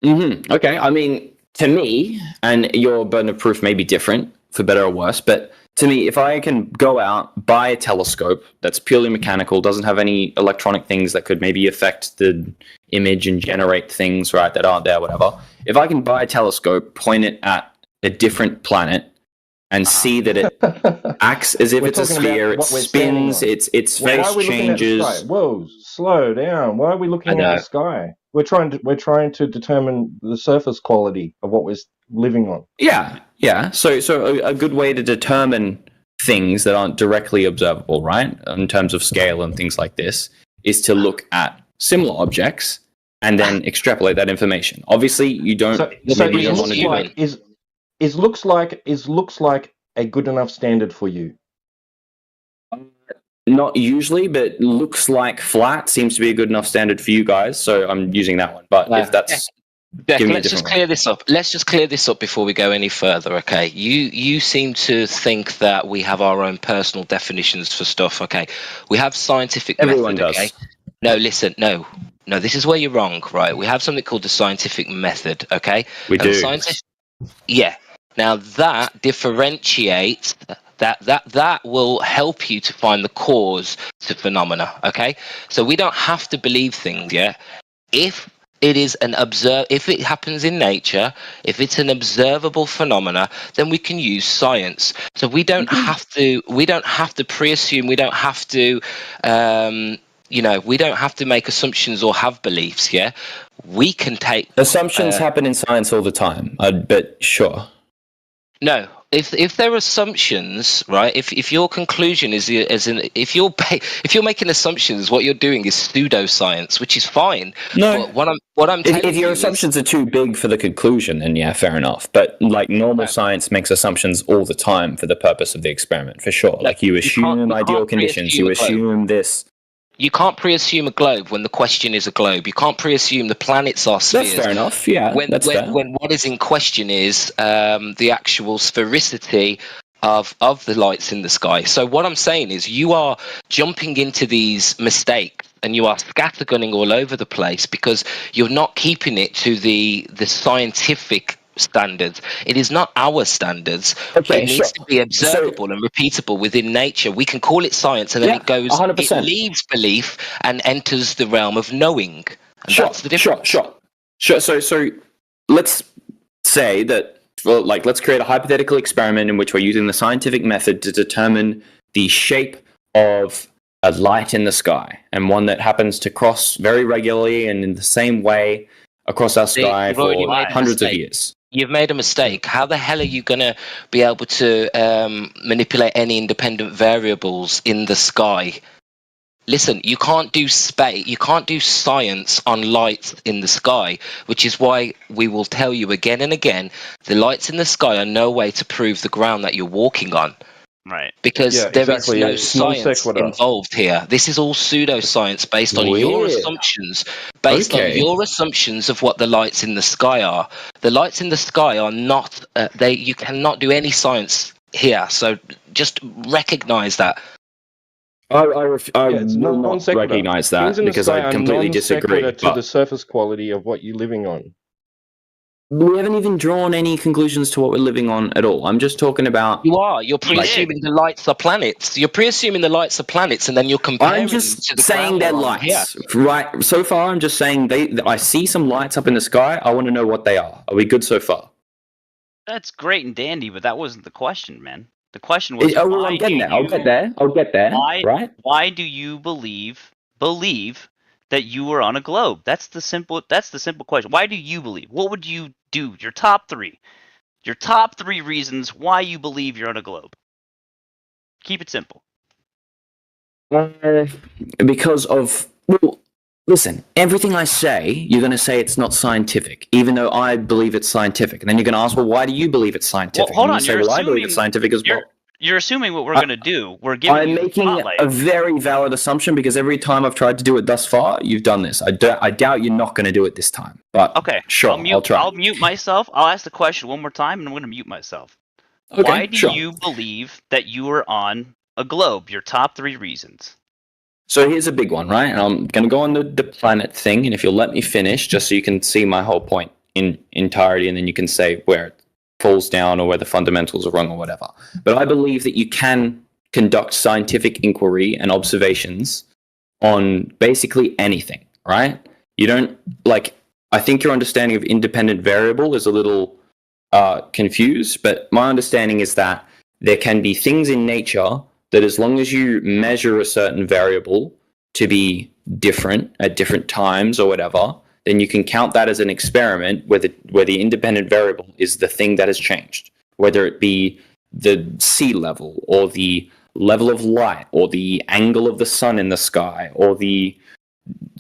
Okay. I mean, to me, and your burden of proof may be different for better or worse, but to me, if I can go out, buy a telescope that's purely mechanical, doesn't have any electronic things that could maybe affect the image and generate things, right, that aren't there, whatever. If I can buy a telescope, point it at a different planet, and see that it acts as if it's a sphere, it spins, its face changes.
Whoa, slow down. Why are we looking at the sky? We're trying to determine the surface quality of what we're living on.
Yeah. So a good way to determine things that aren't directly observable, right, in terms of scale and things like this, is to look at similar objects and then extrapolate that information. Obviously, you don't. You don't want to do that.
Is looks like a good enough standard for you?
Not usually, but looks like flat seems to be a good enough standard for you guys. So I'm using that one. But if that's
let's just clear this up. Let's just clear this up before we go any further, okay? You seem to think that we have our own personal definitions for stuff, okay? We have scientific
Everyone
method,
does.
okay? No, listen, no, this is where you're wrong, right? We have something called the scientific method, okay?
We do.
Yeah. Now that differentiates that will help you to find the cause to phenomena, okay? So we don't have to believe things, yeah? if it is if it happens in nature, if it's an observable phenomena, then we can use science. So we don't have to pre-assume, we don't have to we don't have to make assumptions or have beliefs. Yeah, we can take
assumptions happen in science all the time. But sure.
No, if there are assumptions, right? If your conclusion is if you're making assumptions, what you're doing is pseudoscience, which is fine.
No,
but what I'm telling
if your
you
assumptions are too big for the conclusion, then yeah, fair enough. But like normal science makes assumptions all the time for the purpose of the experiment, for sure. Like you assume ideal conditions, you assume this.
You can't pre-assume a globe when the question is a globe. You can't pre-assume the planets are spheres.
That's fair enough. Yeah, that's fair.
When what is in question is the actual sphericity of the lights in the sky. So what I'm saying is you are jumping into these mistakes and you are scattergunning all over the place because you're not keeping it to the scientific standards. It is not our standards.
Okay,
it needs to be observable and repeatable within nature. We can call it science, and then it goes.
100%.
It leaves belief and enters the realm of knowing. And that's the difference.
Sure. So let's say that. Well, like let's create a hypothetical experiment in which we're using the scientific method to determine the shape of a light in the sky, and one that happens to cross very regularly and in the same way across our sky for hundreds of years.
You've made a mistake. How the hell are you going to be able to manipulate any independent variables in the sky? Listen, you can't do space. You can't do science on lights in the sky, which is why we will tell you again and again: the lights in the sky are no way to prove the ground that you're walking on.
Right.
Because there is no science involved here. This is all pseudoscience based on your assumptions, on your assumptions of what the lights in the sky are. The lights in the sky are not. You cannot do any science here. So just recognize that.
I will not recognize that because I completely disagree.
To the surface quality of what you're living on.
We haven't even drawn any conclusions to what we're living on at all. I'm just talking about.
You're pre-assuming the lights are planets. You're pre-assuming the lights are planets, and then you're comparing.
I'm just saying they're lights, right? So far, I'm just saying I see some lights up in the sky. I want to know what they are. Are we good so far?
That's great and dandy, but that wasn't the question, man. The question was.
I'm getting there. I'll get there. Right?
Why do you believe that you were on a globe? That's the simple question. Why do you believe? What would you do? Your top three reasons why you believe you're on a globe. Keep it simple.
Because of listen, everything I say, you're going to say it's not scientific, even though I believe it's scientific. And then you're going to ask, well, why do you believe it's scientific?
Well, hold on.
Say, I believe it's scientific as well.
You're assuming what we're going to do. We're giving
I'm
you the
making
spotlight.
a very valid assumption because every time I've tried to do it thus far, you've done this. I doubt you're not going to do it this time. But
okay,
sure, I'll try.
I'll mute myself. I'll ask the question one more time, and I'm going to mute myself.
Okay,
why do you believe that you were on a globe? Your top 3 reasons.
So here's a big one, right? And I'm going to go on the planet thing, and if you'll let me finish, just so you can see my whole point in entirety, and then you can say where it falls down or where the fundamentals are wrong or whatever. But I believe that you can conduct scientific inquiry and observations on basically anything, right? You don't, I think your understanding of independent variable is a little confused, but my understanding is that there can be things in nature that as long as you measure a certain variable to be different at different times or whatever, then you can count that as an experiment where the independent variable is the thing that has changed, whether it be the sea level or the level of light or the angle of the sun in the sky or the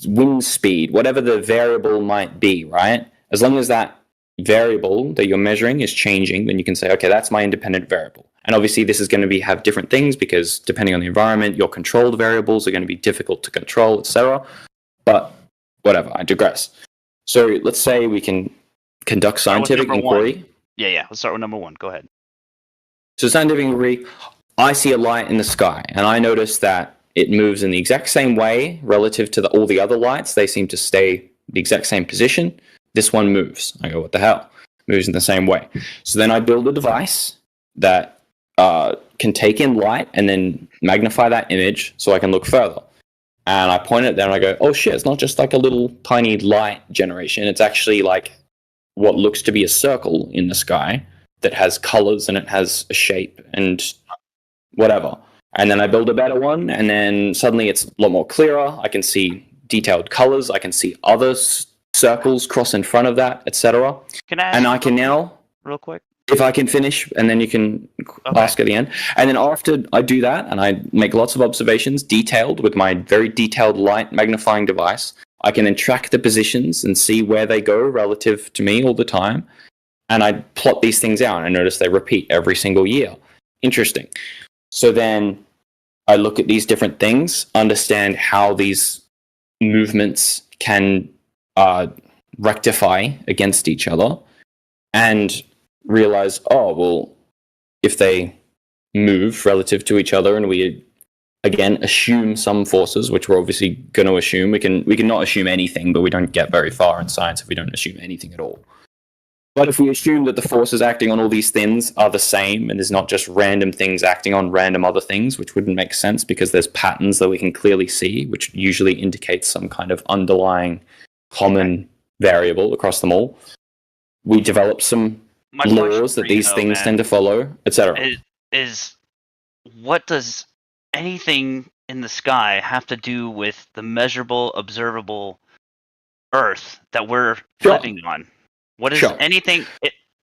wind speed, whatever the variable might be, right? As long as that variable that you're measuring is changing, then you can say, okay, that's my independent variable. And obviously this is going to have different things because depending on the environment, your controlled variables are going to be difficult to control, etc. But whatever, I digress. So let's say we can conduct scientific inquiry.
Yeah. Let's start with number 1. Go ahead.
So scientific inquiry, I see a light in the sky, and I notice that it moves in the exact same way relative to all the other lights. They seem to stay the exact same position. This one moves. I go, what the hell? Moves in the same way. So then I build a device that can take in light and then magnify that image so I can look further.
And I point at them and I go, oh shit, it's not just like a little tiny light generation. It's actually like what looks to be a circle in the sky that has colors and it has a shape and whatever. And then I build a better one, and then suddenly it's a lot more clearer. I can see detailed colors. I can see other circles cross in front of that, etc. And I can now,
real quick,
if I can finish, and then you can ask at the end. And then after I do that, and I make lots of observations, detailed with my very detailed light magnifying device, I can then track the positions and see where they go relative to me all the time. And I plot these things out, and I notice they repeat every single year. Interesting. So then I look at these different things, understand how these movements can rectify against each other, and realize, oh, well, if they move relative to each other and we, again, assume some forces, which we're obviously going to assume, we can not assume anything, but we don't get very far in science if we don't assume anything at all. But if we assume that the forces acting on all these things are the same, and there's not just random things acting on random other things, which wouldn't make sense because there's patterns that we can clearly see, which usually indicates some kind of underlying common variable across them all, we develop some laws that these things tend to follow, etc.
Is what does anything in the sky have to do with the measurable, observable Earth that we're living on? What does anything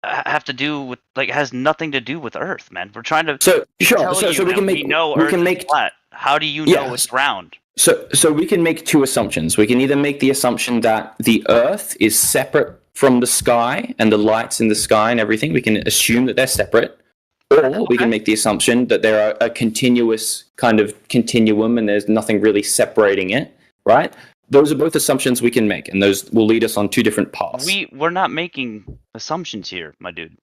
have to do with? Like, it has nothing to do with Earth, man. We're trying to
so we
can make Earth is flat. How do you know it's round?
So we can make two assumptions. We can either make the assumption that the Earth is separate from the sky and the lights in the sky and everything. We can assume that they're separate, or we can make the assumption that they're a continuous kind of continuum and there's nothing really separating it, right? Those are both assumptions we can make, and those will lead us on two different paths.
We're not making assumptions here, my dude.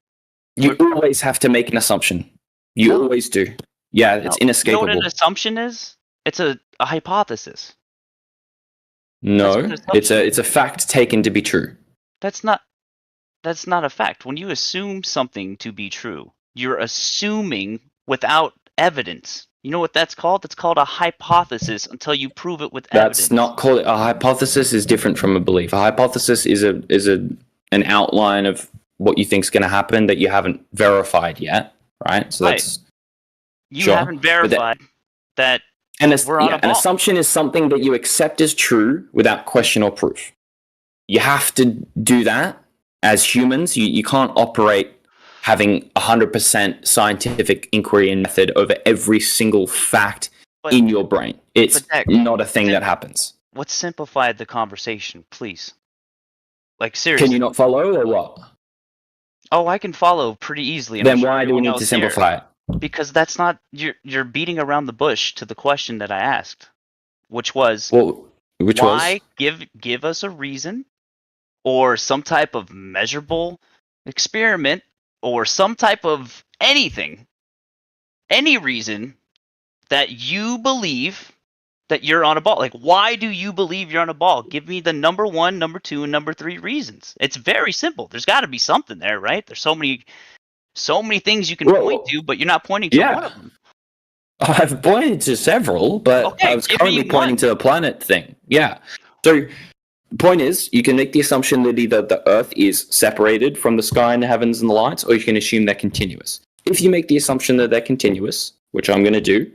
You always have to make an assumption. You always do. Yeah, it's inescapable.
You know what an assumption is? It's a hypothesis.
No, it's a fact taken to be true.
That's not a fact. When you assume something to be true, you're assuming without evidence. You know what that's called? That's called a hypothesis until you prove it with evidence.
That's not called a hypothesis. Is different from a belief. A hypothesis is an outline of what you think is going to happen that you haven't verified yet, right? So that's
you haven't verified that.
And
an
assumption is something that you accept as true without question or proof. You have to do that as humans. You can't operate having 100% scientific inquiry and method over every single fact in your brain. It's not a thing that happens.
Let's simplify the conversation, please. Like, seriously.
Can you not follow or what?
Oh, I can follow pretty easily.
Then why do we need to simplify it?
Because that's not you're beating around the bush to the question that I asked, which was why give us a reason or some type of measurable experiment or some type of anything, any reason that you believe that you're on a ball. Like, why do you believe you're on a ball? Give me the number 1, number 2, and number 3 reasons. It's very simple. There's got to be something there, right? There's so many things you can point to, but you're not pointing to one of them.
I've pointed to several, but I was currently pointing to the planet thing. Yeah. So the point is, you can make the assumption that either the Earth is separated from the sky and the heavens and the lights, or you can assume they're continuous. If you make the assumption that they're continuous, which I'm going to do,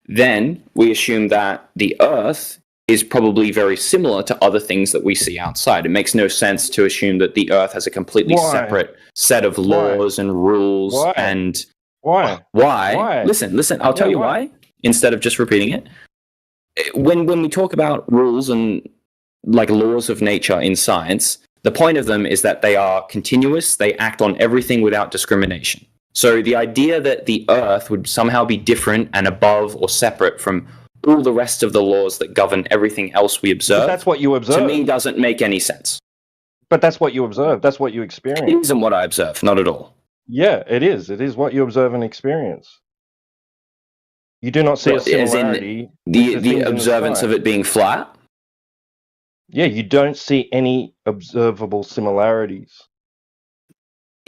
then we assume that the Earth is probably very similar to other things that we see outside. It makes no sense to assume that the Earth has a completely separate set of laws and rules. And
why?
Listen, I'll tell you why, instead of just repeating it. When we talk about rules and like laws of nature in science, the point of them is that they are continuous, they act on everything without discrimination. So the idea that the Earth would somehow be different and above or separate from all the rest of the laws that govern everything else we observe,
but that's what you observe.
To me, doesn't make any sense.
But that's what you observe. That's what you experience.
It isn't what I observe, not at all.
Yeah, it is. It is what you observe and experience. You do not see a similarity.
The observance of it being flat?
Yeah, you don't see any observable similarities.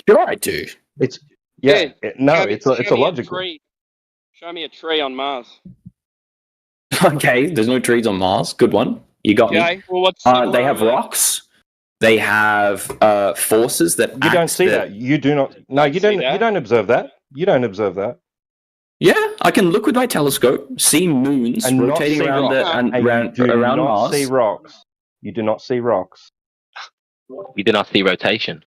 Sure, I do.
It's it's illogical.
Show me a tree on Mars.
Okay, there's no trees on Mars. Good one. You got
Okay,
me.
well, what's
They have rocks. They have forces that
You don't see that. You do not. No, you don't. You don't observe that. You don't observe that.
Yeah, I can look with my telescope, see moons
And not
rotating
see
around
rocks.
the,
Hey, you
around,
do
around
not
Mars.
see rocks. You do not see rocks.
You do not see rotation.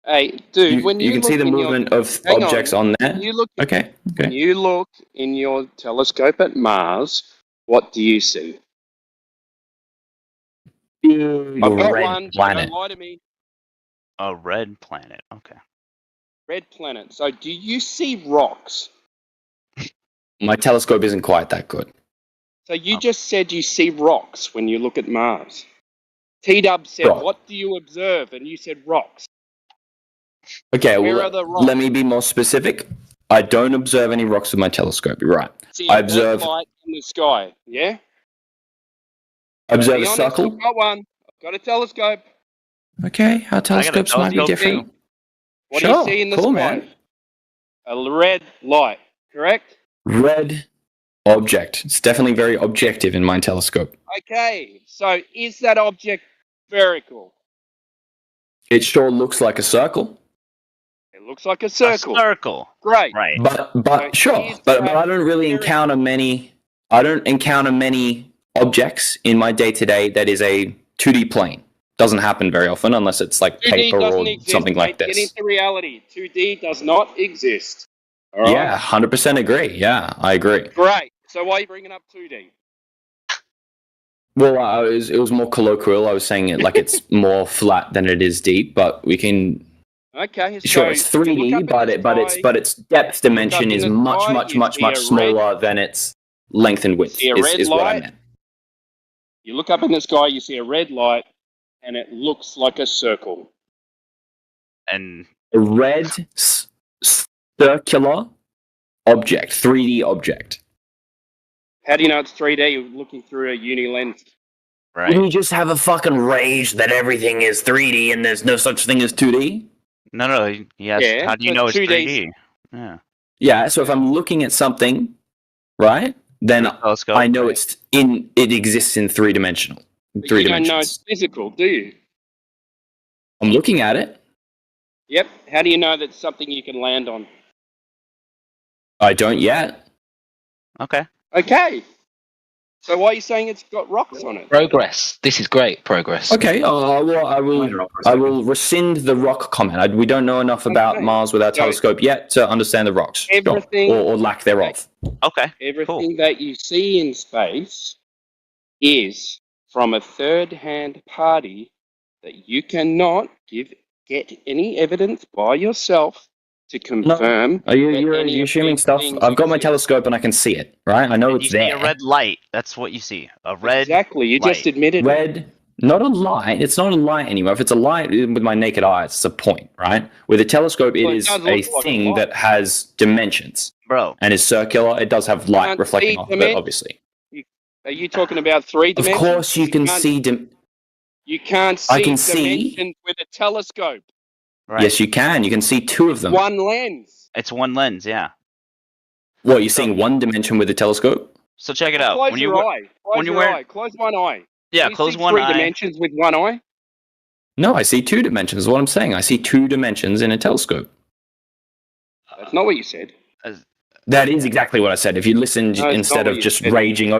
Hey, dude, when
You can see
look
the
in
movement
your,
of
hang
objects on there.
When you look,
Okay.
when you look in your telescope at Mars, what do you see?
I've
got
red
one.
planet.
Don't lie to me.
A red planet. Okay.
Red planet. So, do you see rocks?
My telescope isn't quite that good.
So you just said you see rocks when you look at Mars. T-Dub said,
Rock.
"What do you observe?" And you said rocks.
Okay,
Where
well,
are the rocks?
let me be more specific. I don't observe any rocks with my telescope. You're right.
See
I
a
observe
red light in the sky. Yeah.
observe
Be
a
honest,
circle.
I've got one. I've got a telescope.
Okay, our telescopes might be
telescope
different.
too. What
Sure,
do you see in the
cool,
sky?
man.
A red light. Correct.
Red object. It's definitely very objective in my telescope.
Okay. So is that object spherical?
It sure looks like a circle.
It looks like a circle.
A circle.
Great.
Right.
But sure. But I don't really encounter many. I don't encounter many objects in my day to day that is a 2D plane. Doesn't happen very often unless it's like
2D
paper
doesn't
or
exist,
something like
mate.
this.
Get into reality. 2D does not exist. All right?
Yeah, 100% agree. Yeah, I agree.
Great. So why are you bringing up 2D?
Well, it was more colloquial. I was saying it like it's more flat than it is deep, but we can.
Okay.
Sure,
so
it's
you look
3D,
up in
but
the
its depth dimension
in
is
the
much,
sky,
much,
you
much,
see a
much
red-
smaller than its length and width.
see a red
Is what I
light?
meant.
You look up in the sky, you see a red light, and it looks like a circle.
And
A red circular object, 3D object.
How do you know it's 3D? You're looking through a uni lens.
Wouldn't you just have a fucking rage that everything is 3D and there's no such thing as 2D?
No. Yes.
Yeah,
How do you
but
know it's
2D
3D? Yeah.
Yeah, so if I'm looking at something, right, then I know it exists in three dimensional.
But
Three
you don't know
dimensions.
it's physical, do you?
I'm looking at it.
Yep. How do you know that's something you can land on?
I don't yet.
Okay.
Okay. So why are you saying it's got rocks on it?
Progress. This is great progress.
Okay, I will rescind the rock comment. We don't know enough about Mars with our telescope yet to understand the rocks. Sure.
Everything-
or lack thereof.
Okay.
Everything that you see in space is from a third-hand party that you cannot get any evidence by yourself to confirm.
Are you
that
you're
any of
assuming
these
stuff?
things
I've got my
exist.
telescope and I can see it, right? I know
You
it's
see
there.
a red light. That's what you see. A red.
Exactly. You just
light.
admitted it.
Red, not a light. It's not a light anymore. If it's a light with my naked eye, it's a point, right? With a telescope, it
Well, it
is
does
a
look like a
thing
light.
that has dimensions
Bro.
and is circular. It does have light
can't
reflecting
see
off of it,
dimen-
obviously.
Are you talking about three
Of
dimensions?
course, you can
can't-
see.
You can't see
I can see-
dimensions with a telescope.
Right.
Yes, you can. You can see two of them.
One lens.
It's one lens. Yeah.
What, you're seeing one dimension with a telescope?
So check it out.
Close
when
your
you
eye. Close
when you
your
wear-
eye. Close one eye.
Yeah,
Do you
close
see
one
three
eye.
dimensions with one eye.
No, I see two dimensions. Is what I'm saying. I see two dimensions in a telescope.
That's not what you said.
That is exactly what I said. If you listened
No, it's
instead
not
of
what you
just
said.
raging over.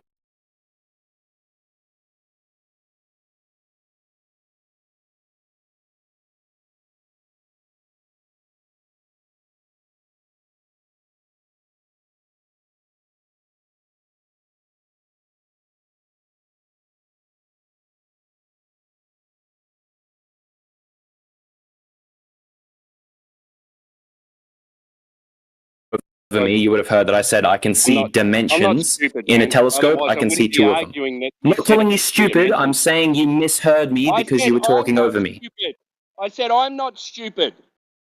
Me, you would have heard that I said I can see
I'm not
dimensions
stupid,
in a
man.
telescope.
Otherwise,
I can
wouldn't
see
be
two of them.
arguing that
I'm not
you
calling
said
you
it's
stupid.
3
I'm saying you misheard me
I
because
said
you were talking
I'm not
over me.
Stupid. I said I'm not stupid.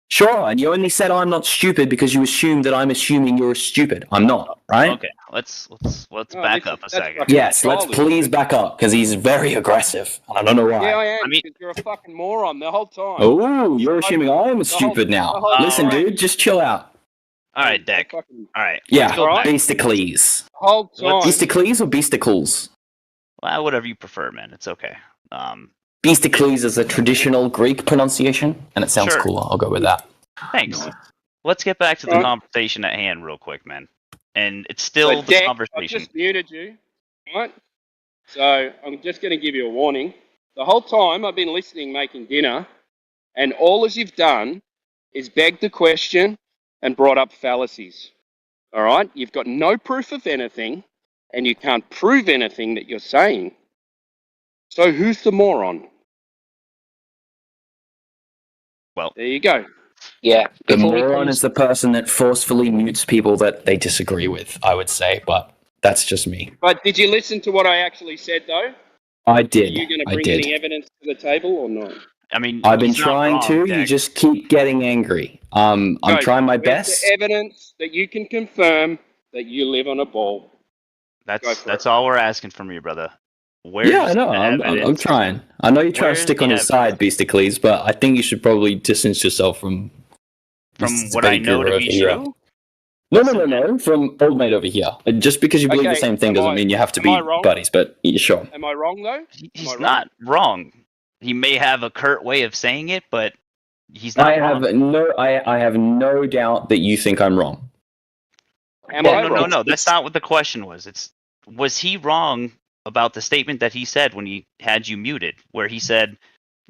Sure, and you only said I'm not stupid because you assumed that I'm assuming you're stupid. I'm not, right?
Okay. Let's
No,
back
this-
up a
that's
second.
fucking
Yes, let's
childish.
please back up because he's very aggressive. And I don't know why.
Yeah, I am.
I mean-
because you're a fucking moron the whole time.
Oh, you're assuming I'm
whole-
stupid now.
the whole
Listen,
time.
dude, just chill out.
All right, Deck. All right.
Yeah,
let's go back.
Beastocles.
Hold on.
Beastocles or Beastocles?
Well, whatever you prefer, man. It's okay.
Beastocles is a traditional Greek pronunciation, and it sounds
Sure.
cooler. I'll go with that.
Thanks. Let's get back to the conversation at hand real quick, man. And it's still the
Deck, I've
conversation.
just muted you, right? So I'm just going to give you a warning. The whole time I've been listening, making dinner, and all as you've done is begged the question and brought up fallacies. All right? You've got no proof of anything, and you can't prove anything that you're saying. So who's the moron?
Well,
there you go.
Yeah.
The moron is the person that forcefully mutes people that they disagree with, I would say, but that's just me.
But did you listen to what I actually said, though?
I
Are
did.
you going to
I
bring
did.
any evidence to the table or not?
I mean,
I've been
he's not
trying
wrong,
to.
Deck.
You just keep getting angry. I'm
Go,
trying my
where's
best.
the evidence that you can confirm that you live on a ball?
That's all we're asking from you, brother. Where's
Yeah, I know.
the
I'm
evidence?
trying. I know you're trying
Where's
to stick
the
on his side, Beastocles, but I think you should probably distance yourself from this
what I
debate
know to
guru
be
over here.
true?
No. From old mate over here. Just because you believe the
Okay,
same thing
am
doesn't
I-
mean you have to
am
be
I wrong?
buddies. But yeah, sure.
Am I wrong, though?
He's not wrong. He may have a curt way of saying it, but he's not
I
wrong.
have no doubt that you think I'm wrong.
No. That's not what the question was. Was he wrong about the statement that he said when he had you muted, where he said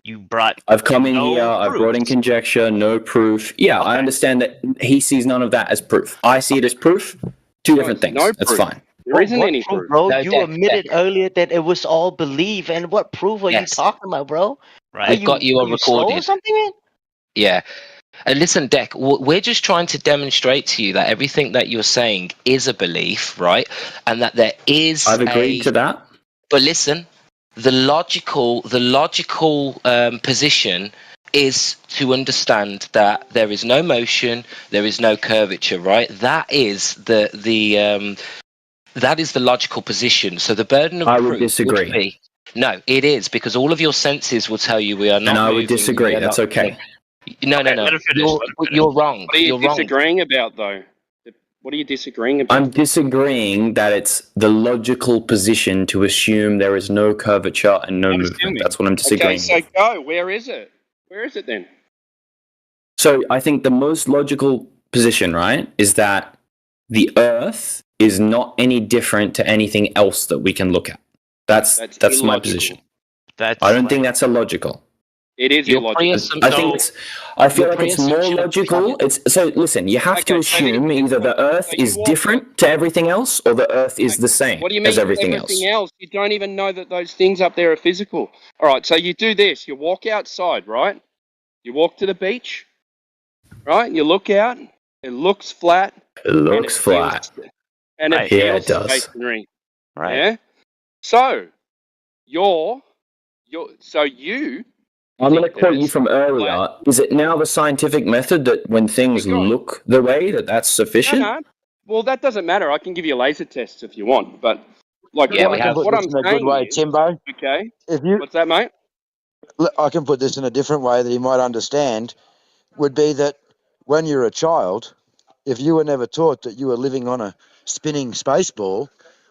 you brought?
I've come in
no
here, I've
proof.
brought in conjecture, no proof. Yeah, I understand that he sees none of that as proof. I see it as proof. Two different things.
no
That's
proof.
fine.
There isn't
What
any
proof,
proof.
bro.
No,
You
Deck,
admitted earlier that it was all belief, and what proof are you
Yes.
talking about, bro?
Right.
We've got you
are
on
you slow or
recorded.
something, man?
Yeah. And listen, Deck, we're just trying to demonstrate to you that everything that you're saying is a belief, right? And that there is
I've agreed to that.
But listen, the logical position is to understand that there is no motion, there is no curvature, right? That is the logical position. So the burden of
I
proof
would disagree.
be, no, it is, because all of your senses will tell you we are not.
And I would
moving,
disagree.
we are
That's
not-
okay.
No.
Let him finish,
You're wrong.
What are you
You're wrong.
disagreeing about, though? What are you disagreeing about?
I'm disagreeing that it's the logical position to assume there is no curvature and no movement. That's what I'm disagreeing
Okay,
with.
so go. Where is it? Where is it then?
So I think the most logical position, right, is that the Earth is not any different to anything else that we can look at. That's my
illogical.
position.
That's
I don't think that's illogical.
It is illogical.
I feel like it's more logical. So listen, you have to assume either the Earth is different to everything else, or the Earth is the same
What do you mean
as everything else.
everything else? You don't even know that those things up there are physical. All right, so you do this. You walk outside, right? You walk to the beach, right? You look out. It looks flat.
It looks flat.
And it
Right. Yeah,
feels
it does.
stationary.
Right.
Yeah? So, you
I'm going to quote you from earlier. Is it now the scientific method that when things look the way that's sufficient?
No. Well, that doesn't matter. I can give you laser tests if you want, but like what I'm saying is,
Timbo.
Okay.
If you,
what's that, mate?
I can put this in a different way that he might understand. Would be that when you're a child, if you were never taught that you were living on a spinning space ball,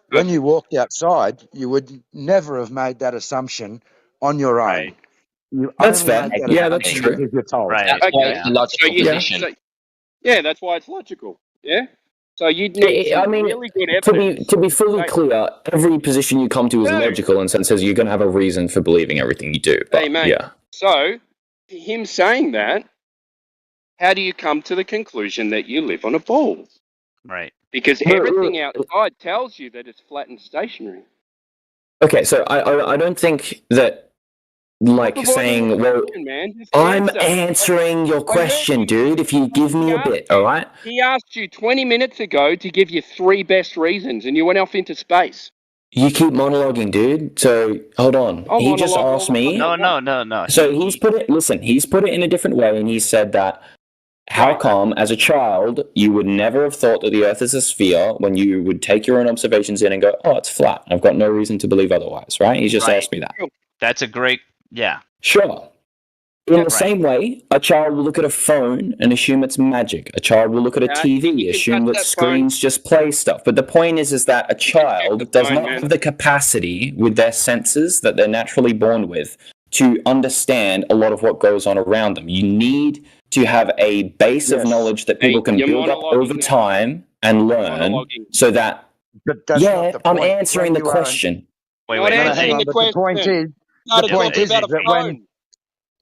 when you walked outside, you would never have made that assumption on your own. You
That's
only
fair.
make that
Yeah, that's
assumption
true.
because you're told.
Right.
That's why it's the logical position.
Yeah, that's why it's logical. Yeah. So you need some really good evidence.
To be fully clear, every position you come to is logical and says you're going to have a reason for believing everything you do. But,
Hey, mate.
yeah.
So, him saying that, how do you come to the conclusion that you live on a ball?
Right.
Because everything outside tells you that it's flat and stationary.
Okay, so I don't think that, like, saying, well, I'm answering your question, dude, if you give me a bit, all right?
He asked you 20 minutes ago to give you 3 best reasons, and you went off into space.
You keep monologuing, dude. So hold on.
I'll
He just
monologue
asked me.
No.
So he's put it in a different way, and he said that how come, as a child, you would never have thought that the Earth is a sphere when you would take your own observations in and go, oh, it's flat. I've got no reason to believe otherwise, right? He just asked me that.
That's a great, yeah.
Sure.
In the same way, a child will look at a phone and assume it's magic. A child will look at a TV, assume that screens just play stuff. But the point is that a child does not have the capacity with their senses that they're naturally born with to understand a lot of what goes on around them. You need to have a base of knowledge that people can build up over time and learn so that... I'm answering the question.
Wait,
hang on, but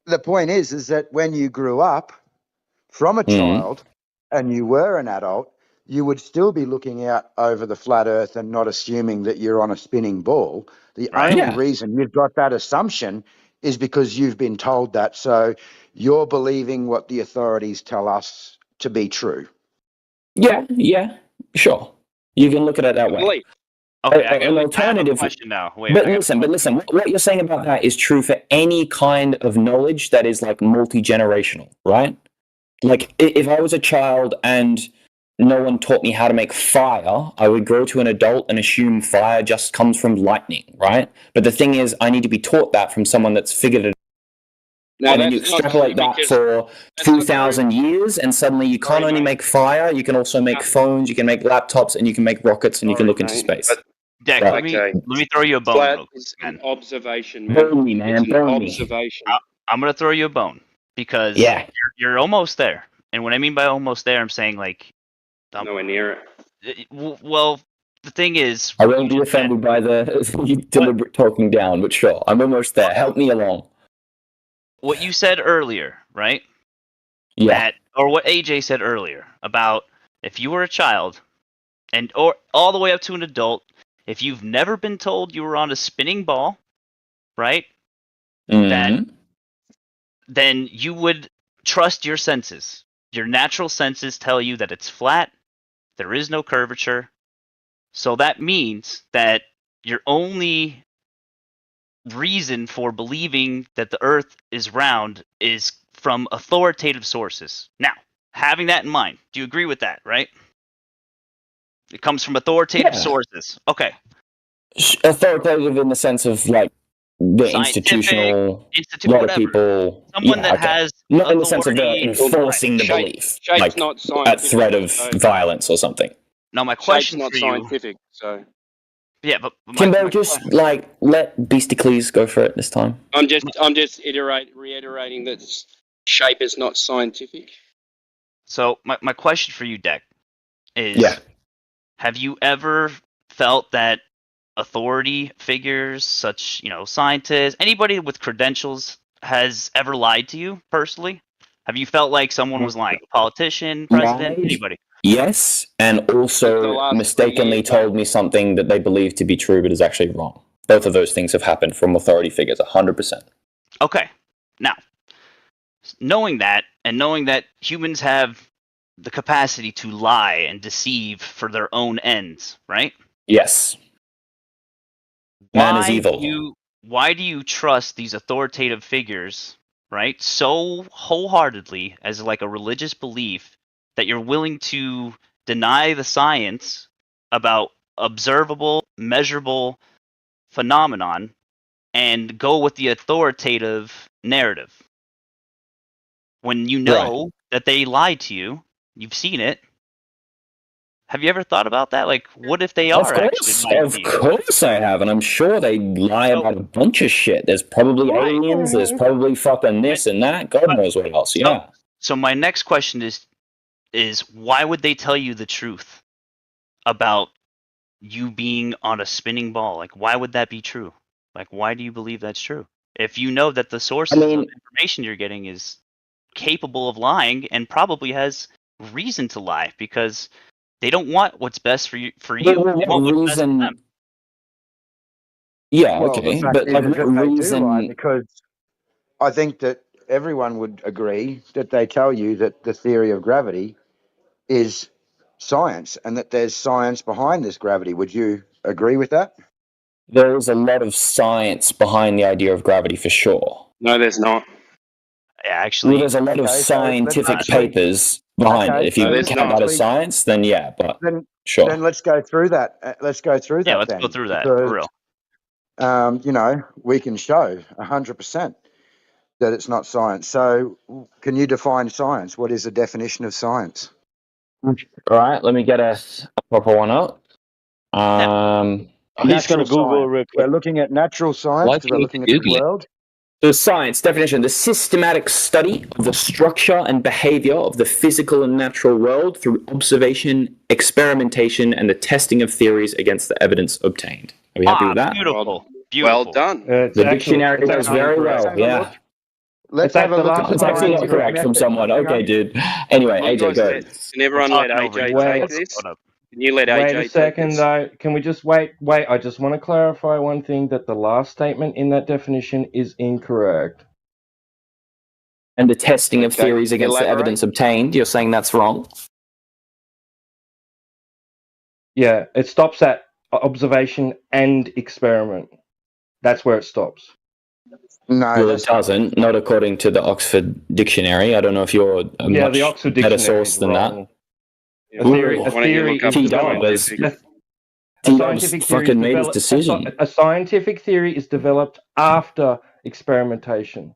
the point is that when you grew up from a child and you were an adult, you would still be looking out over the flat earth and not assuming that you're on a spinning ball. The only reason you've got that assumption is because you've been told that. So you're believing what the authorities tell us to be true.
Yeah, sure. You can look at it that way.
Okay, I
an
got
alternative
a question now. Wait,
but listen, what you're saying about that is true for any kind of knowledge that is like multi-generational, right? Like if I was a child and no one taught me how to make fire, I would grow to an adult and assume fire just comes from lightning, right? But the thing is, I need to be taught that from someone that's figured it. And then you extrapolate that for 2,000 years, and suddenly you can't only make fire, you can also make phones, you can make laptops, and you can make rockets, and you can look into space.
Deck, let me throw you a bone.
Flat is an observation, man.
Burn me, man.
It's an
Burn me.
observation.
I'm going to throw you a bone because you're almost there. And what I mean by almost there, I'm saying like...
nowhere near it.
Well, the thing is...
I won't be offended by the deliberate talking down, but sure, I'm almost there. Help me along.
What you said earlier, right?
Yeah.
Or what AJ said earlier about if you were a child or all the way up to an adult, if you've never been told you were on a spinning ball, right? Then you would trust your senses. Your natural senses tell you that it's flat, there is no curvature. So that means that your only reason for believing that the earth is round is from authoritative sources. Now, having that in mind, do you agree with that, right? It comes from authoritative sources. Okay.
Authoritative in the sense of like the institutional, a lot of people.
Someone that has
not in the sense of enforcing the belief, like at threat of violence or something.
Now, my question
not
for
scientific, so
yeah, but
Kimbo, just like let Beasticles go for it this time.
I'm just reiterating that shape is not scientific.
So my question for you, Deck, is have you ever felt that authority figures, such scientists, anybody with credentials, has ever lied to you personally? Have you felt like someone was lying? A politician, president, anybody?
Yes, and also mistakenly told me something that they believe to be true but is actually wrong. Both of those things have happened from authority figures, 100%.
Okay. Now, knowing that, and knowing that humans have the capacity to lie and deceive for their own ends, right?
Yes. Man is evil.
Why do you trust these authoritative figures, right, so wholeheartedly as like a religious belief that you're willing to deny the science about observable, measurable phenomenon and go with the authoritative narrative? When you know that they lied to you, you've seen it. Have you ever thought about that? Like, what if they are actually lying to you?
Of course I have, and I'm sure they lie about a bunch of shit. There's probably aliens, there's probably fucking this and that. God knows what else, yeah.
So my next question is why would they tell you the truth about you being on a spinning ball? Like, why would that be true? Like, why do you believe that's true? If you know that the sources of information you're getting is capable of lying and probably has reason to lie because they don't want what's best for you. They want what's best for them.
Yeah,
Well,
okay.
the fact
But
is
like
that
what
they do
reason?
lie, because I think that everyone would agree that they tell you that the theory of gravity is science and that there's science behind this gravity. Would you agree with that?
There is a lot of science behind the idea of gravity for sure.
No, there's not.
Actually,
there's a lot of scientific papers behind it. If you count that as science, then yeah, but sure.
Then let's go through that. Let's go through that.
Yeah, let's
then,
go through that for real.
We can show 100%. that it's not science. So can you define science? What is the definition of science?
All right, let me get a proper one up.
He's going to Google
science.
real
We're
quick.
looking at natural science
Why
because
do
we're
you
looking at the
Google it?
world.
The science definition: the systematic study of the structure and behavior of the physical and natural world through observation, experimentation, and the testing of theories against the evidence obtained. Are we happy with that?
Beautiful.
Well done.
The dictionary does very well. Yeah.
Let's have a look at the
It's actually not
scientific
correct from
method.
someone.
Hang
Okay,
on.
dude. Anyway, AJ, go.
Can everyone let AJ take this? Can you let AJ
Wait a
take
second,
this?
though. Can we just wait? I just want to clarify one thing, that the last statement in that definition is incorrect.
And the testing of
Okay,
theories against the
elaborate.
evidence obtained, you're saying that's wrong?
Yeah, it stops at observation and experiment. That's where it stops.
No,
Well, it doesn't. Not according to the Oxford Dictionary. I don't know if you're a
Yeah,
much
the Oxford
better
Dictionary
source
is
than
wrong.
that.
A theory
Why don't you
is
look up the
developed.
scientific-
A
T-Dubs
scientific theory
fucking
is
made his
developed.
decision.
A scientific theory is developed after experimentation.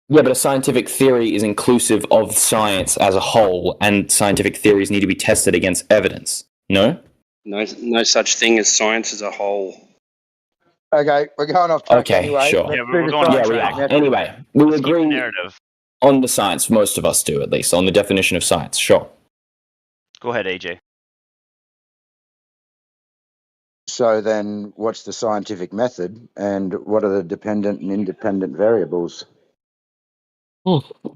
Yeah, but a scientific theory is inclusive of science as a whole, and scientific theories need to be tested against evidence. No?
No such thing as science as a whole.
Okay, we're going off track
Okay,
anyway.
sure.
Let's
Yeah,
do
we're
the
going off
scientific
track.
method.
Anyway, we agree on the science. Most of us do, at least, on the definition of science. Sure.
Go ahead, AJ.
So then, what's the scientific method, and what are the dependent and independent variables?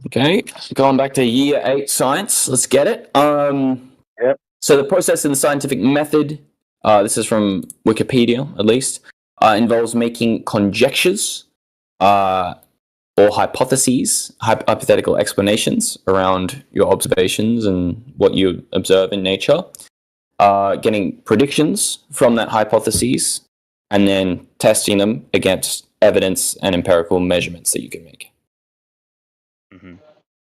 Okay, going back to year 8 science. Let's get it.
Yep.
So the process in the scientific method, this is from Wikipedia at least, involves making conjectures or hypotheses, hypothetical explanations around your observations and what you observe in nature, getting predictions from that hypotheses, and then testing them against evidence and empirical measurements that you can make.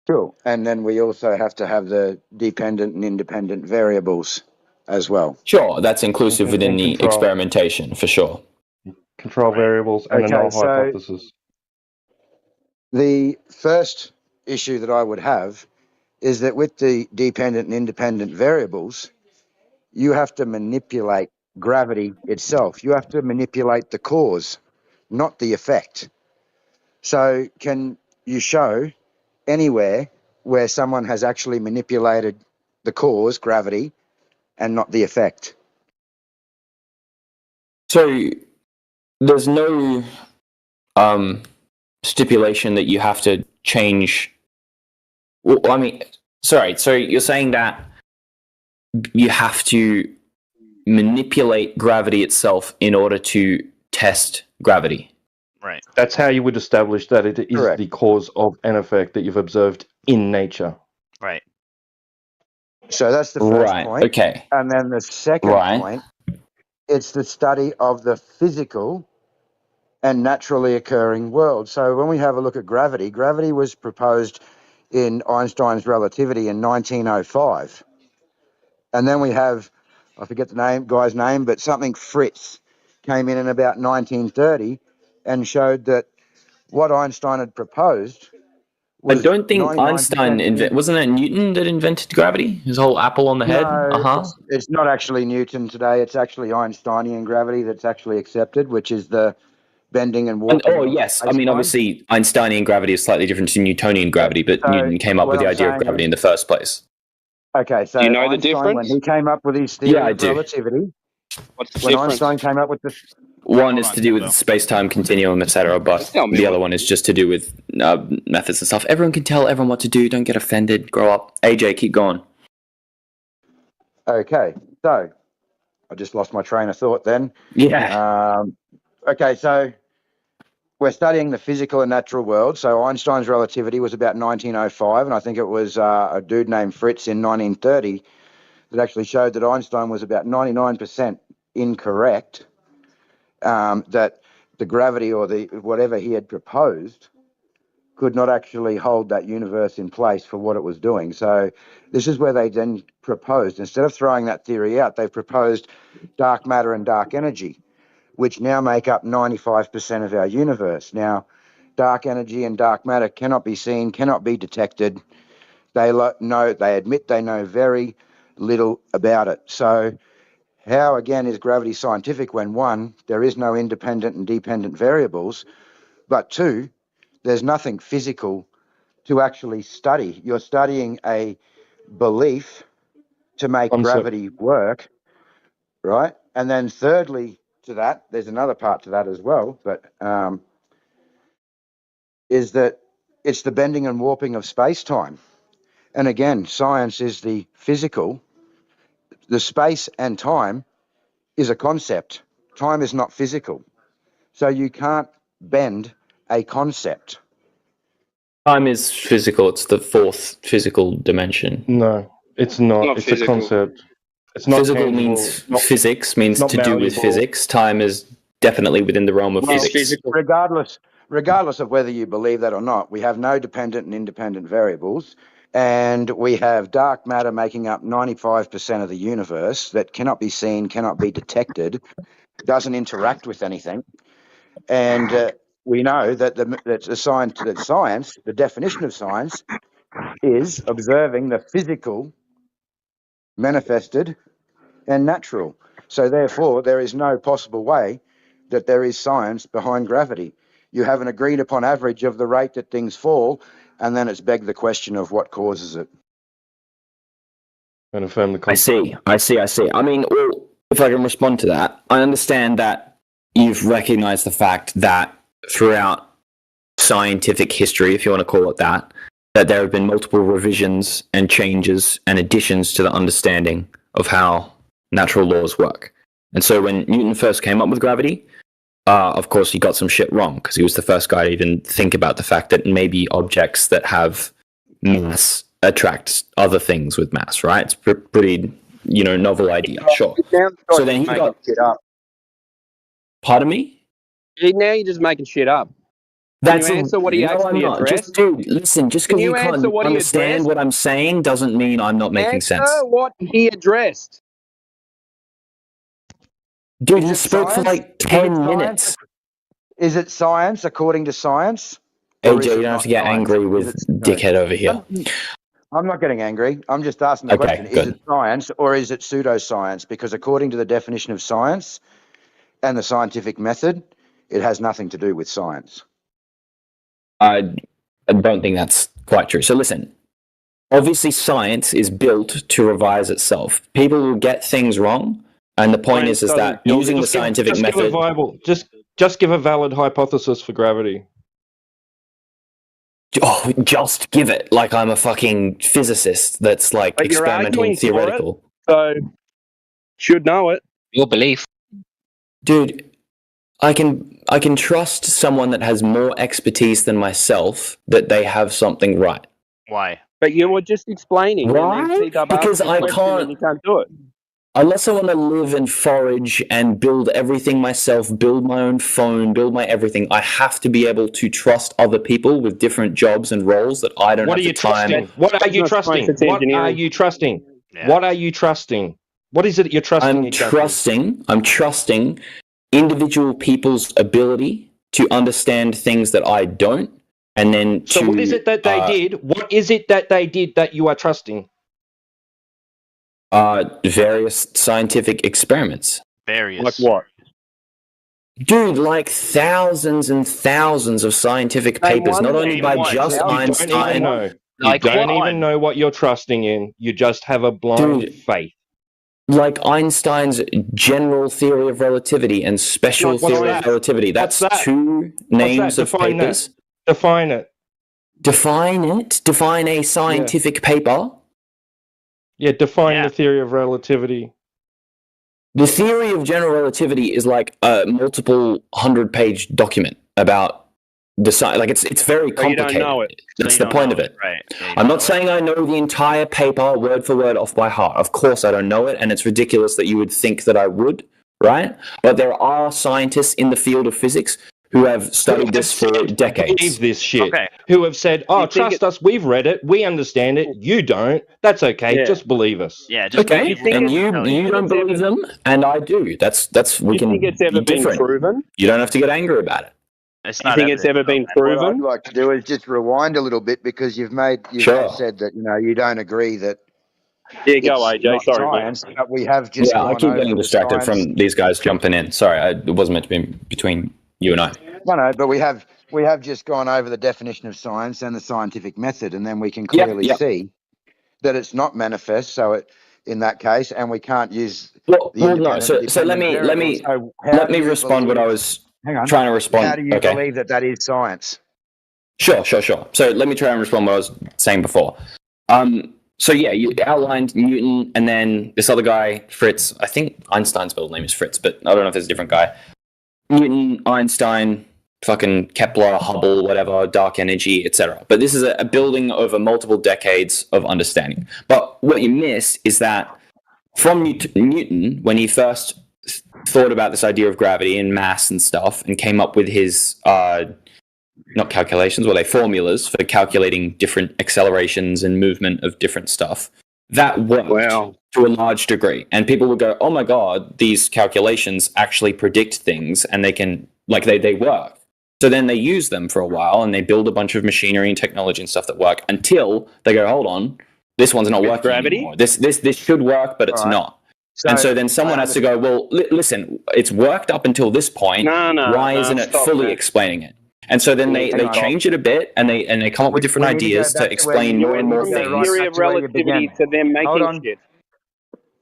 Cool. And then we also have to have the dependent and independent variables as well.
Sure, that's inclusive within
And
the
control.
experimentation, for sure.
Control variables and a null
so
hypothesis.
the first issue that I would have is that with the dependent and independent variables, you have to manipulate gravity itself. You have to manipulate the cause, not the effect. So can you show anywhere where someone has actually manipulated the cause, gravity, and not the effect?
So there's no stipulation that you have to change. Well, I mean, sorry. So you're saying that you have to manipulate gravity itself in order to test gravity.
Right.
That's how you would establish that it is
Correct.
the cause of an effect that you've observed in nature.
Right.
So that's the first
Right,
point.
okay.
And then the second
Right.
point, it's the study of the physical and naturally occurring world. So when we have a look at gravity, gravity was proposed in Einstein's relativity in 1905. And then we have, I forget the guy's name, but something Fritz came in about 1930 and showed that what Einstein had proposed
I
was
don't think
99%
Einstein wasn't it Newton that invented gravity? His whole apple on the head.
No, it's not actually Newton today. It's actually Einsteinian gravity that's actually accepted, which is the bending and
And,
warping.
oh
of
yes, I mean
space-time.
obviously Einsteinian gravity is slightly different to Newtonian gravity, but
So
Newton came up
what
with the
I'm
idea of
saying
gravity
is-
in the first place.
Okay, so
Do you know the
Einstein, when
difference?
he came up with his theory
Yeah, I
of
do.
relativity,
What's the
when
difference?
Einstein came up with the
One is to do with space-time continuum, etc., but
Tell me
the
what-
other one is just to do with methods and stuff. Everyone can tell everyone what to do. Don't get offended. Grow up. AJ, keep going.
Okay, so I just lost my train of thought then.
Yeah.
Okay, so we're studying the physical and natural world. So Einstein's relativity was about 1905, and I think it was a dude named Fritz in 1930 that actually showed that Einstein was about 99% incorrect, that the gravity or the whatever he had proposed could not actually hold that universe in place for what it was doing. So this is where they then proposed, instead of throwing that theory out, they proposed dark matter and dark energy, which now make up 95% of our universe. Now, dark energy and dark matter cannot be seen, cannot be detected. They admit they know very little about it. So how, again, is gravity scientific when, one, there is no independent and dependent variables, but two, there's nothing physical to actually study. You're studying a belief to make gravity work, right? And then thirdly to that, there's another part to that as well, but is that it's the bending and warping of space-time. And again, science is the physical. The space and time is a concept. Time is not physical. So you can't bend a concept.
Time is physical. It's the fourth physical dimension.
No, it's not. It's
physical.
a concept. It's not
physical
tangible,
means
not-
physics means
not
to do with
malleable.
physics. Time is definitely within the realm of
Well,
physics.
regardless of whether you believe that or not, we have no dependent and independent variables, and we have dark matter making up 95% of the universe that cannot be seen, cannot be detected, doesn't interact with anything, and we know that science, the definition of science, is observing the physical manifested and natural. So therefore, there is no possible way that there is science behind gravity. You have an agreed upon average of the rate that things fall, and then it's begged the question of what causes it.
And affirm the
I see. I mean, well, if I can respond to that, I understand that you've recognized the fact that throughout scientific history, if you want to call it that there have been multiple revisions and changes and additions to the understanding of how natural laws work. And so when Newton first came up with gravity, of course he got some shit wrong because he was the first guy to even think about the fact that maybe objects that have mass attract other things with mass, right? It's pretty, novel idea, sure. So then he got...
Shit up.
Pardon me?
Now you're just making shit up. Can you answer what he actually addressed?
Listen, just because you can't understand what I'm saying doesn't mean I'm not making sense.
Answer what he addressed.
Dude, he spoke for like 10 minutes.
Is it science according to science?
AJ, you don't have to get angry with dickhead over here.
I'm not getting angry. I'm just asking the question.
good.
Is it science or is it pseudoscience? Because according to the definition of science and the scientific method, it has nothing to do with science.
I don't think that's quite true. So listen, obviously science is built to revise itself. People will get things wrong, and the point is that using the scientific method...
Just give a valid hypothesis for gravity.
Oh, just give it like I'm a fucking physicist that's like
But you're
experimental
arguing
and theoretical.
For it, so should know it.
Your belief.
Dude, I can trust someone that has more expertise than myself that they have something right.
Why?
But you were just explaining.
Right? Because I can't.
You can't do it.
Unless I want to live and forage and build everything myself, build my own phone, build my everything, I have to be able to trust other people with different jobs and roles that I don't have the time.
What are you trusting? What are you trusting? What are you trusting? What is it you're trusting?
I'm trusting individual people's ability to understand things that I don't, and then
So what is it that they did? What is it that they did that you are trusting?
Various scientific experiments.
Various.
Like what?
Dude, like thousands and thousands of scientific papers, not only by just Einstein.
You don't even know what you're trusting in. You just have a blind faith.
Like Einstein's general theory of relativity and special theory of relativity. That's two names of papers.
Define it.
Define it? Define a scientific paper?
Yeah, define the theory of relativity.
The theory of general relativity is like a multiple 100-page document about the science. Like it's very complicated.
You don't know it.
That's the point of it.
Right.
I'm not saying I know the entire paper word for word off by heart. Of course I don't know it, and it's ridiculous that you would think that I would, right? But there are scientists in the field of physics who have studied this for decades.
Believe this shit. Who have said, trust us, we've read it, we understand it, you don't. That's okay, just believe us.
Yeah, just
okay. And you don't believe them, and I do. That's we can
think it's ever
be different.
been proven?
You don't have to get angry about it.
It's
You
not
think it's ever been
What I'd
proven?
like to do is just rewind a little bit because you've
Sure.
said that you don't agree that
Yeah, go
it's
AJ.
not
Sorry, mate.
science, but we have just
Yeah, I
gone
keep
over
getting
the
distracted
science.
from these guys jumping in. Sorry, it wasn't meant to be between you and I.
No, but we have just gone over the definition of science and the scientific method, and then we can
Yeah,
clearly
yeah.
see that it's not manifest. So in that case, and we can't use
Well,
the
no.
independent.
So let me
variables. So how
let
do
me
you
respond what I
believe-
was
Hang on.
trying to respond.
How do you
Okay.
believe that is science?
Sure. So let me try and respond what I was saying before. So yeah, you outlined Newton and then this other guy, Fritz. I think Einstein's middle name is Fritz, but I don't know if there's a different guy. Newton, Einstein, fucking Kepler, Hubble, whatever, dark energy, etc. But this is a building over multiple decades of understanding. But what you miss is that from Newton, when he first thought about this idea of gravity and mass and stuff, and came up with his not calculations, formulas for calculating different accelerations and movement of different stuff. That worked to a large degree. And people would go, oh my God, these calculations actually predict things and they can, they work. So then they use them for a while and they build a bunch of machinery and technology and stuff that work until they go, hold on, this one's not working anymore. This should work, but it's not. And so then someone has to go, well, listen, it's worked up until this point. Why isn't it fully explaining it? And so then they change it a bit and they come up with different ideas to explain more and more things.
Theory of relativity to them making shit.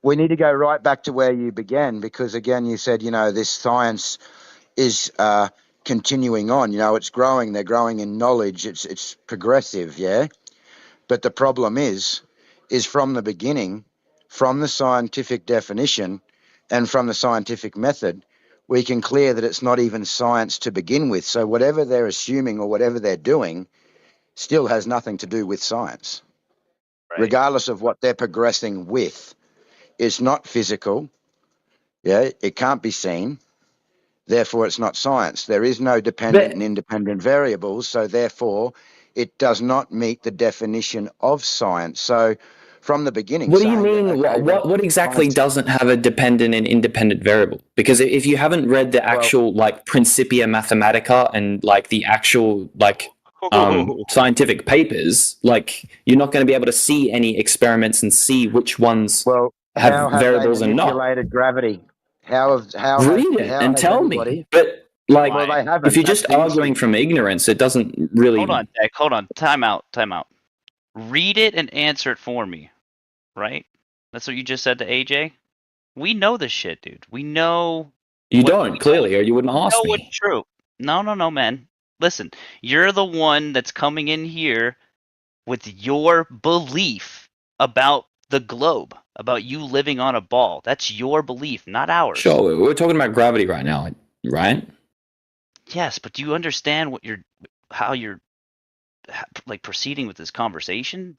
We need to go right back to where you began because, again, you said, this science is continuing on. It's growing. They're growing in knowledge. It's progressive, yeah? But the problem is from the beginning, from the scientific definition and from the scientific method, we can clear that it's not even science to begin with. So whatever they're assuming or whatever they're doing still has nothing to do with science, regardless of what they're progressing with. It's not physical. Yeah, it can't be seen. Therefore, it's not science. There is no dependent and independent variables. So therefore, it does not meet the definition of science. So from the beginning.
What do you mean? What exactly doesn't have a dependent and independent variable? Because if you haven't read the actual Principia Mathematica and the actual scientific papers, you're not going to be able to see any experiments and see which ones have variables and not.
Manipulated gravity.
Read it and tell me. But if you're just arguing from ignorance, it doesn't really.
Hold on, Jack. Hold on. Time out. Read it and answer it for me. Right? That's what you just said to AJ? We know this shit, dude. We know...
You don't, clearly, or you wouldn't ask me.
What's true. No, man. Listen, you're the one that's coming in here with your belief about the globe, about you living on a ball. That's your belief, not ours.
Sure, we're talking about gravity right now, right?
Yes, but do you understand how you're proceeding with this conversation?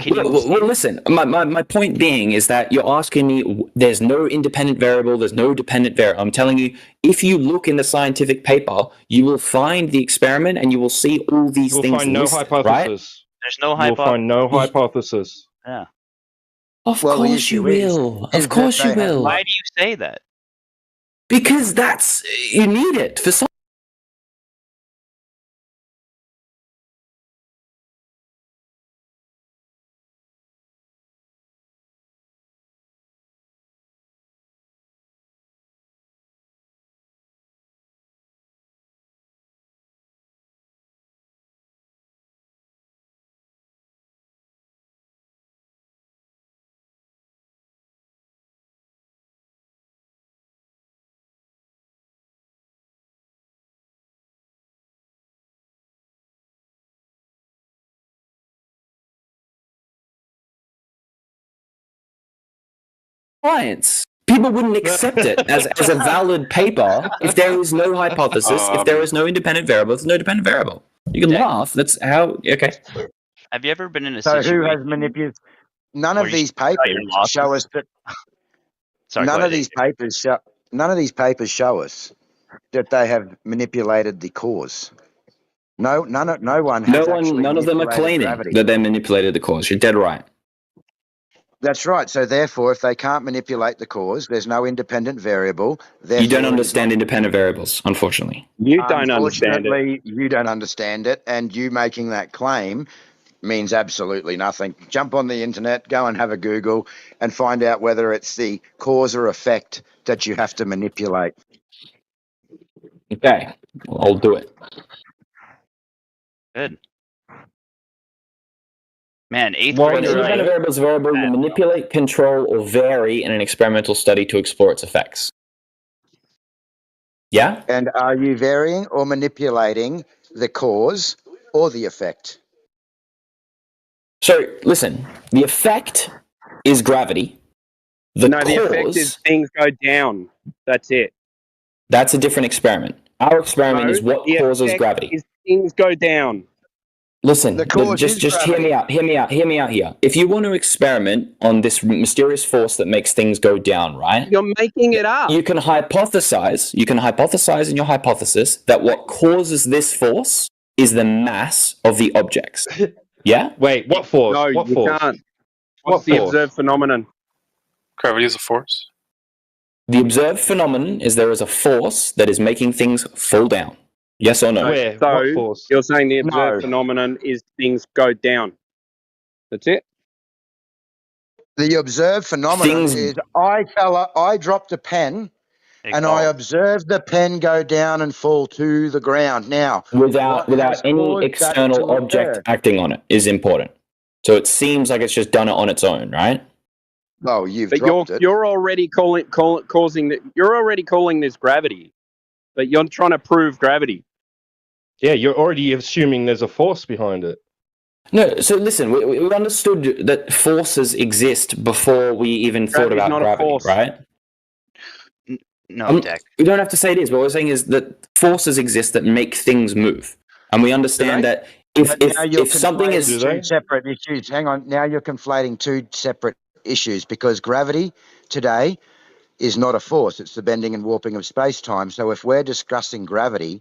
Listen, my point being is that you're asking me, there's no independent variable, there's no dependent variable. I'm telling you, if you look in the scientific paper, you will find the experiment and you will see all these things.
You'll find no
listed,
hypothesis.
Right?
There's no hypothesis.
You'll find no hypothesis.
Yeah.
Of course you will. Of course you will.
Why do you say that?
Because you need it for some. Science. People wouldn't accept it as a valid paper if there is no hypothesis, if there is no independent variable, there's no dependent variable. You can laugh. That's how. Okay.
Have you ever been in a
So
situation?
who has manipulated? None of these papers show us that. None of these papers show us that they have manipulated the cause. No one has.
None of them are claiming that they manipulated the cause. You're dead right.
That's right. So therefore, if they can't manipulate the cause, there's no independent variable.
You don't understand independent variables, unfortunately.
You don't understand it.
Unfortunately, you don't understand it, and you making that claim means absolutely nothing. Jump on the internet, go and have a Google, and find out whether it's the cause or effect that you have to manipulate.
Okay, I'll do it.
Good. Man, eighth
Well,
grade.
an independent variable is a variable you manipulate, control, or vary in an experimental study to explore its effects. Yeah?
And are you varying or manipulating the cause or the effect?
So, listen, the effect is gravity. The
effect is things go down. That's it.
That's a different experiment. Our experiment is what
the
causes
effect
gravity.
is things go down.
Listen,
The cause
just
is
hear me out. Hear me out here. If you want to experiment on this mysterious force that makes things go down, right?
You're making it up.
You can hypothesize. You can hypothesize in your hypothesis that what causes this force is the mass of the objects. Yeah.
Wait, what force?
No,
what
you
force?
can't.
What
What's the
force?
observed phenomenon?
Gravity is a force.
The observed phenomenon is there is a force that is making things fall down. Yes or no?
Where?
So
What force?
you're saying the observed phenomenon is things go down. That's it.
The observed phenomenon is I dropped a pen and I observed the pen go down and fall to the ground. Now,
without any external object acting on it is important. So it seems like it's just done it on its own, right?
Well, you've
But
dropped it.
you're already you're already calling this gravity, but you're trying to prove gravity.
Yeah, you're already assuming there's a force behind it.
No, so listen, we understood that forces exist before we even thought
Gravity's
about
not a
gravity,
force.
right?
No, Deck.
We don't have to say it is, but what we're saying is that forces exist that make things move. And we understand that
But now you're
if something is...
conflating two separate issues. Hang on. Now you're conflating two separate issues because gravity today is not a force. It's the bending and warping of space-time. So if we're discussing gravity,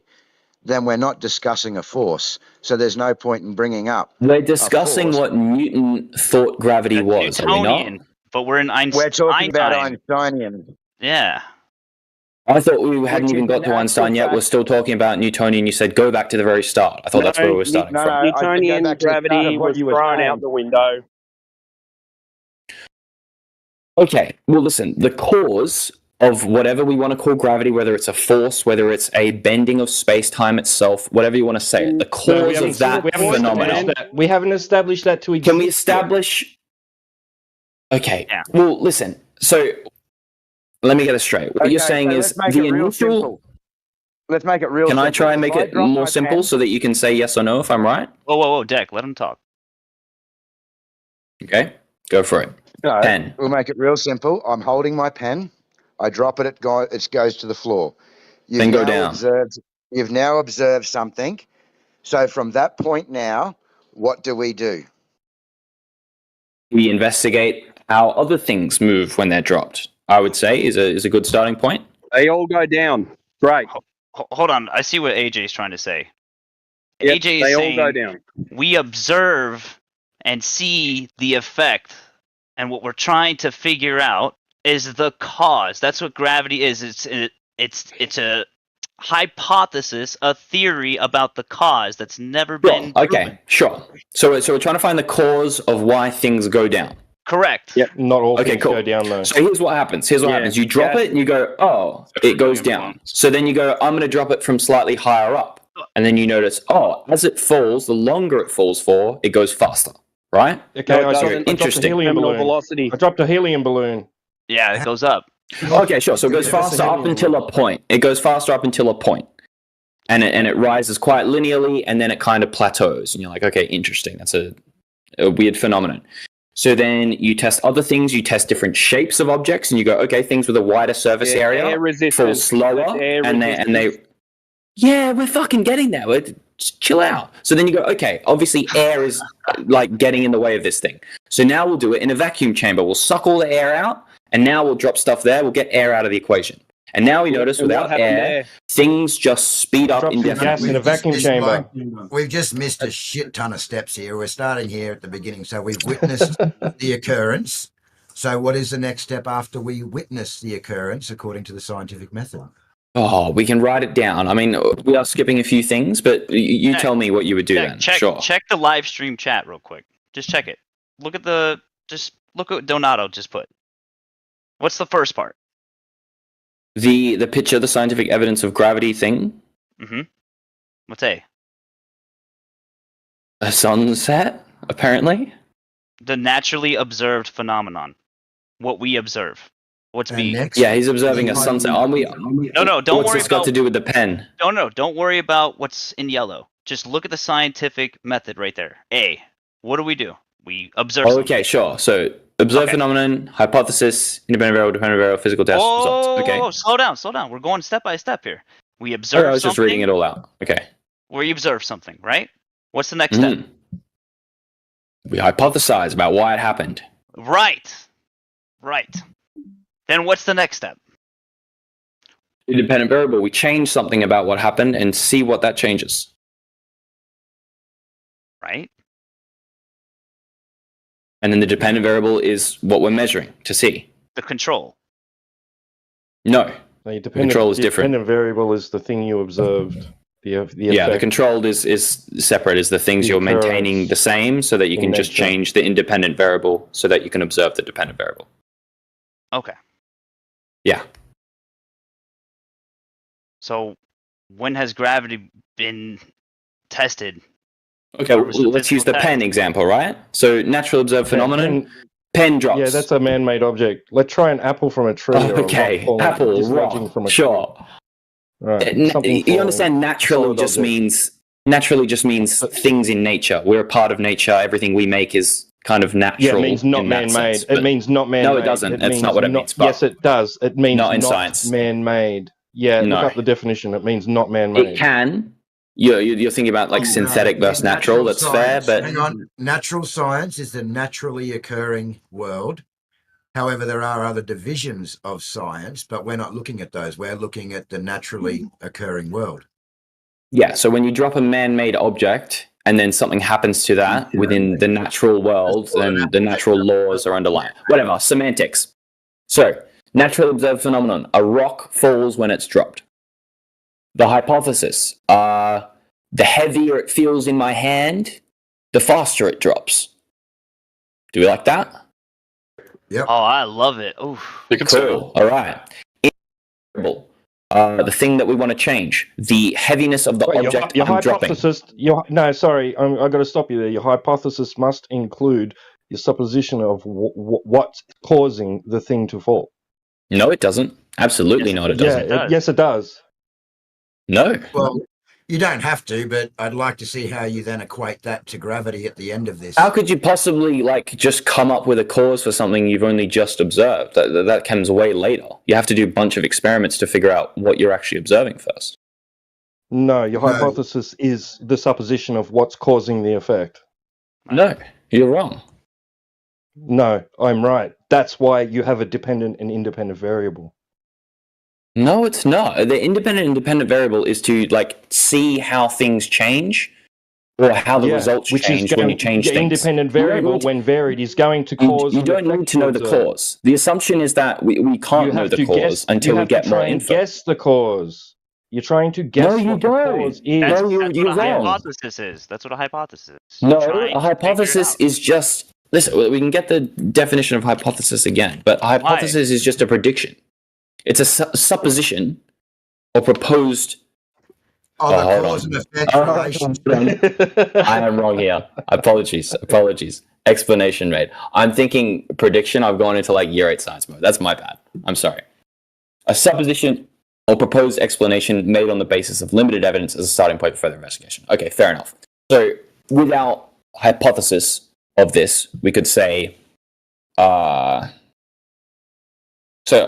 then we're not discussing a force. So there's no point in bringing up
We're discussing what Newton thought gravity was, are we not?
Newtonian, but we're in Einstein.
We're talking about Einsteinian.
Yeah.
I thought we hadn't even got to
actual
Einstein yet.
fact-
We're still talking about Newtonian. You said go back to the very start. I thought that's where we were starting from.
Newtonian gravity was thrown out the window.
Okay, well, listen, the cause of whatever we want to call gravity, whether it's a force, whether it's a bending of space-time itself, whatever you want to say, the cause of that phenomenon.
We haven't established that to exist.
Can we establish... Okay, well, listen, so let me get it straight. What you're saying
so
is
let's make
the
it real
initial...
simple. Let's make it real
Can
simple.
I try and make
If I
it
drop
more
my
simple
pen-
so that you can say yes or no if I'm right?
Whoa, Deck, let him talk.
Okay, go for it.
No,
Pen.
we'll make it real simple. I'm holding my pen. I drop it. It goes to the floor.
Then go down.
You've now observed something. So from that point now, what do?
We investigate how other things move when they're dropped. I would say is a good starting point.
They all go down. Great.
Hold on. I see what AJ is trying to say.
Yep,
AJ is
they all
saying
go down.
we observe and see the effect, and what we're trying to figure out is the cause. That's what gravity is. It's a hypothesis, a theory about the cause that's never been proven.
Okay, sure. So we're trying to find the cause of why things go down.
Correct.
Yep. Not all
Okay,
things
cool.
go down though.
So here's what happens. You drop it and you go, oh, it goes down. So then you go, I'm going to drop it from slightly higher up. And then you notice, oh, as it falls, the longer it falls for, it goes faster, right?
Okay,
No, it doesn't.
Interesting.
Velocity.
I dropped a helium balloon.
Yeah, it goes up.
Okay, sure. So it goes faster up until a point. It goes faster up until a point. And it rises quite linearly, and then it kind of plateaus. And you're like, okay, interesting. That's a weird phenomenon. So then you test other things. You test different shapes of objects, and you go, okay, things with a wider surface area
air
fall
resistance.
slower, and they. Yeah, we're fucking getting there. Just chill out. So then you go, okay, obviously air is like getting in the way of this thing. So now we'll do it in a vacuum chamber. We'll suck all the air out, and now we'll drop stuff there. We'll get air out of the equation. And now we notice
And what
without
happened
air,
there?
things just speed up
Drop some gas
indefinitely.
in a vacuum chamber.
We've just missed a shit ton of steps here. We're starting here at the beginning. So we've witnessed the occurrence So, what is the next step after we witness the occurrence according to the scientific method?
Oh, we can write it down. I mean, we are skipping a few things, but you tell me what you would do then. Sure.
Check the live stream chat real quick. Just check it. Look at what Donato just put. What's the first part?
The picture, the scientific evidence of gravity thing.
Mm-hmm. What's A?
A sunset, apparently.
The naturally observed phenomenon. What we observe. What's B?
Yeah, he's observing a sunset. Aren't we?
No, don't
What's
worry
this got
about.
to do with the pen?
No, don't worry about what's in yellow. Just look at the scientific method right there. A. What do? We observe.
Oh, okay, sure. So, observe phenomenon, hypothesis, independent variable, physical test, results. Okay.
Oh, slow down. We're going step by step here. We observe
I was just reading it all out. Okay.
We observe something, right? What's the next step?
We hypothesize about why it happened.
Right. Then what's the next step?
Independent variable. We change something about what happened and see what that changes.
Right.
And then the dependent variable is what we're measuring to see.
The control.
No.
The
control is different.
Dependent variable is the thing you observed. The
The controlled is separate, is the things you're maintaining the same so that you can just change the independent variable so that you can observe the dependent variable.
Okay.
Yeah.
So, when has gravity been tested?
Okay, well, let's use the pen example, right? So, natural observed phenomenon, pen drops.
Yeah, that's a man-made object. Let's try an apple from a tree.
Okay, apple, rock, sure.
Right.
You understand naturally just means things in nature. We're a part of nature. Everything we make is kind of natural.
Yeah, it means not man-made. It means not man-made.
No, it doesn't. That's not what it means.
Yes, it does. It means
not in science.
Man-made. Yeah,
No.
look up the definition. It means not man-made.
It can. You're thinking about like synthetic versus natural. That's fair, but
Hang on. Natural science is the naturally occurring world. However, there are other divisions of science, but we're not looking at those. We're looking at the naturally occurring world.
yeah. So when you drop a man-made object and then something happens to that within the natural world, then the natural laws are underlying. Whatever, semantics. So, naturally observed phenomenon. A rock falls when it's dropped. The hypothesis. The heavier it feels in my hand, the faster it drops. Do we like that?
Yep.
Oh, I love it. Oof.
Cool. All right. The thing that we want to change, the heaviness of the
Wait,
object
your
I'm dropping.
hypothesis. I've got to stop you there. Your hypothesis must include your supposition of what's causing the thing to fall.
No, it doesn't. Absolutely not. It doesn't.
Yes, it does.
No.
Well, you don't have to, but I'd like to see how you then equate that to gravity at the end of this.
How could you possibly just come up with a cause for something you've only just observed? That comes way later. You have to do a bunch of experiments to figure out what you're actually observing first.
No, your hypothesis is the supposition of what's causing the effect.
No, you're wrong.
No, I'm right. That's why you have a dependent and independent variable.
No, it's not. The independent and dependent variable is to see how things change or how the results change when you change
the
things.
Independent variable, when varied, is going to cause.
You don't need to know the cause. The assumption is that we can't know the cause until we get more info.
Guess the cause. You're trying to guess what the cause is.
That's what a hypothesis is. That's what a hypothesis is.
No, a hypothesis is just... Listen, we can get the definition of hypothesis again, but a hypothesis is just a prediction. It's a supposition or proposed...
The cause and effect relationship.
I am wrong here. Apologies. Explanation made. I'm thinking prediction. I've gone into year 8 science mode. That's my bad. I'm sorry. A supposition or proposed explanation made on the basis of limited evidence as a starting point for further investigation. Okay, fair enough. So without hypothesis of this, we could say... So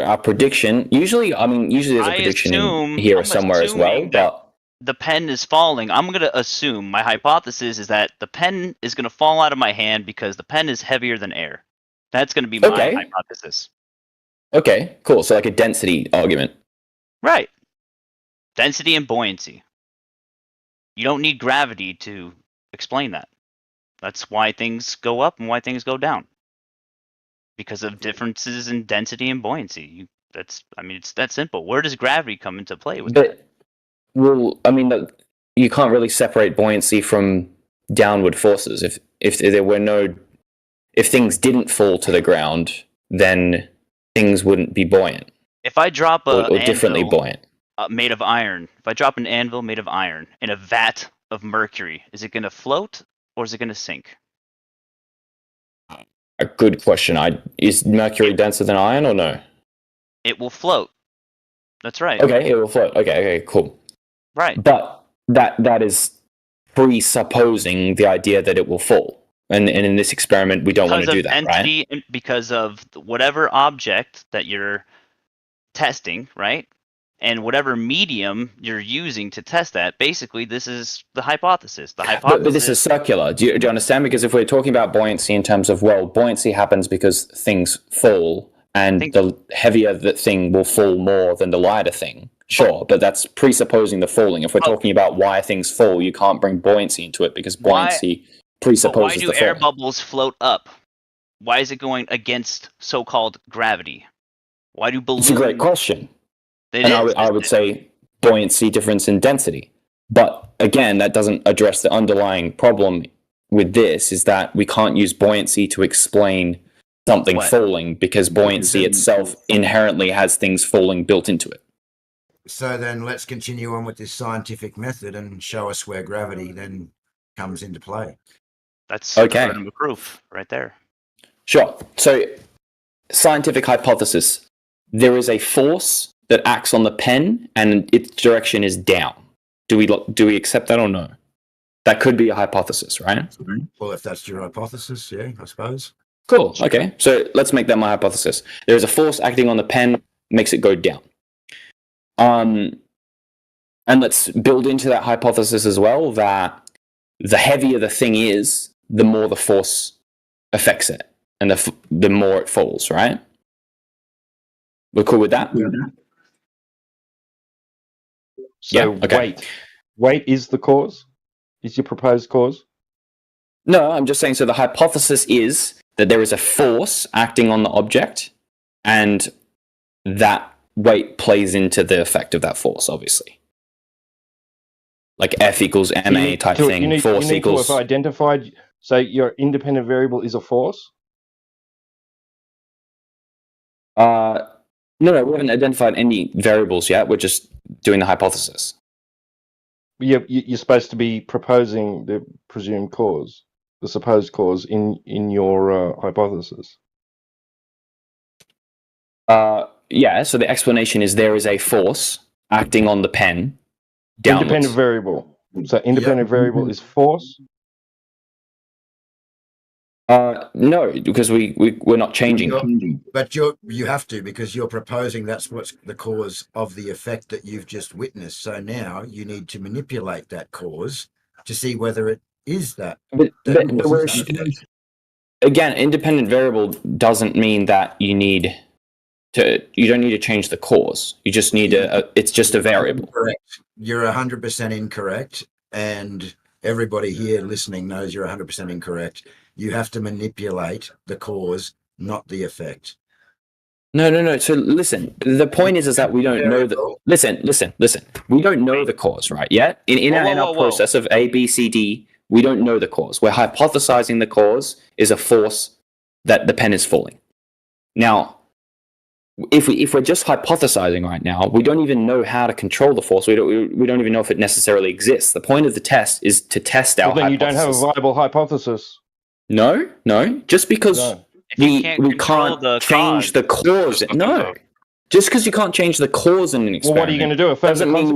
our prediction, usually there's a prediction in here somewhere as well, but
the pen is falling. I'm going to assume my hypothesis is that the pen is going to fall out of my hand because the pen is heavier than air. That's going to be my hypothesis.
Okay, cool. So a density argument.
Right. Density and buoyancy. You don't need gravity to explain that. That's why things go up and why things go down. because of differences in density and buoyancy. It's that simple. Where does gravity come into play with that?
Well, I mean, you can't really separate buoyancy from downward forces. If there were no, if things didn't fall to the ground, then things wouldn't be buoyant.
If I drop
or differently buoyant.
Made of iron, if I drop an anvil made of iron in a vat of mercury, is it going to float or is it going to sink?
A good question. Is mercury denser than iron or no?
It will float. That's right.
Okay, it will float. Okay, cool.
Right.
But that is presupposing the idea that it will fall. And in this experiment, we don't want to do that, right?
Because of whatever object that you're testing, right? And whatever medium you're using to test that, basically, this is the hypothesis.
But this is circular. Do you understand? Because if we're talking about buoyancy in terms of, well, buoyancy happens because things fall, and the heavier the thing will fall more than the lighter thing. Sure, but that's presupposing the falling. If we're talking about why things fall, you can't bring buoyancy into it because buoyancy presupposes the fall.
Why do air bubbles float up? Why is it going against so-called gravity? Why do balloons...
It's a great question. I would say buoyancy difference in density. But again, that doesn't address the underlying problem with this, is that we can't use buoyancy to explain something falling because buoyancy itself inherently has things falling built into it.
So then let's continue on with this scientific method and show us where gravity then comes into play.
That's
okay.
Proof right there.
Sure. So, scientific hypothesis. There is a force that acts on the pen and its direction is down. Do we accept that or no? That could be a hypothesis, right?
Well, if that's your hypothesis, yeah, I suppose.
Cool. Okay. So let's make that my hypothesis. There is a force acting on the pen, makes it go down. And let's build into that hypothesis as well that the heavier the thing is, the more the force affects it, and the more it falls, right? We're cool with that?
Yeah. So weight is the cause? Is your proposed cause?
No, I'm just saying, so the hypothesis is that there is a force acting on the object, and that weight plays into the effect of that force, obviously. Like F equals ma type thing, force equals...
to have identified, so your independent variable is a force?
No, we haven't identified any variables yet. We're just doing the hypothesis.
You're supposed to be proposing the presumed cause, the supposed cause in your hypothesis.
Yeah, so the explanation is there is a force acting on the pen downwards.
Independent variable. So independent variable is force?
No, because we're not changing.
But you have to, because you're proposing that's what's the cause of the effect that you've just witnessed. So now you need to manipulate that cause to see whether it is that.
Again, independent variable doesn't mean that you don't need to change the cause. You just need it's just a variable.
Correct. You're 100% incorrect, and everybody here listening knows you're 100% incorrect. You have to manipulate the cause, not the effect.
No. So listen, the point is that we don't know the... Listen. We don't know the cause, right, yet? In our process of A, B, C, D, we don't know the cause. We're hypothesizing the cause is a force that the pen is falling. Now, if we're just hypothesizing right now, we don't even know how to control the force. We don't even know if it necessarily exists. The point of the test is to test our hypothesis.
Then you don't have a viable hypothesis.
No. Just because we can't change the cause. No. Just because you can't change the cause in an experiment.
Well, what are you going to do?
Doesn't mean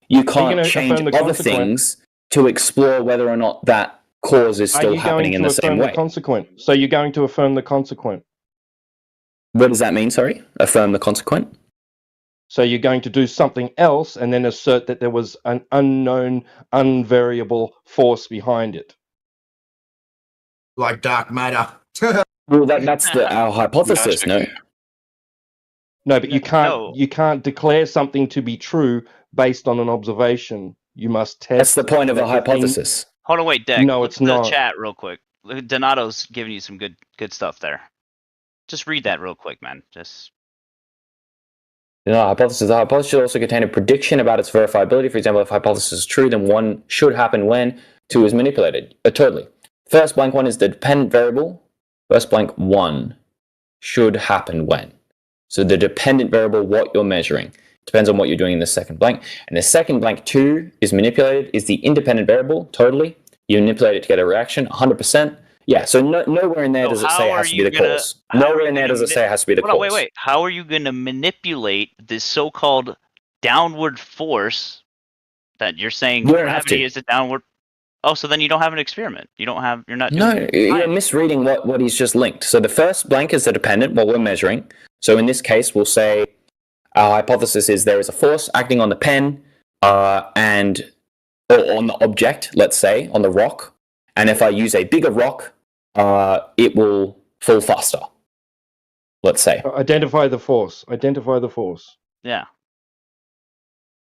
you can't change other things to explore whether or not that cause is still happening in the same way.
So you're going to affirm the consequent.
What does that mean, sorry? Affirm the consequent?
So you're going to do something else and then assert that there was an unknown, unvariable force behind it.
Like dark matter.
Well, that's our hypothesis, no?
No, but you can't declare something to be true based on an observation. You must test.
That's the point of a hypothesis.
Hold on, wait, Deck.
No, it's not.
Chat real quick. Donato's giving you some good stuff there. Just read that real quick, man. Just.
The hypothesis should also contain a prediction about its verifiability. For example, if hypothesis is true, then 1 should happen when 2 is manipulated. Totally. First blank 1 is the dependent variable. First blank 1 should happen when. So the dependent variable, what you're measuring, depends on what you're doing in the second blank. And the second blank 2 is manipulated, is the independent variable. Totally. You manipulate it to get a reaction, 100%. Yeah, so nowhere in there does it say it has to be the cause. Nowhere in there does it say it has to be the cause.
Wait. How are you going to manipulate this so-called downward force that you're saying gravity is a downward? Oh, so then you don't have an experiment. You're not doing
No, you're misreading what he's just linked. So the first blank is the dependent, what we're measuring. So in this case, we'll say our hypothesis is there is a force acting on the pen or on the object, let's say, on the rock. And if I use a bigger rock, it will fall faster. Let's say.
Identify the force.
Yeah.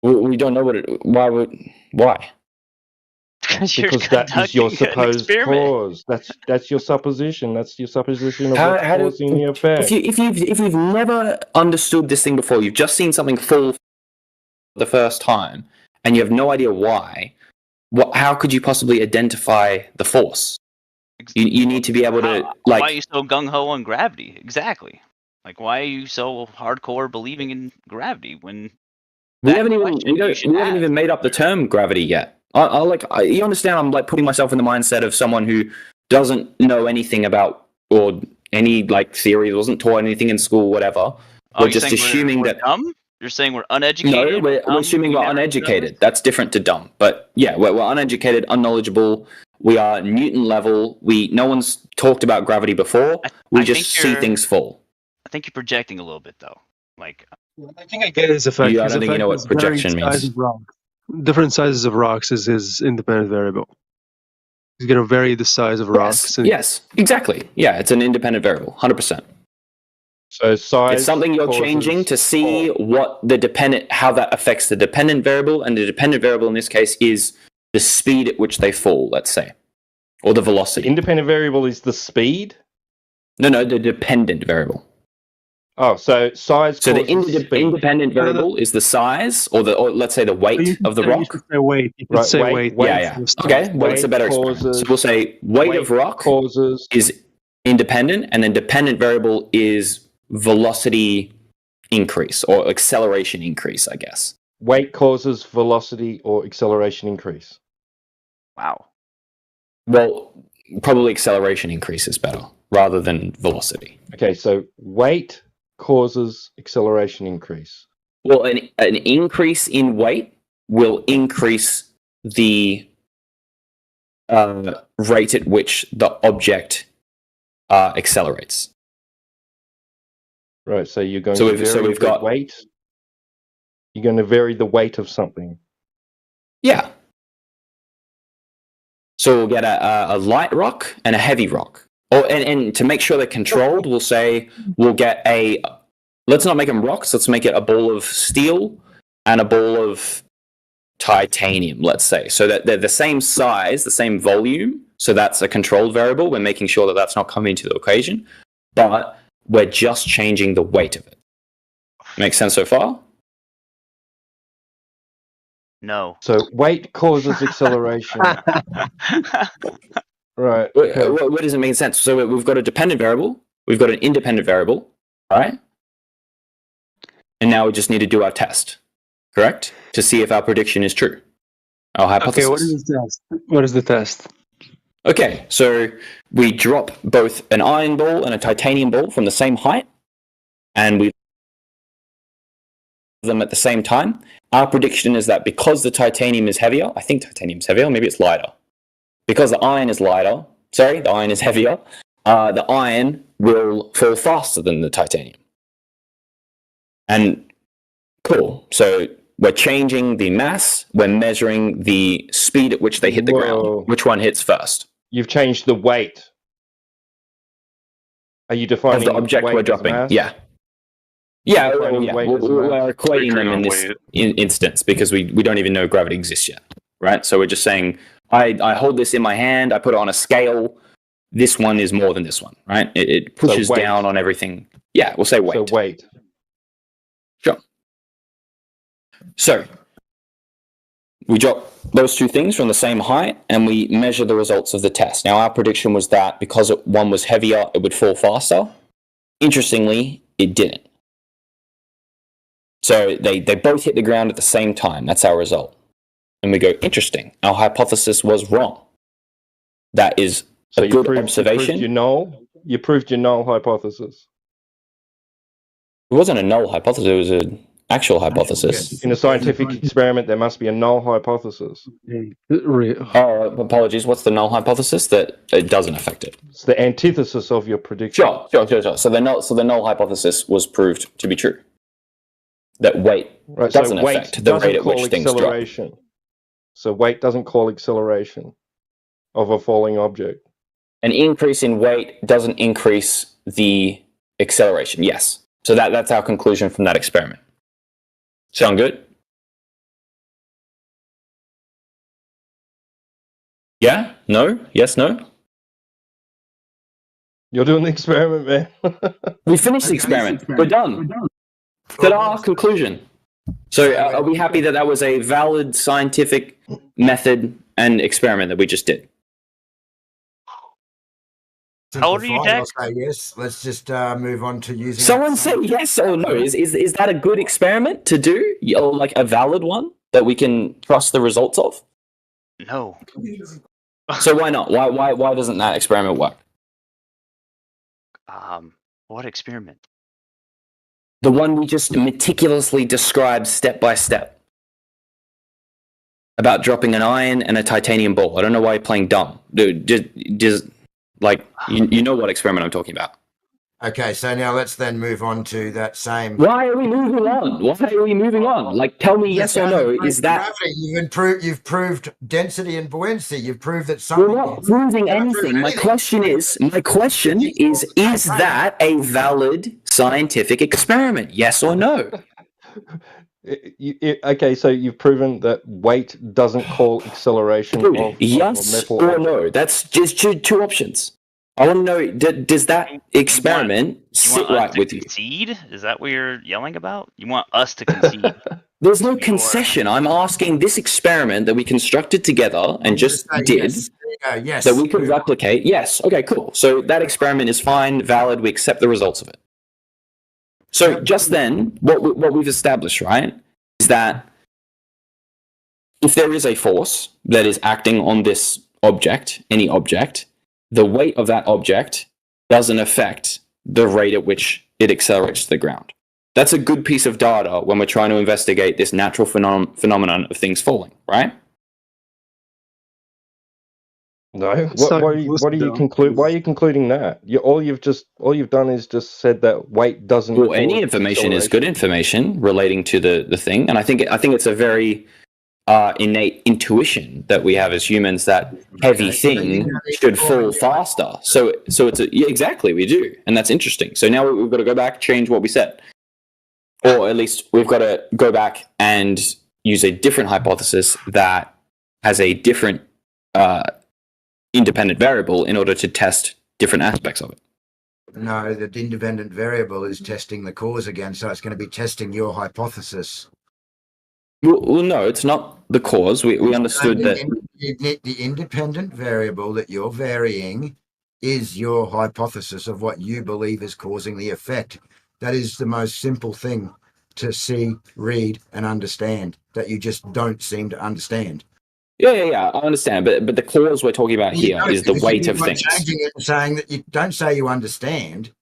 We don't know why?
Because that is your supposed cause. That's your supposition. That's your supposition of what's causing the effect.
If you've never understood this thing before, you've just seen something fall for the first time, and you have no idea why. How could you possibly identify the force? You need to be able to
Why are you so gung ho on gravity? Exactly. Like, why are you so hardcore believing in gravity when
we haven't even made up the term gravity yet? You understand? I'm like putting myself in the mindset of someone who doesn't know anything about or any like theory, wasn't taught anything in school, whatever. We're just assuming that.
Dumb? You're saying we're uneducated?
No, we're assuming we're uneducated. That's different to dumb. But yeah, we're uneducated, unknowledgeable. We are Newton level. No one's talked about gravity before. We just see things fall.
I think you're projecting a little bit, though. Like,
I think I get his effect.
I don't think you know what projection means.
Different sizes of rocks is his independent variable. He's going to vary the size of rocks.
Yes, exactly. Yeah, it's an independent variable, 100%.
So size.
It's something you're changing to see how that affects the dependent variable, and the dependent variable in this case is the speed at which they fall, let's say, or the velocity.
The independent variable is the speed?
No, the dependent variable.
Oh, so size.
So the independent variable is the size, or let's say the weight of the rock.
You could say weight. You could say weight.
Yeah. Okay, weight's a better expression. So we'll say weight of rock is independent, and then dependent variable is velocity increase or acceleration increase, I guess.
Weight causes velocity or acceleration increase.
Wow.
Well, probably acceleration increase is better rather than velocity.
Okay, so weight causes acceleration increase.
Well, an increase in weight will increase the rate at which the object accelerates.
Right, so you're going to vary the weight. You're going to vary the weight of something.
Yeah. So we'll get a light rock and a heavy rock. And to make sure they're controlled, we'll get let's not make them rocks, let's make it a ball of steel and a ball of titanium, let's say. So that they're the same size, the same volume. So that's a controlled variable. We're making sure that that's not coming into the equation. But we're just changing the weight of it. Make sense so far?
No.
So weight causes acceleration. Right.
What does it make sense? So we've got a dependent variable, we've got an independent variable, right? And now we just need to do our test, correct? To see if our prediction is true. Our hypothesis.
Okay, what is the test? What is the test?
Okay, so we drop both an iron ball and a titanium ball from the same height, and we them at the same time. Our prediction is that because the titanium is heavier, I think titanium's heavier, maybe it's lighter. Because the iron is heavier, the iron will fall faster than the titanium. And cool, so we're changing the mass, we're measuring the speed at which they hit the ground. Which one hits first?
You've changed the weight. Are you defining
of the object we're dropping? Yeah. Yeah, we're equating them in this instance because we don't even know gravity exists yet, right? So we're just saying, I hold this in my hand, I put it on a scale, this one is more than this one, right? It pushes
weight.
down on everything. Yeah, we'll say weight.
So weight.
Sure. So we drop those two things from the same height and we measure the results of the test. Now, our prediction was that because one was heavier, it would fall faster. Interestingly, it didn't. So they both hit the ground at the same time. That's our result. And we go, interesting. Our hypothesis was wrong. That is a good observation.
You proved your null hypothesis.
It wasn't a null hypothesis. It was an actual hypothesis.
In a scientific experiment, there must be a null hypothesis.
Oh, apologies. What's the null hypothesis? That it doesn't affect it.
It's the antithesis of your prediction.
Sure. So the null hypothesis was proved to be true. That weight doesn't affect the rate at which things drop.
So weight doesn't call acceleration of a falling object.
An increase in weight doesn't increase the acceleration. Yes. So that's our conclusion from that experiment. Sound good? Yeah? No? Yes? No?
You're doing the experiment, man.
We finished the experiment. We're done. Ta-da! Conclusion. So are we happy that was a valid scientific method and experiment that we just did?
How old are you, Jack?
I'll say yes. Let's just move on to using.
Someone say yes or no. Is that a good experiment to do, or like a valid one that we can trust the results of?
No.
So why not? Why doesn't that experiment work?
What experiment?
The one we just meticulously described step by step. About dropping an iron and a titanium ball. I don't know why you're playing dumb. Dude, just like, you know what experiment I'm talking about.
Okay, so now let's then move on to that same.
Why are we moving on? Like, tell me yes or no. Is that
gravity? You've proved density and buoyancy. You've proved that something.
We're not proving anything. My question is that a valid scientific experiment? Yes or no?
Okay, so you've proven that weight doesn't call acceleration of
yes
metal
or no. That's just two options. I want to know, does that experiment sit right with you?
Concede? Is that what you're yelling about? You want us to concede?
There's no concession. I'm asking this experiment that we constructed together and just did,
yes,
that we could replicate. Yes. Okay, cool. So that experiment is fine, valid. We accept the results of it. So just then, what we've established, right, is that if there is a force that is acting on this object, any object, the weight of that object doesn't affect the rate at which it accelerates to the ground. That's a good piece of data when we're trying to investigate this natural phenomenon of things falling, right?
No. Why are you concluding that? All you've done is just said that weight doesn't.
Well, any information is good information relating to the thing, and I think it's a very innate intuition that we have as humans that heavy thing should fall faster. So it's exactly, we do, and that's interesting. So now we've got to go back, change what we said, or at least we've got to go back and use a different hypothesis that has a different independent variable in order to test different aspects of it.
No, the independent variable is testing the cause again, so it's going to be testing your hypothesis.
Well, no, it's not the cause. We understood that
the independent variable that you're varying is your hypothesis of what you believe is causing the effect. That is the most simple thing to see, read, and understand that you just don't seem to understand.
Yeah, I understand, but the cause we're talking about here is the weight of things.
Changing it and saying that you don't say you understand,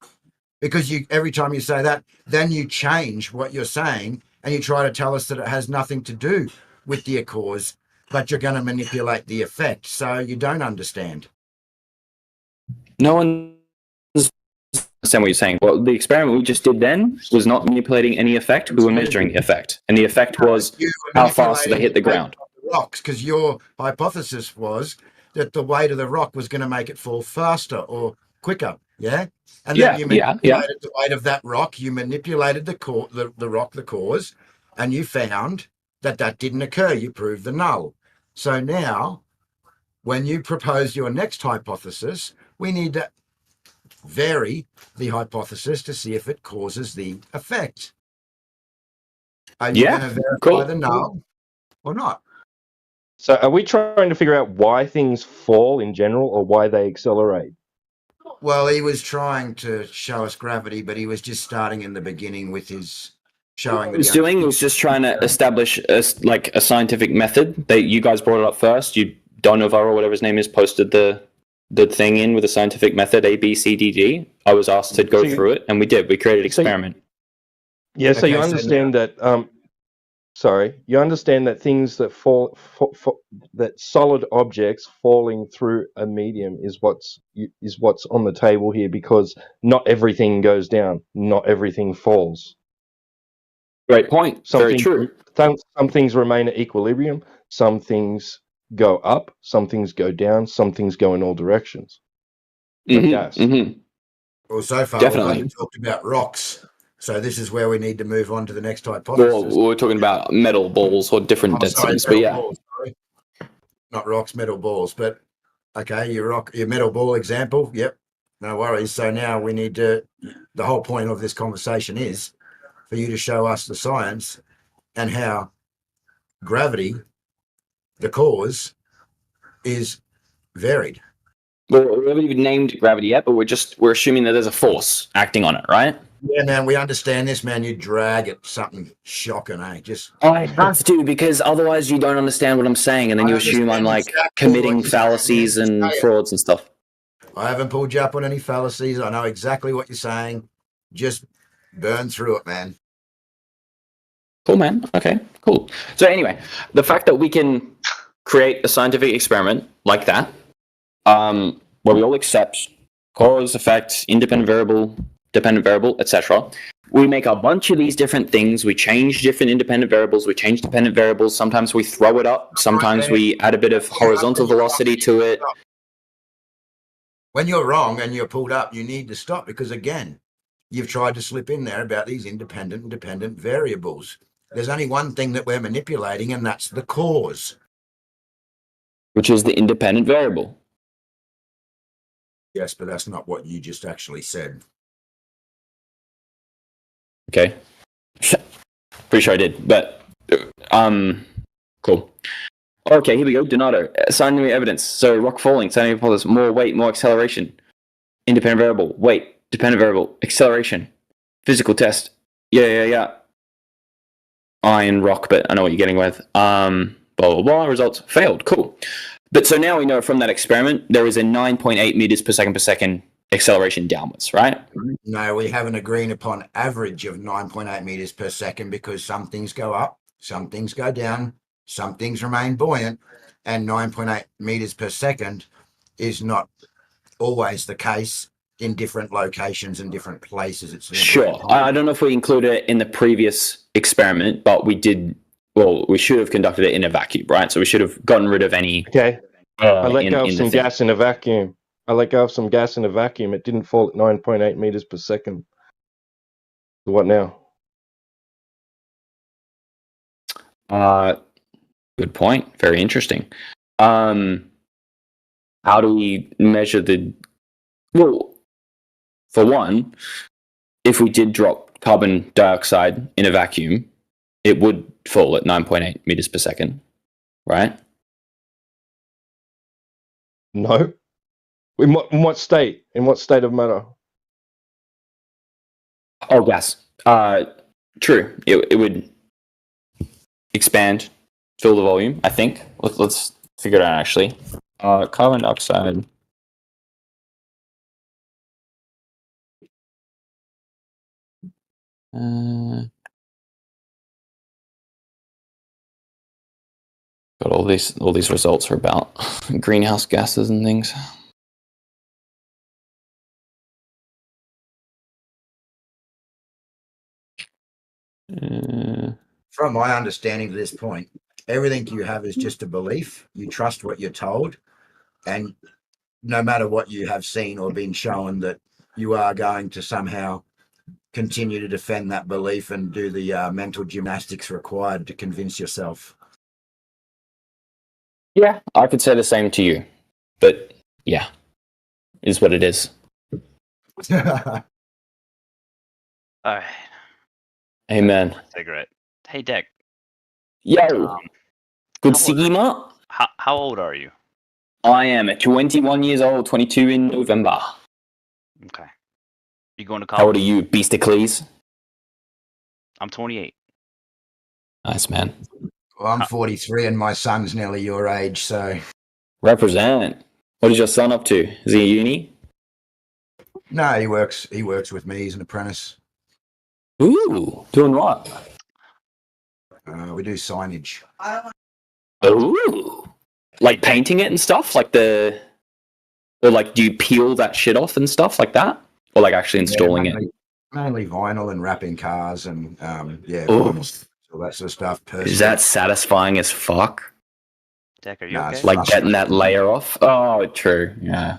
because every time you say that, then you change what you're saying. And you try to tell us that it has nothing to do with the cause, but you're going to manipulate the effect, so you don't understand.
No one understand what you're saying. Well, the experiment we just did then was not manipulating any effect. We were measuring the effect, and the effect was how fast they hit the ground.
Rocks, because your hypothesis was that the weight of the rock was going to make it fall faster or quicker. Yeah. And then you manipulated the weight of that rock. You manipulated the rock, the cause, and you found that didn't occur. You proved the null. So now when you propose your next hypothesis, we need to vary the hypothesis to see if it causes the effect. Are you going to verify the null or not?
So are we trying to figure out why things fall in general or why they accelerate?
Well, he was trying to show us gravity, but he was just starting in the beginning with his showing.
What he was doing was just trying to establish a scientific method. You guys brought it up first. Donovar or whatever his name is posted the thing in with a scientific method, A, B, C, D, G. I was asked to go through it, and we did. We created an experiment.
Yeah, so you understand that. You understand that things that fall, that solid objects falling through a medium is what's on the table here, because not everything goes down, not everything falls.
Great point. Very true.
Some things remain at equilibrium. Some things go up. Some things go down. Some things go in all directions.
Well, so far
Definitely.
we've only talked about rocks. So this is where we need to move on to the next hypothesis.
Well, we're talking about metal balls or different densities, but yeah.
Balls, not rocks, metal balls. But okay, your metal ball example, yep, no worries. So now we need to. The whole point of this conversation is for you to show us the science and how gravity, the cause, is varied.
Well, we haven't even named gravity yet, but we're assuming that there's a force acting on it, right?
Yeah, man, we understand this, man. You drag at something shocking, eh?
I have to, because otherwise you don't understand what I'm saying, and then you assume I'm like committing fallacies and frauds and stuff.
I haven't pulled you up on any fallacies. I know exactly what you're saying. Just burn through it, man.
Cool, man. Okay, cool. So anyway, the fact that we can create a scientific experiment like that, where we all accept cause, effect, independent variable, dependent variable, etc. We make a bunch of these different things. We change different independent variables. We change dependent variables. Sometimes we throw it up. Sometimes we add a bit of horizontal velocity to it.
When you're wrong and you're pulled up, you need to stop, because, again, you've tried to slip in there about these independent and dependent variables. There's only one thing that we're manipulating, and that's the cause.
Which is the independent variable.
Yes, but that's not what you just actually said.
Okay. Pretty sure I did, but cool. Okay, here we go. Donato, scientific evidence. So rock falling, scientific hypothesis, more weight, more acceleration. Independent variable, weight, dependent variable, acceleration. Physical test. Yeah. Iron rock, but I know what you're getting with. Blah, blah, blah. Results failed. Cool. But so now we know from that experiment, there is a 9.8 meters per second acceleration downwards, right?
No, we haven't agreed upon average of 9.8 meters per second, because some things go up, some things go down, some things remain buoyant, and 9.8 meters per second is not always the case in different locations and different places. It's
sure. I don't know if we included it in the previous experiment, but we did. Well, we should have conducted it in a vacuum, right? So we should have gotten rid of any.
Okay. I let go of some gas in a vacuum. It didn't fall at 9.8 meters per second. So what now?
Good point. Very interesting. How do we measure the? Well, for one, if we did drop carbon dioxide in a vacuum, it would fall at 9.8 meters per second, right?
No. In what state? In what state of matter?
Oh, gas. True. It would expand, fill the volume, I think. Let's figure it out, actually. Carbon dioxide. But all these results are about greenhouse gases and things.
From my understanding to this point, everything you have is just a belief. You trust what you're told, and no matter what you have seen or been shown, that you are going to somehow continue to defend that belief and do the mental gymnastics required to convince yourself.
Yeah, I could say the same to you. But yeah, is what it is.
All right.
Amen.
Cigarette. Hey, Deck.
Yo, good
how old-
Sigma.
How old are you?
I am 21 years old, 22 in November.
Okay. You going to college?
How old are you, Beasticles?
I'm 28.
Nice, man.
Well, I'm 43 and my son's nearly your age, so.
Represent. What is your son up to? Is he at uni?
No, he works with me. He's an apprentice.
Ooh, doing what?
We do signage.
Ooh. Like painting it and stuff? Or like do you peel that shit off and stuff like that? Or like actually installing it?
Mainly vinyl and wrapping cars and
Ooh.
all that sort of stuff.
Is that satisfying as fuck?
Deck, are you
Nah,
okay?
it's
Like getting that layer off? Oh, true. Yeah.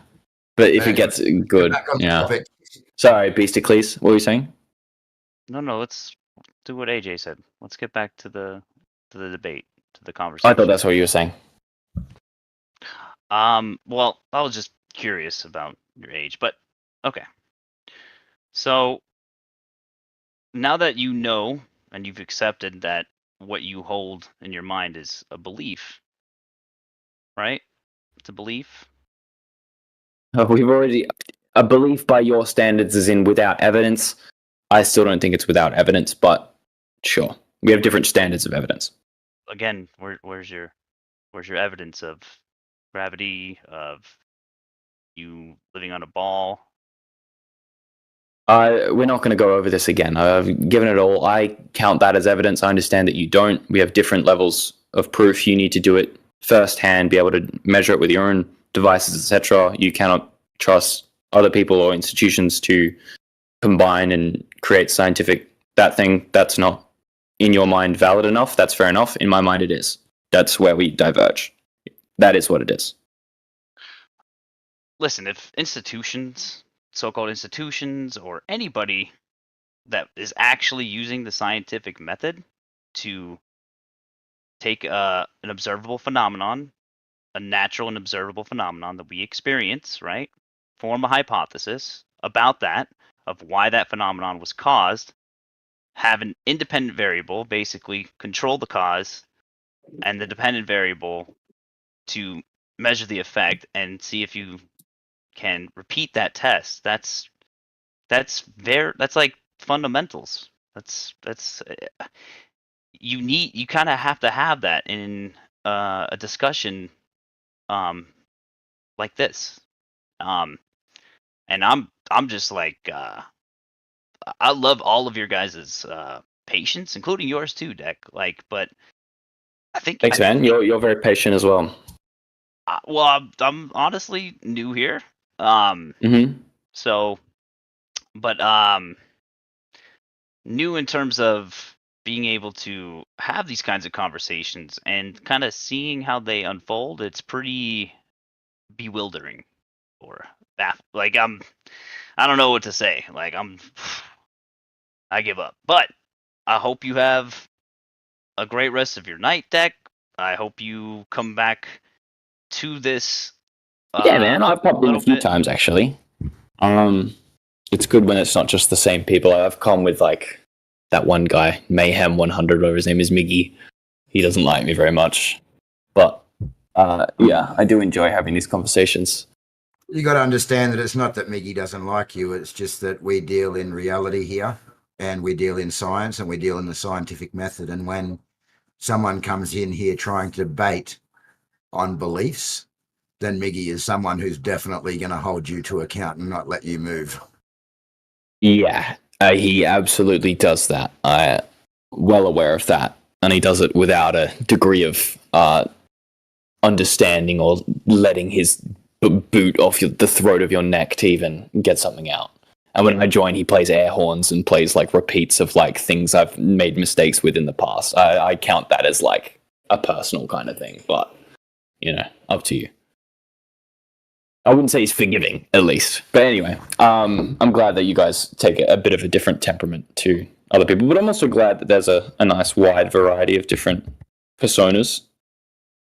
But if it gets good, yeah. Sorry, Beasticles, what were you saying?
No, let's do what AJ said. Let's get back to the debate, to the conversation.
I thought that's what you were saying.
Well, I was just curious about your age, but okay. So now that you know and you've accepted that what you hold in your mind is a belief, right? It's a belief.
We've already a belief by your standards is in without evidence. I still don't think it's without evidence, but sure, we have different standards of evidence.
Again, where's your evidence of gravity, of you living on a ball?
We're not going to go over this again. I've given it all. I count that as evidence. I understand that you don't. We have different levels of proof. You need to do it firsthand, be able to measure it with your own devices, etc. You cannot trust other people or institutions to combine and create scientific that's not in your mind valid enough. That's fair enough. In my mind, it is. That's where we diverge. That is what it is.
Listen, if institutions, so-called institutions, or anybody that is actually using the scientific method to take an observable phenomenon, a natural and observable phenomenon that we experience, right? Form a hypothesis about that, of why that phenomenon was caused, have an independent variable, basically control the cause, and the dependent variable to measure the effect and see if you can repeat that test. That's like fundamentals. You kind of have to have that in a discussion like this. And I'm just like I love all of your guys' patience, including yours too, Deck. Like, but I think
Thanks, man. You're very patient as well.
Well, I'm honestly new here. So, but new in terms of being able to have these kinds of conversations and kind of seeing how they unfold. It's pretty bewildering, or like I don't know what to say. Like I give up. But I hope you have a great rest of your night, Deck. I hope you come back to this.
Yeah, man. I've popped in a few times actually. It's good when it's not just the same people. I've come with like that one guy, Mayhem 100, whatever his name is, Miggy. He doesn't like me very much, but yeah, I do enjoy having these conversations.
You got to understand that it's not that Miggy doesn't like you. It's just that we deal in reality here, and we deal in science, and we deal in the scientific method. And when someone comes in here trying to debate on beliefs, then Miggy is someone who's definitely going to hold you to account and not let you move.
Yeah, he absolutely does that. I'm well aware of that. And he does it without a degree of understanding or letting his boot off the throat of your neck to even get something out. And when I join, he plays air horns and plays like repeats of like things I've made mistakes with in the past. I count that as like a personal kind of thing, but you know, up to you. I wouldn't say he's forgiving, at least. But anyway, I'm glad that you guys take a bit of a different temperament to other people. But I'm also glad that there's a nice wide variety of different personas.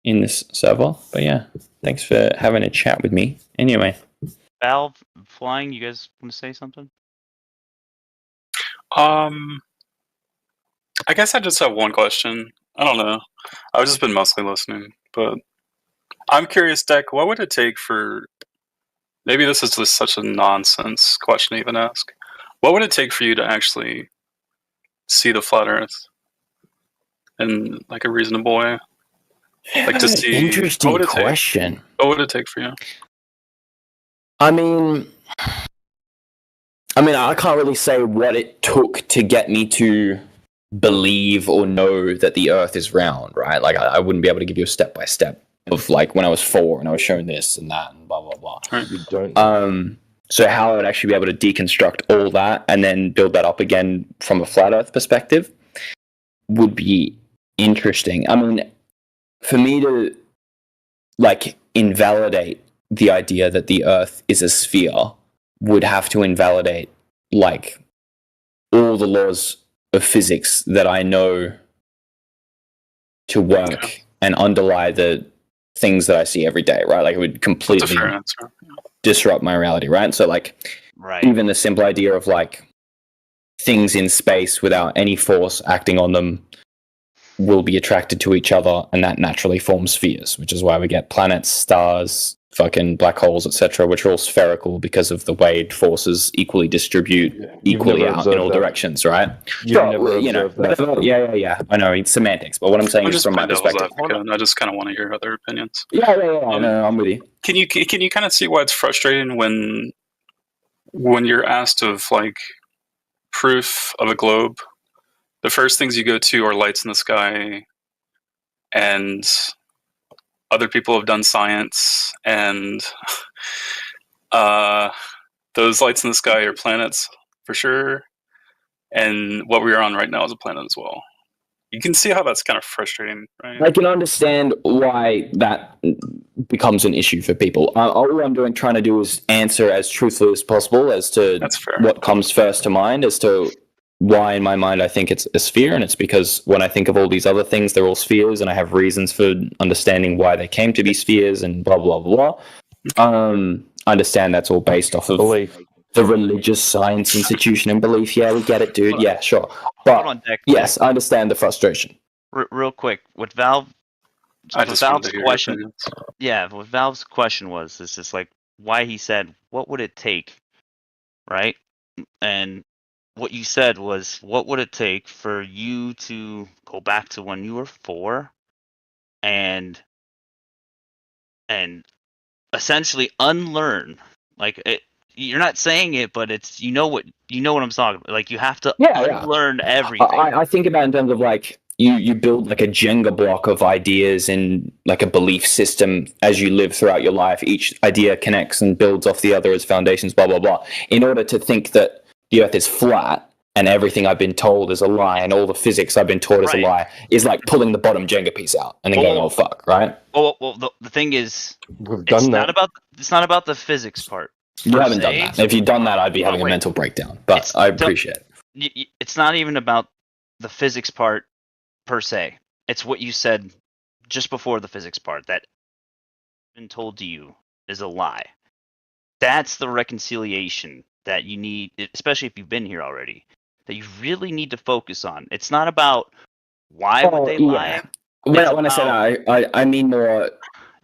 in this server. But yeah, thanks for having a chat with me. Anyway,
Valve, Flying, you guys want to say something?
I guess I just have one question. I don't know. I've just been mostly listening, but I'm curious, Deck, what would it take for... Maybe this is just such a nonsense question to even ask. What would it take for you to actually see the flat Earth in like a reasonable way? Like to see...
Interesting question.
What would it take for you?
I mean, I can't really say what it took to get me to believe or know that the Earth is round, right? Like, I wouldn't be able to give you a step-by-step of, like, when I was 4 and I was shown this and that and blah, blah, blah.
You don't.
So how I would actually be able to deconstruct all that and then build that up again from a flat Earth perspective would be interesting. I mean, for me to, like, invalidate the idea that the Earth is a sphere would have to invalidate, like, all the laws of physics that I know to work and underlie the things that I see every day, right? Like, it would completely disrupt my reality, right? So, like, even the simple idea of, like, things in space without any force acting on them will be attracted to each other, and that naturally forms spheres, which is why we get planets, stars, fucking black holes, etc., which are all spherical because of the way forces equally distribute equally out in all directions, right? Sure, you know, yeah. I know it's semantics, but what I'm saying is from my perspective.
I just kind of want to hear other opinions.
Yeah. No, I'm with you.
Can you kind of see why it's frustrating when you're asked of like proof of a globe? The first things you go to are lights in the sky, and other people have done science, and those lights in the sky are planets for sure. And what we are on right now is a planet as well. You can see how that's kind of frustrating, right?
I can understand why that becomes an issue for people. All I'm trying to do is answer as truthfully as possible as to what comes first to mind, as to why in my mind I think it's a sphere, and it's because when I think of all these other things, they're all spheres, and I have reasons for understanding why they came to be spheres, and blah blah blah. I understand that's all based off of the religious science institution and belief. Yeah, we get it, dude. Yeah, sure. But
Hold on, Deck.
yes, I understand the frustration.
Real quick, what Valve?
I just wanted to hear your
question.
opinions.
Yeah, what Valve's question was is just like why he said, "What would it take?" Right, and what you said was, what would it take for you to go back to when you were 4 and essentially unlearn? Like, you're not saying it, but it's you know what I'm talking about. Like, you have to unlearn everything.
I think about it in terms of like you build like a Jenga block of ideas in like a belief system as you live throughout your life. Each idea connects and builds off the other as foundations, blah blah blah. In order to think that the Earth is flat and everything I've been told is a lie and all the physics I've been taught is a lie is like pulling the bottom Jenga piece out and then going, oh fuck, right?
Well, the thing is,
it's
not about the physics part.
You haven't done that. If you'd done that, I'd be having a mental breakdown. But I appreciate it.
It's not even about the physics part per se. It's what you said just before the physics part that been told to you is a lie. That's the reconciliation that you need, especially if you've been here already, that you really need to focus on. It's not about why would they lie.
When I say that, I mean more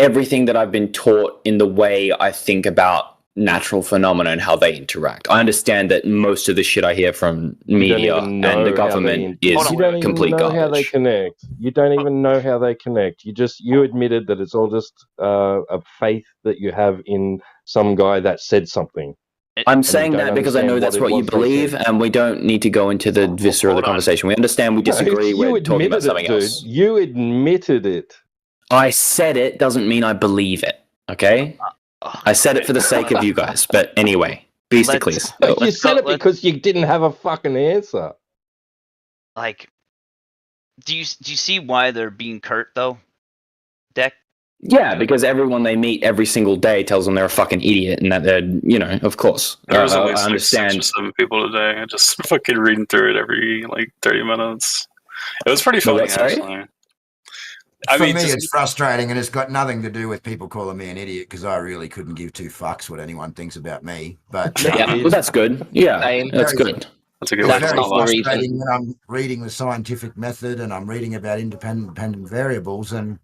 everything that I've been taught in the way I think about natural phenomena and how they interact. I understand that most of the shit I hear from media and the government is complete
garbage. How they connect. You don't even know how they connect. You admitted that it's all just a faith that you have in some guy that said something.
I'm saying that because I know that's what you believe, and we don't need to go into the viscera of the conversation. We understand we disagree. We're talking about something else.
You admitted it.
I said it doesn't mean I believe it. Okay, I said it for the sake of you guys. But anyway, basically,
you said it because you didn't have a fucking answer.
Like, do you see why they're being curt though, Deck?
Yeah, because everyone they meet every single day tells them they're a fucking idiot and that they're, of course.
There was at least
I understand.
6 or 7 people today. I just fucking reading through it every 30 minutes. It was pretty funny, actually. I
For
mean,
me,
just
it's frustrating, and it's got nothing to do with people calling me an idiot because I really couldn't give two fucks what anyone thinks about me. But
Yeah, well, that's good. Yeah, that's good.
That's a good
it's
way to
very
start life.
frustrating when I'm reading the scientific method and I'm reading about independent variables, and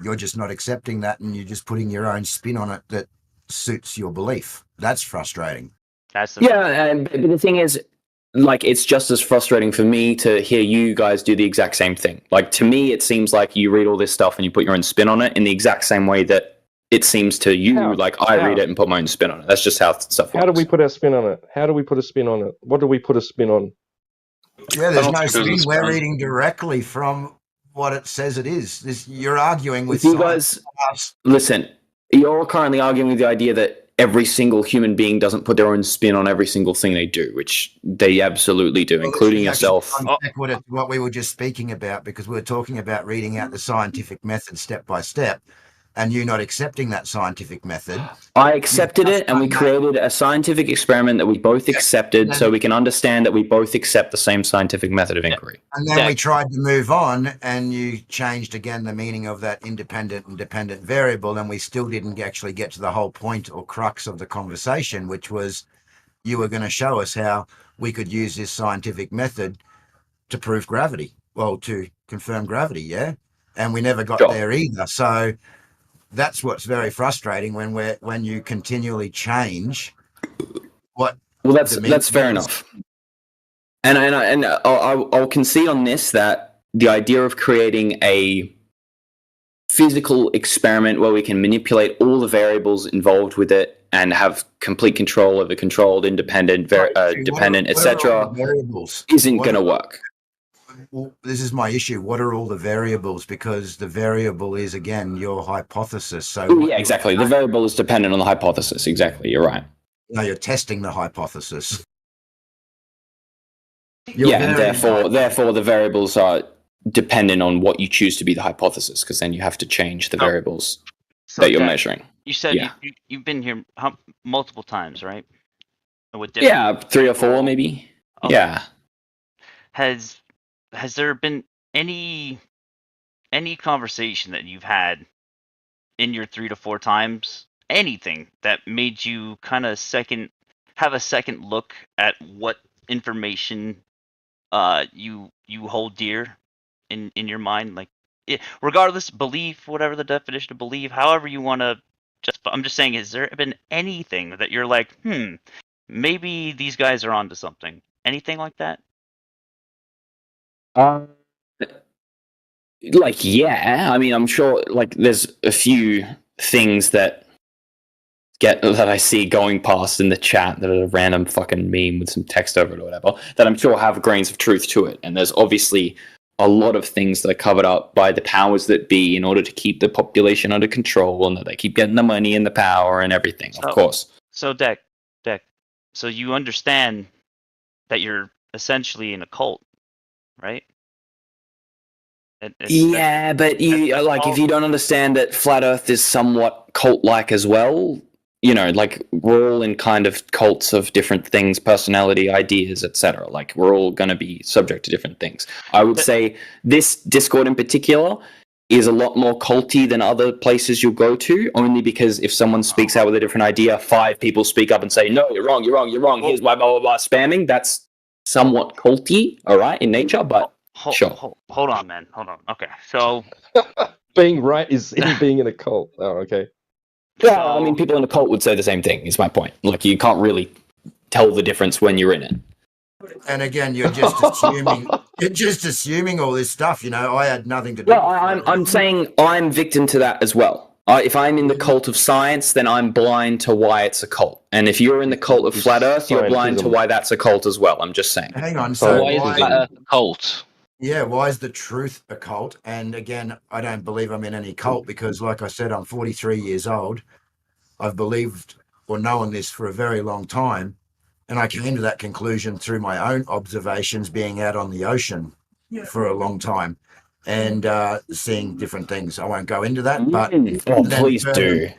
you're just not accepting that, and you're just putting your own spin on it that suits your belief. That's frustrating.
That's the
Yeah, but the thing is, like, it's just as frustrating for me to hear you guys do the exact same thing. Like, to me, it seems like you read all this stuff and you put your own spin on it in the exact same way that it seems to you like I read it and put my own spin on it. That's just how stuff works.
How do we put our spin on it? How do we put a spin on it? What do we put a spin on?
Yeah, there's no spin. We're reading directly from what it says it is. You're arguing with
you guys listen. You're currently arguing with the idea that every single human being doesn't put their own spin on every single thing they do, which they absolutely do, including yourself.
What we were just speaking about, because we were talking about reading out the scientific method step by step, and you not accepting that scientific method.
I accepted it, and we created a scientific experiment that we both accepted, so we can understand that we both accept the same scientific method of inquiry.
And then we tried to move on, and you changed again the meaning of that independent and dependent variable, and we still didn't actually get to the whole point or crux of the conversation, which was you were going to show us how we could use this scientific method to prove gravity, well, to confirm gravity, yeah? And we never got there either. So that's what's very frustrating when you continually change what.
Well, that's fair enough. And I'll concede on this that the idea of creating a physical experiment where we can manipulate all the variables involved with it and have complete control over controlled, independent, dependent, etc., isn't going to work.
Well, this is my issue. What are all the variables? Because the variable is, again, your hypothesis. So
yeah, exactly. The variable is dependent on the hypothesis. Exactly. You're right.
No, you're testing the hypothesis.
And therefore the variables are dependent on what you choose to be the hypothesis, because then you have to change the variables that you're measuring.
You said you've been here multiple times, right? With
3 or 4 maybe.
Okay.
Yeah.
Has there been any conversation that you've had in your 3 to 4 times, anything that made you kind of have a second look at what information you hold dear in your mind, like regardless belief, whatever the definition of belief, however you want to I'm just saying, has there been anything that you're like, maybe these guys are onto something? Anything like that?
Like, yeah, I mean, I'm sure, like, there's a few things that I see going past in the chat that are a random fucking meme with some text over it or whatever, that I'm sure have grains of truth to it. And there's obviously a lot of things that are covered up by the powers that be in order to keep the population under control, and that they keep getting the money and the power and everything, of course.
So, Deck, so you understand that you're essentially in a cult, right?
But you like, if you don't understand that Flat Earth is somewhat cult-like as well, you know, like, we're all in kind of cults of different things, personality, ideas, etc. Like, we're all going to be subject to different things. I would say this Discord in particular is a lot more culty than other places you'll go to, only because if someone speaks out with a different idea, 5 people speak up and say, no, you're wrong, here's why, blah, blah, blah, spamming. That's somewhat culty, all right, in nature, but sure.
Hold on, man. Hold on. Okay, so
being right is in being in a cult. Oh, okay.
Yeah, I mean, people in a cult would say the same thing, is my point. Like, you can't really tell the difference when you're in it.
And again, you're just assuming all this stuff. You know, I had nothing to do.
Well, I'm saying I'm victim to that as well. If I'm in the cult of science, then I'm blind to why it's a cult. And if you're in the cult of Flat Earth, you're blind to why that's a cult as well. I'm just saying.
Hang on. So
why is Flat Earth a cult?
Yeah, why is the truth a cult? And again, I don't believe I'm in any cult because, like I said, I'm 43 years old. I've believed or known this for a very long time. And I came to that conclusion through my own observations being out on the ocean for a long time and seeing different things. I won't go into that, but
please do.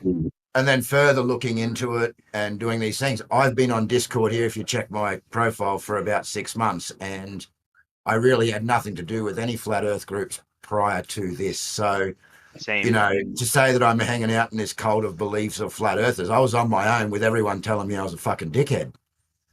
And then further looking into it and doing these things. I've been on Discord here, if you check my profile, for about 6 months, and I really had nothing to do with any flat earth groups prior to this. So,
Same.
you know, to say that I'm hanging out in this cult of beliefs of flat earthers, I was on my own with everyone telling me I was a fucking dickhead.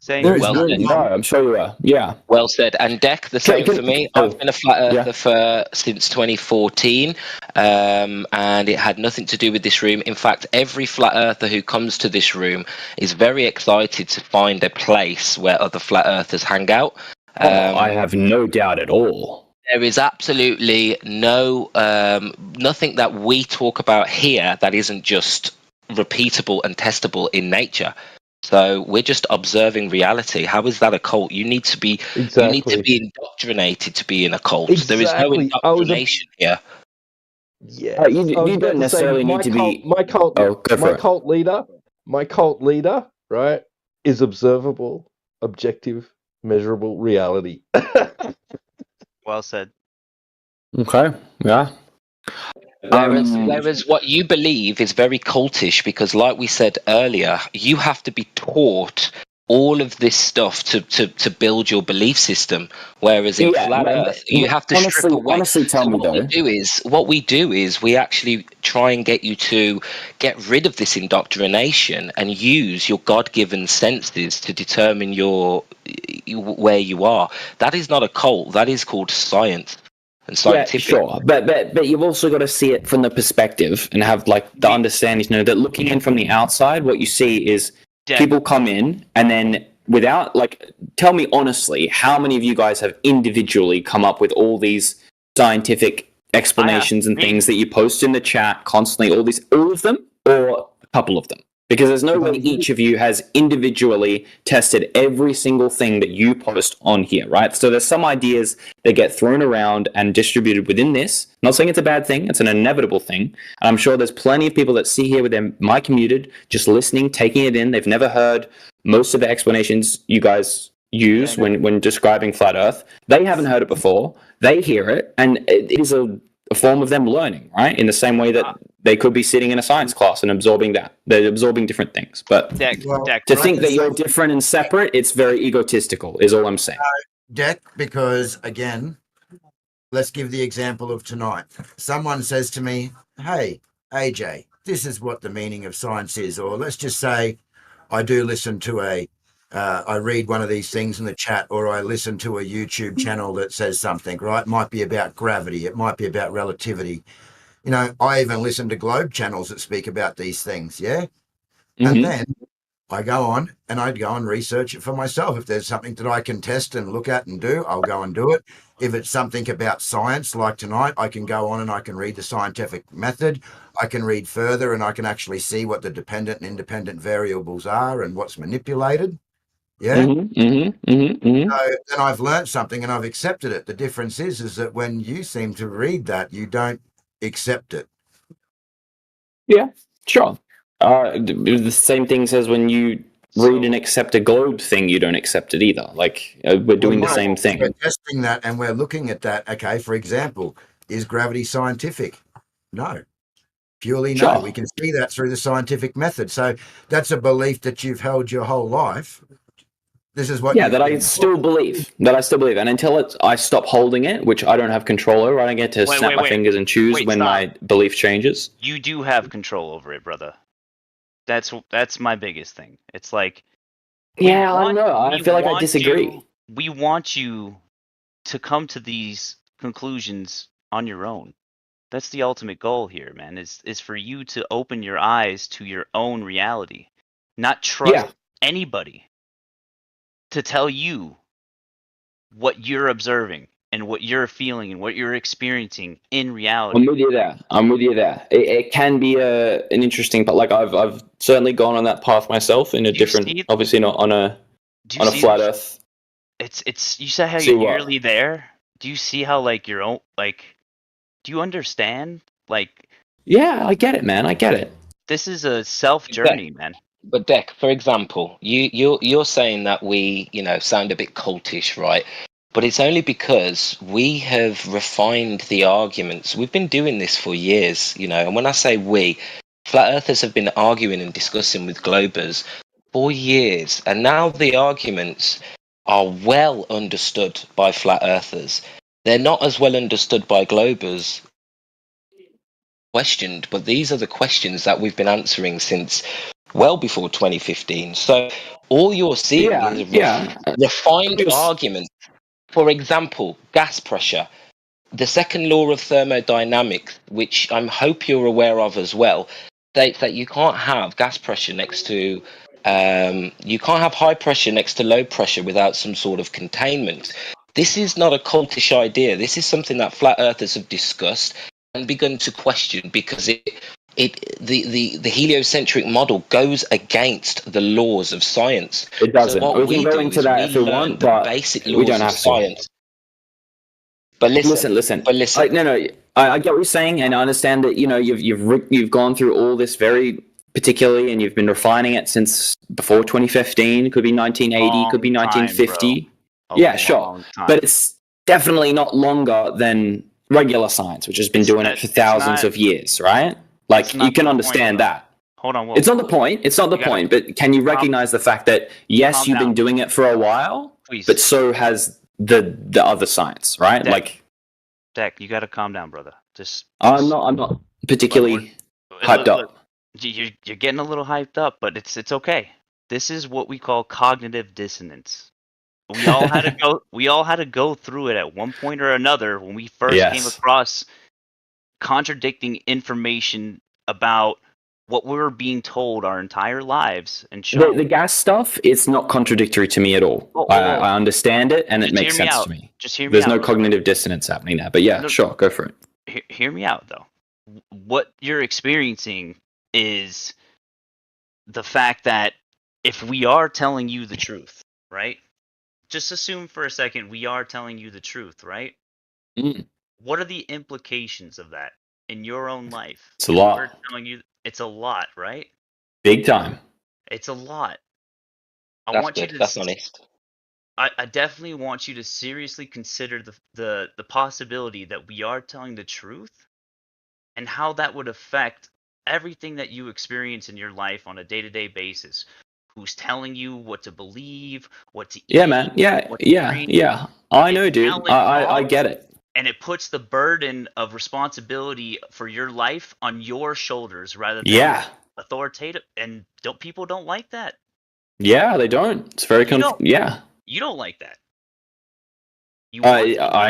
Same.
There is
Well
no
said.
one.
I'm sure you are. Yeah.
Well said. And Deck, the same for me. I've been a flat earther for since 2014, and it had nothing to do with this room. In fact, every flat earther who comes to this room is very excited to find a place where other flat earthers hang out.
I have no doubt at all.
There is absolutely no nothing that we talk about here that isn't just repeatable and testable in nature. So we're just observing reality. How is that a cult? You need to be indoctrinated to be in a cult. There is no
Exactly.
indoctrination here.
Yeah,
you
I was
don't
about to say,
necessarily need to be.
my cult
it.
my cult leader, right, is observable, objective, measurable reality.
Well said.
Okay. Yeah.
Whereas what you believe is very cultish because, like we said earlier, you have to be taught all of this stuff to build your belief system. Whereas in flat Earth, you have to strip away.
Honestly, tell me though.
What we do is we actually try and get you to get rid of this indoctrination and use your God-given senses to determine where you are. That is not a cult. That is called science. Scientific.
Yeah, sure, but you've also got to see it from the perspective and have like the understanding, you know, that looking in from the outside, what you see is people come in and then without like, tell me honestly, how many of you guys have individually come up with all these scientific explanations and things that you post in the chat constantly, all of them, or a couple of them? Because there's no way each of you has individually tested every single thing that you post on here, right? So there's some ideas that get thrown around and distributed within this. I'm not saying it's a bad thing, it's an inevitable thing. And I'm sure there's plenty of people that see here with their mic muted, just listening, taking it in. They've never heard most of the explanations you guys use when describing flat Earth. They haven't heard it before. They hear it, and it is a form of them learning, right? In the same way that they could be sitting in a science class and absorbing that. They're absorbing different things. But to think that you're different and separate, it's very egotistical, is all I'm saying.
Deck, because again, let's give the example of tonight. Someone says to me, hey, AJ, this is what the meaning of science is. Or let's just say I do listen to I read one of these things in the chat, or I listen to a YouTube channel that says something, right? It might be about gravity. It might be about relativity. You know, I even listen to Globe channels that speak about these things, yeah? And then I go on and I'd go and research it for myself. If there's something that I can test and look at and do, I'll go and do it. If it's something about science, like tonight, I can go on and I can read the scientific method. I can read further and I can actually see what the dependent and independent variables are and what's manipulated. Yeah. So then I've learned something and I've accepted it. The difference is that when you seem to read that, you don't accept it.
Yeah, sure. The same thing says when you read and accept a globe thing, you don't accept it either. Like we're doing the same thing.
We're testing that and we're looking at that. Okay, for example, is gravity scientific? No. Purely no.
Sure.
We can see that through the scientific method. So that's a belief that you've held your whole life. This is what
that I still believe. And until I stop holding it, which I don't have control over, I don't get to snap my fingers and choose when my belief changes.
You do have control over it, brother. That's my biggest thing. It's like,
I don't know. I feel like I disagree.
We want you to come to these conclusions on your own. That's the ultimate goal here, man. Is for you to open your eyes to your own reality, not trust anybody to tell you what you're observing and what you're feeling and what you're experiencing in reality.
I'm with you there. It can be an interesting, but like I've certainly gone on that path myself in a different, obviously not on a flat Earth.
It's you said how you're nearly there. Do you see how like your own like? Do you understand? Like,
yeah, I get it, man. I get it.
This is a self journey, man.
But Deck, for example, you're saying that we, sound a bit cultish, right? But it's only because we have refined the arguments. We've been doing this for years, and when I say we, flat earthers have been arguing and discussing with globers for years, and now the arguments are well understood by flat earthers. they're not as well understood by Globers questioned, but these are the questions that we've been answering since well before 2015. So all you're seeing is refined argument. For example, gas pressure. The second law of thermodynamics, which I hope you're aware of as well, states that you can't have gas pressure next to you can't have high pressure next to low pressure without some sort of containment. This is not a cultish idea. This is something that flat earthers have discussed and begun to question, because the heliocentric model goes against the laws of science.
It doesn't.
So what
We can go into that if we want,
the
but
basic
we
laws
don't
of
have to.
science. But listen.
I get what you're saying, and I understand that you've gone through all this very particularly, and you've been refining it since before 2015. It could be 1980, could be 1950. Yeah, sure, but it's definitely not longer than regular science, which has been doing it for thousands of years, right? Like, you can understand that.
Hold on.
It's not the point. It's not the point. But can you recognize the fact that yes, you've been doing it for a while, but so has the other science, right?
Deck, you got to calm down, brother.
I'm not particularly hyped up.
You're getting a little hyped up, but it's okay. This is what we call cognitive dissonance. We all had to go. We all had to go through it at one point or another when we first came across contradicting information about what we were being told our entire lives and shown.
The gas stuff, it's not contradictory to me at all. I understand it, and it makes sense to me.
Just hear me
There's
out.
no cognitive dissonance happening there. But yeah, sure, go for it.
Hear me out, though. What you're experiencing is the fact that if we are telling you the truth, right? Just assume for a second we are telling you the truth, right? What are the implications of that in your own life?
It's a lot.
We're telling you it's a lot, right?
Big time.
It's a lot.
That's honest.
I definitely want you to seriously consider the possibility that we are telling the truth and how that would affect everything that you experience in your life on a day-to-day basis. Who's telling you what to believe, what to eat?
Yeah, man. Yeah. I know, dude. I get it.
And it puts the burden of responsibility for your life on your shoulders rather than authoritative. And people don't like that.
Yeah, they don't. It's very
You don't like that.
I